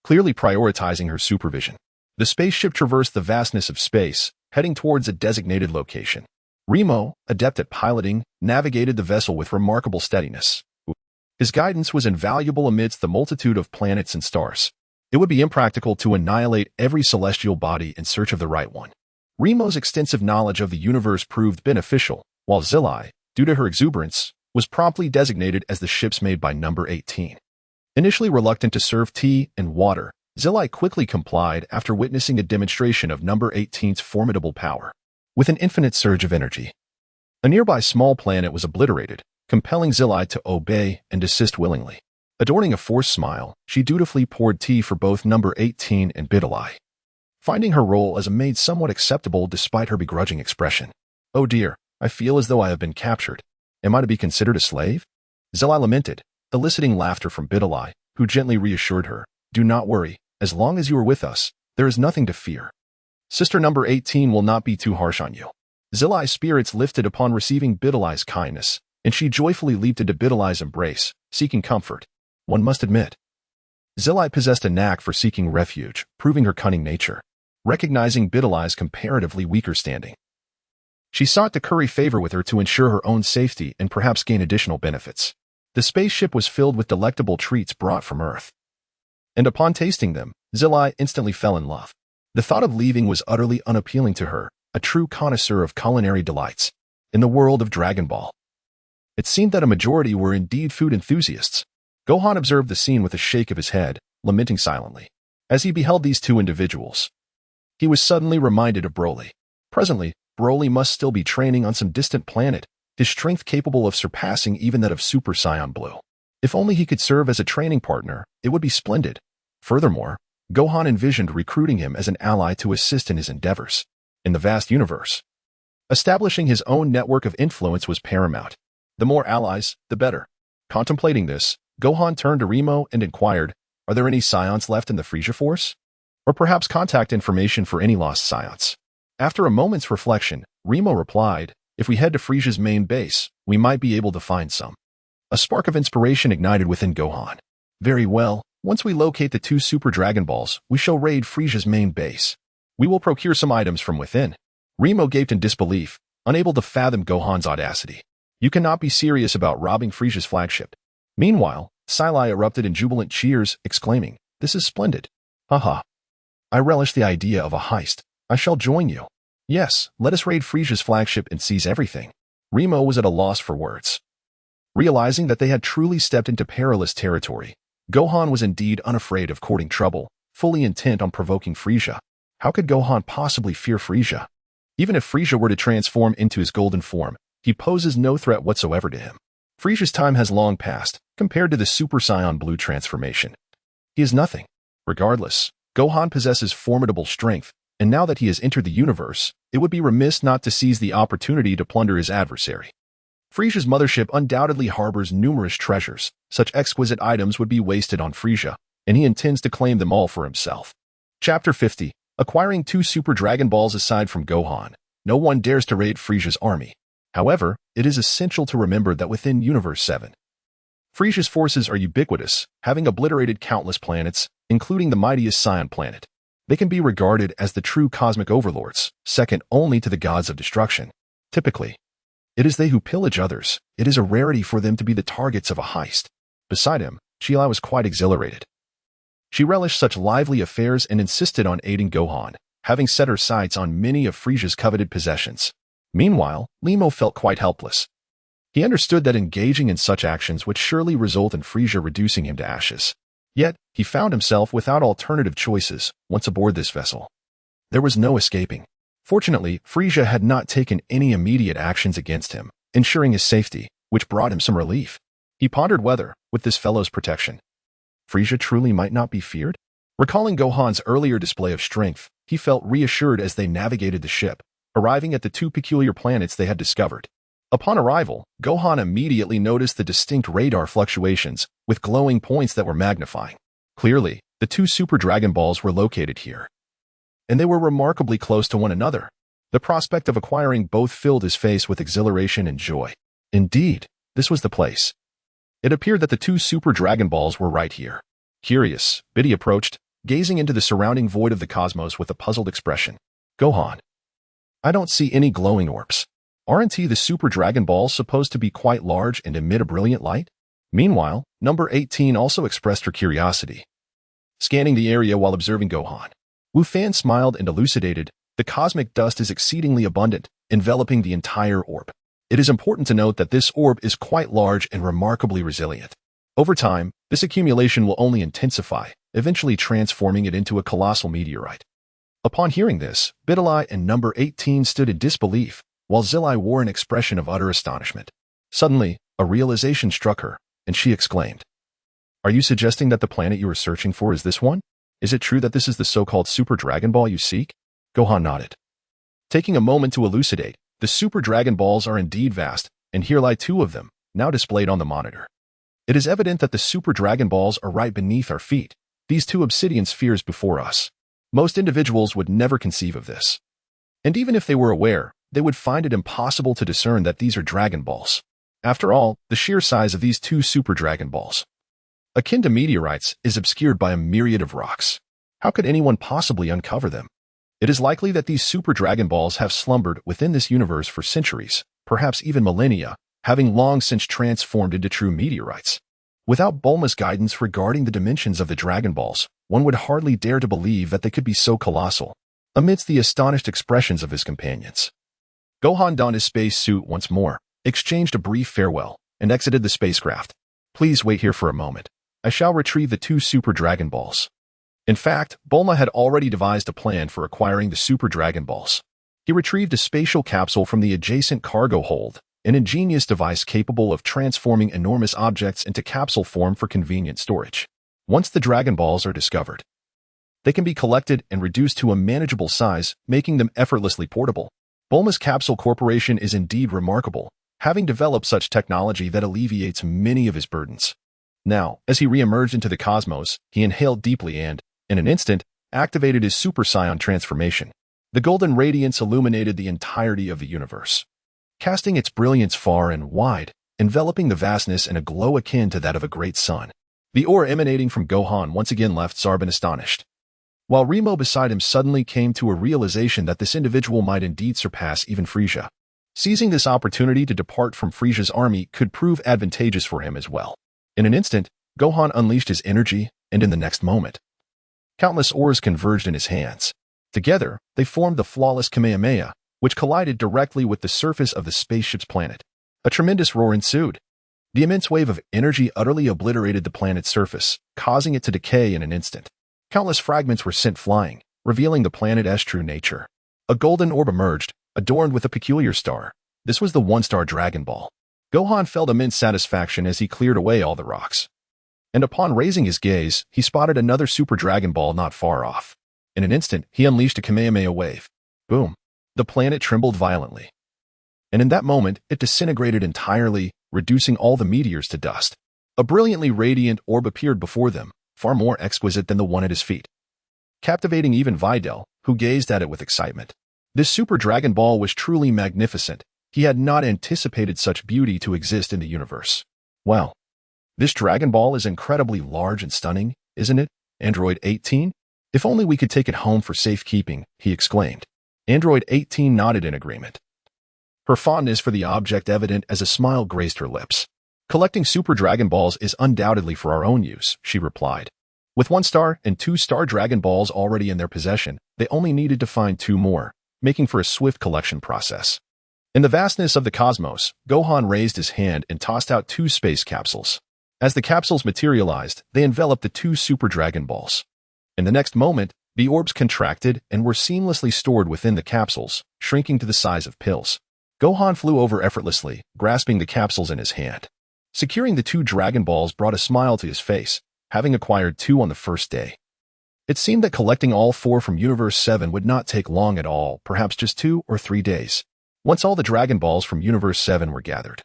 clearly prioritizing her supervision. The spaceship traversed the vastness of space, heading towards a designated location. Remo, adept at piloting, navigated the vessel with remarkable steadiness. His guidance was invaluable amidst the multitude of planets and stars. It would be impractical to annihilate every celestial body in search of the right one. Remo's extensive knowledge of the universe proved beneficial, while Zilai, due to her exuberance, was promptly designated as the ship's maid by number 18. Initially reluctant to serve tea and water, Zilai quickly complied after witnessing a demonstration of number 18's formidable power. With an infinite surge of energy, A nearby small planet was obliterated, compelling Zilai to obey and desist willingly. Adorning a forced smile, she dutifully poured tea for both number 18 and Bidalai, finding her role as a maid somewhat acceptable despite her begrudging expression. "Oh dear, I feel as though I have been captured. Am I to be considered a slave?" Zilai lamented, eliciting laughter from Bidalai, who gently reassured her, "Do not worry, as long as you are with us, there is nothing to fear. Sister number 18 will not be too harsh on you." Zilai's spirits lifted upon receiving Bidalai's kindness, and she joyfully leaped into Bidalai's embrace, seeking comfort. One must admit, Zilai possessed a knack for seeking refuge, proving her cunning nature. Recognizing Bidalai's comparatively weaker standing, she sought to curry favor with her to ensure her own safety and perhaps gain additional benefits. The spaceship was filled with delectable treats brought from Earth, and upon tasting them, Zilai instantly fell in love. The thought of leaving was utterly unappealing to her, a true connoisseur of culinary delights. In the world of Dragon Ball, it seemed that a majority were indeed food enthusiasts. Gohan observed the scene with a shake of his head, lamenting silently. As he beheld these two individuals, he was suddenly reminded of Broly. Presently, Broly must still be training on some distant planet, his strength capable of surpassing even that of Super Saiyan Blue. If only he could serve as a training partner, it would be splendid. Furthermore, Gohan envisioned recruiting him as an ally to assist in his endeavors. In the vast universe, establishing his own network of influence was paramount. The more allies, the better. Contemplating this, Gohan turned to Remo and inquired, "Are there any Scions left in the Frieza Force? Or perhaps contact information for any lost Scions?" After a moment's reflection, Remo replied, "If we head to Frieza's main base, we might be able to find some." A spark of inspiration ignited within Gohan. "Very well, once we locate the two Super Dragon Balls, we shall raid Frieza's main base. We will procure some items from within." Remo gaped in disbelief, unable to fathom Gohan's audacity. "You cannot be serious about robbing Frieza's flagship." Meanwhile, Silai erupted in jubilant cheers, exclaiming, "This is splendid. Haha. I relish the idea of a heist. I shall join you. Yes, let us raid Frieza's flagship and seize everything." Remo was at a loss for words. Realizing that they had truly stepped into perilous territory, Gohan was indeed unafraid of courting trouble, fully intent on provoking Frieza. How could Gohan possibly fear Frieza? Even if Frieza were to transform into his golden form, he poses no threat whatsoever to him. Frieza's time has long passed, compared to the Super Saiyan Blue transformation. He is nothing. Regardless, Gohan possesses formidable strength, and now that he has entered the universe, it would be remiss not to seize the opportunity to plunder his adversary. Frieza's mothership undoubtedly harbors numerous treasures. Such exquisite items would be wasted on Frieza, and he intends to claim them all for himself. Chapter 50. Acquiring two Super Dragon Balls. Aside from Gohan, no one dares to raid Frieza's army. However, it is essential to remember that within Universe 7, Frieza's forces are ubiquitous, having obliterated countless planets, including the mightiest Saiyan planet. They can be regarded as the true cosmic overlords, second only to the gods of destruction. Typically, it is they who pillage others. It is a rarity for them to be the targets of a heist. Beside him, Chilai was quite exhilarated. She relished such lively affairs and insisted on aiding Gohan, having set her sights on many of Frieza's coveted possessions. Meanwhile, Lemo felt quite helpless. He understood that engaging in such actions would surely result in Frieza reducing him to ashes. Yet, he found himself without alternative choices once aboard this vessel. There was no escaping. Fortunately, Frieza had not taken any immediate actions against him, ensuring his safety, which brought him some relief. He pondered whether, with this fellow's protection, Frieza truly might not be feared. Recalling Gohan's earlier display of strength, he felt reassured as they navigated the ship, arriving at the two peculiar planets they had discovered. Upon arrival, Gohan immediately noticed the distinct radar fluctuations, with glowing points that were magnifying. Clearly, the two Super Dragon Balls were located here, and they were remarkably close to one another. The prospect of acquiring both filled his face with exhilaration and joy. Indeed, this was the place. It appeared that the two Super Dragon Balls were right here. Curious, Biddy approached, gazing into the surrounding void of the cosmos with a puzzled expression. "Gohan, I don't see any glowing orbs. Aren't the Super Dragon Balls supposed to be quite large and emit a brilliant light?" Meanwhile, number 18 also expressed her curiosity, scanning the area while observing Gohan. Wu Fan smiled and elucidated, "The cosmic dust is exceedingly abundant, enveloping the entire orb. It is important to note that this orb is quite large and remarkably resilient. Over time, this accumulation will only intensify, eventually transforming it into a colossal meteorite." Upon hearing this, Bidalai and number 18 stood in disbelief, while Zilai wore an expression of utter astonishment. Suddenly, a realization struck her, and she exclaimed, "Are you suggesting that the planet you are searching for is this one? Is it true that this is the so-called Super Dragon Ball you seek?" Gohan nodded. Taking a moment to elucidate, the Super Dragon Balls are indeed vast, and here lie 2 of them, now displayed on the monitor. It is evident that the Super Dragon Balls are right beneath our feet, these 2 obsidian spheres before us. Most individuals would never conceive of this. And even if they were aware, they would find it impossible to discern that these are Dragon Balls. After all, the sheer size of these 2 Super Dragon Balls, akin to meteorites, is obscured by a myriad of rocks. How could anyone possibly uncover them? It is likely that these Super Dragon Balls have slumbered within this universe for centuries, perhaps even millennia, having long since transformed into true meteorites. Without Bulma's guidance regarding the dimensions of the Dragon Balls, one would hardly dare to believe that they could be so colossal. Amidst the astonished expressions of his companions, Gohan donned his space suit once more, exchanged a brief farewell, and exited the spacecraft. "Please wait here for a moment. I shall retrieve the 2 Super Dragon Balls." In fact, Bulma had already devised a plan for acquiring the Super Dragon Balls. He retrieved a spatial capsule from the adjacent cargo hold, an ingenious device capable of transforming enormous objects into capsule form for convenient storage. Once the Dragon Balls are discovered, they can be collected and reduced to a manageable size, making them effortlessly portable. Bulma's Capsule Corporation is indeed remarkable, having developed such technology that alleviates many of his burdens. Now, as he re-emerged into the cosmos, he inhaled deeply and, in an instant, activated his Super Saiyan transformation. The golden radiance illuminated the entirety of the universe, casting its brilliance far and wide, enveloping the vastness in a glow akin to that of a great sun. The aura emanating from Gohan once again left Zarbon astonished, while Remo beside him suddenly came to a realization that this individual might indeed surpass even Frieza. Seizing this opportunity to depart from Frieza's army could prove advantageous for him as well. In an instant, Gohan unleashed his energy, and in the next moment, countless auras converged in his hands. Together, they formed the flawless Kamehameha, which collided directly with the surface of the spaceship's planet. A tremendous roar ensued. The immense wave of energy utterly obliterated the planet's surface, causing it to decay in an instant. Countless fragments were sent flying, revealing the planet's true nature. A golden orb emerged, adorned with a peculiar star. This was the one-star Dragon Ball. Gohan felt immense satisfaction as he cleared away all the rocks. And upon raising his gaze, he spotted another Super Dragon Ball not far off. In an instant, he unleashed a Kamehameha wave. Boom! The planet trembled violently. And in that moment, it disintegrated entirely, reducing all the meteors to dust. A brilliantly radiant orb appeared before them, far more exquisite than the one at his feet, captivating even Videl, who gazed at it with excitement. This Super Dragon Ball was truly magnificent. He had not anticipated such beauty to exist in the universe. Wow! This Dragon Ball is incredibly large and stunning, isn't it, Android 18? If only we could take it home for safekeeping, he exclaimed. Android 18 nodded in agreement, her fondness for the object evident as a smile graced her lips. "Collecting Super Dragon Balls is undoubtedly for our own use," she replied. With 1-star and 2-star Dragon Balls already in their possession, they only needed to find 2 more, making for a swift collection process. In the vastness of the cosmos, Gohan raised his hand and tossed out 2 space capsules. As the capsules materialized, they enveloped the 2 Super Dragon Balls. In the next moment, the orbs contracted and were seamlessly stored within the capsules, shrinking to the size of pills. Gohan flew over effortlessly, grasping the capsules in his hand. Securing the 2 Dragon Balls brought a smile to his face, having acquired 2 on the first day. It seemed that collecting all 4 from Universe 7 would not take long at all, perhaps just 2 or 3 days. Once all the Dragon Balls from Universe 7 were gathered,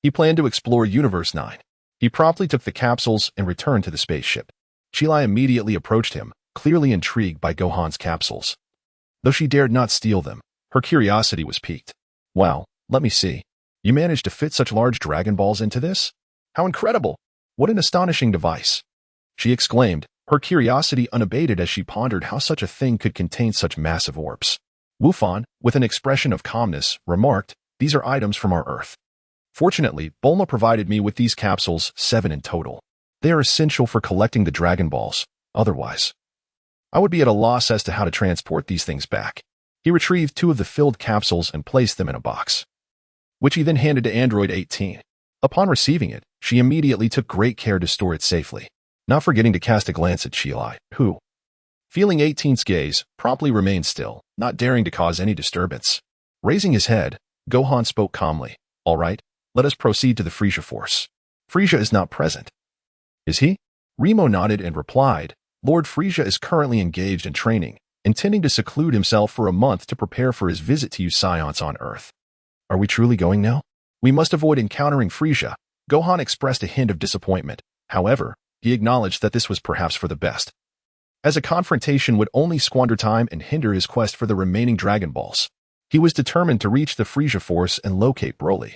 he planned to explore Universe 9. He promptly took the capsules and returned to the spaceship. Chilai immediately approached him, clearly intrigued by Gohan's capsules. Though she dared not steal them, her curiosity was piqued. "Wow, let me see. You managed to fit such large Dragon Balls into this? How incredible! What an astonishing device!" she exclaimed, her curiosity unabated as she pondered how such a thing could contain such massive orbs. Wufan, with an expression of calmness, remarked, "These are items from our Earth. Fortunately, Bulma provided me with these capsules, 7 in total. They are essential for collecting the Dragon Balls. Otherwise, I would be at a loss as to how to transport these things back." He retrieved 2 of the filled capsules and placed them in a box, which he then handed to Android 18. Upon receiving it, she immediately took great care to store it safely, not forgetting to cast a glance at Chilai, who, feeling 18's gaze, promptly remained still, not daring to cause any disturbance. Raising his head, Gohan spoke calmly. All right, let us proceed to the Frieza force. Frieza is not present. Is he? Remo nodded and replied, Lord Frieza is currently engaged in training, intending to seclude himself for a month to prepare for his visit to you Scions on Earth. Are we truly going now? We must avoid encountering Frieza. Gohan expressed a hint of disappointment. However, he acknowledged that this was perhaps for the best, as a confrontation would only squander time and hinder his quest for the remaining Dragon Balls. He was determined to reach the Frieza force and locate Broly,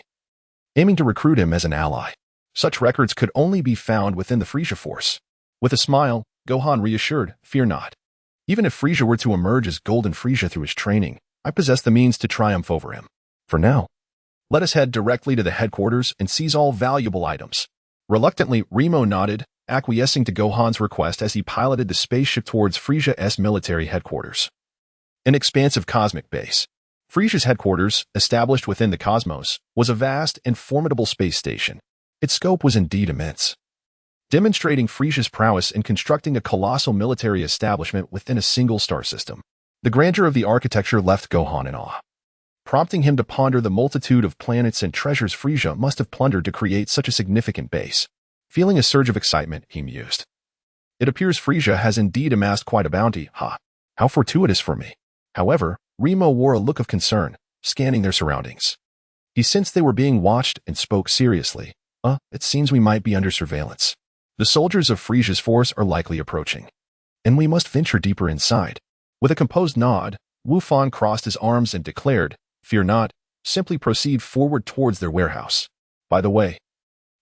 aiming to recruit him as an ally. Such records could only be found within the Frieza force. With a smile, Gohan reassured, fear not. Even if Frieza were to emerge as Golden Frieza through his training, I possess the means to triumph over him. For now, let us head directly to the headquarters and seize all valuable items. Reluctantly, Remo nodded, acquiescing to Gohan's request as he piloted the spaceship towards Frieza's military headquarters. An expansive cosmic base. Frieza's headquarters, established within the cosmos, was a vast and formidable space station. Its scope was indeed immense, demonstrating Frieza's prowess in constructing a colossal military establishment within a single star system. The grandeur of the architecture left Gohan in awe, prompting him to ponder the multitude of planets and treasures Frieza must have plundered to create such a significant base. Feeling a surge of excitement, he mused. It appears Frieza has indeed amassed quite a bounty. Ha! How fortuitous for me. However, Remo wore a look of concern, scanning their surroundings. He sensed they were being watched and spoke seriously. It seems we might be under surveillance. The soldiers of Frieza's force are likely approaching, and we must venture deeper inside. With a composed nod, Wu Fan crossed his arms and declared, fear not, simply proceed forward towards their warehouse. By the way,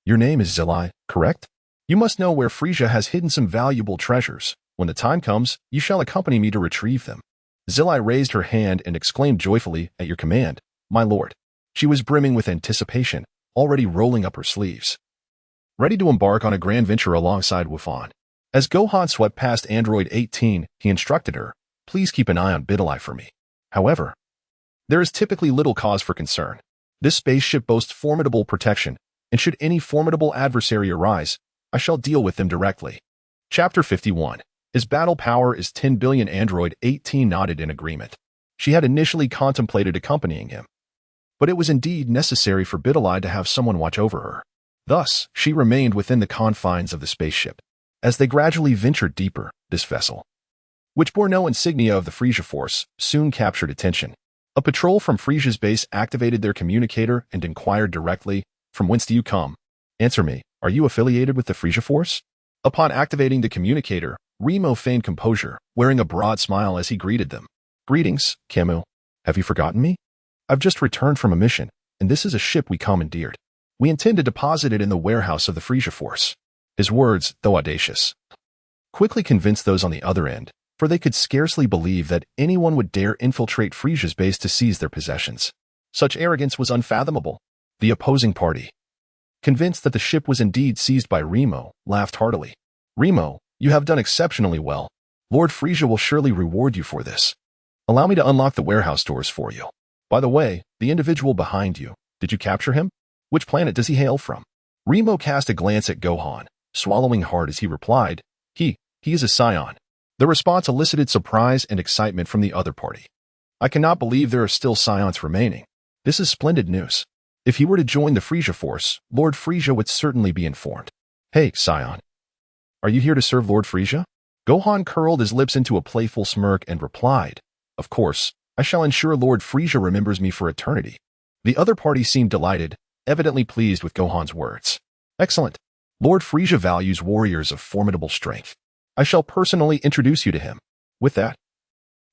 your name is Zilai, correct? You must know where Frieza has hidden some valuable treasures. When the time comes, you shall accompany me to retrieve them. Zilai raised her hand and exclaimed joyfully, at your command, my lord. She was brimming with anticipation, already rolling up her sleeves, ready to embark on a grand venture alongside Wu Fan. As Gohan swept past Android 18, he instructed her, please keep an eye on Bidalai for me. However, there is typically little cause for concern. This spaceship boasts formidable protection, and should any formidable adversary arise, I shall deal with them directly. Chapter 51. His battle power is 10 billion. Android 18 nodded in agreement. She had initially contemplated accompanying him, but it was indeed necessary for Bidalai to have someone watch over her. Thus, she remained within the confines of the spaceship. As they gradually ventured deeper, this vessel, which bore no insignia of the Frieza force, soon captured attention. A patrol from Frieza's base activated their communicator and inquired directly, from whence do you come? Answer me, are you affiliated with the Frieza force? Upon activating the communicator, Remo feigned composure, wearing a broad smile as he greeted them. Greetings, Camu. Have you forgotten me? I've just returned from a mission, and this is a ship we commandeered. We intend to deposit it in the warehouse of the Frieza force. His words, though audacious, quickly convinced those on the other end, for they could scarcely believe that anyone would dare infiltrate Frieza's base to seize their possessions. Such arrogance was unfathomable. The opposing party, convinced that the ship was indeed seized by Remo, laughed heartily. Remo, you have done exceptionally well. Lord Frieza will surely reward you for this. Allow me to unlock the warehouse doors for you. By the way, the individual behind you, did you capture him? Which planet does he hail from? Remo cast a glance at Gohan, swallowing hard as he replied, He is a Scion. The response elicited surprise and excitement from the other party. I cannot believe there are still Scions remaining. This is splendid news. If he were to join the Frieza force, Lord Frieza would certainly be informed. Hey, Scion. Are you here to serve Lord Frieza? Gohan curled his lips into a playful smirk and replied, Of course, I shall ensure Lord Frieza remembers me for eternity. The other party seemed delighted, evidently pleased with Gohan's words. Excellent. Lord Frieza values warriors of formidable strength. I shall personally introduce you to him. With that,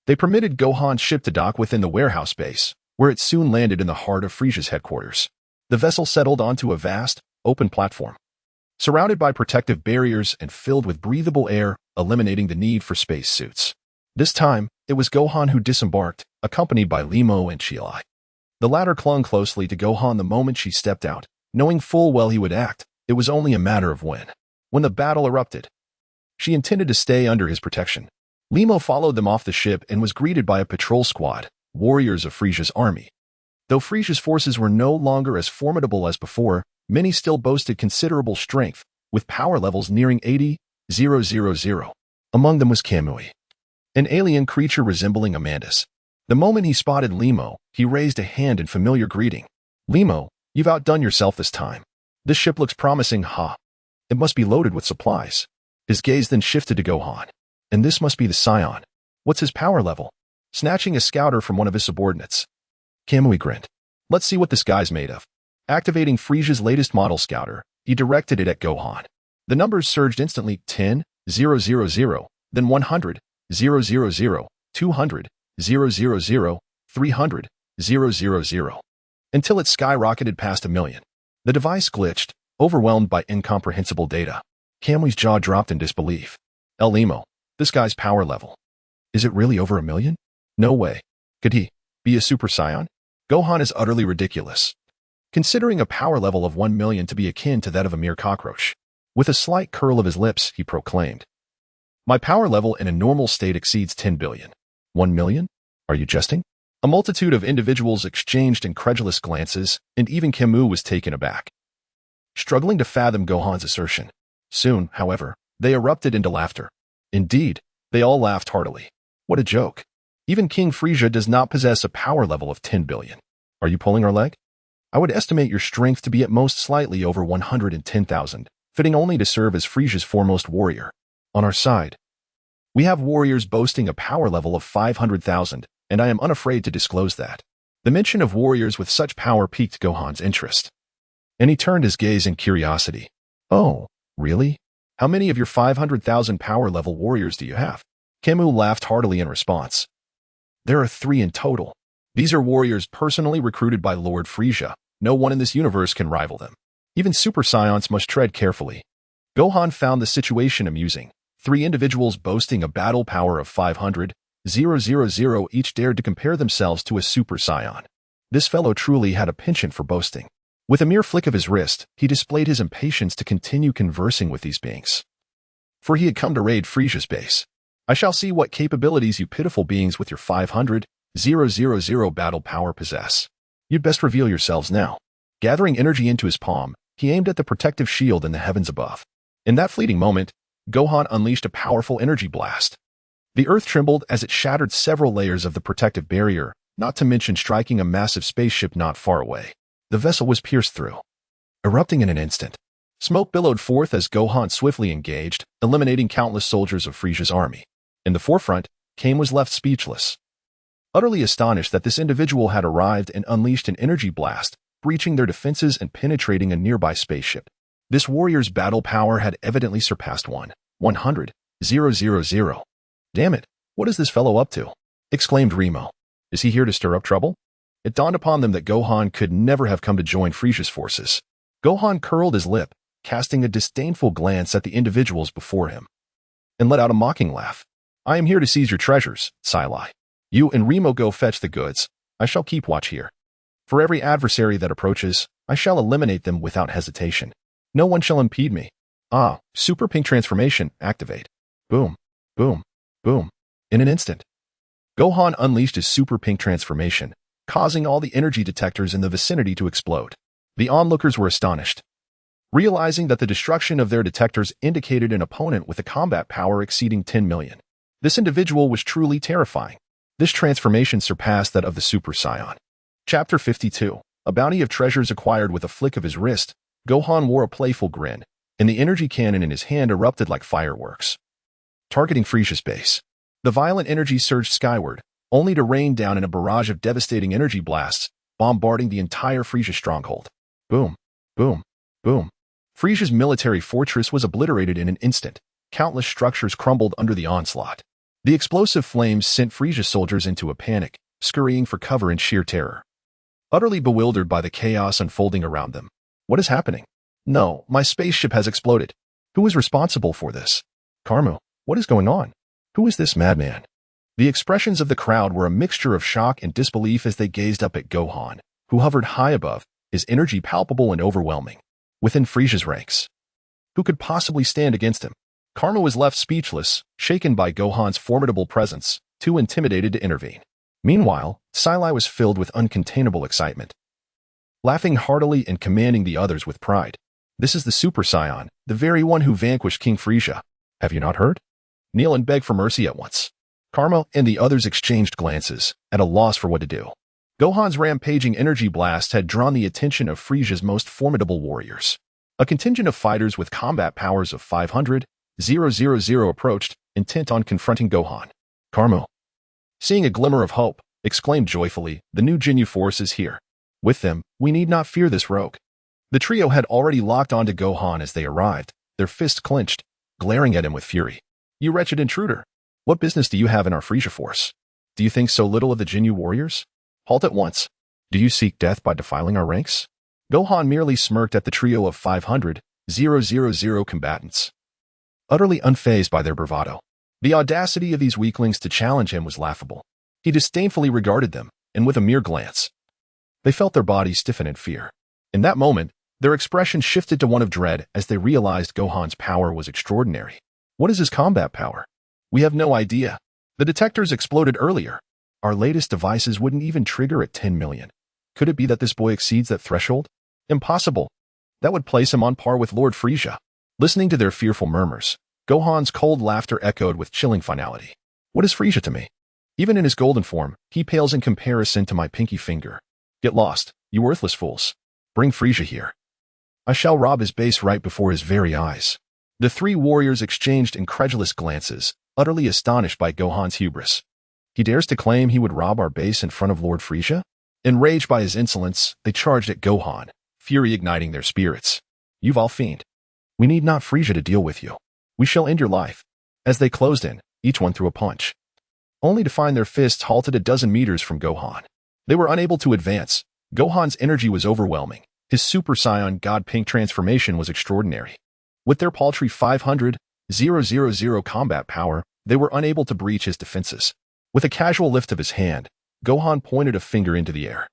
they permitted Gohan's ship to dock within the warehouse base, where it soon landed in the heart of Frieza's headquarters. The vessel settled onto a vast, open platform, surrounded by protective barriers and filled with breathable air, eliminating the need for space suits. This time, it was Gohan who disembarked, accompanied by Limo and Chielai. The latter clung closely to Gohan the moment she stepped out, knowing full well he would act. It was only a matter of when. When the battle erupted, she intended to stay under his protection. Limo followed them off the ship and was greeted by a patrol squad, warriors of Frieza's army. Though Frieza's forces were no longer as formidable as before, many still boasted considerable strength, with power levels nearing 80,000. Among them was Kamui, an alien creature resembling a mantis. The moment he spotted Limo, he raised a hand in familiar greeting. Limo, you've outdone yourself this time. This ship looks promising, ha. It must be loaded with supplies. His gaze then shifted to Gohan. And this must be the Scion. What's his power level? Snatching a scouter from one of his subordinates. Kamui grinned. Let's see what this guy's made of. Activating Frisia's latest model scouter, he directed it at Gohan. The numbers surged instantly 10, 000, then 100, 000, 200, 000, 300, 000, until it skyrocketed past 1,000,000. The device glitched, overwhelmed by incomprehensible data. Kamui's jaw dropped in disbelief. El Limo, this guy's power level. Is it really over 1,000,000? No way. Could he be a Super Saiyan? Gohan is utterly ridiculous, considering a power level of 1,000,000 to be akin to that of a mere cockroach. With a slight curl of his lips, he proclaimed, My power level in a normal state exceeds 10 billion. 1,000,000? Are you jesting? A multitude of individuals exchanged incredulous glances, and even Kamui was taken aback, struggling to fathom Gohan's assertion. Soon, however, they erupted into laughter. Indeed, they all laughed heartily. What a joke. Even King Frisia does not possess a power level of 10 billion. Are you pulling our leg? I would estimate your strength to be at most slightly over 110,000, fitting only to serve as Frisia's foremost warrior. On our side, we have warriors boasting a power level of 500,000, and I am unafraid to disclose that. The mention of warriors with such power piqued Gohan's interest, and he turned his gaze in curiosity. Oh, really? How many of your 500,000 power level warriors do you have? Kamui laughed heartily in response. There are 3 in total. These are warriors personally recruited by Lord Frisia. No one in this universe can rival them. Even Super Saiyans must tread carefully. Gohan found the situation amusing. 3 individuals boasting a battle power of 500, 000 each dared to compare themselves to a Super Saiyan. This fellow truly had a penchant for boasting. With a mere flick of his wrist, he displayed his impatience to continue conversing with these beings, for he had come to raid Frisia's base. I shall see what capabilities you pitiful beings with your 500, 000 battle power possess. You'd best reveal yourselves now. Gathering energy into his palm, he aimed at the protective shield in the heavens above. In that fleeting moment, Gohan unleashed a powerful energy blast. The earth trembled as it shattered several layers of the protective barrier, not to mention striking a massive spaceship not far away. The vessel was pierced through, erupting in an instant. Smoke billowed forth as Gohan swiftly engaged, eliminating countless soldiers of Frisia's army. In the forefront, Kame was left speechless, utterly astonished that this individual had arrived and unleashed an energy blast, breaching their defenses and penetrating a nearby spaceship. This warrior's battle power had evidently surpassed 100, 000. Damn it, what is this fellow up to? Exclaimed Remo. Is he here to stir up trouble? It dawned upon them that Gohan could never have come to join Frisia's forces. Gohan curled his lip, casting a disdainful glance at the individuals before him, and let out a mocking laugh. I am here to seize your treasures, Silai. You and Remo go fetch the goods. I shall keep watch here. For every adversary that approaches, I shall eliminate them without hesitation. No one shall impede me. Ah, Super Pink Transformation, activate. Boom, boom, boom. In an instant, Gohan unleashed his Super Pink Transformation, causing all the energy detectors in the vicinity to explode. The onlookers were astonished, realizing that the destruction of their detectors indicated an opponent with a combat power exceeding 10 million. This individual was truly terrifying. This transformation surpassed that of the Super Saiyan. Chapter 52. A bounty of treasures acquired with a flick of his wrist. Gohan wore a playful grin, and the energy cannon in his hand erupted like fireworks, targeting Frisia's base. The violent energy surged skyward, only to rain down in a barrage of devastating energy blasts, bombarding the entire Frisia stronghold. Boom, boom, boom. Frisia's military fortress was obliterated in an instant. Countless structures crumbled under the onslaught. The explosive flames sent Frisia soldiers into a panic, scurrying for cover in sheer terror, utterly bewildered by the chaos unfolding around them. What is happening? No, my spaceship has exploded. Who is responsible for this? Karmu, what is going on? Who is this madman? The expressions of the crowd were a mixture of shock and disbelief as they gazed up at Gohan, who hovered high above, his energy palpable and overwhelming. Within Frisia's ranks, who could possibly stand against him? Karma was left speechless, shaken by Gohan's formidable presence, too intimidated to intervene. Meanwhile, Silai was filled with uncontainable excitement, laughing heartily and commanding the others with pride. This is the Super Saiyan, the very one who vanquished King Frisia. Have you not heard? Kneel and beg for mercy at once. Karma and the others exchanged glances, at a loss for what to do. Gohan's rampaging energy blast had drawn the attention of Frisia's most formidable warriors. A contingent of fighters with combat powers of 500,000 approached, intent on confronting Gohan. Karma, seeing a glimmer of hope, exclaimed joyfully, "The new Jinyu force is here. With them, we need not fear this rogue." The trio had already locked onto Gohan as they arrived, their fists clenched, glaring at him with fury. "You wretched intruder! What business do you have in our Frisia force? Do you think so little of the Jinyu warriors? Halt at once. Do you seek death by defiling our ranks?" Gohan merely smirked at the trio of 500,000 combatants, utterly unfazed by their bravado. The audacity of these weaklings to challenge him was laughable. He disdainfully regarded them, and with a mere glance, they felt their bodies stiffen in fear. In that moment, their expression shifted to one of dread as they realized Gohan's power was extraordinary. What is his combat power? We have no idea. The detectors exploded earlier. Our latest devices wouldn't even trigger at 10 million. Could it be that this boy exceeds that threshold? Impossible. That would place him on par with Lord Frisia. Listening to their fearful murmurs, Gohan's cold laughter echoed with chilling finality. What is Frisia to me? Even in his golden form, he pales in comparison to my pinky finger. Get lost, you worthless fools. Bring Frisia here. I shall rob his base right before his very eyes. The three warriors exchanged incredulous glances, utterly astonished by Gohan's hubris. He dares to claim he would rob our base in front of Lord Frisia? Enraged by his insolence, they charged at Gohan, fury igniting their spirits. You vile fiend. We need not Frisia to deal with you. We shall end your life. As they closed in, each one threw a punch, only to find their fists halted a dozen meters from Gohan. They were unable to advance. Gohan's energy was overwhelming. His Super Saiyan God Pink transformation was extraordinary. With their paltry 500,000 combat power, they were unable to breach his defenses. With a casual lift of his hand, Gohan pointed a finger into the air.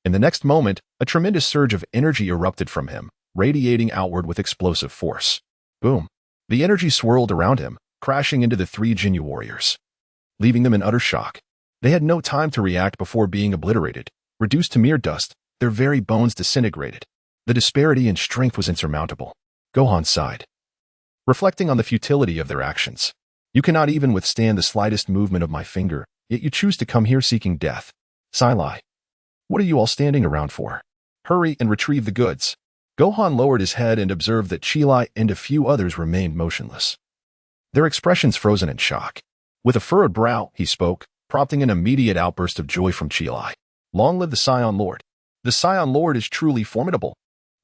In the next moment, a tremendous surge of energy erupted from him, radiating outward with explosive force. Boom! The energy swirled around him, crashing into the three Jinyu warriors, leaving them in utter shock. They had no time to react before being obliterated. Reduced to mere dust, their very bones disintegrated. The disparity in strength was insurmountable. Gohan sighed, reflecting on the futility of their actions. You cannot even withstand the slightest movement of my finger, yet you choose to come here seeking death. Silai, what are you all standing around for? Hurry and retrieve the goods. Gohan lowered his head and observed that Chilai and a few others remained motionless, their expressions frozen in shock. With a furrowed brow, he spoke, prompting an immediate outburst of joy from Chilai. Long live the Saiyan Lord. The Saiyan Lord is truly formidable.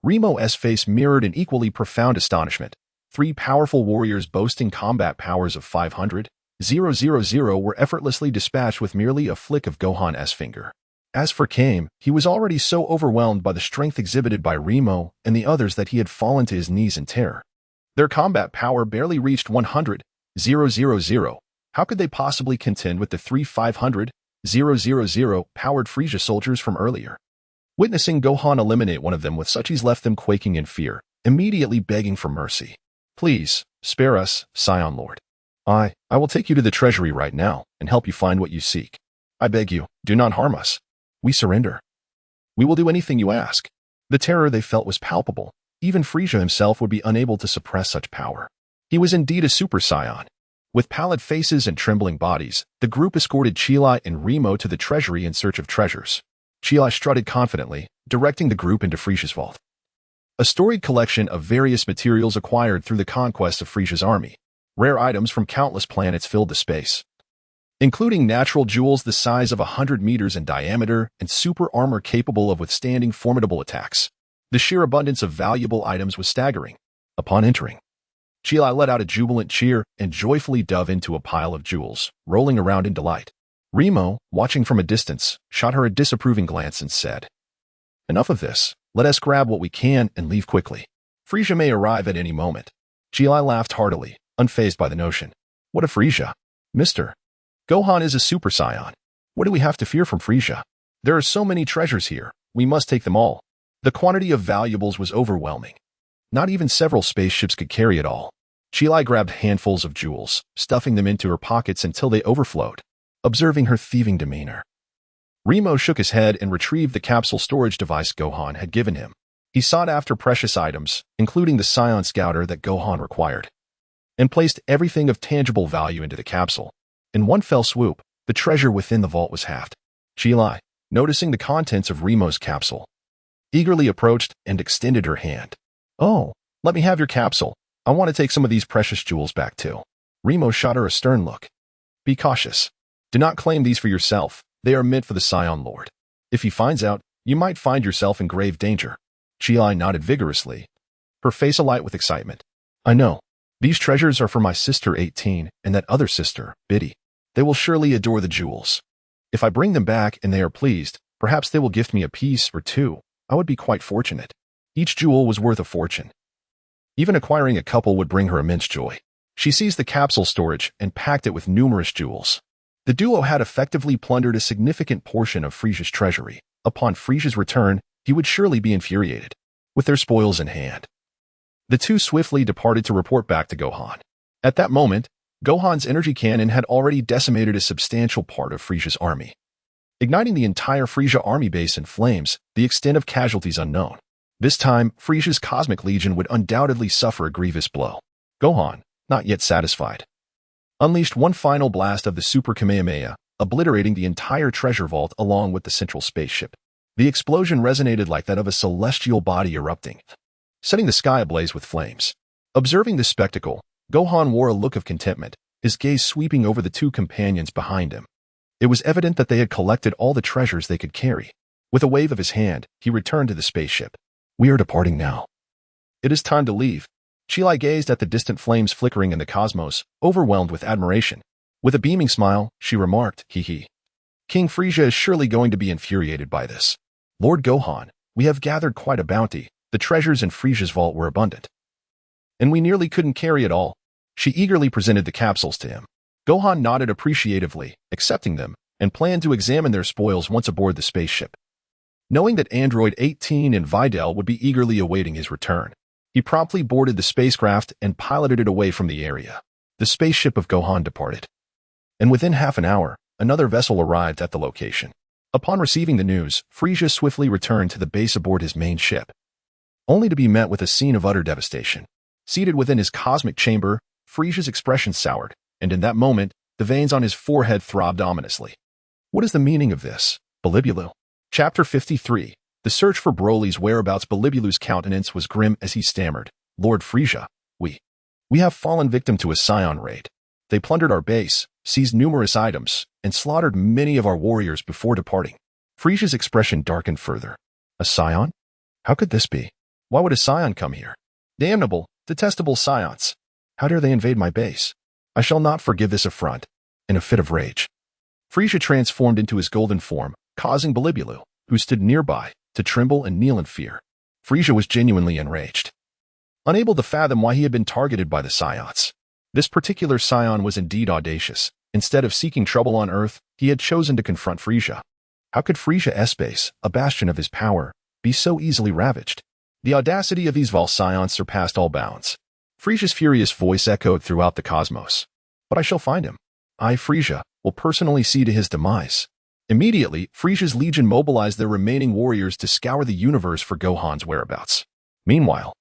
Remo's face mirrored an equally profound astonishment. Three powerful warriors boasting combat powers of 500,000 were effortlessly dispatched with merely a flick of Gohan's finger. As for Kame, he was already so overwhelmed by the strength exhibited by Remo and the others that he had fallen to his knees in terror. Their combat power barely reached 100,000. How could they possibly contend with the three 500,000 powered Frisia soldiers from earlier? Witnessing Gohan eliminate one of them with such ease left them quaking in fear, immediately begging for mercy. Please, spare us, Saiyan Lord. I will take you to the treasury right now and help you find what you seek. I beg you, do not harm us. We surrender. We will do anything you ask. The terror they felt was palpable. Even Frisia himself would be unable to suppress such power. He was indeed a Super Saiyan. With pallid faces and trembling bodies, the group escorted Chilai and Remo to the treasury in search of treasures. Chilai strutted confidently, directing the group into Frisia's vault, a storied collection of various materials acquired through the conquest of Frisia's army. Rare items from countless planets filled the space, including natural jewels the size of 100 meters in diameter and super armor capable of withstanding formidable attacks. The sheer abundance of valuable items was staggering. Upon entering, Chilai let out a jubilant cheer and joyfully dove into a pile of jewels, rolling around in delight. Remo, watching from a distance, shot her a disapproving glance and said, Enough of this. Let us grab what we can and leave quickly. Frisia may arrive at any moment. Chilai laughed heartily, unfazed by the notion. What of Frisia? Mister, Gohan is a Super Saiyan. What do we have to fear from Frisia? There are so many treasures here. We must take them all. The quantity of valuables was overwhelming. Not even several spaceships could carry it all. Chilai grabbed handfuls of jewels, stuffing them into her pockets until they overflowed. Observing her thieving demeanor, Remo shook his head and retrieved the capsule storage device Gohan had given him. He sought after precious items, including the Saiyan Scouter that Gohan required, and placed everything of tangible value into the capsule. In one fell swoop, the treasure within the vault was halved. Chilai, noticing the contents of Remo's capsule, eagerly approached and extended her hand. "Oh, let me have your capsule. I want to take some of these precious jewels back too." Remo shot her a stern look. "Be cautious. Do not claim these for yourself. They are meant for the Scion Lord. If he finds out, you might find yourself in grave danger." Chilai nodded vigorously, her face alight with excitement. "I know. These treasures are for my sister 18 and that other sister, Biddy. They will surely adore the jewels. If I bring them back and they are pleased, perhaps they will gift me a piece or two. I would be quite fortunate." Each jewel was worth a fortune. Even acquiring a couple would bring her immense joy. She seized the capsule storage and packed it with numerous jewels. The duo had effectively plundered a significant portion of Frisia's treasury. Upon Frisia's return, he would surely be infuriated. With their spoils in hand, the two swiftly departed to report back to Gohan. At that moment, Gohan's energy cannon had already decimated a substantial part of Frisia's army, igniting the entire Frisia army base in flames, the extent of casualties unknown. This time, Frisia's Cosmic Legion would undoubtedly suffer a grievous blow. Gohan, not yet satisfied, unleashed one final blast of the Super Kamehameha, obliterating the entire treasure vault along with the central spaceship. The explosion resonated like that of a celestial body erupting, setting the sky ablaze with flames. Observing this spectacle, Gohan wore a look of contentment, his gaze sweeping over the two companions behind him. It was evident that they had collected all the treasures they could carry. With a wave of his hand, he returned to the spaceship. "We are departing now. It is time to leave." Chilai gazed at the distant flames flickering in the cosmos, overwhelmed with admiration. With a beaming smile, she remarked, "Hee hee. King Frisia is surely going to be infuriated by this. Lord Gohan, we have gathered quite a bounty. The treasures in Frisia's vault were abundant, and we nearly couldn't carry it all." She eagerly presented the capsules to him. Gohan nodded appreciatively, accepting them, and planned to examine their spoils once aboard the spaceship. Knowing that Android 18 and Videl would be eagerly awaiting his return, he promptly boarded the spacecraft and piloted it away from the area. The spaceship of Gohan departed, and within half an hour, another vessel arrived at the location. Upon receiving the news, Frisia swiftly returned to the base aboard his main ship, only to be met with a scene of utter devastation. Seated within his cosmic chamber, Frisia's expression soured, and in that moment, the veins on his forehead throbbed ominously. What is the meaning of this, Bilibulu? Chapter 53. The search for Broly's whereabouts. Bilibulu's countenance was grim as he stammered, "Lord Frisia, we have fallen victim to a Scion raid. They plundered our base, seized numerous items, and slaughtered many of our warriors before departing." Frisia's expression darkened further. "A Scion? How could this be? Why would a Scion come here? Damnable, detestable Scions! How dare they invade my base? I shall not forgive this affront." In a fit of rage, Frisia transformed into his golden form, causing Bilibulu, who stood nearby, to tremble and kneel in fear. Frisia was genuinely enraged, unable to fathom why he had been targeted by the Scions. This particular Scion was indeed audacious. Instead of seeking trouble on Earth, he had chosen to confront Frisia. How could Frisia's base, a bastion of his power, be so easily ravaged? The audacity of these Valscions surpassed all bounds. Frisia's furious voice echoed throughout the cosmos. "But I shall find him. I, Frisia, will personally see to his demise." Immediately, Frisia's legion mobilized their remaining warriors to scour the universe for Gohan's whereabouts. Meanwhile,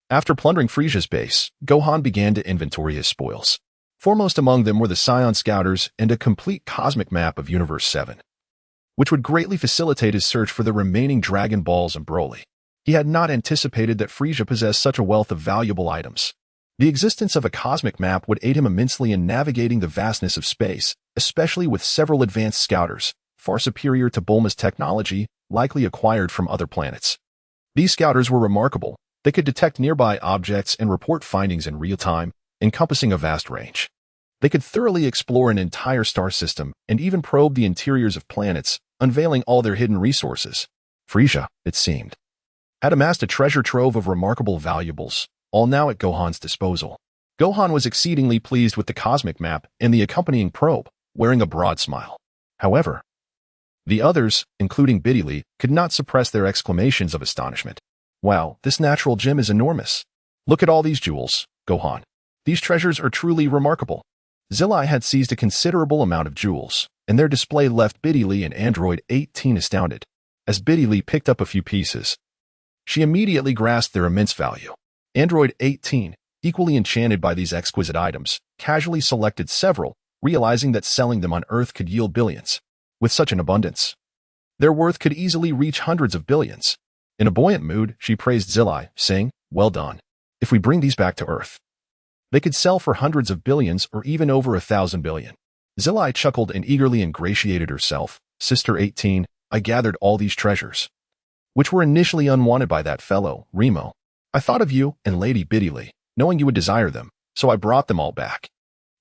after plundering Frisia's base, Gohan began to inventory his spoils. Foremost among them were the Scion Scouters and a complete cosmic map of Universe 7, which would greatly facilitate his search for the remaining Dragon Balls and Broly. He had not anticipated that Frisia possessed such a wealth of valuable items. The existence of a cosmic map would aid him immensely in navigating the vastness of space, especially with several advanced scouters, far superior to Bulma's technology, likely acquired from other planets. These scouters were remarkable. They could detect nearby objects and report findings in real time, encompassing a vast range. They could thoroughly explore an entire star system and even probe the interiors of planets, unveiling all their hidden resources. Frisia, it seemed, had amassed a treasure trove of remarkable valuables, all now at Gohan's disposal. Gohan was exceedingly pleased with the cosmic map and the accompanying probe, wearing a broad smile. However, the others, including Biddy, could not suppress their exclamations of astonishment. "Wow, this natural gem is enormous. Look at all these jewels, Gohan. These treasures are truly remarkable." Zillai had seized a considerable amount of jewels, and their display left Biddy and Android 18 astounded. As Biddy picked up a few pieces, she immediately grasped their immense value. Android 18, equally enchanted by these exquisite items, casually selected several, realizing that selling them on Earth could yield billions. With such an abundance, their worth could easily reach hundreds of billions. In a buoyant mood, she praised Zilai, saying, "Well done. If we bring these back to Earth, they could sell for hundreds of billions or even over 1,000 billion. Zilai chuckled and eagerly ingratiated herself. Sister 18, I gathered all these treasures, which were initially unwanted by that fellow, Remo. I thought of you and Lady Biddily, knowing you would desire them, so I brought them all back."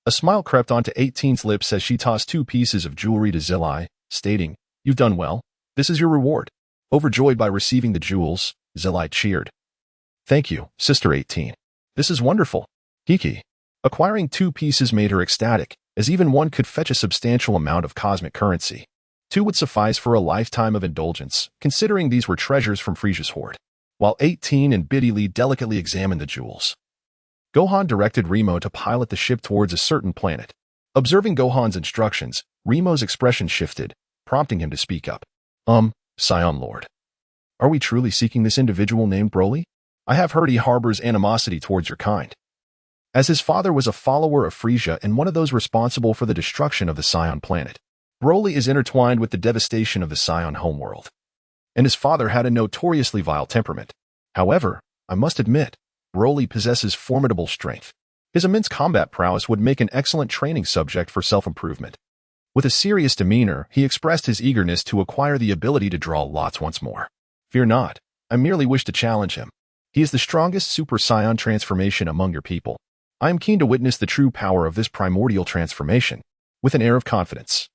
A smile crept onto 18's lips as she tossed 2 pieces of jewelry to Zilai, stating, "You've done well. This is your reward." Overjoyed by receiving the jewels, Zilai cheered. "Thank you, Sister 18. This is wonderful." Kiki. Acquiring 2 pieces made her ecstatic, as even one could fetch a substantial amount of cosmic currency. 2 would suffice for a lifetime of indulgence, considering these were treasures from Frisia's hoard. While 18 and Biddily delicately examined the jewels, Gohan directed Remo to pilot the ship towards a certain planet. Observing Gohan's instructions, Remo's expression shifted, prompting him to speak up. Scion Lord. Are we truly seeking this individual named Broly? I have heard he harbors animosity towards your kind, as his father was a follower of Frisia and one of those responsible for the destruction of the Scion planet. Broly is intertwined with the devastation of the Scion homeworld, and his father had a notoriously vile temperament. However, I must admit, Broly possesses formidable strength. His immense combat prowess would make an excellent training subject for self-improvement. With a serious demeanor, he expressed his eagerness to acquire the ability to draw lots once more. Fear not, I merely wish to challenge him. He is the strongest Super Saiyan transformation among your people. I am keen to witness the true power of this primordial transformation. With an air of confidence,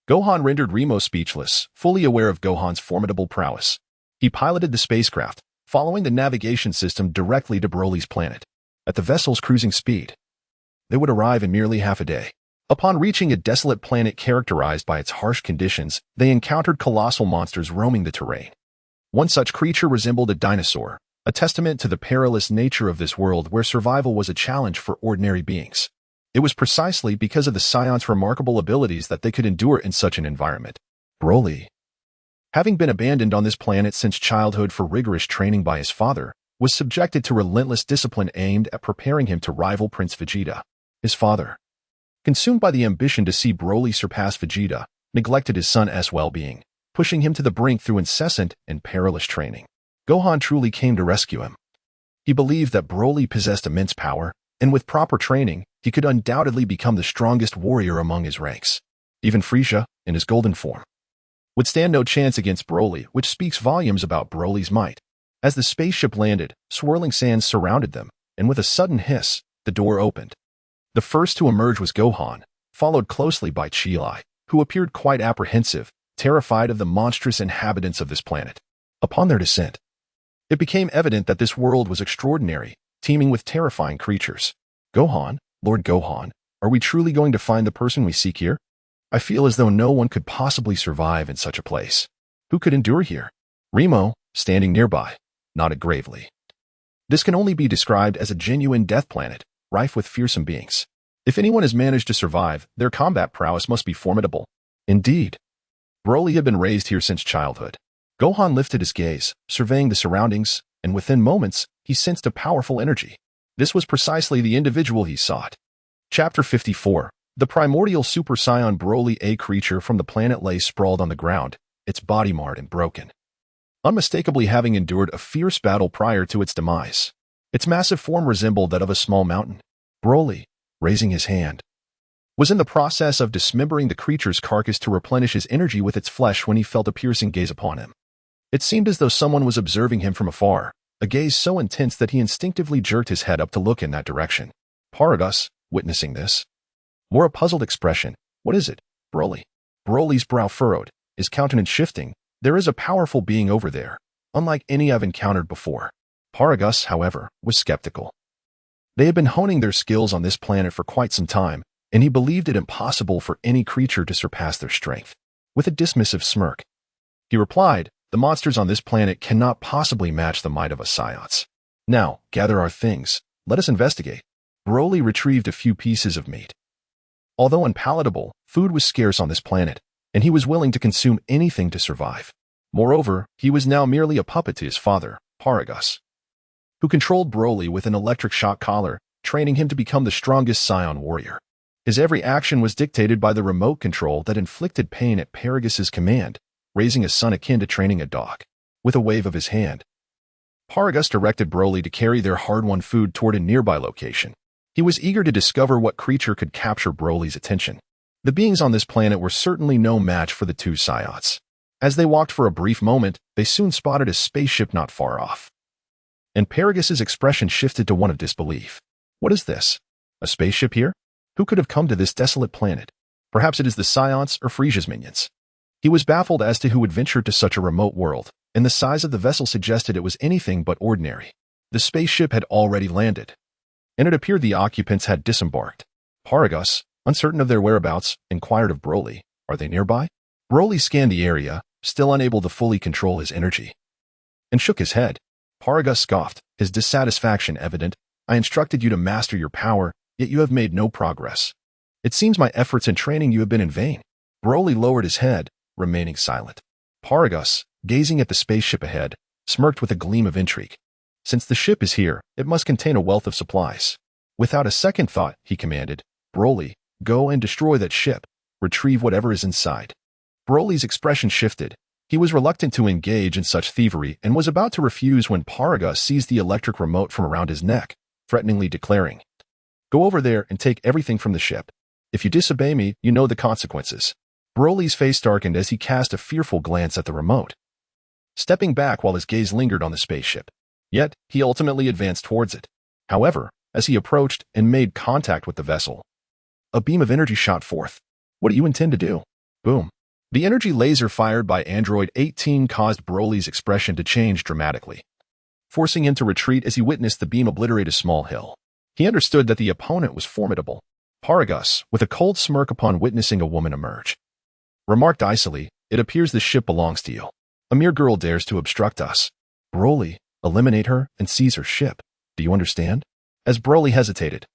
Gohan rendered Remo speechless, fully aware of Gohan's formidable prowess. He piloted the spacecraft, following the navigation system directly to Broly's planet. At the vessel's cruising speed, they would arrive in merely half a day. Upon reaching a desolate planet characterized by its harsh conditions, they encountered colossal monsters roaming the terrain. One such creature resembled a dinosaur, a testament to the perilous nature of this world where survival was a challenge for ordinary beings. It was precisely because of the Scion's remarkable abilities that they could endure in such an environment. Broly, having been abandoned on this planet since childhood for rigorous training by his father, was subjected to relentless discipline aimed at preparing him to rival Prince Vegeta. His father, consumed by the ambition to see Broly surpass Vegeta, neglected his son's well-being, pushing him to the brink through incessant and perilous training. Gohan truly came to rescue him. He believed that Broly possessed immense power, and with proper training, he could undoubtedly become the strongest warrior among his ranks. Even Frisia, in his golden form, would stand no chance against Broly, which speaks volumes about Broly's might. As the spaceship landed, swirling sands surrounded them, and with a sudden hiss, the door opened. The first to emerge was Gohan, followed closely by Chi-Lai, who appeared quite apprehensive, terrified of the monstrous inhabitants of this planet. Upon their descent, it became evident that this world was extraordinary, teeming with terrifying creatures. Gohan, Lord Gohan, are we truly going to find the person we seek here? I feel as though no one could possibly survive in such a place. Who could endure here? Remo, standing nearby, nodded gravely. This can only be described as a genuine death planet, rife with fearsome beings. If anyone has managed to survive, their combat prowess must be formidable. Indeed, Broly had been raised here since childhood. Gohan lifted his gaze, surveying the surroundings, and within moments, he sensed a powerful energy. This was precisely the individual he sought. Chapter 54. The primordial Super Saiyan Broly, a creature from the planet, lay sprawled on the ground, its body marred and broken, unmistakably having endured a fierce battle prior to its demise. Its massive form resembled that of a small mountain. Broly, raising his hand, was in the process of dismembering the creature's carcass to replenish his energy with its flesh when he felt a piercing gaze upon him. It seemed as though someone was observing him from afar, a gaze so intense that he instinctively jerked his head up to look in that direction. Paragus, witnessing this, wore a puzzled expression. What is it, Broly? Broly's brow furrowed, his countenance shifting. There is a powerful being over there, unlike any I've encountered before. Paragus, however, was skeptical. They had been honing their skills on this planet for quite some time, and he believed it impossible for any creature to surpass their strength. With a dismissive smirk, he replied, the monsters on this planet cannot possibly match the might of us Saiyans. Now, gather our things. Let us investigate. Broly retrieved a few pieces of meat. Although unpalatable, food was scarce on this planet, and he was willing to consume anything to survive. Moreover, he was now merely a puppet to his father, Paragus, who controlled Broly with an electric shock collar, training him to become the strongest Saiyan warrior. His every action was dictated by the remote control that inflicted pain at Paragus' command, raising a son akin to training a dog. With a wave of his hand, Paragus directed Broly to carry their hard-won food toward a nearby location. He was eager to discover what creature could capture Broly's attention. The beings on this planet were certainly no match for the two Saiyans. As they walked for a brief moment, they soon spotted a spaceship not far off. And Paragus' expression shifted to one of disbelief. What is this? A spaceship here? Who could have come to this desolate planet? Perhaps it is the Saiyans or Frisia's minions. He was baffled as to who would venture to such a remote world, and the size of the vessel suggested it was anything but ordinary. The spaceship had already landed, and it appeared the occupants had disembarked. Paragus, uncertain of their whereabouts, inquired of Broly, "Are they nearby?" Broly scanned the area, still unable to fully control his energy, and shook his head. Paragus scoffed, his dissatisfaction evident. "I instructed you to master your power, yet you have made no progress. It seems my efforts in training you have been in vain." Broly lowered his head, remaining silent. Paragus, gazing at the spaceship ahead, smirked with a gleam of intrigue. Since the ship is here, it must contain a wealth of supplies. Without a second thought, he commanded, "Broly, go and destroy that ship. Retrieve whatever is inside." Broly's expression shifted. He was reluctant to engage in such thievery and was about to refuse when Paragus seized the electric remote from around his neck, threateningly declaring, "Go over there and take everything from the ship. If you disobey me, you know the consequences." Broly's face darkened as he cast a fearful glance at the remote, stepping back while his gaze lingered on the spaceship. Yet, he ultimately advanced towards it. However, as he approached and made contact with the vessel, a beam of energy shot forth. "What do you intend to do?" Boom. The energy laser fired by Android 18 caused Broly's expression to change dramatically, forcing him to retreat as he witnessed the beam obliterate a small hill. He understood that the opponent was formidable. Paragus, with a cold smirk upon witnessing a woman emerge, remarked icily, "It appears the ship belongs to you. A mere girl dares to obstruct us. Broly, eliminate her and seize her ship. Do you understand?" As Broly hesitated,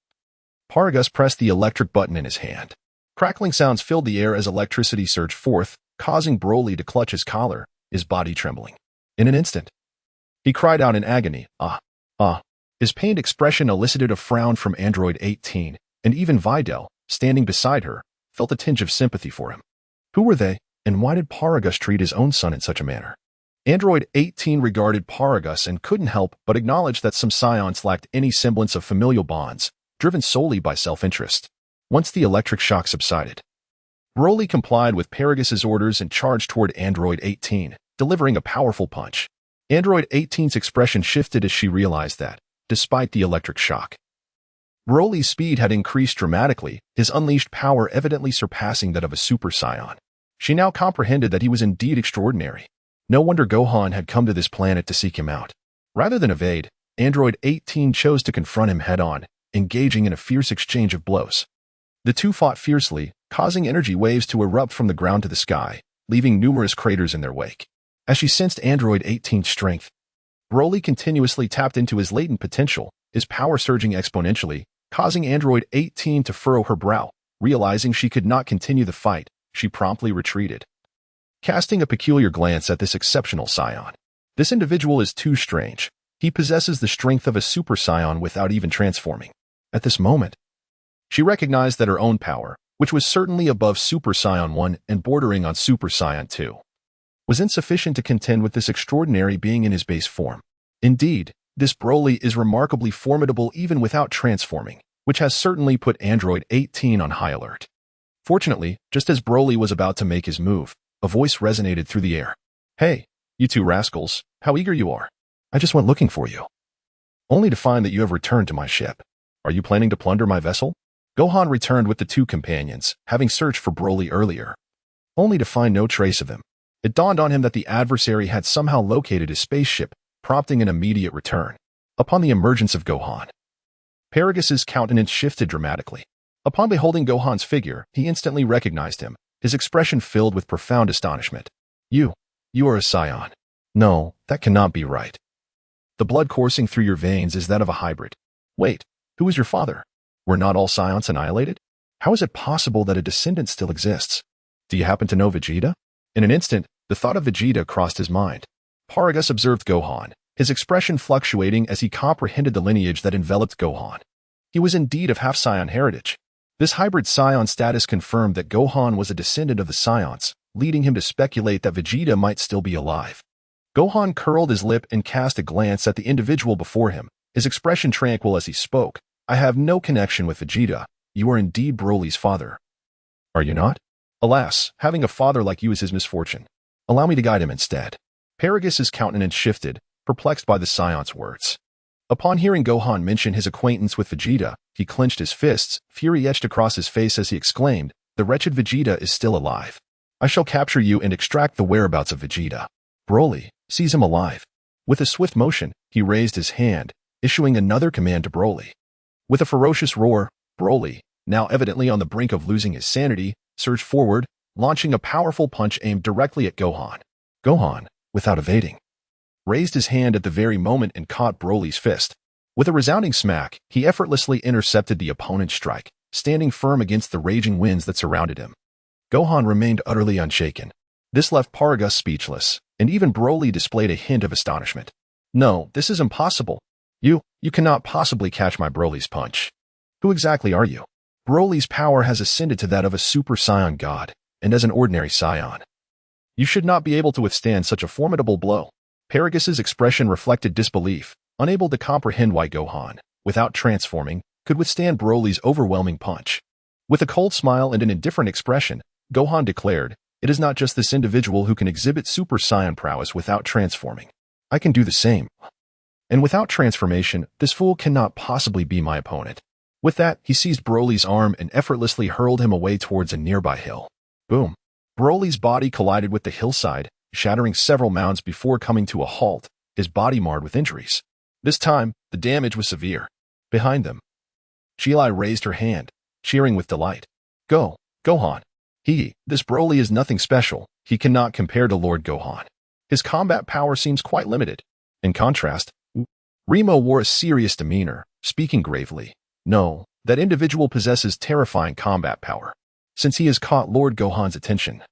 Paragus pressed the electric button in his hand. Crackling sounds filled the air as electricity surged forth, causing Broly to clutch his collar, his body trembling. In an instant, he cried out in agony, "Ah! Ah!" His pained expression elicited a frown from Android 18, and even Videl, standing beside her, felt a tinge of sympathy for him. Who were they, and why did Paragus treat his own son in such a manner? Android 18 regarded Paragus and couldn't help but acknowledge that some Saiyans lacked any semblance of familial bonds, driven solely by self-interest. Once the electric shock subsided, Broly complied with Paragus' orders and charged toward Android 18, delivering a powerful punch. Android 18's expression shifted as she realized that, despite the electric shock, Broly's speed had increased dramatically, his unleashed power evidently surpassing that of a Super Saiyan. She now comprehended that he was indeed extraordinary. No wonder Gohan had come to this planet to seek him out. Rather than evade, Android 18 chose to confront him head-on, engaging in a fierce exchange of blows. The two fought fiercely, causing energy waves to erupt from the ground to the sky, leaving numerous craters in their wake. As she sensed Android 18's strength, Broly continuously tapped into his latent potential, his power surging exponentially, causing Android 18 to furrow her brow. Realizing she could not continue the fight, she promptly retreated, casting a peculiar glance at this exceptional Saiyan. This individual is too strange. He possesses the strength of a Super Saiyan without even transforming. At this moment, she recognized that her own power, which was certainly above Super Saiyan 1 and bordering on Super Saiyan 2, was insufficient to contend with this extraordinary being in his base form. Indeed, this Broly is remarkably formidable even without transforming, which has certainly put Android 18 on high alert. Fortunately, just as Broly was about to make his move, a voice resonated through the air. "Hey, you two rascals, how eager you are. I just went looking for you, only to find that you have returned to my ship. Are you planning to plunder my vessel?" Gohan returned with the two companions, having searched for Broly earlier, only to find no trace of him. It dawned on him that the adversary had somehow located his spaceship, prompting an immediate return. Upon the emergence of Gohan, Paragus' countenance shifted dramatically. Upon beholding Gohan's figure, he instantly recognized him, his expression filled with profound astonishment. You are a Saiyan." "No, that cannot be right. The blood coursing through your veins is that of a hybrid." "Wait, who is your father? Were not all Saiyans annihilated? How is it possible that a descendant still exists? Do you happen to know Vegeta?" In an instant, the thought of Vegeta crossed his mind. Paragus observed Gohan, his expression fluctuating as he comprehended the lineage that enveloped Gohan. He was indeed of half-Saiyan heritage. This hybrid Scion status confirmed that Gohan was a descendant of the Scions, leading him to speculate that Vegeta might still be alive. Gohan curled his lip and cast a glance at the individual before him, his expression tranquil as he spoke. I have no connection with Vegeta. You are indeed Broly's father. Are you not? Alas, having a father like you is his misfortune. Allow me to guide him instead. Paragus' countenance shifted, perplexed by the Scion's words. Upon hearing Gohan mention his acquaintance with Vegeta, he clenched his fists, fury etched across his face as he exclaimed, the wretched Vegeta is still alive. I shall capture you and extract the whereabouts of Vegeta. Broly, seize him alive. With a swift motion, he raised his hand, issuing another command to Broly. With a ferocious roar, Broly, now evidently on the brink of losing his sanity, surged forward, launching a powerful punch aimed directly at Gohan. Gohan, without evading, raised his hand at the very moment and caught Broly's fist. With a resounding smack, he effortlessly intercepted the opponent's strike, standing firm against the raging winds that surrounded him. Gohan remained utterly unshaken. This left Paragus speechless, and even Broly displayed a hint of astonishment. No, this is impossible. You cannot possibly catch my Broly's punch. Who exactly are you? Broly's power has ascended to that of a Super Saiyan god, and as an ordinary Saiyan, you should not be able to withstand such a formidable blow. Paragus' expression reflected disbelief, unable to comprehend why Gohan, without transforming, could withstand Broly's overwhelming punch. With a cold smile and an indifferent expression, Gohan declared, it is not just this individual who can exhibit Super Saiyan prowess without transforming. I can do the same. And without transformation, this fool cannot possibly be my opponent. With that, he seized Broly's arm and effortlessly hurled him away towards a nearby hill. Boom. Broly's body collided with the hillside, shattering several mounds before coming to a halt, his body marred with injuries. This time, the damage was severe. Behind them, Chilai raised her hand, cheering with delight. Go, Gohan. This Broly is nothing special. He cannot compare to Lord Gohan. His combat power seems quite limited. In contrast, Remo wore a serious demeanor, speaking gravely. No, that individual possesses terrifying combat power. Since he has caught Lord Gohan's attention,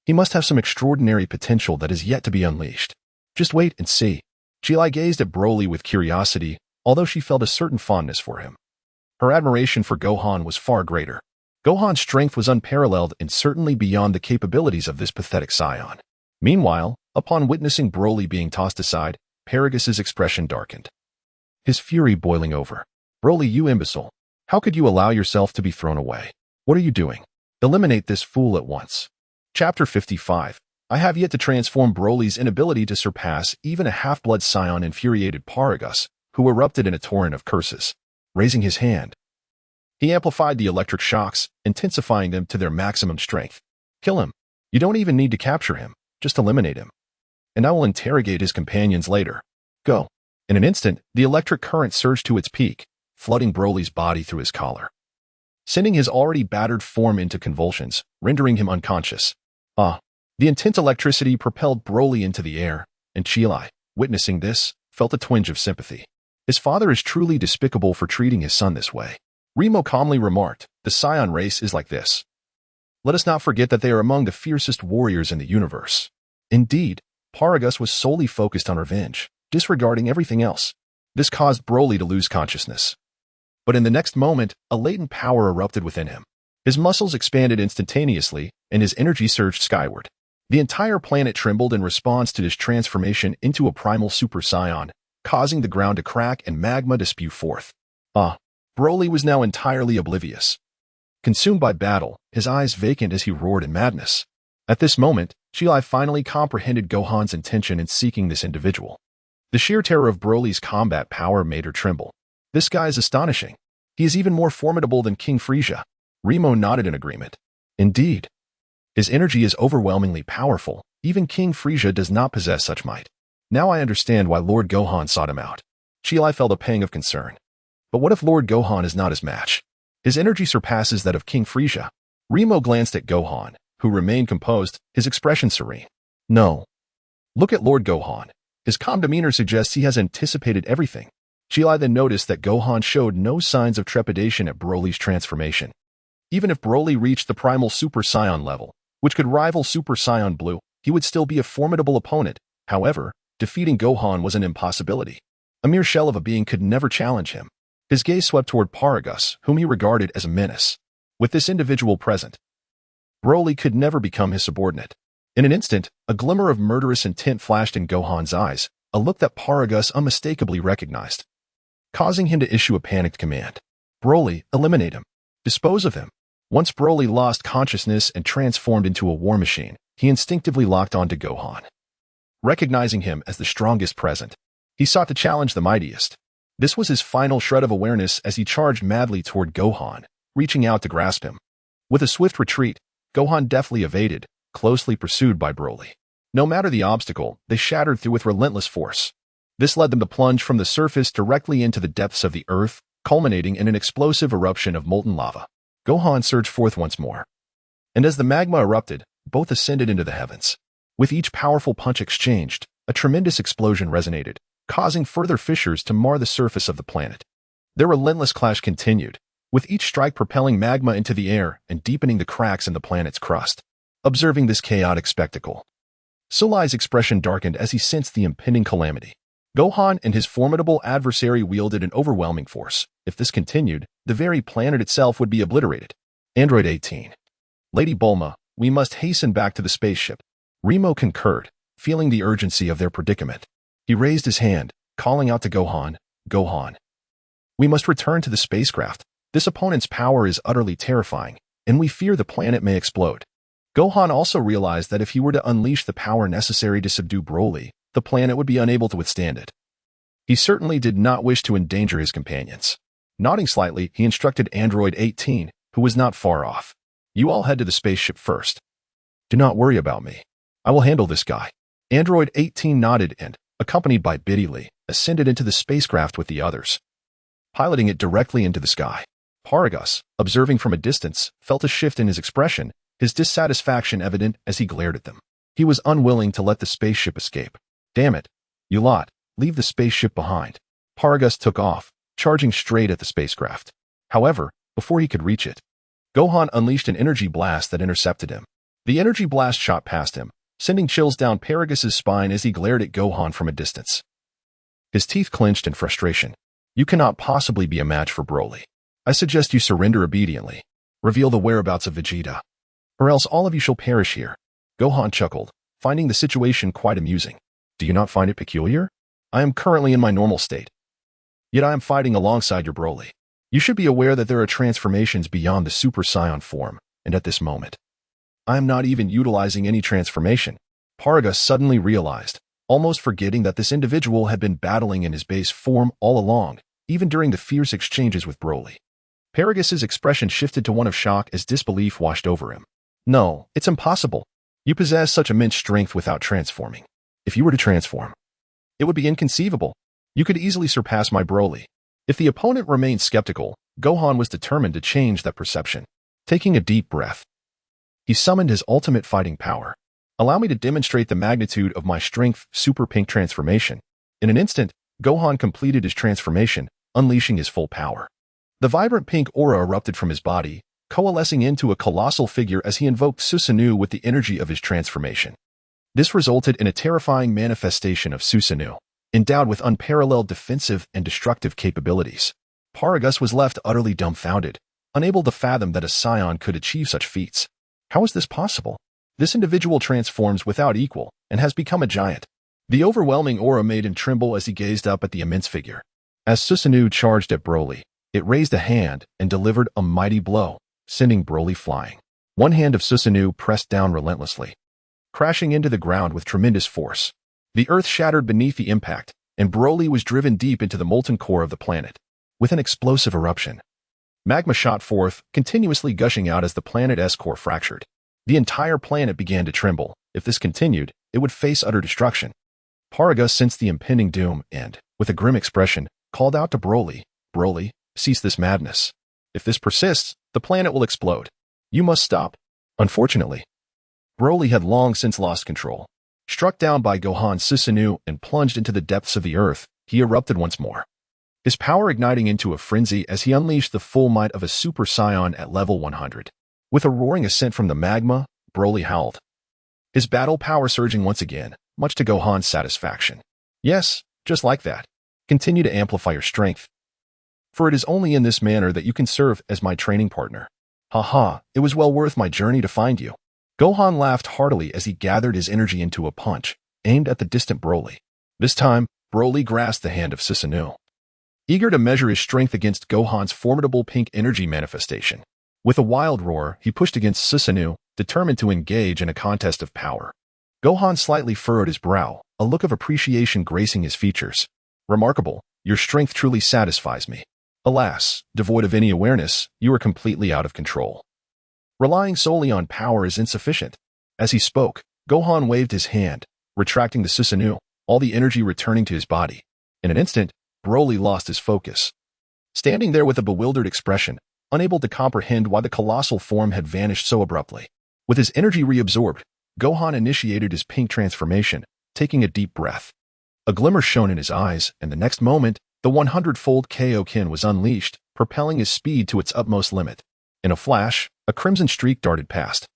he must have some extraordinary potential that is yet to be unleashed. Just wait and see. Chilai gazed at Broly with curiosity, although she felt a certain fondness for him. Her admiration for Gohan was far greater. Gohan's strength was unparalleled and certainly beyond the capabilities of this pathetic Scion. Meanwhile, upon witnessing Broly being tossed aside, Paragus' expression darkened, his fury boiling over. Broly, you imbecile. How could you allow yourself to be thrown away? What are you doing? Eliminate this fool at once. Chapter 55. I have yet to transform Broly's inability to surpass even a half-blood Scion infuriated Paragus, who erupted in a torrent of curses. Raising his hand, he amplified the electric shocks, intensifying them to their maximum strength. Kill him. You don't even need to capture him, just eliminate him. And I will interrogate his companions later. Go. In an instant, the electric current surged to its peak, flooding Broly's body through his collar, sending his already battered form into convulsions, rendering him unconscious. The intense electricity propelled Broly into the air, and Chilai, witnessing this, felt a twinge of sympathy. His father is truly despicable for treating his son this way. Remo calmly remarked, the Scion race is like this. Let us not forget that they are among the fiercest warriors in the universe. Indeed, Paragus was solely focused on revenge, disregarding everything else. This caused Broly to lose consciousness. But in the next moment, a latent power erupted within him. His muscles expanded instantaneously, and his energy surged skyward. The entire planet trembled in response to his transformation into a primal Super Saiyan, causing the ground to crack and magma to spew forth. Broly was now entirely oblivious. Consumed by battle, his eyes vacant as he roared in madness. At this moment, Chilai finally comprehended Gohan's intention in seeking this individual. The sheer terror of Broly's combat power made her tremble. This guy is astonishing. He is even more formidable than King Frieza. Remo nodded in agreement. Indeed. His energy is overwhelmingly powerful. Even King Frieza does not possess such might. Now I understand why Lord Gohan sought him out. Chilai felt a pang of concern. But what if Lord Gohan is not his match? His energy surpasses that of King Frieza. Remo glanced at Gohan, who remained composed, his expression serene. No. Look at Lord Gohan. His calm demeanor suggests he has anticipated everything. Chilai then noticed that Gohan showed no signs of trepidation at Broly's transformation. Even if Broly reached the primal Super Saiyan level, which could rival Super Saiyan Blue, he would still be a formidable opponent. However, defeating Gohan was an impossibility. A mere shell of a being could never challenge him. His gaze swept toward Paragus, whom he regarded as a menace. With this individual present, Broly could never become his subordinate. In an instant, a glimmer of murderous intent flashed in Gohan's eyes, a look that Paragus unmistakably recognized, causing him to issue a panicked command. Broly, eliminate him. Dispose of him. Once Broly lost consciousness and transformed into a war machine, he instinctively locked onto Gohan. Recognizing him as the strongest present, he sought to challenge the mightiest. This was his final shred of awareness as he charged madly toward Gohan, reaching out to grasp him. With a swift retreat, Gohan deftly evaded, closely pursued by Broly. No matter the obstacle, they shattered through with relentless force. This led them to plunge from the surface directly into the depths of the earth, culminating in an explosive eruption of molten lava. Gohan surged forth once more. And as the magma erupted, both ascended into the heavens. With each powerful punch exchanged, a tremendous explosion resonated, causing further fissures to mar the surface of the planet. Their relentless clash continued, with each strike propelling magma into the air and deepening the cracks in the planet's crust. Observing this chaotic spectacle, Sulai's expression darkened as he sensed the impending calamity. Gohan and his formidable adversary wielded an overwhelming force. If this continued, the very planet itself would be obliterated. Android 18. Lady Bulma, we must hasten back to the spaceship. Remo concurred, feeling the urgency of their predicament. He raised his hand, calling out to Gohan, Gohan. We must return to the spacecraft. This opponent's power is utterly terrifying, and we fear the planet may explode. Gohan also realized that if he were to unleash the power necessary to subdue Broly, the planet would be unable to withstand it. He certainly did not wish to endanger his companions. Nodding slightly, he instructed Android 18, who was not far off. You all head to the spaceship first. Do not worry about me. I will handle this guy. Android 18 nodded and, accompanied by Biddy Lee, ascended into the spacecraft with the others, piloting it directly into the sky. Paragus, observing from a distance, felt a shift in his expression, his dissatisfaction evident as he glared at them. He was unwilling to let the spaceship escape. Damn it, you lot, leave the spaceship behind. Paragus took off, charging straight at the spacecraft. However, before he could reach it, Gohan unleashed an energy blast that intercepted him. The energy blast shot past him, sending chills down Paragus's spine as he glared at Gohan from a distance. His teeth clenched in frustration. You cannot possibly be a match for Broly. I suggest you surrender obediently. Reveal the whereabouts of Vegeta, or else all of you shall perish here. Gohan chuckled, finding the situation quite amusing. Do you not find it peculiar? I am currently in my normal state. Yet I am fighting alongside your Broly. You should be aware that there are transformations beyond the Super Saiyan form, and at this moment, I am not even utilizing any transformation. Paragus suddenly realized, almost forgetting that this individual had been battling in his base form all along, even during the fierce exchanges with Broly. Paragus's expression shifted to one of shock as disbelief washed over him. No, it's impossible. You possess such immense strength without transforming. If you were to transform, it would be inconceivable. You could easily surpass my Broly. If the opponent remained skeptical, Gohan was determined to change that perception. Taking a deep breath, he summoned his ultimate fighting power. Allow me to demonstrate the magnitude of my strength Super Pink transformation. In an instant, Gohan completed his transformation, unleashing his full power. The vibrant pink aura erupted from his body, coalescing into a colossal figure as he invoked Susanoo with the energy of his transformation. This resulted in a terrifying manifestation of Susanoo, endowed with unparalleled defensive and destructive capabilities. Paragus was left utterly dumbfounded, unable to fathom that a Saiyan could achieve such feats. How is this possible? This individual transforms without equal and has become a giant. The overwhelming aura made him tremble as he gazed up at the immense figure. As Susanoo charged at Broly, it raised a hand and delivered a mighty blow, sending Broly flying. One hand of Susanoo pressed down relentlessly, crashing into the ground with tremendous force. The earth shattered beneath the impact, and Broly was driven deep into the molten core of the planet. With an explosive eruption, magma shot forth, continuously gushing out as the planet's core fractured. The entire planet began to tremble. If this continued, it would face utter destruction. Paragus sensed the impending doom and, with a grim expression, called out to Broly, Broly, cease this madness. If this persists, the planet will explode. You must stop. Unfortunately, Broly had long since lost control. Struck down by Gohan's Susanoo and plunged into the depths of the earth, he erupted once more, his power igniting into a frenzy as he unleashed the full might of a Super Saiyan at level 100. With a roaring ascent from the magma, Broly howled, his battle power surging once again, much to Gohan's satisfaction. Yes, just like that. Continue to amplify your strength, for it is only in this manner that you can serve as my training partner. Haha, it was well worth my journey to find you. Gohan laughed heartily as he gathered his energy into a punch, aimed at the distant Broly. This time, Broly grasped the hand of Susanoo, eager to measure his strength against Gohan's formidable pink energy manifestation. With a wild roar, he pushed against Susanoo, determined to engage in a contest of power. Gohan slightly furrowed his brow, a look of appreciation gracing his features. Remarkable, your strength truly satisfies me. Alas, devoid of any awareness, you are completely out of control. Relying solely on power is insufficient. As he spoke, Gohan waved his hand, retracting the Susanoo, all the energy returning to his body. In an instant, Broly lost his focus. Standing there with a bewildered expression, unable to comprehend why the colossal form had vanished so abruptly. With his energy reabsorbed, Gohan initiated his pink transformation, taking a deep breath. A glimmer shone in his eyes, and the next moment, the 100-fold Kaioken was unleashed, propelling his speed to its utmost limit. In a flash, a crimson streak darted past.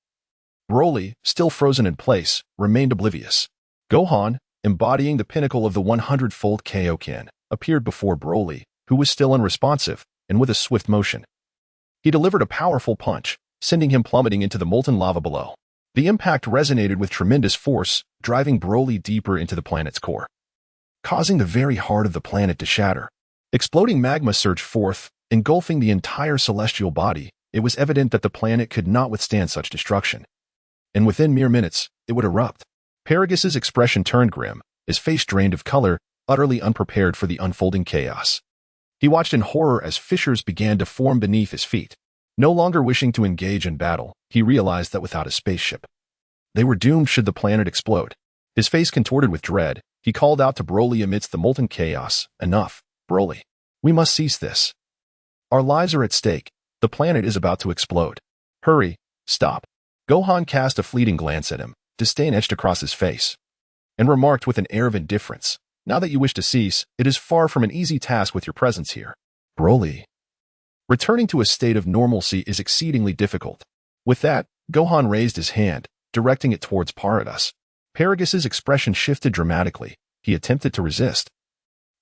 Broly, still frozen in place, remained oblivious. Gohan, embodying the pinnacle of the 100-fold Kaioken, appeared before Broly, who was still unresponsive, and with a swift motion. He delivered a powerful punch, sending him plummeting into the molten lava below. The impact resonated with tremendous force, driving Broly deeper into the planet's core, causing the very heart of the planet to shatter. Exploding magma surged forth, engulfing the entire celestial body. It was evident that the planet could not withstand such destruction. And within mere minutes, it would erupt. Paragus' expression turned grim, his face drained of color, utterly unprepared for the unfolding chaos. He watched in horror as fissures began to form beneath his feet. No longer wishing to engage in battle, he realized that without a spaceship, they were doomed should the planet explode. His face contorted with dread, he called out to Broly amidst the molten chaos, "Enough, Broly. We must cease this. Our lives are at stake. The planet is about to explode. Hurry, stop." Gohan cast a fleeting glance at him, disdain etched across his face, and remarked with an air of indifference, "Now that you wish to cease, it is far from an easy task with your presence here. Broly." Returning to a state of normalcy is exceedingly difficult. With that, Gohan raised his hand, directing it towards Paragus. Paragus' expression shifted dramatically. He attempted to resist.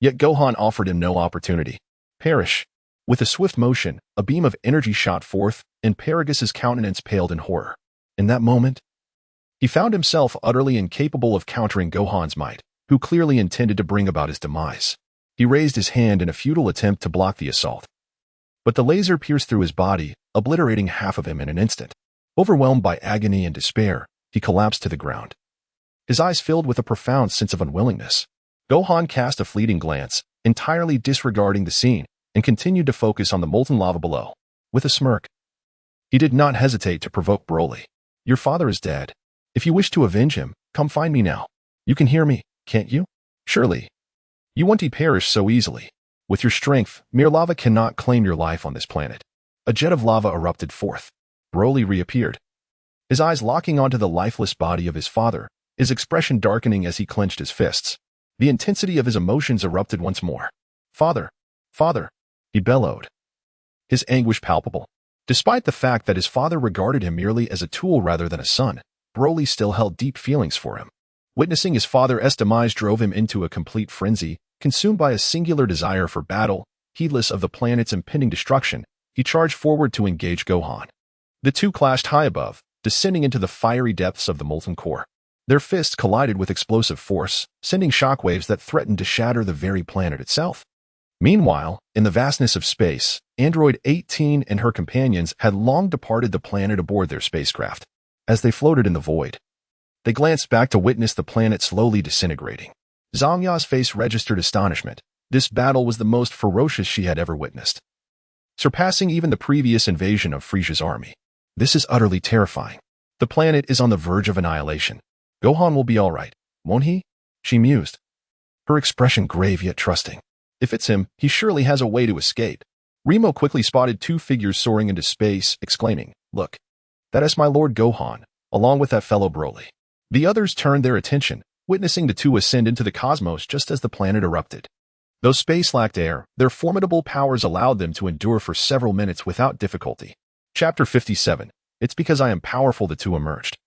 Yet Gohan offered him no opportunity. Perish. With a swift motion, a beam of energy shot forth, and Paragus' countenance paled in horror. In that moment, he found himself utterly incapable of countering Gohan's might, who clearly intended to bring about his demise. He raised his hand in a futile attempt to block the assault. But the laser pierced through his body, obliterating half of him in an instant. Overwhelmed by agony and despair, he collapsed to the ground. His eyes filled with a profound sense of unwillingness. Gohan cast a fleeting glance, entirely disregarding the scene, and continued to focus on the molten lava below. With a smirk, he did not hesitate to provoke Broly. "Your father is dead. If you wish to avenge him, come find me now. You can hear me, can't you? Surely. You won't perish so easily. With your strength, mere lava cannot claim your life on this planet." A jet of lava erupted forth. Broly reappeared, his eyes locking onto the lifeless body of his father, his expression darkening as he clenched his fists. The intensity of his emotions erupted once more. "Father! Father!" he bellowed, his anguish palpable. Despite the fact that his father regarded him merely as a tool rather than a son, Broly still held deep feelings for him. Witnessing his father's demise drove him into a complete frenzy. Consumed by a singular desire for battle, heedless of the planet's impending destruction, he charged forward to engage Gohan. The two clashed high above, descending into the fiery depths of the molten core. Their fists collided with explosive force, sending shockwaves that threatened to shatter the very planet itself. Meanwhile, in the vastness of space, Android 18 and her companions had long departed the planet aboard their spacecraft. As they floated in the void, they glanced back to witness the planet slowly disintegrating. Zhangya's face registered astonishment. This battle was the most ferocious she had ever witnessed, surpassing even the previous invasion of Frisia's army. "This is utterly terrifying. The planet is on the verge of annihilation. Gohan will be all right, won't he?" she mused, her expression grave yet trusting. "If it's him, he surely has a way to escape." Remo quickly spotted two figures soaring into space, exclaiming, "Look, that is my Lord Gohan, along with that fellow Broly." The others turned their attention, witnessing the two ascend into the cosmos just as the planet erupted. Though space lacked air, their formidable powers allowed them to endure for several minutes without difficulty. Chapter 57. It's because I am powerful the two emerged.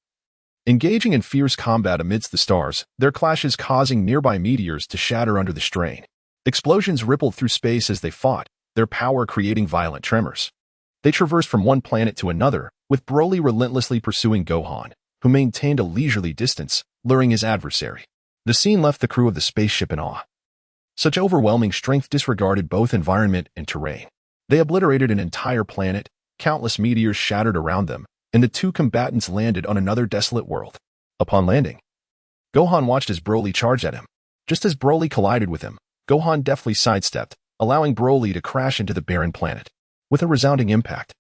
Engaging in fierce combat amidst the stars, their clashes causing nearby meteors to shatter under the strain. Explosions rippled through space as they fought, their power creating violent tremors. They traversed from one planet to another, with Broly relentlessly pursuing Gohan, who maintained a leisurely distance, luring his adversary. The scene left the crew of the spaceship in awe. Such overwhelming strength disregarded both environment and terrain. They obliterated an entire planet, countless meteors shattered around them, and the two combatants landed on another desolate world. Upon landing, Gohan watched as Broly charged at him. Just as Broly collided with him, Gohan deftly sidestepped, allowing Broly to crash into the barren planet. With a resounding impact,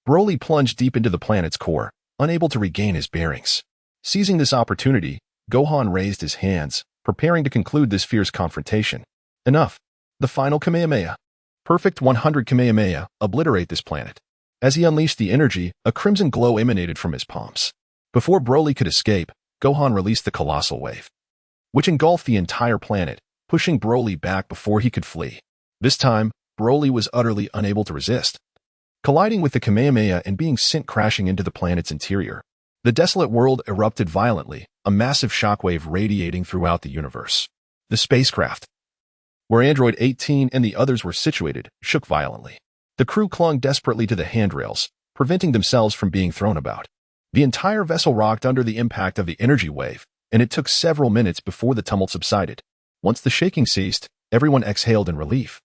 Broly plunged deep into the planet's core, unable to regain his bearings. Seizing this opportunity, Gohan raised his hands, preparing to conclude this fierce confrontation. Enough. The final Kamehameha. Perfect 100 Kamehameha, obliterate this planet. As he unleashed the energy, a crimson glow emanated from his palms. Before Broly could escape, Gohan released the colossal wave, which engulfed the entire planet, pushing Broly back before he could flee. This time, Broly was utterly unable to resist. Colliding with the Kamehameha and being sent crashing into the planet's interior, the desolate world erupted violently, a massive shockwave radiating throughout the universe. The spacecraft, where Android 18 and the others were situated, shook violently. The crew clung desperately to the handrails, preventing themselves from being thrown about. The entire vessel rocked under the impact of the energy wave, and it took several minutes before the tumult subsided. Once the shaking ceased, everyone exhaled in relief,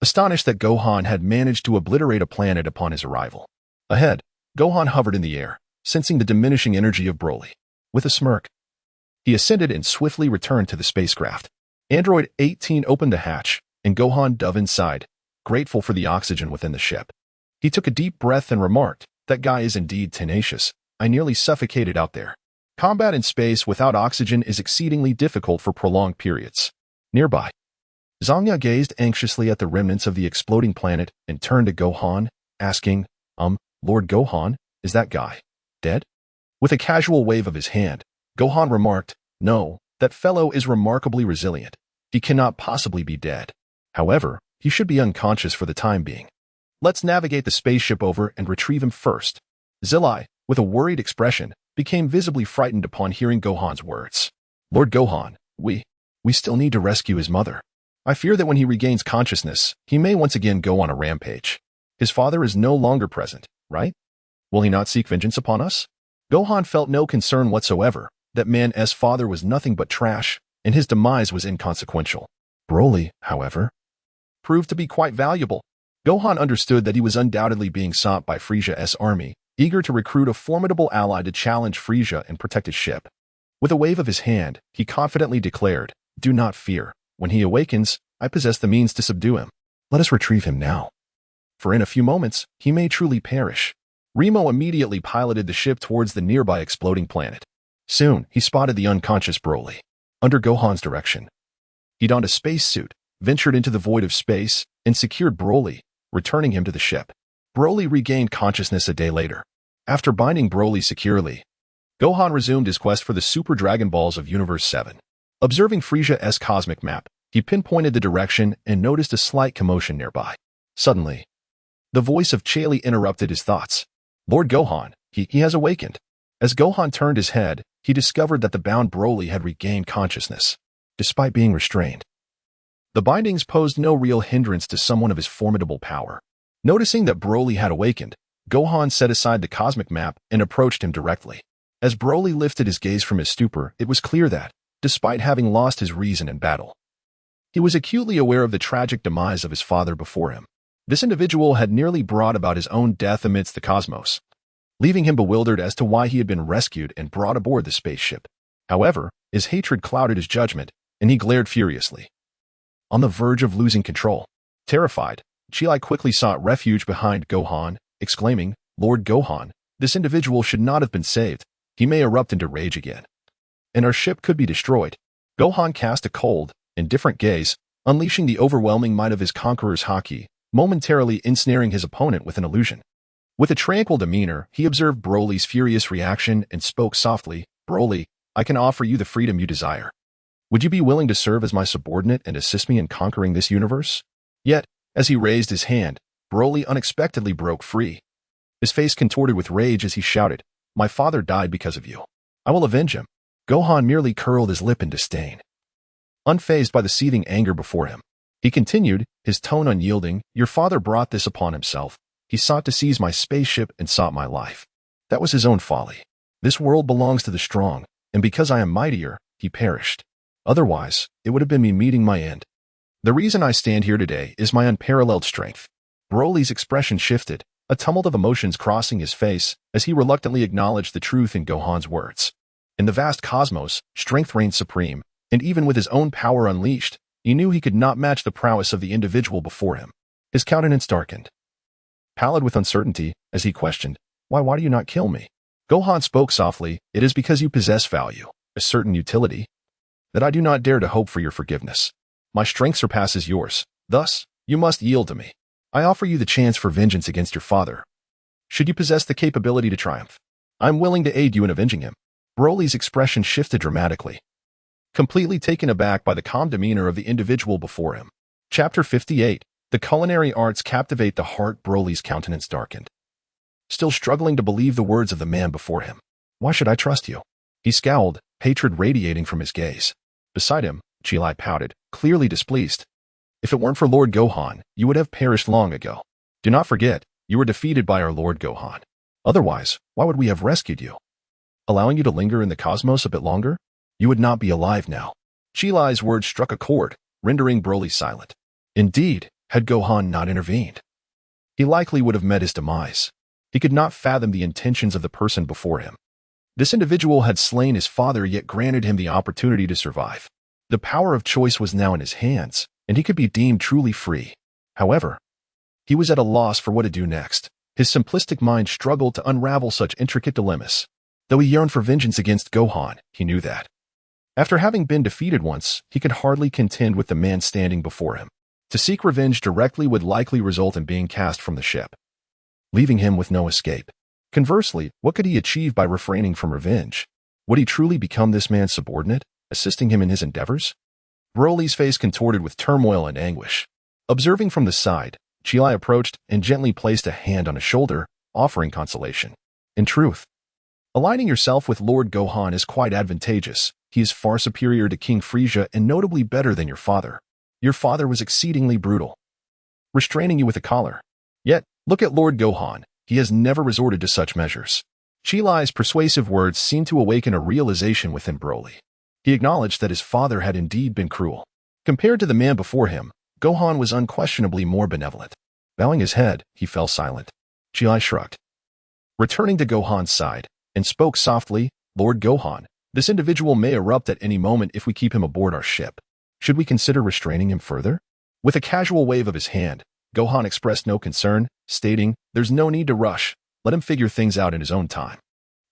astonished that Gohan had managed to obliterate a planet upon his arrival. Ahead, Gohan hovered in the air, sensing the diminishing energy of Broly. With a smirk, he ascended and swiftly returned to the spacecraft. Android 18 opened the hatch, and Gohan dove inside, grateful for the oxygen within the ship. He took a deep breath and remarked, "That guy is indeed tenacious. I nearly suffocated out there." Combat in space without oxygen is exceedingly difficult for prolonged periods. Nearby, Zangya gazed anxiously at the remnants of the exploding planet and turned to Gohan, asking, Lord Gohan, is that guy dead?" With a casual wave of his hand, Gohan remarked, "No, that fellow is remarkably resilient. He cannot possibly be dead. However, he should be unconscious for the time being. Let's navigate the spaceship over and retrieve him first." Zilai, with a worried expression, became visibly frightened upon hearing Gohan's words. "Lord Gohan, we still need to rescue his mother. I fear that when he regains consciousness, he may once again go on a rampage. His father is no longer present, right? Will he not seek vengeance upon us?" Gohan felt no concern whatsoever. That man's father was nothing but trash, and his demise was inconsequential. Broly, however, proved to be quite valuable. Gohan understood that he was undoubtedly being sought by Frieza's army, eager to recruit a formidable ally to challenge Frieza and protect his ship. With a wave of his hand, he confidently declared, "Do not fear. When he awakens, I possess the means to subdue him. Let us retrieve him now, for in a few moments, he may truly perish." Remo immediately piloted the ship towards the nearby exploding planet. Soon, he spotted the unconscious Broly. Under Gohan's direction, he donned a spacesuit, ventured into the void of space, and secured Broly, returning him to the ship. Broly regained consciousness a day later. After binding Broly securely, Gohan resumed his quest for the Super Dragon Balls of Universe 7. Observing Frieza's cosmic map, he pinpointed the direction and noticed a slight commotion nearby. Suddenly, the voice of Chaili interrupted his thoughts. "Lord Gohan, he has awakened." As Gohan turned his head, he discovered that the bound Broly had regained consciousness, despite being restrained. The bindings posed no real hindrance to someone of his formidable power. Noticing that Broly had awakened, Gohan set aside the cosmic map and approached him directly. As Broly lifted his gaze from his stupor, it was clear that, despite having lost his reason in battle, he was acutely aware of the tragic demise of his father before him. This individual had nearly brought about his own death amidst the cosmos, leaving him bewildered as to why he had been rescued and brought aboard the spaceship. However, his hatred clouded his judgment, and he glared furiously. On the verge of losing control, terrified, Chilai quickly sought refuge behind Gohan, exclaiming, "Lord Gohan, this individual should not have been saved. He may erupt into rage again, and our ship could be destroyed." Gohan cast a cold, indifferent gaze, unleashing the overwhelming might of his conqueror's haki, momentarily ensnaring his opponent with an illusion. With a tranquil demeanor, he observed Broly's furious reaction and spoke softly, "Broly, I can offer you the freedom you desire. Would you be willing to serve as my subordinate and assist me in conquering this universe?" Yet, as he raised his hand, Broly unexpectedly broke free. His face contorted with rage as he shouted, "My father died because of you. I will avenge him." Gohan merely curled his lip in disdain. Unfazed by the seething anger before him, he continued, his tone unyielding, "Your father brought this upon himself. He sought to seize my spaceship and sought my life. That was his own folly. This world belongs to the strong, and because I am mightier, he perished. Otherwise, it would have been me meeting my end. The reason I stand here today is my unparalleled strength. Broly's expression shifted, a tumult of emotions crossing his face as he reluctantly acknowledged the truth in Gohan's words. In the vast cosmos, strength reigned supreme, and even with his own power unleashed, he knew he could not match the prowess of the individual before him. His countenance darkened, pallid with uncertainty, as he questioned, Why do you not kill me?" Gohan spoke softly, "It is because you possess value, a certain utility, that I do not dare to hope for your forgiveness. My strength surpasses yours, thus, you must yield to me. I offer you the chance for vengeance against your father. Should you possess the capability to triumph, I am willing to aid you in avenging him." Broly's expression shifted dramatically, completely taken aback by the calm demeanor of the individual before him. Chapter 58. The culinary arts captivate the heart. Broly's countenance darkened, still struggling to believe the words of the man before him. "Why should I trust you?" He scowled, hatred radiating from his gaze. Beside him, Chilai pouted, clearly displeased. "If it weren't for Lord Gohan, you would have perished long ago. Do not forget, you were defeated by our Lord Gohan. Otherwise, why would we have rescued you? Allowing you to linger in the cosmos a bit longer? You would not be alive now." Chilai's words struck a chord, rendering Broly silent. Indeed, had Gohan not intervened, he likely would have met his demise. He could not fathom the intentions of the person before him. This individual had slain his father yet granted him the opportunity to survive. The power of choice was now in his hands, and he could be deemed truly free. However, he was at a loss for what to do next. His simplistic mind struggled to unravel such intricate dilemmas. Though he yearned for vengeance against Gohan, he knew that, after having been defeated once, he could hardly contend with the man standing before him. To seek revenge directly would likely result in being cast from the ship, leaving him with no escape. Conversely, what could he achieve by refraining from revenge? Would he truly become this man's subordinate, assisting him in his endeavors? Broly's face contorted with turmoil and anguish. Observing from the side, Chilai approached and gently placed a hand on his shoulder, offering consolation. In truth, aligning yourself with Lord Gohan is quite advantageous. He is far superior to King Frieza and notably better than your father. Your father was exceedingly brutal, restraining you with a collar. Yet, look at Lord Gohan. He has never resorted to such measures. Chilai's persuasive words seemed to awaken a realization within Broly. He acknowledged that his father had indeed been cruel. Compared to the man before him, Gohan was unquestionably more benevolent. Bowing his head, he fell silent. Chilai shrugged, returning to Gohan's side, and spoke softly, "Lord Gohan, this individual may erupt at any moment if we keep him aboard our ship. Should we consider restraining him further?" With a casual wave of his hand, Gohan expressed no concern, stating, "There's no need to rush. Let him figure things out in his own time."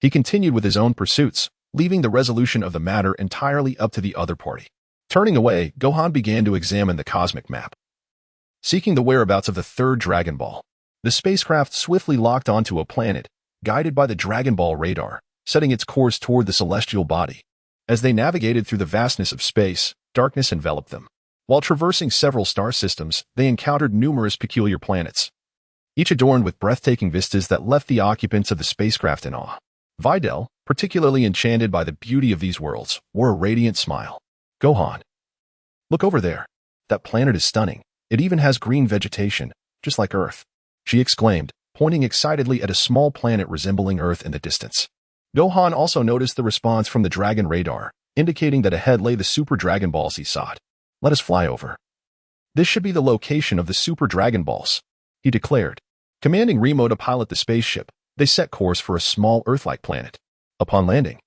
He continued with his own pursuits, leaving the resolution of the matter entirely up to the other party. Turning away, Gohan began to examine the cosmic map, seeking the whereabouts of the third Dragon Ball. The spacecraft swiftly locked onto a planet, guided by the Dragon Ball radar, setting its course toward the celestial body. As they navigated through the vastness of space, darkness enveloped them. While traversing several star systems, they encountered numerous peculiar planets, each adorned with breathtaking vistas that left the occupants of the spacecraft in awe. Videl, particularly enchanted by the beauty of these worlds, wore a radiant smile. "Gohan, look over there. That planet is stunning. It even has green vegetation, just like Earth," she exclaimed, pointing excitedly at a small planet resembling Earth in the distance. Gohan also noticed the response from the Dragon radar, indicating that ahead lay the Super Dragon Balls he sought. "Let us fly over. This should be the location of the Super Dragon Balls," he declared. Commanding Remo to pilot the spaceship, they set course for a small Earth-like planet. Upon landing,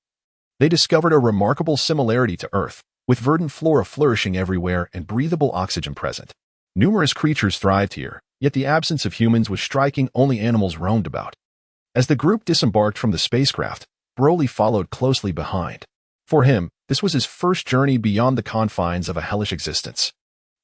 they discovered a remarkable similarity to Earth, with verdant flora flourishing everywhere and breathable oxygen present. Numerous creatures thrived here, yet the absence of humans was striking. Only animals roamed about. As the group disembarked from the spacecraft, Broly followed closely behind. For him, this was his first journey beyond the confines of a hellish existence.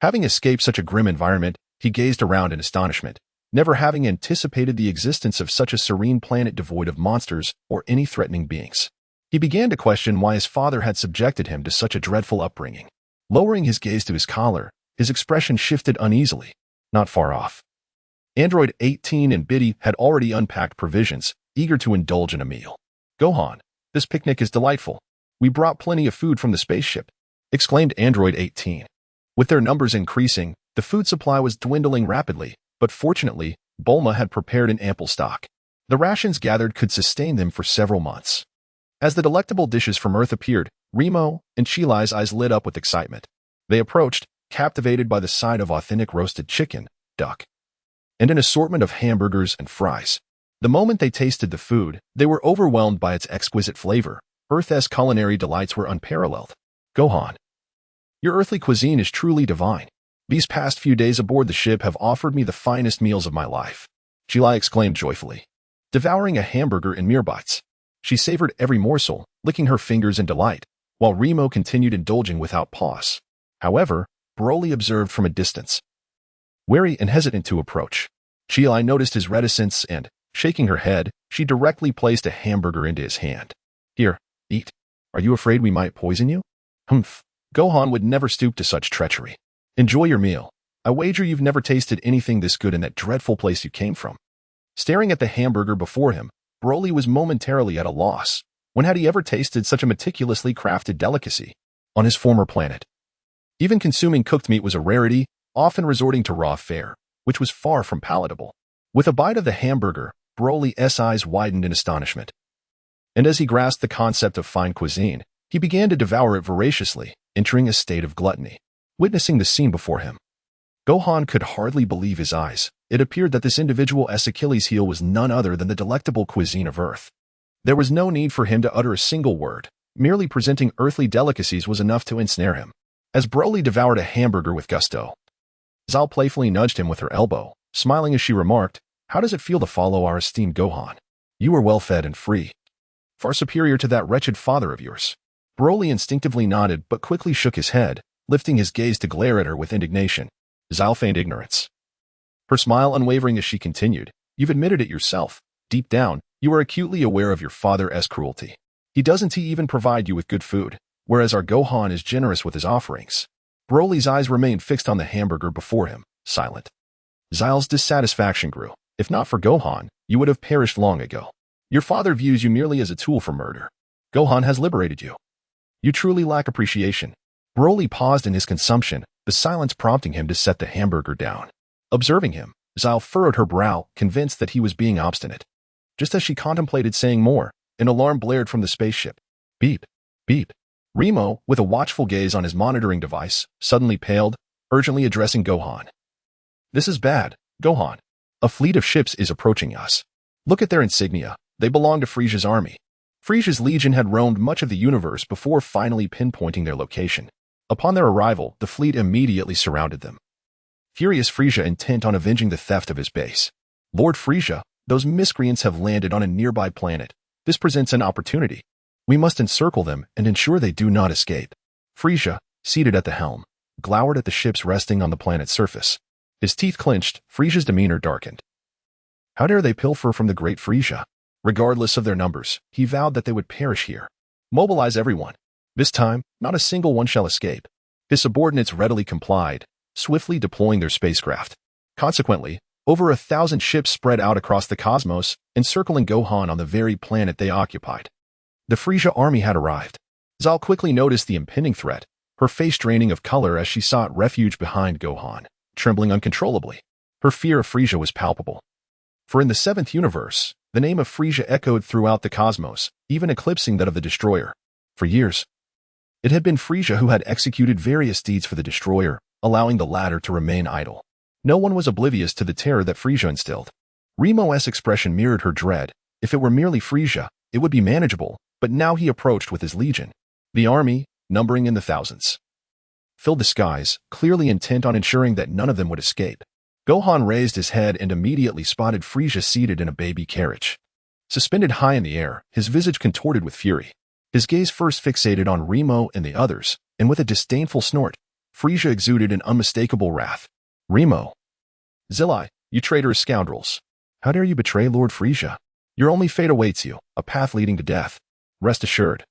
Having escaped such a grim environment, he gazed around in astonishment, never having anticipated the existence of such a serene planet devoid of monsters or any threatening beings. He began to question why his father had subjected him to such a dreadful upbringing. Lowering his gaze to his collar, his expression shifted uneasily. Not far off, Android 18 and Biddy had already unpacked provisions, eager to indulge in a meal. "Gohan, this picnic is delightful. We brought plenty of food from the spaceship," exclaimed Android 18. With their numbers increasing, the food supply was dwindling rapidly, but fortunately, Bulma had prepared an ample stock. The rations gathered could sustain them for several months. As the delectable dishes from Earth appeared, Remo and Chilai's eyes lit up with excitement. They approached, captivated by the sight of authentic roasted chicken, duck, and an assortment of hamburgers and fries. The moment they tasted the food, they were overwhelmed by its exquisite flavor. Earth's culinary delights were unparalleled. Gohan, your earthly cuisine is truly divine. These past few days aboard the ship have offered me the finest meals of my life, Chilai exclaimed joyfully. Devouring a hamburger in mere bites, she savored every morsel, licking her fingers in delight, while Remo continued indulging without pause. However, Broly observed from a distance. Wary and hesitant to approach, Chilai noticed his reticence and, shaking her head, she directly placed a hamburger into his hand. Here, eat. Are you afraid we might poison you? Humph. Gohan would never stoop to such treachery. Enjoy your meal. I wager you've never tasted anything this good in that dreadful place you came from. Staring at the hamburger before him, Broly was momentarily at a loss. When had he ever tasted such a meticulously crafted delicacy? On his former planet, even consuming cooked meat was a rarity, often resorting to raw fare, which was far from palatable. With a bite of the hamburger, Broly's eyes widened in astonishment. And as he grasped the concept of fine cuisine, he began to devour it voraciously, entering a state of gluttony. Witnessing the scene before him, Gohan could hardly believe his eyes. It appeared that this individual's Achilles heel was none other than the delectable cuisine of Earth. There was no need for him to utter a single word. Merely presenting earthly delicacies was enough to ensnare him. As Broly devoured a hamburger with gusto, Zal playfully nudged him with her elbow, smiling as she remarked, "How does it feel to follow our esteemed Gohan? You are well fed and free. Far superior to that wretched father of yours." Broly instinctively nodded but quickly shook his head, lifting his gaze to glare at her with indignation. Zal feigned ignorance, her smile unwavering as she continued, "You've admitted it yourself. Deep down, you are acutely aware of your father's cruelty. Doesn't he even provide you with good food, whereas our Gohan is generous with his offerings?" Broly's eyes remained fixed on the hamburger before him, silent. Zal's dissatisfaction grew. "If not for Gohan, you would have perished long ago. Your father views you merely as a tool for murder. Gohan has liberated you. You truly lack appreciation." Broly paused in his consumption, the silence prompting him to set the hamburger down. Observing him, Zal furrowed her brow, convinced that he was being obstinate. Just as she contemplated saying more, an alarm blared from the spaceship. Beep, beep. Remo, with a watchful gaze on his monitoring device, suddenly paled, urgently addressing Gohan. "This is bad, Gohan. A fleet of ships is approaching us. Look at their insignia. They belong to Frisia's army." Frisia's legion had roamed much of the universe before finally pinpointing their location. Upon their arrival, the fleet immediately surrounded them. Furious Frisia intent on avenging the theft of his base. "Lord Frisia, those miscreants have landed on a nearby planet. This presents an opportunity. We must encircle them and ensure they do not escape." Frisia, seated at the helm, glowered at the ships resting on the planet's surface. His teeth clenched, Frisia's demeanor darkened. How dare they pilfer from the great Frisia? Regardless of their numbers, he vowed that they would perish here. "Mobilize everyone. This time, not a single one shall escape." His subordinates readily complied, swiftly deploying their spacecraft. Consequently, over 1,000 ships spread out across the cosmos, encircling Gohan on the very planet they occupied. The Frisia army had arrived. Zal quickly noticed the impending threat, her face draining of color as she sought refuge behind Gohan, trembling uncontrollably. Her fear of Frisia was palpable. For in the 7th universe, the name of Frisia echoed throughout the cosmos, even eclipsing that of the Destroyer. For years, it had been Frisia who had executed various deeds for the Destroyer, allowing the latter to remain idle. No one was oblivious to the terror that Frisia instilled. Remo's expression mirrored her dread. If it were merely Frisia, it would be manageable, but now he approached with his legion. The army, numbering in the thousands, filled the skies, clearly intent on ensuring that none of them would escape. Gohan raised his head and immediately spotted Frisia seated in a baby carriage. Suspended high in the air, his visage contorted with fury. His gaze first fixated on Remo and the others, and with a disdainful snort, Frisia exuded an unmistakable wrath. "Remo! Zilai, you traitorous scoundrels! How dare you betray Lord Frisia? Your only fate awaits you, a path leading to death. Rest assured,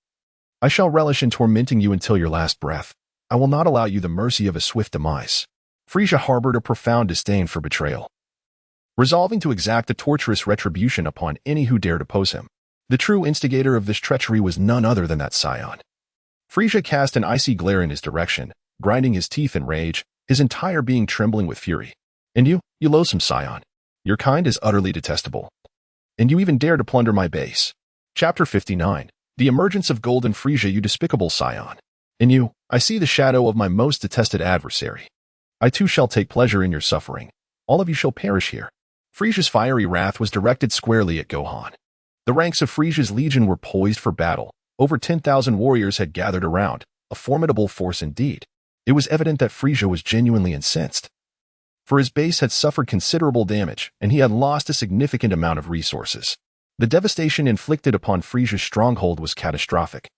I shall relish in tormenting you until your last breath. I will not allow you the mercy of a swift demise." Frisia harbored a profound disdain for betrayal, resolving to exact a torturous retribution upon any who dared oppose him. The true instigator of this treachery was none other than that scion. Frisia cast an icy glare in his direction, grinding his teeth in rage, his entire being trembling with fury. "And you loathsome scion, Your kind is utterly detestable. And you even dare to plunder my base. Chapter 59. The Emergence of Golden Frieza, you despicable scion. In you, I see the shadow of my most detested adversary. I too shall take pleasure in your suffering. All of you shall perish here. Frieza's fiery wrath was directed squarely at Gohan. The ranks of Frieza's legion were poised for battle. Over 10,000 warriors had gathered around, a formidable force indeed. It was evident that Frieza was genuinely incensed. For his base had suffered considerable damage, and he had lost a significant amount of resources. The devastation inflicted upon Frieza's stronghold was catastrophic.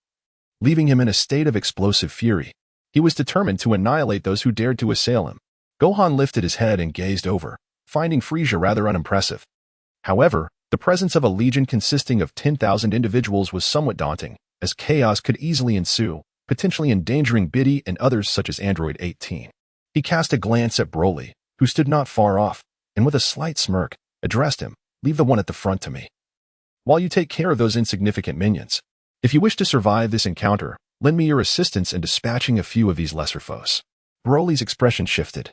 Leaving him in a state of explosive fury, he was determined to annihilate those who dared to assail him. Gohan lifted his head and gazed over, finding Frieza rather unimpressive. However, the presence of a legion consisting of 10,000 individuals was somewhat daunting, as chaos could easily ensue, potentially endangering Biddy and others such as Android 18. He cast a glance at Broly, who stood not far off, and with a slight smirk, addressed him, "Leave the one at the front to me. While you take care of those insignificant minions, if you wish to survive this encounter, lend me your assistance in dispatching a few of these lesser foes." Broly's expression shifted.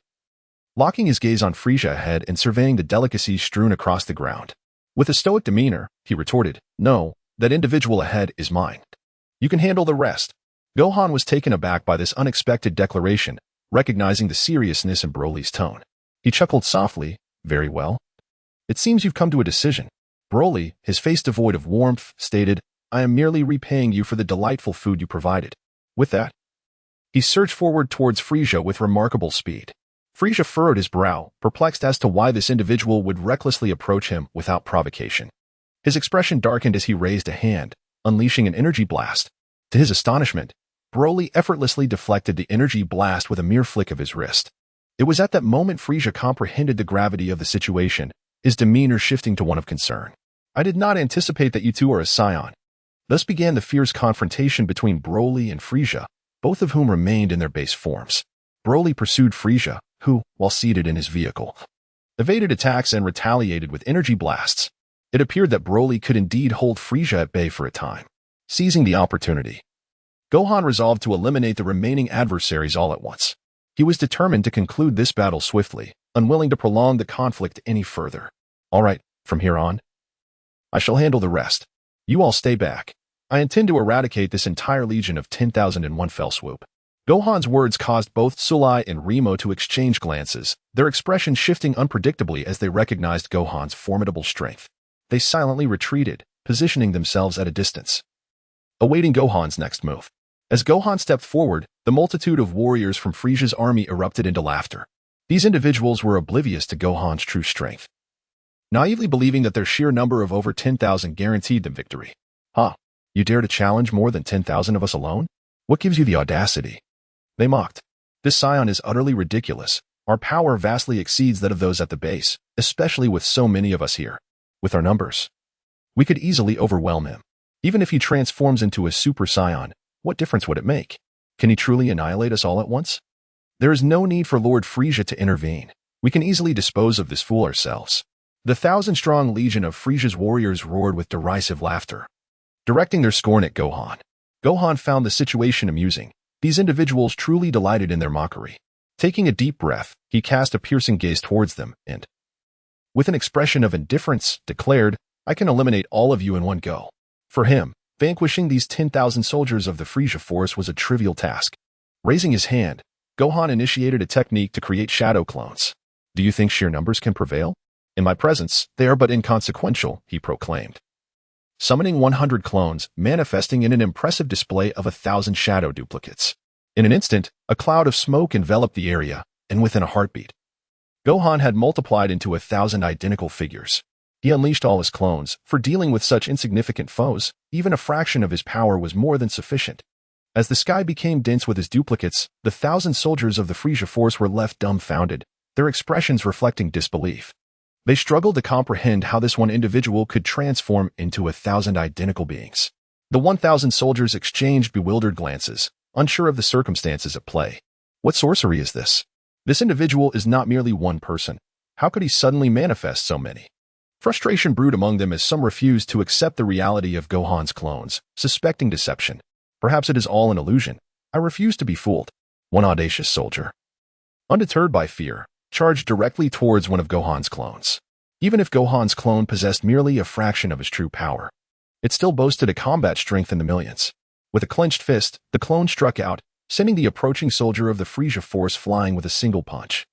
Locking his gaze on Frieza ahead and surveying the delicacies strewn across the ground. With a stoic demeanor, he retorted, "No, that individual ahead is mine. You can handle the rest." Gohan was taken aback by this unexpected declaration, recognizing the seriousness in Broly's tone. He chuckled softly, "Very well. It seems you've come to a decision." Broly, his face devoid of warmth, stated, "I am merely repaying you for the delightful food you provided." With that, he surged forward towards Frieza with remarkable speed. Frieza furrowed his brow, perplexed as to why this individual would recklessly approach him without provocation. His expression darkened as he raised a hand, unleashing an energy blast. To his astonishment, Broly effortlessly deflected the energy blast with a mere flick of his wrist. It was at that moment Frieza comprehended the gravity of the situation, his demeanor shifting to one of concern. "I did not anticipate that you two are a scion." Thus began the fierce confrontation between Broly and Frieza, both of whom remained in their base forms. Broly pursued Frieza, who, while seated in his vehicle, evaded attacks and retaliated with energy blasts. It appeared that Broly could indeed hold Frieza at bay for a time. Seizing the opportunity, Gohan resolved to eliminate the remaining adversaries all at once. He was determined to conclude this battle swiftly, unwilling to prolong the conflict any further. "All right, from here on, I shall handle the rest. You all stay back. I intend to eradicate this entire legion of 10,000 in one fell swoop." Gohan's words caused both Sulai and Remo to exchange glances, their expressions shifting unpredictably as they recognized Gohan's formidable strength. They silently retreated, positioning themselves at a distance, awaiting Gohan's next move. As Gohan stepped forward, the multitude of warriors from Frieza's army erupted into laughter. These individuals were oblivious to Gohan's true strength, naively believing that their sheer number of over 10,000 guaranteed them victory. "Huh, you dare to challenge more than 10,000 of us alone? What gives you the audacity?" They mocked. "This scion is utterly ridiculous. Our power vastly exceeds that of those at the base, especially with so many of us here. With our numbers, we could easily overwhelm him. Even if he transforms into a super scion, what difference would it make? Can he truly annihilate us all at once? There is no need for Lord Frieza to intervene. We can easily dispose of this fool ourselves." The 1,000-strong legion of Frieza's warriors roared with derisive laughter, directing their scorn at Gohan. Gohan found the situation amusing. These individuals truly delighted in their mockery. Taking a deep breath, he cast a piercing gaze towards them and, with an expression of indifference, declared, "I can eliminate all of you in one go." For him, vanquishing these 10,000 soldiers of the Frieza force was a trivial task. Raising his hand, Gohan initiated a technique to create shadow clones. "Do you think sheer numbers can prevail? In my presence, they are but inconsequential," he proclaimed. Summoning 100 clones, manifesting in an impressive display of 1,000 shadow duplicates. In an instant, a cloud of smoke enveloped the area, and within a heartbeat, Gohan had multiplied into 1,000 identical figures. He unleashed all his clones. For dealing with such insignificant foes, even a fraction of his power was more than sufficient. As the sky became dense with his duplicates, the 1,000 soldiers of the Frieza force were left dumbfounded, their expressions reflecting disbelief. They struggled to comprehend how this one individual could transform into 1,000 identical beings. The 1,000 soldiers exchanged bewildered glances, unsure of the circumstances at play. What sorcery is this? This individual is not merely one person. How could he suddenly manifest so many? Frustration brewed among them as some refused to accept the reality of Gohan's clones, suspecting deception. "Perhaps it is all an illusion. I refuse to be fooled." One audacious soldier, undeterred by fear, charged directly towards one of Gohan's clones. Even if Gohan's clone possessed merely a fraction of his true power, it still boasted a combat strength in the millions. With a clenched fist, the clone struck out, sending the approaching soldier of the Frieza force flying with a single punch.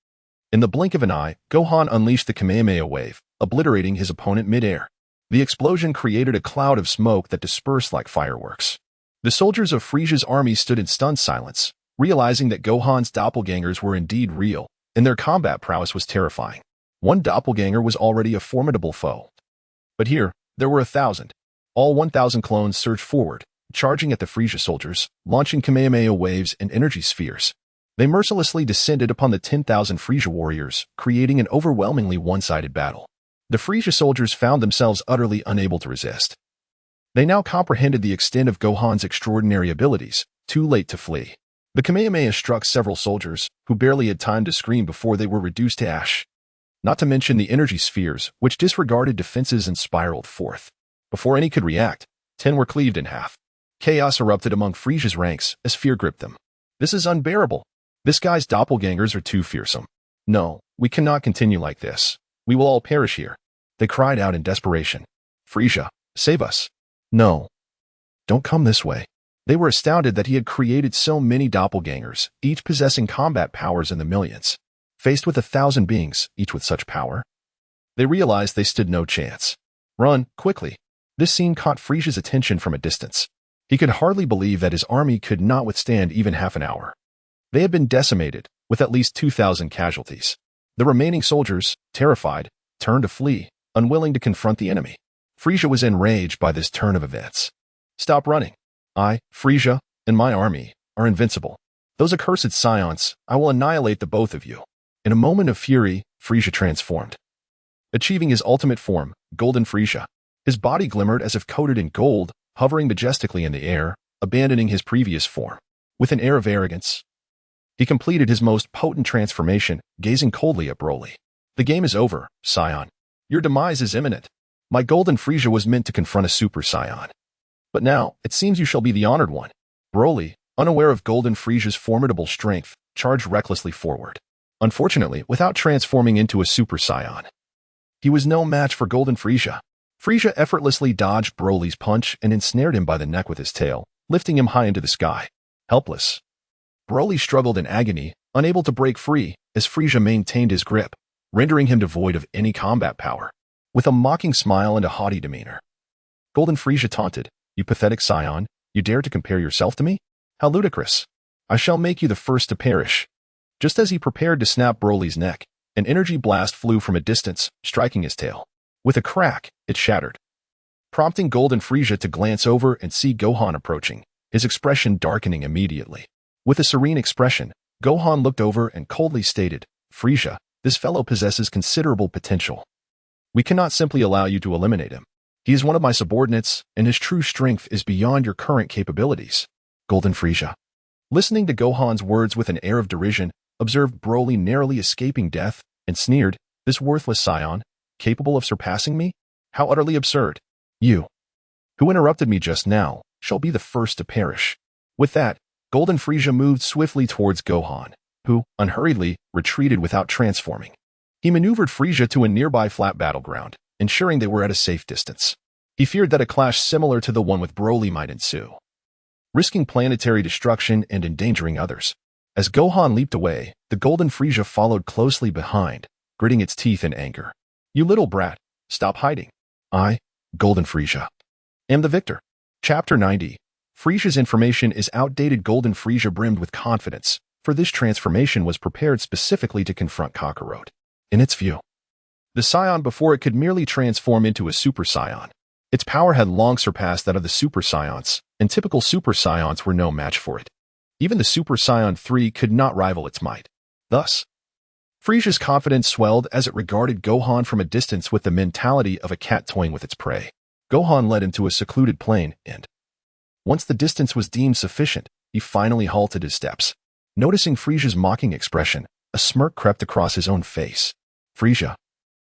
In the blink of an eye, Gohan unleashed the Kamehameha wave, obliterating his opponent mid-air. The explosion created a cloud of smoke that dispersed like fireworks. The soldiers of Frieza's army stood in stunned silence, realizing that Gohan's doppelgangers were indeed real, and their combat prowess was terrifying. One doppelganger was already a formidable foe. But here, there were 1,000. All 1,000 clones surged forward, charging at the Frieza soldiers, launching Kamehameha waves and energy spheres. They mercilessly descended upon the 10,000 Frieza warriors, creating an overwhelmingly one-sided battle. The Frieza soldiers found themselves utterly unable to resist. They now comprehended the extent of Gohan's extraordinary abilities, too late to flee. The Kamehameha struck several soldiers, who barely had time to scream before they were reduced to ash. Not to mention the energy spheres, which disregarded defenses and spiraled forth. Before any could react, 10 were cleaved in half. Chaos erupted among Frieza's ranks as fear gripped them. This is unbearable. This guy's doppelgangers are too fearsome. No, we cannot continue like this. We will all perish here. They cried out in desperation. Frieza, save us. No. Don't come this way. They were astounded that he had created so many doppelgangers, each possessing combat powers in the millions. Faced with 1,000 beings, each with such power, they realized they stood no chance. Run, quickly. This scene caught Frieza's attention from a distance. He could hardly believe that his army could not withstand even half an hour. They had been decimated, with at least 2,000 casualties. The remaining soldiers, terrified, turned to flee, unwilling to confront the enemy. Frieza was enraged by this turn of events. Stop running. I, Frieza, and my army are invincible. Those accursed scions, I will annihilate the both of you. In a moment of fury, Frieza transformed. Achieving his ultimate form, Golden Frieza. His body glimmered as if coated in gold, hovering majestically in the air, abandoning his previous form. With an air of arrogance, he completed his most potent transformation, gazing coldly at Broly. The game is over, Scion. Your demise is imminent. My Golden Frieza was meant to confront a Super Saiyan. But now, it seems you shall be the honored one. Broly, unaware of Golden Frieza's formidable strength, charged recklessly forward. Unfortunately, without transforming into a Super Saiyan, he was no match for Golden Frieza. Frieza effortlessly dodged Broly's punch and ensnared him by the neck with his tail, lifting him high into the sky. Helpless, Broly struggled in agony, unable to break free, as Frieza maintained his grip, rendering him devoid of any combat power. With a mocking smile and a haughty demeanor, Golden Frieza taunted, "You pathetic scion, you dare to compare yourself to me? How ludicrous! I shall make you the first to perish." Just as he prepared to snap Broly's neck, an energy blast flew from a distance, striking his tail. With a crack, it shattered, prompting Golden Frieza to glance over and see Gohan approaching, his expression darkening immediately. With a serene expression, Gohan looked over and coldly stated, "Frieza, this fellow possesses considerable potential. We cannot simply allow you to eliminate him. He is one of my subordinates, and his true strength is beyond your current capabilities." Golden Frieza, listening to Gohan's words with an air of derision, observed Broly narrowly escaping death, and sneered, "This worthless scion, capable of surpassing me? How utterly absurd. You, who interrupted me just now, shall be the first to perish." With that, Golden Frieza moved swiftly towards Gohan, who, unhurriedly, retreated without transforming. He maneuvered Frieza to a nearby flat battleground, ensuring they were at a safe distance. He feared that a clash similar to the one with Broly might ensue, risking planetary destruction and endangering others. As Gohan leaped away, the Golden Frieza followed closely behind, gritting its teeth in anger. "You little brat, stop hiding. I, Golden Frieza, am the victor." Chapter 90. Frieza's information is outdated. Golden Frieza brimmed with confidence, for this transformation was prepared specifically to confront Kakarot. In its view, the Scion before it could merely transform into a Super Saiyan. Its power had long surpassed that of the Super Saiyans, and typical Super Saiyans were no match for it. Even the Super Saiyan 3 could not rival its might. Thus, Frieza's confidence swelled as it regarded Gohan from a distance with the mentality of a cat toying with its prey. Gohan led him to a secluded plain, and once the distance was deemed sufficient, he finally halted his steps. Noticing Frieza's mocking expression, a smirk crept across his own face. "Frieza,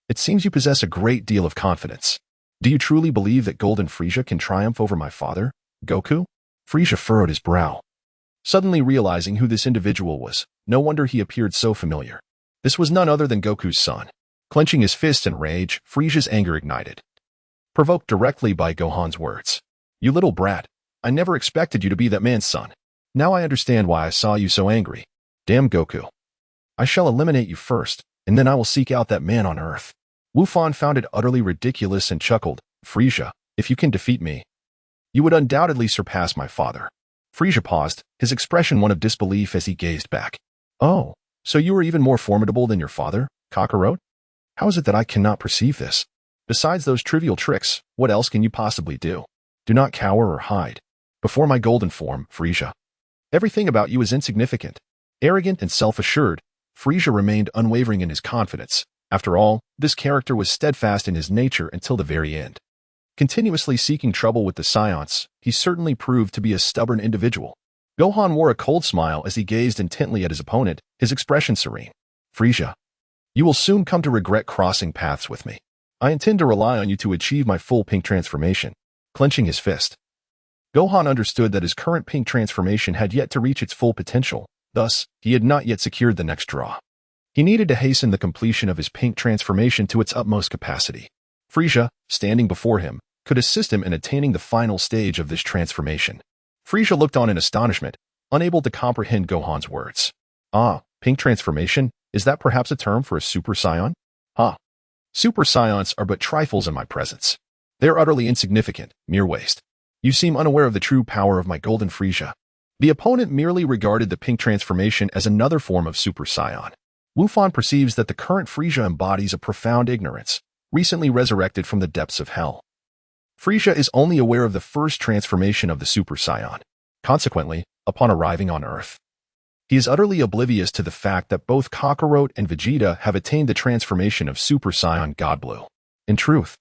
it seems you possess a great deal of confidence. Do you truly believe that Golden Frieza can triumph over my father, Goku?" Frieza furrowed his brow, suddenly realizing who this individual was. No wonder he appeared so familiar. This was none other than Goku's son. Clenching his fists in rage, Frisia's anger ignited. Provoked directly by Gohan's words. You little brat. I never expected you to be that man's son. Now I understand why I saw you so angry. Damn Goku. I shall eliminate you first, and then I will seek out that man on Earth. Wufan found it utterly ridiculous and chuckled. Frisia, if you can defeat me, you would undoubtedly surpass my father. Frisia paused, his expression one of disbelief as he gazed back. Oh, so you are even more formidable than your father, Kakarot? How is it that I cannot perceive this? Besides those trivial tricks, what else can you possibly do? Do not cower or hide. Before my golden form, Frisia. Everything about you is insignificant. Arrogant and self-assured, Frisia remained unwavering in his confidence. After all, this character was steadfast in his nature until the very end. Continuously seeking trouble with the Scions, he certainly proved to be a stubborn individual. Gohan wore a cold smile as he gazed intently at his opponent, his expression serene. Frisia, you will soon come to regret crossing paths with me. I intend to rely on you to achieve my full pink transformation. Clenching his fist. Gohan understood that his current pink transformation had yet to reach its full potential, thus, he had not yet secured the next draw. He needed to hasten the completion of his pink transformation to its utmost capacity. Frisia, standing before him, could assist him in attaining the final stage of this transformation. Frisia looked on in astonishment, unable to comprehend Gohan's words. Ah, pink transformation? Is that perhaps a term for a Super Saiyan? Ah, Super Saions are but trifles in my presence. They are utterly insignificant, mere waste. You seem unaware of the true power of my golden Frisia. The opponent merely regarded the pink transformation as another form of Super Saiyan. Wufan perceives that the current Frisia embodies a profound ignorance, recently resurrected from the depths of hell. Frisia is only aware of the first transformation of the Super Saiyan. Consequently, upon arriving on Earth, he is utterly oblivious to the fact that both Kakarot and Vegeta have attained the transformation of Super Saiyan God Blue. In truth,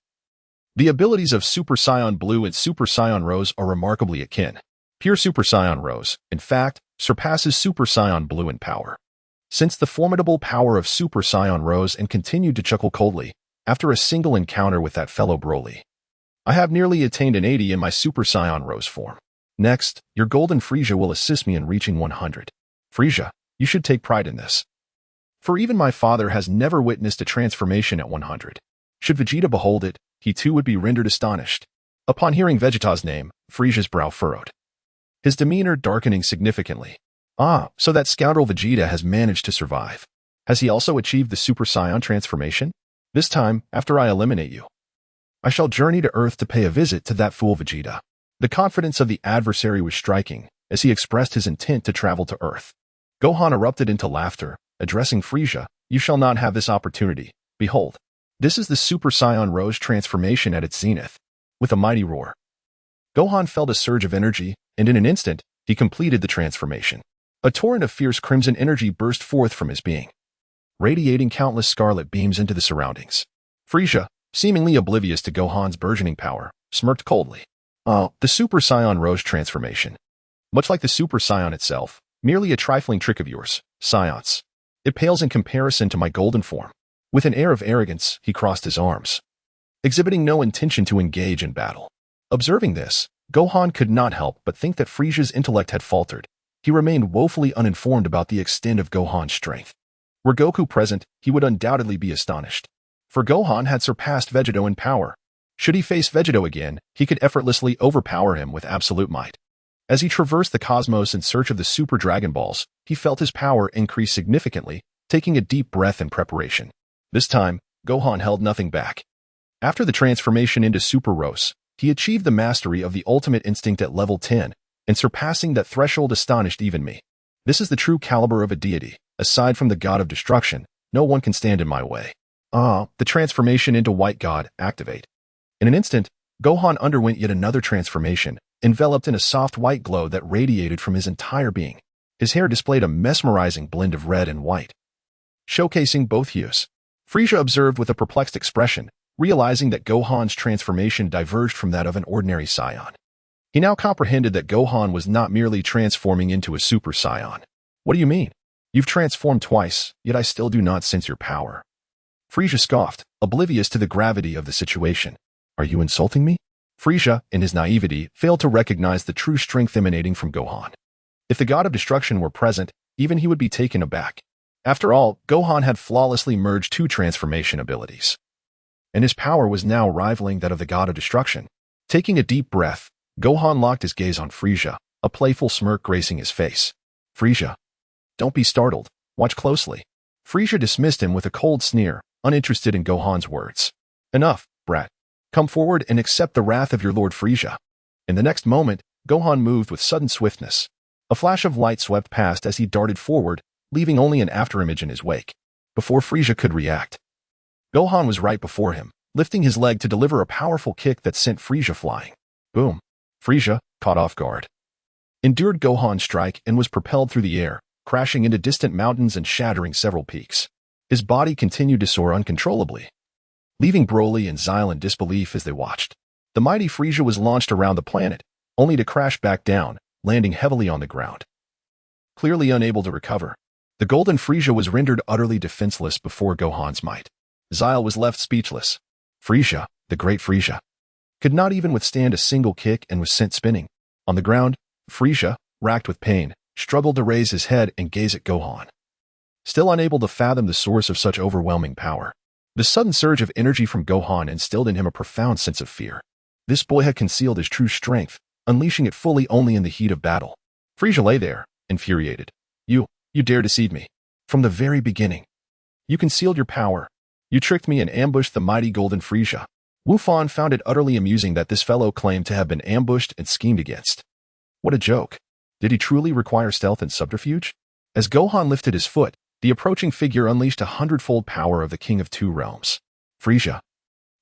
the abilities of Super Saiyan Blue and Super Saiyan Rose are remarkably akin. Pure Super Saiyan Rose, in fact, surpasses Super Saiyan Blue in power. Since the formidable power of Super Saiyan Rose and continued to chuckle coldly, after a single encounter with that fellow Broly. I have nearly attained an 80 in my Super Saiyan Rose form. Next, your golden Frisia will assist me in reaching 100. Frisia, you should take pride in this. For even my father has never witnessed a transformation at 100. Should Vegeta behold it, he too would be rendered astonished. Upon hearing Vegeta's name, Frisia's brow furrowed, his demeanor darkening significantly. Ah, so that scoundrel Vegeta has managed to survive. Has he also achieved the Super Saiyan transformation? This time, after I eliminate you, I shall journey to Earth to pay a visit to that fool Vegeta. The confidence of the adversary was striking, as he expressed his intent to travel to Earth. Gohan erupted into laughter, addressing Frisia, you shall not have this opportunity. Behold, this is the Super Saiyan Rose transformation at its zenith. With a mighty roar, Gohan felt a surge of energy, and in an instant, he completed the transformation. A torrent of fierce crimson energy burst forth from his being, radiating countless scarlet beams into the surroundings. Frisia, seemingly oblivious to Gohan's burgeoning power, smirked coldly. Oh, the Super Saiyan Rose transformation. Much like the Super Saiyan itself, merely a trifling trick of yours, Science. It pales in comparison to my golden form. With an air of arrogance, he crossed his arms, exhibiting no intention to engage in battle. Observing this, Gohan could not help but think that Frisia's intellect had faltered. He remained woefully uninformed about the extent of Gohan's strength. Were Goku present, he would undoubtedly be astonished. For Gohan had surpassed Vegeta in power. Should he face Vegeta again, he could effortlessly overpower him with absolute might. As he traversed the cosmos in search of the Super Dragon Balls, he felt his power increase significantly, taking a deep breath in preparation. This time, Gohan held nothing back. After the transformation into Super Rose, he achieved the mastery of the ultimate instinct at level 10, and surpassing that threshold astonished even me. This is the true caliber of a deity. Aside from the God of Destruction, no one can stand in my way. Ah, the transformation into White God, activate. In an instant, Gohan underwent yet another transformation, enveloped in a soft white glow that radiated from his entire being. His hair displayed a mesmerizing blend of red and white, showcasing both hues. Frisia observed with a perplexed expression, realizing that Gohan's transformation diverged from that of an ordinary Saiyan. He now comprehended that Gohan was not merely transforming into a Super Saiyan. What do you mean? You've transformed twice, yet I still do not sense your power. Frisia scoffed, oblivious to the gravity of the situation. Are you insulting me? Frisia, in his naivety, failed to recognize the true strength emanating from Gohan. If the God of Destruction were present, even he would be taken aback. After all, Gohan had flawlessly merged two transformation abilities, and his power was now rivaling that of the God of Destruction. Taking a deep breath, Gohan locked his gaze on Frieza, a playful smirk gracing his face. Frieza, don't be startled. Watch closely. Frieza dismissed him with a cold sneer, uninterested in Gohan's words. Enough, brat. Come forward and accept the wrath of your Lord Frieza. In the next moment, Gohan moved with sudden swiftness. A flash of light swept past as he darted forward, leaving only an afterimage in his wake. Before Frieza could react, Gohan was right before him, lifting his leg to deliver a powerful kick that sent Frieza flying. Boom. Frieza, caught off guard, endured Gohan's strike and was propelled through the air, crashing into distant mountains and shattering several peaks. His body continued to soar uncontrollably, leaving Broly and Zyle in disbelief as they watched. The mighty Frieza was launched around the planet, only to crash back down, landing heavily on the ground. Clearly unable to recover, the golden Frieza was rendered utterly defenseless before Gohan's might. Zyle was left speechless. Frieza, the great Frieza, could not even withstand a single kick and was sent spinning. On the ground, Frieza, racked with pain, struggled to raise his head and gaze at Gohan. Still unable to fathom the source of such overwhelming power, the sudden surge of energy from Gohan instilled in him a profound sense of fear. This boy had concealed his true strength, unleashing it fully only in the heat of battle. Frieza lay there, infuriated. You dared deceive me. From the very beginning. You concealed your power. You tricked me and ambushed the mighty golden Frieza. Wu Fan found it utterly amusing that this fellow claimed to have been ambushed and schemed against. What a joke. Did he truly require stealth and subterfuge? As Gohan lifted his foot, the approaching figure unleashed 100-fold power of the King of Two Realms. Frieza,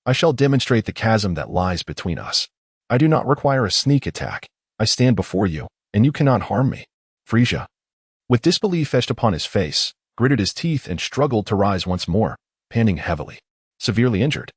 I shall demonstrate the chasm that lies between us. I do not require a sneak attack. I stand before you, and you cannot harm me. Frieza, with disbelief etched upon his face, gritted his teeth and struggled to rise once more, panting heavily, severely injured.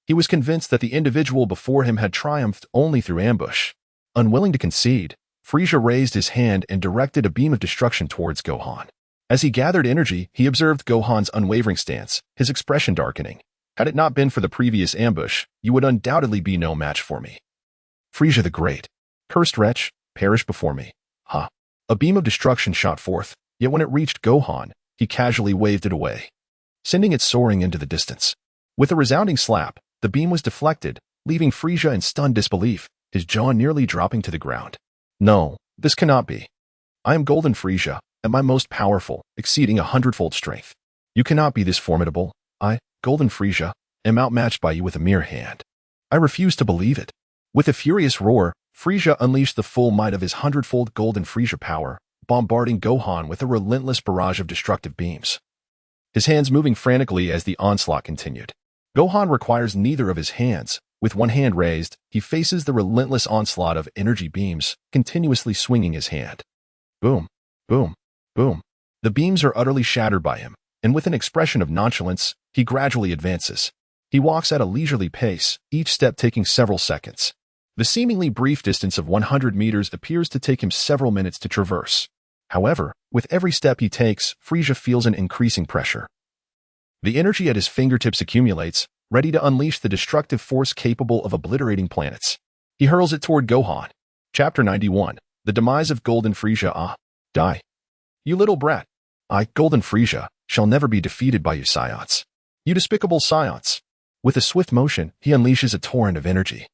He was convinced that the individual before him had triumphed only through ambush. Unwilling to concede, Frieza raised his hand and directed a beam of destruction towards Gohan. As he gathered energy, he observed Gohan's unwavering stance, his expression darkening. Had it not been for the previous ambush, you would undoubtedly be no match for me. Frieza the Great, cursed wretch, perish before me. Ha! A beam of destruction shot forth, yet when it reached Gohan, he casually waved it away, sending it soaring into the distance. With a resounding slap, the beam was deflected, leaving Frieza in stunned disbelief, his jaw nearly dropping to the ground. No, this cannot be. I am Golden Frieza, at my most powerful, exceeding 100-fold strength. You cannot be this formidable. I, Golden Frieza, am outmatched by you with a mere hand. I refuse to believe it. With a furious roar, Frieza unleashed the full might of his 100-fold Golden Frieza power, bombarding Gohan with a relentless barrage of destructive beams. His hands moving frantically as the onslaught continued. Gohan requires neither of his hands. With one hand raised, he faces the relentless onslaught of energy beams, continuously swinging his hand. Boom, boom, boom. The beams are utterly shattered by him, and with an expression of nonchalance, he gradually advances. He walks at a leisurely pace, each step taking several seconds. The seemingly brief distance of 100 meters appears to take him several minutes to traverse. However, with every step he takes, Frieza feels an increasing pressure. The energy at his fingertips accumulates, ready to unleash the destructive force capable of obliterating planets. He hurls it toward Gohan. Chapter 91. The Demise of Golden Frieza. Die. You little brat. I, Golden Frieza, shall never be defeated by you Scions. You despicable Scions. With a swift motion, he unleashes a torrent of energy,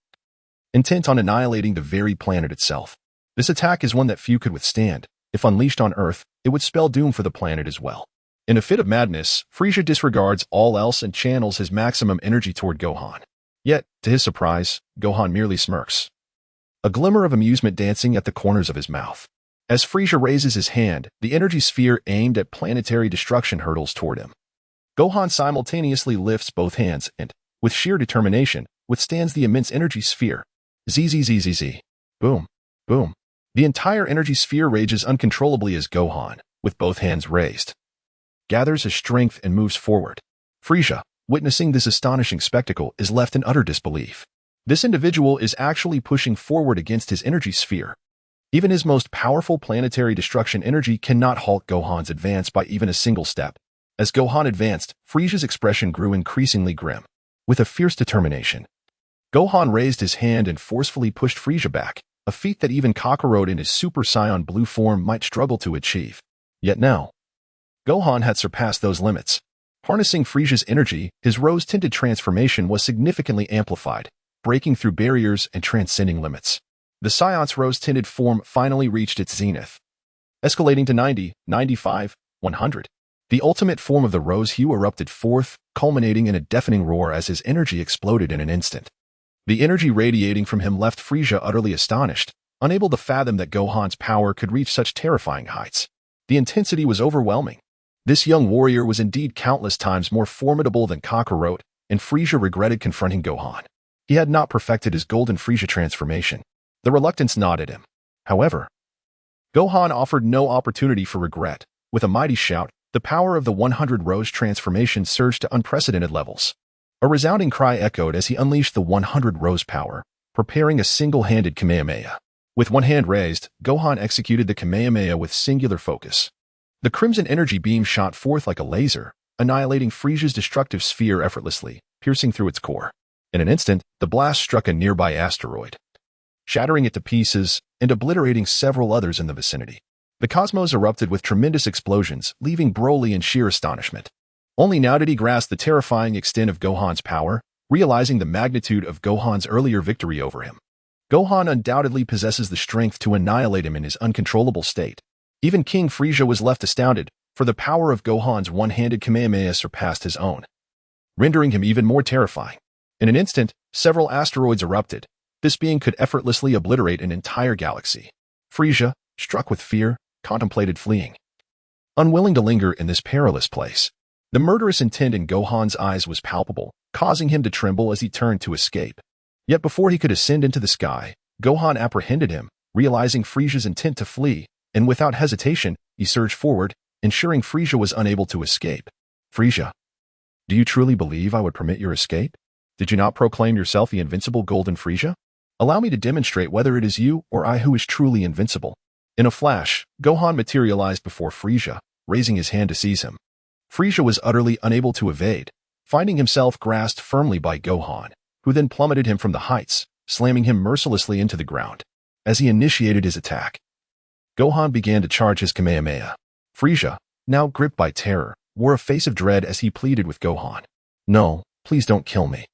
intent on annihilating the very planet itself. This attack is one that few could withstand. If unleashed on Earth, it would spell doom for the planet as well. In a fit of madness, Frieza disregards all else and channels his maximum energy toward Gohan. Yet, to his surprise, Gohan merely smirks, a glimmer of amusement dancing at the corners of his mouth. As Frieza raises his hand, the energy sphere aimed at planetary destruction hurtles toward him. Gohan simultaneously lifts both hands and, with sheer determination, withstands the immense energy sphere. Zzzzz. Boom. Boom. The entire energy sphere rages uncontrollably as Gohan, with both hands raised, gathers his strength and moves forward. Frieza, witnessing this astonishing spectacle, is left in utter disbelief. This individual is actually pushing forward against his energy sphere. Even his most powerful planetary destruction energy cannot halt Gohan's advance by even a single step. As Gohan advanced, Frieza's expression grew increasingly grim. With a fierce determination, Gohan raised his hand and forcefully pushed Frieza back, a feat that even Kakarot in his Super Saiyan Blue form might struggle to achieve. Yet now, Gohan had surpassed those limits. Harnessing Frisia's energy, his rose-tinted transformation was significantly amplified, breaking through barriers and transcending limits. The Scion's rose-tinted form finally reached its zenith, escalating to 90, 95, 100. The ultimate form of the rose hue erupted forth, culminating in a deafening roar as his energy exploded in an instant. The energy radiating from him left Frieza utterly astonished, unable to fathom that Gohan's power could reach such terrifying heights. The intensity was overwhelming. This young warrior was indeed countless times more formidable than Kakarot, and Frieza regretted confronting Gohan. He had not perfected his golden Frieza transformation. The reluctance gnawed at him. However, Gohan offered no opportunity for regret. With a mighty shout, the power of the 100 Rose transformation surged to unprecedented levels. A resounding cry echoed as he unleashed the 100 Rose power, preparing a single-handed Kamehameha. With one hand raised, Gohan executed the Kamehameha with singular focus. The crimson energy beam shot forth like a laser, annihilating Frieza's destructive sphere effortlessly, piercing through its core. In an instant, the blast struck a nearby asteroid, shattering it to pieces and obliterating several others in the vicinity. The cosmos erupted with tremendous explosions, leaving Broly in sheer astonishment. Only now did he grasp the terrifying extent of Gohan's power, realizing the magnitude of Gohan's earlier victory over him. Gohan undoubtedly possesses the strength to annihilate him in his uncontrollable state. Even King Frieza was left astounded, for the power of Gohan's one-handed Kamehameha surpassed his own, rendering him even more terrifying. In an instant, several asteroids erupted. This being could effortlessly obliterate an entire galaxy. Frieza, struck with fear, contemplated fleeing. Unwilling to linger in this perilous place, the murderous intent in Gohan's eyes was palpable, causing him to tremble as he turned to escape. Yet before he could ascend into the sky, Gohan apprehended him, realizing Frieza's intent to flee, and without hesitation, he surged forward, ensuring Frieza was unable to escape. Frieza, do you truly believe I would permit your escape? Did you not proclaim yourself the invincible Golden Frieza? Allow me to demonstrate whether it is you or I who is truly invincible. In a flash, Gohan materialized before Frieza, raising his hand to seize him. Frieza was utterly unable to evade, finding himself grasped firmly by Gohan, who then plummeted him from the heights, slamming him mercilessly into the ground. As he initiated his attack, Gohan began to charge his Kamehameha. Frieza, now gripped by terror, wore a face of dread as he pleaded with Gohan. No, please don't kill me.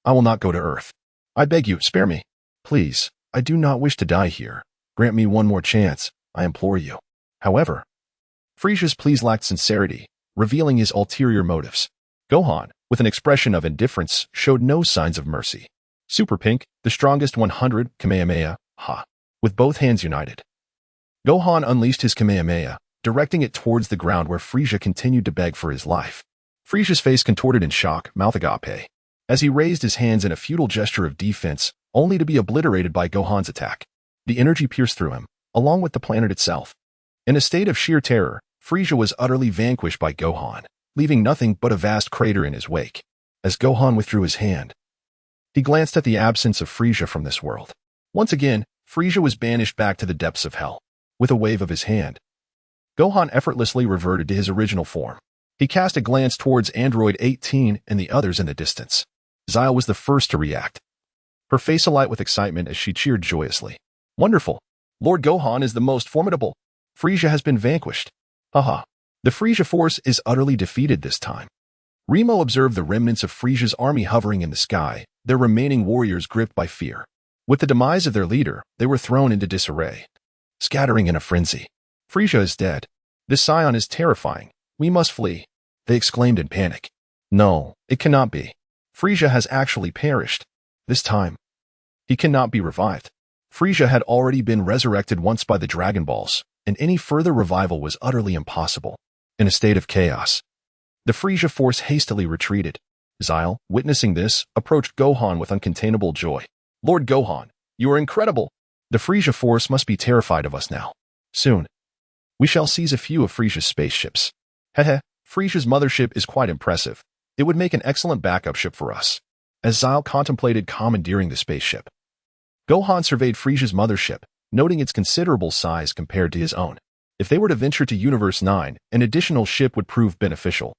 I will not go to Earth. I beg you, spare me. Please, I do not wish to die here. Grant me one more chance, I implore you. However, Frieza's pleas lacked sincerity, revealing his ulterior motives. Gohan, with an expression of indifference, showed no signs of mercy. Super Pink, the strongest 100 Kamehameha, with both hands united. Gohan unleashed his Kamehameha, directing it towards the ground where Frieza continued to beg for his life. Frieza's face contorted in shock, mouth agape, as he raised his hands in a futile gesture of defense, only to be obliterated by Gohan's attack. The energy pierced through him, along with the planet itself. In a state of sheer terror, Frieza was utterly vanquished by Gohan, leaving nothing but a vast crater in his wake. As Gohan withdrew his hand, he glanced at the absence of Frieza from this world. Once again, Frieza was banished back to the depths of hell. With a wave of his hand, Gohan effortlessly reverted to his original form. He cast a glance towards Android 18 and the others in the distance. Zyle was the first to react, her face alight with excitement as she cheered joyously. Wonderful! Lord Gohan is the most formidable. Frieza has been vanquished. Haha. The Frieza force is utterly defeated this time. Remo observed the remnants of Frieza's army hovering in the sky, their remaining warriors gripped by fear. With the demise of their leader, they were thrown into disarray, scattering in a frenzy. Frieza is dead. This Scion is terrifying. We must flee, they exclaimed in panic. No, it cannot be. Frieza has actually perished. This time, he cannot be revived. Frieza had already been resurrected once by the Dragon Balls, and any further revival was utterly impossible. In a state of chaos, the Frieza force hastily retreated. Zyle, witnessing this, approached Gohan with uncontainable joy. Lord Gohan, you are incredible. The Frieza force must be terrified of us now. Soon, we shall seize a few of Frieza's spaceships. Hehe, Frieza's mothership is quite impressive. It would make an excellent backup ship for us. As Zyle contemplated commandeering the spaceship, Gohan surveyed Frieza's mothership, noting its considerable size compared to his own. If they were to venture to Universe 9, an additional ship would prove beneficial.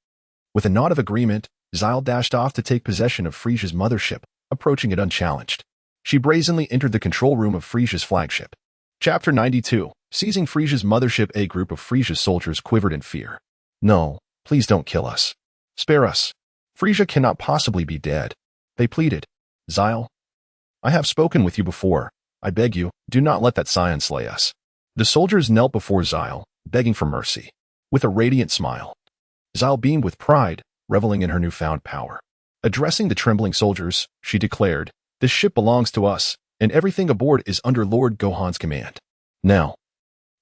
With a nod of agreement, Zyle dashed off to take possession of Frieza's mothership, approaching it unchallenged. She brazenly entered the control room of Frieza's flagship. Chapter 92. Seizing Frieza's mothership. A group of Frieza's soldiers quivered in fear. No, please don't kill us. Spare us. Frisia cannot possibly be dead. They pleaded. Zyle, I have spoken with you before. I beg you, do not let that scion slay us. The soldiers knelt before Zyle, begging for mercy. With a radiant smile, Zyle beamed with pride, reveling in her newfound power. Addressing the trembling soldiers, she declared, "This ship belongs to us, and everything aboard is under Lord Gohan's command. Now,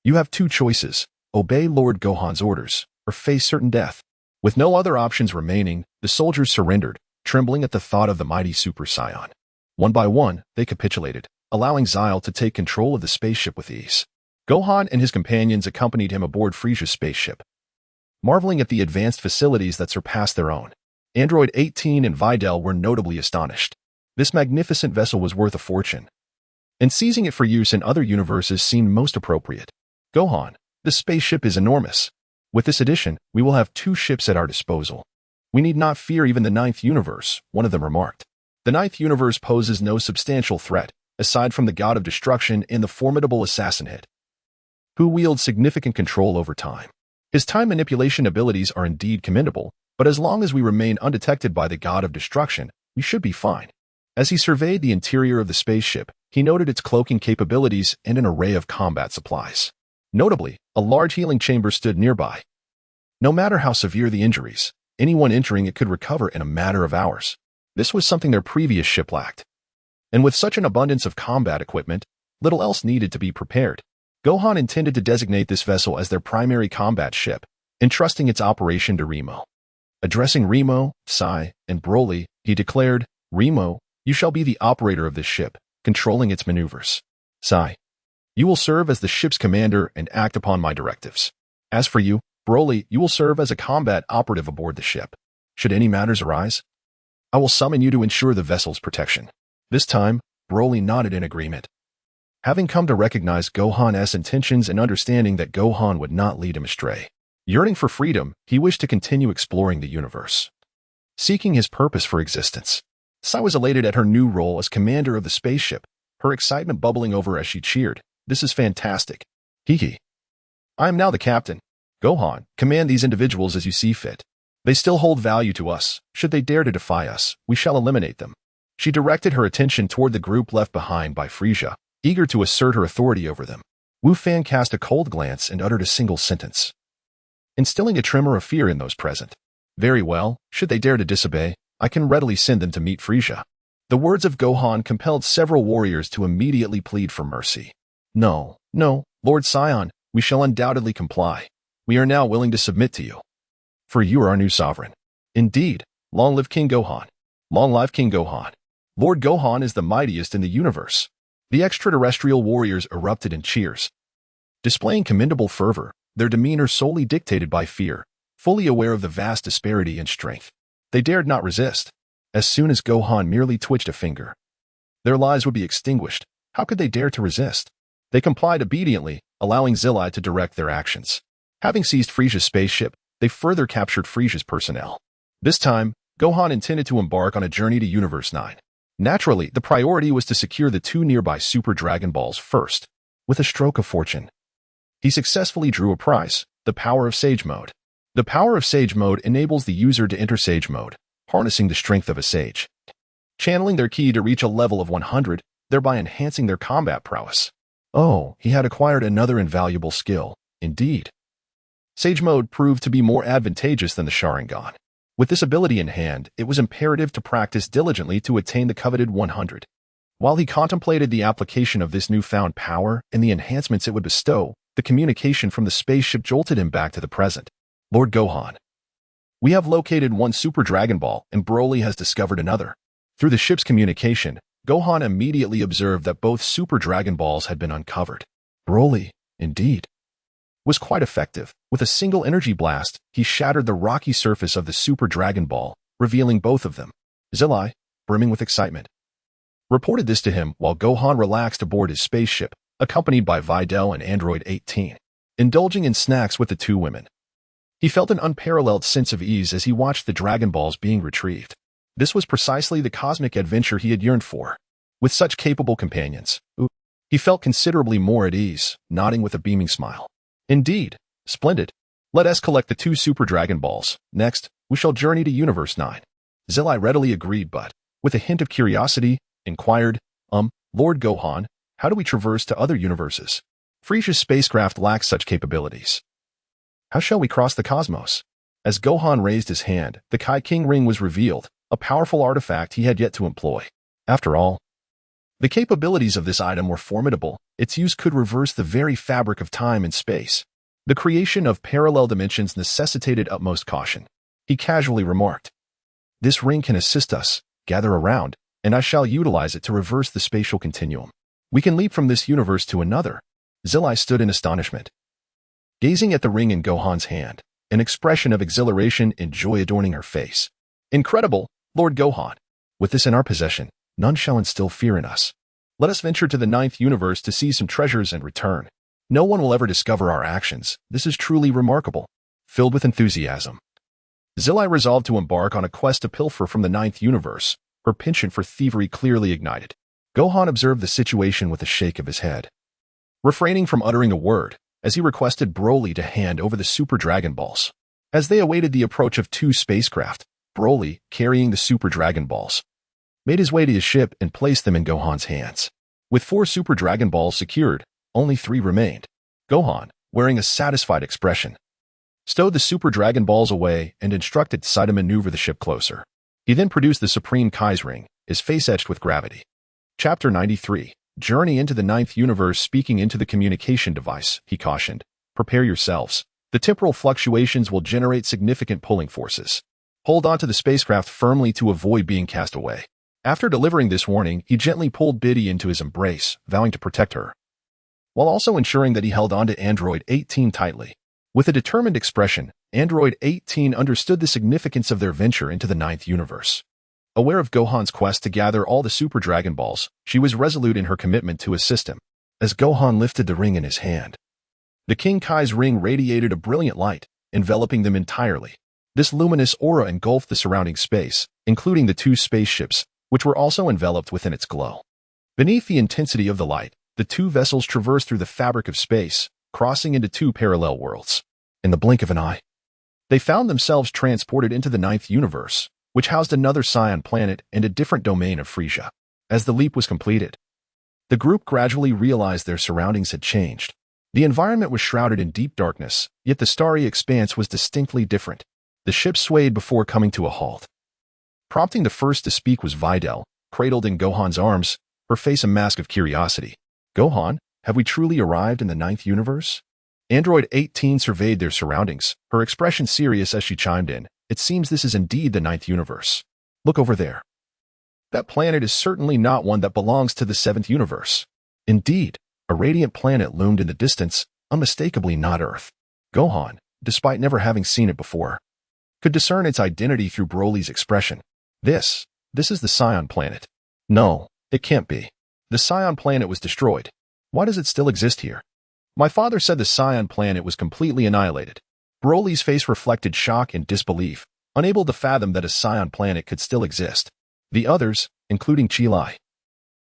you have two choices: obey Lord Gohan's orders, or face certain death." With no other options remaining, the soldiers surrendered, trembling at the thought of the mighty Super Saiyan. One by one, they capitulated, allowing Zyle to take control of the spaceship with ease. Gohan and his companions accompanied him aboard Frisia's spaceship, marveling at the advanced facilities that surpassed their own. Android 18 and Videl were notably astonished. This magnificent vessel was worth a fortune, and seizing it for use in other universes seemed most appropriate. Gohan, the spaceship is enormous. With this addition, we will have 2 ships at our disposal. We need not fear even the 9th universe, one of them remarked. The 9th universe poses no substantial threat, aside from the god of destruction and the formidable assassin head, who wields significant control over time. His time manipulation abilities are indeed commendable, but as long as we remain undetected by the god of destruction, we should be fine. As he surveyed the interior of the spaceship, he noted its cloaking capabilities and an array of combat supplies. Notably, a large healing chamber stood nearby. No matter how severe the injuries, anyone entering it could recover in a matter of hours. This was something their previous ship lacked. And with such an abundance of combat equipment, little else needed to be prepared. Gohan intended to designate this vessel as their primary combat ship, entrusting its operation to Remo. Addressing Remo, Sai, and Broly, he declared, "Remo, you shall be the operator of this ship, controlling its maneuvers. Sai, you will serve as the ship's commander and act upon my directives. As for you, Broly, you will serve as a combat operative aboard the ship. Should any matters arise, I will summon you to ensure the vessel's protection." This time, Broly nodded in agreement. Having come to recognize Gohan's intentions and understanding that Gohan would not lead him astray. Yearning for freedom, he wished to continue exploring the universe, seeking his purpose for existence. Sai was elated at her new role as commander of the spaceship, her excitement bubbling over as she cheered. "This is fantastic. Hee. I am now the captain. Gohan, command these individuals as you see fit. They still hold value to us. Should they dare to defy us, we shall eliminate them." She directed her attention toward the group left behind by Frisia, eager to assert her authority over them. Wu Fan cast a cold glance and uttered a single sentence, instilling a tremor of fear in those present. "Very well, should they dare to disobey, I can readily send them to meet Frisia." The words of Gohan compelled several warriors to immediately plead for mercy. No, Lord Saiyan, we shall undoubtedly comply. We are now willing to submit to you, for you are our new sovereign." "Indeed, long live King Gohan. Long live King Gohan. Lord Gohan is the mightiest in the universe." The extraterrestrial warriors erupted in cheers, displaying commendable fervor, their demeanor solely dictated by fear, fully aware of the vast disparity in strength. They dared not resist. As soon as Gohan merely twitched a finger, their lives would be extinguished. How could they dare to resist? They complied obediently, allowing Zillai to direct their actions. Having seized Frisia's spaceship, they further captured Frisia's personnel. This time, Gohan intended to embark on a journey to Universe 9. Naturally, the priority was to secure the 2 nearby Super Dragon Balls first. With a stroke of fortune, he successfully drew a prize: the power of Sage Mode. The power of Sage Mode enables the user to enter Sage Mode, harnessing the strength of a sage, channeling their ki to reach a level of 100, thereby enhancing their combat prowess. Oh, he had acquired another invaluable skill, indeed. Sage Mode proved to be more advantageous than the Sharingan. With this ability in hand, it was imperative to practice diligently to attain the coveted 100. While he contemplated the application of this newfound power and the enhancements it would bestow, the communication from the spaceship jolted him back to the present. "Lord Gohan, we have located 1 Super Dragon Ball, and Broly has discovered another." Through the ship's communication, Gohan immediately observed that both Super Dragon Balls had been uncovered. Broly, indeed, was quite effective. With a single energy blast, he shattered the rocky surface of the Super Dragon Ball, revealing both of them. Zillai, brimming with excitement, reported this to him while Gohan relaxed aboard his spaceship, accompanied by Videl and Android 18, indulging in snacks with the 2 women. He felt an unparalleled sense of ease as he watched the Dragon Balls being retrieved. This was precisely the cosmic adventure he had yearned for. With such capable companions, he felt considerably more at ease, nodding with a beaming smile. "Indeed, splendid. Let us collect the 2 Super Dragon Balls. Next, we shall journey to Universe 9. Zilai readily agreed but, with a hint of curiosity, inquired, Lord Gohan, how do we traverse to other universes? Frisia's spacecraft lacks such capabilities. How shall we cross the cosmos? As Gohan raised his hand, the Kai King ring was revealed, a powerful artifact he had yet to employ. After all, the capabilities of this item were formidable. Its use could reverse the very fabric of time and space. The creation of parallel dimensions necessitated utmost caution. He casually remarked, "This ring can assist us. Gather around, and I shall utilize it to reverse the spatial continuum. We can leap from this universe to another." Zilai stood in astonishment, gazing at the ring in Gohan's hand, an expression of exhilaration and joy adorning her face. "Incredible, Lord Gohan! With this in our possession, none shall instill fear in us. Let us venture to the 9th universe to seize some treasures and return. No one will ever discover our actions. This is truly remarkable." Filled with enthusiasm, Zilai resolved to embark on a quest to pilfer from the 9th universe, her penchant for thievery clearly ignited. Gohan observed the situation with a shake of his head, refraining from uttering a word, as he requested Broly to hand over the Super Dragon Balls. As they awaited the approach of 2 spacecraft, Broly, carrying the Super Dragon Balls, made his way to his ship and placed them in Gohan's hands. With 4 Super Dragon Balls secured, only 3 remained. Gohan, wearing a satisfied expression, stowed the Super Dragon Balls away and instructed Sai to maneuver the ship closer. He then produced the Supreme Kai's ring, his face etched with gravity. Chapter 93. Journey into the 9th universe. Speaking into the communication device, he cautioned, "Prepare yourselves. The temporal fluctuations will generate significant pulling forces. Hold on to the spacecraft firmly to avoid being cast away." After delivering this warning, he gently pulled Biddy into his embrace, vowing to protect her, while also ensuring that he held on to Android 18 tightly. With a determined expression, Android 18 understood the significance of their venture into the 9th universe. Aware of Gohan's quest to gather all the Super Dragon Balls, she was resolute in her commitment to assist him. As Gohan lifted the ring in his hand, the King Kai's ring radiated a brilliant light, enveloping them entirely. This luminous aura engulfed the surrounding space, including the 2 spaceships, which were also enveloped within its glow. Beneath the intensity of the light, the 2 vessels traversed through the fabric of space, crossing into 2 parallel worlds. In the blink of an eye, they found themselves transported into the 9th universe, which housed another Saiyan planet and a different domain of Frisia. As the leap was completed, the group gradually realized their surroundings had changed. The environment was shrouded in deep darkness, yet the starry expanse was distinctly different. The ship swayed before coming to a halt. Prompting the first to speak was Videl, cradled in Gohan's arms, her face a mask of curiosity. "Gohan, have we truly arrived in the 9th universe?" Android 18 surveyed their surroundings, her expression serious as she chimed in, "It seems this is indeed the 9th universe. Look over there. That planet is certainly not one that belongs to the 7th universe." Indeed, a radiant planet loomed in the distance, unmistakably not Earth. Gohan, despite never having seen it before, could discern its identity through Broly's expression. This is the Saiyan planet." "No, it can't be. The Saiyan planet was destroyed. Why does it still exist here?" "My father said the Saiyan planet was completely annihilated." Broly's face reflected shock and disbelief, unable to fathom that a Saiyan planet could still exist. The others, including Chilai,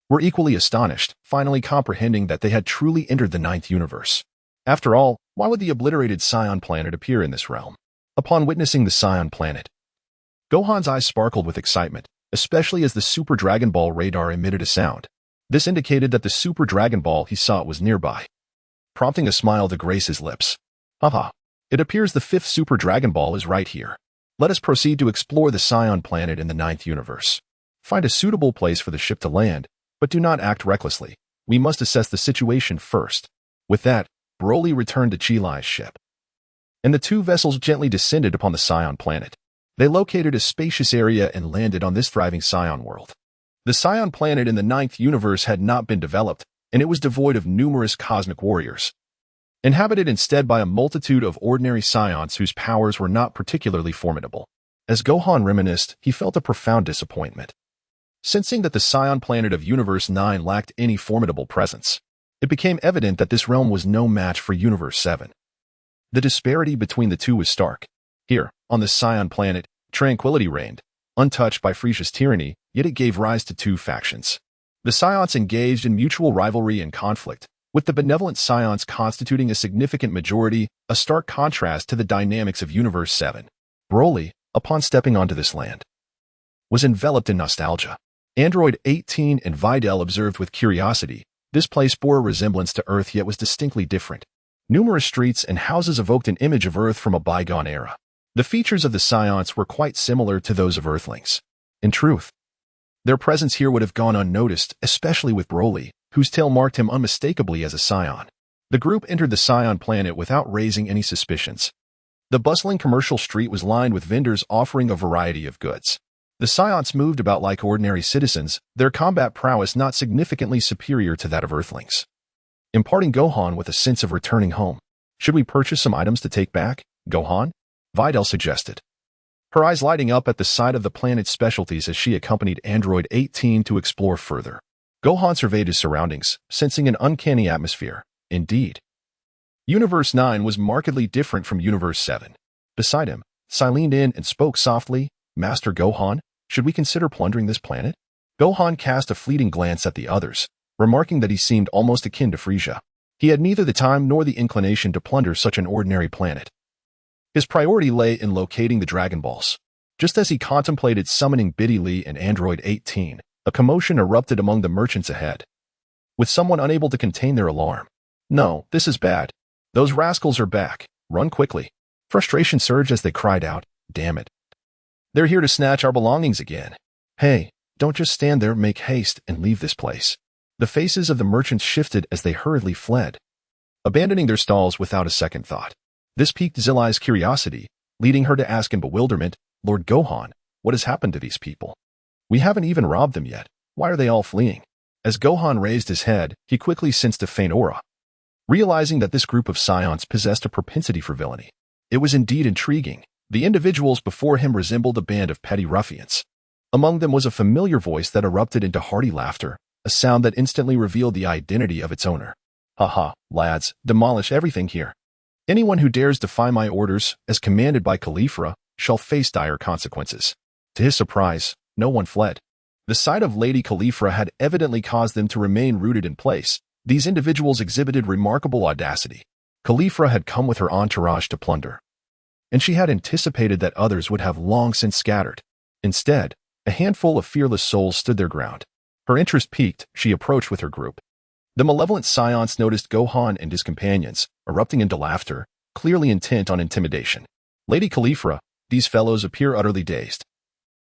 were equally astonished, finally comprehending that they had truly entered the 9th universe. After all, why would the obliterated Saiyan planet appear in this realm? Upon witnessing the Saiyan planet, Gohan's eyes sparkled with excitement, especially as the Super Dragon Ball radar emitted a sound. This indicated that the Super Dragon Ball he sought was nearby, prompting a smile to grace his lips. "Haha, it appears the 5th Super Dragon Ball is right here. Let us proceed to explore the Saiyan planet in the 9th universe. Find a suitable place for the ship to land, but do not act recklessly. We must assess the situation first." With that, Broly returned to Chilai's ship, and the 2 vessels gently descended upon the Saiyan planet. They located a spacious area and landed on this thriving Saiyan world. The Saiyan planet in the 9th universe had not been developed, and it was devoid of numerous cosmic warriors, inhabited instead by a multitude of ordinary Saiyans whose powers were not particularly formidable. As Gohan reminisced, he felt a profound disappointment, sensing that the Saiyan planet of Universe 9 lacked any formidable presence. It became evident that this realm was no match for Universe 7. The disparity between the two was stark. Here, on the Saiyan planet, tranquility reigned, untouched by Frisia's tyranny, yet it gave rise to 2 factions. The Saiyans engaged in mutual rivalry and conflict, with the benevolent scions constituting a significant majority, a stark contrast to the dynamics of Universe 7. Broly, upon stepping onto this land, was enveloped in nostalgia. Android 18 and Videl observed with curiosity. This place bore a resemblance to Earth yet was distinctly different. Numerous streets and houses evoked an image of Earth from a bygone era. The features of the scions were quite similar to those of Earthlings. In truth, their presence here would have gone unnoticed, especially with Broly, whose tail marked him unmistakably as a scion. The group entered the scion planet without raising any suspicions. The bustling commercial street was lined with vendors offering a variety of goods. The scions moved about like ordinary citizens, their combat prowess not significantly superior to that of Earthlings, imparting Gohan with a sense of returning home. Should we purchase some items to take back, Gohan? Videl suggested, her eyes lighting up at the sight of the planet's specialties as she accompanied Android 18 to explore further. Gohan surveyed his surroundings, sensing an uncanny atmosphere. Indeed, Universe 9 was markedly different from Universe 7. Beside him, Sai leaned in and spoke softly, Master Gohan, should we consider plundering this planet? Gohan cast a fleeting glance at the others, remarking that he seemed almost akin to Frieza. He had neither the time nor the inclination to plunder such an ordinary planet. His priority lay in locating the Dragon Balls. Just as he contemplated summoning Biddy Lee and Android 18, a commotion erupted among the merchants ahead, with someone unable to contain their alarm. No, this is bad. Those rascals are back. Run quickly. Frustration surged as they cried out, damn it. They're here to snatch our belongings again. Hey, don't just stand there, make haste and leave this place. The faces of the merchants shifted as they hurriedly fled, abandoning their stalls without a second thought. This piqued Zillai's curiosity, leading her to ask in bewilderment, Lord Gohan, what has happened to these people? We haven't even robbed them yet. Why are they all fleeing? As Gohan raised his head, he quickly sensed a faint aura, realizing that this group of scions possessed a propensity for villainy. It was indeed intriguing. The individuals before him resembled a band of petty ruffians. Among them was a familiar voice that erupted into hearty laughter, a sound that instantly revealed the identity of its owner. Haha, lads, demolish everything here. Anyone who dares defy my orders, as commanded by Caulifla, shall face dire consequences. To his surprise, no one fled. The sight of Lady Caulifla had evidently caused them to remain rooted in place. These individuals exhibited remarkable audacity. Caulifla had come with her entourage to plunder, and she had anticipated that others would have long since scattered. Instead, a handful of fearless souls stood their ground. Her interest piqued, she approached with her group. The malevolent scions noticed Gohan and his companions, erupting into laughter, clearly intent on intimidation. Lady Caulifla, these fellows appear utterly dazed,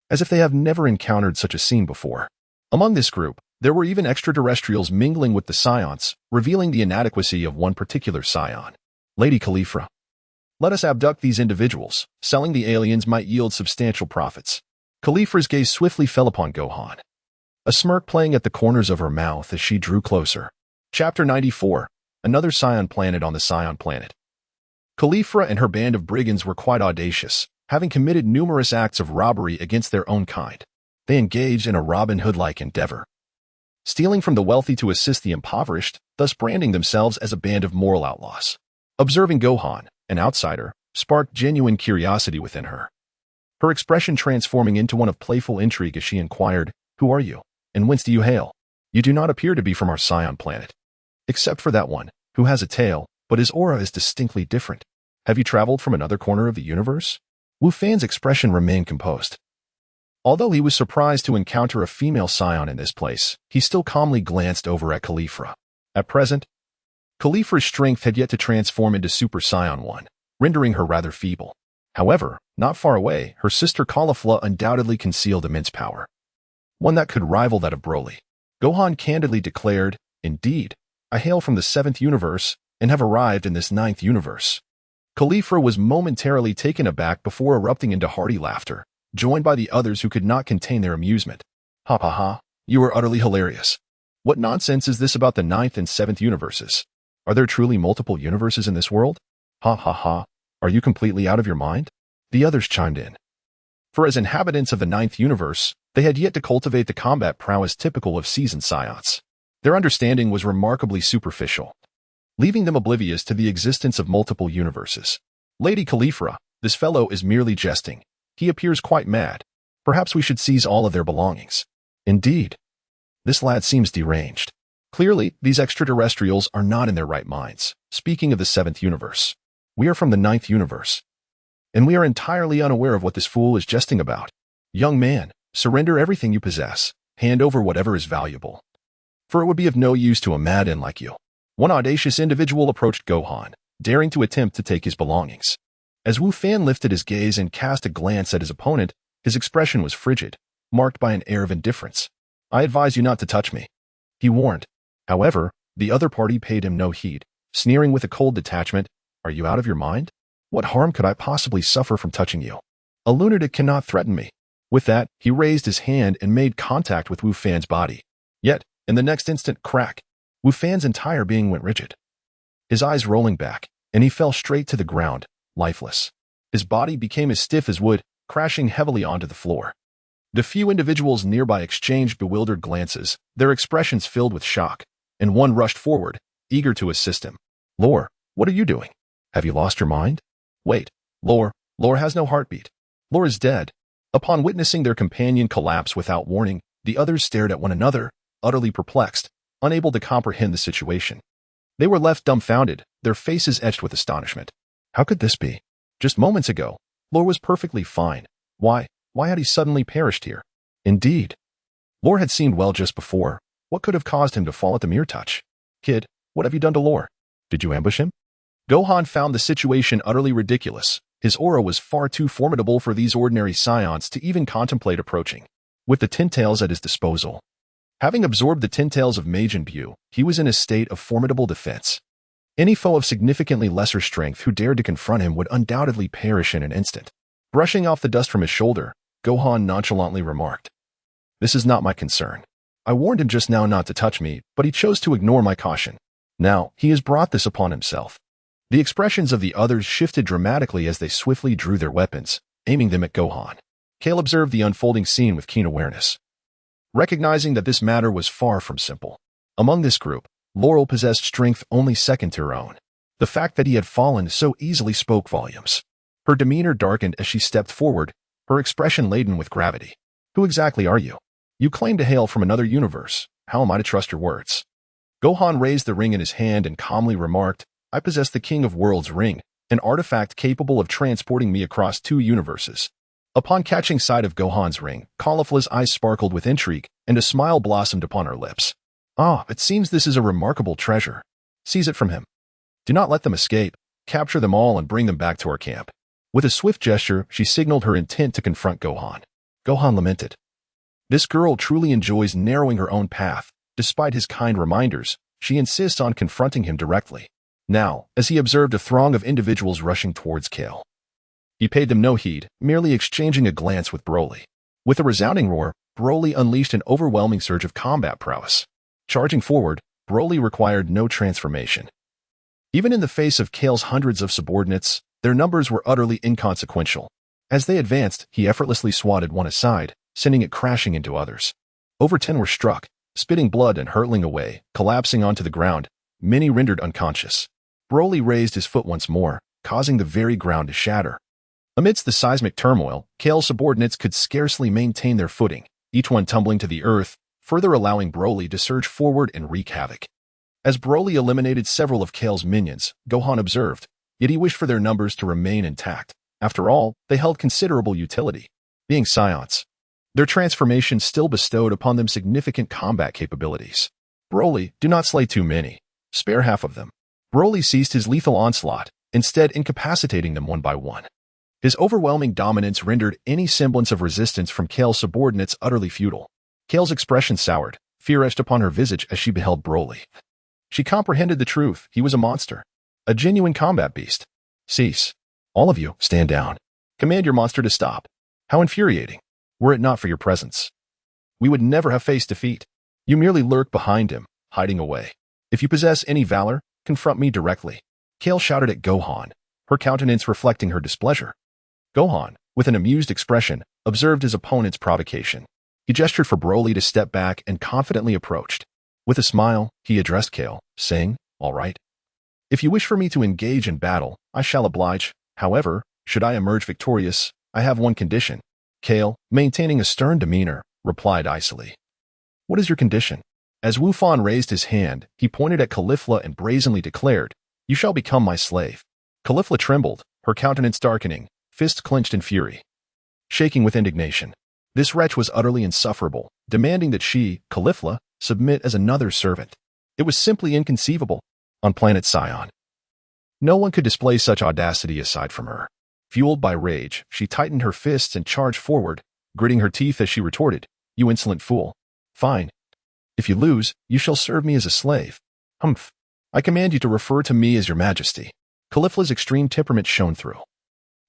as if they have never encountered such a scene before. Among this group, there were even extraterrestrials mingling with the scions, revealing the inadequacy of one particular scion. Lady Caulifla, let us abduct these individuals. Selling the aliens might yield substantial profits. Caulifla's gaze swiftly fell upon Gohan, a smirk playing at the corners of her mouth as she drew closer. Chapter 94. Another Scion planet on the Scion planet. Caulifla and her band of brigands were quite audacious, having committed numerous acts of robbery against their own kind. They engaged in a Robin Hood-like endeavor, stealing from the wealthy to assist the impoverished, thus branding themselves as a band of moral outlaws. Observing Gohan, an outsider, sparked genuine curiosity within her, her expression transforming into one of playful intrigue as she inquired, Who are you, and whence do you hail? You do not appear to be from our Scion planet, except for that one, who has a tail, but his aura is distinctly different. Have you traveled from another corner of the universe? Wu Fan's expression remained composed. Although he was surprised to encounter a female scion in this place, he still calmly glanced over at Caulifla. At present, Caulifla's strength had yet to transform into Super Saiyan 1, rendering her rather feeble. However, not far away, her sister Caulifla undoubtedly concealed immense power, one that could rival that of Broly. Gohan candidly declared, Indeed, I hail from the 7th universe and have arrived in this 9th universe. Caulifla was momentarily taken aback before erupting into hearty laughter, joined by the others who could not contain their amusement. Ha ha ha, you are utterly hilarious. What nonsense is this about the 9th and 7th universes? Are there truly multiple universes in this world? Ha ha ha, are you completely out of your mind? The others chimed in. For as inhabitants of the 9th universe, they had yet to cultivate the combat prowess typical of seasoned scions. Their understanding was remarkably superficial, leaving them oblivious to the existence of multiple universes. Lady Caulifla, this fellow is merely jesting. He appears quite mad. Perhaps we should seize all of their belongings. Indeed, this lad seems deranged. Clearly, these extraterrestrials are not in their right minds. Speaking of the seventh universe, we are from the ninth universe, and we are entirely unaware of what this fool is jesting about. Young man, surrender everything you possess. Hand over whatever is valuable, for it would be of no use to a madman like you. One audacious individual approached Gohan, daring to attempt to take his belongings. As Wu Fan lifted his gaze and cast a glance at his opponent, his expression was frigid, marked by an air of indifference. I advise you not to touch me, he warned. However, the other party paid him no heed, sneering with a cold detachment. Are you out of your mind? What harm could I possibly suffer from touching you? A lunatic cannot threaten me. With that, he raised his hand and made contact with Wu Fan's body. Yet, in the next instant, crack, Wu Fan's entire being went rigid, his eyes rolling back, and he fell straight to the ground, lifeless. His body became as stiff as wood, crashing heavily onto the floor. The few individuals nearby exchanged bewildered glances, their expressions filled with shock, and one rushed forward, eager to assist him. Lore, what are you doing? Have you lost your mind? Wait, Lore has no heartbeat. Lore is dead. Upon witnessing their companion collapse without warning, the others stared at one another, utterly perplexed, unable to comprehend the situation. They were left dumbfounded, their faces etched with astonishment. How could this be? Just moments ago, Lore was perfectly fine. Why had he suddenly perished here? Indeed, Lore had seemed well just before. What could have caused him to fall at the mere touch? Kid, what have you done to Lore? Did you ambush him? Gohan found the situation utterly ridiculous. His aura was far too formidable for these ordinary scions to even contemplate approaching. With the Tintails at his disposal, having absorbed the Tintails of Majin Buu, he was in a state of formidable defense. Any foe of significantly lesser strength who dared to confront him would undoubtedly perish in an instant. Brushing off the dust from his shoulder, Gohan nonchalantly remarked, "This is not my concern. I warned him just now not to touch me, but he chose to ignore my caution. Now, he has brought this upon himself." The expressions of the others shifted dramatically as they swiftly drew their weapons, aiming them at Gohan. Kale observed the unfolding scene with keen awareness, recognizing that this matter was far from simple. Among this group, Laurel possessed strength only second to her own. The fact that he had fallen so easily spoke volumes. Her demeanor darkened as she stepped forward, her expression laden with gravity. Who exactly are you? You claim to hail from another universe. How am I to trust your words? Gohan raised the ring in his hand and calmly remarked, I possess the King of Worlds ring, an artifact capable of transporting me across 2 universes. Upon catching sight of Gohan's ring, Caulifla's eyes sparkled with intrigue, and a smile blossomed upon her lips. Ah, it seems this is a remarkable treasure. Seize it from him. Do not let them escape. Capture them all and bring them back to our camp. With a swift gesture, she signaled her intent to confront Gohan. Gohan lamented. This girl truly enjoys narrowing her own path. Despite his kind reminders, she insists on confronting him directly. Now, as he observed a throng of individuals rushing towards Kale, he paid them no heed, merely exchanging a glance with Broly. With a resounding roar, Broly unleashed an overwhelming surge of combat prowess. Charging forward, Broly required no transformation. Even in the face of Kale's hundreds of subordinates, their numbers were utterly inconsequential. As they advanced, he effortlessly swatted one aside, sending it crashing into others. Over 10 were struck, spitting blood and hurtling away, collapsing onto the ground, many rendered unconscious. Broly raised his foot once more, causing the very ground to shatter. Amidst the seismic turmoil, Kale's subordinates could scarcely maintain their footing, each one tumbling to the earth, further allowing Broly to surge forward and wreak havoc. As Broly eliminated several of Kale's minions, Gohan observed, yet he wished for their numbers to remain intact. After all, they held considerable utility. Being scions, their transformation still bestowed upon them significant combat capabilities. Broly, do not slay too many. Spare half of them. Broly ceased his lethal onslaught, instead incapacitating them one by one. His overwhelming dominance rendered any semblance of resistance from Kale's subordinates utterly futile. Kale's expression soured, fear etched upon her visage as she beheld Broly. She comprehended the truth. He was a monster. A genuine combat beast. Cease. All of you, stand down. Command your monster to stop. How infuriating. Were it not for your presence, we would never have faced defeat. You merely lurk behind him, hiding away. If you possess any valor, confront me directly. Kale shouted at Gohan, her countenance reflecting her displeasure. Gohan, with an amused expression, observed his opponent's provocation. He gestured for Broly to step back and confidently approached. With a smile, he addressed Kale, saying, All right. If you wish for me to engage in battle, I shall oblige. However, should I emerge victorious, I have one condition. Kale, maintaining a stern demeanor, replied icily. What is your condition? As Wu Fan raised his hand, he pointed at Caulifla and brazenly declared, "You shall become my slave." Caulifla trembled, her countenance darkening, fists clenched in fury. Shaking with indignation, this wretch was utterly insufferable, demanding that she, Caulifla, submit as another's servant. It was simply inconceivable. On planet Sion, no one could display such audacity aside from her. Fueled by rage, she tightened her fists and charged forward, gritting her teeth as she retorted, "You insolent fool. Fine. If you lose, you shall serve me as a slave. Humph. I command you to refer to me as your majesty." Caulifla's extreme temperament shone through.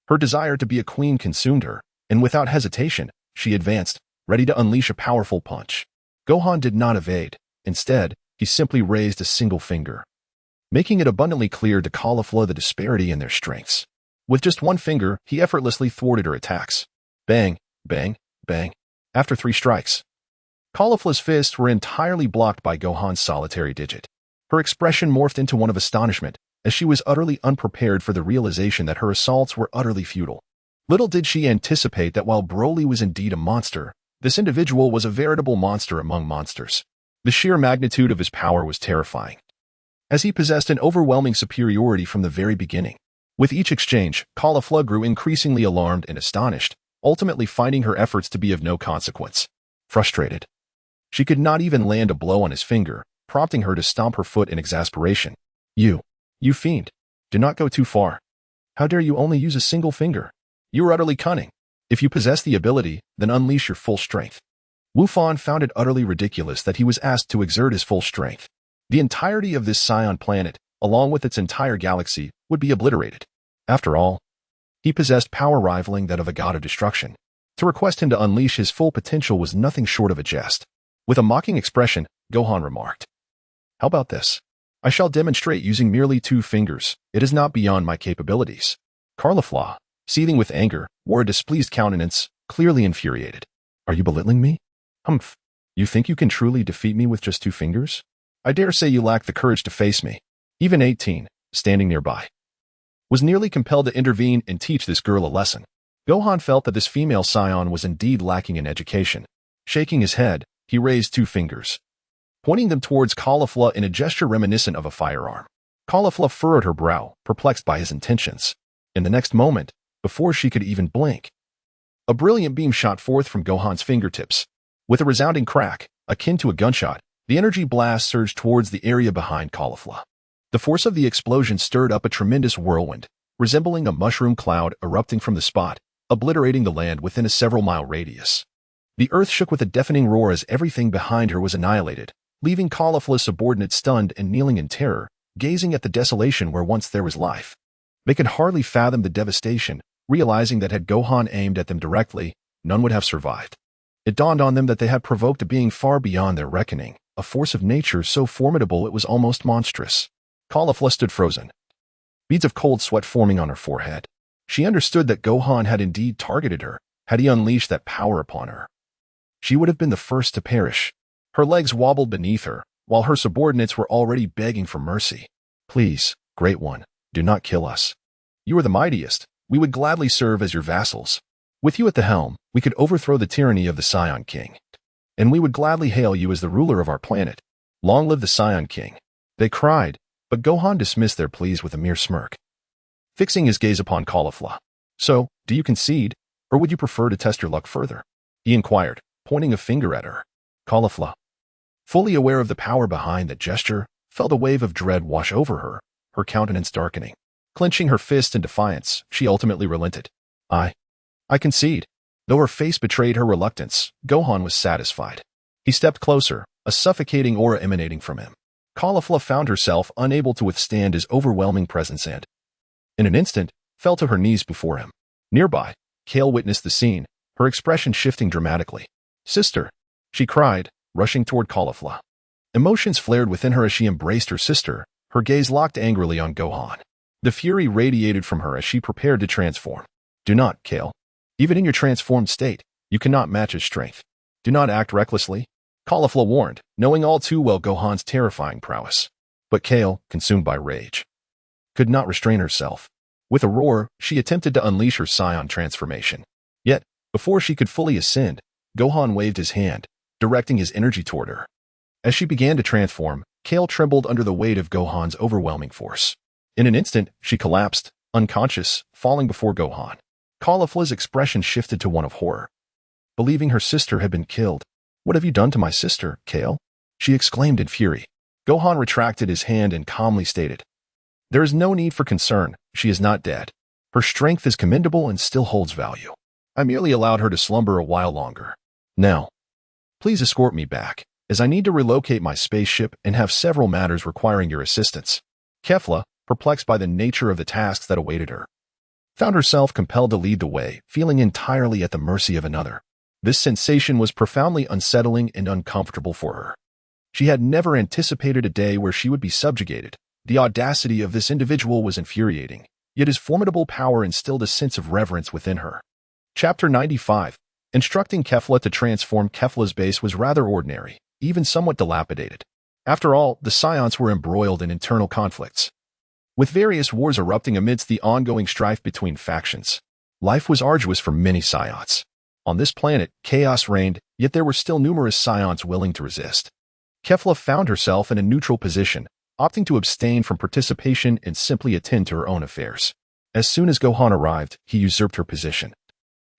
Her desire to be a queen consumed her, and without hesitation, she advanced, ready to unleash a powerful punch. Gohan did not evade. Instead, he simply raised a single finger, making it abundantly clear to Caulifla the disparity in their strengths. With just one finger, he effortlessly thwarted her attacks. Bang, bang, bang. After 3 strikes, Caulifla's fists were entirely blocked by Gohan's solitary digit. Her expression morphed into one of astonishment, as she was utterly unprepared for the realization that her assaults were utterly futile. Little did she anticipate that while Broly was indeed a monster, this individual was a veritable monster among monsters. The sheer magnitude of his power was terrifying, as he possessed an overwhelming superiority from the very beginning. With each exchange, Caulifla grew increasingly alarmed and astonished, ultimately finding her efforts to be of no consequence. Frustrated, she could not even land a blow on his finger, prompting her to stomp her foot in exasperation. You fiend. Do not go too far. How dare you only use a single finger? You are utterly cunning. If you possess the ability, then unleash your full strength. Wu Fan found it utterly ridiculous that he was asked to exert his full strength. The entirety of this Sion planet, along with its entire galaxy, would be obliterated. After all, he possessed power rivaling that of a god of destruction. To request him to unleash his full potential was nothing short of a jest. With a mocking expression, Gohan remarked, "How about this? I shall demonstrate using merely 2 fingers. It is not beyond my capabilities." Caulifla, seething with anger, wore a displeased countenance, clearly infuriated. "Are you belittling me? Humph. You think you can truly defeat me with just 2 fingers? I dare say you lack the courage to face me." Even 18, standing nearby, was nearly compelled to intervene and teach this girl a lesson. Gohan felt that this female scion was indeed lacking in education. Shaking his head, he raised 2 fingers, pointing them towards Caulifla in a gesture reminiscent of a firearm. Caulifla furrowed her brow, perplexed by his intentions. In the next moment, before she could even blink, a brilliant beam shot forth from Gohan's fingertips. With a resounding crack, akin to a gunshot, the energy blast surged towards the area behind Caulifla. The force of the explosion stirred up a tremendous whirlwind, resembling a mushroom cloud erupting from the spot, obliterating the land within a several-mile radius. The earth shook with a deafening roar as everything behind her was annihilated, leaving Caulifla's subordinates stunned and kneeling in terror, gazing at the desolation where once there was life. They could hardly fathom the devastation, realizing that had Gohan aimed at them directly, none would have survived. It dawned on them that they had provoked a being far beyond their reckoning, a force of nature so formidable it was almost monstrous. Caulifla stood frozen, beads of cold sweat forming on her forehead. She understood that Gohan had indeed targeted her. Had he unleashed that power upon her, she would have been the first to perish. Her legs wobbled beneath her, while her subordinates were already begging for mercy. "Please, Great One, do not kill us. You are the mightiest. We would gladly serve as your vassals. With you at the helm, we could overthrow the tyranny of the Scion King. And we would gladly hail you as the ruler of our planet. Long live the Scion King." They cried, but Gohan dismissed their pleas with a mere smirk, fixing his gaze upon Caulifla. "So, do you concede, or would you prefer to test your luck further?" he inquired, pointing a finger at her. Caulifla, fully aware of the power behind that gesture, felt a wave of dread wash over her, her countenance darkening. Clenching her fist in defiance, she ultimately relented. I concede." Though her face betrayed her reluctance, Gohan was satisfied. He stepped closer, a suffocating aura emanating from him. Caulifla found herself unable to withstand his overwhelming presence and, in an instant, fell to her knees before him. Nearby, Kale witnessed the scene, her expression shifting dramatically. "Sister," she cried, rushing toward Caulifla. Emotions flared within her as she embraced her sister, her gaze locked angrily on Gohan. The fury radiated from her as she prepared to transform. "Do not, Kale. Even in your transformed state, you cannot match his strength. Do not act recklessly," Caulifla warned, knowing all too well Gohan's terrifying prowess. But Kale, consumed by rage, could not restrain herself. With a roar, she attempted to unleash her Scion transformation. Yet, before she could fully ascend, Gohan waved his hand, directing his energy toward her. As she began to transform, Kale trembled under the weight of Gohan's overwhelming force. In an instant, she collapsed, unconscious, falling before Gohan. Caulifla's expression shifted to one of horror. Believing her sister had been killed. "What have you done to my sister, Kale?" she exclaimed in fury. Gohan retracted his hand and calmly stated, "There is no need for concern. She is not dead. Her strength is commendable and still holds value. I merely allowed her to slumber a while longer. Now, please escort me back, as I need to relocate my spaceship and have several matters requiring your assistance." Kefla, perplexed by the nature of the tasks that awaited her, found herself compelled to lead the way, feeling entirely at the mercy of another. This sensation was profoundly unsettling and uncomfortable for her. She had never anticipated a day where she would be subjugated. The audacity of this individual was infuriating, yet his formidable power instilled a sense of reverence within her. Chapter 95. Instructing Kefla to transform. Kefla's base was rather ordinary, even somewhat dilapidated. After all, the Scions were embroiled in internal conflicts, with various wars erupting amidst the ongoing strife between factions. Life was arduous for many Scions. On this planet, chaos reigned, yet there were still numerous Scions willing to resist. Kefla found herself in a neutral position, opting to abstain from participation and simply attend to her own affairs. As soon as Gohan arrived, he usurped her position,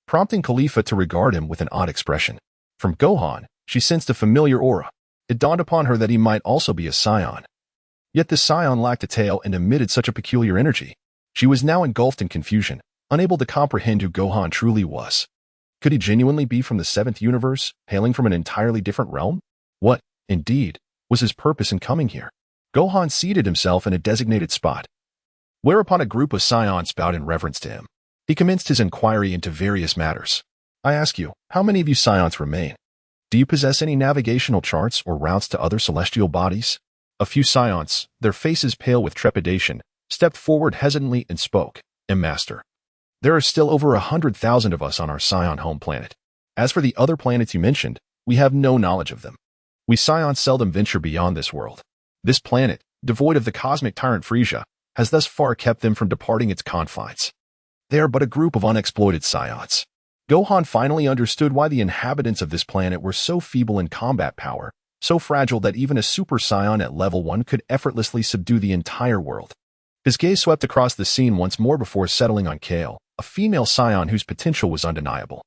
prompting Khalifa to regard him with an odd expression. From Gohan, she sensed a familiar aura. It dawned upon her that he might also be a Scion. Yet the Scion lacked a tail and emitted such a peculiar energy. She was now engulfed in confusion, unable to comprehend who Gohan truly was. Could he genuinely be from the 7th universe, hailing from an entirely different realm? What, indeed, was his purpose in coming here? Gohan seated himself in a designated spot, whereupon a group of Scions bowed in reverence to him. He commenced his inquiry into various matters. "I ask you, how many of you Scions remain? Do you possess any navigational charts or routes to other celestial bodies?" A few Scions, their faces pale with trepidation, stepped forward hesitantly and spoke, "Master, there are still over 100,000 of us on our Scion home planet. As for the other planets you mentioned, we have no knowledge of them. We Scions seldom venture beyond this world. This planet, devoid of the cosmic tyrant Frisia, has thus far kept them from departing its confines. They are but a group of unexploited Scions." Gohan finally understood why the inhabitants of this planet were so feeble in combat power, so fragile that even a Super Scion at level 1 could effortlessly subdue the entire world. His gaze swept across the scene once more before settling on Kale, a female Scion whose potential was undeniable.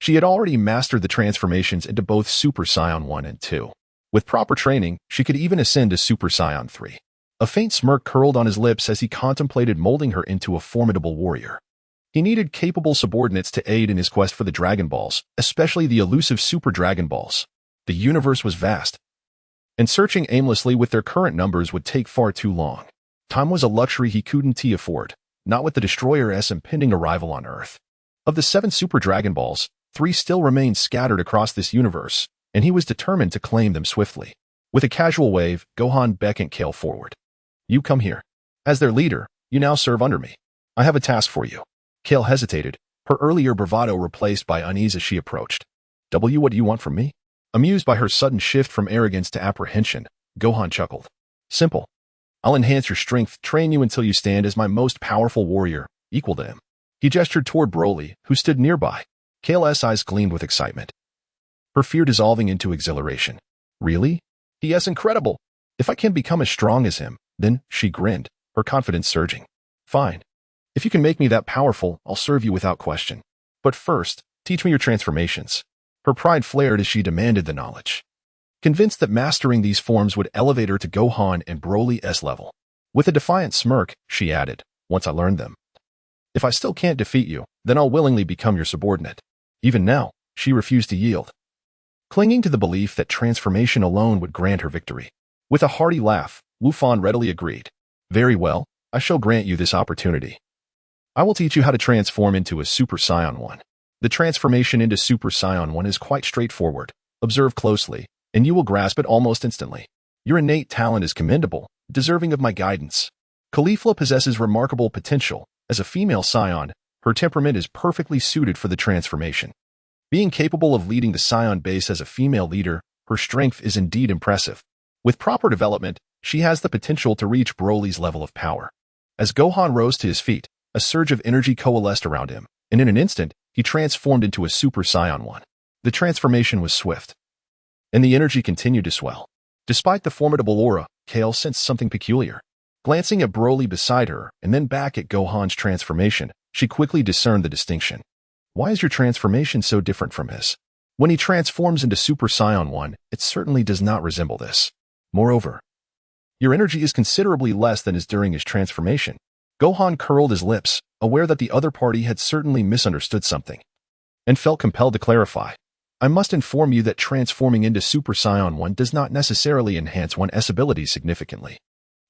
She had already mastered the transformations into both Super Scion 1 and 2. With proper training, she could even ascend to Super Scion 3. A faint smirk curled on his lips as he contemplated molding her into a formidable warrior. He needed capable subordinates to aid in his quest for the Dragon Balls, especially the elusive Super Dragon Balls. The universe was vast, and searching aimlessly with their current numbers would take far too long. Time was a luxury he couldn't afford, not with the Destroyer's impending arrival on Earth. Of the 7 Super Dragon Balls, 3 still remained scattered across this universe, and he was determined to claim them swiftly. With a casual wave, Gohan beckoned Kale forward. "You come here. As their leader, you now serve under me. I have a task for you." Kale hesitated, her earlier bravado replaced by unease as she approached. What do you want from me?" Amused by her sudden shift from arrogance to apprehension, Gohan chuckled. "Simple. I'll enhance your strength, train you until you stand as my most powerful warrior, equal to him." He gestured toward Broly, who stood nearby. Kale's eyes gleamed with excitement, her fear dissolving into exhilaration. "Really? Yes, incredible. If I can become as strong as him, then," she grinned, her confidence surging. "Fine. If you can make me that powerful, I'll serve you without question. But first, teach me your transformations." Her pride flared as she demanded the knowledge, convinced that mastering these forms would elevate her to Gohan and Broly's level. With a defiant smirk, she added, "Once I learn them. If I still can't defeat you, then I'll willingly become your subordinate." Even now, she refused to yield, clinging to the belief that transformation alone would grant her victory. With a hearty laugh, Wufan readily agreed. "Very well, I shall grant you this opportunity. I will teach you how to transform into a Super Saiyan 1. The transformation into Super Saiyan 1 is quite straightforward. Observe closely, and you will grasp it almost instantly. Your innate talent is commendable, deserving of my guidance. Khalifa possesses remarkable potential. As a female Saiyan, her temperament is perfectly suited for the transformation. Being capable of leading the Saiyan base as a female leader, her strength is indeed impressive. With proper development, she has the potential to reach Broly's level of power." As Gohan rose to his feet, a surge of energy coalesced around him, and in an instant, he transformed into a Super Saiyan 1. The transformation was swift, and the energy continued to swell. Despite the formidable aura, Kale sensed something peculiar. Glancing at Broly beside her and then back at Gohan's transformation, she quickly discerned the distinction. Why is your transformation so different from his? When he transforms into Super Saiyan 1, it certainly does not resemble this. Moreover, your energy is considerably less than is during his transformation. Gohan curled his lips, aware that the other party had certainly misunderstood something, and felt compelled to clarify. I must inform you that transforming into Super Saiyan 1 does not necessarily enhance one's abilities significantly.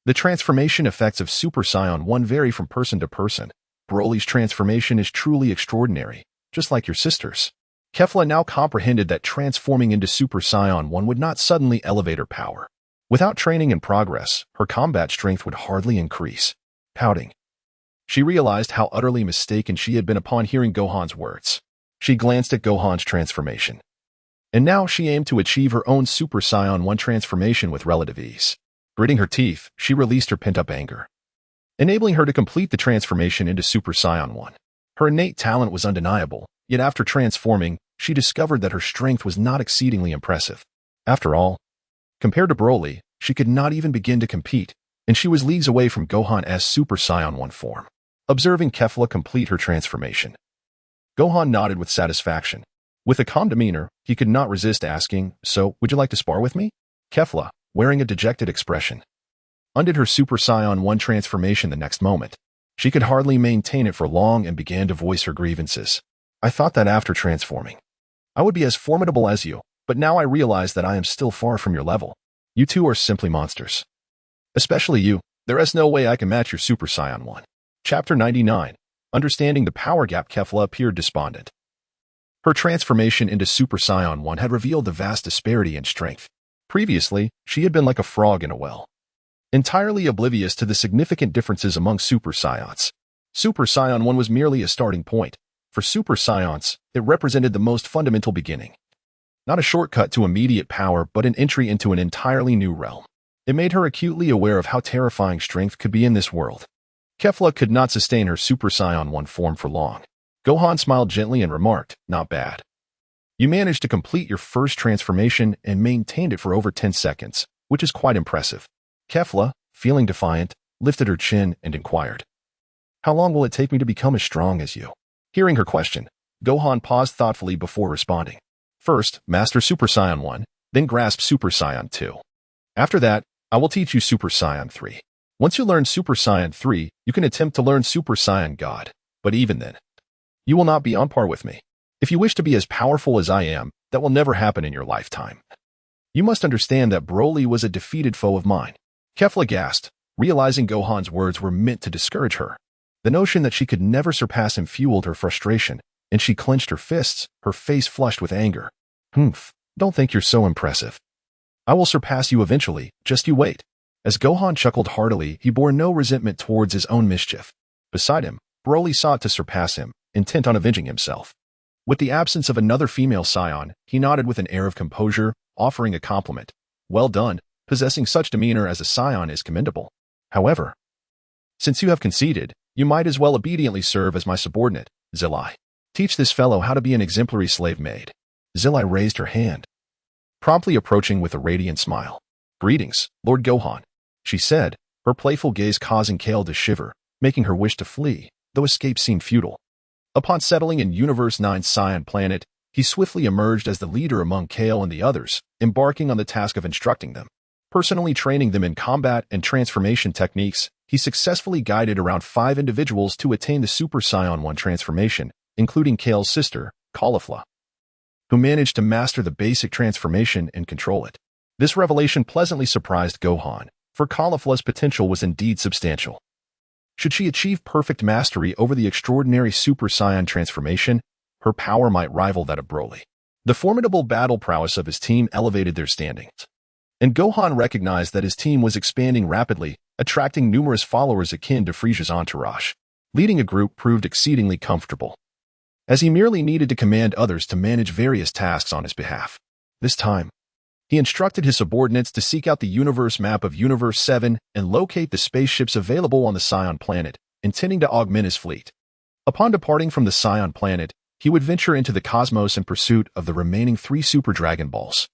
The transformation effects of Super Saiyan 1 vary from person to person. Broly's transformation is truly extraordinary, just like your sister's. Kefla now comprehended that transforming into Super Saiyan 1 would not suddenly elevate her power. Without training and progress, her combat strength would hardly increase. Pouting, she realized how utterly mistaken she had been upon hearing Gohan's words. She glanced at Gohan's transformation. And now she aimed to achieve her own Super Saiyan 1 transformation with relative ease. Gritting her teeth, she released her pent-up anger, enabling her to complete the transformation into Super Saiyan 1. Her innate talent was undeniable, yet after transforming, she discovered that her strength was not exceedingly impressive. After all, compared to Broly, she could not even begin to compete, and she was leagues away from Gohan's Super Saiyan 1 form. Observing Kefla complete her transformation, Gohan nodded with satisfaction. With a calm demeanor, he could not resist asking, "So, would you like to spar with me?" Kefla, wearing a dejected expression, undid her Super Saiyan 1 transformation the next moment. She could hardly maintain it for long and began to voice her grievances. I thought that after transforming, I would be as formidable as you, but now I realize that I am still far from your level. You two are simply monsters. Especially you. There is no way I can match your Super Saiyan 1. Chapter 99. Understanding the power gap. Kefla appeared despondent. Her transformation into Super Saiyan 1 had revealed the vast disparity in strength. Previously, she had been like a frog in a well, entirely oblivious to the significant differences among Super Saiyans. Super Saiyan 1 was merely a starting point. For Super Saiyans, it represented the most fundamental beginning. Not a shortcut to immediate power, but an entry into an entirely new realm. It made her acutely aware of how terrifying strength could be in this world. Kefla could not sustain her Super Saiyan 1 form for long. Gohan smiled gently and remarked, "Not bad. You managed to complete your first transformation and maintained it for over 10 seconds, which is quite impressive." Kefla, feeling defiant, lifted her chin and inquired, "How long will it take me to become as strong as you?" Hearing her question, Gohan paused thoughtfully before responding. "First, master Super Saiyan 1, then grasp Super Saiyan 2. After that, I will teach you Super Saiyan 3. Once you learn Super Saiyan 3, you can attempt to learn Super Saiyan God, but even then, you will not be on par with me. If you wish to be as powerful as I am, that will never happen in your lifetime. You must understand that Broly was a defeated foe of mine." Kefla gasped, realizing Gohan's words were meant to discourage her. The notion that she could never surpass him fueled her frustration, and she clenched her fists, her face flushed with anger. "Humph, don't think you're so impressive. I will surpass you eventually, just you wait." As Gohan chuckled heartily, he bore no resentment towards his own mischief. Beside him, Broly sought to surpass him, intent on avenging himself. With the absence of another female scion, he nodded with an air of composure, offering a compliment. "Well done. Possessing such demeanor as a scion is commendable. However, since you have conceded, you might as well obediently serve as my subordinate, Zilai. Teach this fellow how to be an exemplary slave maid." Zilai raised her hand, promptly approaching with a radiant smile. "Greetings, Lord Gohan," she said, her playful gaze causing Kale to shiver, making her wish to flee, though escape seemed futile. Upon settling in Universe 9's Saiyan planet, he swiftly emerged as the leader among Kale and the others, embarking on the task of instructing them. Personally training them in combat and transformation techniques, he successfully guided around 5 individuals to attain the Super Saiyan 1 transformation, including Kale's sister, Caulifla, who managed to master the basic transformation and control it. This revelation pleasantly surprised Gohan, for Caulifla's potential was indeed substantial. Should she achieve perfect mastery over the extraordinary Super Saiyan transformation, her power might rival that of Broly. The formidable battle prowess of his team elevated their standings, and Gohan recognized that his team was expanding rapidly, attracting numerous followers akin to Frieza's entourage. Leading a group proved exceedingly comfortable, as he merely needed to command others to manage various tasks on his behalf. This time, he instructed his subordinates to seek out the universe map of Universe 7 and locate the spaceships available on the Saiyan planet, intending to augment his fleet. Upon departing from the Saiyan planet, he would venture into the cosmos in pursuit of the remaining 3 Super Dragon Balls.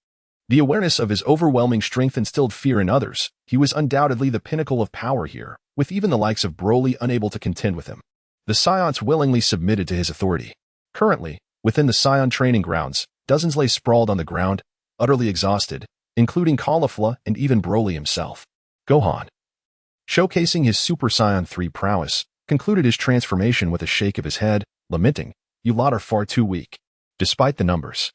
The awareness of his overwhelming strength instilled fear in others. He was undoubtedly the pinnacle of power here, with even the likes of Broly unable to contend with him. The Scions willingly submitted to his authority. Currently, within the Scion training grounds, dozens lay sprawled on the ground, utterly exhausted, including Caulifla and even Broly himself. Gohan, showcasing his Super Saiyan 3 prowess, concluded his transformation with a shake of his head, lamenting, "You lot are far too weak. Despite the numbers,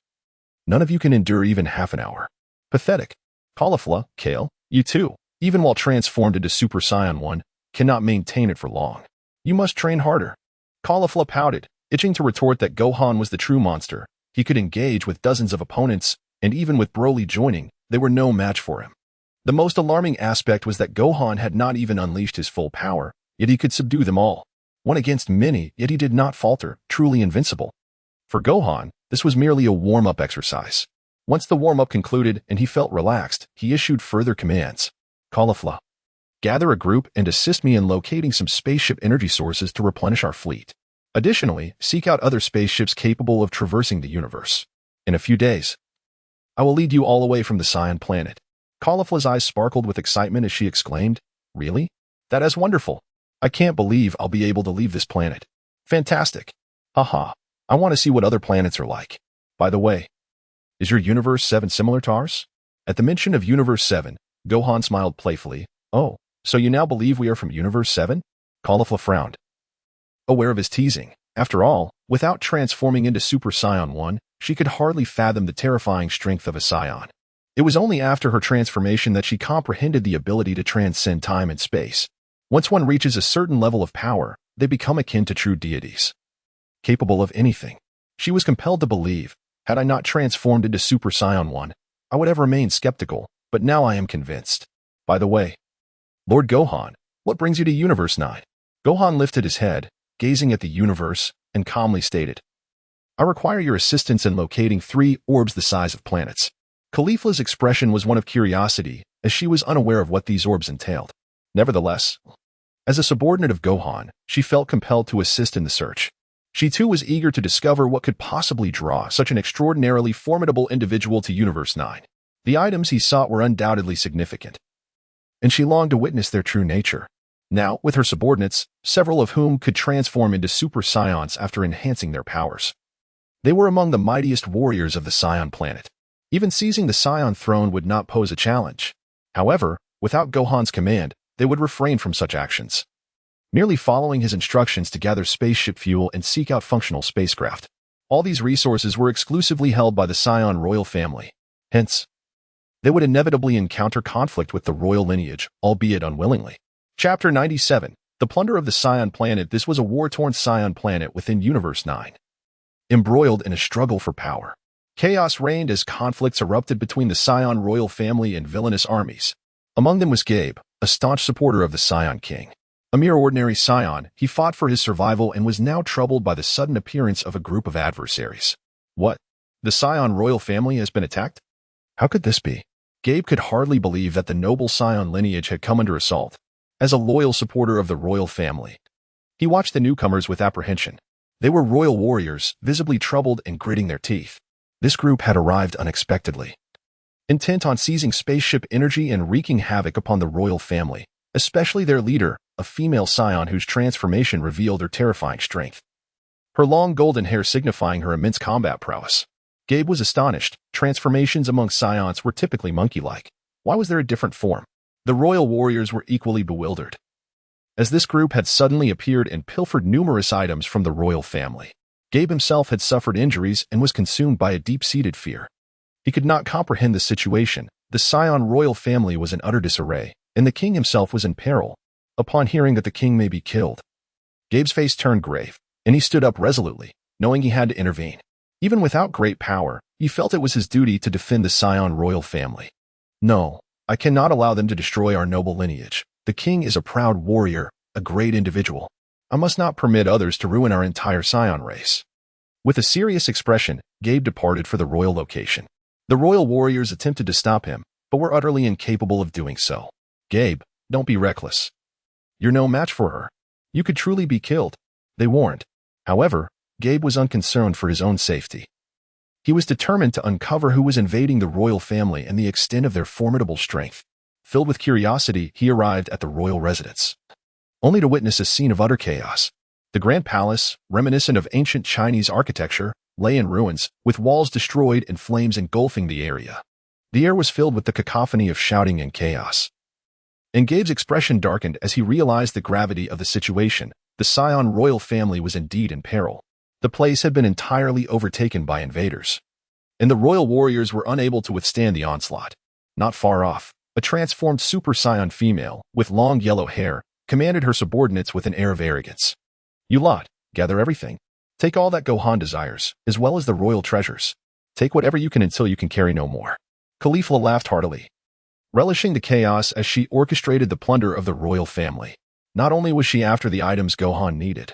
none of you can endure even half an hour. Pathetic. Caulifla, Kale, you too, even while transformed into Super Saiyan 1, cannot maintain it for long. You must train harder." Caulifla pouted, itching to retort that Gohan was the true monster. He could engage with dozens of opponents, and even with Broly joining, they were no match for him. The most alarming aspect was that Gohan had not even unleashed his full power, yet he could subdue them all. One against many, yet he did not falter, truly invincible. For Gohan, this was merely a warm-up exercise. Once the warm-up concluded and he felt relaxed, he issued further commands. Caulifla, gather a group and assist me in locating some spaceship energy sources to replenish our fleet. Additionally, seek out other spaceships capable of traversing the universe. In a few days, I will lead you all away from the Saiyan planet. Caulifla's eyes sparkled with excitement as she exclaimed, "Really? That is wonderful. I can't believe I'll be able to leave this planet. Fantastic. Haha, I want to see what other planets are like. By the way, is your Universe 7 similar to ours?" At the mention of Universe 7, Gohan smiled playfully. "Oh, so you now believe we are from Universe 7? Caulifla frowned, aware of his teasing. After all, without transforming into Super Saiyan 1, she could hardly fathom the terrifying strength of a Saiyan. It was only after her transformation that she comprehended the ability to transcend time and space. Once one reaches a certain level of power, they become akin to true deities, capable of anything. She was compelled to believe, had I not transformed into Super Saiyan 1, I would have remained skeptical, but now I am convinced. By the way, Lord Gohan, what brings you to Universe 9? Gohan lifted his head, gazing at the universe, and calmly stated, I require your assistance in locating 3 orbs the size of planets. Caulifla's expression was one of curiosity, as she was unaware of what these orbs entailed. Nevertheless, as a subordinate of Gohan, she felt compelled to assist in the search. She too was eager to discover what could possibly draw such an extraordinarily formidable individual to Universe 9. The items he sought were undoubtedly significant, and she longed to witness their true nature. Now, with her subordinates, several of whom could transform into Super Saiyans after enhancing their powers, they were among the mightiest warriors of the Saiyan planet. Even seizing the Saiyan throne would not pose a challenge. However, without Gohan's command, they would refrain from such actions, merely following his instructions to gather spaceship fuel and seek out functional spacecraft. All these resources were exclusively held by the Saiyan royal family. Hence, they would inevitably encounter conflict with the royal lineage, albeit unwillingly. Chapter 97, The Plunder of the Saiyan Planet. This was a war-torn Saiyan planet within Universe 9, embroiled in a struggle for power. Chaos reigned as conflicts erupted between the Saiyan royal family and villainous armies. Among them was Gabe, a staunch supporter of the Saiyan King. A mere ordinary Saiyan, he fought for his survival and was now troubled by the sudden appearance of a group of adversaries. What? The Saiyan royal family has been attacked? How could this be? Gabe could hardly believe that the noble Saiyan lineage had come under assault. As a loyal supporter of the royal family, he watched the newcomers with apprehension. They were royal warriors, visibly troubled and gritting their teeth. This group had arrived unexpectedly, intent on seizing spaceship energy and wreaking havoc upon the royal family, especially their leader, a female Saiyan whose transformation revealed her terrifying strength, her long golden hair signifying her immense combat prowess. Gabe was astonished. Transformations among Saiyans were typically monkey-like. Why was there a different form? The royal warriors were equally bewildered, as this group had suddenly appeared and pilfered numerous items from the royal family. Gabe himself had suffered injuries and was consumed by a deep-seated fear. He could not comprehend the situation. The Saiyan royal family was in utter disarray, and the king himself was in peril. Upon hearing that the king may be killed, Gabe's face turned grave, and he stood up resolutely, knowing he had to intervene. Even without great power, he felt it was his duty to defend the Saiyan royal family. No, I cannot allow them to destroy our noble lineage. The king is a proud warrior, a great individual. I must not permit others to ruin our entire Saiyan race. With a serious expression, Gabe departed for the royal location. The royal warriors attempted to stop him, but were utterly incapable of doing so. Gabe, don't be reckless. You're no match for her. You could truly be killed, they warned. However, Gabe was unconcerned for his own safety. He was determined to uncover who was invading the royal family and the extent of their formidable strength. Filled with curiosity, he arrived at the royal residence, only to witness a scene of utter chaos. The grand palace, reminiscent of ancient Chinese architecture, lay in ruins, with walls destroyed and flames engulfing the area. The air was filled with the cacophony of shouting and chaos. And Gabe's expression darkened as he realized the gravity of the situation. The Scion royal family was indeed in peril. The place had been entirely overtaken by invaders, and the royal warriors were unable to withstand the onslaught. Not far off, a transformed Super Saiyan female, with long yellow hair, commanded her subordinates with an air of arrogance. "You lot, gather everything. Take all that Gohan desires, as well as the royal treasures. Take whatever you can until you can carry no more." Caulifla laughed heartily, relishing the chaos as she orchestrated the plunder of the royal family. Not only was she after the items Gohan needed,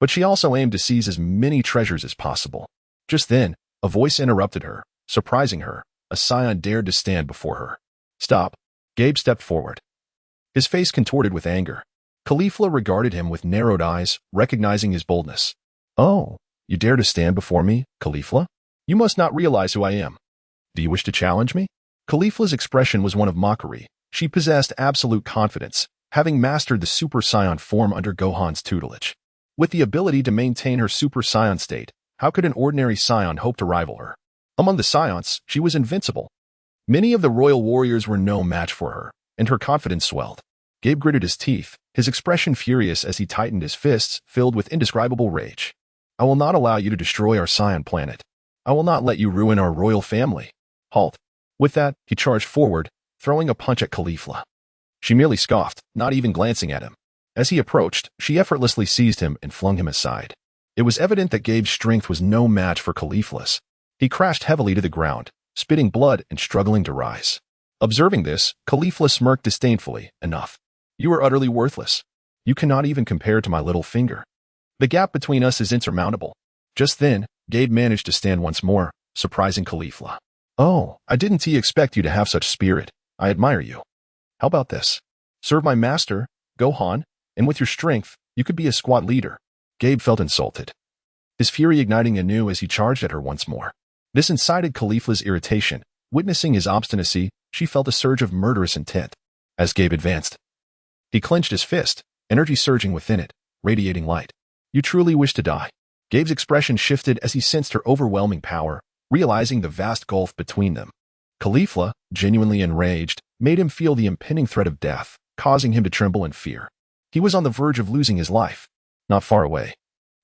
but she also aimed to seize as many treasures as possible. Just then, a voice interrupted her, surprising her. A Saiyan dared to stand before her. "Stop." Gabe stepped forward, his face contorted with anger. Caulifla regarded him with narrowed eyes, recognizing his boldness. "Oh, you dare to stand before me, Caulifla? You must not realize who I am. Do you wish to challenge me?" Caulifla's expression was one of mockery. She possessed absolute confidence, having mastered the Super Saiyan form under Gohan's tutelage. With the ability to maintain her Super Saiyan state, how could an ordinary Saiyan hope to rival her? Among the Saiyans, she was invincible. Many of the royal warriors were no match for her, and her confidence swelled. Gabe gritted his teeth, his expression furious as he tightened his fists, filled with indescribable rage. "I will not allow you to destroy our Saiyan planet. I will not let you ruin our royal family." "Halt." With that, he charged forward, throwing a punch at Caulifla. She merely scoffed, not even glancing at him. As he approached, she effortlessly seized him and flung him aside. It was evident that Gabe's strength was no match for Caulifla's. He crashed heavily to the ground, spitting blood and struggling to rise. Observing this, Caulifla smirked disdainfully. "Enough. You are utterly worthless. You cannot even compare to my little finger. The gap between us is insurmountable." Just then, Gabe managed to stand once more, surprising Caulifla. "Oh, I didn't expect you to have such spirit. I admire you. How about this? Serve my master, Gohan, and with your strength, you could be a squad leader." Gabe felt insulted, his fury igniting anew as he charged at her once more. This incited Caulifla's irritation. Witnessing his obstinacy, she felt a surge of murderous intent. As Gabe advanced, he clenched his fist, energy surging within it, radiating light. "You truly wish to die?" Gabe's expression shifted as he sensed her overwhelming power, realizing the vast gulf between them. Caulifla, genuinely enraged, made him feel the impending threat of death, causing him to tremble in fear. He was on the verge of losing his life. Not far away,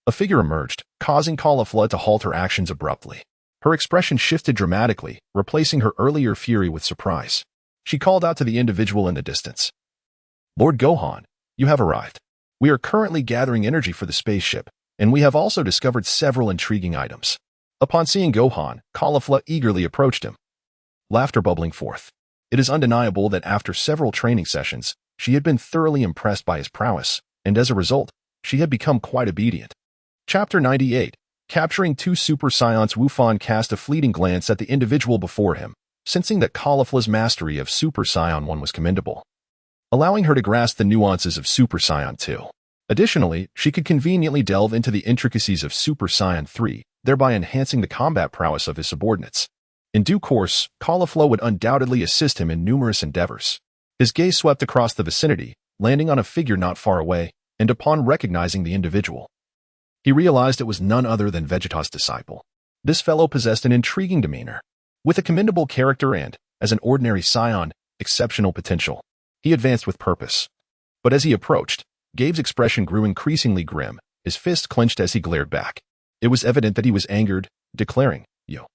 a figure emerged, causing Caulifla to halt her actions abruptly. Her expression shifted dramatically, replacing her earlier fury with surprise. She called out to the individual in the distance. "Lord Gohan, you have arrived. We are currently gathering energy for the spaceship, and we have also discovered several intriguing items." Upon seeing Gohan, Caulifla eagerly approached him, laughter bubbling forth. It is undeniable that after several training sessions, she had been thoroughly impressed by his prowess, and as a result, she had become quite obedient. Chapter 98. Capturing two Super Saiyans. Wufan cast a fleeting glance at the individual before him, sensing that Caulifla's mastery of Super Saiyan 1 was commendable, allowing her to grasp the nuances of Super Saiyan 2. Additionally, she could conveniently delve into the intricacies of Super Saiyan 3, thereby enhancing the combat prowess of his subordinates. In due course, Caulifla would undoubtedly assist him in numerous endeavors. His gaze swept across the vicinity, landing on a figure not far away, and upon recognizing the individual, he realized it was none other than Vegeta's disciple. This fellow possessed an intriguing demeanor, with a commendable character and, as an ordinary Saiyan, exceptional potential. He advanced with purpose. But as he approached, Gabe's expression grew increasingly grim, his fist clenched as he glared back. It was evident that he was angered, declaring, "Yo,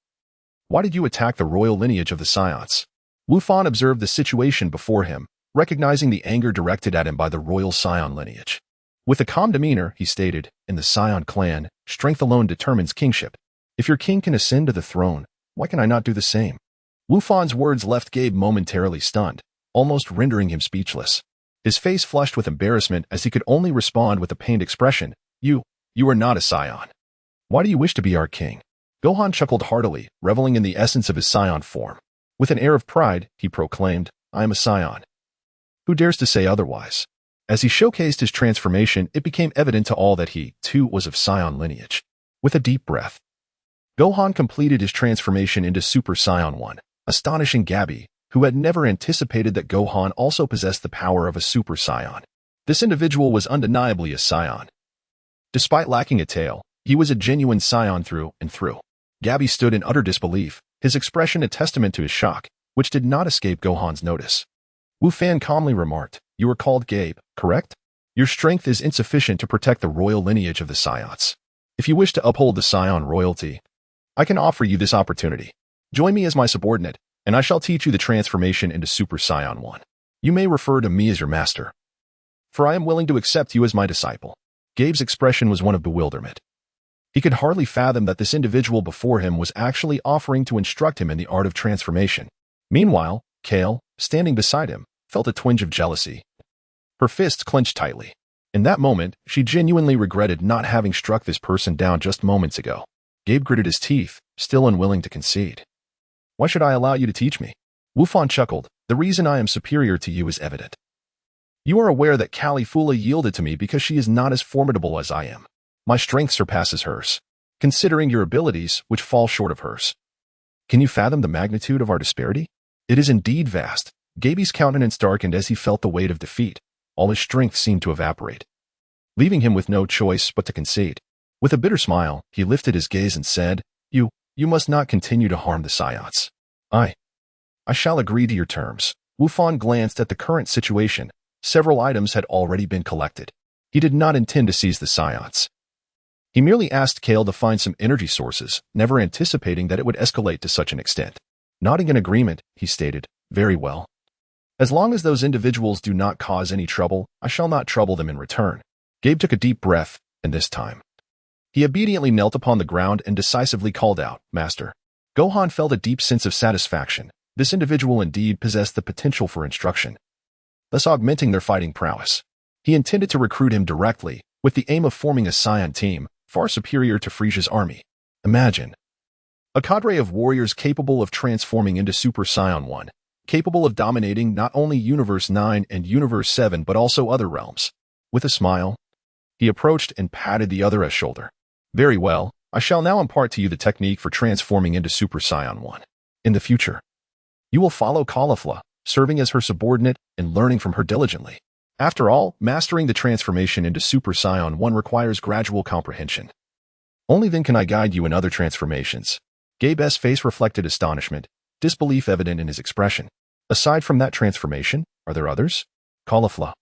why did you attack the royal lineage of the Saiyans?" Wufan observed the situation before him, recognizing the anger directed at him by the royal Saiyan lineage. With a calm demeanor, he stated, "In the Saiyan clan, strength alone determines kingship. If your king can ascend to the throne, why can I not do the same?" Wufan's words left Gabe momentarily stunned, almost rendering him speechless. His face flushed with embarrassment as he could only respond with a pained expression. You are not a Saiyan. Why do you wish to be our king?" Gohan chuckled heartily, reveling in the essence of his Saiyan form. With an air of pride, he proclaimed, "I am a Saiyan. Who dares to say otherwise?" As he showcased his transformation, it became evident to all that he, too, was of Saiyan lineage. With a deep breath, Gohan completed his transformation into Super Saiyan 1, astonishing Gabby, who had never anticipated that Gohan also possessed the power of a Super Saiyan. This individual was undeniably a Saiyan. Despite lacking a tail, he was a genuine Saiyan through and through. Gabby stood in utter disbelief, his expression a testament to his shock, which did not escape Gohan's notice. Wu Fan calmly remarked, "You are called Gabe, correct? Your strength is insufficient to protect the royal lineage of the Saiyans. If you wish to uphold the Saiyan royalty, I can offer you this opportunity. Join me as my subordinate, and I shall teach you the transformation into Super Saiyan 1. You may refer to me as your master, for I am willing to accept you as my disciple." Gabe's expression was one of bewilderment. He could hardly fathom that this individual before him was actually offering to instruct him in the art of transformation. Meanwhile, Kale, standing beside him, felt a twinge of jealousy. Her fists clenched tightly. In that moment, she genuinely regretted not having struck this person down just moments ago. Gabe gritted his teeth, still unwilling to concede. "Why should I allow you to teach me?" Wu Fan chuckled. "The reason I am superior to you is evident. You are aware that Califula yielded to me because she is not as formidable as I am. My strength surpasses hers, considering your abilities, which fall short of hers. Can you fathom the magnitude of our disparity? It is indeed vast." Gaby's countenance darkened as he felt the weight of defeat. All his strength seemed to evaporate, leaving him with no choice but to concede. With a bitter smile, he lifted his gaze and said, You must not continue to harm the Saiyans. I shall agree to your terms." Wu Fan glanced at the current situation. Several items had already been collected. He did not intend to seize the Saiyans. He merely asked Kale to find some energy sources, never anticipating that it would escalate to such an extent. Nodding in agreement, he stated, "Very well. As long as those individuals do not cause any trouble, I shall not trouble them in return." Gabe took a deep breath, and this time, he obediently knelt upon the ground and decisively called out, "Master." Gohan felt a deep sense of satisfaction. This individual indeed possessed the potential for instruction, thus augmenting their fighting prowess. He intended to recruit him directly, with the aim of forming a Saiyan team, far superior to Frisia's army. Imagine a cadre of warriors capable of transforming into Super Saiyan 1, capable of dominating not only Universe 9 and Universe 7 but also other realms. With a smile, he approached and patted the other's shoulder. "Very well, I shall now impart to you the technique for transforming into Super Saiyan 1. In the future, you will follow Caulifla, serving as her subordinate and learning from her diligently. After all, mastering the transformation into Super Saiyan 1 requires gradual comprehension. Only then can I guide you in other transformations." Gabe's face reflected astonishment, disbelief evident in his expression. "Aside from that transformation, are there others?" Caulifla,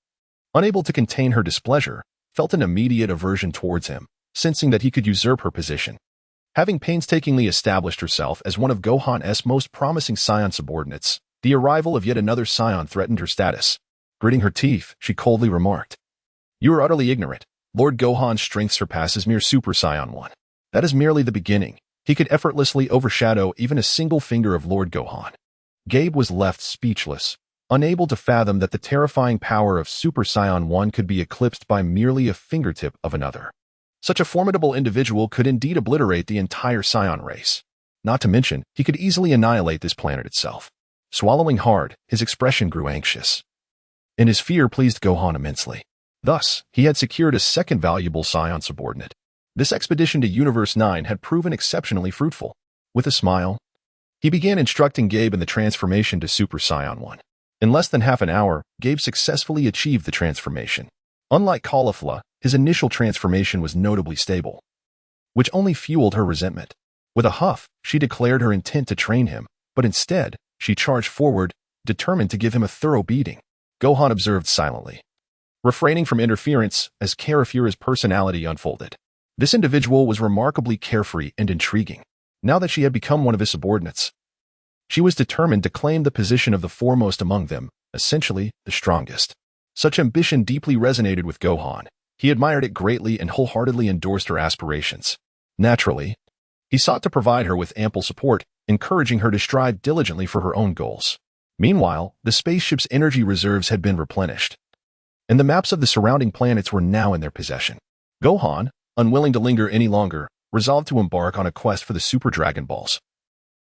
unable to contain her displeasure, felt an immediate aversion towards him, sensing that he could usurp her position. Having painstakingly established herself as one of Gohan's most promising Saiyan subordinates, the arrival of yet another Saiyan threatened her status. Gritting her teeth, she coldly remarked, "You are utterly ignorant. Lord Gohan's strength surpasses mere Super Saiyan 1. That is merely the beginning. He could effortlessly overshadow even a single finger of Lord Gohan." Gabe was left speechless, unable to fathom that the terrifying power of Super Saiyan 1 could be eclipsed by merely a fingertip of another. Such a formidable individual could indeed obliterate the entire Saiyan race. Not to mention, he could easily annihilate this planet itself. Swallowing hard, his expression grew anxious, and his fear pleased Gohan immensely. Thus, he had secured a second valuable Saiyan subordinate. This expedition to Universe 9 had proven exceptionally fruitful. With a smile, he began instructing Gabe in the transformation to Super Saiyan 1. In less than half an hour, Gabe successfully achieved the transformation. Unlike Caulifla, his initial transformation was notably stable, which only fueled her resentment. With a huff, she declared her intent to train him, but instead, she charged forward, determined to give him a thorough beating. Gohan observed silently, refraining from interference as Karafura's personality unfolded. This individual was remarkably carefree and intriguing. Now that she had become one of his subordinates, she was determined to claim the position of the foremost among them, essentially the strongest. Such ambition deeply resonated with Gohan. He admired it greatly and wholeheartedly endorsed her aspirations. Naturally, he sought to provide her with ample support, encouraging her to strive diligently for her own goals. Meanwhile, the spaceship's energy reserves had been replenished, and the maps of the surrounding planets were now in their possession. Gohan, unwilling to linger any longer, resolved to embark on a quest for the Super Dragon Balls,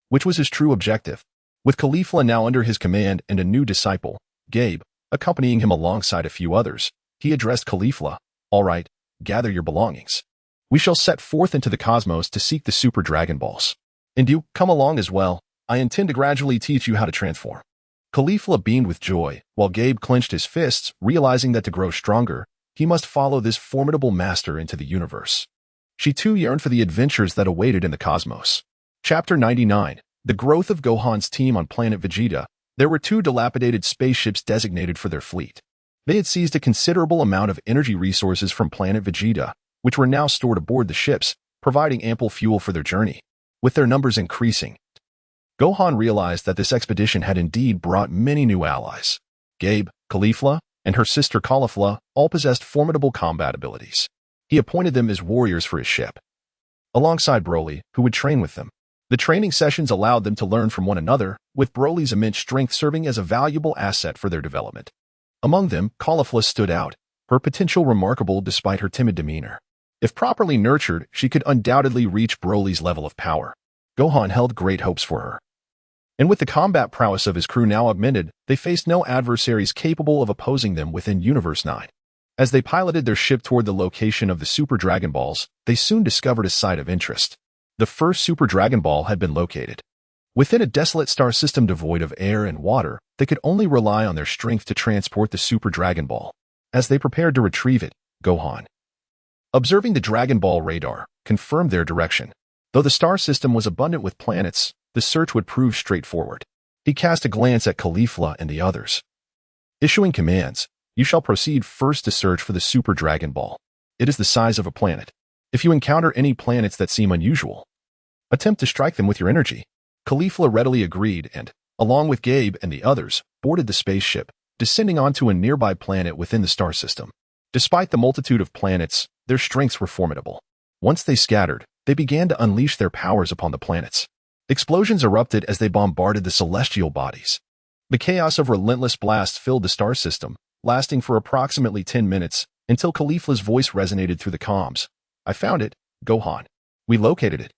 which was his true objective. With Caulifla now under his command and a new disciple, Gabe, accompanying him alongside a few others, he addressed Caulifla, "All right, gather your belongings. We shall set forth into the cosmos to seek the Super Dragon Balls. And you, come along as well. I intend to gradually teach you how to transform." Caulifla beamed with joy, while Gabe clenched his fists, realizing that to grow stronger, he must follow this formidable master into the universe. She too yearned for the adventures that awaited in the cosmos. Chapter 99. The growth of Gohan's team on planet Vegeta. There were 2 dilapidated spaceships designated for their fleet. They had seized a considerable amount of energy resources from planet Vegeta, which were now stored aboard the ships, providing ample fuel for their journey. With their numbers increasing, Gohan realized that this expedition had indeed brought many new allies. Gabe, Caulifla, and her sister Caulifla all possessed formidable combat abilities. He appointed them as warriors for his ship, alongside Broly, who would train with them. The training sessions allowed them to learn from one another, with Broly's immense strength serving as a valuable asset for their development. Among them, Caulifla stood out, her potential remarkable despite her timid demeanor. If properly nurtured, she could undoubtedly reach Broly's level of power. Gohan held great hopes for her. And with the combat prowess of his crew now augmented, they faced no adversaries capable of opposing them within Universe 9. As they piloted their ship toward the location of the Super Dragon Balls, they soon discovered a site of interest. The first Super Dragon Ball had been located. Within a desolate star system devoid of air and water, they could only rely on their strength to transport the Super Dragon Ball. As they prepared to retrieve it, Gohan, observing the Dragon Ball radar, confirmed their direction. Though the star system was abundant with planets, the search would prove straightforward. He cast a glance at Caulifla and the others, issuing commands. "You shall proceed first to search for the Super Dragon Ball. It is the size of a planet. If you encounter any planets that seem unusual, attempt to strike them with your energy." Caulifla readily agreed and, along with Gabe and the others, boarded the spaceship, descending onto a nearby planet within the star system. Despite the multitude of planets, their strengths were formidable. Once they scattered, they began to unleash their powers upon the planets. Explosions erupted as they bombarded the celestial bodies. The chaos of relentless blasts filled the star system, lasting for approximately 10 minutes, until Caulifla's voice resonated through the comms. "I found it, Gohan. We located it.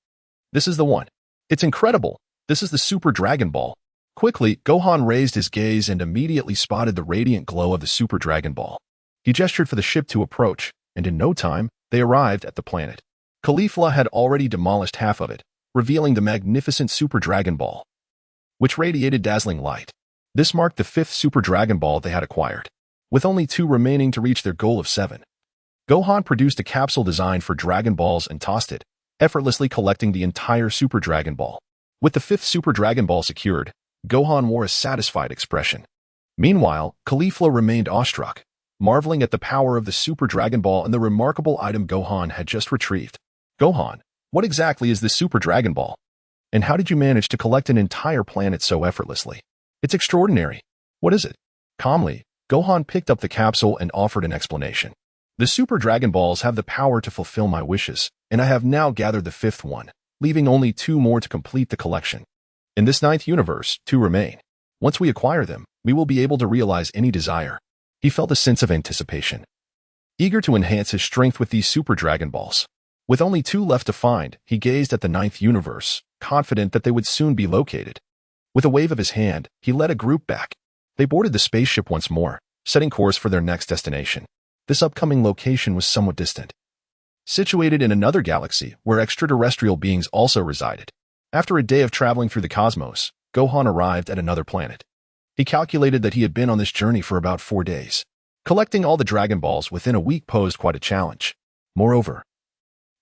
This is the one. It's incredible. This is the Super Dragon Ball." Quickly, Gohan raised his gaze and immediately spotted the radiant glow of the Super Dragon Ball. He gestured for the ship to approach, and in no time, they arrived at the planet. Caulifla had already demolished half of it, revealing the magnificent Super Dragon Ball, which radiated dazzling light. This marked the 5th Super Dragon Ball they had acquired. With only 2 remaining to reach their goal of 7, Gohan produced a capsule designed for Dragon Balls and tossed it, effortlessly collecting the entire Super Dragon Ball. With the 5th Super Dragon Ball secured, Gohan wore a satisfied expression. Meanwhile, Caulifla remained awestruck, marveling at the power of the Super Dragon Ball and the remarkable item Gohan had just retrieved. "Gohan, what exactly is this Super Dragon Ball? And how did you manage to collect an entire planet so effortlessly? It's extraordinary. What is it?" Calmly, Gohan picked up the capsule and offered an explanation. "The Super Dragon Balls have the power to fulfill my wishes, and I have now gathered the 5th one, leaving only 2 more to complete the collection. In this 9th universe, 2 remain. Once we acquire them, we will be able to realize any desire." He felt a sense of anticipation, eager to enhance his strength with these Super Dragon Balls. With only 2 left to find, he gazed at the 9th universe, confident that they would soon be located. With a wave of his hand, he led a group back. They boarded the spaceship once more, setting course for their next destination. This upcoming location was somewhat distant, situated in another galaxy where extraterrestrial beings also resided. After a day of traveling through the cosmos, Gohan arrived at another planet. He calculated that he had been on this journey for about 4 days. Collecting all the Dragon Balls within a week posed quite a challenge. Moreover,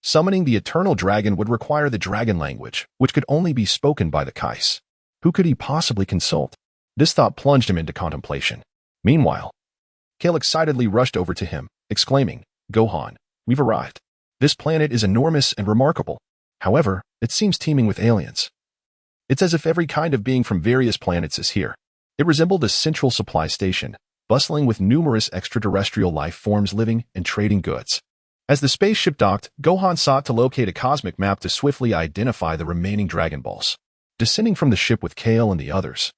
summoning the Eternal Dragon would require the dragon language, which could only be spoken by the Kais. Who could he possibly consult? This thought plunged him into contemplation. Meanwhile, Kale excitedly rushed over to him, exclaiming, "Gohan, we've arrived. This planet is enormous and remarkable. However, it seems teeming with aliens. It's as if every kind of being from various planets is here." It resembled a central supply station, bustling with numerous extraterrestrial life forms living and trading goods. As the spaceship docked, Gohan sought to locate a cosmic map to swiftly identify the remaining Dragon Balls. Descending from the ship with Kale and the others,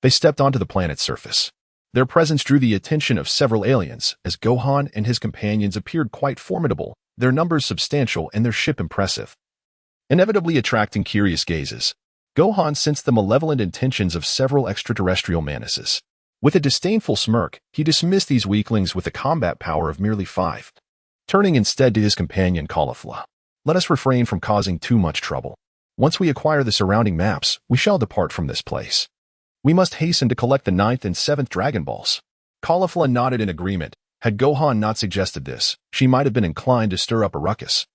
they stepped onto the planet's surface. Their presence drew the attention of several aliens, as Gohan and his companions appeared quite formidable, their numbers substantial and their ship impressive. Inevitably attracting curious gazes, Gohan sensed the malevolent intentions of several extraterrestrial menaces. With a disdainful smirk, he dismissed these weaklings with a combat power of merely 5. turning instead to his companion Caulifla. Let us refrain from causing too much trouble. Once we acquire the surrounding maps, we shall depart from this place. We must hasten to collect the 9th and 7th Dragon Balls. Caulifla nodded in agreement. Had Gohan not suggested this, she might have been inclined to stir up a ruckus.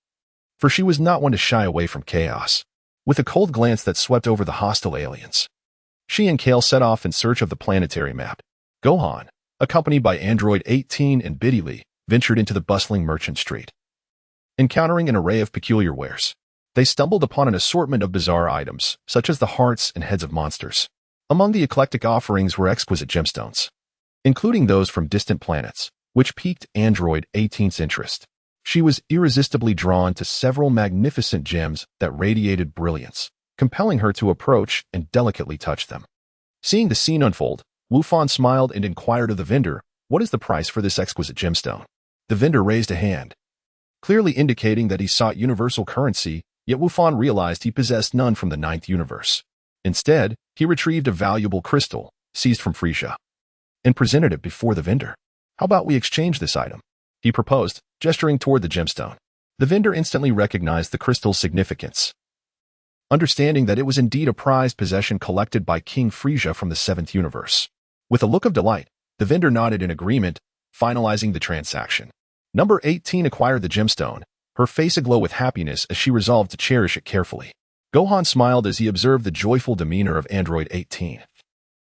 For she was not one to shy away from chaos. With a cold glance that swept over the hostile aliens, she and Kale set off in search of the planetary map. Gohan, accompanied by Android 18 and Biddy ventured into the bustling merchant street. Encountering an array of peculiar wares, they stumbled upon an assortment of bizarre items, such as the hearts and heads of monsters. Among the eclectic offerings were exquisite gemstones, including those from distant planets, which piqued Android 18's interest. She was irresistibly drawn to several magnificent gems that radiated brilliance, compelling her to approach and delicately touch them. Seeing the scene unfold, Wufan smiled and inquired of the vendor, "What is the price for this exquisite gemstone?" The vendor raised a hand, clearly indicating that he sought universal currency, yet Wufan realized he possessed none from the 9th universe. Instead, he retrieved a valuable crystal, seized from Frisia, and presented it before the vendor. "How about we exchange this item?" he proposed, gesturing toward the gemstone. The vendor instantly recognized the crystal's significance, understanding that it was indeed a prized possession collected by King Frisia from the 7th universe. With a look of delight, the vendor nodded in agreement, finalizing the transaction. Number 18 acquired the gemstone, her face aglow with happiness as she resolved to cherish it carefully. Gohan smiled as he observed the joyful demeanor of Android 18.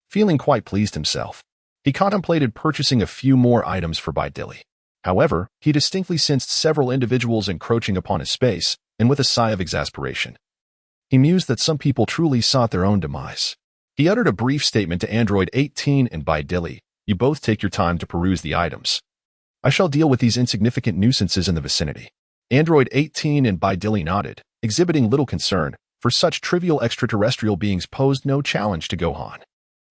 Feeling quite pleased himself, he contemplated purchasing a few more items for Bidilli. However, he distinctly sensed several individuals encroaching upon his space, and with a sigh of exasperation, he mused that some people truly sought their own demise. He uttered a brief statement to Android 18 and Bidilli, "You both take your time to peruse the items. I shall deal with these insignificant nuisances in the vicinity." Android 18 and Bidilli nodded, exhibiting little concern, for such trivial extraterrestrial beings posed no challenge to Gohan.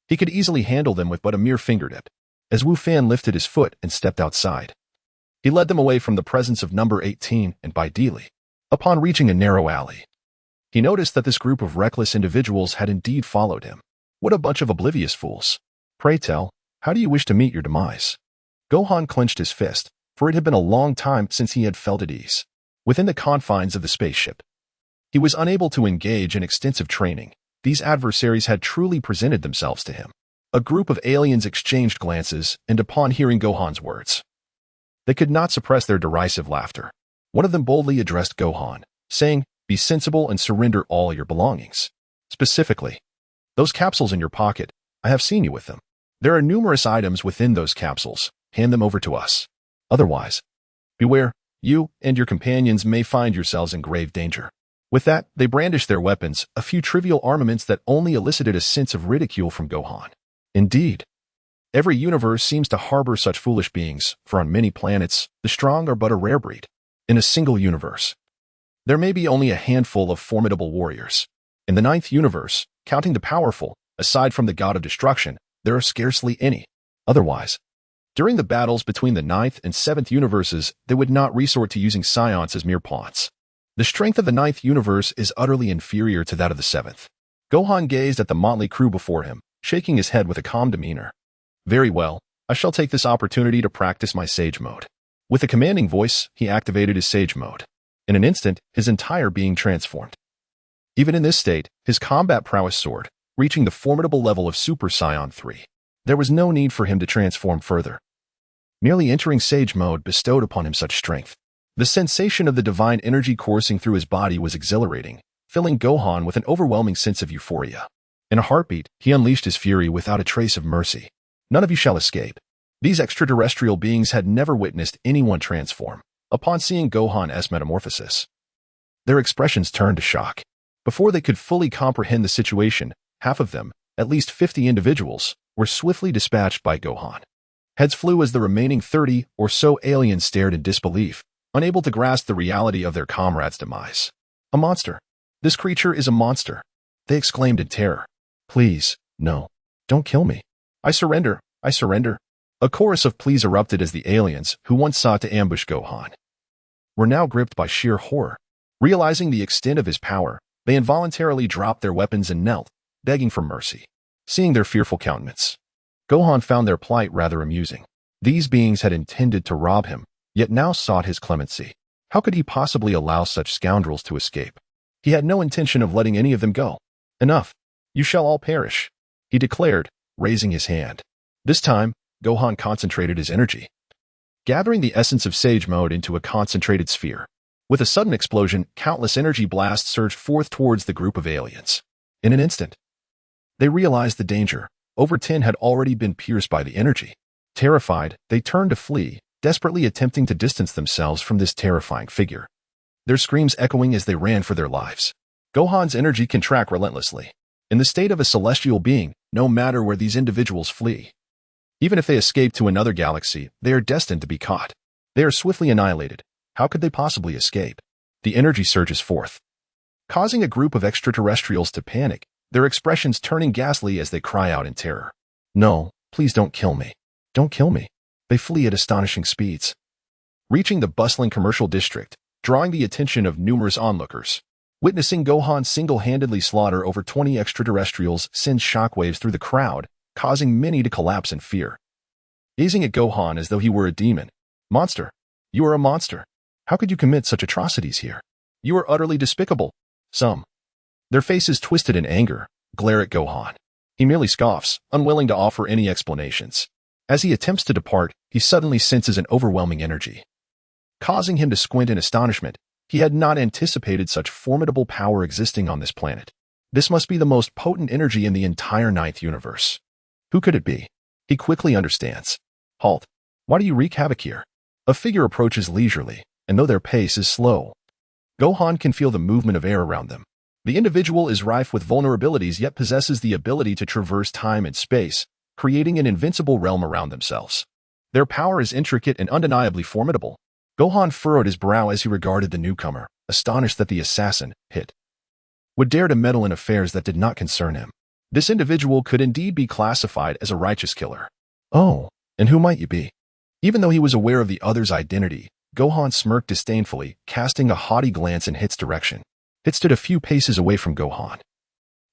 He could easily handle them with but a mere fingertip. As Wu Fan lifted his foot and stepped outside, he led them away from the presence of number 18 and Bidilli. Upon reaching a narrow alley, he noticed that this group of reckless individuals had indeed followed him. What a bunch of oblivious fools. Pray tell, how do you wish to meet your demise? Gohan clenched his fist, for it had been a long time since he had felt at ease within the confines of the spaceship. He was unable to engage in extensive training. These adversaries had truly presented themselves to him. A group of aliens exchanged glances, and upon hearing Gohan's words, they could not suppress their derisive laughter. One of them boldly addressed Gohan, saying, "Be sensible and surrender all your belongings. Specifically, those capsules in your pocket. I have seen you with them. There are numerous items within those capsules. Hand them over to us. Otherwise, beware, you and your companions may find yourselves in grave danger." With that, they brandished their weapons, a few trivial armaments that only elicited a sense of ridicule from Gohan. Indeed, every universe seems to harbor such foolish beings, for on many planets, the strong are but a rare breed. In a single universe, there may be only a handful of formidable warriors. In the 9th universe, counting the powerful, aside from the god of destruction, there are scarcely any. Otherwise, during the battles between the 9th and 7th universes, they would not resort to using scions as mere pawns. The strength of the 9th universe is utterly inferior to that of the 7th. Gohan gazed at the motley crew before him, shaking his head with a calm demeanor. "Very well, I shall take this opportunity to practice my Sage Mode." With a commanding voice, he activated his Sage Mode. In an instant, his entire being transformed. Even in this state, his combat prowess soared, reaching the formidable level of Super Saiyan 3. There was no need for him to transform further. Merely entering Sage Mode bestowed upon him such strength. The sensation of the divine energy coursing through his body was exhilarating, filling Gohan with an overwhelming sense of euphoria. In a heartbeat, he unleashed his fury without a trace of mercy. None of you shall escape. These extraterrestrial beings had never witnessed anyone transform. Upon seeing Gohan's metamorphosis, their expressions turned to shock. Before they could fully comprehend the situation, half of them, at least 50 individuals, were swiftly dispatched by Gohan. Heads flew as the remaining 30 or so aliens stared in disbelief, unable to grasp the reality of their comrade's demise. "A monster! This creature is a monster!" they exclaimed in terror. "Please, no. Don't kill me. I surrender. I surrender." A chorus of pleas erupted as the aliens, who once sought to ambush Gohan, were now gripped by sheer horror. Realizing the extent of his power, they involuntarily dropped their weapons and knelt, begging for mercy. Seeing their fearful countenance, Gohan found their plight rather amusing. These beings had intended to rob him, yet now sought his clemency. How could he possibly allow such scoundrels to escape? He had no intention of letting any of them go. Enough. You shall all perish, he declared, raising his hand. This time, Gohan concentrated his energy, gathering the essence of Sage Mode into a concentrated sphere. With a sudden explosion, countless energy blasts surged forth towards the group of aliens. In an instant, they realized the danger. Over 10 had already been pierced by the energy. Terrified, they turned to flee, desperately attempting to distance themselves from this terrifying figure, their screams echoing as they ran for their lives. Gohan's energy can track relentlessly. In the state of a celestial being, no matter where these individuals flee, even if they escape to another galaxy, they are destined to be caught. They are swiftly annihilated. How could they possibly escape? The energy surges forth, causing a group of extraterrestrials to panic, their expressions turning ghastly as they cry out in terror. No, please don't kill me. Don't kill me. They flee at astonishing speeds, reaching the bustling commercial district, drawing the attention of numerous onlookers. Witnessing Gohan single-handedly slaughter over 20 extraterrestrials sends shockwaves through the crowd, causing many to collapse in fear, gazing at Gohan as though he were a demon. Monster! You are a monster! How could you commit such atrocities here? You are utterly despicable. Some, their faces twisted in anger, glare at Gohan. He merely scoffs, unwilling to offer any explanations. As he attempts to depart, he suddenly senses an overwhelming energy, causing him to squint in astonishment. He had not anticipated such formidable power existing on this planet. This must be the most potent energy in the entire ninth universe. Who could it be? He quickly understands. Halt. Why do you wreak havoc here? A figure approaches leisurely, and though their pace is slow, Gohan can feel the movement of air around them. The individual is rife with vulnerabilities yet possesses the ability to traverse time and space, creating an invincible realm around themselves. Their power is intricate and undeniably formidable. Gohan furrowed his brow as he regarded the newcomer, astonished that the assassin, Hit, would dare to meddle in affairs that did not concern him. This individual could indeed be classified as a righteous killer. Oh, and who might you be? Even though he was aware of the other's identity, Gohan smirked disdainfully, casting a haughty glance in Hit's direction. Hit stood a few paces away from Gohan,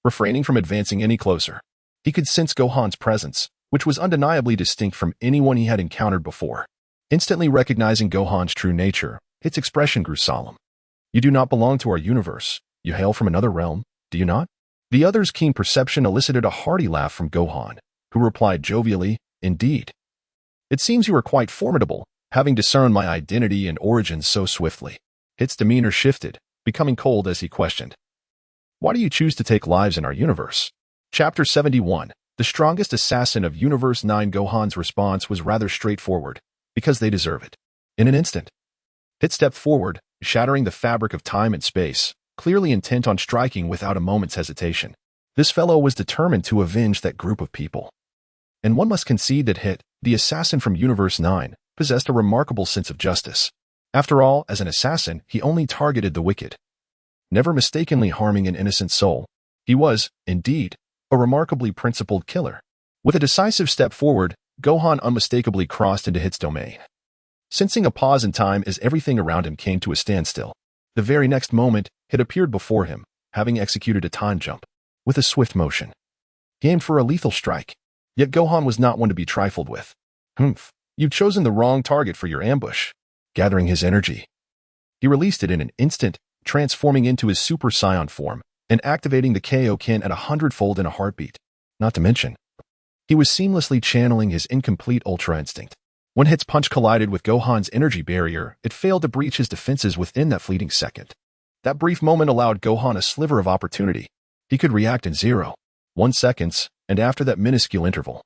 refraining from advancing any closer. He could sense Gohan's presence, which was undeniably distinct from anyone he had encountered before. Instantly recognizing Gohan's true nature, Hit's expression grew solemn. You do not belong to our universe. You hail from another realm, do you not? The other's keen perception elicited a hearty laugh from Gohan, who replied jovially, Indeed. It seems you are quite formidable, having discerned my identity and origins so swiftly. Hit's demeanor shifted, becoming cold as he questioned. Why do you choose to take lives in our universe? Chapter 71. The strongest assassin of Universe 9. Gohan's response was rather straightforward. Because they deserve it. In an instant, Hit stepped forward, shattering the fabric of time and space, clearly intent on striking without a moment's hesitation. This fellow was determined to avenge that group of people. And one must concede that Hit, the assassin from Universe 9, possessed a remarkable sense of justice. After all, as an assassin, he only targeted the wicked, never mistakenly harming an innocent soul. He was, indeed, a remarkably principled killer. With a decisive step forward, Gohan unmistakably crossed into Hit's domain, sensing a pause in time as everything around him came to a standstill. The very next moment, Hit appeared before him, having executed a time jump. With a swift motion, he aimed for a lethal strike. Yet Gohan was not one to be trifled with. Humph, you've chosen the wrong target for your ambush. Gathering his energy, he released it in an instant, transforming into his Super Saiyan form and activating the Kaioken at 100-fold in a heartbeat. Not to mention, he was seamlessly channeling his incomplete Ultra Instinct. When Hit's punch collided with Gohan's energy barrier, it failed to breach his defenses within that fleeting second. That brief moment allowed Gohan a sliver of opportunity. He could react in 0.1 seconds, and after that minuscule interval,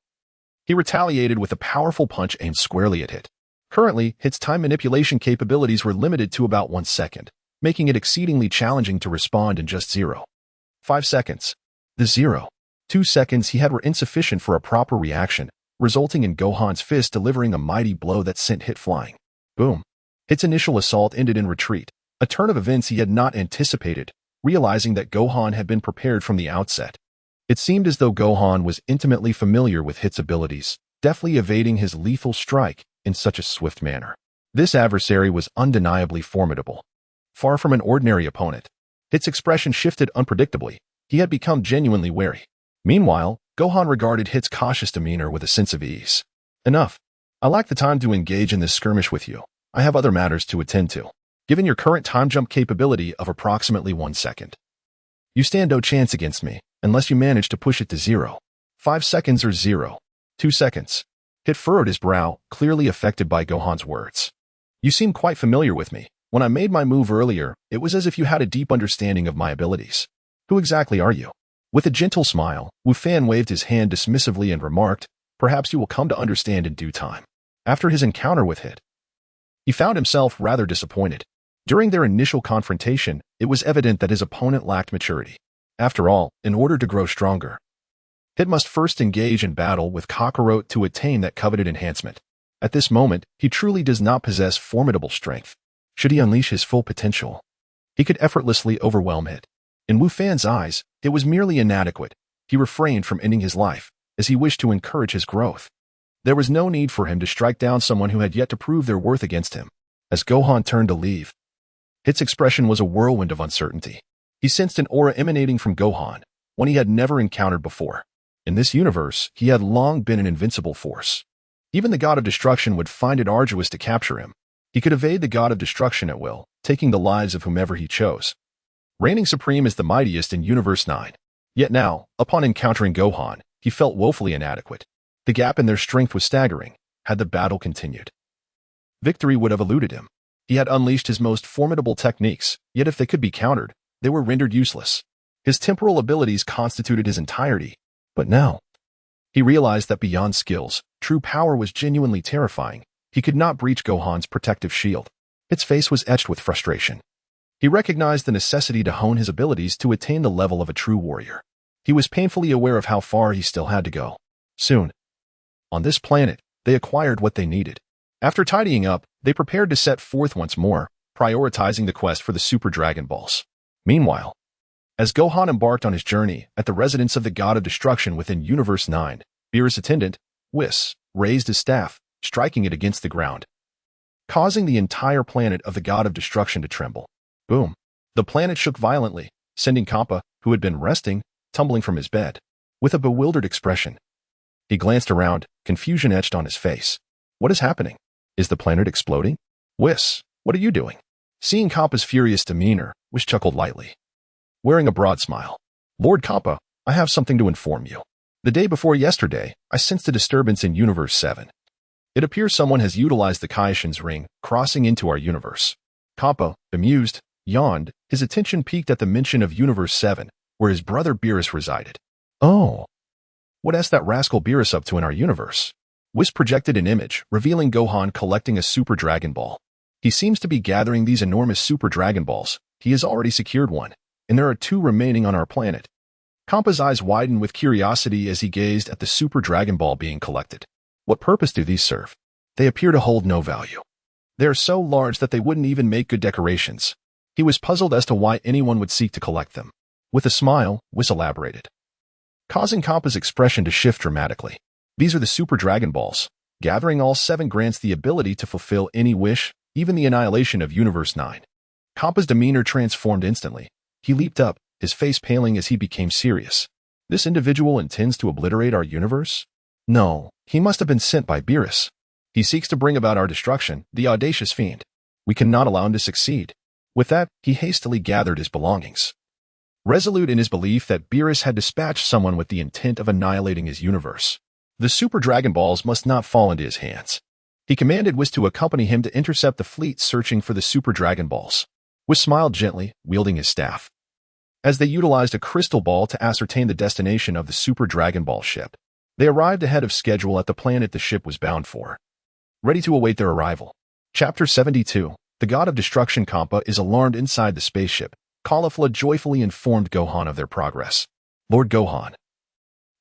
he retaliated with a powerful punch aimed squarely at Hit. Currently, Hit's time manipulation capabilities were limited to about 1 second, making it exceedingly challenging to respond in just 0.5 seconds. The 0.2 seconds he had were insufficient for a proper reaction, resulting in Gohan's fist delivering a mighty blow that sent Hit flying. Boom. Hit's initial assault ended in retreat, a turn of events he had not anticipated, realizing that Gohan had been prepared from the outset. It seemed as though Gohan was intimately familiar with Hit's abilities, deftly evading his lethal strike in such a swift manner. This adversary was undeniably formidable. Far from an ordinary opponent, Hit's expression shifted unpredictably. He had become genuinely wary. Meanwhile, Gohan regarded Hit's cautious demeanor with a sense of ease. Enough. I lack the time to engage in this skirmish with you. I have other matters to attend to. Given your current time jump capability of approximately 1 second, you stand no chance against me unless you manage to push it to 0. 5 seconds or 0. 2 seconds. Hit furrowed his brow, clearly affected by Gohan's words. You seem quite familiar with me. When I made my move earlier, it was as if you had a deep understanding of my abilities. Who exactly are you? With a gentle smile, Wu Fan waved his hand dismissively and remarked, perhaps you will come to understand in due time. After his encounter with Hit, he found himself rather disappointed. During their initial confrontation, it was evident that his opponent lacked maturity. After all, in order to grow stronger, Hit must first engage in battle with Kakarot to attain that coveted enhancement. At this moment, he truly does not possess formidable strength. Should he unleash his full potential, he could effortlessly overwhelm Hit. In Wu Fan's eyes, it was merely inadequate. He refrained from ending his life, as he wished to encourage his growth. There was no need for him to strike down someone who had yet to prove their worth against him. As Gohan turned to leave, Hit's expression was a whirlwind of uncertainty. He sensed an aura emanating from Gohan, one he had never encountered before. In this universe, he had long been an invincible force. Even the God of Destruction would find it arduous to capture him. He could evade the God of Destruction at will, taking the lives of whomever he chose. Reigning supreme as the mightiest in Universe 9. Yet now, upon encountering Gohan, he felt woefully inadequate. The gap in their strength was staggering. Had the battle continued, victory would have eluded him. He had unleashed his most formidable techniques, yet if they could be countered, they were rendered useless. His temporal abilities constituted his entirety. But now, he realized that beyond skills, true power was genuinely terrifying. He could not breach Gohan's protective shield. Its face was etched with frustration. He recognized the necessity to hone his abilities to attain the level of a true warrior. He was painfully aware of how far he still had to go. Soon, on this planet, they acquired what they needed. After tidying up, they prepared to set forth once more, prioritizing the quest for the Super Dragon Balls. Meanwhile, as Gohan embarked on his journey at the residence of the God of Destruction within Universe 9, Beerus' attendant, Whis, raised his staff, striking it against the ground, causing the entire planet of the God of Destruction to tremble. Boom! The planet shook violently, sending Kappa, who had been resting, tumbling from his bed. With a bewildered expression, he glanced around, confusion etched on his face. What is happening? Is the planet exploding? Whis, what are you doing? Seeing Kappa's furious demeanor, Whis chuckled lightly, wearing a broad smile. Lord Kappa, I have something to inform you. The day before yesterday, I sensed a disturbance in Universe 7. It appears someone has utilized the Kaishin's ring, crossing into our universe. Kappa, bemused, yawned, his attention peaked at the mention of Universe 7, where his brother Beerus resided. Oh, what is that rascal Beerus up to in our universe? Whis projected an image, revealing Gohan collecting a Super Dragon Ball. He seems to be gathering these enormous Super Dragon Balls. He has already secured one, and there are 2 remaining on our planet. Kappa's eyes widened with curiosity as he gazed at the Super Dragon Ball being collected. What purpose do these serve? They appear to hold no value. They are so large that they wouldn't even make good decorations. He was puzzled as to why anyone would seek to collect them. With a smile, Whis elaborated, causing Kappa's expression to shift dramatically. These are the Super Dragon Balls. Gathering all 7 grants the ability to fulfill any wish, even the annihilation of Universe 9. Kappa's demeanor transformed instantly. He leaped up, his face paling as he became serious. This individual intends to obliterate our universe? No, he must have been sent by Beerus. He seeks to bring about our destruction, the audacious fiend. We cannot allow him to succeed. With that, he hastily gathered his belongings, resolute in his belief that Beerus had dispatched someone with the intent of annihilating his universe. The Super Dragon Balls must not fall into his hands. He commanded Whis to accompany him to intercept the fleet searching for the Super Dragon Balls. Whis smiled gently, wielding his staff, as they utilized a crystal ball to ascertain the destination of the Super Dragon Ball ship. They arrived ahead of schedule at the planet the ship was bound for, ready to await their arrival. Chapter 72. The God of Destruction Kappa is alarmed inside the spaceship. Caulifla joyfully informed Gohan of their progress. Lord Gohan,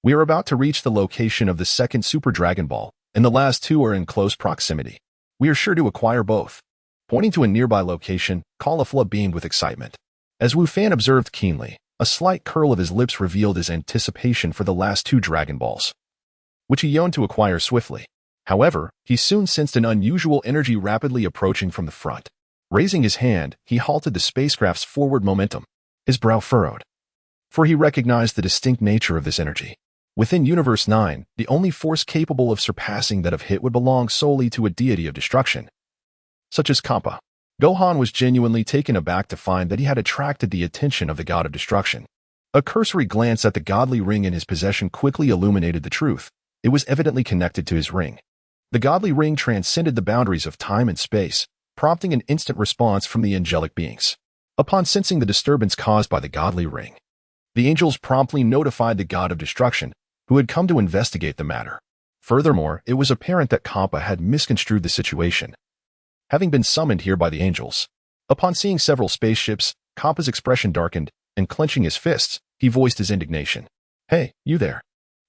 we are about to reach the location of the second Super Dragon Ball, and the last 2 are in close proximity. We are sure to acquire both. Pointing to a nearby location, Caulifla beamed with excitement. As Wu Fan observed keenly, a slight curl of his lips revealed his anticipation for the last 2 Dragon Balls, which he yearned to acquire swiftly. However, he soon sensed an unusual energy rapidly approaching from the front. Raising his hand, he halted the spacecraft's forward momentum, his brow furrowed, for he recognized the distinct nature of this energy. Within Universe 9, the only force capable of surpassing that of Hit would belong solely to a deity of destruction. such as Kappa. Gohan was genuinely taken aback to find that he had attracted the attention of the god of destruction. A cursory glance at the godly ring in his possession quickly illuminated the truth. It was evidently connected to his ring. The godly ring transcended the boundaries of time and space, prompting an instant response from the angelic beings. Upon sensing the disturbance caused by the godly ring, the angels promptly notified the god of destruction, who had come to investigate the matter. Furthermore, it was apparent that Kappa had misconstrued the situation, having been summoned here by the angels. Upon seeing several spaceships, Kappa's expression darkened, and clenching his fists, he voiced his indignation. "Hey, you there.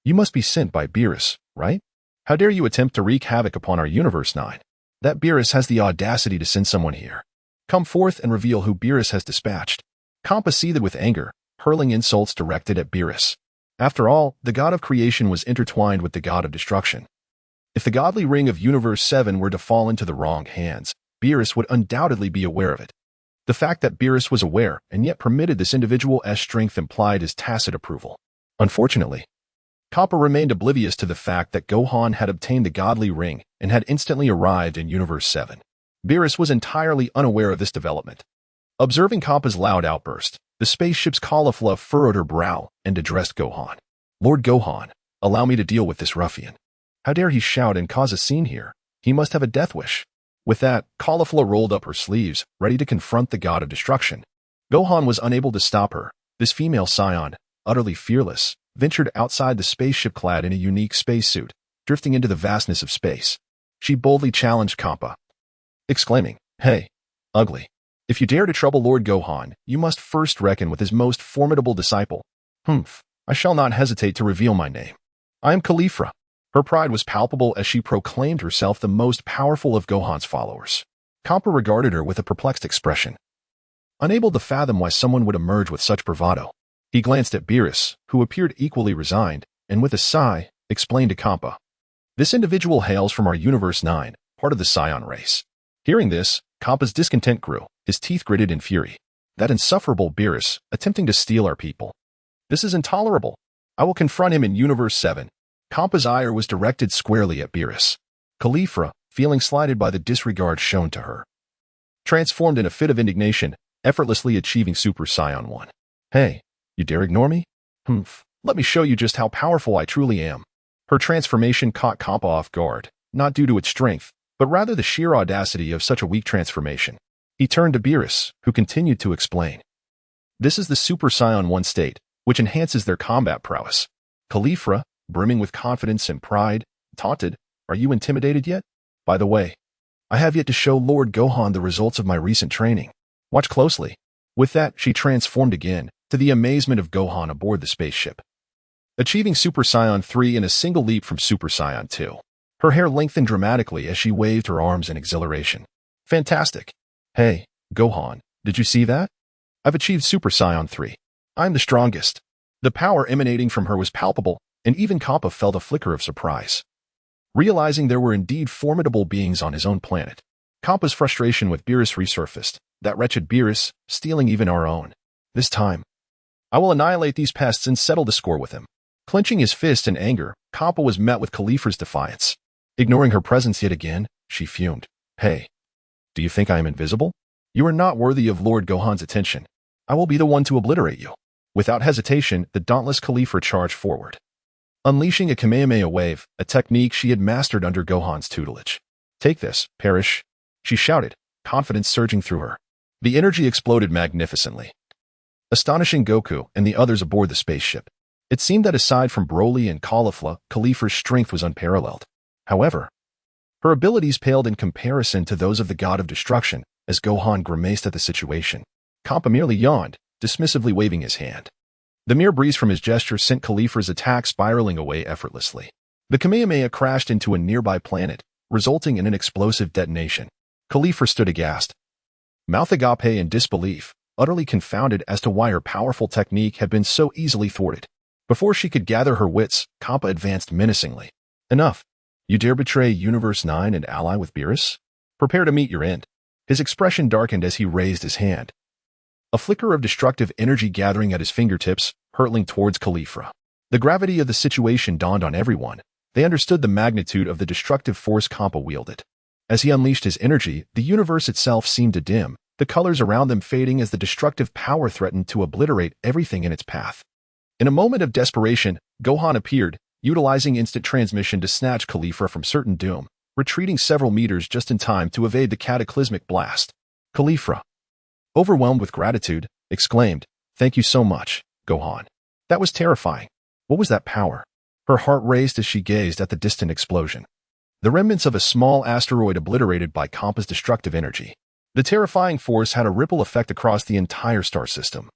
You must be sent by Beerus, right? How dare you attempt to wreak havoc upon our Universe 9? That Beerus has the audacity to send someone here. Come forth and reveal who Beerus has dispatched." Kappa seethed with anger, hurling insults directed at Beerus. After all, the god of creation was intertwined with the god of destruction. If the godly ring of Universe 7 were to fall into the wrong hands, Beerus would undoubtedly be aware of it. The fact that Beerus was aware and yet permitted this individual's strength implied his tacit approval. Unfortunately, Kappa remained oblivious to the fact that Gohan had obtained the godly ring and had instantly arrived in Universe 7. Beerus was entirely unaware of this development. Observing Kappa's loud outburst, the spaceship's caulifla furrowed her brow and addressed Gohan. "Lord Gohan, allow me to deal with this ruffian. How dare he shout and cause a scene here? He must have a death wish." With that, Caulifla rolled up her sleeves, ready to confront the god of destruction. Gohan was unable to stop her. This female scion, utterly fearless, ventured outside the spaceship clad in a unique spacesuit, drifting into the vastness of space. She boldly challenged Kappa, exclaiming, "Hey, ugly. If you dare to trouble Lord Gohan, you must first reckon with his most formidable disciple. I shall not hesitate to reveal my name. I am Caulifla." Her pride was palpable as she proclaimed herself the most powerful of Gohan's followers. Kappa regarded her with a perplexed expression, unable to fathom why someone would emerge with such bravado. He glanced at Beerus, who appeared equally resigned, and with a sigh, explained to Kappa, "This individual hails from our Universe 9, part of the Scion race." Hearing this, Kappa's discontent grew, his teeth gritted in fury. "That insufferable Beerus, attempting to steal our people. This is intolerable. I will confront him in Universe 7. Kappa's ire was directed squarely at Beerus. Caulifla, feeling slighted by the disregard shown to her, transformed in a fit of indignation, effortlessly achieving Super Saiyan 1. "Hey, you dare ignore me? Let me show you just how powerful I truly am." Her transformation caught Kappa off guard, not due to its strength, but rather the sheer audacity of such a weak transformation. He turned to Beerus, who continued to explain. "This is the Super Saiyan 1 state, which enhances their combat prowess." Caulifla, brimming with confidence and pride, taunted, "Are you intimidated yet? By the way, I have yet to show Lord Gohan the results of my recent training. Watch closely." With that, she transformed again, to the amazement of Gohan aboard the spaceship, achieving Super Saiyan 3 in a single leap from Super Saiyan 2. Her hair lengthened dramatically as she waved her arms in exhilaration. "Fantastic. Hey, Gohan, did you see that? I've achieved Super Saiyan 3. I'm the strongest." The power emanating from her was palpable, and even Kappa felt a flicker of surprise. Realizing there were indeed formidable beings on his own planet, Kappa's frustration with Beerus resurfaced. That wretched Beerus, stealing even our own. "This time, I will annihilate these pests and settle the score with him." Clenching his fist in anger, Kappa was met with Caulifla's defiance. Ignoring her presence yet again, she fumed. "Hey, do you think I am invisible? You are not worthy of Lord Gohan's attention. I will be the one to obliterate you." Without hesitation, the dauntless Caulifla charged forward, unleashing a Kamehameha wave, a technique she had mastered under Gohan's tutelage. "Take this, perish," she shouted, confidence surging through her. The energy exploded magnificently, astonishing Goku and the others aboard the spaceship. It seemed that aside from Broly and Caulifla, Caulifla's strength was unparalleled. However, her abilities paled in comparison to those of the god of destruction. As Gohan grimaced at the situation, Kappa merely yawned, dismissively waving his hand. The mere breeze from his gesture sent Caulifla's attack spiraling away effortlessly. The Kamehameha crashed into a nearby planet, resulting in an explosive detonation. Caulifla stood aghast, mouth agape in disbelief, utterly confounded as to why her powerful technique had been so easily thwarted. Before she could gather her wits, Kappa advanced menacingly. "Enough. You dare betray Universe 9 and ally with Beerus? Prepare to meet your end." His expression darkened as he raised his hand, a flicker of destructive energy gathering at his fingertips, hurtling towards Caulifla. The gravity of the situation dawned on everyone. They understood the magnitude of the destructive force Kappa wielded. As he unleashed his energy, the universe itself seemed to dim, the colors around them fading as the destructive power threatened to obliterate everything in its path. In a moment of desperation, Gohan appeared, utilizing instant transmission to snatch Caulifla from certain doom, retreating several meters just in time to evade the cataclysmic blast. Caulifla, overwhelmed with gratitude, exclaimed, "Thank you so much, Gohan. That was terrifying. What was that power?" Her heart raced as she gazed at the distant explosion. The remnants of a small asteroid obliterated by Kampa's destructive energy. The terrifying force had a ripple effect across the entire star system,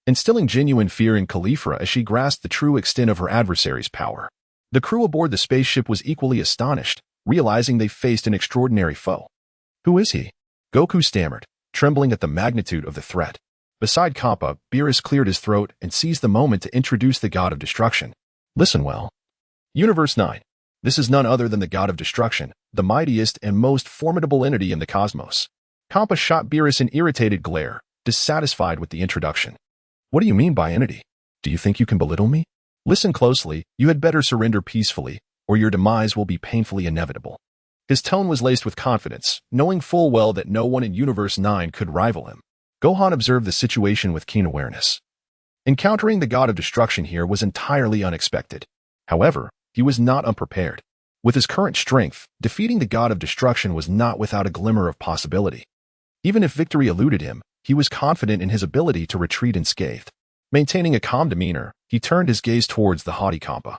instilling genuine fear in Caulifla as she grasped the true extent of her adversary's power. The crew aboard the spaceship was equally astonished, realizing they faced an extraordinary foe. "Who is he?" Goku stammered, trembling at the magnitude of the threat. Beside Kappa, Beerus cleared his throat and seized the moment to introduce the god of destruction. "Listen well. Universe 9. This is none other than the god of destruction, the mightiest and most formidable entity in the cosmos." Kappa shot Beerus an irritated glare, dissatisfied with the introduction. "What do you mean by entity? Do you think you can belittle me? Listen closely, you had better surrender peacefully, or your demise will be painfully inevitable." His tone was laced with confidence, knowing full well that no one in Universe 9 could rival him. Gohan observed the situation with keen awareness. Encountering the god of destruction here was entirely unexpected. However, he was not unprepared. With his current strength, defeating the god of destruction was not without a glimmer of possibility. Even if victory eluded him, he was confident in his ability to retreat unscathed. Maintaining a calm demeanor, he turned his gaze towards the haughty Kampa,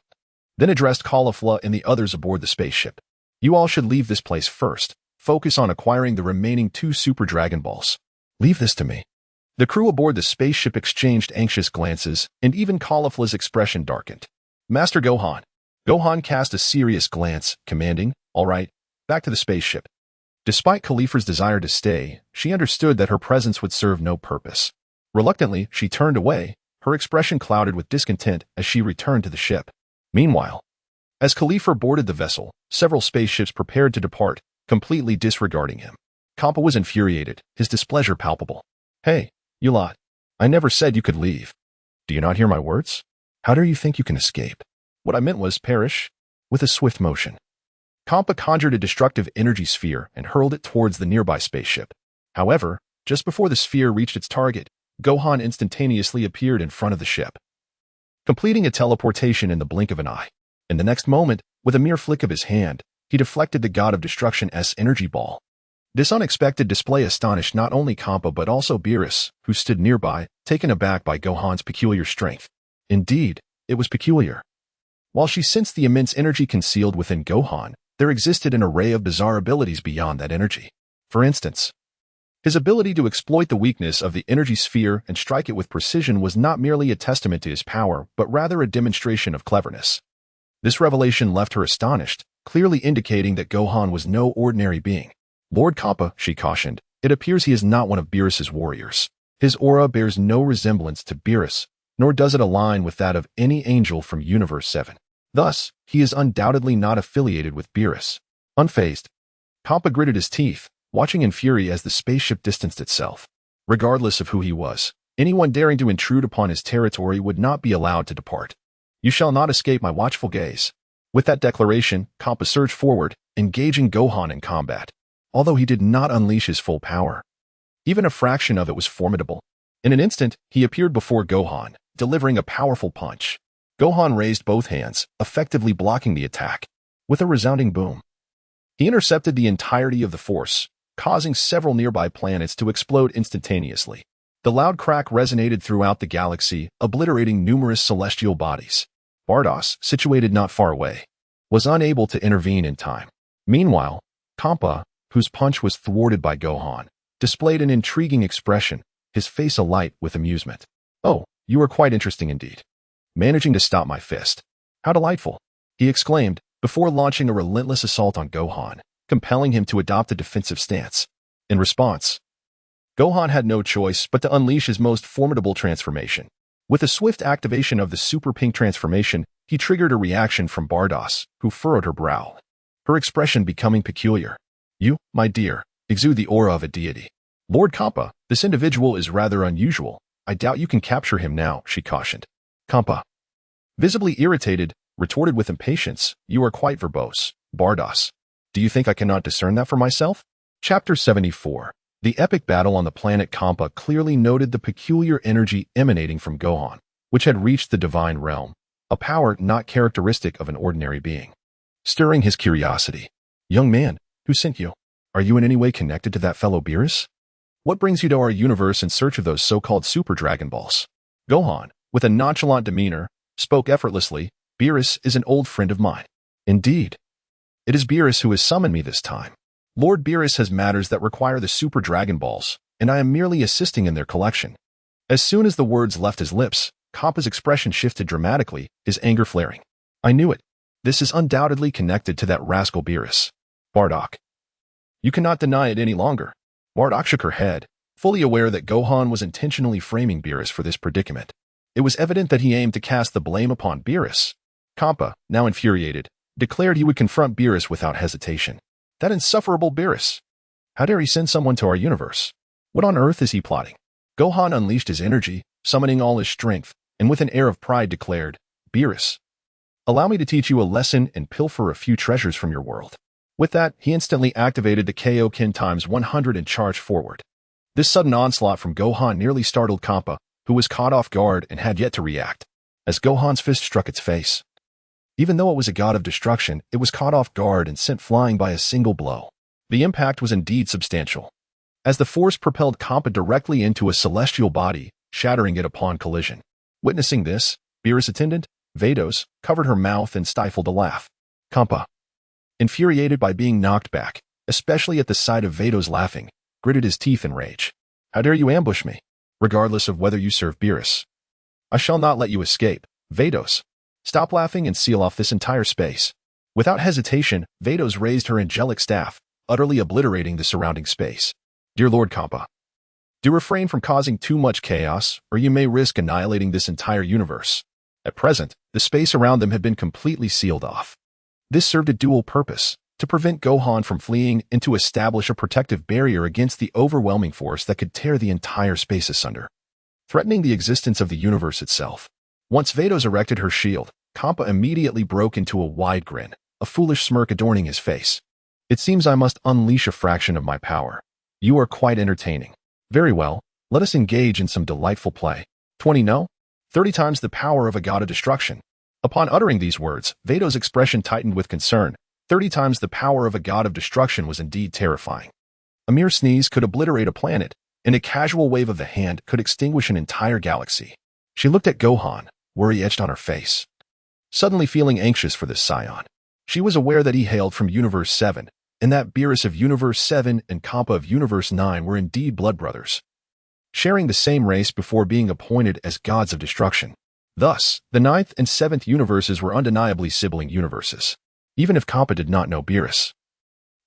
then addressed Caulifla and the others aboard the spaceship. "You all should leave this place first. Focus on acquiring the remaining 2 Super Dragon Balls. Leave this to me." The crew aboard the spaceship exchanged anxious glances, and even Caulifla's expression darkened. "Master Gohan." Gohan cast a serious glance, commanding, "All right, back to the spaceship." Despite Caulifla's desire to stay, she understood that her presence would serve no purpose. Reluctantly, she turned away, her expression clouded with discontent as she returned to the ship. Meanwhile, as Caulifla boarded the vessel, several spaceships prepared to depart, completely disregarding him. Kampa was infuriated, his displeasure palpable. "Hey, you lot. I never said you could leave. Do you not hear my words? How do you think you can escape? What I meant was perish." With a swift motion, Kampa conjured a destructive energy sphere and hurled it towards the nearby spaceship. However, just before the sphere reached its target, Gohan instantaneously appeared in front of the ship, completing a teleportation in the blink of an eye. In the next moment, with a mere flick of his hand, he deflected the god of destruction's energy ball. This unexpected display astonished not only Kampa but also Beerus, who stood nearby, taken aback by Gohan's peculiar strength. Indeed, it was peculiar. While she sensed the immense energy concealed within Gohan, there existed an array of bizarre abilities beyond that energy. For instance, his ability to exploit the weakness of the energy sphere and strike it with precision was not merely a testament to his power, but rather a demonstration of cleverness. This revelation left her astonished, clearly indicating that Gohan was no ordinary being. "Lord Kappa," she cautioned, "it appears he is not one of Beerus's warriors. His aura bears no resemblance to Beerus, nor does it align with that of any angel from Universe 7. Thus, he is undoubtedly not affiliated with Beerus." Unfazed, Kappa gritted his teeth, watching in fury as the spaceship distanced itself. Regardless of who he was, anyone daring to intrude upon his territory would not be allowed to depart. "You shall not escape my watchful gaze." With that declaration, Kappa surged forward, engaging Gohan in combat. Although he did not unleash his full power, even a fraction of it was formidable. In an instant, he appeared before Gohan, delivering a powerful punch. Gohan raised both hands, effectively blocking the attack. With a resounding boom, he intercepted the entirety of the force, causing several nearby planets to explode instantaneously. The loud crack resonated throughout the galaxy, obliterating numerous celestial bodies. Bardos, situated not far away, was unable to intervene in time. Meanwhile, Kampa, whose punch was thwarted by Gohan, displayed an intriguing expression, his face alight with amusement. "Oh, you are quite interesting indeed. Managing to stop my fist. How delightful," he exclaimed, before launching a relentless assault on Gohan, compelling him to adopt a defensive stance. In response, Gohan had no choice but to unleash his most formidable transformation. With a swift activation of the Super Pink transformation, he triggered a reaction from Bardos, who furrowed her brow, her expression becoming peculiar. "You, my dear, exude the aura of a deity." "Lord Kampa, this individual is rather unusual. I doubt you can capture him now," she cautioned. Kampa, visibly irritated, retorted with impatience, "You are quite verbose, Bardos. Do you think I cannot discern that for myself? Chapter 74. The epic battle on the planet Kampa clearly noted the peculiar energy emanating from Gohan, which had reached the divine realm, a power not characteristic of an ordinary being. Stirring his curiosity. Young man, who sent you? Are you in any way connected to that fellow Beerus? What brings you to our universe in search of those so-called Super Dragon Balls? Gohan, with a nonchalant demeanor, spoke effortlessly. Beerus is an old friend of mine. Indeed. It is Beerus who has summoned me this time. Lord Beerus has matters that require the Super Dragon Balls, and I am merely assisting in their collection. As soon as the words left his lips, Kampa's expression shifted dramatically, his anger flaring. I knew it. This is undoubtedly connected to that rascal Beerus. Bardock. You cannot deny it any longer. Bardock shook her head, fully aware that Gohan was intentionally framing Beerus for this predicament. It was evident that he aimed to cast the blame upon Beerus. Kampa, now infuriated, declared he would confront Beerus without hesitation. That insufferable Beerus! How dare he send someone to our universe? What on earth is he plotting? Gohan unleashed his energy, summoning all his strength, and with an air of pride declared, Beerus, allow me to teach you a lesson and pilfer a few treasures from your world. With that, he instantly activated the Kaioken times 100 and charged forward. This sudden onslaught from Gohan nearly startled Kampa, who was caught off guard and had yet to react, as Gohan's fist struck its face. Even though it was a god of destruction, it was caught off guard and sent flying by a single blow. The impact was indeed substantial, as the force propelled Kampa directly into a celestial body, shattering it upon collision. Witnessing this, Beerus' attendant, Vados, covered her mouth and stifled a laugh. Kampa, infuriated by being knocked back, especially at the sight of Vados laughing, gritted his teeth in rage. How dare you ambush me, regardless of whether you serve Beerus? I shall not let you escape, Vados. Stop laughing and seal off this entire space. Without hesitation, Vados raised her angelic staff, utterly obliterating the surrounding space. Dear Lord Kampa, do refrain from causing too much chaos, or you may risk annihilating this entire universe. At present, the space around them had been completely sealed off. This served a dual purpose, to prevent Gohan from fleeing and to establish a protective barrier against the overwhelming force that could tear the entire space asunder, threatening the existence of the universe itself. Once Vados erected her shield, Kampa immediately broke into a wide grin, a foolish smirk adorning his face. It seems I must unleash a fraction of my power. You are quite entertaining. Very well, let us engage in some delightful play. 20 no? 30 times the power of a god of destruction. Upon uttering these words, Vados' expression tightened with concern. 30 times the power of a god of destruction was indeed terrifying. A mere sneeze could obliterate a planet, and a casual wave of the hand could extinguish an entire galaxy. She looked at Gohan, worry etched on her face, suddenly feeling anxious for this scion. She was aware that he hailed from Universe 7, and that Beerus of Universe 7 and Kampa of Universe 9 were indeed blood brothers, sharing the same race before being appointed as gods of destruction. Thus, the 9th and 7th universes were undeniably sibling universes, even if Kampa did not know Beerus.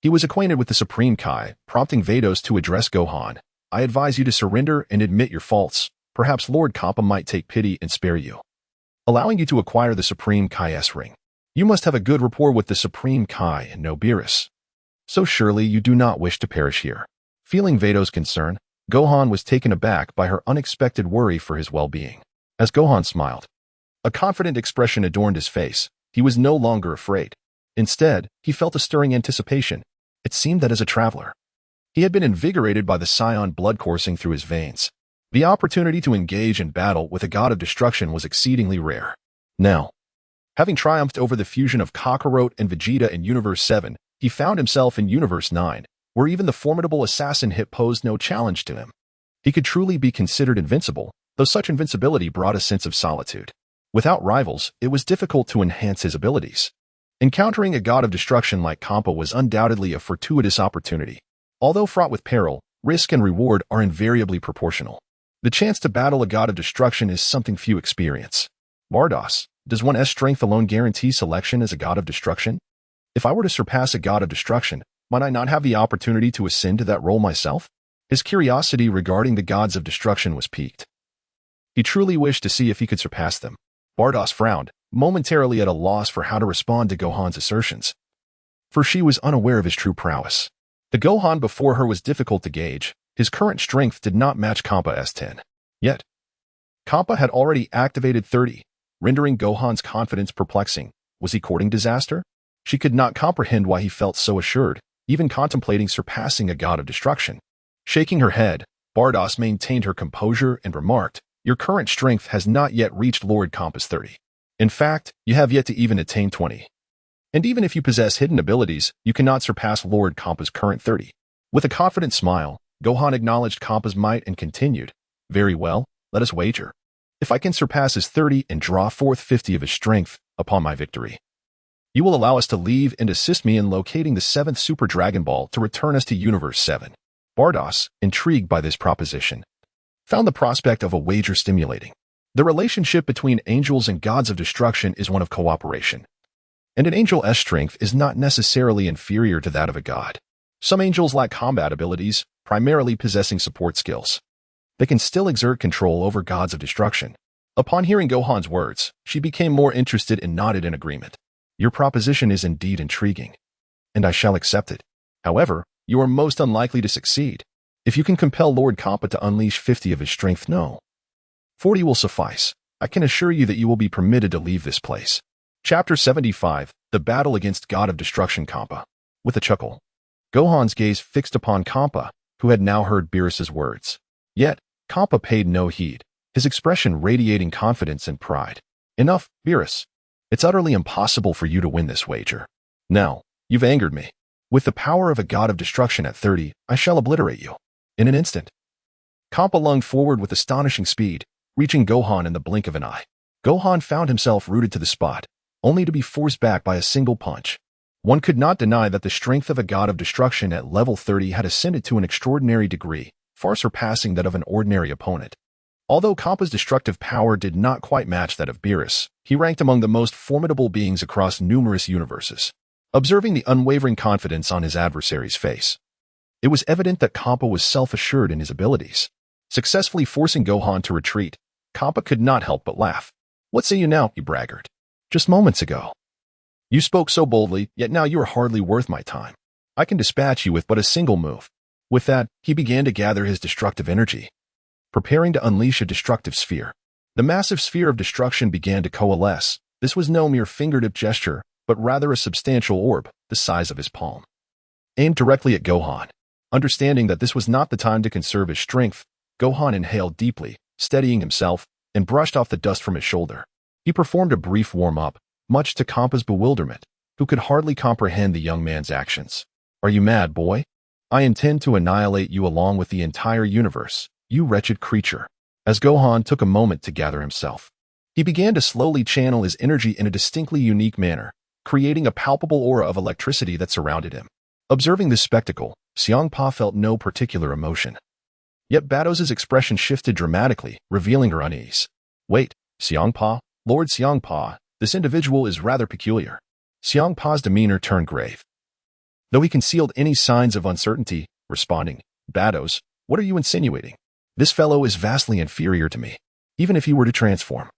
He was acquainted with the Supreme Kai, prompting Vados to address Gohan. I advise you to surrender and admit your faults. Perhaps Lord Kampa might take pity and spare you, allowing you to acquire the Supreme Kai's ring. You must have a good rapport with the Supreme Kai and know Beerus. So surely you do not wish to perish here. Feeling Vados' concern, Gohan was taken aback by her unexpected worry for his well-being. As Gohan smiled, a confident expression adorned his face. He was no longer afraid. Instead, he felt a stirring anticipation. It seemed that as a traveler, he had been invigorated by the scion blood coursing through his veins. The opportunity to engage in battle with a god of destruction was exceedingly rare. Now, having triumphed over the fusion of Kakarot and Vegeta in Universe 7, he found himself in Universe 9, where even the formidable assassin Hit posed no challenge to him. He could truly be considered invincible, though such invincibility brought a sense of solitude. Without rivals, it was difficult to enhance his abilities. Encountering a god of destruction like Kampa was undoubtedly a fortuitous opportunity. Although fraught with peril, risk and reward are invariably proportional. The chance to battle a god of destruction is something few experience. Bardos, does one's strength alone guarantee selection as a god of destruction? If I were to surpass a god of destruction, might I not have the opportunity to ascend to that role myself? His curiosity regarding the gods of destruction was piqued. He truly wished to see if he could surpass them. Bardos frowned, momentarily at a loss for how to respond to Gohan's assertions, for she was unaware of his true prowess. The Gohan before her was difficult to gauge. His current strength did not match Kampa's 10. Yet, Kampa had already activated 30, rendering Gohan's confidence perplexing. Was he courting disaster? She could not comprehend why he felt so assured, even contemplating surpassing a god of destruction. Shaking her head, Bardos maintained her composure and remarked, "Your current strength has not yet reached Lord Compass 30. In fact, you have yet to even attain 20. And even if you possess hidden abilities, you cannot surpass Lord Compa's current 30. With a confident smile, Gohan acknowledged Compa's might and continued, "Very well, let us wager. If I can surpass his 30 and draw forth 50 of his strength upon my victory, you will allow us to leave and assist me in locating the 7th Super Dragon Ball to return us to Universe 7. Bardos, intrigued by this proposition, found the prospect of a wager stimulating. The relationship between angels and gods of destruction is one of cooperation. And an angel's strength is not necessarily inferior to that of a god. Some angels lack combat abilities, primarily possessing support skills. They can still exert control over gods of destruction. Upon hearing Gohan's words, she became more interested and nodded in agreement. Your proposition is indeed intriguing, and I shall accept it. However, you are most unlikely to succeed. If you can compel Lord Kappa to unleash 50 of his strength, no. 40 will suffice. I can assure you that you will be permitted to leave this place." Chapter 75, The Battle Against God of Destruction Kappa. With a chuckle, Gohan's gaze fixed upon Kappa, who had now heard Beerus's words. Yet, Kappa paid no heed, his expression radiating confidence and pride. "Enough, Beerus. It's utterly impossible for you to win this wager. Now, you've angered me. With the power of a god of destruction at 30, I shall obliterate you. In an instant." Kappa lunged forward with astonishing speed, reaching Gohan in the blink of an eye. Gohan found himself rooted to the spot, only to be forced back by a single punch. One could not deny that the strength of a god of destruction at level 30 had ascended to an extraordinary degree, far surpassing that of an ordinary opponent. Although Kappa's destructive power did not quite match that of Beerus, he ranked among the most formidable beings across numerous universes. Observing the unwavering confidence on his adversary's face, it was evident that Kappa was self-assured in his abilities. Successfully forcing Gohan to retreat, Kappa could not help but laugh. "What say you now, you braggart? Just moments ago you spoke so boldly, yet now you are hardly worth my time. I can dispatch you with but a single move." With that, he began to gather his destructive energy, preparing to unleash a destructive sphere. The massive sphere of destruction began to coalesce. This was no mere fingertip gesture, but rather a substantial orb, the size of his palm, aimed directly at Gohan. Understanding that this was not the time to conserve his strength, Gohan inhaled deeply, steadying himself, and brushed off the dust from his shoulder. He performed a brief warm-up, much to Kappa's bewilderment, who could hardly comprehend the young man's actions. "Are you mad, boy? I intend to annihilate you along with the entire universe, you wretched creature." As Gohan took a moment to gather himself, he began to slowly channel his energy in a distinctly unique manner, creating a palpable aura of electricity that surrounded him. Observing this spectacle, Xiangpa felt no particular emotion. Yet Bados's expression shifted dramatically, revealing her unease. "Wait, Xiangpa, Lord Xiangpa, this individual is rather peculiar." Xiangpa's demeanor turned grave, though he concealed any signs of uncertainty, responding, "Bados, what are you insinuating? This fellow is vastly inferior to me, even if he were to transform.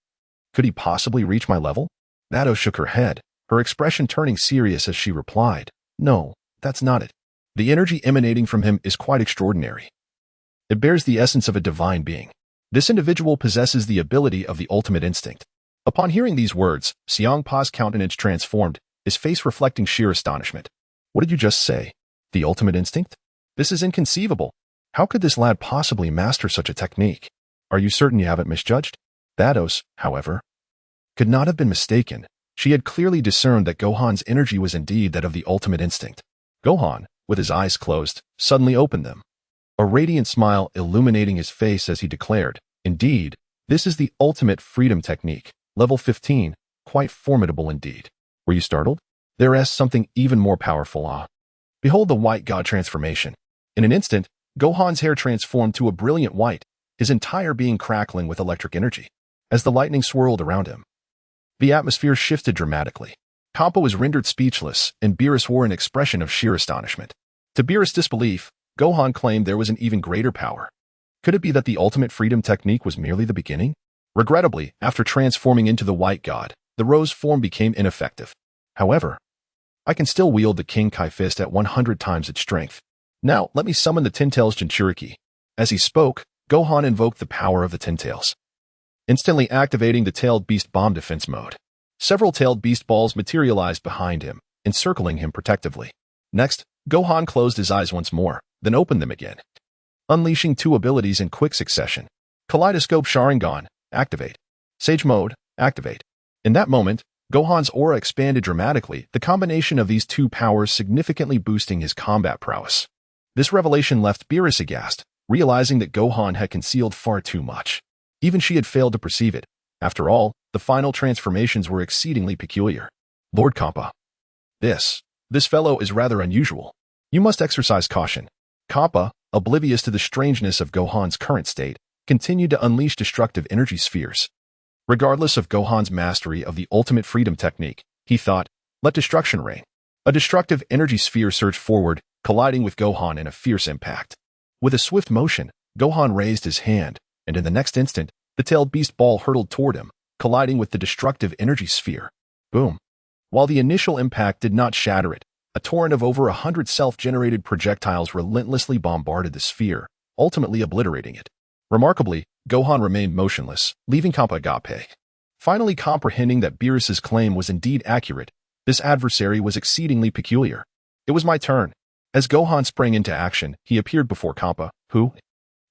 Could he possibly reach my level?" Bados shook her head, her expression turning serious as she replied, "No, that's not it. The energy emanating from him is quite extraordinary. It bears the essence of a divine being. This individual possesses the ability of the ultimate instinct." Upon hearing these words, Xiangpa's countenance transformed, his face reflecting sheer astonishment. "What did you just say? The ultimate instinct? This is inconceivable. How could this lad possibly master such a technique? Are you certain you haven't misjudged?" Bados, however, could not have been mistaken. She had clearly discerned that Gohan's energy was indeed that of the ultimate instinct. Gohan, with his eyes closed, suddenly opened them, a radiant smile illuminating his face as he declared, "Indeed, this is the ultimate freedom technique, level 15, quite formidable indeed." Were you startled? There is something even more powerful. Behold the white god transformation. In an instant, Gohan's hair transformed to a brilliant white, his entire being crackling with electric energy. As the lightning swirled around him, the atmosphere shifted dramatically. Kappa was rendered speechless, and Beerus wore an expression of sheer astonishment. To Beerus' disbelief, Gohan claimed there was an even greater power. Could it be that the ultimate freedom technique was merely the beginning? Regrettably, after transforming into the white god, the rose form became ineffective. However, I can still wield the King Kai fist at 100 times its strength. Now, let me summon the Ten Tails Jinchuriki. As he spoke, Gohan invoked the power of the Ten Tails, instantly activating the Tailed Beast Bomb defense mode. Several Tailed Beast balls materialized behind him, encircling him protectively. Next, Gohan closed his eyes once more, then opened them again, unleashing two abilities in quick succession. Kaleidoscope Sharingan, activate. Sage Mode, activate. In that moment, Gohan's aura expanded dramatically, the combination of these two powers significantly boosting his combat prowess. This revelation left Beerus aghast, realizing that Gohan had concealed far too much. Even she had failed to perceive it. After all, the final transformations were exceedingly peculiar. Lord Kappa. This fellow is rather unusual. You must exercise caution. Kappa, oblivious to the strangeness of Gohan's current state, continued to unleash destructive energy spheres. Regardless of Gohan's mastery of the ultimate freedom technique, he thought, let destruction reign. A destructive energy sphere surged forward, colliding with Gohan in a fierce impact. With a swift motion, Gohan raised his hand, and in the next instant, the tailed beast ball hurtled toward him, colliding with the destructive energy sphere. Boom. While the initial impact did not shatter it, a torrent of over 100 self-generated projectiles relentlessly bombarded the sphere, ultimately obliterating it. Remarkably, Gohan remained motionless, leaving Kappa agape. Finally comprehending that Beerus's claim was indeed accurate, this adversary was exceedingly peculiar. It was my turn. As Gohan sprang into action, he appeared before Kappa, who,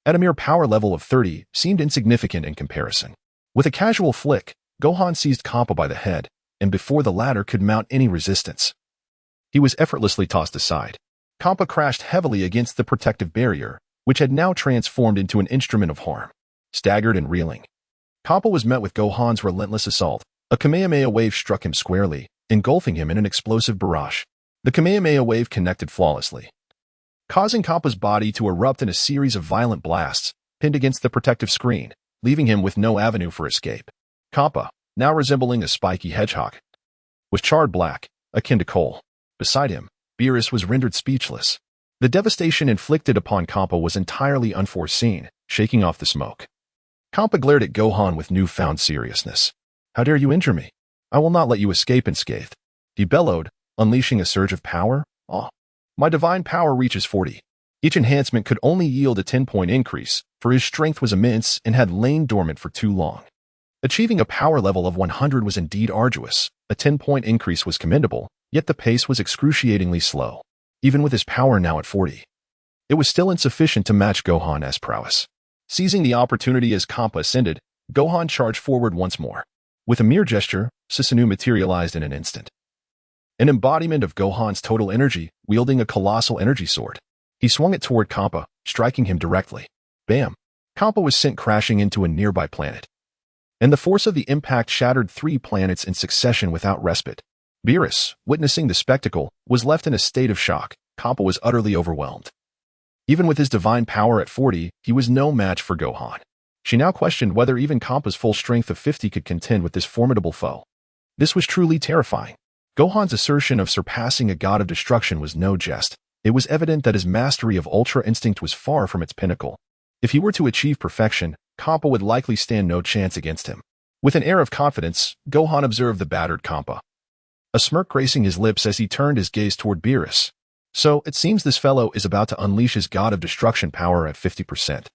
at a mere power level of 30, seemed insignificant in comparison. With a casual flick, Gohan seized Kappa by the head, and before the latter could mount any resistance, he was effortlessly tossed aside. Kappa crashed heavily against the protective barrier, which had now transformed into an instrument of harm. Staggered and reeling, Kappa was met with Gohan's relentless assault. A Kamehameha wave struck him squarely, engulfing him in an explosive barrage. The Kamehameha wave connected flawlessly, causing Kappa's body to erupt in a series of violent blasts, pinned against the protective screen, leaving him with no avenue for escape. Kappa, now resembling a spiky hedgehog, was charred black, akin to coal. Beside him, Beerus was rendered speechless. The devastation inflicted upon Kappa was entirely unforeseen, shaking off the smoke. Kappa glared at Gohan with newfound seriousness. How dare you injure me? I will not let you escape unscathed. He bellowed, unleashing a surge of power. My divine power reaches 40. Each enhancement could only yield a 10-point increase, for his strength was immense and had lain dormant for too long. Achieving a power level of 100 was indeed arduous. A 10-point increase was commendable, yet the pace was excruciatingly slow. Even with his power now at 40, it was still insufficient to match Gohan's prowess. Seizing the opportunity as Kappa ascended, Gohan charged forward once more. With a mere gesture, Susanoo materialized in an instant. An embodiment of Gohan's total energy, wielding a colossal energy sword. He swung it toward Kappa, striking him directly. Bam! Kappa was sent crashing into a nearby planet, and the force of the impact shattered 3 planets in succession without respite. Beerus, witnessing the spectacle, was left in a state of shock. Kappa was utterly overwhelmed. Even with his divine power at 40, he was no match for Gohan. She now questioned whether even Kappa's full strength of 50 could contend with this formidable foe. This was truly terrifying. Gohan's assertion of surpassing a god of destruction was no jest. It was evident that his mastery of Ultra Instinct was far from its pinnacle. If he were to achieve perfection, Kappa would likely stand no chance against him. With an air of confidence, Gohan observed the battered Kappa, a smirk gracing his lips as he turned his gaze toward Beerus. So, it seems this fellow is about to unleash his god of destruction power at 50%.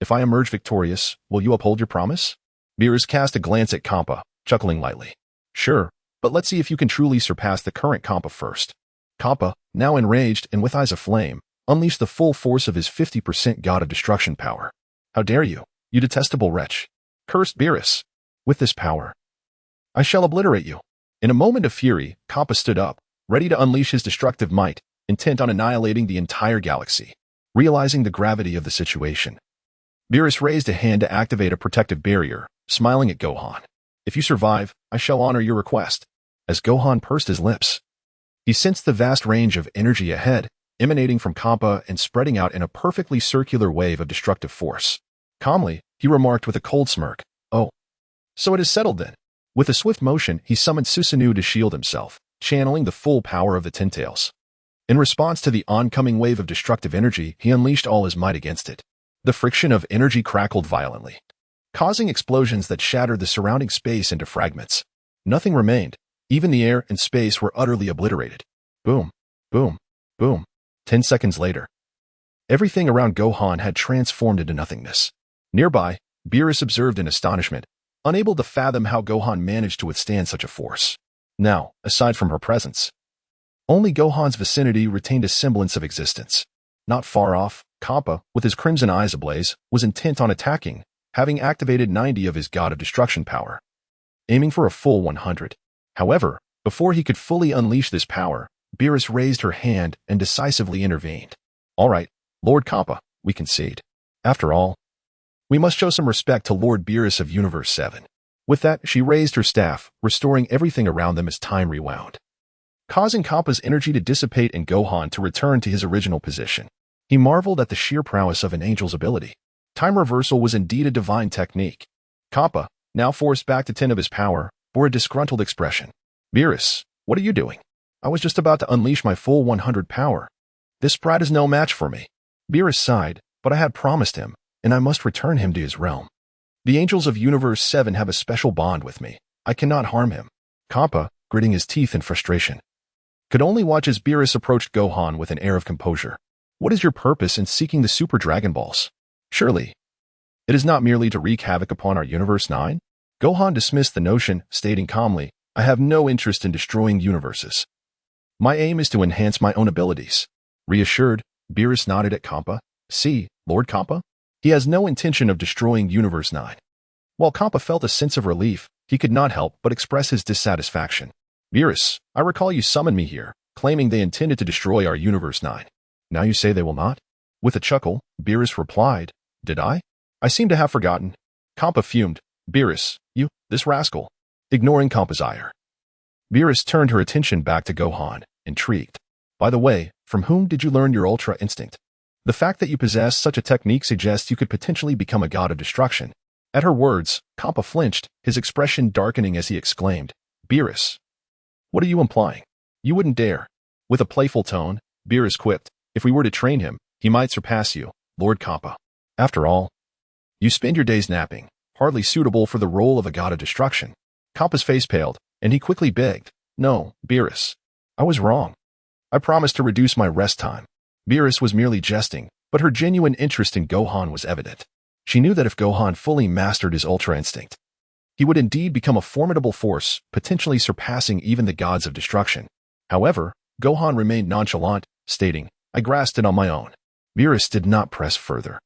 If I emerge victorious, will you uphold your promise? Beerus cast a glance at Kappa, chuckling lightly. Sure, but let's see if you can truly surpass the current Kappa first. Kappa, now enraged and with eyes aflame, unleashed the full force of his 50% god of destruction power. How dare you, you detestable wretch! Cursed Beerus! With this power, I shall obliterate you. In a moment of fury, Kappa stood up, ready to unleash his destructive might, intent on annihilating the entire galaxy. Realizing the gravity of the situation, Beerus raised a hand to activate a protective barrier, smiling at Gohan. If you survive, I shall honor your request. As Gohan pursed his lips, he sensed the vast range of energy ahead, emanating from Kappa and spreading out in a perfectly circular wave of destructive force. Calmly, he remarked with a cold smirk, "Oh, so it is settled then." With a swift motion, he summoned Susanoo to shield himself, channeling the full power of the Ten Tails. In response to the oncoming wave of destructive energy, he unleashed all his might against it. The friction of energy crackled violently, causing explosions that shattered the surrounding space into fragments. Nothing remained. Even the air and space were utterly obliterated. Boom, boom, boom. 10 seconds later, everything around Gohan had transformed into nothingness. Nearby, Beerus observed in astonishment, unable to fathom how Gohan managed to withstand such a force. Now, aside from her presence, Only Gohan's vicinity retained a semblance of existence. Not far off, Kappa, with his crimson eyes ablaze, was intent on attacking, having activated 90 of his God of Destruction power, aiming for a full 100. However, before he could fully unleash this power, Beerus raised her hand and decisively intervened. All right, Lord Kappa, we concede. After all, we must show some respect to Lord Beerus of Universe 7. With that, she raised her staff, restoring everything around them as time rewound, causing Kappa's energy to dissipate and Gohan to return to his original position. He marveled at the sheer prowess of an angel's ability. Time reversal was indeed a divine technique. Kappa, now forced back to 10 of his power, bore a disgruntled expression. Beerus, what are you doing? I was just about to unleash my full 100 power. This sprite is no match for me. Beerus sighed, but I had promised him, and I must return him to his realm. The angels of Universe 7 have a special bond with me. I cannot harm him. Kappa, gritting his teeth in frustration, could only watch as Beerus approached Gohan with an air of composure. What is your purpose in seeking the Super Dragon Balls? Surely, it is not merely to wreak havoc upon our Universe 9? Gohan dismissed the notion, stating calmly, I have no interest in destroying universes. My aim is to enhance my own abilities. Reassured, Beerus nodded at Kappa. See, Lord Kappa? He has no intention of destroying Universe 9. While Kappa felt a sense of relief, he could not help but express his dissatisfaction. Beerus, I recall you summoned me here, claiming they intended to destroy our Universe 9. Now you say they will not? With a chuckle, Beerus replied, Did I? I seem to have forgotten. Kappa fumed. Beerus, this rascal. Ignoring Kappa's ire, Beerus turned her attention back to Gohan, intrigued. By the way, from whom did you learn your Ultra Instinct? The fact that you possess such a technique suggests you could potentially become a god of destruction. At her words, Kappa flinched, his expression darkening as he exclaimed, Beerus, what are you implying? You wouldn't dare. With a playful tone, Beerus quipped, if we were to train him, he might surpass you, Lord Kappa. After all, you spend your days napping, hardly suitable for the role of a god of destruction. Kappa's face paled, and he quickly begged, No, Beerus, I was wrong. I promised to reduce my rest time. Beerus was merely jesting, but her genuine interest in Gohan was evident. She knew that if Gohan fully mastered his Ultra Instinct, he would indeed become a formidable force, potentially surpassing even the gods of destruction. However, Gohan remained nonchalant, stating, I grasped it on my own. Beerus did not press further,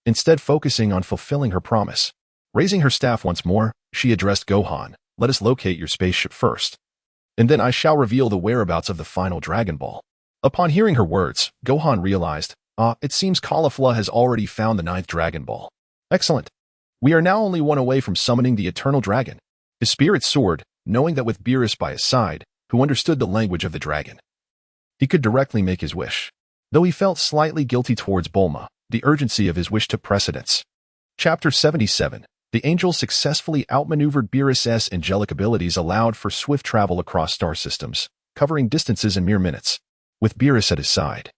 instead focusing on fulfilling her promise. Raising her staff once more, she addressed Gohan, let us locate your spaceship first, and then I shall reveal the whereabouts of the final Dragon Ball. Upon hearing her words, Gohan realized, it seems Caulifla has already found the 9th Dragon Ball. Excellent. We are now only one away from summoning the Eternal Dragon. His spirit soared, knowing that with Beerus by his side, who understood the language of the dragon, he could directly make his wish. Though he felt slightly guilty towards Bulma, the urgency of his wish took precedence. Chapter 77. The angels successfully outmaneuvered Beerus's angelic abilities allowed for swift travel across star systems, covering distances in mere minutes. With Beerus at his side,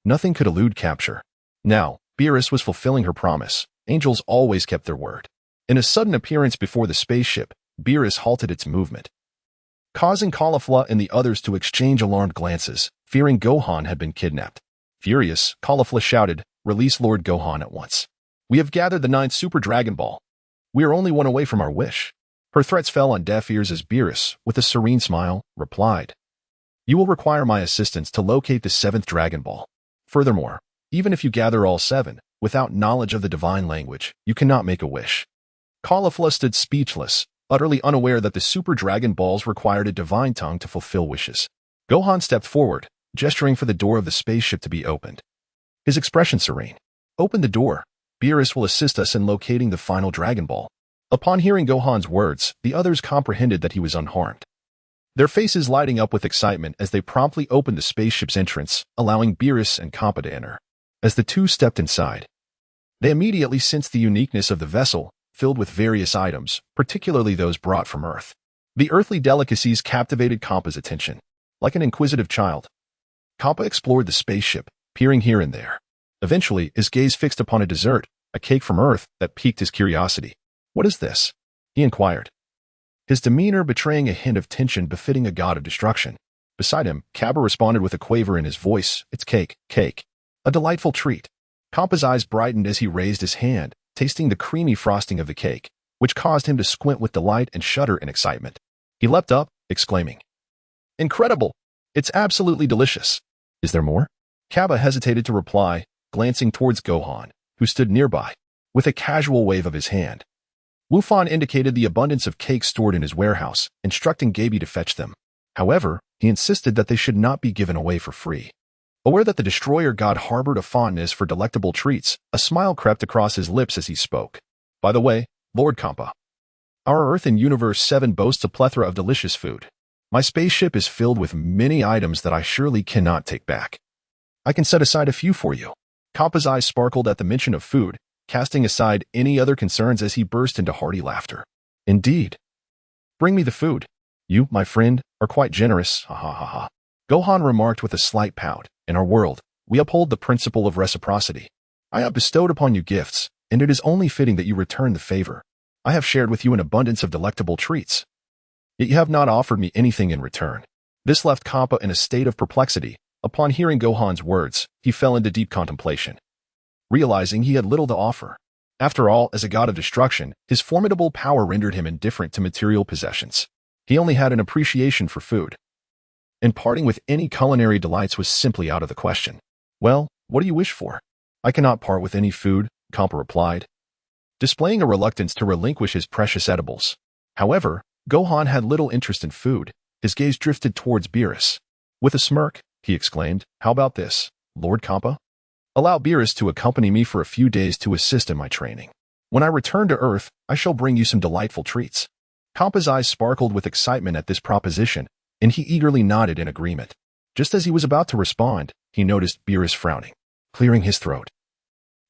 nothing could elude capture. Now, Beerus was fulfilling her promise. Angels always kept their word. In a sudden appearance before the spaceship, Beerus halted its movement, causing Caulifla and the others to exchange alarmed glances, fearing Gohan had been kidnapped. Furious, Caulifla shouted, Release Lord Gohan at once. We have gathered the 9th Super Dragon Ball. We are only one away from our wish. Her threats fell on deaf ears as Beerus, with a serene smile, replied, You will require my assistance to locate the 7th Dragon Ball. Furthermore, even if you gather all 7, without knowledge of the divine language, you cannot make a wish. Caulifla stood speechless, utterly unaware that the Super Dragon Balls required a divine tongue to fulfill wishes. Gohan stepped forward, gesturing for the door of the spaceship to be opened. His expression serene. Open the door. Beerus will assist us in locating the final Dragon Ball. Upon hearing Gohan's words, the others comprehended that he was unharmed, their faces lighting up with excitement as they promptly opened the spaceship's entrance, allowing Beerus and Kappa to enter. As the two stepped inside, they immediately sensed the uniqueness of the vessel, filled with various items, particularly those brought from Earth. The earthly delicacies captivated Kappa's attention. Like an inquisitive child, Kappa explored the spaceship, peering here and there. Eventually, his gaze fixed upon a dessert, a cake from Earth, that piqued his curiosity. What is this? He inquired, his demeanor betraying a hint of tension befitting a god of destruction. Beside him, Kappa responded with a quaver in his voice, It's cake, cake. A delightful treat. Kappa's eyes brightened as he raised his hand, tasting the creamy frosting of the cake, which caused him to squint with delight and shudder in excitement. He leapt up, exclaiming, Incredible! It's absolutely delicious. Is there more? Kappa hesitated to reply, glancing towards Gohan, who stood nearby, with a casual wave of his hand. Lufan indicated the abundance of cakes stored in his warehouse, instructing Gaby to fetch them. However, he insisted that they should not be given away for free. Aware that the destroyer god harbored a fondness for delectable treats, a smile crept across his lips as he spoke. By the way, Lord Kampa, our Earth in Universe 7 boasts a plethora of delicious food. My spaceship is filled with many items that I surely cannot take back. I can set aside a few for you. Kampa's eyes sparkled at the mention of food, casting aside any other concerns as he burst into hearty laughter. Indeed. Bring me the food. You, my friend, are quite generous, ha ha ha ha. Gohan remarked with a slight pout. In our world, we uphold the principle of reciprocity. I have bestowed upon you gifts, and it is only fitting that you return the favor. I have shared with you an abundance of delectable treats. Yet you have not offered me anything in return. This left Kappa in a state of perplexity. Upon hearing Gohan's words, he fell into deep contemplation, realizing he had little to offer. After all, as a god of destruction, his formidable power rendered him indifferent to material possessions. He only had an appreciation for food, and parting with any culinary delights was simply out of the question. Well, what do you wish for? I cannot part with any food, Kampa replied, displaying a reluctance to relinquish his precious edibles. However, Gohan had little interest in food. His gaze drifted towards Beerus. With a smirk, he exclaimed, how about this, Lord Kampa? Allow Beerus to accompany me for a few days to assist in my training. When I return to Earth, I shall bring you some delightful treats. Kampa's eyes sparkled with excitement at this proposition, and he eagerly nodded in agreement. Just as he was about to respond, he noticed Beerus frowning, clearing his throat.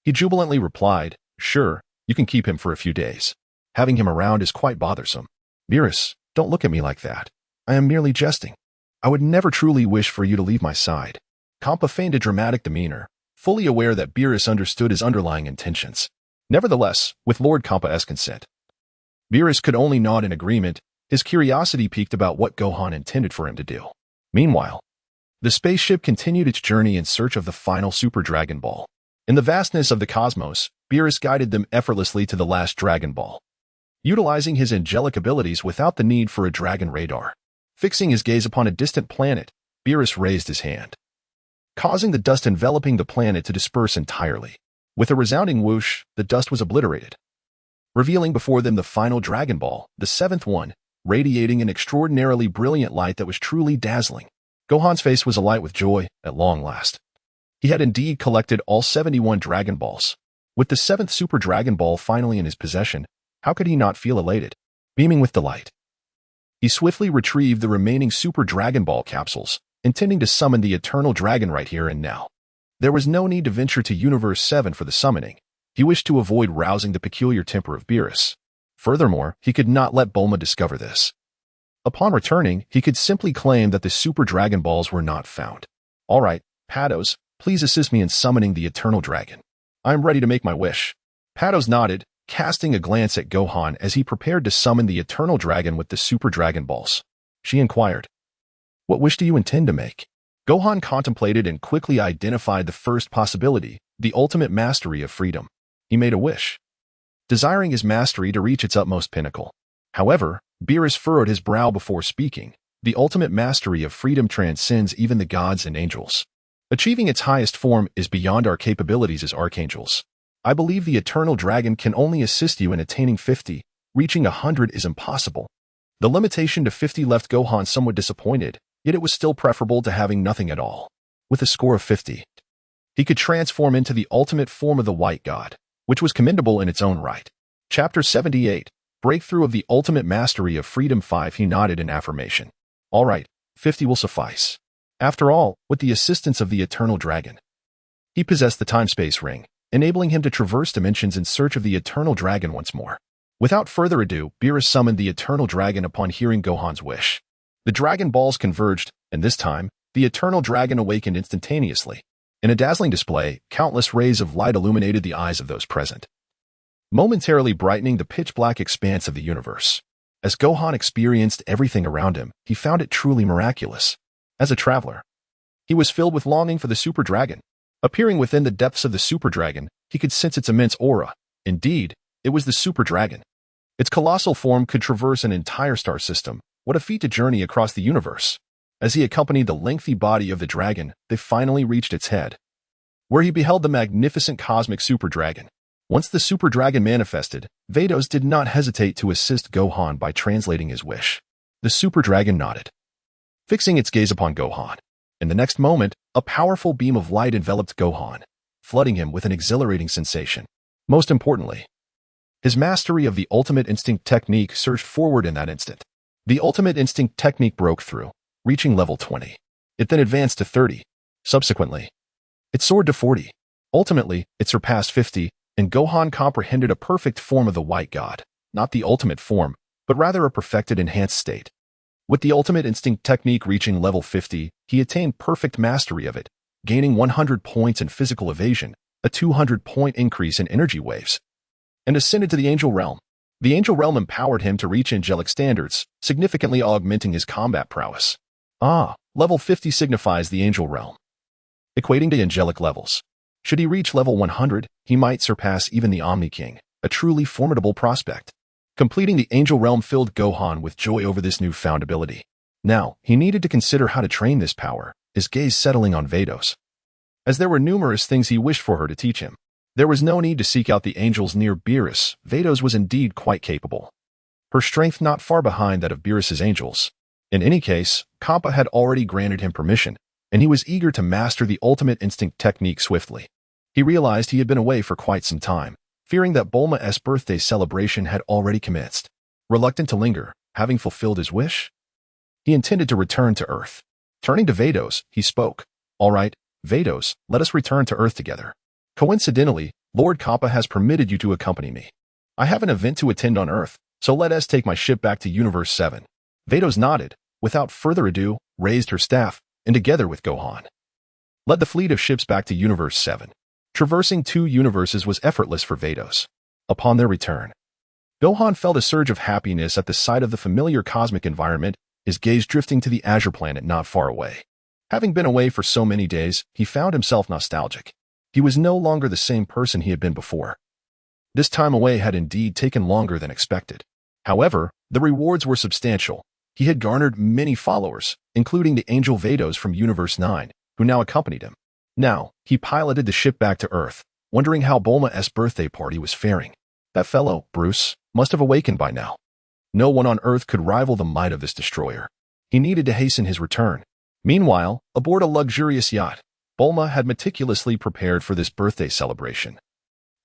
He jubilantly replied, sure, you can keep him for a few days. Having him around is quite bothersome. Beerus, don't look at me like that. I am merely jesting. I would never truly wish for you to leave my side. Kampa feigned a dramatic demeanor, fully aware that Beerus understood his underlying intentions. Nevertheless, with Lord Kampa's consent, Beerus could only nod in agreement. His curiosity piqued about what Gohan intended for him to do. Meanwhile, the spaceship continued its journey in search of the final Super Dragon Ball. In the vastness of the cosmos, Beerus guided them effortlessly to the last Dragon Ball, utilizing his angelic abilities without the need for a dragon radar. Fixing his gaze upon a distant planet, Beerus raised his hand, causing the dust enveloping the planet to disperse entirely. With a resounding whoosh, the dust was obliterated, revealing before them the final Dragon Ball, the seventh one, radiating an extraordinarily brilliant light that was truly dazzling. Gohan's face was alight with joy, at long last. He had indeed collected all 71 Dragon Balls. With the 7th Super Dragon Ball finally in his possession, how could he not feel elated? Beaming with delight, he swiftly retrieved the remaining Super Dragon Ball capsules, intending to summon the Eternal Dragon right here and now. There was no need to venture to Universe 7 for the summoning. He wished to avoid rousing the peculiar temper of Beerus. Furthermore, he could not let Bulma discover this. Upon returning, he could simply claim that the Super Dragon Balls were not found. All right, Pados, please assist me in summoning the Eternal Dragon. I am ready to make my wish. Pados nodded, casting a glance at Gohan as he prepared to summon the Eternal Dragon with the Super Dragon Balls. She inquired, what wish do you intend to make? Gohan contemplated and quickly identified the first possibility, the ultimate mastery of freedom. He made a wish, desiring his mastery to reach its utmost pinnacle. However, Beerus furrowed his brow before speaking. The ultimate mastery of freedom transcends even the gods and angels. Achieving its highest form is beyond our capabilities as archangels. I believe the Eternal Dragon can only assist you in attaining 50. Reaching 100 is impossible. The limitation to 50 left Gohan somewhat disappointed, yet it was still preferable to having nothing at all. With a score of 50, he could transform into the ultimate form of the White God, which was commendable in its own right. Chapter 78, Breakthrough of the Ultimate Mastery of Freedom 5. He nodded in affirmation. All right, 50 will suffice. After all, with the assistance of the Eternal Dragon, he possessed the time-space ring, enabling him to traverse dimensions in search of the Eternal Dragon once more. Without further ado, Beerus summoned the Eternal Dragon upon hearing Gohan's wish. The Dragon Balls converged, and this time, the Eternal Dragon awakened instantaneously. In a dazzling display, countless rays of light illuminated the eyes of those present, momentarily brightening the pitch-black expanse of the universe. As Gohan experienced everything around him, he found it truly miraculous. As a traveler, he was filled with longing for the Super Dragon. Appearing within the depths of the Super Dragon, he could sense its immense aura. Indeed, it was the Super Dragon. Its colossal form could traverse an entire star system. What a feat to journey across the universe. As he accompanied the lengthy body of the dragon, they finally reached its head, where he beheld the magnificent cosmic super dragon. Once the super dragon manifested, Vados did not hesitate to assist Gohan by translating his wish. The super dragon nodded, fixing its gaze upon Gohan. In the next moment, a powerful beam of light enveloped Gohan, flooding him with an exhilarating sensation. Most importantly, his mastery of the Ultimate Instinct technique surged forward in that instant. The Ultimate Instinct technique broke through, reaching level 20. It then advanced to 30. Subsequently, it soared to 40. Ultimately, it surpassed 50, and Gohan comprehended a perfect form of the White God, not the ultimate form, but rather a perfected enhanced state. With the Ultimate Instinct technique reaching level 50, he attained perfect mastery of it, gaining 100 points in physical evasion, a 200-point increase in energy waves, and ascended to the Angel Realm. The Angel Realm empowered him to reach angelic standards, significantly augmenting his combat prowess. Level 50 signifies the Angel Realm, equating to angelic levels. Should he reach level 100, he might surpass even the Omni King, a truly formidable prospect. Completing the Angel Realm filled Gohan with joy over this newfound ability. Now, he needed to consider how to train this power, his gaze settling on Vados. As there were numerous things he wished for her to teach him, there was no need to seek out the angels near Beerus. Vados was indeed quite capable, her strength not far behind that of Beerus's angels. In any case, Kappa had already granted him permission, and he was eager to master the Ultimate Instinct technique swiftly. He realized he had been away for quite some time, fearing that Bulma's birthday celebration had already commenced. Reluctant to linger, having fulfilled his wish, he intended to return to Earth. Turning to Vados, he spoke. All right, Vados, let us return to Earth together. Coincidentally, Lord Kappa has permitted you to accompany me. I have an event to attend on Earth, so let us take my ship back to Universe 7. Vados nodded, without further ado, raised her staff, and together with Gohan, led the fleet of ships back to Universe 7. Traversing 2 universes was effortless for Vados. Upon their return, Gohan felt a surge of happiness at the sight of the familiar cosmic environment, his gaze drifting to the Azure planet not far away. Having been away for so many days, he found himself nostalgic. He was no longer the same person he had been before. This time away had indeed taken longer than expected. However, the rewards were substantial. He had garnered many followers, including the Angel Vados from Universe 9, who now accompanied him. Now, he piloted the ship back to Earth, wondering how Bulma's birthday party was faring. That fellow, Bruce, must have awakened by now. No one on Earth could rival the might of this destroyer. He needed to hasten his return. Meanwhile, aboard a luxurious yacht, Bulma had meticulously prepared for this birthday celebration,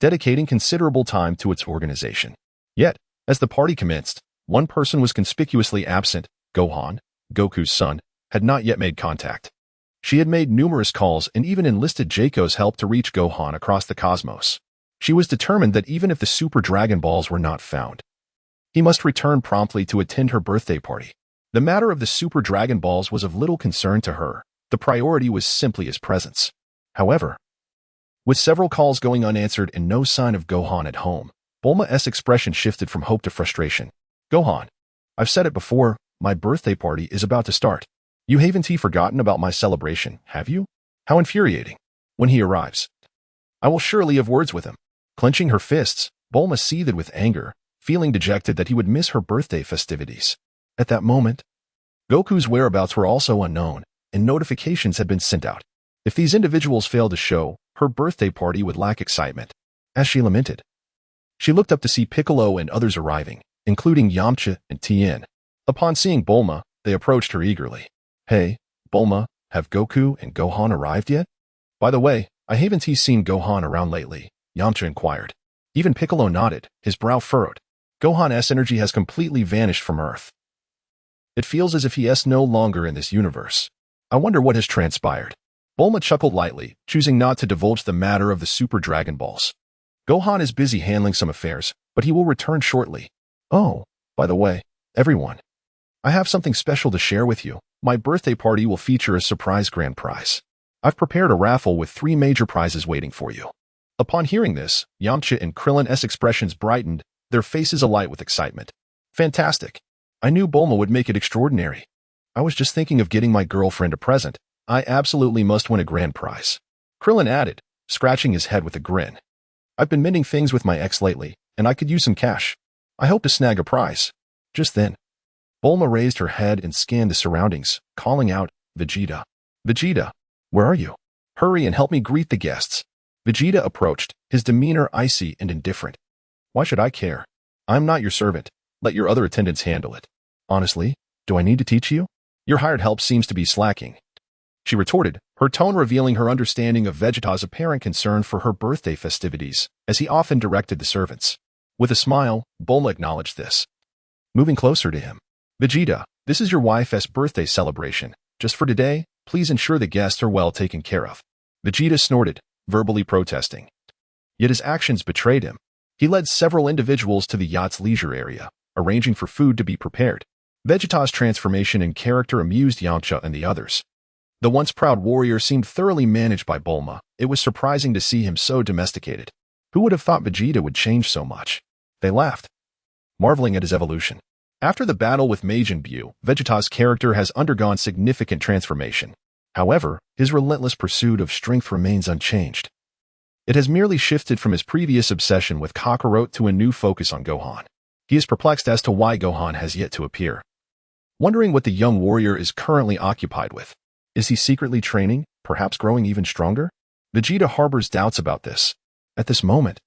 dedicating considerable time to its organization. Yet, as the party commenced, one person was conspicuously absent. Gohan, Goku's son, had not yet made contact. She had made numerous calls and even enlisted Jaco's help to reach Gohan across the cosmos. She was determined that even if the Super Dragon Balls were not found, he must return promptly to attend her birthday party. The matter of the Super Dragon Balls was of little concern to her. The priority was simply his presence. However, with several calls going unanswered and no sign of Gohan at home, Bulma's expression shifted from hope to frustration. Gohan, I've said it before, my birthday party is about to start. You haven't forgotten about my celebration, have you? How infuriating. When he arrives, I will surely have words with him. Clenching her fists, Bulma seethed with anger, feeling dejected that he would miss her birthday festivities. At that moment, Goku's whereabouts were also unknown, and notifications had been sent out. If these individuals failed to show, her birthday party would lack excitement. As she lamented, she looked up to see Piccolo and others arriving, including Yamcha and Tien. Upon seeing Bulma, they approached her eagerly. Hey, Bulma, have Goku and Gohan arrived yet? By the way, I haven't seen Gohan around lately, Yamcha inquired. Even Piccolo nodded, his brow furrowed. Gohan's energy has completely vanished from Earth. It feels as if he is no longer in this universe. I wonder what has transpired. Bulma chuckled lightly, choosing not to divulge the matter of the Super Dragon Balls. Gohan is busy handling some affairs, but he will return shortly. Oh, by the way, everyone, I have something special to share with you. My birthday party will feature a surprise grand prize. I've prepared a raffle with 3 major prizes waiting for you. Upon hearing this, Yamcha and Krillin's expressions brightened, their faces alight with excitement. Fantastic. I knew Bulma would make it extraordinary. I was just thinking of getting my girlfriend a present. I absolutely must win a grand prize. Krillin added, scratching his head with a grin. I've been mending things with my ex lately, and I could use some cash. I hope to snag a prize. Just then, Bulma raised her head and scanned the surroundings, calling out, Vegeta. Vegeta, where are you? Hurry and help me greet the guests. Vegeta approached, his demeanor icy and indifferent. Why should I care? I'm not your servant. Let your other attendants handle it. Honestly, do I need to teach you? Your hired help seems to be slacking. She retorted, her tone revealing her understanding of Vegeta's apparent concern for her birthday festivities, as he often directed the servants. With a smile, Bulma acknowledged this. Moving closer to him. Vegeta, this is your wife's birthday celebration. Just for today, please ensure the guests are well taken care of. Vegeta snorted, verbally protesting. Yet his actions betrayed him. He led several individuals to the yacht's leisure area, arranging for food to be prepared. Vegeta's transformation and character amused Yamcha and the others. The once proud warrior seemed thoroughly managed by Bulma. It was surprising to see him so domesticated. Who would have thought Vegeta would change so much? They laughed, marveling at his evolution. After the battle with Majin Buu, Vegeta's character has undergone significant transformation. However, his relentless pursuit of strength remains unchanged. It has merely shifted from his previous obsession with Kakarot to a new focus on Gohan. He is perplexed as to why Gohan has yet to appear. Wondering what the young warrior is currently occupied with. Is he secretly training, perhaps growing even stronger? Vegeta harbors doubts about this. At this moment,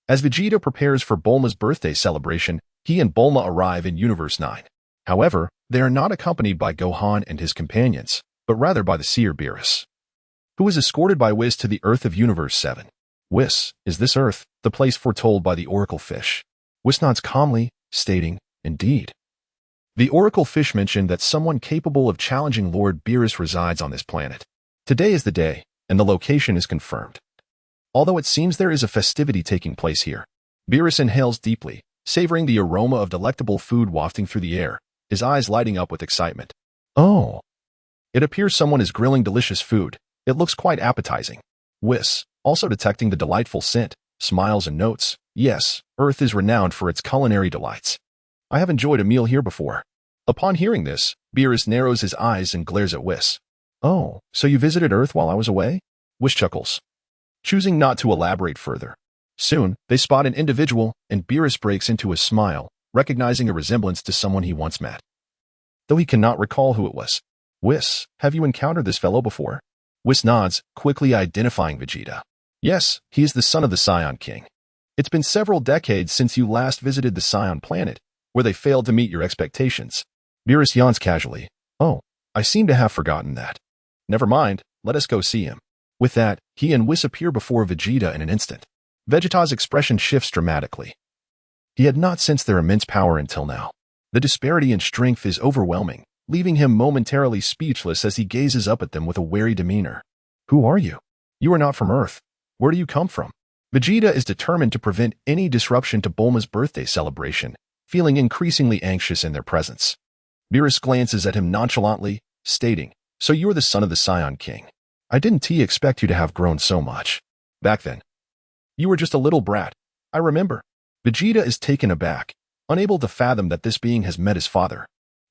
as Vegeta prepares for Bulma's birthday celebration, he and Bulma arrive in Universe 9. However, they are not accompanied by Gohan and his companions, but rather by the seer Beerus, who is escorted by Whis to the Earth of Universe 7. Whis, is this Earth, the place foretold by the Oracle Fish? Whis nods calmly, stating, Indeed. The Oracle Fish mentioned that someone capable of challenging Lord Beerus resides on this planet. Today is the day, and the location is confirmed. Although it seems there is a festivity taking place here. Beerus inhales deeply, savoring the aroma of delectable food wafting through the air, his eyes lighting up with excitement. Oh! It appears someone is grilling delicious food. It looks quite appetizing. Whis, also detecting the delightful scent, smiles and notes, Yes, Earth is renowned for its culinary delights. I have enjoyed a meal here before. Upon hearing this, Beerus narrows his eyes and glares at Whis. Oh, so you visited Earth while I was away? Whis chuckles, choosing not to elaborate further. Soon, they spot an individual, and Beerus breaks into a smile, recognizing a resemblance to someone he once met. Though he cannot recall who it was. Whis, have you encountered this fellow before? Whis nods, quickly identifying Vegeta. Yes, he is the son of the Saiyan King. It's been several decades since you last visited the Saiyan planet, where they failed to meet your expectations. Beerus yawns casually. Oh, I seem to have forgotten that. Never mind, let us go see him. With that, he and Whis appear before Vegeta in an instant. Vegeta's expression shifts dramatically. He had not sensed their immense power until now. The disparity in strength is overwhelming, leaving him momentarily speechless as he gazes up at them with a wary demeanor. Who are you? You are not from Earth. Where do you come from? Vegeta is determined to prevent any disruption to Bulma's birthday celebration, feeling increasingly anxious in their presence. Beerus glances at him nonchalantly, stating, So you are the son of the Saiyan King. I didn't expect you to have grown so much. Back then, you were just a little brat. I remember. Vegeta is taken aback, unable to fathom that this being has met his father.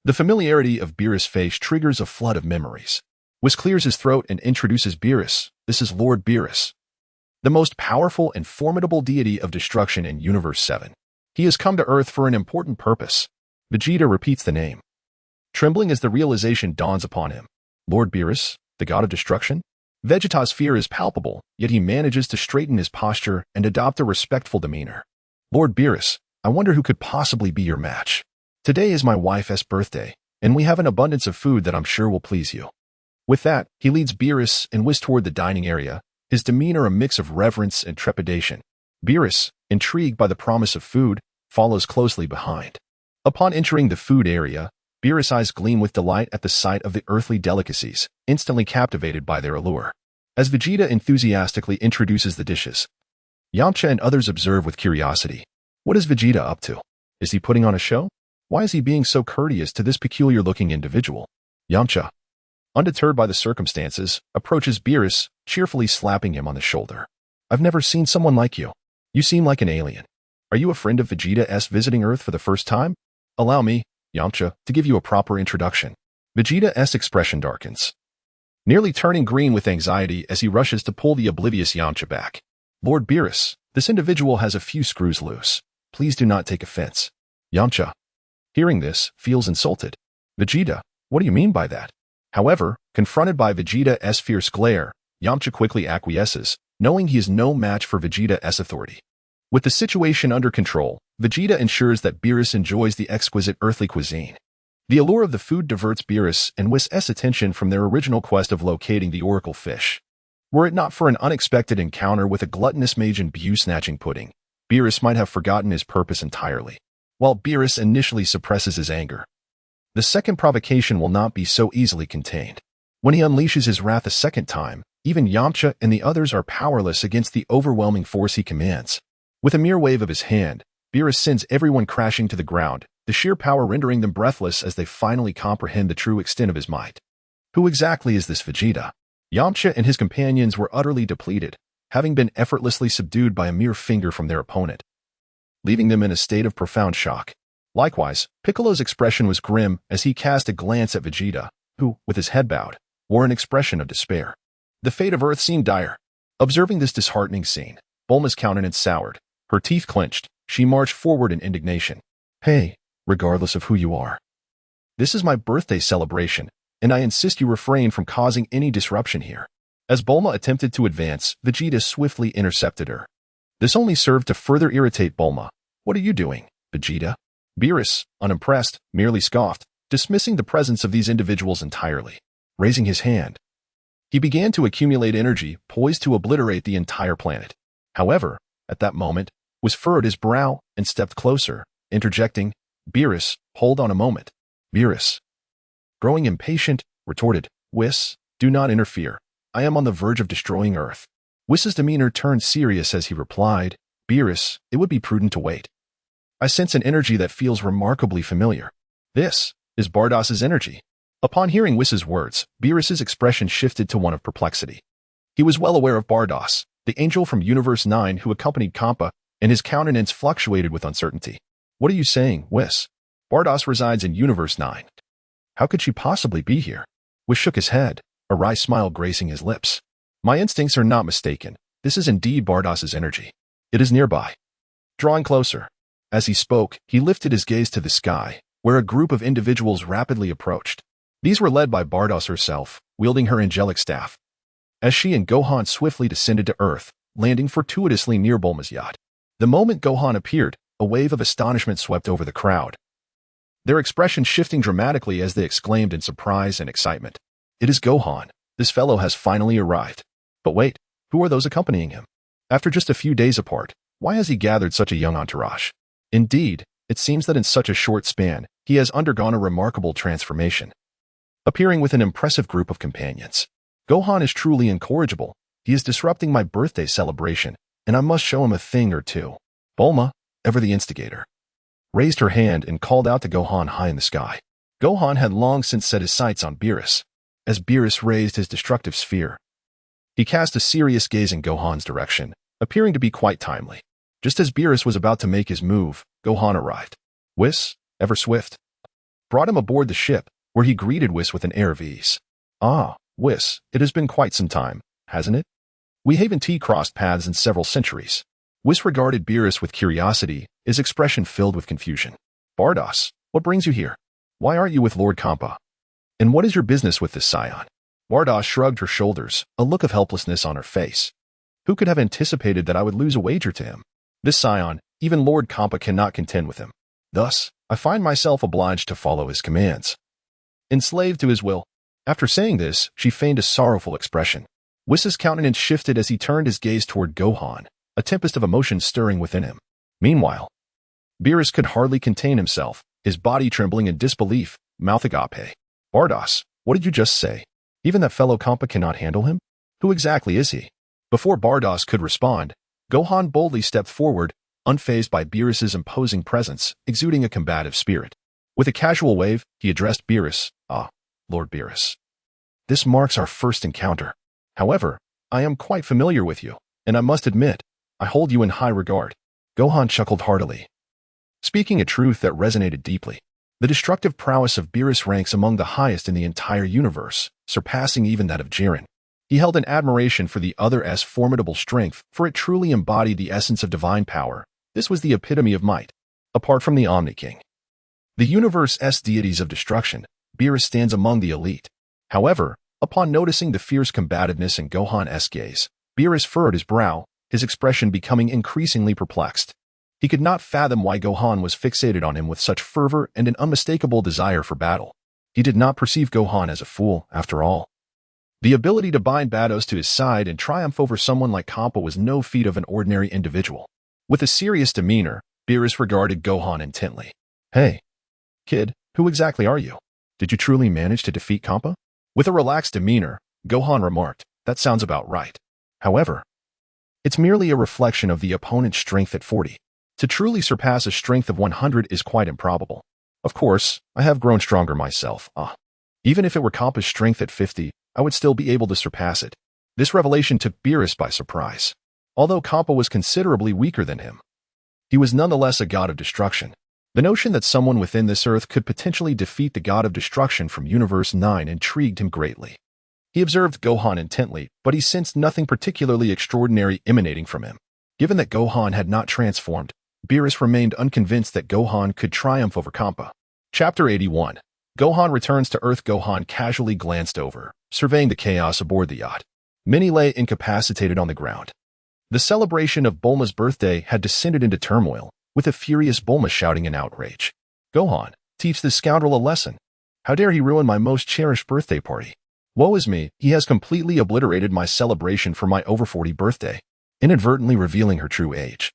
The familiarity of Beerus' face triggers a flood of memories. Whis clears his throat and introduces Beerus. This is Lord Beerus, the most powerful and formidable deity of destruction in Universe 7. He has come to Earth for an important purpose. Vegeta repeats the name, trembling as the realization dawns upon him. Lord Beerus, the god of destruction? Vegeta's fear is palpable, yet he manages to straighten his posture and adopt a respectful demeanor. Lord Beerus, I wonder who could possibly be your match. Today is my wife's birthday, and we have an abundance of food that I'm sure will please you. With that, he leads Beerus and Whis toward the dining area, his demeanor a mix of reverence and trepidation. Beerus, intrigued by the promise of food, follows closely behind. Upon entering the food area, Beerus' eyes gleam with delight at the sight of the earthly delicacies, instantly captivated by their allure. As Vegeta enthusiastically introduces the dishes, Yamcha and others observe with curiosity. What is Vegeta up to? Is he putting on a show? Why is he being so courteous to this peculiar-looking individual? Yamcha, undeterred by the circumstances, approaches Beerus, cheerfully slapping him on the shoulder. I've never seen someone like you. You seem like an alien. Are you a friend of Vegeta's visiting Earth for the first time? Allow me, Yamcha, to give you a proper introduction. Vegeta's expression darkens, nearly turning green with anxiety as he rushes to pull the oblivious Yamcha back. Lord Beerus, this individual has a few screws loose. Please do not take offense. Yamcha, Hearing this, feels insulted. Vegeta, what do you mean by that? However, confronted by Vegeta's fierce glare, Yamcha quickly acquiesces, knowing he is no match for Vegeta's authority. With the situation under control, Vegeta ensures that Beerus enjoys the exquisite earthly cuisine. The allure of the food diverts Beerus and Whis' attention from their original quest of locating the Oracle Fish. Were it not for an unexpected encounter with a gluttonous Majin Buu snatching pudding, Beerus might have forgotten his purpose entirely. While Beerus initially suppresses his anger, the second provocation will not be so easily contained. When he unleashes his wrath a second time, even Yamcha and the others are powerless against the overwhelming force he commands. With a mere wave of his hand, Beerus sends everyone crashing to the ground, the sheer power rendering them breathless as they finally comprehend the true extent of his might. Who exactly is this Vegeta? Yamcha and his companions were utterly depleted, having been effortlessly subdued by a mere finger from their opponent, leaving them in a state of profound shock. Likewise, Piccolo's expression was grim as he cast a glance at Vegeta, who, with his head bowed, wore an expression of despair. The fate of Earth seemed dire. Observing this disheartening scene, Bulma's countenance soured. Her teeth clenched. She marched forward in indignation. Hey, regardless of who you are, this is my birthday celebration, and I insist you refrain from causing any disruption here. As Bulma attempted to advance, Vegeta swiftly intercepted her. This only served to further irritate Bulma. What are you doing, Vegeta? Beerus, unimpressed, merely scoffed, dismissing the presence of these individuals entirely. Raising his hand, he began to accumulate energy, poised to obliterate the entire planet. However, at that moment, Whis furrowed his brow and stepped closer, interjecting, Beerus, hold on a moment. Beerus, growing impatient, retorted, Whis, do not interfere. I am on the verge of destroying Earth. Whis' demeanor turned serious as he replied, Beerus, it would be prudent to wait. I sense an energy that feels remarkably familiar. This is Bardos's energy. Upon hearing Whis' words, Beerus' expression shifted to one of perplexity. He was well aware of Bardos, the angel from Universe 9 who accompanied Kampa, and his countenance fluctuated with uncertainty. What are you saying, Whis? Bardos resides in Universe 9. How could she possibly be here? Whis shook his head, a wry smile gracing his lips. My instincts are not mistaken. This is indeed Bardos's energy. It is nearby. Drawing closer. As he spoke, he lifted his gaze to the sky, where a group of individuals rapidly approached. These were led by Bardos herself, wielding her angelic staff. As she and Gohan swiftly descended to Earth, landing fortuitously near Bulma's yacht. The moment Gohan appeared, a wave of astonishment swept over the crowd, their expression shifting dramatically as they exclaimed in surprise and excitement. It is Gohan. This fellow has finally arrived. But wait, who are those accompanying him? After just a few days apart, why has he gathered such a young entourage? Indeed, it seems that in such a short span, he has undergone a remarkable transformation, appearing with an impressive group of companions. Gohan is truly incorrigible. He is disrupting my birthday celebration, and I must show him a thing or two. Bulma, ever the instigator, raised her hand and called out to Gohan high in the sky. Gohan had long since set his sights on Beerus. As Beerus raised his destructive sphere, he cast a serious gaze in Gohan's direction, appearing to be quite timely. Just as Beerus was about to make his move, Gohan arrived. Whis, ever swift, brought him aboard the ship, where he greeted Whis with an air of ease. Ah, Whis, it has been quite some time, hasn't it? We haven't crossed paths in several centuries. Whis regarded Beerus with curiosity, his expression filled with confusion. Bardos, what brings you here? Why aren't you with Lord Kampa? And what is your business with this scion? Bardos shrugged her shoulders, a look of helplessness on her face. Who could have anticipated that I would lose a wager to him? This scion, even Lord Kampa cannot contend with him. Thus, I find myself obliged to follow his commands, enslaved to his will. After saying this, she feigned a sorrowful expression. Whis' countenance shifted as he turned his gaze toward Gohan, a tempest of emotion stirring within him. Meanwhile, Beerus could hardly contain himself, his body trembling in disbelief, mouth agape. Bardos, what did you just say? Even that fellow Kampa cannot handle him? Who exactly is he? Before Bardos could respond, Gohan boldly stepped forward, unfazed by Beerus' imposing presence, exuding a combative spirit. With a casual wave, he addressed Beerus. Ah, Lord Beerus. This marks our first encounter. However, I am quite familiar with you, and I must admit, I hold you in high regard. Gohan chuckled heartily, speaking a truth that resonated deeply. The destructive prowess of Beerus ranks among the highest in the entire universe, surpassing even that of Jiren. He held an admiration for the other's formidable strength, for it truly embodied the essence of divine power. This was the epitome of might. Apart from the Omni King, The universe's deities of destruction, Beerus stands among the elite. However, upon noticing the fierce combativeness in Gohan's gaze, Beerus furrowed his brow, his expression becoming increasingly perplexed. He could not fathom why Gohan was fixated on him with such fervor and an unmistakable desire for battle. He did not perceive Gohan as a fool, after all. The ability to bind Bados to his side and triumph over someone like Kappa was no feat of an ordinary individual. With a serious demeanor, Beerus regarded Gohan intently. "Hey, kid, who exactly are you? Did you truly manage to defeat Kappa?" With a relaxed demeanor, Gohan remarked, "That sounds about right. However, it's merely a reflection of the opponent's strength at 40. To truly surpass a strength of 100 is quite improbable. Of course, I have grown stronger myself. Even if it were Kappa's strength at 50, I would still be able to surpass it." This revelation took Beerus by surprise. Although Kappa was considerably weaker than him, he was nonetheless a god of destruction. The notion that someone within this earth could potentially defeat the god of destruction from Universe 9 intrigued him greatly. He observed Gohan intently, but he sensed nothing particularly extraordinary emanating from him. Given that Gohan had not transformed, Beerus remained unconvinced that Gohan could triumph over Kappa. Chapter 81. Gohan returns to Earth. Gohan casually glanced over, surveying the chaos aboard the yacht. Many lay incapacitated on the ground. The celebration of Bulma's birthday had descended into turmoil, with a furious Bulma shouting in outrage. "Gohan, teach this scoundrel a lesson. How dare he ruin my most cherished birthday party? Woe is me, he has completely obliterated my celebration for my over 40 birthday," inadvertently revealing her true age.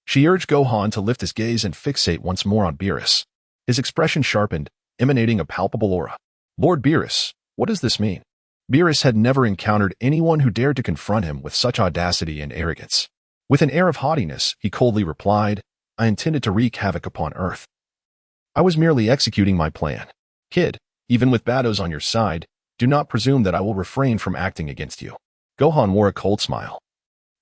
She urged Gohan to lift his gaze and fixate once more on Beerus. His expression sharpened, emanating a palpable aura. "Lord Beerus, what does this mean?" Beerus had never encountered anyone who dared to confront him with such audacity and arrogance. With an air of haughtiness, he coldly replied, "I intended to wreak havoc upon Earth. I was merely executing my plan. Kid, even with Bados on your side, do not presume that I will refrain from acting against you." Gohan wore a cold smile.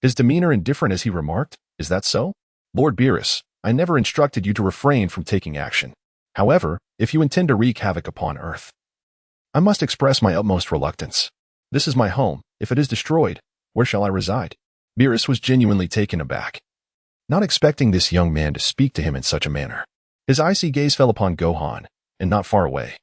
His demeanor indifferent as he remarked, "Is that so? Lord Beerus, I never instructed you to refrain from taking action. However, if you intend to wreak havoc upon Earth, I must express my utmost reluctance. This is my home. If it is destroyed, where shall I reside?" Beerus was genuinely taken aback, not expecting this young man to speak to him in such a manner. His icy gaze fell upon Gohan, and not far away.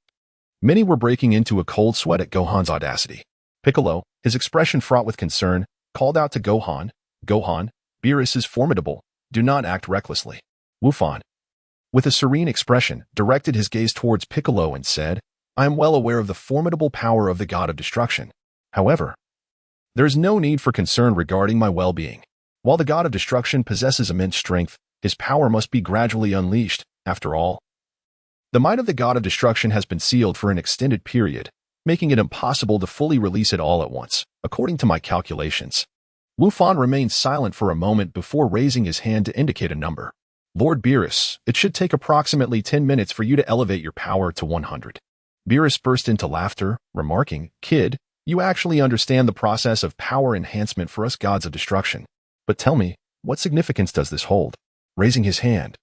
Many were breaking into a cold sweat at Gohan's audacity. Piccolo, his expression fraught with concern, called out to Gohan, "Gohan, Beerus is formidable. Do not act recklessly." Wufan, with a serene expression, directed his gaze towards Piccolo and said, "I am well aware of the formidable power of the god of destruction. However, there is no need for concern regarding my well-being. While the god of destruction possesses immense strength, his power must be gradually unleashed. After all, the might of the god of destruction has been sealed for an extended period, making it impossible to fully release it all at once, according to my calculations." Wufan remained silent for a moment before raising his hand to indicate a number. "Lord Beerus, it should take approximately 10 minutes for you to elevate your power to 100. Beerus burst into laughter, remarking, "Kid, you actually understand the process of power enhancement for us gods of destruction. But tell me, what significance does this hold?" Raising his hand,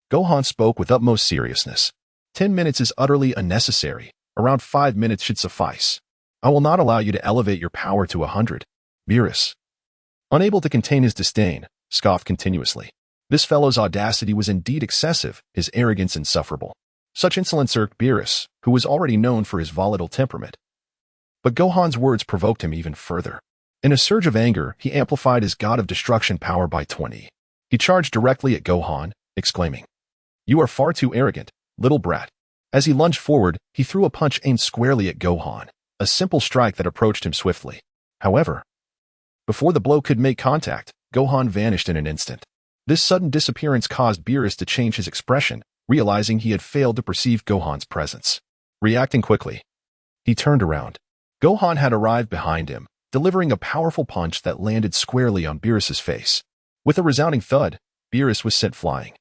Gohan spoke with utmost seriousness. 10 minutes is utterly unnecessary. Around 5 minutes should suffice. I will not allow you to elevate your power to 100. Beerus, unable to contain his disdain, scoffed continuously. This fellow's audacity was indeed excessive, his arrogance insufferable. Such insolence irked Beerus, who was already known for his volatile temperament. But Gohan's words provoked him even further. In a surge of anger, he amplified his god of destruction power by 20. He charged directly at Gohan, exclaiming, "You are far too arrogant, little brat." As he lunged forward, he threw a punch aimed squarely at Gohan, a simple strike that approached him swiftly. However, before the blow could make contact, Gohan vanished in an instant. This sudden disappearance caused Beerus to change his expression, realizing he had failed to perceive Gohan's presence. Reacting quickly, he turned around. Gohan had arrived behind him, delivering a powerful punch that landed squarely on Beerus's face. With a resounding thud, Beerus was sent flying,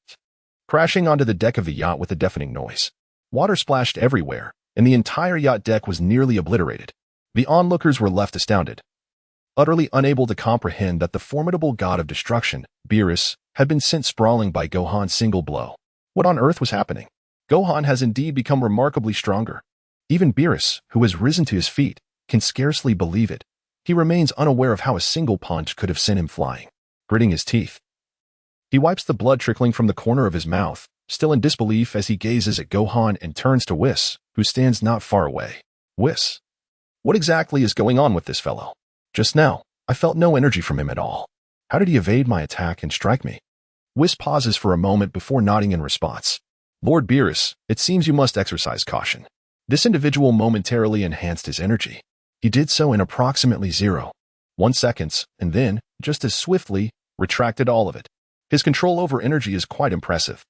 crashing onto the deck of the yacht with a deafening noise. Water splashed everywhere, and the entire yacht deck was nearly obliterated. The onlookers were left astounded, utterly unable to comprehend that the formidable god of destruction, Beerus, had been sent sprawling by Gohan's single blow. What on earth was happening? Gohan has indeed become remarkably stronger. Even Beerus, who has risen to his feet, can scarcely believe it. He remains unaware of how a single punch could have sent him flying. Gritting his teeth, he wipes the blood trickling from the corner of his mouth, still in disbelief as he gazes at Gohan and turns to Whis, who stands not far away. Whis, what exactly is going on with this fellow? Just now, I felt no energy from him at all. How did he evade my attack and strike me? Whis pauses for a moment before nodding in response. Lord Beerus, it seems you must exercise caution. This individual momentarily enhanced his energy. He did so in approximately 0.1 seconds, and then, just as swiftly, retracted all of it. His control over energy is quite impressive.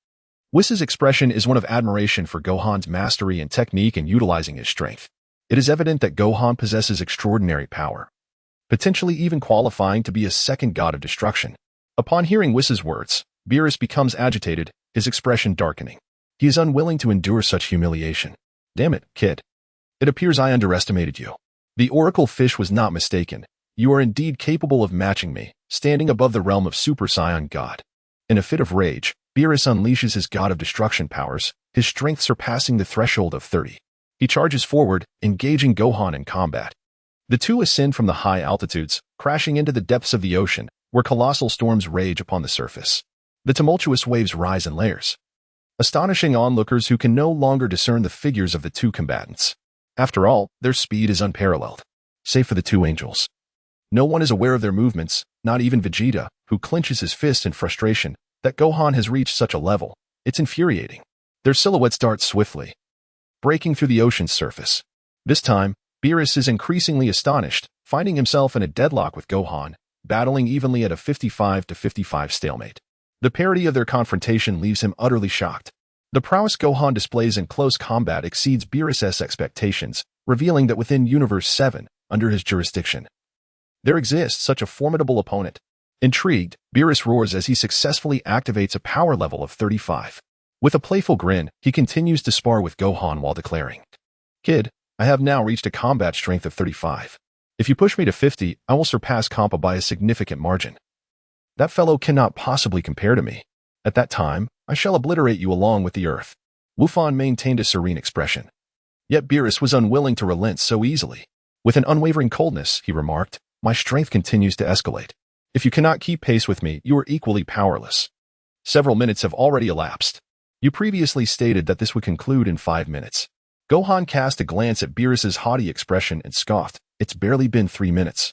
Whis' expression is one of admiration for Gohan's mastery and technique in utilizing his strength. It is evident that Gohan possesses extraordinary power, potentially even qualifying to be a second god of destruction. Upon hearing Whis' words, Beerus becomes agitated, his expression darkening. He is unwilling to endure such humiliation. Damn it, kid. It appears I underestimated you. The Oracle Fish was not mistaken. You are indeed capable of matching me, standing above the realm of Super Saiyan God. In a fit of rage, Beerus unleashes his god of destruction powers, his strength surpassing the threshold of 30. He charges forward, engaging Gohan in combat. The two ascend from the high altitudes, crashing into the depths of the ocean, where colossal storms rage upon the surface. The tumultuous waves rise in layers, astonishing onlookers who can no longer discern the figures of the two combatants. After all, their speed is unparalleled, save for the two angels. No one is aware of their movements, not even Vegeta, who clenches his fist in frustration that Gohan has reached such a level. It's infuriating. Their silhouettes dart swiftly, breaking through the ocean's surface. This time, Beerus is increasingly astonished, finding himself in a deadlock with Gohan, battling evenly at a 55-55 stalemate. The parity of their confrontation leaves him utterly shocked. The prowess Gohan displays in close combat exceeds Beerus' expectations, revealing that within Universe 7, under his jurisdiction, there exists such a formidable opponent. Intrigued, Beerus roars as he successfully activates a power level of 35. With a playful grin, he continues to spar with Gohan while declaring, "Kid, I have now reached a combat strength of 35. If you push me to 50, I will surpass Kampa by a significant margin. That fellow cannot possibly compare to me. At that time, I shall obliterate you along with the earth." Wufan maintained a serene expression. Yet Beerus was unwilling to relent so easily. With an unwavering coldness, he remarked, "My strength continues to escalate. If you cannot keep pace with me, you are equally powerless. Several minutes have already elapsed. You previously stated that this would conclude in 5 minutes. Gohan cast a glance at Beerus' haughty expression and scoffed. It's barely been 3 minutes.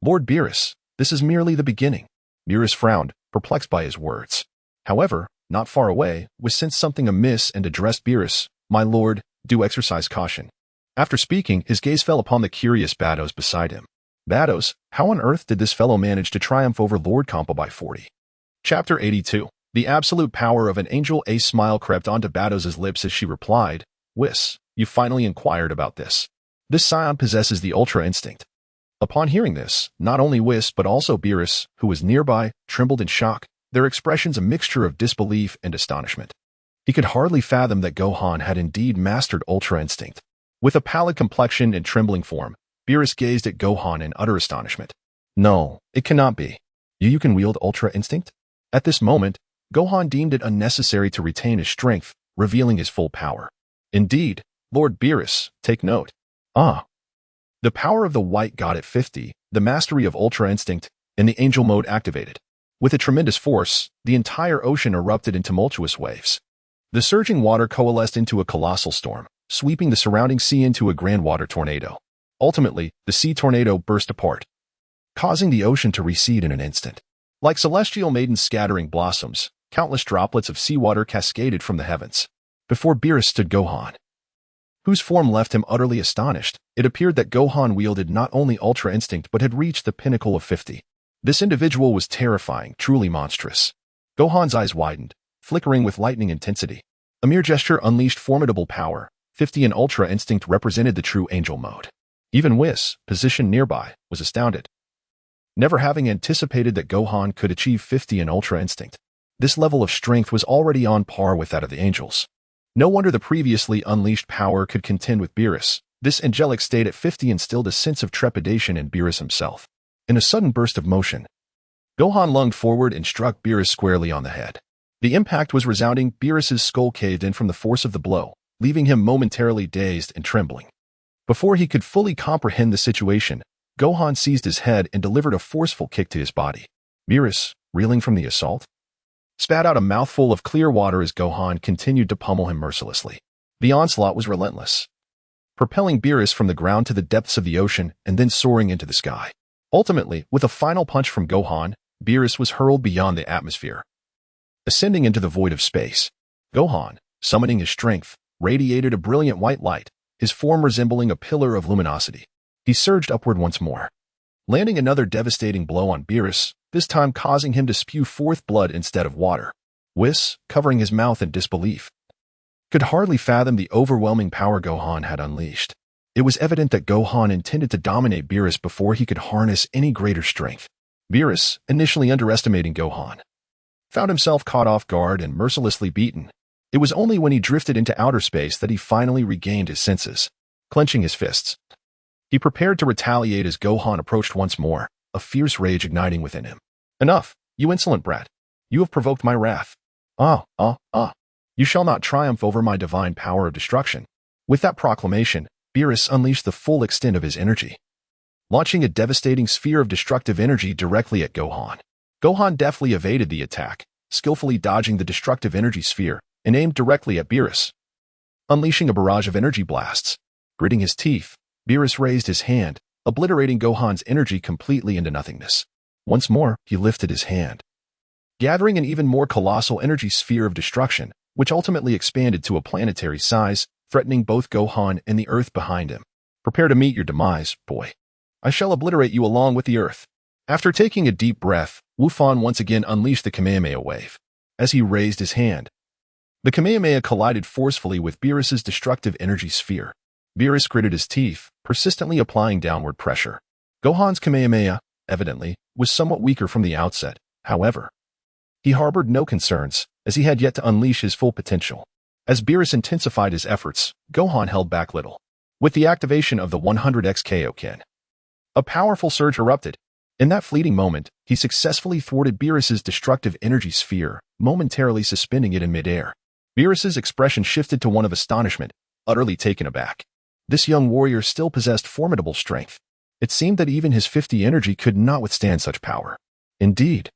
Lord Beerus, this is merely the beginning. Beerus frowned, perplexed by his words. However, not far away, Whis sensed something amiss and addressed Beerus. My lord, do exercise caution. After speaking, his gaze fell upon the curious Bados beside him. Bados, how on earth did this fellow manage to triumph over Lord Kampa by 40? Chapter 82. The absolute power of an angel. A smile crept onto Bados' lips as she replied, Whis, you finally inquired about this. This scion possesses the Ultra Instinct. Upon hearing this, not only Whis but also Beerus, who was nearby, trembled in shock, their expressions a mixture of disbelief and astonishment. He could hardly fathom that Gohan had indeed mastered Ultra Instinct. With a pallid complexion and trembling form, Beerus gazed at Gohan in utter astonishment. No, it cannot be. You can wield Ultra Instinct? At this moment, Gohan deemed it unnecessary to retain his strength, revealing his full power. Indeed, Lord Beerus, take note. The power of the White God at 50, the mastery of Ultra Instinct, and the Angel Mode activated. With a tremendous force, the entire ocean erupted in tumultuous waves. The surging water coalesced into a colossal storm, sweeping the surrounding sea into a grand water tornado. Ultimately, the sea tornado burst apart, causing the ocean to recede in an instant. Like celestial maidens scattering blossoms, countless droplets of seawater cascaded from the heavens. Before Beerus stood Gohan, whose form left him utterly astonished. It appeared that Gohan wielded not only Ultra Instinct but had reached the pinnacle of 50. This individual was terrifying, truly monstrous. Gohan's eyes widened, flickering with lightning intensity. A mere gesture unleashed formidable power. 50 in Ultra Instinct represented the true Angel Mode. Even Whis, positioned nearby, was astounded, never having anticipated that Gohan could achieve 50 in Ultra Instinct. This level of strength was already on par with that of the angels. No wonder the previously unleashed power could contend with Beerus. This angelic state at 50 instilled a sense of trepidation in Beerus himself. In a sudden burst of motion, Gohan lunged forward and struck Beerus squarely on the head. The impact was resounding. Beerus' skull caved in from the force of the blow, leaving him momentarily dazed and trembling. Before he could fully comprehend the situation, Gohan seized his head and delivered a forceful kick to his body. Beerus, reeling from the assault, spat out a mouthful of clear water as Gohan continued to pummel him mercilessly. The onslaught was relentless, propelling Beerus from the ground to the depths of the ocean and then soaring into the sky. Ultimately, with a final punch from Gohan, Beerus was hurled beyond the atmosphere, ascending into the void of space. Gohan, summoning his strength, radiated a brilliant white light, his form resembling a pillar of luminosity. He surged upward once more, landing another devastating blow on Beerus, this time causing him to spew forth blood instead of water. Whis, covering his mouth in disbelief, could hardly fathom the overwhelming power Gohan had unleashed. It was evident that Gohan intended to dominate Beerus before he could harness any greater strength. Beerus, initially underestimating Gohan, found himself caught off guard and mercilessly beaten. It was only when he drifted into outer space that he finally regained his senses. Clenching his fists, he prepared to retaliate as Gohan approached once more, a fierce rage igniting within him. "Enough, you insolent brat. You have provoked my wrath. You shall not triumph over my divine power of destruction." With that proclamation, Beerus unleashed the full extent of his energy, launching a devastating sphere of destructive energy directly at Gohan. Gohan deftly evaded the attack, skillfully dodging the destructive energy sphere, and aimed directly at Beerus, unleashing a barrage of energy blasts. Gritting his teeth, Beerus raised his hand, obliterating Gohan's energy completely into nothingness. Once more, he lifted his hand, gathering an even more colossal energy sphere of destruction, which ultimately expanded to a planetary size, threatening both Gohan and the Earth behind him. "Prepare to meet your demise, boy. I shall obliterate you along with the Earth." After taking a deep breath, Wufan once again unleashed the Kamehameha wave. As he raised his hand, the Kamehameha collided forcefully with Beerus's destructive energy sphere. Beerus gritted his teeth, persistently applying downward pressure. Gohan's Kamehameha, evidently, was somewhat weaker from the outset. However, he harbored no concerns, as he had yet to unleash his full potential. As Beerus intensified his efforts, Gohan held back little. With the activation of the 100x Kaioken, a powerful surge erupted. In that fleeting moment, he successfully thwarted Beerus's destructive energy sphere, momentarily suspending it in midair. Beerus's expression shifted to one of astonishment, utterly taken aback. This young warrior still possessed formidable strength. It seemed that even his 50 energy could not withstand such power. Indeed,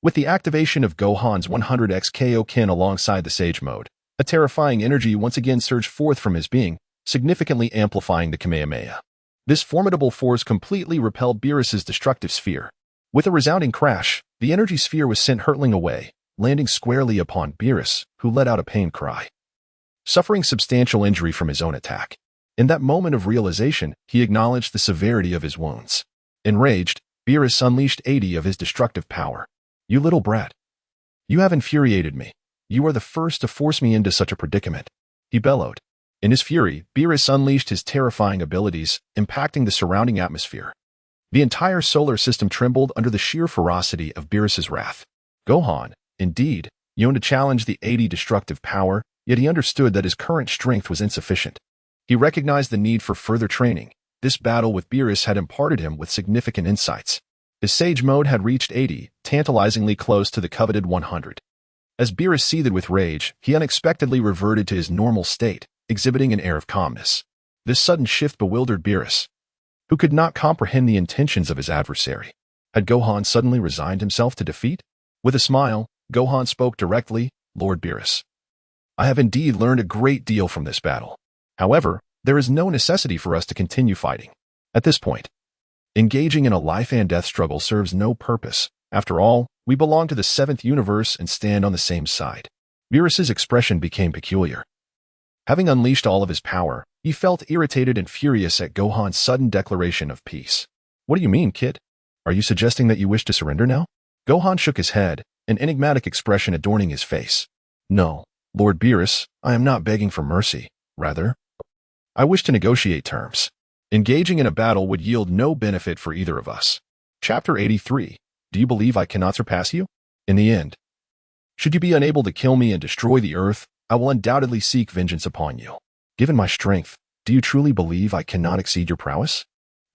with the activation of Gohan's 100x Kaioken alongside the Sage Mode, a terrifying energy once again surged forth from his being, significantly amplifying the Kamehameha. This formidable force completely repelled Beerus's destructive sphere. With a resounding crash, the energy sphere was sent hurtling away, landing squarely upon Beerus, who let out a pained cry, suffering substantial injury from his own attack. In that moment of realization, he acknowledged the severity of his wounds. Enraged, Beerus unleashed 80 of his destructive power. "You little brat. You have infuriated me. You are the first to force me into such a predicament," he bellowed. In his fury, Beerus unleashed his terrifying abilities, impacting the surrounding atmosphere. The entire solar system trembled under the sheer ferocity of Beerus's wrath. Gohan, indeed, yearned to challenge the 80 destructive power, yet he understood that his current strength was insufficient. He recognized the need for further training. This battle with Beerus had imparted him with significant insights. His Sage Mode had reached 80, tantalizingly close to the coveted 100. As Beerus seethed with rage, he unexpectedly reverted to his normal state, exhibiting an air of calmness. This sudden shift bewildered Beerus, who could not comprehend the intentions of his adversary. Had Gohan suddenly resigned himself to defeat? With a smile, Gohan spoke directly, "Lord Beerus, I have indeed learned a great deal from this battle. However, there is no necessity for us to continue fighting. At this point, engaging in a life-and-death struggle serves no purpose. After all, we belong to the 7th universe and stand on the same side." Beerus's expression became peculiar. Having unleashed all of his power, he felt irritated and furious at Gohan's sudden declaration of peace. "What do you mean, kid? Are you suggesting that you wish to surrender now?" Gohan shook his head, an enigmatic expression adorning his face. "No, Lord Beerus, I am not begging for mercy. Rather, I wish to negotiate terms. Engaging in a battle would yield no benefit for either of us." Chapter 83. Do you believe I cannot surpass you? In the end, should you be unable to kill me and destroy the Earth, I will undoubtedly seek vengeance upon you. Given my strength, do you truly believe I cannot exceed your prowess?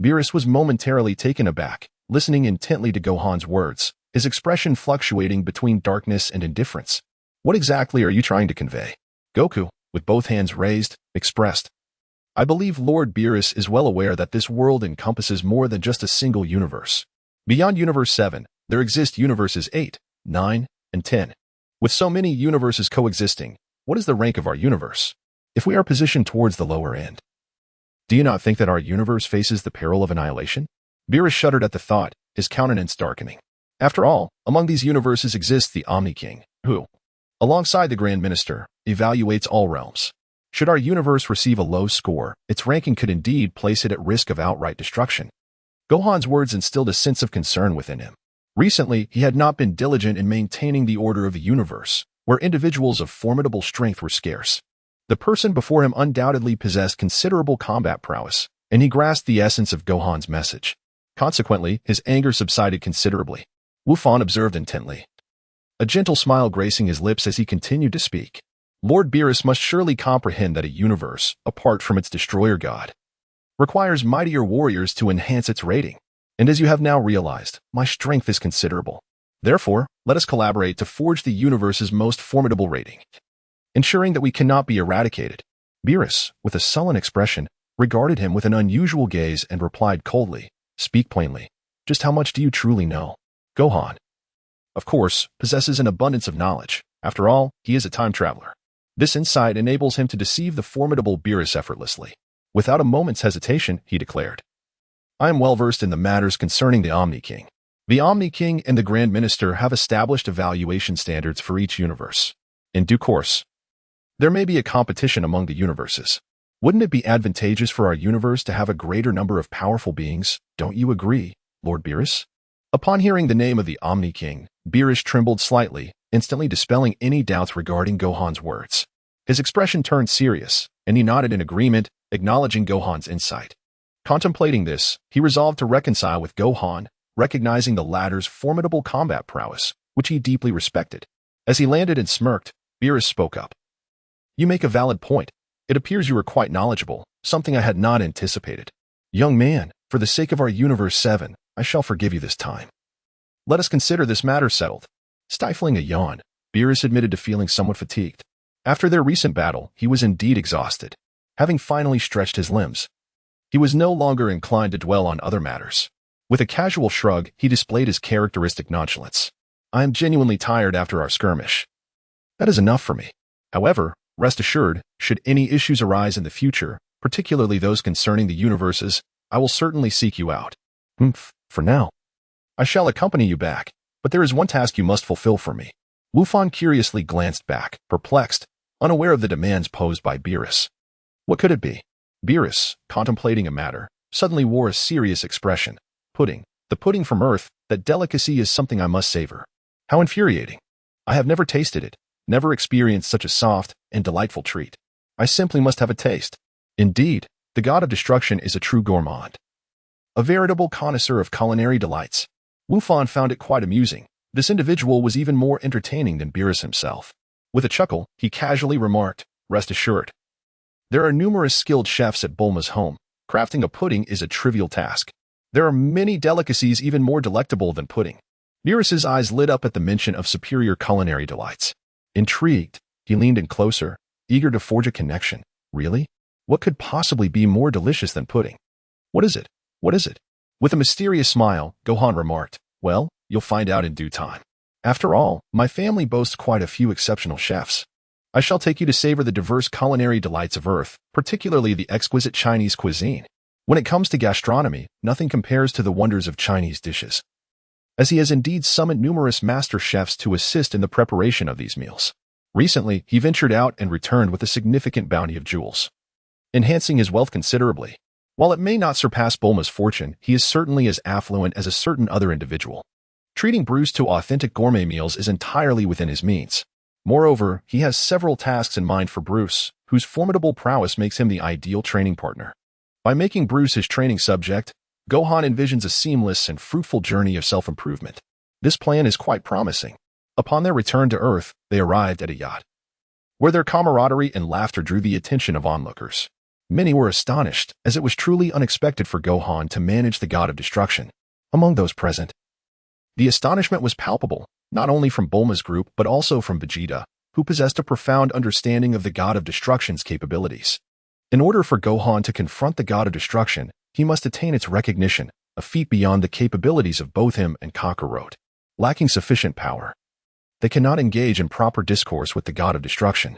Beerus was momentarily taken aback, listening intently to Gohan's words, his expression fluctuating between darkness and indifference. "What exactly are you trying to convey?" Goku, with both hands raised, expressed, "I believe Lord Beerus is well aware that this world encompasses more than just a single universe. Beyond Universe 7, there exist Universes 8, 9, and 10. With so many universes coexisting, what is the rank of our universe? If we are positioned towards the lower end, do you not think that our universe faces the peril of annihilation? Beerus shuddered at the thought, his countenance darkening. After all, among these universes exists the Omni King, who, alongside the Grand Minister, evaluates all realms. Should our universe receive a low score, its ranking could indeed place it at risk of outright destruction. Gohan's words instilled a sense of concern within him. Recently, he had not been diligent in maintaining the order of the universe, where individuals of formidable strength were scarce. The person before him undoubtedly possessed considerable combat prowess, and he grasped the essence of Gohan's message. Consequently, his anger subsided considerably. Wu Fan observed intently, a gentle smile gracing his lips as he continued to speak. Lord Beerus must surely comprehend that a universe, apart from its destroyer god, requires mightier warriors to enhance its rating. And as you have now realized, my strength is considerable. Therefore, let us collaborate to forge the universe's most formidable rating, ensuring that we cannot be eradicated. Beerus, with a sullen expression, regarded him with an unusual gaze and replied coldly, "Speak plainly. Just how much do you truly know?" Gohan, of course, possesses an abundance of knowledge. After all, he is a time traveler. This insight enables him to deceive the formidable Beerus effortlessly. Without a moment's hesitation, he declared, "I am well versed in the matters concerning the Omni King. The Omni King and the Grand Minister have established evaluation standards for each universe. In due course, there may be a competition among the universes. Wouldn't it be advantageous for our universe to have a greater number of powerful beings? Don't you agree, Lord Beerus?" Upon hearing the name of the Omni King, Beerus trembled slightly, instantly dispelling any doubts regarding Gohan's words. His expression turned serious, and he nodded in agreement, acknowledging Gohan's insight. Contemplating this, he resolved to reconcile with Gohan, recognizing the latter's formidable combat prowess, which he deeply respected. As he landed and smirked, Beerus spoke up. "You make a valid point. It appears you are quite knowledgeable, something I had not anticipated. Young man, for the sake of our Universe 7, I shall forgive you this time. Let us consider this matter settled." Stifling a yawn, Beerus admitted to feeling somewhat fatigued. After their recent battle, he was indeed exhausted. Having finally stretched his limbs, he was no longer inclined to dwell on other matters. With a casual shrug, he displayed his characteristic nonchalance. "I am genuinely tired after our skirmish. That is enough for me. However, rest assured, should any issues arise in the future, particularly those concerning the universes, I will certainly seek you out. For now, I shall accompany you back, but there is one task you must fulfill for me." Wu Fan curiously glanced back, perplexed, unaware of the demands posed by Beerus. What could it be? Beerus, contemplating a matter, suddenly wore a serious expression. "Pudding. The pudding from Earth, that delicacy is something I must savor. How infuriating. I have never tasted it, never experienced such a soft and delightful treat. I simply must have a taste." Indeed, the god of destruction is a true gourmand, a veritable connoisseur of culinary delights. Wu Fan found it quite amusing. This individual was even more entertaining than Beerus himself. With a chuckle, he casually remarked, "Rest assured, there are numerous skilled chefs at Bulma's home. Crafting a pudding is a trivial task. There are many delicacies even more delectable than pudding." Beerus's eyes lit up at the mention of superior culinary delights. Intrigued, he leaned in closer, eager to forge a connection. "Really? What could possibly be more delicious than pudding? What is it? What is it?" With a mysterious smile, Gohan remarked, "Well, you'll find out in due time. After all, my family boasts quite a few exceptional chefs. I shall take you to savor the diverse culinary delights of Earth, particularly the exquisite Chinese cuisine. When it comes to gastronomy, nothing compares to the wonders of Chinese dishes." As he has indeed summoned numerous master chefs to assist in the preparation of these meals. Recently, he ventured out and returned with a significant bounty of jewels, enhancing his wealth considerably. While it may not surpass Bulma's fortune, he is certainly as affluent as a certain other individual. Treating Bruce to authentic gourmet meals is entirely within his means. Moreover, he has several tasks in mind for Bruce, whose formidable prowess makes him the ideal training partner. By making Bruce his training subject, Gohan envisions a seamless and fruitful journey of self-improvement. This plan is quite promising. Upon their return to Earth, they arrived at a yacht, where their camaraderie and laughter drew the attention of onlookers. Many were astonished, as it was truly unexpected for Gohan to manage the god of destruction. Among those present, the astonishment was palpable, not only from Bulma's group but also from Vegeta, who possessed a profound understanding of the god of destruction's capabilities. In order for Gohan to confront the god of destruction, he must attain its recognition, a feat beyond the capabilities of both him and Kakarot, lacking sufficient power. They cannot engage in proper discourse with the god of destruction.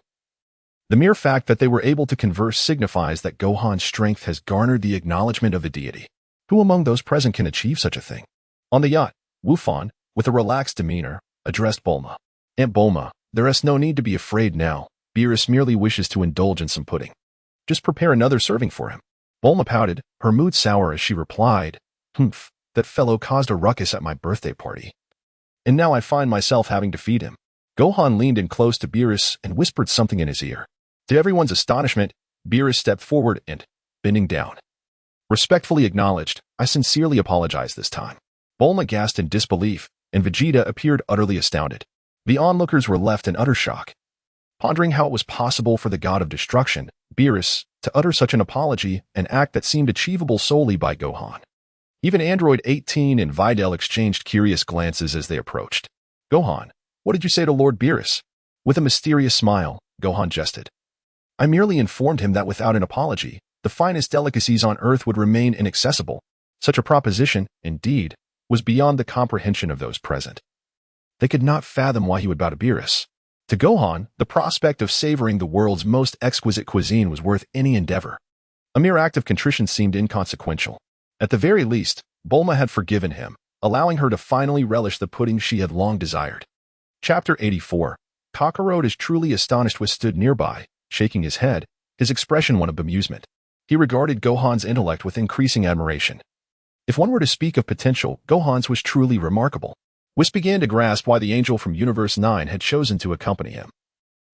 The mere fact that they were able to converse signifies that Gohan's strength has garnered the acknowledgement of the deity. Who among those present can achieve such a thing? On the yacht, Wufan, with a relaxed demeanor, addressed Bulma. Aunt Bulma, there is no need to be afraid now. Beerus merely wishes to indulge in some pudding. Just prepare another serving for him. Bulma pouted, her mood sour as she replied, "Humph, that fellow caused a ruckus at my birthday party. And now I find myself having to feed him." Gohan leaned in close to Beerus and whispered something in his ear. To everyone's astonishment, Beerus stepped forward and, bending down, respectfully acknowledged, "I sincerely apologize this time." Bulma gasped in disbelief, and Vegeta appeared utterly astounded. The onlookers were left in utter shock, pondering how it was possible for the god of destruction, Beerus, to utter such an apology, an act that seemed achievable solely by Gohan. Even Android 18 and Videl exchanged curious glances as they approached. "Gohan, what did you say to Lord Beerus?" With a mysterious smile, Gohan jested. "I merely informed him that without an apology, the finest delicacies on earth would remain inaccessible." Such a proposition, indeed, was beyond the comprehension of those present. They could not fathom why he would bow to Beerus. To Gohan, the prospect of savoring the world's most exquisite cuisine was worth any endeavor. A mere act of contrition seemed inconsequential. At the very least, Bulma had forgiven him, allowing her to finally relish the pudding she had long desired. Chapter 84. Kakarot is truly astonished stood nearby, shaking his head, his expression one of bemusement. He regarded Gohan's intellect with increasing admiration. If one were to speak of potential, Gohan's was truly remarkable. Whis began to grasp why the angel from Universe 9 had chosen to accompany him.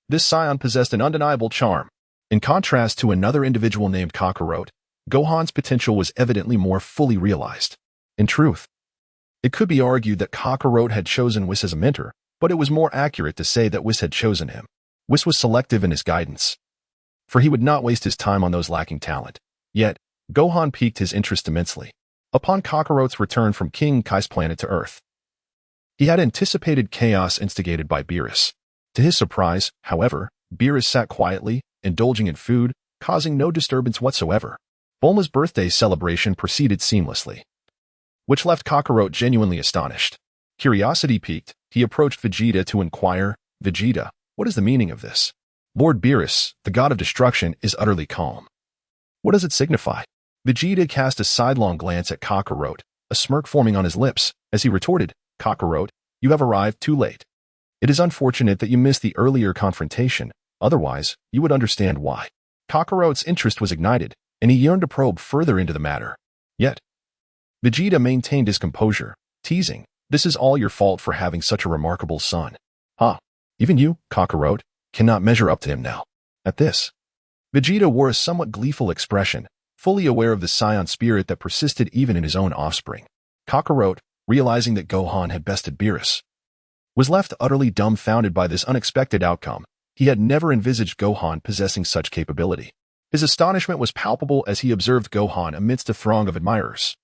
This scion possessed an undeniable charm. In contrast to another individual named Kakarot, Gohan's potential was evidently more fully realized. In truth, it could be argued that Kakarot had chosen Whis as a mentor, but it was more accurate to say that Whis had chosen him. Whis was selective in his guidance, for he would not waste his time on those lacking talent. Yet, Gohan piqued his interest immensely. Upon Kakarot's return from King Kai's planet to Earth, he had anticipated chaos instigated by Beerus. To his surprise, however, Beerus sat quietly, indulging in food, causing no disturbance whatsoever. Bulma's birthday celebration proceeded seamlessly, which left Kakarot genuinely astonished. Curiosity piqued, he approached Vegeta to inquire, "Vegeta, what is the meaning of this? Lord Beerus, the god of destruction, is utterly calm. What does it signify?" Vegeta cast a sidelong glance at Kakarot, a smirk forming on his lips, as he retorted, "Kakarot, you have arrived too late. It is unfortunate that you missed the earlier confrontation, otherwise, you would understand why." Kakarot's interest was ignited, and he yearned to probe further into the matter. Yet, Vegeta maintained his composure, teasing, "This is all your fault for having such a remarkable son. Even you, Kakarot, cannot measure up to him now." At this, Vegeta wore a somewhat gleeful expression, fully aware of the scion spirit that persisted even in his own offspring. Kakarot, realizing that Gohan had bested Beerus, was left utterly dumbfounded by this unexpected outcome. He had never envisaged Gohan possessing such capability. His astonishment was palpable as he observed Gohan amidst a throng of admirers,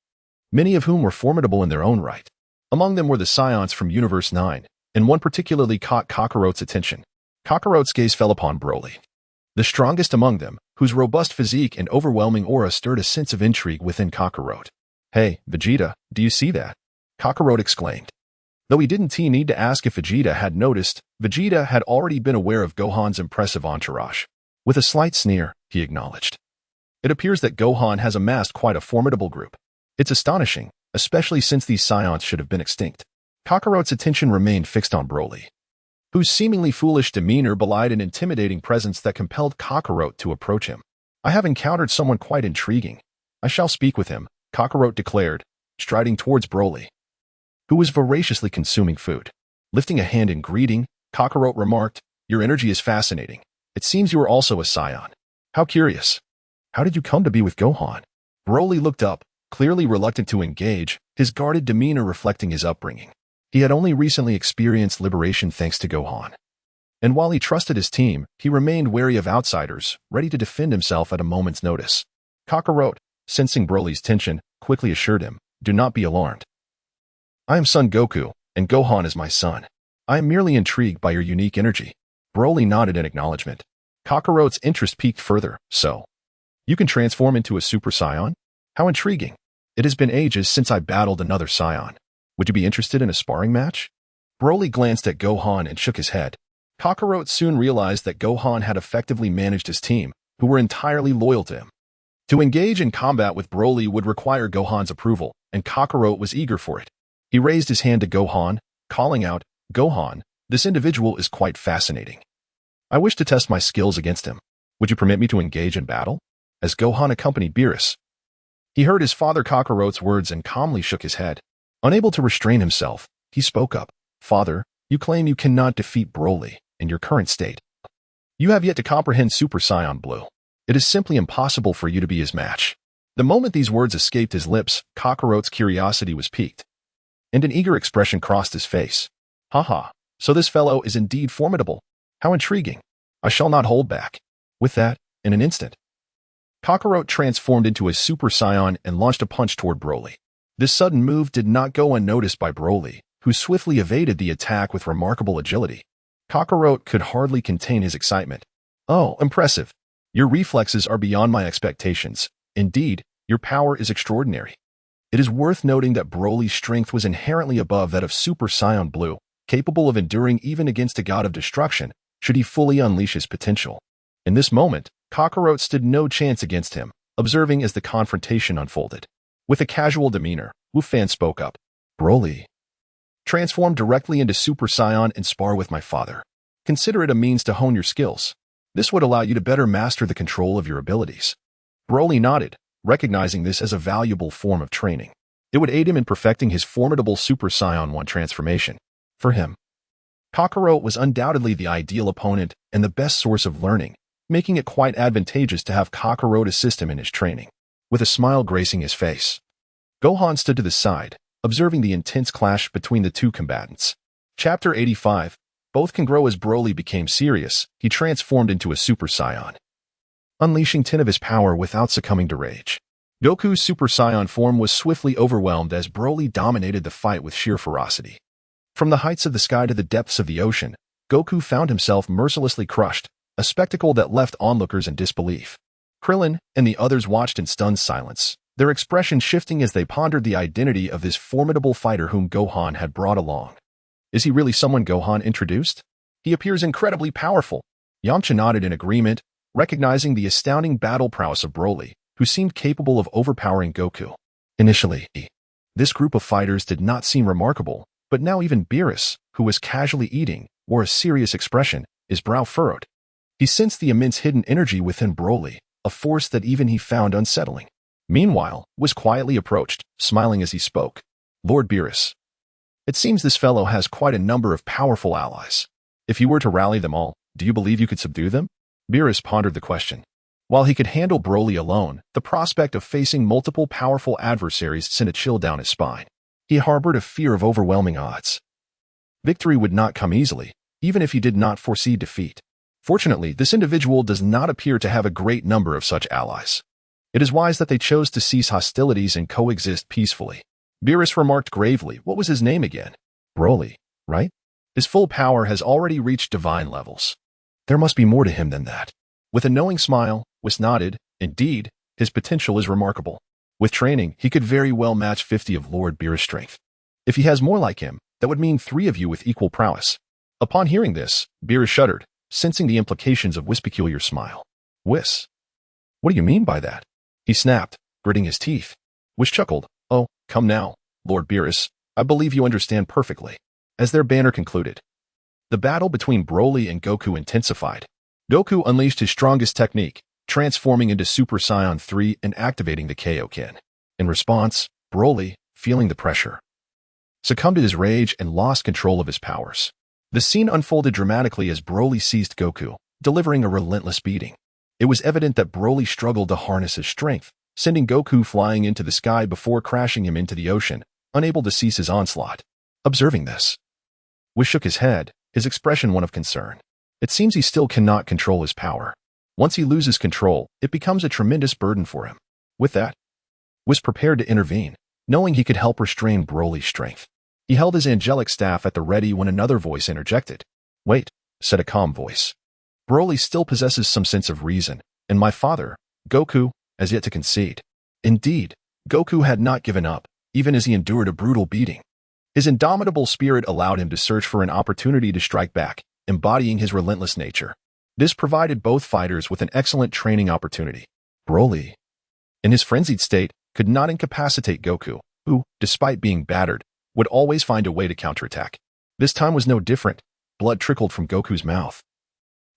many of whom were formidable in their own right. Among them were the scions from Universe 9, and one particularly caught Kakarot's attention. Kakarot's gaze fell upon Broly, the strongest among them, whose robust physique and overwhelming aura stirred a sense of intrigue within Kakarot. "Hey, Vegeta, do you see that?" Kakarot exclaimed. Though he didn't need to ask if Vegeta had noticed, Vegeta had already been aware of Gohan's impressive entourage. With a slight sneer, he acknowledged, "It appears that Gohan has amassed quite a formidable group. It's astonishing, especially since these scions should have been extinct." Kakarot's attention remained fixed on Broly, whose seemingly foolish demeanor belied an intimidating presence that compelled Kakarot to approach him. "I have encountered someone quite intriguing. I shall speak with him," Kakarot declared, striding towards Broly, who was voraciously consuming food. Lifting a hand in greeting, Kakarot remarked, "Your energy is fascinating. It seems you are also a scion. How curious. How did you come to be with Gohan?" Broly looked up, clearly reluctant to engage, his guarded demeanor reflecting his upbringing. He had only recently experienced liberation thanks to Gohan. And while he trusted his team, he remained wary of outsiders, ready to defend himself at a moment's notice. Kakarot, sensing Broly's tension, quickly assured him, "Do not be alarmed. I am Son Goku, and Gohan is my son. I am merely intrigued by your unique energy." Broly nodded in acknowledgement. Kakarot's interest piqued further. "So, you can transform into a Super Saiyan? How intriguing. It has been ages since I battled another Saiyan. Would you be interested in a sparring match?" Broly glanced at Gohan and shook his head. Kakarot soon realized that Gohan had effectively managed his team, who were entirely loyal to him. To engage in combat with Broly would require Gohan's approval, and Kakarot was eager for it. He raised his hand to Gohan, calling out, "Gohan, this individual is quite fascinating. I wish to test my skills against him. Would you permit me to engage in battle?" As Gohan accompanied Beerus, he heard his father Kakarot's words and calmly shook his head. Unable to restrain himself, he spoke up. "Father, you claim you cannot defeat Broly in your current state. You have yet to comprehend Super Saiyan Blue. It is simply impossible for you to be his match." The moment these words escaped his lips, Kakarot's curiosity was piqued, and an eager expression crossed his face. "Haha, so this fellow is indeed formidable. How intriguing. I shall not hold back." With that, in an instant, Kakarot transformed into a Super Saiyan and launched a punch toward Broly. This sudden move did not go unnoticed by Broly, who swiftly evaded the attack with remarkable agility. Kakarot could hardly contain his excitement. "Oh, impressive. Your reflexes are beyond my expectations. Indeed, your power is extraordinary." It is worth noting that Broly's strength was inherently above that of Super Saiyan Blue, capable of enduring even against a god of destruction, should he fully unleash his potential. In this moment, Kakarot stood no chance against him, observing as the confrontation unfolded. With a casual demeanor, Wu Fan spoke up. "Broly, transform directly into Super Saiyan and spar with my father. Consider it a means to hone your skills. This would allow you to better master the control of your abilities." Broly nodded, recognizing this as a valuable form of training. It would aid him in perfecting his formidable Super Saiyan 1 transformation. For him, Kakarot was undoubtedly the ideal opponent and the best source of learning, making it quite advantageous to have Kakarot assist him in his training. With a smile gracing his face, Gohan stood to the side, observing the intense clash between the two combatants. Chapter 85. Both can grow. As Broly became serious, he transformed into a Super Saiyan, unleashing 10 of his power without succumbing to rage. Goku's Super Saiyan form was swiftly overwhelmed as Broly dominated the fight with sheer ferocity. From the heights of the sky to the depths of the ocean, Goku found himself mercilessly crushed, a spectacle that left onlookers in disbelief. Krillin and the others watched in stunned silence, their expression shifting as they pondered the identity of this formidable fighter whom Gohan had brought along. Is he really someone Gohan introduced? He appears incredibly powerful. Yamcha nodded in agreement, recognizing the astounding battle prowess of Broly, who seemed capable of overpowering Goku. Initially, this group of fighters did not seem remarkable, but now even Beerus, who was casually eating, wore a serious expression, his brow furrowed. He sensed the immense hidden energy within Broly, a force that even he found unsettling. Meanwhile, was quietly approached, smiling as he spoke. "Lord Beerus, it seems this fellow has quite a number of powerful allies. If you were to rally them all, do you believe you could subdue them?" Beerus pondered the question. While he could handle Broly alone, the prospect of facing multiple powerful adversaries sent a chill down his spine. He harbored a fear of overwhelming odds. Victory would not come easily, even if he did not foresee defeat. Fortunately, this individual does not appear to have a great number of such allies. It is wise that they chose to cease hostilities and coexist peacefully. Beerus remarked gravely, "What was his name again?" "Broly, right? His full power has already reached divine levels. There must be more to him than that." With a knowing smile, Whis nodded, "Indeed, his potential is remarkable. With training, he could very well match 50 of Lord Beerus' strength. If he has more like him, that would mean 3 of you with equal prowess." Upon hearing this, Beerus shuddered, sensing the implications of Whis' peculiar smile. "Whis, what do you mean by that?" he snapped, gritting his teeth. Whis chuckled, "Oh, come now, Lord Beerus, I believe you understand perfectly." As their banner concluded, the battle between Broly and Goku intensified. Goku unleashed his strongest technique, transforming into Super Saiyan 3 and activating the Kaioken. In response, Broly, feeling the pressure, succumbed to his rage and lost control of his powers. The scene unfolded dramatically as Broly seized Goku, delivering a relentless beating. It was evident that Broly struggled to harness his strength, sending Goku flying into the sky before crashing him into the ocean, unable to cease his onslaught. Observing this, Whis shook his head, his expression one of concern. It seems he still cannot control his power. Once he loses control, it becomes a tremendous burden for him. With that, Whis prepared to intervene, knowing he could help restrain Broly's strength. He held his angelic staff at the ready when another voice interjected. "Wait," said a calm voice. "Broly still possesses some sense of reason, and my father, Goku, has yet to concede." Indeed, Goku had not given up, even as he endured a brutal beating. His indomitable spirit allowed him to search for an opportunity to strike back, embodying his relentless nature. This provided both fighters with an excellent training opportunity. Broly, in his frenzied state, could not incapacitate Goku, who, despite being battered, would always find a way to counterattack. This time was no different. Blood trickled from Goku's mouth.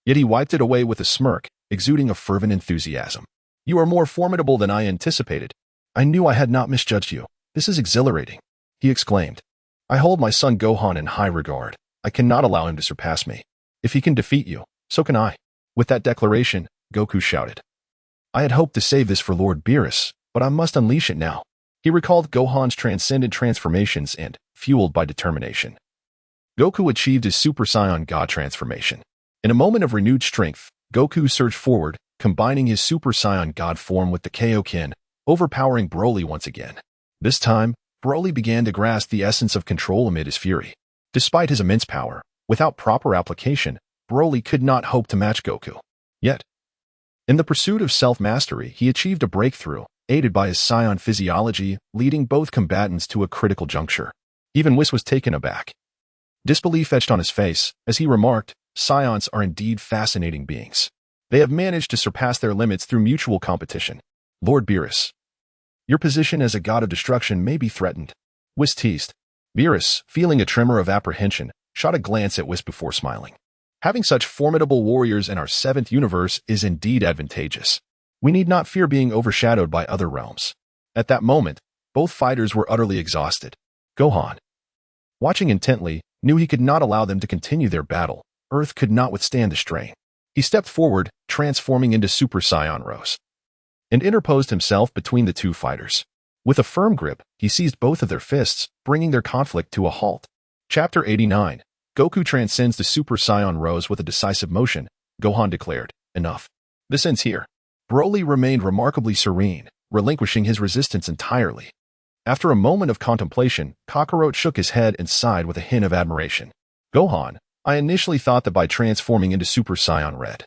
Yet he wiped it away with a smirk, exuding a fervent enthusiasm. "You are more formidable than I anticipated. I knew I had not misjudged you. This is exhilarating," he exclaimed. "I hold my son Gohan in high regard. I cannot allow him to surpass me. If he can defeat you, so can I." With that declaration, Goku shouted, "I had hoped to save this for Lord Beerus, but I must unleash it now." He recalled Gohan's transcendent transformations and, fueled by determination, Goku achieved his Super Saiyan God transformation. In a moment of renewed strength, Goku surged forward, combining his Super Saiyan God form with the Kaioken, overpowering Broly once again. This time, Broly began to grasp the essence of control amid his fury. Despite his immense power, without proper application, Broly could not hope to match Goku. Yet, in the pursuit of self-mastery, he achieved a breakthrough, aided by his Saiyan physiology, leading both combatants to a critical juncture. Even Whis was taken aback. Disbelief etched on his face, as he remarked, "Scions are indeed fascinating beings. They have managed to surpass their limits through mutual competition. Lord Beerus, your position as a god of destruction may be threatened." Whis teased. Beerus, feeling a tremor of apprehension, shot a glance at Whis before smiling. "Having such formidable warriors in our seventh universe is indeed advantageous. We need not fear being overshadowed by other realms." At that moment, both fighters were utterly exhausted. Gohan, watching intently, knew he could not allow them to continue their battle. Earth could not withstand the strain. He stepped forward, transforming into Super Saiyan Rose, and interposed himself between the two fighters. With a firm grip, he seized both of their fists, bringing their conflict to a halt. Chapter 89. Goku transcends the Super Saiyan Rose with a decisive motion. Gohan declared, "Enough. This ends here." Broly remained remarkably serene, relinquishing his resistance entirely. After a moment of contemplation, Kakarot shook his head and sighed with a hint of admiration. "Gohan, I initially thought that by transforming into Super Saiyan Red,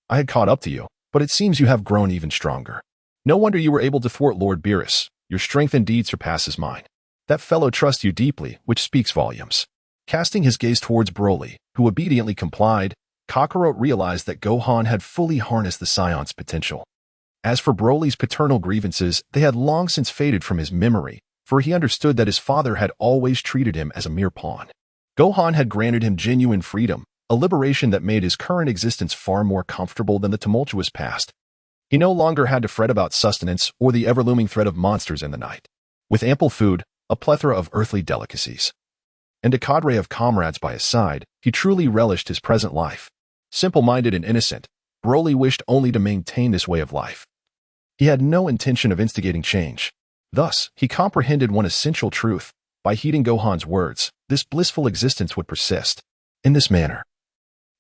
I had caught up to you, but it seems you have grown even stronger. No wonder you were able to thwart Lord Beerus. Your strength indeed surpasses mine. That fellow trusts you deeply, which speaks volumes." Casting his gaze towards Broly, who obediently complied, Kakarot realized that Gohan had fully harnessed the Saiyans' potential. As for Broly's paternal grievances, they had long since faded from his memory, for he understood that his father had always treated him as a mere pawn. Gohan had granted him genuine freedom, a liberation that made his current existence far more comfortable than the tumultuous past. He no longer had to fret about sustenance or the ever-looming threat of monsters in the night. With ample food, a plethora of earthly delicacies, and a cadre of comrades by his side, he truly relished his present life. Simple-minded and innocent, Broly wished only to maintain this way of life. He had no intention of instigating change. Thus, he comprehended one essential truth. By heeding Gohan's words, this blissful existence would persist. In this manner,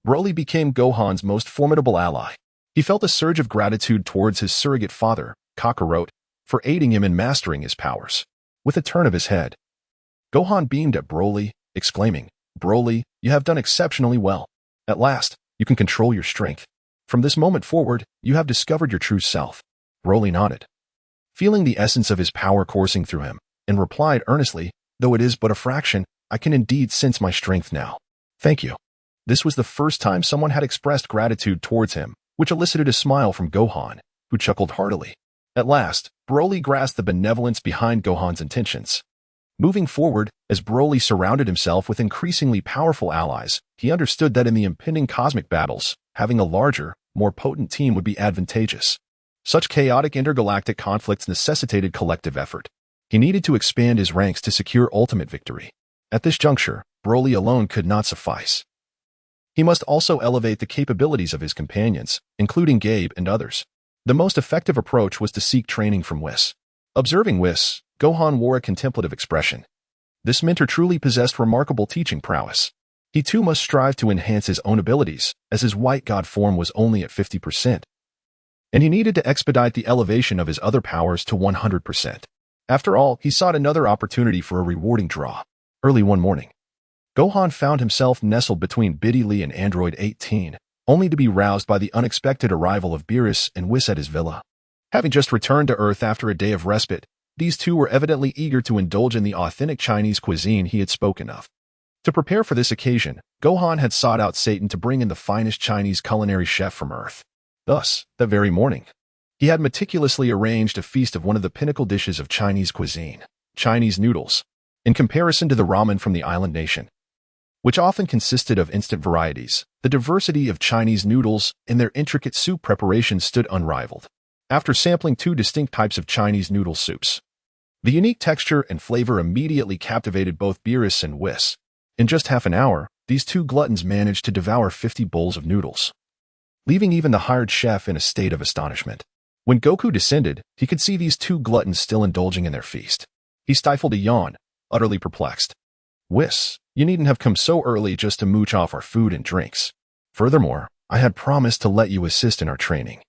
Broly became Gohan's most formidable ally. He felt a surge of gratitude towards his surrogate father, Kakarot, for aiding him in mastering his powers. With a turn of his head, Gohan beamed at Broly, exclaiming, "Broly, you have done exceptionally well. At last, you can control your strength. From this moment forward, you have discovered your true self." Broly nodded, feeling the essence of his power coursing through him, and replied earnestly, "Though it is but a fraction, I can indeed sense my strength now. Thank you." This was the first time someone had expressed gratitude towards him, which elicited a smile from Gohan, who chuckled heartily. At last, Broly grasped the benevolence behind Gohan's intentions. Moving forward, as Broly surrounded himself with increasingly powerful allies, he understood that in the impending cosmic battles, having a larger, more potent team would be advantageous. Such chaotic intergalactic conflicts necessitated collective effort. He needed to expand his ranks to secure ultimate victory. At this juncture, Broly alone could not suffice. He must also elevate the capabilities of his companions, including Gabe and others. The most effective approach was to seek training from Whis. Observing Whis, Gohan wore a contemplative expression. This mentor truly possessed remarkable teaching prowess. He too must strive to enhance his own abilities, as his white god form was only at 50%. And he needed to expedite the elevation of his other powers to 100%. After all, he sought another opportunity for a rewarding draw. Early one morning, Gohan found himself nestled between Biddy Lee and Android 18, only to be roused by the unexpected arrival of Beerus and Whis at his villa. Having just returned to Earth after a day of respite, these two were evidently eager to indulge in the authentic Chinese cuisine he had spoken of. To prepare for this occasion, Gohan had sought out Satan to bring in the finest Chinese culinary chef from Earth. Thus, that very morning, he had meticulously arranged a feast of one of the pinnacle dishes of Chinese cuisine, Chinese noodles, in comparison to the ramen from the island nation, which often consisted of instant varieties. The diversity of Chinese noodles and their intricate soup preparation stood unrivaled. After sampling two distinct types of Chinese noodle soups, the unique texture and flavor immediately captivated both Beerus and Whis. In just half an hour, these two gluttons managed to devour 50 bowls of noodles, leaving even the hired chef in a state of astonishment. When Goku descended, he could see these two gluttons still indulging in their feast. He stifled a yawn, utterly perplexed. Whis, you needn't have come so early just to mooch off our food and drinks. Furthermore, I had promised to let you assist in our training,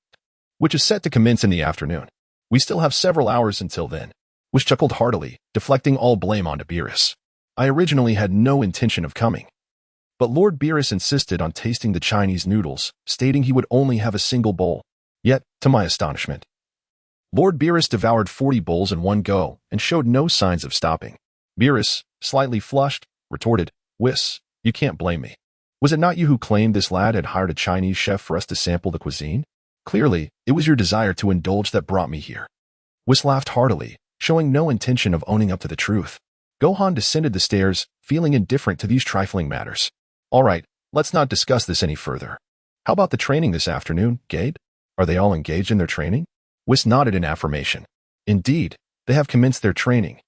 which is set to commence in the afternoon. We still have several hours until then. Whis chuckled heartily, deflecting all blame onto Beerus. I originally had no intention of coming, but Lord Beerus insisted on tasting the Chinese noodles, stating he would only have a single bowl. Yet, to my astonishment, Lord Beerus devoured 40 bowls in one go and showed no signs of stopping. Beerus, slightly flushed, retorted, Whis, you can't blame me. Was it not you who claimed this lad had hired a Chinese chef for us to sample the cuisine? Clearly, it was your desire to indulge that brought me here. Whis laughed heartily, showing no intention of owning up to the truth. Gohan descended the stairs, feeling indifferent to these trifling matters. All right, let's not discuss this any further. How about the training this afternoon, Gabe? Are they all engaged in their training? Whis nodded in affirmation. Indeed, they have commenced their training,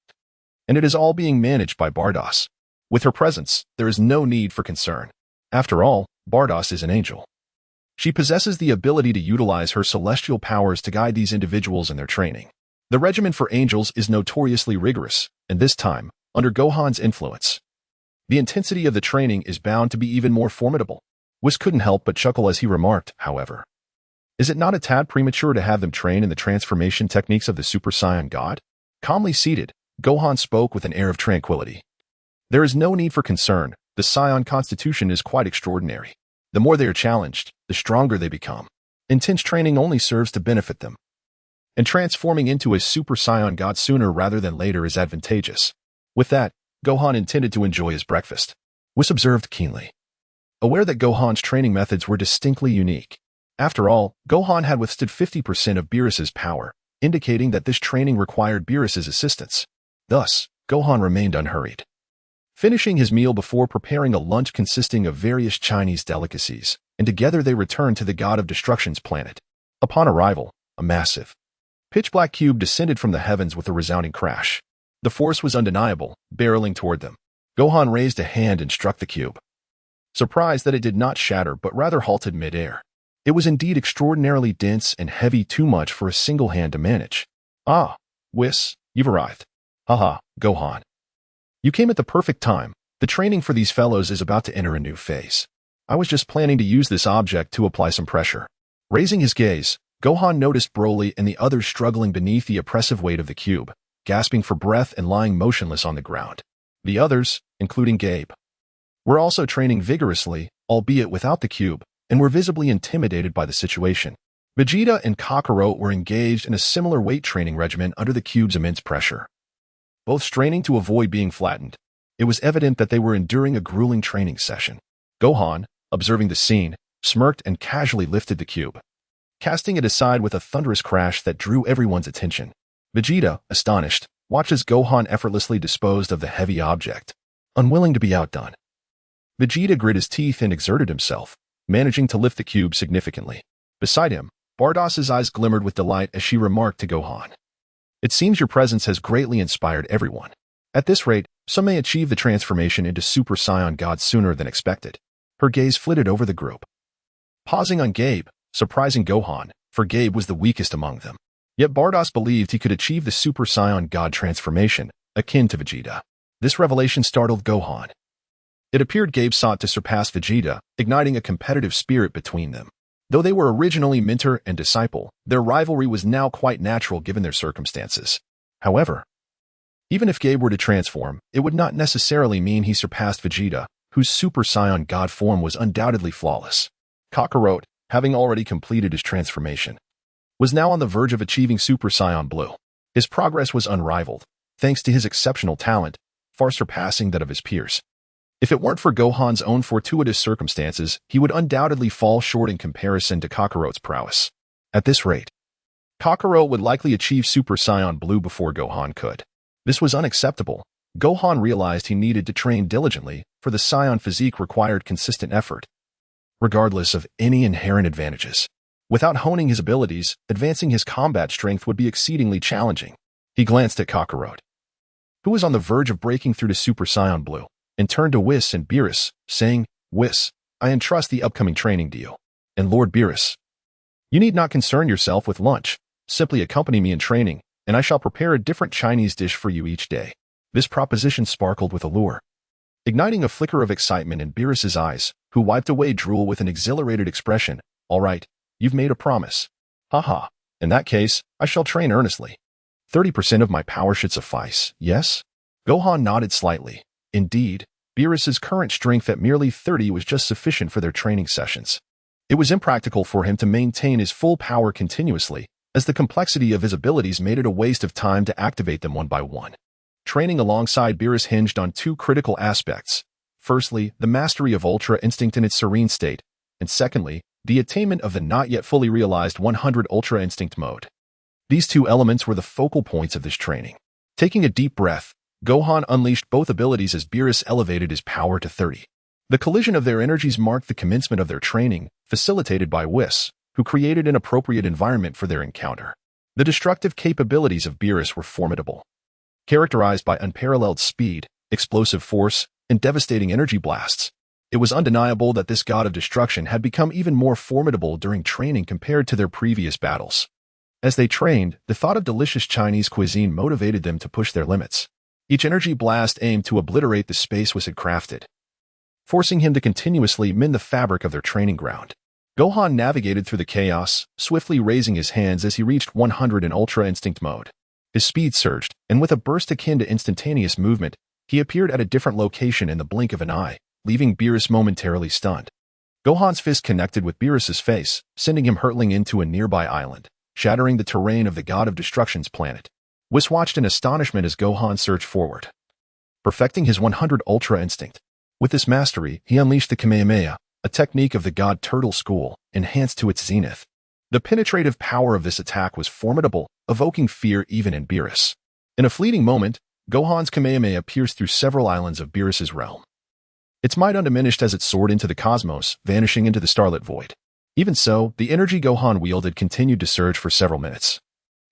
and it is all being managed by Bardoss. With her presence, there is no need for concern. After all, Bardoss is an angel. She possesses the ability to utilize her celestial powers to guide these individuals in their training. The regimen for angels is notoriously rigorous, and this time, under Gohan's influence, the intensity of the training is bound to be even more formidable. Whis couldn't help but chuckle as he remarked, however, is it not a tad premature to have them train in the transformation techniques of the Super Saiyan God? Calmly seated, Gohan spoke with an air of tranquility. There is no need for concern. The Saiyan constitution is quite extraordinary. The more they are challenged, the stronger they become. Intense training only serves to benefit them, and transforming into a Super Saiyan God sooner rather than later is advantageous. With that, Gohan intended to enjoy his breakfast. Whis observed keenly, aware that Gohan's training methods were distinctly unique. After all, Gohan had withstood 50% of Beerus's power, indicating that this training required Beerus's assistance. Thus, Gohan remained unhurried, finishing his meal before preparing a lunch consisting of various Chinese delicacies, and together they returned to the God of Destruction's planet. Upon arrival, a massive, pitch-black cube descended from the heavens with a resounding crash. The force was undeniable, barreling toward them. Gohan raised a hand and struck the cube, surprised that it did not shatter but rather halted mid-air. It was indeed extraordinarily dense and heavy, too much for a single hand to manage. Ah, Whis, you've arrived. Haha, Gohan. You came at the perfect time. The training for these fellows is about to enter a new phase. I was just planning to use this object to apply some pressure. Raising his gaze, Gohan noticed Broly and the others struggling beneath the oppressive weight of the cube, gasping for breath and lying motionless on the ground. The others, including Gabe, were also training vigorously, albeit without the cube, and were visibly intimidated by the situation. Vegeta and Kakarot were engaged in a similar weight training regimen under the cube's immense pressure, both straining to avoid being flattened. It was evident that they were enduring a grueling training session. Gohan, observing the scene, smirked and casually lifted the cube, casting it aside with a thunderous crash that drew everyone's attention. Vegeta, astonished, watched as Gohan effortlessly disposed of the heavy object, unwilling to be outdone. Vegeta grit his teeth and exerted himself, managing to lift the cube significantly. Beside him, Bardoss's eyes glimmered with delight as she remarked to Gohan, "It seems your presence has greatly inspired everyone. At this rate, some may achieve the transformation into Super Saiyan God sooner than expected." Her gaze flitted over the group, pausing on Gabe, surprising Gohan, for Gabe was the weakest among them. Yet Bardoss believed he could achieve the Super Saiyan God transformation, akin to Vegeta. This revelation startled Gohan. It appeared Gabe sought to surpass Vegeta, igniting a competitive spirit between them. Though they were originally mentor and disciple, their rivalry was now quite natural given their circumstances. However, even if Gabe were to transform, it would not necessarily mean he surpassed Vegeta, whose Super Saiyan God form was undoubtedly flawless. Kakarot, having already completed his transformation, was now on the verge of achieving Super Saiyan Blue. His progress was unrivaled, thanks to his exceptional talent, far surpassing that of his peers. If it weren't for Gohan's own fortuitous circumstances, he would undoubtedly fall short in comparison to Kakaro's prowess. At this rate, Kakarot would likely achieve Super Saiyan Blue before Gohan could. This was unacceptable. Gohan realized he needed to train diligently, for the Saiyan physique required consistent effort, regardless of any inherent advantages. Without honing his abilities, advancing his combat strength would be exceedingly challenging. He glanced at Kakarot, who was on the verge of breaking through to Super Saiyan Blue, and turned to Whis and Beerus, saying, "Whis, I entrust the upcoming training to you. And Lord Beerus, you need not concern yourself with lunch. Simply accompany me in training, and I shall prepare a different Chinese dish for you each day." This proposition sparkled with allure, igniting a flicker of excitement in Beerus's eyes, who wiped away drool with an exhilarated expression. "All right, you've made a promise. Haha, in that case, I shall train earnestly. 30% of my power should suffice, yes?" Gohan nodded slightly. Indeed, Beerus's current strength at merely 30 was just sufficient for their training sessions. It was impractical for him to maintain his full power continuously, as the complexity of his abilities made it a waste of time to activate them one by one. Training alongside Beerus hinged on two critical aspects. Firstly, the mastery of Ultra Instinct in its serene state, and secondly, the attainment of the not yet fully realized 100 Ultra Instinct mode. These two elements were the focal points of this training. Taking a deep breath, Gohan unleashed both abilities as Beerus elevated his power to 30. The collision of their energies marked the commencement of their training, facilitated by Whis, who created an appropriate environment for their encounter. The destructive capabilities of Beerus were formidable. Characterized by unparalleled speed, explosive force, and devastating energy blasts, it was undeniable that this god of destruction had become even more formidable during training compared to their previous battles. As they trained, the thought of delicious Chinese cuisine motivated them to push their limits. Each energy blast aimed to obliterate the space Whis had crafted, forcing him to continuously mend the fabric of their training ground. Gohan navigated through the chaos, swiftly raising his hands as he reached 100 in Ultra Instinct mode. His speed surged, and with a burst akin to instantaneous movement, he appeared at a different location in the blink of an eye, leaving Beerus momentarily stunned. Gohan's fist connected with Beerus's face, sending him hurtling into a nearby island, shattering the terrain of the god of destruction's planet. Whis watched in astonishment as Gohan surged forward, perfecting his 100 Ultra Instinct. With this mastery, he unleashed the Kamehameha, a technique of the god Turtle School, enhanced to its zenith. The penetrative power of this attack was formidable, evoking fear even in Beerus. In a fleeting moment, Gohan's Kamehameha pierced through several islands of Beerus's realm, its might undiminished as it soared into the cosmos, vanishing into the starlit void. Even so, the energy Gohan wielded continued to surge for several minutes,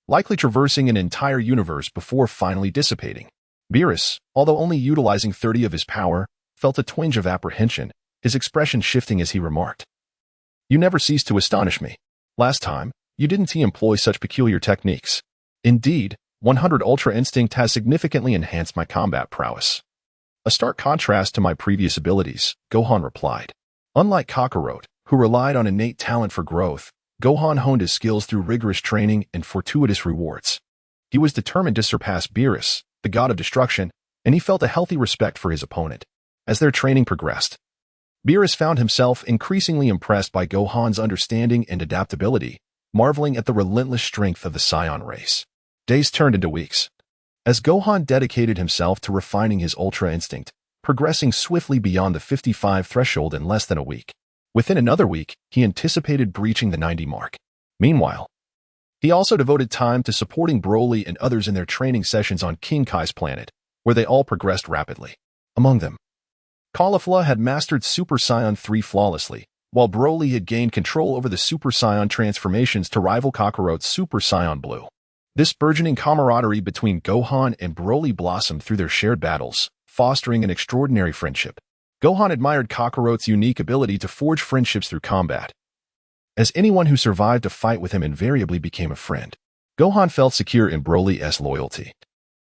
likely traversing an entire universe before finally dissipating. Beerus, although only utilizing 30 of his power, felt a twinge of apprehension, his expression shifting as he remarked, "You never cease to astonish me. Last time, you didn't employ such peculiar techniques. Indeed, 100 Ultra Instinct has significantly enhanced my combat prowess." A stark contrast to my previous abilities, Gohan replied. Unlike Kakarot, who relied on innate talent for growth, Gohan honed his skills through rigorous training and fortuitous rewards. He was determined to surpass Beerus, the god of destruction, and he felt a healthy respect for his opponent. As their training progressed, Beerus found himself increasingly impressed by Gohan's understanding and adaptability, marveling at the relentless strength of the Saiyan race. Days turned into weeks, as Gohan dedicated himself to refining his Ultra Instinct, progressing swiftly beyond the 55 threshold in less than a week. Within another week, he anticipated breaching the 90 mark. Meanwhile, he also devoted time to supporting Broly and others in their training sessions on King Kai's planet, where they all progressed rapidly. Among them, Caulifla had mastered Super Saiyan 3 flawlessly, while Broly had gained control over the Super Saiyan transformations to rival Kakarot's Super Saiyan Blue. This burgeoning camaraderie between Gohan and Broly blossomed through their shared battles, fostering an extraordinary friendship. Gohan admired Kakarot's unique ability to forge friendships through combat, as anyone who survived a fight with him invariably became a friend. Gohan felt secure in Broly's loyalty,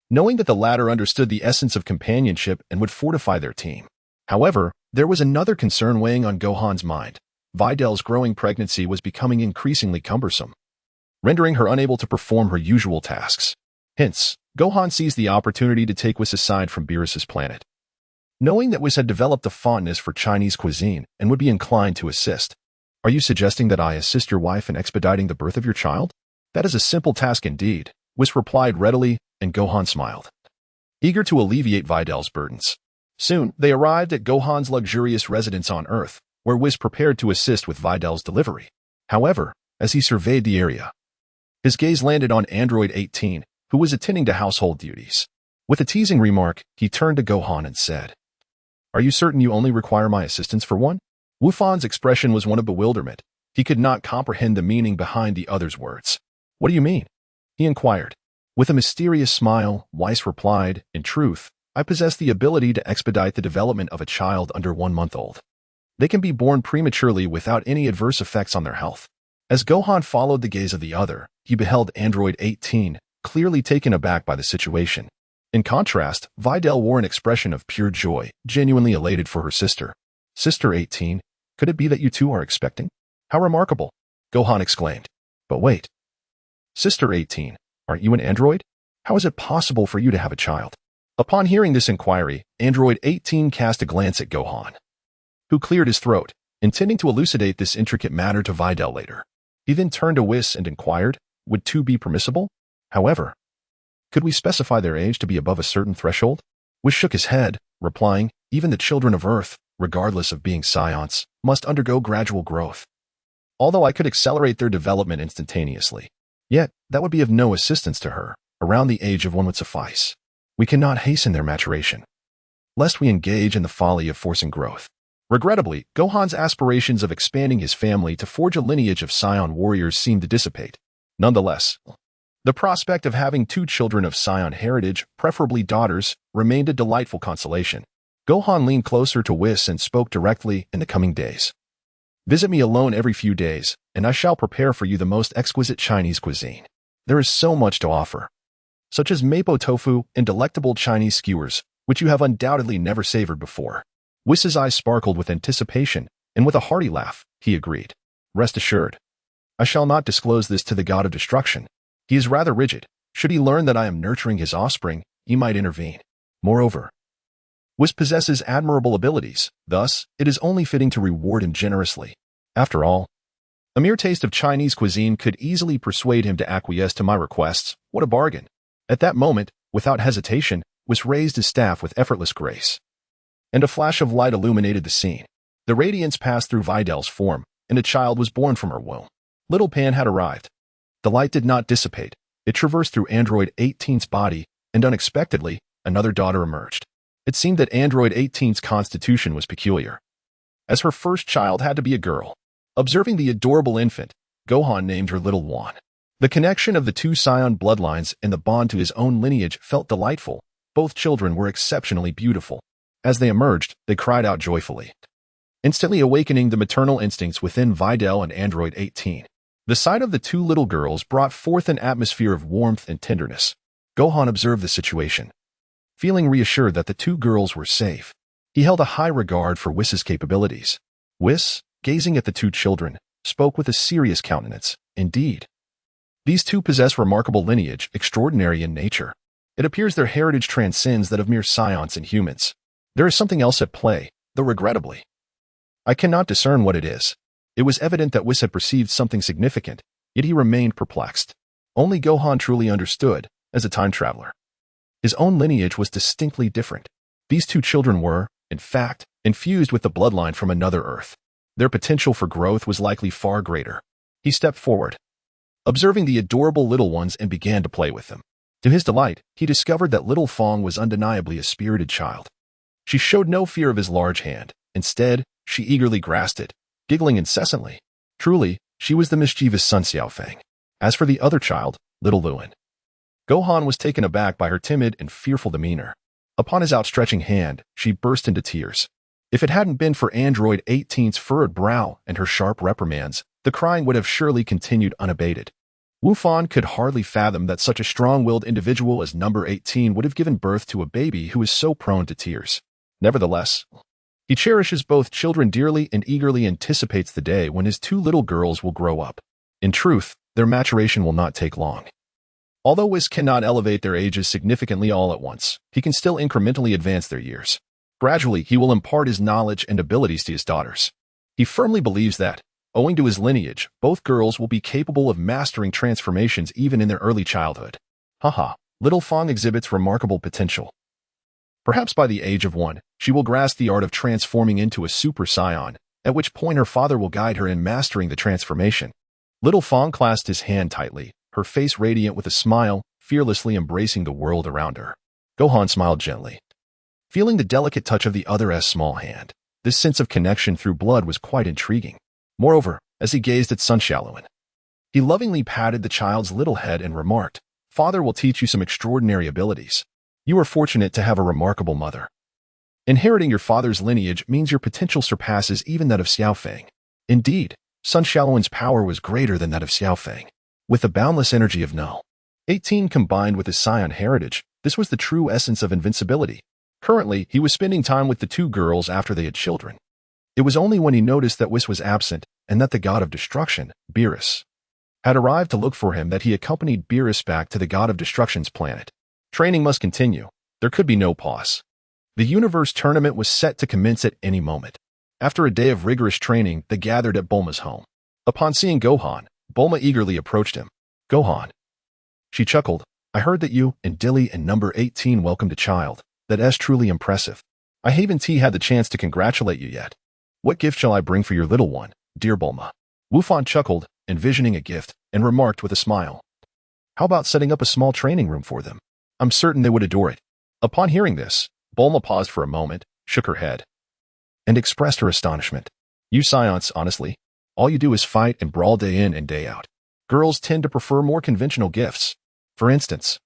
knowing that the latter understood the essence of companionship and would fortify their team. However, there was another concern weighing on Gohan's mind. Vidal's growing pregnancy was becoming increasingly cumbersome, rendering her unable to perform her usual tasks. Hence, Gohan seized the opportunity to take Whis aside from Beerus's planet. Knowing that Whis had developed a fondness for Chinese cuisine and would be inclined to assist. "Are you suggesting that I assist your wife in expediting the birth of your child?" "That is a simple task indeed," Whis replied readily, and Gohan smiled, eager to alleviate Vidal's burdens. Soon, they arrived at Gohan's luxurious residence on Earth, where Whis prepared to assist with Vidal's delivery. However, as he surveyed the area, his gaze landed on Android 18, who was attending to household duties. With a teasing remark, he turned to Gohan and said, "Are you certain you only require my assistance for one?" Wufan's expression was one of bewilderment. He could not comprehend the meaning behind the other's words. "What do you mean?" he inquired. With a mysterious smile, Whis replied, "In truth, I possess the ability to expedite the development of a child under 1 month old. They can be born prematurely without any adverse effects on their health." As Gohan followed the gaze of the other, he beheld Android 18, clearly taken aback by the situation. In contrast, Vidal wore an expression of pure joy, genuinely elated for her sister. "Sister 18, could it be that you two are expecting? How remarkable!" Gohan exclaimed. "But wait. Sister 18, aren't you an android? How is it possible for you to have a child?" Upon hearing this inquiry, Android 18 cast a glance at Gohan, who cleared his throat, intending to elucidate this intricate matter to Vidal later. He then turned to Whis and inquired, "Would two be permissible? However, could we specify their age to be above a certain threshold?" Whis shook his head, replying, "Even the children of Earth, regardless of being scions, must undergo gradual growth. Although I could accelerate their development instantaneously, yet that would be of no assistance to her. Around the age of 1 would suffice. We cannot hasten their maturation, lest we engage in the folly of forcing growth." Regrettably, Gohan's aspirations of expanding his family to forge a lineage of scion warriors seemed to dissipate. Nonetheless, the prospect of having 2 children of scion heritage, preferably daughters, remained a delightful consolation. Gohan leaned closer to Whis and spoke directly. "In the coming days, visit me alone every few days, and I shall prepare for you the most exquisite Chinese cuisine. There is so much to offer, such as mapo tofu and delectable Chinese skewers, which you have undoubtedly never savored before." Whis' eyes sparkled with anticipation, and with a hearty laugh, he agreed. "Rest assured, I shall not disclose this to the god of destruction. He is rather rigid. Should he learn that I am nurturing his offspring, he might intervene. Moreover, Whis possesses admirable abilities, thus it is only fitting to reward him generously. After all, a mere taste of Chinese cuisine could easily persuade him to acquiesce to my requests. What a bargain!" At that moment, without hesitation, Whis raised his staff with effortless grace, and a flash of light illuminated the scene. The radiance passed through Vidal's form, and a child was born from her womb. Little Pan had arrived. The light did not dissipate. It traversed through Android 18's body, and unexpectedly, another daughter emerged. It seemed that Android 18's constitution was peculiar, as her first child had to be a girl. Observing the adorable infant, Gohan named her Little Wan. The connection of the 2 scion bloodlines and the bond to his own lineage felt delightful. Both children were exceptionally beautiful. As they emerged, they cried out joyfully, instantly awakening the maternal instincts within Vidal and Android 18. The sight of the 2 little girls brought forth an atmosphere of warmth and tenderness. Gohan observed the situation, feeling reassured that the 2 girls were safe. He held a high regard for Whis' capabilities. Whis, gazing at the 2 children, spoke with a serious countenance. "Indeed, these 2 possess remarkable lineage, extraordinary in nature. It appears their heritage transcends that of mere scions and humans. There is something else at play, though regrettably, I cannot discern what it is." It was evident that Whis had perceived something significant, yet he remained perplexed. Only Gohan truly understood, as a time traveler. His own lineage was distinctly different. These 2 children were, in fact, infused with the bloodline from another Earth. Their potential for growth was likely far greater. He stepped forward, observing the adorable little ones, and began to play with them. To his delight, he discovered that little Fong was undeniably a spirited child. She showed no fear of his large hand. Instead, she eagerly grasped it, giggling incessantly. Truly, she was the mischievous Sun Xiaofang. As for the other child, little Luen, Gohan was taken aback by her timid and fearful demeanor. Upon his outstretching hand, she burst into tears. If it hadn't been for Android 18's furrowed brow and her sharp reprimands, the crying would have surely continued unabated. Wu Fan could hardly fathom that such a strong-willed individual as number 18 would have given birth to a baby who is so prone to tears. Nevertheless, he cherishes both children dearly and eagerly anticipates the day when his 2 little girls will grow up. In truth, their maturation will not take long. Although Whis cannot elevate their ages significantly all at once, he can still incrementally advance their years. Gradually, he will impart his knowledge and abilities to his daughters. He firmly believes that, owing to his lineage, both girls will be capable of mastering transformations even in their early childhood. Haha, little Fang exhibits remarkable potential. Perhaps by the age of 1, she will grasp the art of transforming into a Super Saiyan, at which point her father will guide her in mastering the transformation. Little Fang clasped his hand tightly, her face radiant with a smile, fearlessly embracing the world around her. Gohan smiled gently, feeling the delicate touch of the other's small hand. This sense of connection through blood was quite intriguing. Moreover, as he gazed at Sun Xiaoluan, he lovingly patted the child's little head and remarked, "Father will teach you some extraordinary abilities. You are fortunate to have a remarkable mother. Inheriting your father's lineage means your potential surpasses even that of Xiaofeng." Indeed, Sun Xiaoluan's power was greater than that of Xiaofeng. With the boundless energy of Null 18 combined with his Saiyan heritage, this was the true essence of invincibility. Currently, he was spending time with the 2 girls after they had children. It was only when he noticed that Whis was absent and that the god of destruction, Beerus, had arrived to look for him that he accompanied Beerus back to the god of destruction's planet. Training must continue. There could be no pause. The universe tournament was set to commence at any moment. After a day of rigorous training, they gathered at Bulma's home. Upon seeing Gohan, Bulma eagerly approached him. "Gohan." She chuckled, "I heard that you and Dilly and number 18 welcomed a child. That's truly impressive. I haven't had the chance to congratulate you yet. What gift shall I bring for your little one, dear Bulma?" Wufan chuckled, envisioning a gift, and remarked with a smile, "How about setting up a small training room for them? I'm certain they would adore it." Upon hearing this, Bulma paused for a moment, shook her head, and expressed her astonishment. "You Scions, honestly, all you do is fight and brawl day in and day out. Girls tend to prefer more conventional gifts. For instance,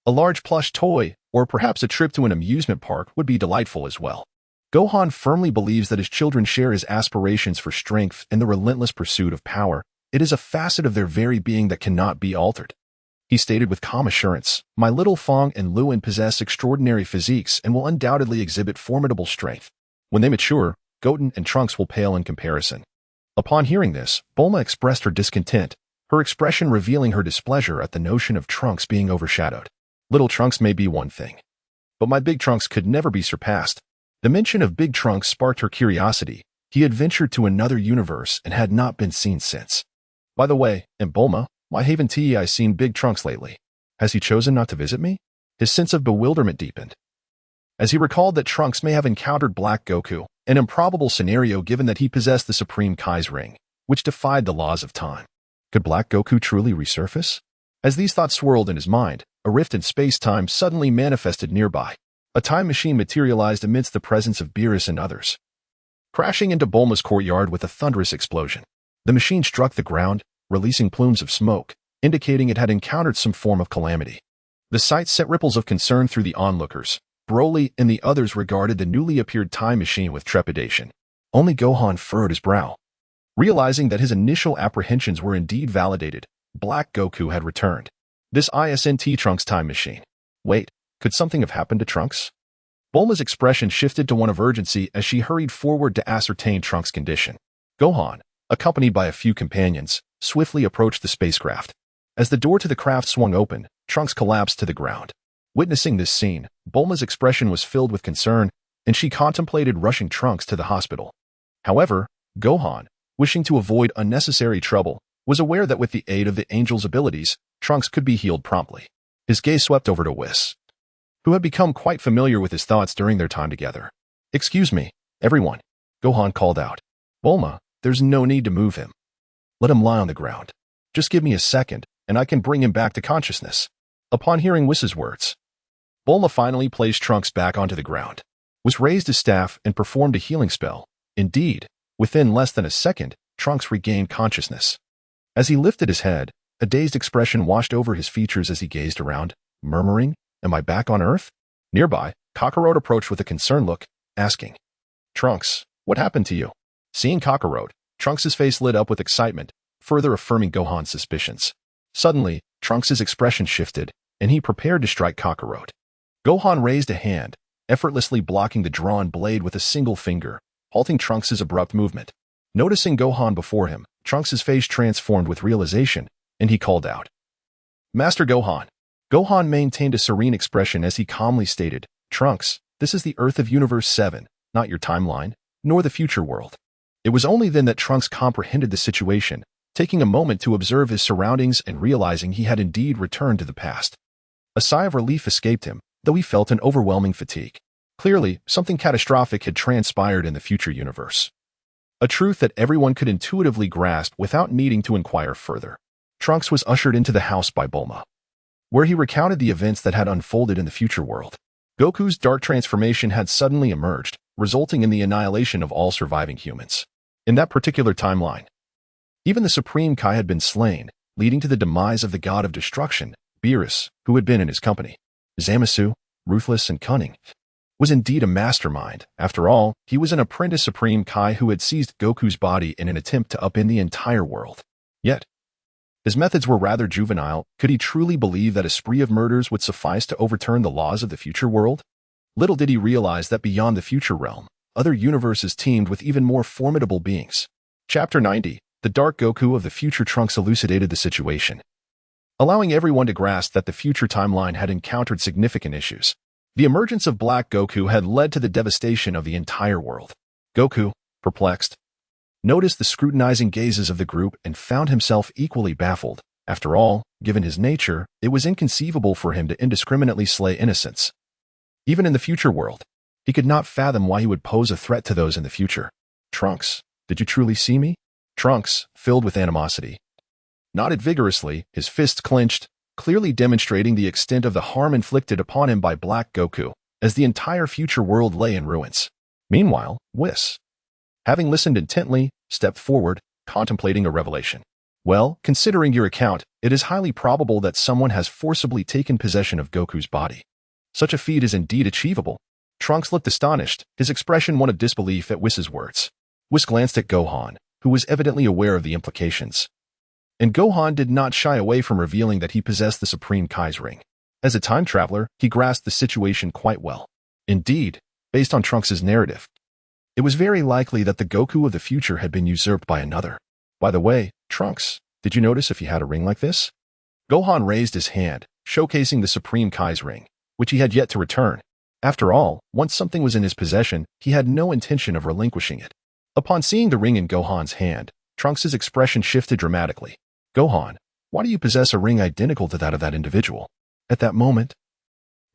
a large plush toy, or perhaps a trip to an amusement park would be delightful as well." Gohan firmly believes that his children share his aspirations for strength and the relentless pursuit of power. It is a facet of their very being that cannot be altered. He stated with calm assurance, "My little Fang and Luen possess extraordinary physiques and will undoubtedly exhibit formidable strength. When they mature, Goten and Trunks will pale in comparison." Upon hearing this, Bulma expressed her discontent, her expression revealing her displeasure at the notion of Trunks being overshadowed. "Little Trunks may be one thing, but my big Trunks could never be surpassed." The mention of Big Trunks sparked her curiosity. He had ventured to another universe and had not been seen since. "By the way, and Bulma, why haven't I seen Big Trunks lately? Has he chosen not to visit me?" His sense of bewilderment deepened, as he recalled that Trunks may have encountered Black Goku, an improbable scenario given that he possessed the Supreme Kai's ring, which defied the laws of time. Could Black Goku truly resurface? As these thoughts swirled in his mind, a rift in space-time suddenly manifested nearby. A time machine materialized amidst the presence of Beerus and others, crashing into Bulma's courtyard with a thunderous explosion. The machine struck the ground, releasing plumes of smoke, indicating it had encountered some form of calamity. The sight sent ripples of concern through the onlookers. Broly and the others regarded the newly appeared time machine with trepidation. Only Gohan furrowed his brow, realizing that his initial apprehensions were indeed validated. Black Goku had returned. This isn't Trunks' time machine. Wait, could something have happened to Trunks? Bulma's expression shifted to one of urgency as she hurried forward to ascertain Trunks' condition. Gohan, accompanied by a few companions, swiftly approached the spacecraft. As the door to the craft swung open, Trunks collapsed to the ground. Witnessing this scene, Bulma's expression was filled with concern, and she contemplated rushing Trunks to the hospital. However, Gohan, wishing to avoid unnecessary trouble, was aware that with the aid of the angel's abilities, Trunks could be healed promptly. His gaze swept over to Whis, who had become quite familiar with his thoughts during their time together. "Excuse me, everyone," Gohan called out. "Bulma, there's no need to move him. Let him lie on the ground. Just give me a second, and I can bring him back to consciousness." Upon hearing Whis' words, Bulma finally placed Trunks back onto the ground, Whis raised his staff and performed a healing spell. Indeed, within less than a second, Trunks regained consciousness. As he lifted his head, a dazed expression washed over his features as he gazed around, murmuring, "Am I back on Earth?" Nearby, Kakarot approached with a concerned look, asking, "Trunks, what happened to you?" Seeing Kakarot, Trunks' face lit up with excitement, further affirming Gohan's suspicions. Suddenly, Trunks' expression shifted, and he prepared to strike Kakarot. Gohan raised a hand, effortlessly blocking the drawn blade with a single finger, halting Trunks' abrupt movement. Noticing Gohan before him, Trunks' face transformed with realization, and he called out, "Master Gohan." Gohan maintained a serene expression as he calmly stated, "Trunks, this is the Earth of Universe 7, not your timeline, nor the future world." It was only then that Trunks comprehended the situation, taking a moment to observe his surroundings and realizing he had indeed returned to the past. A sigh of relief escaped him, though he felt an overwhelming fatigue. Clearly, something catastrophic had transpired in the future universe. A truth that everyone could intuitively grasp without needing to inquire further. Trunks was ushered into the house by Bulma, where he recounted the events that had unfolded in the future world. Goku's dark transformation had suddenly emerged, resulting in the annihilation of all surviving humans. In that particular timeline, even the Supreme Kai had been slain, leading to the demise of the god of destruction, Beerus, who had been in his company. Zamasu, ruthless and cunning, was indeed a mastermind. After all, he was an apprentice Supreme Kai who had seized Goku's body in an attempt to upend the entire world. Yet, his methods were rather juvenile. Could he truly believe that a spree of murders would suffice to overturn the laws of the future world? Little did he realize that beyond the future realm, other universes teemed with even more formidable beings. Chapter 90, The Dark Goku of the Future. Trunks elucidated the situation, allowing everyone to grasp that the future timeline had encountered significant issues. The emergence of Black Goku had led to the devastation of the entire world. Goku, perplexed, noticed the scrutinizing gazes of the group and found himself equally baffled. After all, given his nature, it was inconceivable for him to indiscriminately slay innocents. Even in the future world, he could not fathom why he would pose a threat to those in the future. Trunks, did you truly see me? Trunks, filled with animosity, nodded vigorously, his fists clenched, clearly demonstrating the extent of the harm inflicted upon him by Black Goku, as the entire future world lay in ruins. Meanwhile, Whis, having listened intently, stepped forward, contemplating a revelation. Well, considering your account, it is highly probable that someone has forcibly taken possession of Goku's body. Such a feat is indeed achievable. Trunks looked astonished, his expression one of disbelief at Whis' words. Whis glanced at Gohan, who was evidently aware of the implications. And Gohan did not shy away from revealing that he possessed the Supreme Kai's ring. As a time traveler, he grasped the situation quite well. Indeed, based on Trunks' narrative, it was very likely that the Goku of the future had been usurped by another. By the way, Trunks, did you notice if he had a ring like this? Gohan raised his hand, showcasing the Supreme Kai's ring, which he had yet to return. After all, once something was in his possession, he had no intention of relinquishing it. Upon seeing the ring in Gohan's hand, Trunks' expression shifted dramatically. Gohan, why do you possess a ring identical to that of that individual? At that moment,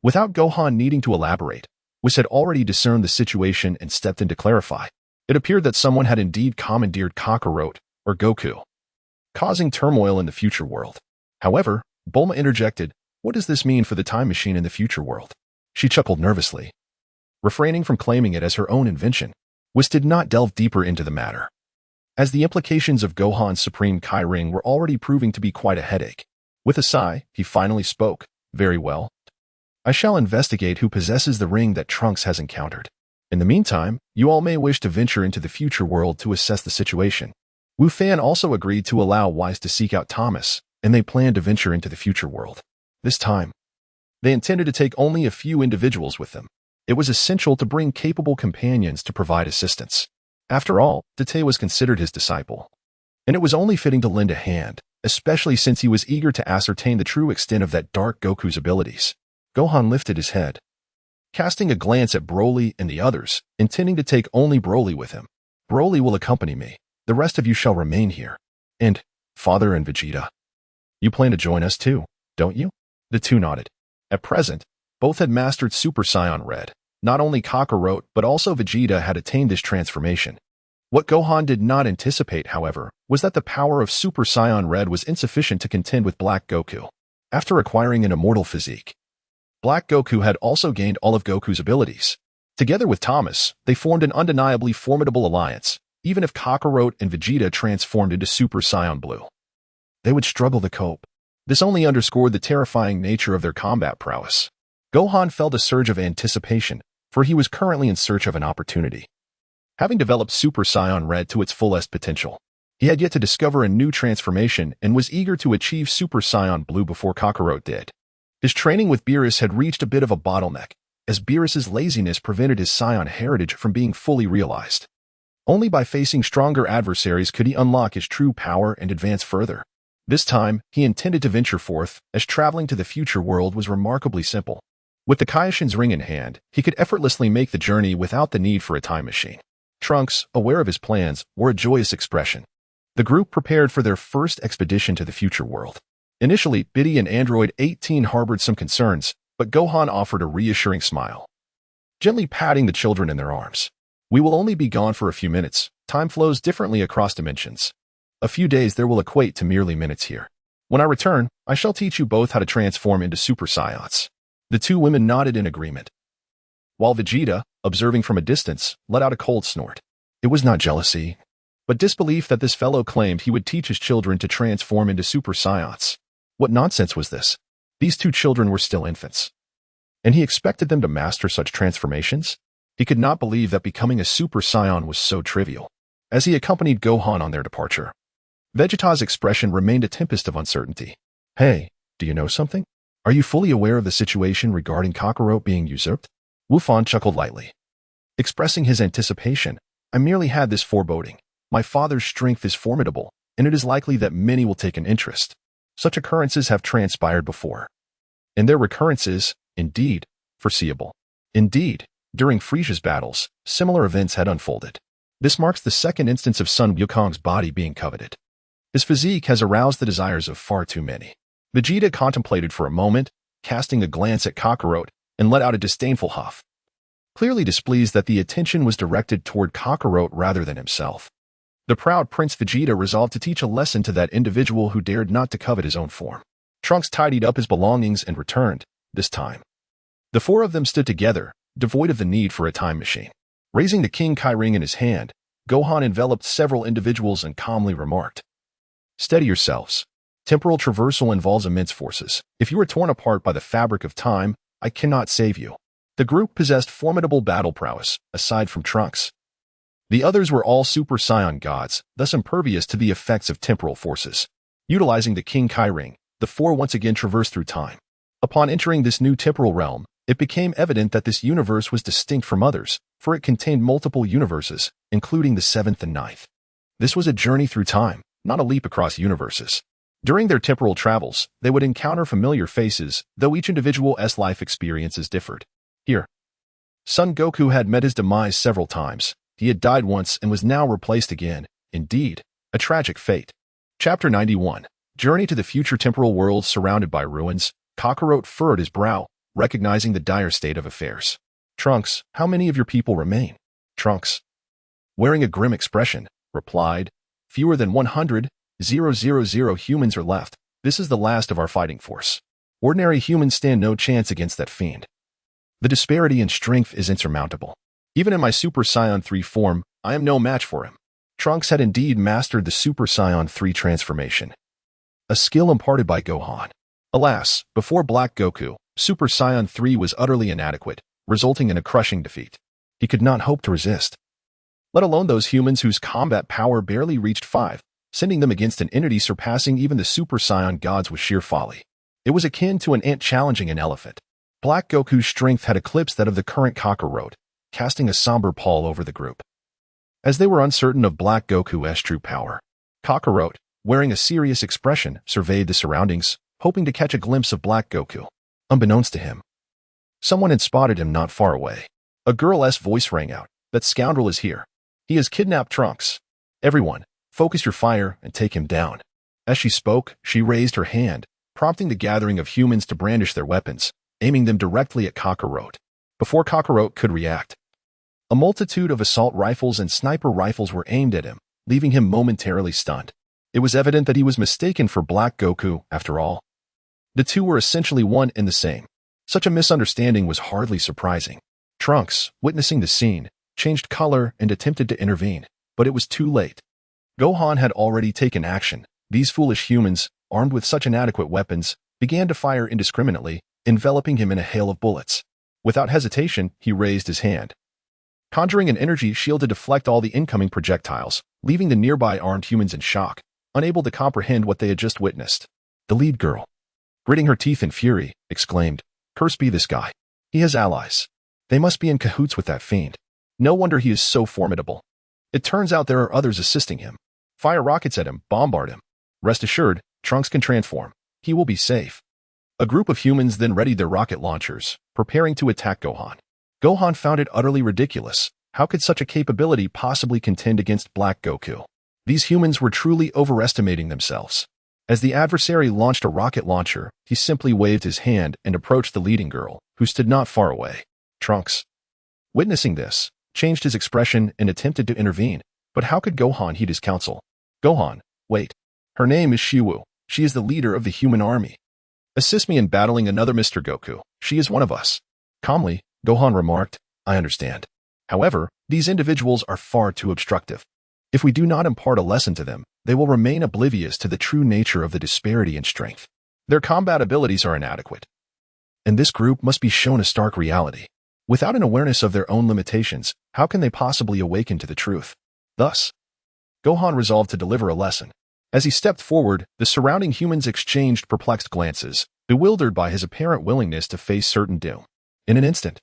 without Gohan needing to elaborate, Whis had already discerned the situation and stepped in to clarify. It appeared that someone had indeed commandeered Kakarot, or Goku, causing turmoil in the future world. However, Bulma interjected, what does this mean for the time machine in the future world? She chuckled nervously, refraining from claiming it as her own invention. Whis did not delve deeper into the matter, as the implications of Gohan's Supreme Kai ring were already proving to be quite a headache. With a sigh, he finally spoke, very well. I shall investigate who possesses the ring that Trunks has encountered. In the meantime, you all may wish to venture into the future world to assess the situation. Wu Fan also agreed to allow Whis to seek out Thomas, and they planned to venture into the future world. This time, they intended to take only a few individuals with them. It was essential to bring capable companions to provide assistance. After all, Tete was considered his disciple, and it was only fitting to lend a hand, especially since he was eager to ascertain the true extent of that Dark Goku's abilities. Gohan lifted his head, casting a glance at Broly and the others, intending to take only Broly with him. Broly will accompany me. The rest of you shall remain here. And, Father and Vegeta, you plan to join us too, don't you? The two nodded. At present, both had mastered Super Saiyan Red. Not only Kakarot, but also Vegeta had attained this transformation. What Gohan did not anticipate, however, was that the power of Super Saiyan Red was insufficient to contend with Black Goku. After acquiring an immortal physique, Black Goku had also gained all of Goku's abilities. Together with Thomas, they formed an undeniably formidable alliance, even if Kakarot and Vegeta transformed into Super Saiyan Blue. They would struggle to cope. This only underscored the terrifying nature of their combat prowess. Gohan felt a surge of anticipation, for he was currently in search of an opportunity. Having developed Super Saiyan Red to its fullest potential, he had yet to discover a new transformation and was eager to achieve Super Saiyan Blue before Kakarot did. His training with Beerus had reached a bit of a bottleneck, as Beerus's laziness prevented his Saiyan heritage from being fully realized. Only by facing stronger adversaries could he unlock his true power and advance further. This time, he intended to venture forth, as traveling to the future world was remarkably simple. With the Kaioshin's ring in hand, he could effortlessly make the journey without the need for a time machine. Trunks, aware of his plans, wore a joyous expression. The group prepared for their first expedition to the future world. Initially, Biddy and Android 18 harbored some concerns, but Gohan offered a reassuring smile, gently patting the children in their arms. We will only be gone for a few minutes. Time flows differently across dimensions. A few days there will equate to merely minutes here. When I return, I shall teach you both how to transform into Super Saiyans. The two women nodded in agreement, while Vegeta, observing from a distance, let out a cold snort. It was not jealousy, but disbelief that this fellow claimed he would teach his children to transform into Super Saiyans. What nonsense was this? These two children were still infants, and he expected them to master such transformations? He could not believe that becoming a Super Saiyan was so trivial. As he accompanied Gohan on their departure, Vegeta's expression remained a tempest of uncertainty. Hey, do you know something? Are you fully aware of the situation regarding Kakarot being usurped? Wufan chuckled lightly, expressing his anticipation. I merely had this foreboding. My father's strength is formidable, and it is likely that many will take an interest. Such occurrences have transpired before, and their recurrence is, indeed, foreseeable. Indeed, during Frisia's battles, similar events had unfolded. This marks the second instance of Sun Wukong's body being coveted. His physique has aroused the desires of far too many. Vegeta contemplated for a moment, casting a glance at Kakarot, and let out a disdainful huff, clearly displeased that the attention was directed toward Kakarot rather than himself. The proud Prince Vegeta resolved to teach a lesson to that individual who dared not to covet his own form. Trunks tidied up his belongings and returned, this time. The four of them stood together, devoid of the need for a time machine. Raising the King Kai ring in his hand, Gohan enveloped several individuals and calmly remarked, "Steady yourselves. Temporal traversal involves immense forces. If you are torn apart by the fabric of time, I cannot save you." The group possessed formidable battle prowess, aside from Trunks. The others were all Super Saiyan gods, thus impervious to the effects of temporal forces. Utilizing the King Kai ring, the four once again traversed through time. Upon entering this new temporal realm, it became evident that this universe was distinct from others, for it contained multiple universes, including the seventh and ninth. This was a journey through time, not a leap across universes. During their temporal travels, they would encounter familiar faces, though each individual's life experiences differed. Here, Son Goku had met his demise several times. He had died once and was now replaced again. Indeed, a tragic fate. Chapter 91. Journey to the future temporal world surrounded by ruins. Kakarot furrowed his brow, recognizing the dire state of affairs. Trunks, how many of your people remain? Trunks, wearing a grim expression, replied, Fewer than 100,000 humans are left. This is the last of our fighting force. Ordinary humans stand no chance against that fiend. The disparity in strength is insurmountable. Even in my Super Saiyan 3 form, I am no match for him. Trunks had indeed mastered the Super Saiyan 3 transformation, a skill imparted by Gohan. Alas, before Black Goku, Super Saiyan 3 was utterly inadequate, resulting in a crushing defeat. He could not hope to resist, let alone those humans whose combat power barely reached 5, sending them against an entity surpassing even the Super Saiyan gods with sheer folly. It was akin to an ant challenging an elephant. Black Goku's strength had eclipsed that of the current Kakarot, casting a somber pall over the group. As they were uncertain of Black Goku's true power, Kakarot, wearing a serious expression, surveyed the surroundings, hoping to catch a glimpse of Black Goku. Unbeknownst to him, someone had spotted him not far away. A girl's voice rang out, "That scoundrel is here. He has kidnapped Trunks. Everyone, focus your fire and take him down." As she spoke, she raised her hand, prompting the gathering of humans to brandish their weapons, aiming them directly at Kakarot. Before Kakarot could react, a multitude of assault rifles and sniper rifles were aimed at him, leaving him momentarily stunned. It was evident that he was mistaken for Black Goku, after all. The two were essentially one and the same. Such a misunderstanding was hardly surprising. Trunks, witnessing the scene, changed color and attempted to intervene, but it was too late. Gohan had already taken action. These foolish humans, armed with such inadequate weapons, began to fire indiscriminately, enveloping him in a hail of bullets. Without hesitation, he raised his hand, conjuring an energy shield to deflect all the incoming projectiles, leaving the nearby armed humans in shock, unable to comprehend what they had just witnessed. The lead girl, gritting her teeth in fury, exclaimed, "Curse be this guy. He has allies. They must be in cahoots with that fiend. No wonder he is so formidable. It turns out there are others assisting him. Fire rockets at him, bombard him. Rest assured, Trunks can transform. He will be safe." A group of humans then readied their rocket launchers, preparing to attack Gohan. Gohan found it utterly ridiculous. How could such a capability possibly contend against Black Goku? These humans were truly overestimating themselves. As the adversary launched a rocket launcher, he simply waved his hand and approached the leading girl, who stood not far away. Trunks, witnessing this, changed his expression and attempted to intervene. But how could Gohan heed his counsel? Gohan, wait. Her name is Shiwu. She is the leader of the human army. Assist me in battling another Mr. Goku. She is one of us. Calmly, Gohan remarked, I understand. However, these individuals are far too obstructive. If we do not impart a lesson to them, they will remain oblivious to the true nature of the disparity in strength. Their combat abilities are inadequate. And this group must be shown a stark reality. Without an awareness of their own limitations, how can they possibly awaken to the truth? Thus, Gohan resolved to deliver a lesson. As he stepped forward, the surrounding humans exchanged perplexed glances, bewildered by his apparent willingness to face certain doom. In an instant,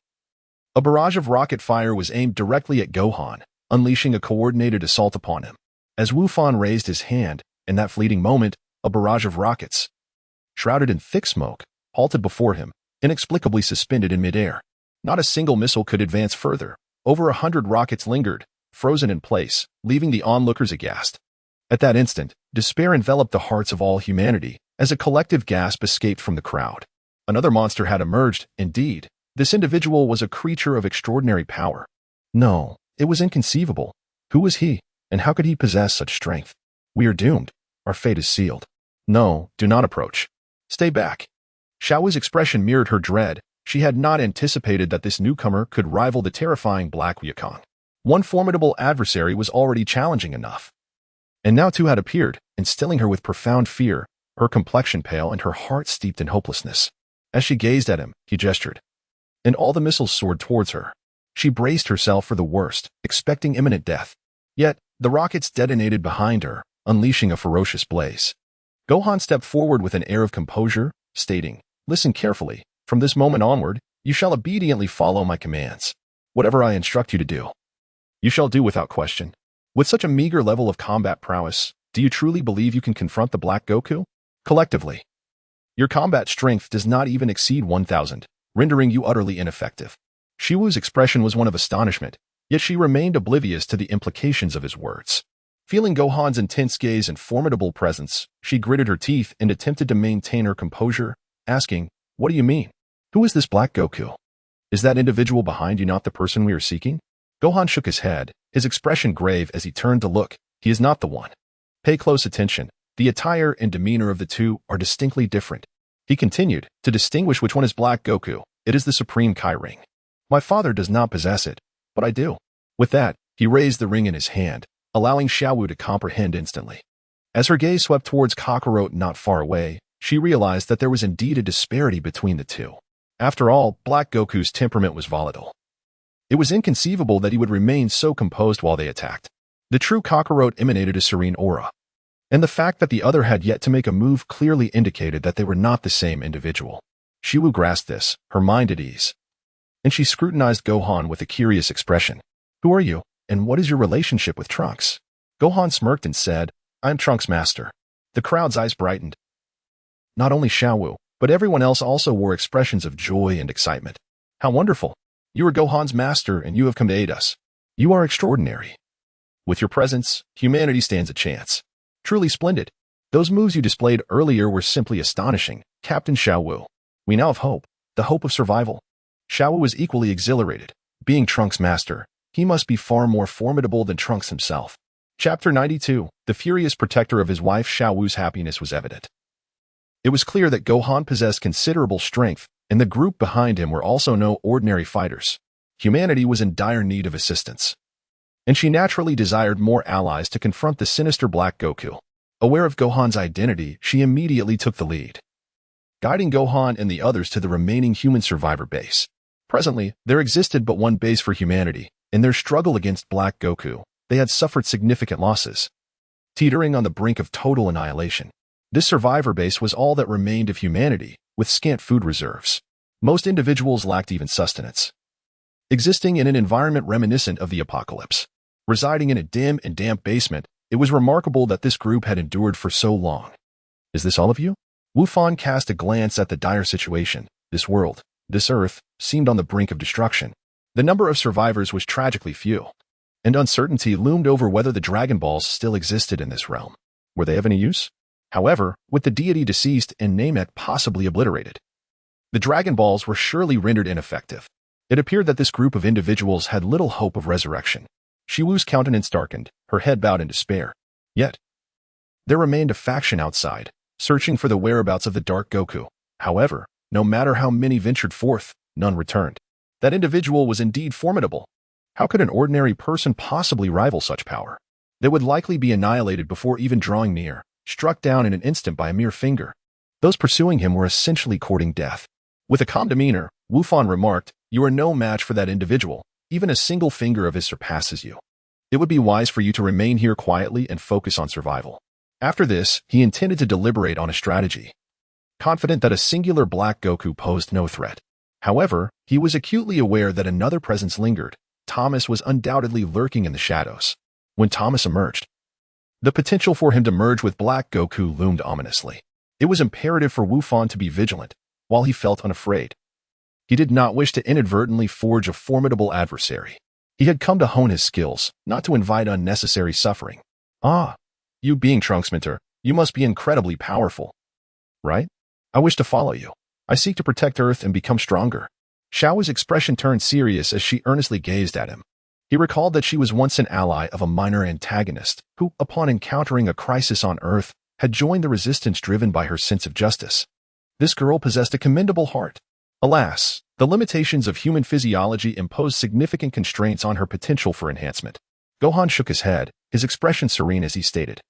a barrage of rocket fire was aimed directly at Gohan, unleashing a coordinated assault upon him. As Wu Fan raised his hand, in that fleeting moment, a barrage of rockets, shrouded in thick smoke, halted before him, inexplicably suspended in midair. Not a single missile could advance further. Over 100 rockets lingered, frozen in place, leaving the onlookers aghast. At that instant, despair enveloped the hearts of all humanity, as a collective gasp escaped from the crowd. Another monster had emerged, indeed. This individual was a creature of extraordinary power. No, it was inconceivable. Who was he, and how could he possess such strength? We are doomed. Our fate is sealed. No, do not approach. Stay back. Xiao's expression mirrored her dread. She had not anticipated that this newcomer could rival the terrifying Black Wukong. One formidable adversary was already challenging enough. And now two had appeared, instilling her with profound fear, her complexion pale and her heart steeped in hopelessness. As she gazed at him, he gestured, and all the missiles soared towards her. She braced herself for the worst, expecting imminent death. Yet, the rockets detonated behind her, unleashing a ferocious blaze. Gohan stepped forward with an air of composure, stating, Listen carefully. From this moment onward, you shall obediently follow my commands. Whatever I instruct you to do, you shall do without question. With such a meager level of combat prowess, do you truly believe you can confront the Black Goku? Collectively, your combat strength does not even exceed 1,000, rendering you utterly ineffective. Shiwu's expression was one of astonishment, yet she remained oblivious to the implications of his words. Feeling Gohan's intense gaze and formidable presence, she gritted her teeth and attempted to maintain her composure, asking, What do you mean? Who is this Black Goku? Is that individual behind you not the person we are seeking? Gohan shook his head, his expression grave as he turned to look. He is not the one. Pay close attention. The attire and demeanor of the two are distinctly different. He continued, to distinguish which one is Black Goku, it is the Supreme Kai Ring. My father does not possess it, but I do. With that, he raised the ring in his hand, allowing Xiaowu to comprehend instantly. As her gaze swept towards Kakarot not far away, she realized that there was indeed a disparity between the two. After all, Black Goku's temperament was volatile. It was inconceivable that he would remain so composed while they attacked. The true Kakarot emanated a serene aura. And the fact that the other had yet to make a move clearly indicated that they were not the same individual. Shiwu grasped this, her mind at ease. And she scrutinized Gohan with a curious expression. Who are you, and what is your relationship with Trunks? Gohan smirked and said, I am Trunks' master. The crowd's eyes brightened. Not only Xiaowu, but everyone else also wore expressions of joy and excitement. How wonderful! You are Gohan's master and you have come to aid us. You are extraordinary. With your presence, humanity stands a chance. Truly splendid. Those moves you displayed earlier were simply astonishing, Captain Xiaowu. We now have hope, the hope of survival. Xiaowu was equally exhilarated. Being Trunks' master, he must be far more formidable than Trunks himself. Chapter 92. The furious protector of his wife Xiaowu's happiness was evident. It was clear that Gohan possessed considerable strength, and the group behind him were also no ordinary fighters. Humanity was in dire need of assistance. And she naturally desired more allies to confront the sinister Black Goku. Aware of Gohan's identity, she immediately took the lead, guiding Gohan and the others to the remaining human survivor base. Presently, there existed but one base for humanity. In their struggle against Black Goku, they had suffered significant losses, teetering on the brink of total annihilation. This survivor base was all that remained of humanity, with scant food reserves. Most individuals lacked even sustenance, existing in an environment reminiscent of the apocalypse. Residing in a dim and damp basement, it was remarkable that this group had endured for so long. Is this all of you? Wu Fan cast a glance at the dire situation. This world, this earth, seemed on the brink of destruction. The number of survivors was tragically few, and uncertainty loomed over whether the Dragon Balls still existed in this realm. Were they of any use? However, with the deity deceased and Namek possibly obliterated, the Dragon Balls were surely rendered ineffective. It appeared that this group of individuals had little hope of resurrection. Shiwu's countenance darkened, her head bowed in despair. Yet, there remained a faction outside, searching for the whereabouts of the Dark Goku. However, no matter how many ventured forth, none returned. That individual was indeed formidable. How could an ordinary person possibly rival such power? They would likely be annihilated before even drawing near, struck down in an instant by a mere finger. Those pursuing him were essentially courting death. With a calm demeanor, Wu Fan remarked, "You are no match for that individual. Even a single finger of his surpasses you. It would be wise for you to remain here quietly and focus on survival." After this, he intended to deliberate on a strategy, confident that a singular Black Goku posed no threat. However, he was acutely aware that another presence lingered. Thomas was undoubtedly lurking in the shadows. When Thomas emerged, the potential for him to merge with Black Goku loomed ominously. It was imperative for Wu Fan to be vigilant, while he felt unafraid. He did not wish to inadvertently forge a formidable adversary. He had come to hone his skills, not to invite unnecessary suffering. "Ah, you being Trunks mentor, you must be incredibly powerful, right? I wish to follow you. I seek to protect Earth and become stronger." Xiao's expression turned serious as she earnestly gazed at him. He recalled that she was once an ally of a minor antagonist, who, upon encountering a crisis on Earth, had joined the resistance driven by her sense of justice. This girl possessed a commendable heart. Alas, the limitations of human physiology imposed significant constraints on her potential for enhancement. Gohan shook his head, his expression serene as he stated,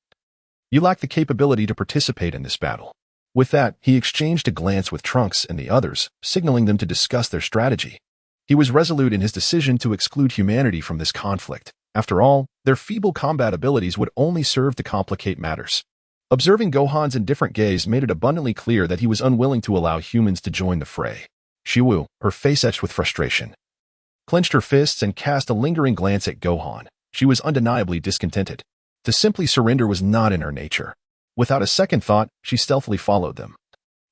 "You lack the capability to participate in this battle." With that, he exchanged a glance with Trunks and the others, signaling them to discuss their strategy. He was resolute in his decision to exclude humanity from this conflict. After all, their feeble combat abilities would only serve to complicate matters. Observing Gohan's indifferent gaze made it abundantly clear that he was unwilling to allow humans to join the fray. Shiwu, her face etched with frustration, clenched her fists and cast a lingering glance at Gohan. She was undeniably discontented. To simply surrender was not in her nature. Without a second thought, she stealthily followed them,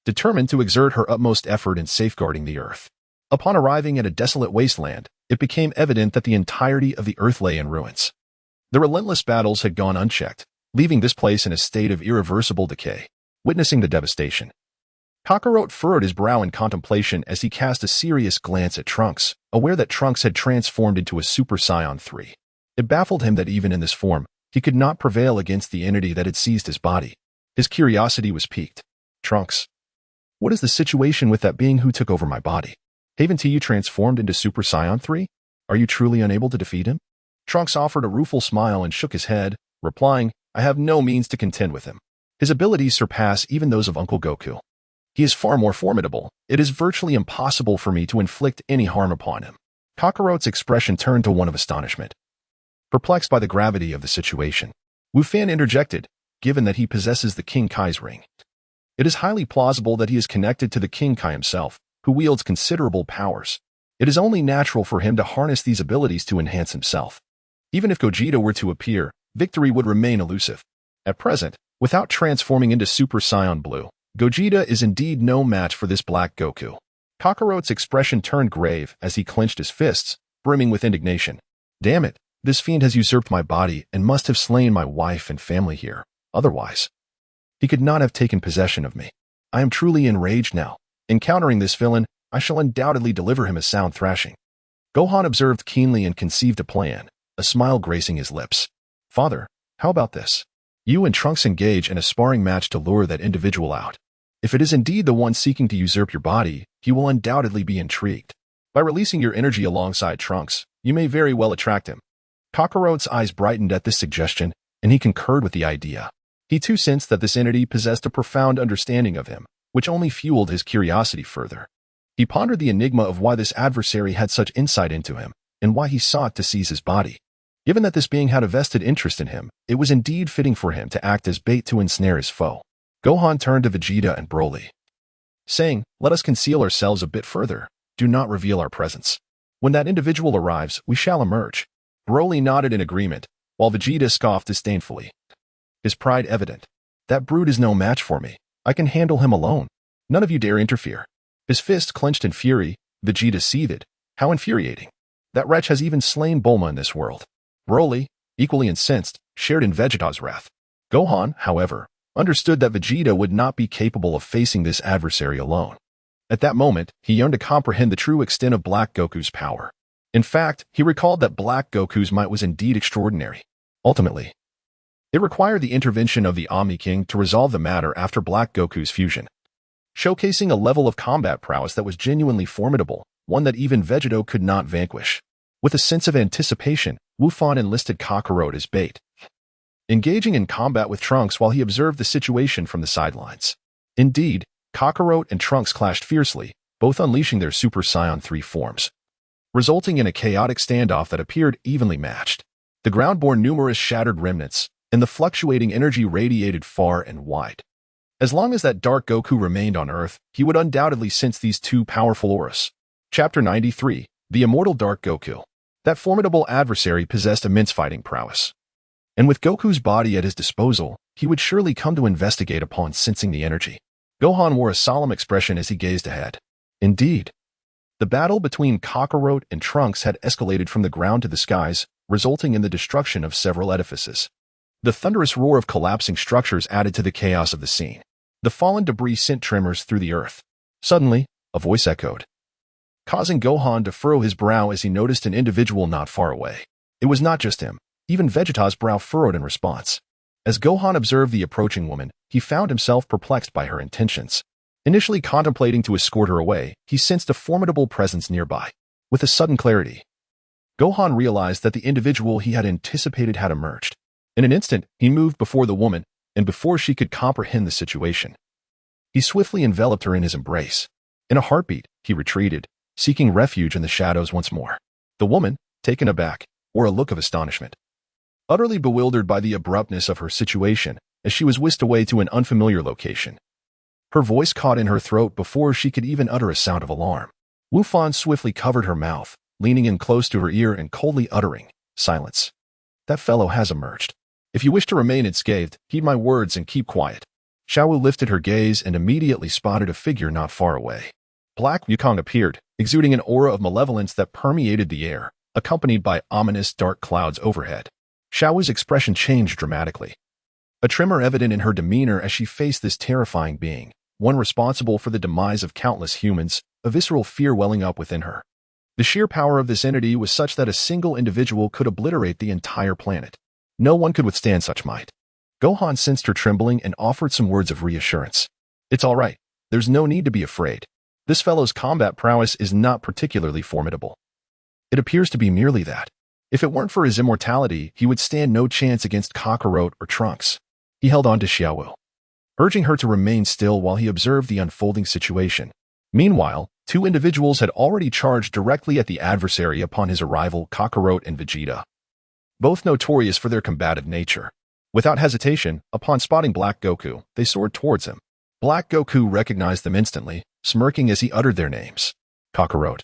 determined to exert her utmost effort in safeguarding the Earth. Upon arriving at a desolate wasteland, it became evident that the entirety of the Earth lay in ruins. The relentless battles had gone unchecked, leaving this place in a state of irreversible decay. Witnessing the devastation, Kakarot furrowed his brow in contemplation as he cast a serious glance at Trunks, aware that Trunks had transformed into a Super Saiyan 3. It baffled him that even in this form, he could not prevail against the entity that had seized his body. His curiosity was piqued. "Trunks, what is the situation with that being who took over my body? Haven't you transformed into Super Saiyan 3? Are you truly unable to defeat him?" Trunks offered a rueful smile and shook his head, replying, "I have no means to contend with him. His abilities surpass even those of Uncle Goku. He is far more formidable. It is virtually impossible for me to inflict any harm upon him." Kakarot's expression turned to one of astonishment. Perplexed by the gravity of the situation, Wu Fan interjected, "Given that he possesses the King Kai's ring, it is highly plausible that he is connected to the King Kai himself, who wields considerable powers. It is only natural for him to harness these abilities to enhance himself. Even if Gogeta were to appear, victory would remain elusive. At present, without transforming into Super Saiyan Blue, Gogeta is indeed no match for this Black Goku." Kakarot's expression turned grave as he clenched his fists, brimming with indignation. "Damn it, this fiend has usurped my body and must have slain my wife and family here. Otherwise, he could not have taken possession of me. I am truly enraged now. Encountering this villain, I shall undoubtedly deliver him a sound thrashing." Gohan observed keenly and conceived a plan, a smile gracing his lips. "Father, how about this? You and Trunks engage in a sparring match to lure that individual out. If it is indeed the one seeking to usurp your body, he will undoubtedly be intrigued. By releasing your energy alongside Trunks, you may very well attract him." Kakarot's eyes brightened at this suggestion, and he concurred with the idea. He too sensed that this entity possessed a profound understanding of him, which only fueled his curiosity further. He pondered the enigma of why this adversary had such insight into him, and why he sought to seize his body. Given that this being had a vested interest in him, it was indeed fitting for him to act as bait to ensnare his foe. Gohan turned to Vegeta and Broly, saying, "Let us conceal ourselves a bit further. Do not reveal our presence. When that individual arrives, we shall emerge." Broly nodded in agreement, while Vegeta scoffed disdainfully, his pride evident. "That brute is no match for me. I can handle him alone. None of you dare interfere." His fist clenched in fury, Vegeta seethed. How infuriating. That wretch has even slain Bulma in this world. Broly, equally incensed, shared in Vegeta's wrath. Gohan, however, understood that Vegeta would not be capable of facing this adversary alone. At that moment, he yearned to comprehend the true extent of Black Goku's power. In fact, he recalled that Black Goku's might was indeed extraordinary. Ultimately, it required the intervention of the Omni King to resolve the matter after Black Goku's fusion, showcasing a level of combat prowess that was genuinely formidable, one that even Vegito could not vanquish. With a sense of anticipation, Wufan enlisted Kakarot as bait, engaging in combat with Trunks while he observed the situation from the sidelines. Indeed, Kakarot and Trunks clashed fiercely, both unleashing their Super Saiyan 3 forms, resulting in a chaotic standoff that appeared evenly matched. The ground bore numerous shattered remnants, and the fluctuating energy radiated far and wide. As long as that Dark Goku remained on Earth, he would undoubtedly sense these two powerful auras. Chapter 93, The Immortal Dark Goku. That formidable adversary possessed immense fighting prowess. And with Goku's body at his disposal, he would surely come to investigate upon sensing the energy. Gohan wore a solemn expression as he gazed ahead. Indeed, the battle between Kakarot and Trunks had escalated from the ground to the skies, resulting in the destruction of several edifices. The thunderous roar of collapsing structures added to the chaos of the scene. The fallen debris sent tremors through the earth. Suddenly, a voice echoed, causing Gohan to furrow his brow as he noticed an individual not far away. It was not just him. Even Vegeta's brow furrowed in response. As Gohan observed the approaching woman, he found himself perplexed by her intentions. Initially contemplating to escort her away, he sensed a formidable presence nearby. With a sudden clarity, Gohan realized that the individual he had anticipated had emerged. In an instant, he moved before the woman, and before she could comprehend the situation, he swiftly enveloped her in his embrace. In a heartbeat, he retreated, seeking refuge in the shadows once more. The woman, taken aback, wore a look of astonishment, utterly bewildered by the abruptness of her situation as she was whisked away to an unfamiliar location. Her voice caught in her throat before she could even utter a sound of alarm. Wufan swiftly covered her mouth, leaning in close to her ear and coldly uttering, "Silence. That fellow has emerged. If you wish to remain unscathed, heed my words and keep quiet." Xiaowu lifted her gaze and immediately spotted a figure not far away. Black Wukong appeared, exuding an aura of malevolence that permeated the air, accompanied by ominous dark clouds overhead. Xiaowu's expression changed dramatically, a tremor evident in her demeanor as she faced this terrifying being, one responsible for the demise of countless humans, a visceral fear welling up within her. The sheer power of this entity was such that a single individual could obliterate the entire planet. No one could withstand such might. Gohan sensed her trembling and offered some words of reassurance. "It's all right. There's no need to be afraid. This fellow's combat prowess is not particularly formidable. It appears to be merely that. If it weren't for his immortality, he would stand no chance against Kakarot or Trunks." He held on to Xiaowu, urging her to remain still while he observed the unfolding situation. Meanwhile, two individuals had already charged directly at the adversary upon his arrival, Kakarot and Vegeta, both notorious for their combative nature. Without hesitation, upon spotting Black Goku, they soared towards him. Black Goku recognized them instantly, smirking as he uttered their names. "Kakarot,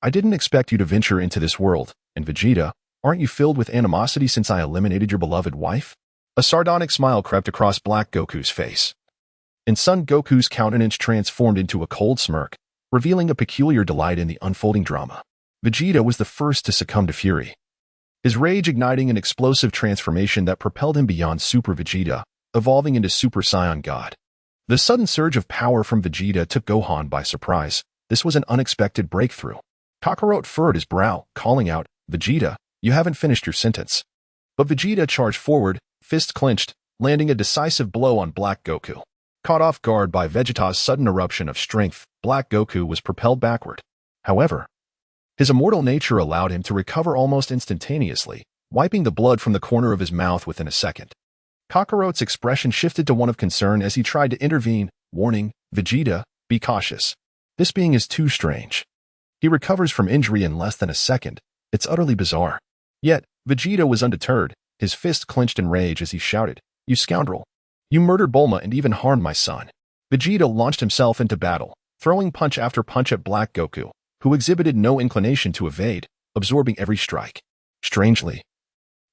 I didn't expect you to venture into this world, and Vegeta, aren't you filled with animosity since I eliminated your beloved wife?" A sardonic smile crept across Black Goku's face, and Son Goku's countenance transformed into a cold smirk, revealing a peculiar delight in the unfolding drama. Vegeta was the first to succumb to fury, his rage igniting an explosive transformation that propelled him beyond Super Vegeta, evolving into Super Saiyan God. The sudden surge of power from Vegeta took Gohan by surprise. This was an unexpected breakthrough. Kakarot furrowed his brow, calling out, "Vegeta, you haven't finished your sentence." But Vegeta charged forward, fists clenched, landing a decisive blow on Black Goku. Caught off guard by Vegeta's sudden eruption of strength, Black Goku was propelled backward. However, his immortal nature allowed him to recover almost instantaneously, wiping the blood from the corner of his mouth within a second. Kakarot's expression shifted to one of concern as he tried to intervene, warning, "Vegeta, be cautious. This being is too strange. He recovers from injury in less than a second. It's utterly bizarre." Yet, Vegeta was undeterred, his fist clenched in rage as he shouted, "You scoundrel! You murdered Bulma and even harmed my son." Vegeta launched himself into battle, throwing punch after punch at Black Goku, who exhibited no inclination to evade, absorbing every strike. Strangely,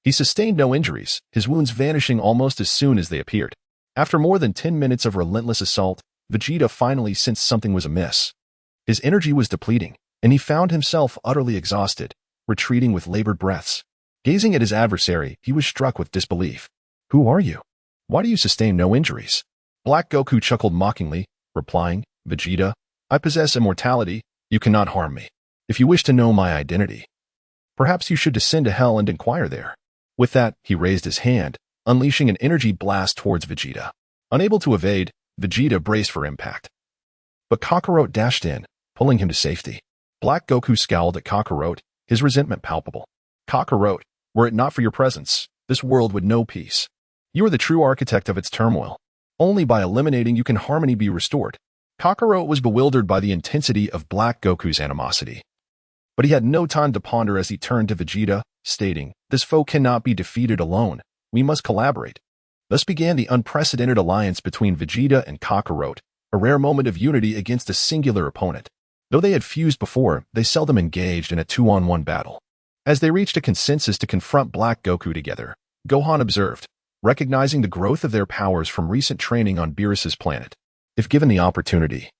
he sustained no injuries, his wounds vanishing almost as soon as they appeared. After more than 10 minutes of relentless assault, Vegeta finally sensed something was amiss. His energy was depleting, and he found himself utterly exhausted, retreating with labored breaths. Gazing at his adversary, he was struck with disbelief. "Who are you? Why do you sustain no injuries? Black Goku chuckled mockingly, replying, Vegeta, I possess immortality, you cannot harm me. If you wish to know my identity, perhaps you should descend to hell and inquire there. With that, he raised his hand, unleashing an energy blast towards Vegeta. Unable to evade, Vegeta braced for impact. But Kakarot dashed in, pulling him to safety. Black Goku scowled at Kakarot, his resentment palpable. Kakarot, were it not for your presence, this world would know peace. You are the true architect of its turmoil. Only by eliminating you can harmony be restored. Kakarot was bewildered by the intensity of Black Goku's animosity. But he had no time to ponder as he turned to Vegeta, stating, This foe cannot be defeated alone. We must collaborate. Thus began the unprecedented alliance between Vegeta and Kakarot, a rare moment of unity against a singular opponent. Though they had fused before, they seldom engaged in a two-on-one battle. As they reached a consensus to confront Black Goku together, Gohan observed, recognizing the growth of their powers from recent training on Beerus's planet. If given the opportunity,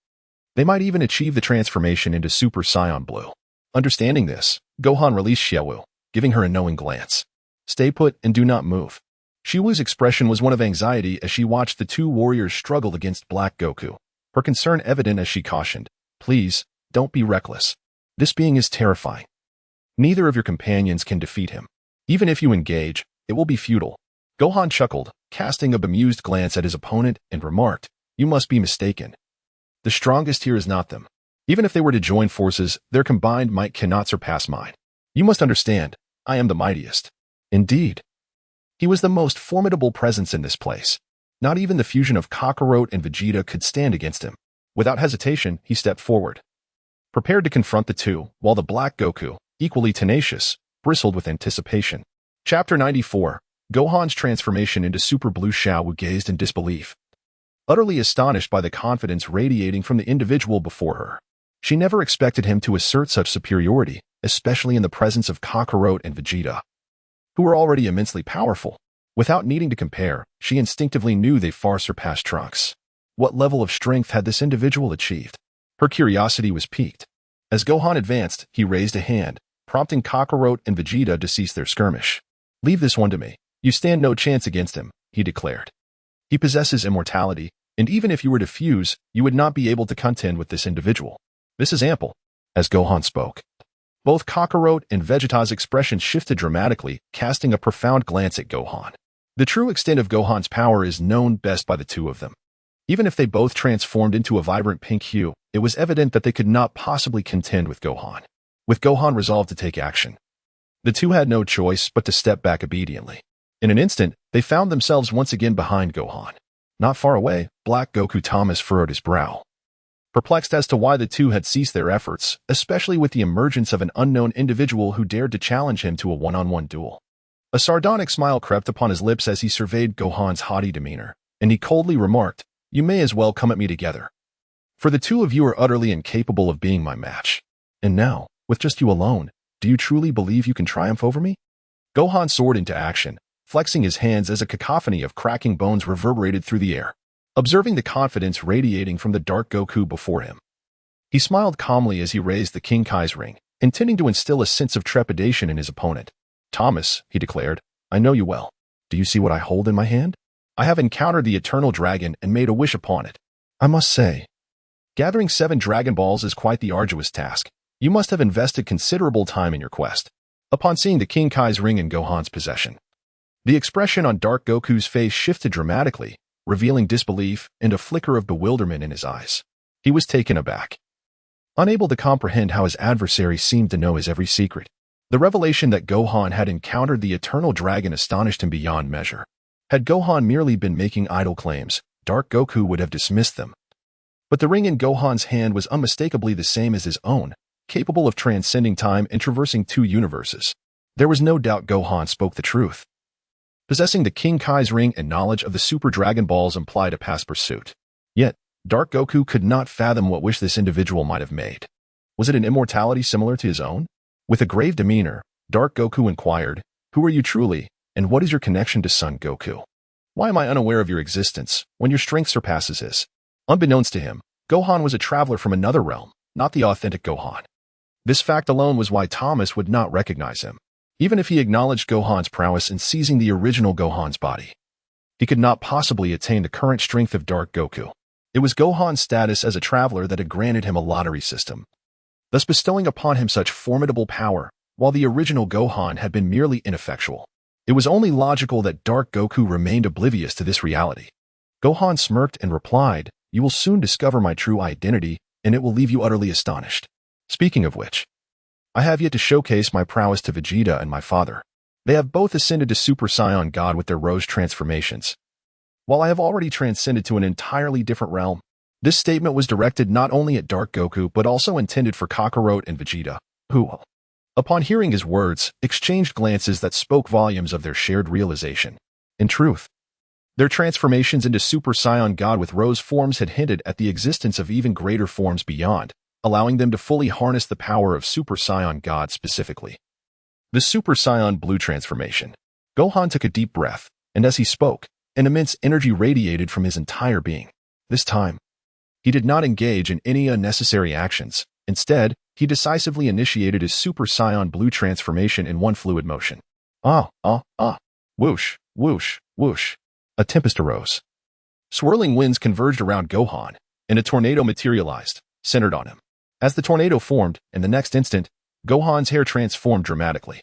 they might even achieve the transformation into Super Saiyan Blue. Understanding this, Gohan released Xiaowu, giving her a knowing glance. Stay put and do not move. Xiaowu's expression was one of anxiety as she watched the two warriors struggle against Black Goku, her concern evident as she cautioned, Please, don't be reckless. This being is terrifying. Neither of your companions can defeat him. Even if you engage, it will be futile. Gohan chuckled, casting a bemused glance at his opponent, and remarked, You must be mistaken. The strongest here is not them. Even if they were to join forces, their combined might cannot surpass mine. You must understand, I am the mightiest. Indeed. He was the most formidable presence in this place. Not even the fusion of Kakarot and Vegeta could stand against him. Without hesitation, he stepped forward, prepared to confront the two, while the Black Goku, equally tenacious, bristled with anticipation. Chapter 94. Gohan's transformation into Super Blue. Xiaowu gazed in disbelief, utterly astonished by the confidence radiating from the individual before her. She never expected him to assert such superiority, especially in the presence of Kakarot and Vegeta, who were already immensely powerful. Without needing to compare, she instinctively knew they far surpassed Trunks. What level of strength had this individual achieved? Her curiosity was piqued. As Gohan advanced, he raised a hand, prompting Kakarot and Vegeta to cease their skirmish. Leave this one to me. You stand no chance against him, he declared. He possesses immortality, and even if you were to fuse, you would not be able to contend with this individual. This is ample. As Gohan spoke, both Kakarot and Vegeta's expressions shifted dramatically, casting a profound glance at Gohan. The true extent of Gohan's power is known best by the two of them. Even if they both transformed into a vibrant pink hue, it was evident that they could not possibly contend with Gohan. With Gohan resolved to take action, the two had no choice but to step back obediently. In an instant, they found themselves once again behind Gohan. Not far away, Black Goku Thomas furrowed his brow, perplexed as to why the two had ceased their efforts, especially with the emergence of an unknown individual who dared to challenge him to a one-on-one duel. A sardonic smile crept upon his lips as he surveyed Gohan's haughty demeanor, and he coldly remarked, You may as well come at me together. For the two of you are utterly incapable of being my match. And now, with just you alone, do you truly believe you can triumph over me? Gohan soared into action, flexing his hands as a cacophony of cracking bones reverberated through the air. Observing the confidence radiating from the Dark Goku before him, he smiled calmly as he raised the King Kai's ring, intending to instill a sense of trepidation in his opponent. Thomas, he declared, I know you well. Do you see what I hold in my hand? I have encountered the Eternal Dragon and made a wish upon it. I must say, gathering 7 Dragon Balls is quite the arduous task. You must have invested considerable time in your quest. Upon seeing the King Kai's ring in Gohan's possession, the expression on Dark Goku's face shifted dramatically, revealing disbelief and a flicker of bewilderment in his eyes. He was taken aback, unable to comprehend how his adversary seemed to know his every secret. The revelation that Gohan had encountered the Eternal Dragon astonished him beyond measure. Had Gohan merely been making idle claims, Dark Goku would have dismissed them. But the ring in Gohan's hand was unmistakably the same as his own, capable of transcending time and traversing 2 universes. There was no doubt Gohan spoke the truth. Possessing the King Kai's ring and knowledge of the Super Dragon Balls implied a past pursuit. Yet, Dark Goku could not fathom what wish this individual might have made. Was it an immortality similar to his own? With a grave demeanor, Dark Goku inquired, Who are you truly, and what is your connection to Son Goku? Why am I unaware of your existence, when your strength surpasses his? Unbeknownst to him, Gohan was a traveler from another realm, not the authentic Gohan. This fact alone was why Thomas would not recognize him, even if he acknowledged Gohan's prowess in seizing the original Gohan's body. He could not possibly attain the current strength of Dark Goku. It was Gohan's status as a traveler that had granted him a lottery system, thus bestowing upon him such formidable power, while the original Gohan had been merely ineffectual. It was only logical that Dark Goku remained oblivious to this reality. Gohan smirked and replied, "You will soon discover my true identity, and it will leave you utterly astonished. Speaking of which, I have yet to showcase my prowess to Vegeta and my father. They have both ascended to Super Saiyan God with their Rose transformations, while I have already transcended to an entirely different realm." This statement was directed not only at Dark Goku but also intended for Kakarot and Vegeta, who, upon hearing his words, exchanged glances that spoke volumes of their shared realization. In truth, their transformations into Super Saiyan God with Rose forms had hinted at the existence of even greater forms beyond, allowing them to fully harness the power of Super Saiyan God specifically. The Super Saiyan Blue transformation. Gohan took a deep breath, and as he spoke, an immense energy radiated from his entire being. This time, he did not engage in any unnecessary actions. Instead, he decisively initiated his Super Saiyan Blue transformation in one fluid motion. Whoosh, whoosh, whoosh. A tempest arose. Swirling winds converged around Gohan, and a tornado materialized, centered on him. As the tornado formed, in the next instant, Gohan's hair transformed dramatically.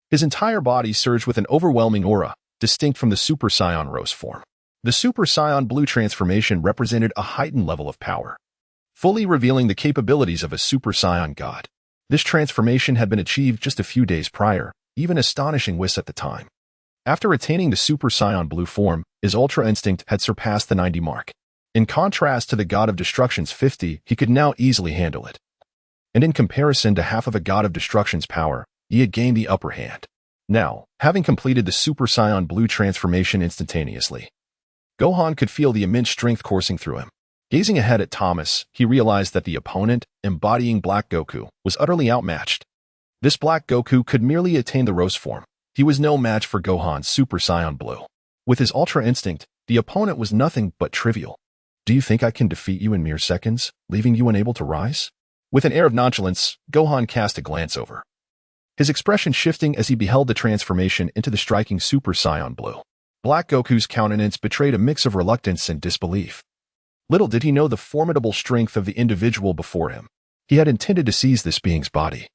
His entire body surged with an overwhelming aura, distinct from the Super Saiyan Rose form. The Super Saiyan Blue transformation represented a heightened level of power, fully revealing the capabilities of a Super Saiyan God. This transformation had been achieved just a few days prior, even astonishing Whis at the time. After attaining the Super Saiyan Blue form, his Ultra Instinct had surpassed the 90 mark. In contrast to the God of Destruction's 50, he could now easily handle it. And in comparison to half of a God of Destruction's power, he had gained the upper hand. Now, having completed the Super Saiyan Blue transformation instantaneously, Gohan could feel the immense strength coursing through him. Gazing ahead at Thomas, he realized that the opponent, embodying Black Goku, was utterly outmatched. This Black Goku could merely attain the Rose form. He was no match for Gohan's Super Saiyan Blue. With his Ultra Instinct, the opponent was nothing but trivial. "Do you think I can defeat you in mere seconds, leaving you unable to rise?" With an air of nonchalance, Gohan cast a glance over, his expression shifting as he beheld the transformation into the striking Super Saiyan Blue. Black Goku's countenance betrayed a mix of reluctance and disbelief. Little did he know the formidable strength of the individual before him. He had intended to seize this being's body.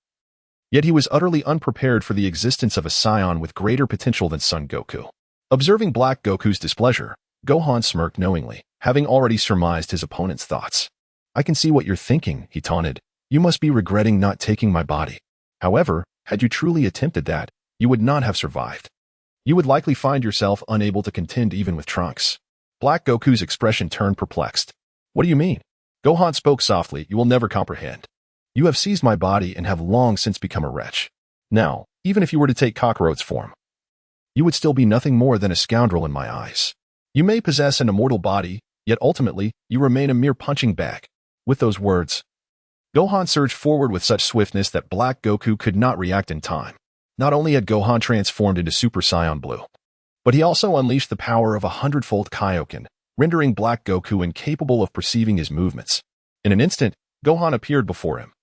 Yet he was utterly unprepared for the existence of a Saiyan with greater potential than Son Goku. Observing Black Goku's displeasure, Gohan smirked knowingly, having already surmised his opponent's thoughts. "I can see what you're thinking," he taunted. "You must be regretting not taking my body. However, had you truly attempted that, you would not have survived. You would likely find yourself unable to contend even with Trunks." Black Goku's expression turned perplexed. "What do you mean?" Gohan spoke softly. "You will never comprehend. You have seized my body and have long since become a wretch. Now, even if you were to take Kakarot's form, you would still be nothing more than a scoundrel in my eyes. You may possess an immortal body, yet ultimately, you remain a mere punching bag." With those words, Gohan surged forward with such swiftness that Black Goku could not react in time. Not only had Gohan transformed into Super Saiyan Blue, but he also unleashed the power of 100-fold Kaioken, rendering Black Goku incapable of perceiving his movements. In an instant, Gohan appeared before him,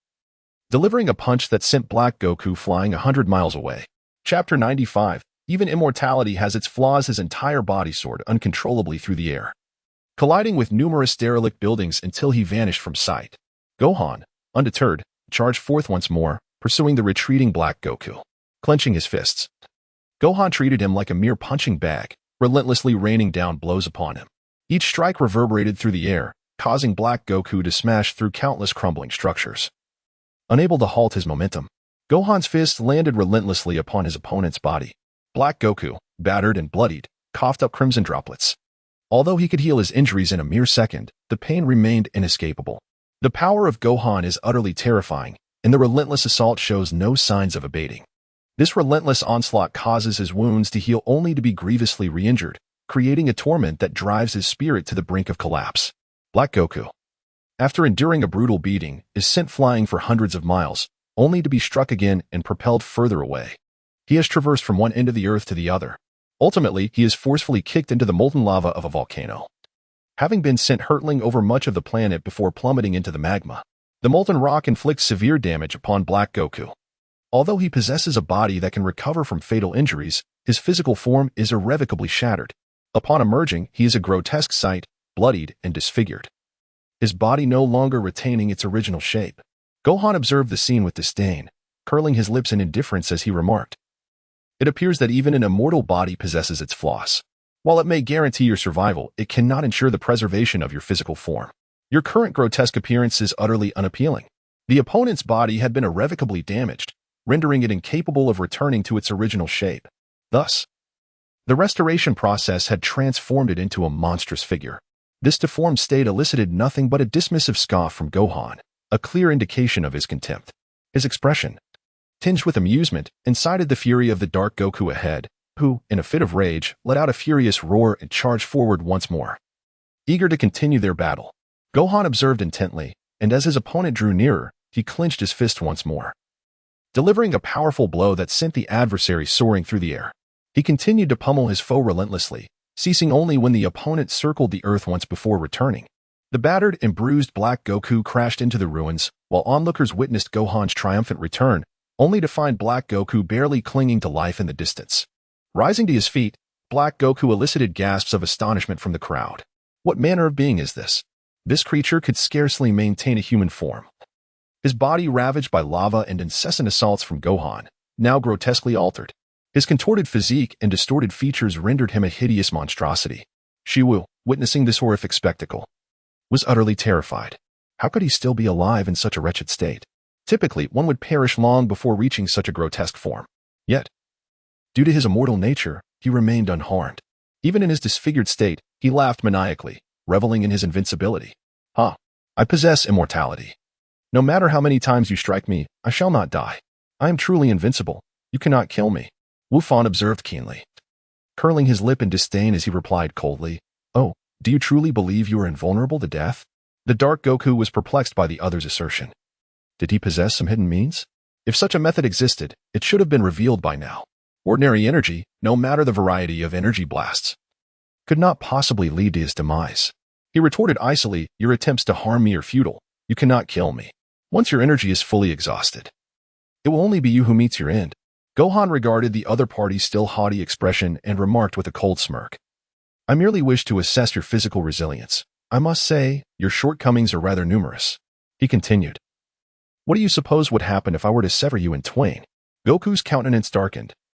delivering a punch that sent Black Goku flying 100 miles away. Chapter 95. Even immortality has its flaws. His entire body soared uncontrollably through the air, colliding with numerous derelict buildings until he vanished from sight. Gohan, undeterred, charged forth once more, pursuing the retreating Black Goku. Clenching his fists, Gohan treated him like a mere punching bag, relentlessly raining down blows upon him. Each strike reverberated through the air, causing Black Goku to smash through countless crumbling structures. Unable to halt his momentum, Gohan's fists landed relentlessly upon his opponent's body. Black Goku, battered and bloodied, coughed up crimson droplets. Although he could heal his injuries in a mere second, the pain remained inescapable. The power of Gohan is utterly terrifying, and the relentless assault shows no signs of abating. This relentless onslaught causes his wounds to heal only to be grievously re-injured, creating a torment that drives his spirit to the brink of collapse. Black Goku, after enduring a brutal beating, is sent flying for hundreds of miles, only to be struck again and propelled further away. He has traversed from one end of the earth to the other. Ultimately, he is forcefully kicked into the molten lava of a volcano. Having been sent hurtling over much of the planet before plummeting into the magma, the molten rock inflicts severe damage upon Black Goku. Although he possesses a body that can recover from fatal injuries, his physical form is irrevocably shattered. Upon emerging, he is a grotesque sight, bloodied and disfigured, his body no longer retaining its original shape. Gohan observed the scene with disdain, curling his lips in indifference as he remarked, "It appears that even an immortal body possesses its flaws. While it may guarantee your survival, it cannot ensure the preservation of your physical form. Your current grotesque appearance is utterly unappealing." The opponent's body had been irrevocably damaged, rendering it incapable of returning to its original shape. Thus, the restoration process had transformed it into a monstrous figure. This deformed state elicited nothing but a dismissive scoff from Gohan, a clear indication of his contempt. His expression, tinged with amusement, incited the fury of the Dark Goku ahead, who, in a fit of rage, let out a furious roar and charged forward once more. Eager to continue their battle, Gohan observed intently, and as his opponent drew nearer, he clenched his fist once more, delivering a powerful blow that sent the adversary soaring through the air. He continued to pummel his foe relentlessly, ceasing only when the opponent circled the earth once before returning. The battered and bruised Black Goku crashed into the ruins, while onlookers witnessed Gohan's triumphant return, only to find Black Goku barely clinging to life in the distance. Rising to his feet, Black Goku elicited gasps of astonishment from the crowd. What manner of being is this? This creature could scarcely maintain a human form. His body ravaged by lava and incessant assaults from Gohan, now grotesquely altered. His contorted physique and distorted features rendered him a hideous monstrosity. Shiwu, witnessing this horrific spectacle, was utterly terrified. How could he still be alive in such a wretched state? Typically, one would perish long before reaching such a grotesque form. Yet, due to his immortal nature, he remained unharmed. Even in his disfigured state, he laughed maniacally, reveling in his invincibility. "Ha! I possess immortality. No matter how many times you strike me, I shall not die. I am truly invincible. You cannot kill me," Wu Fan observed keenly, curling his lip in disdain as he replied coldly, "Oh, do you truly believe you are invulnerable to death?" The Dark Goku was perplexed by the other's assertion. Did he possess some hidden means? If such a method existed, it should have been revealed by now. Ordinary energy, no matter the variety of energy blasts, could not possibly lead to his demise. He retorted icily, "Your attempts to harm me are futile. You cannot kill me. Once your energy is fully exhausted, it will only be you who meets your end." Gohan regarded the other party's still haughty expression and remarked with a cold smirk, "I merely wish to assess your physical resilience. I must say, your shortcomings are rather numerous." He continued, "What do you suppose would happen if I were to sever you in twain?" Goku's countenance darkened,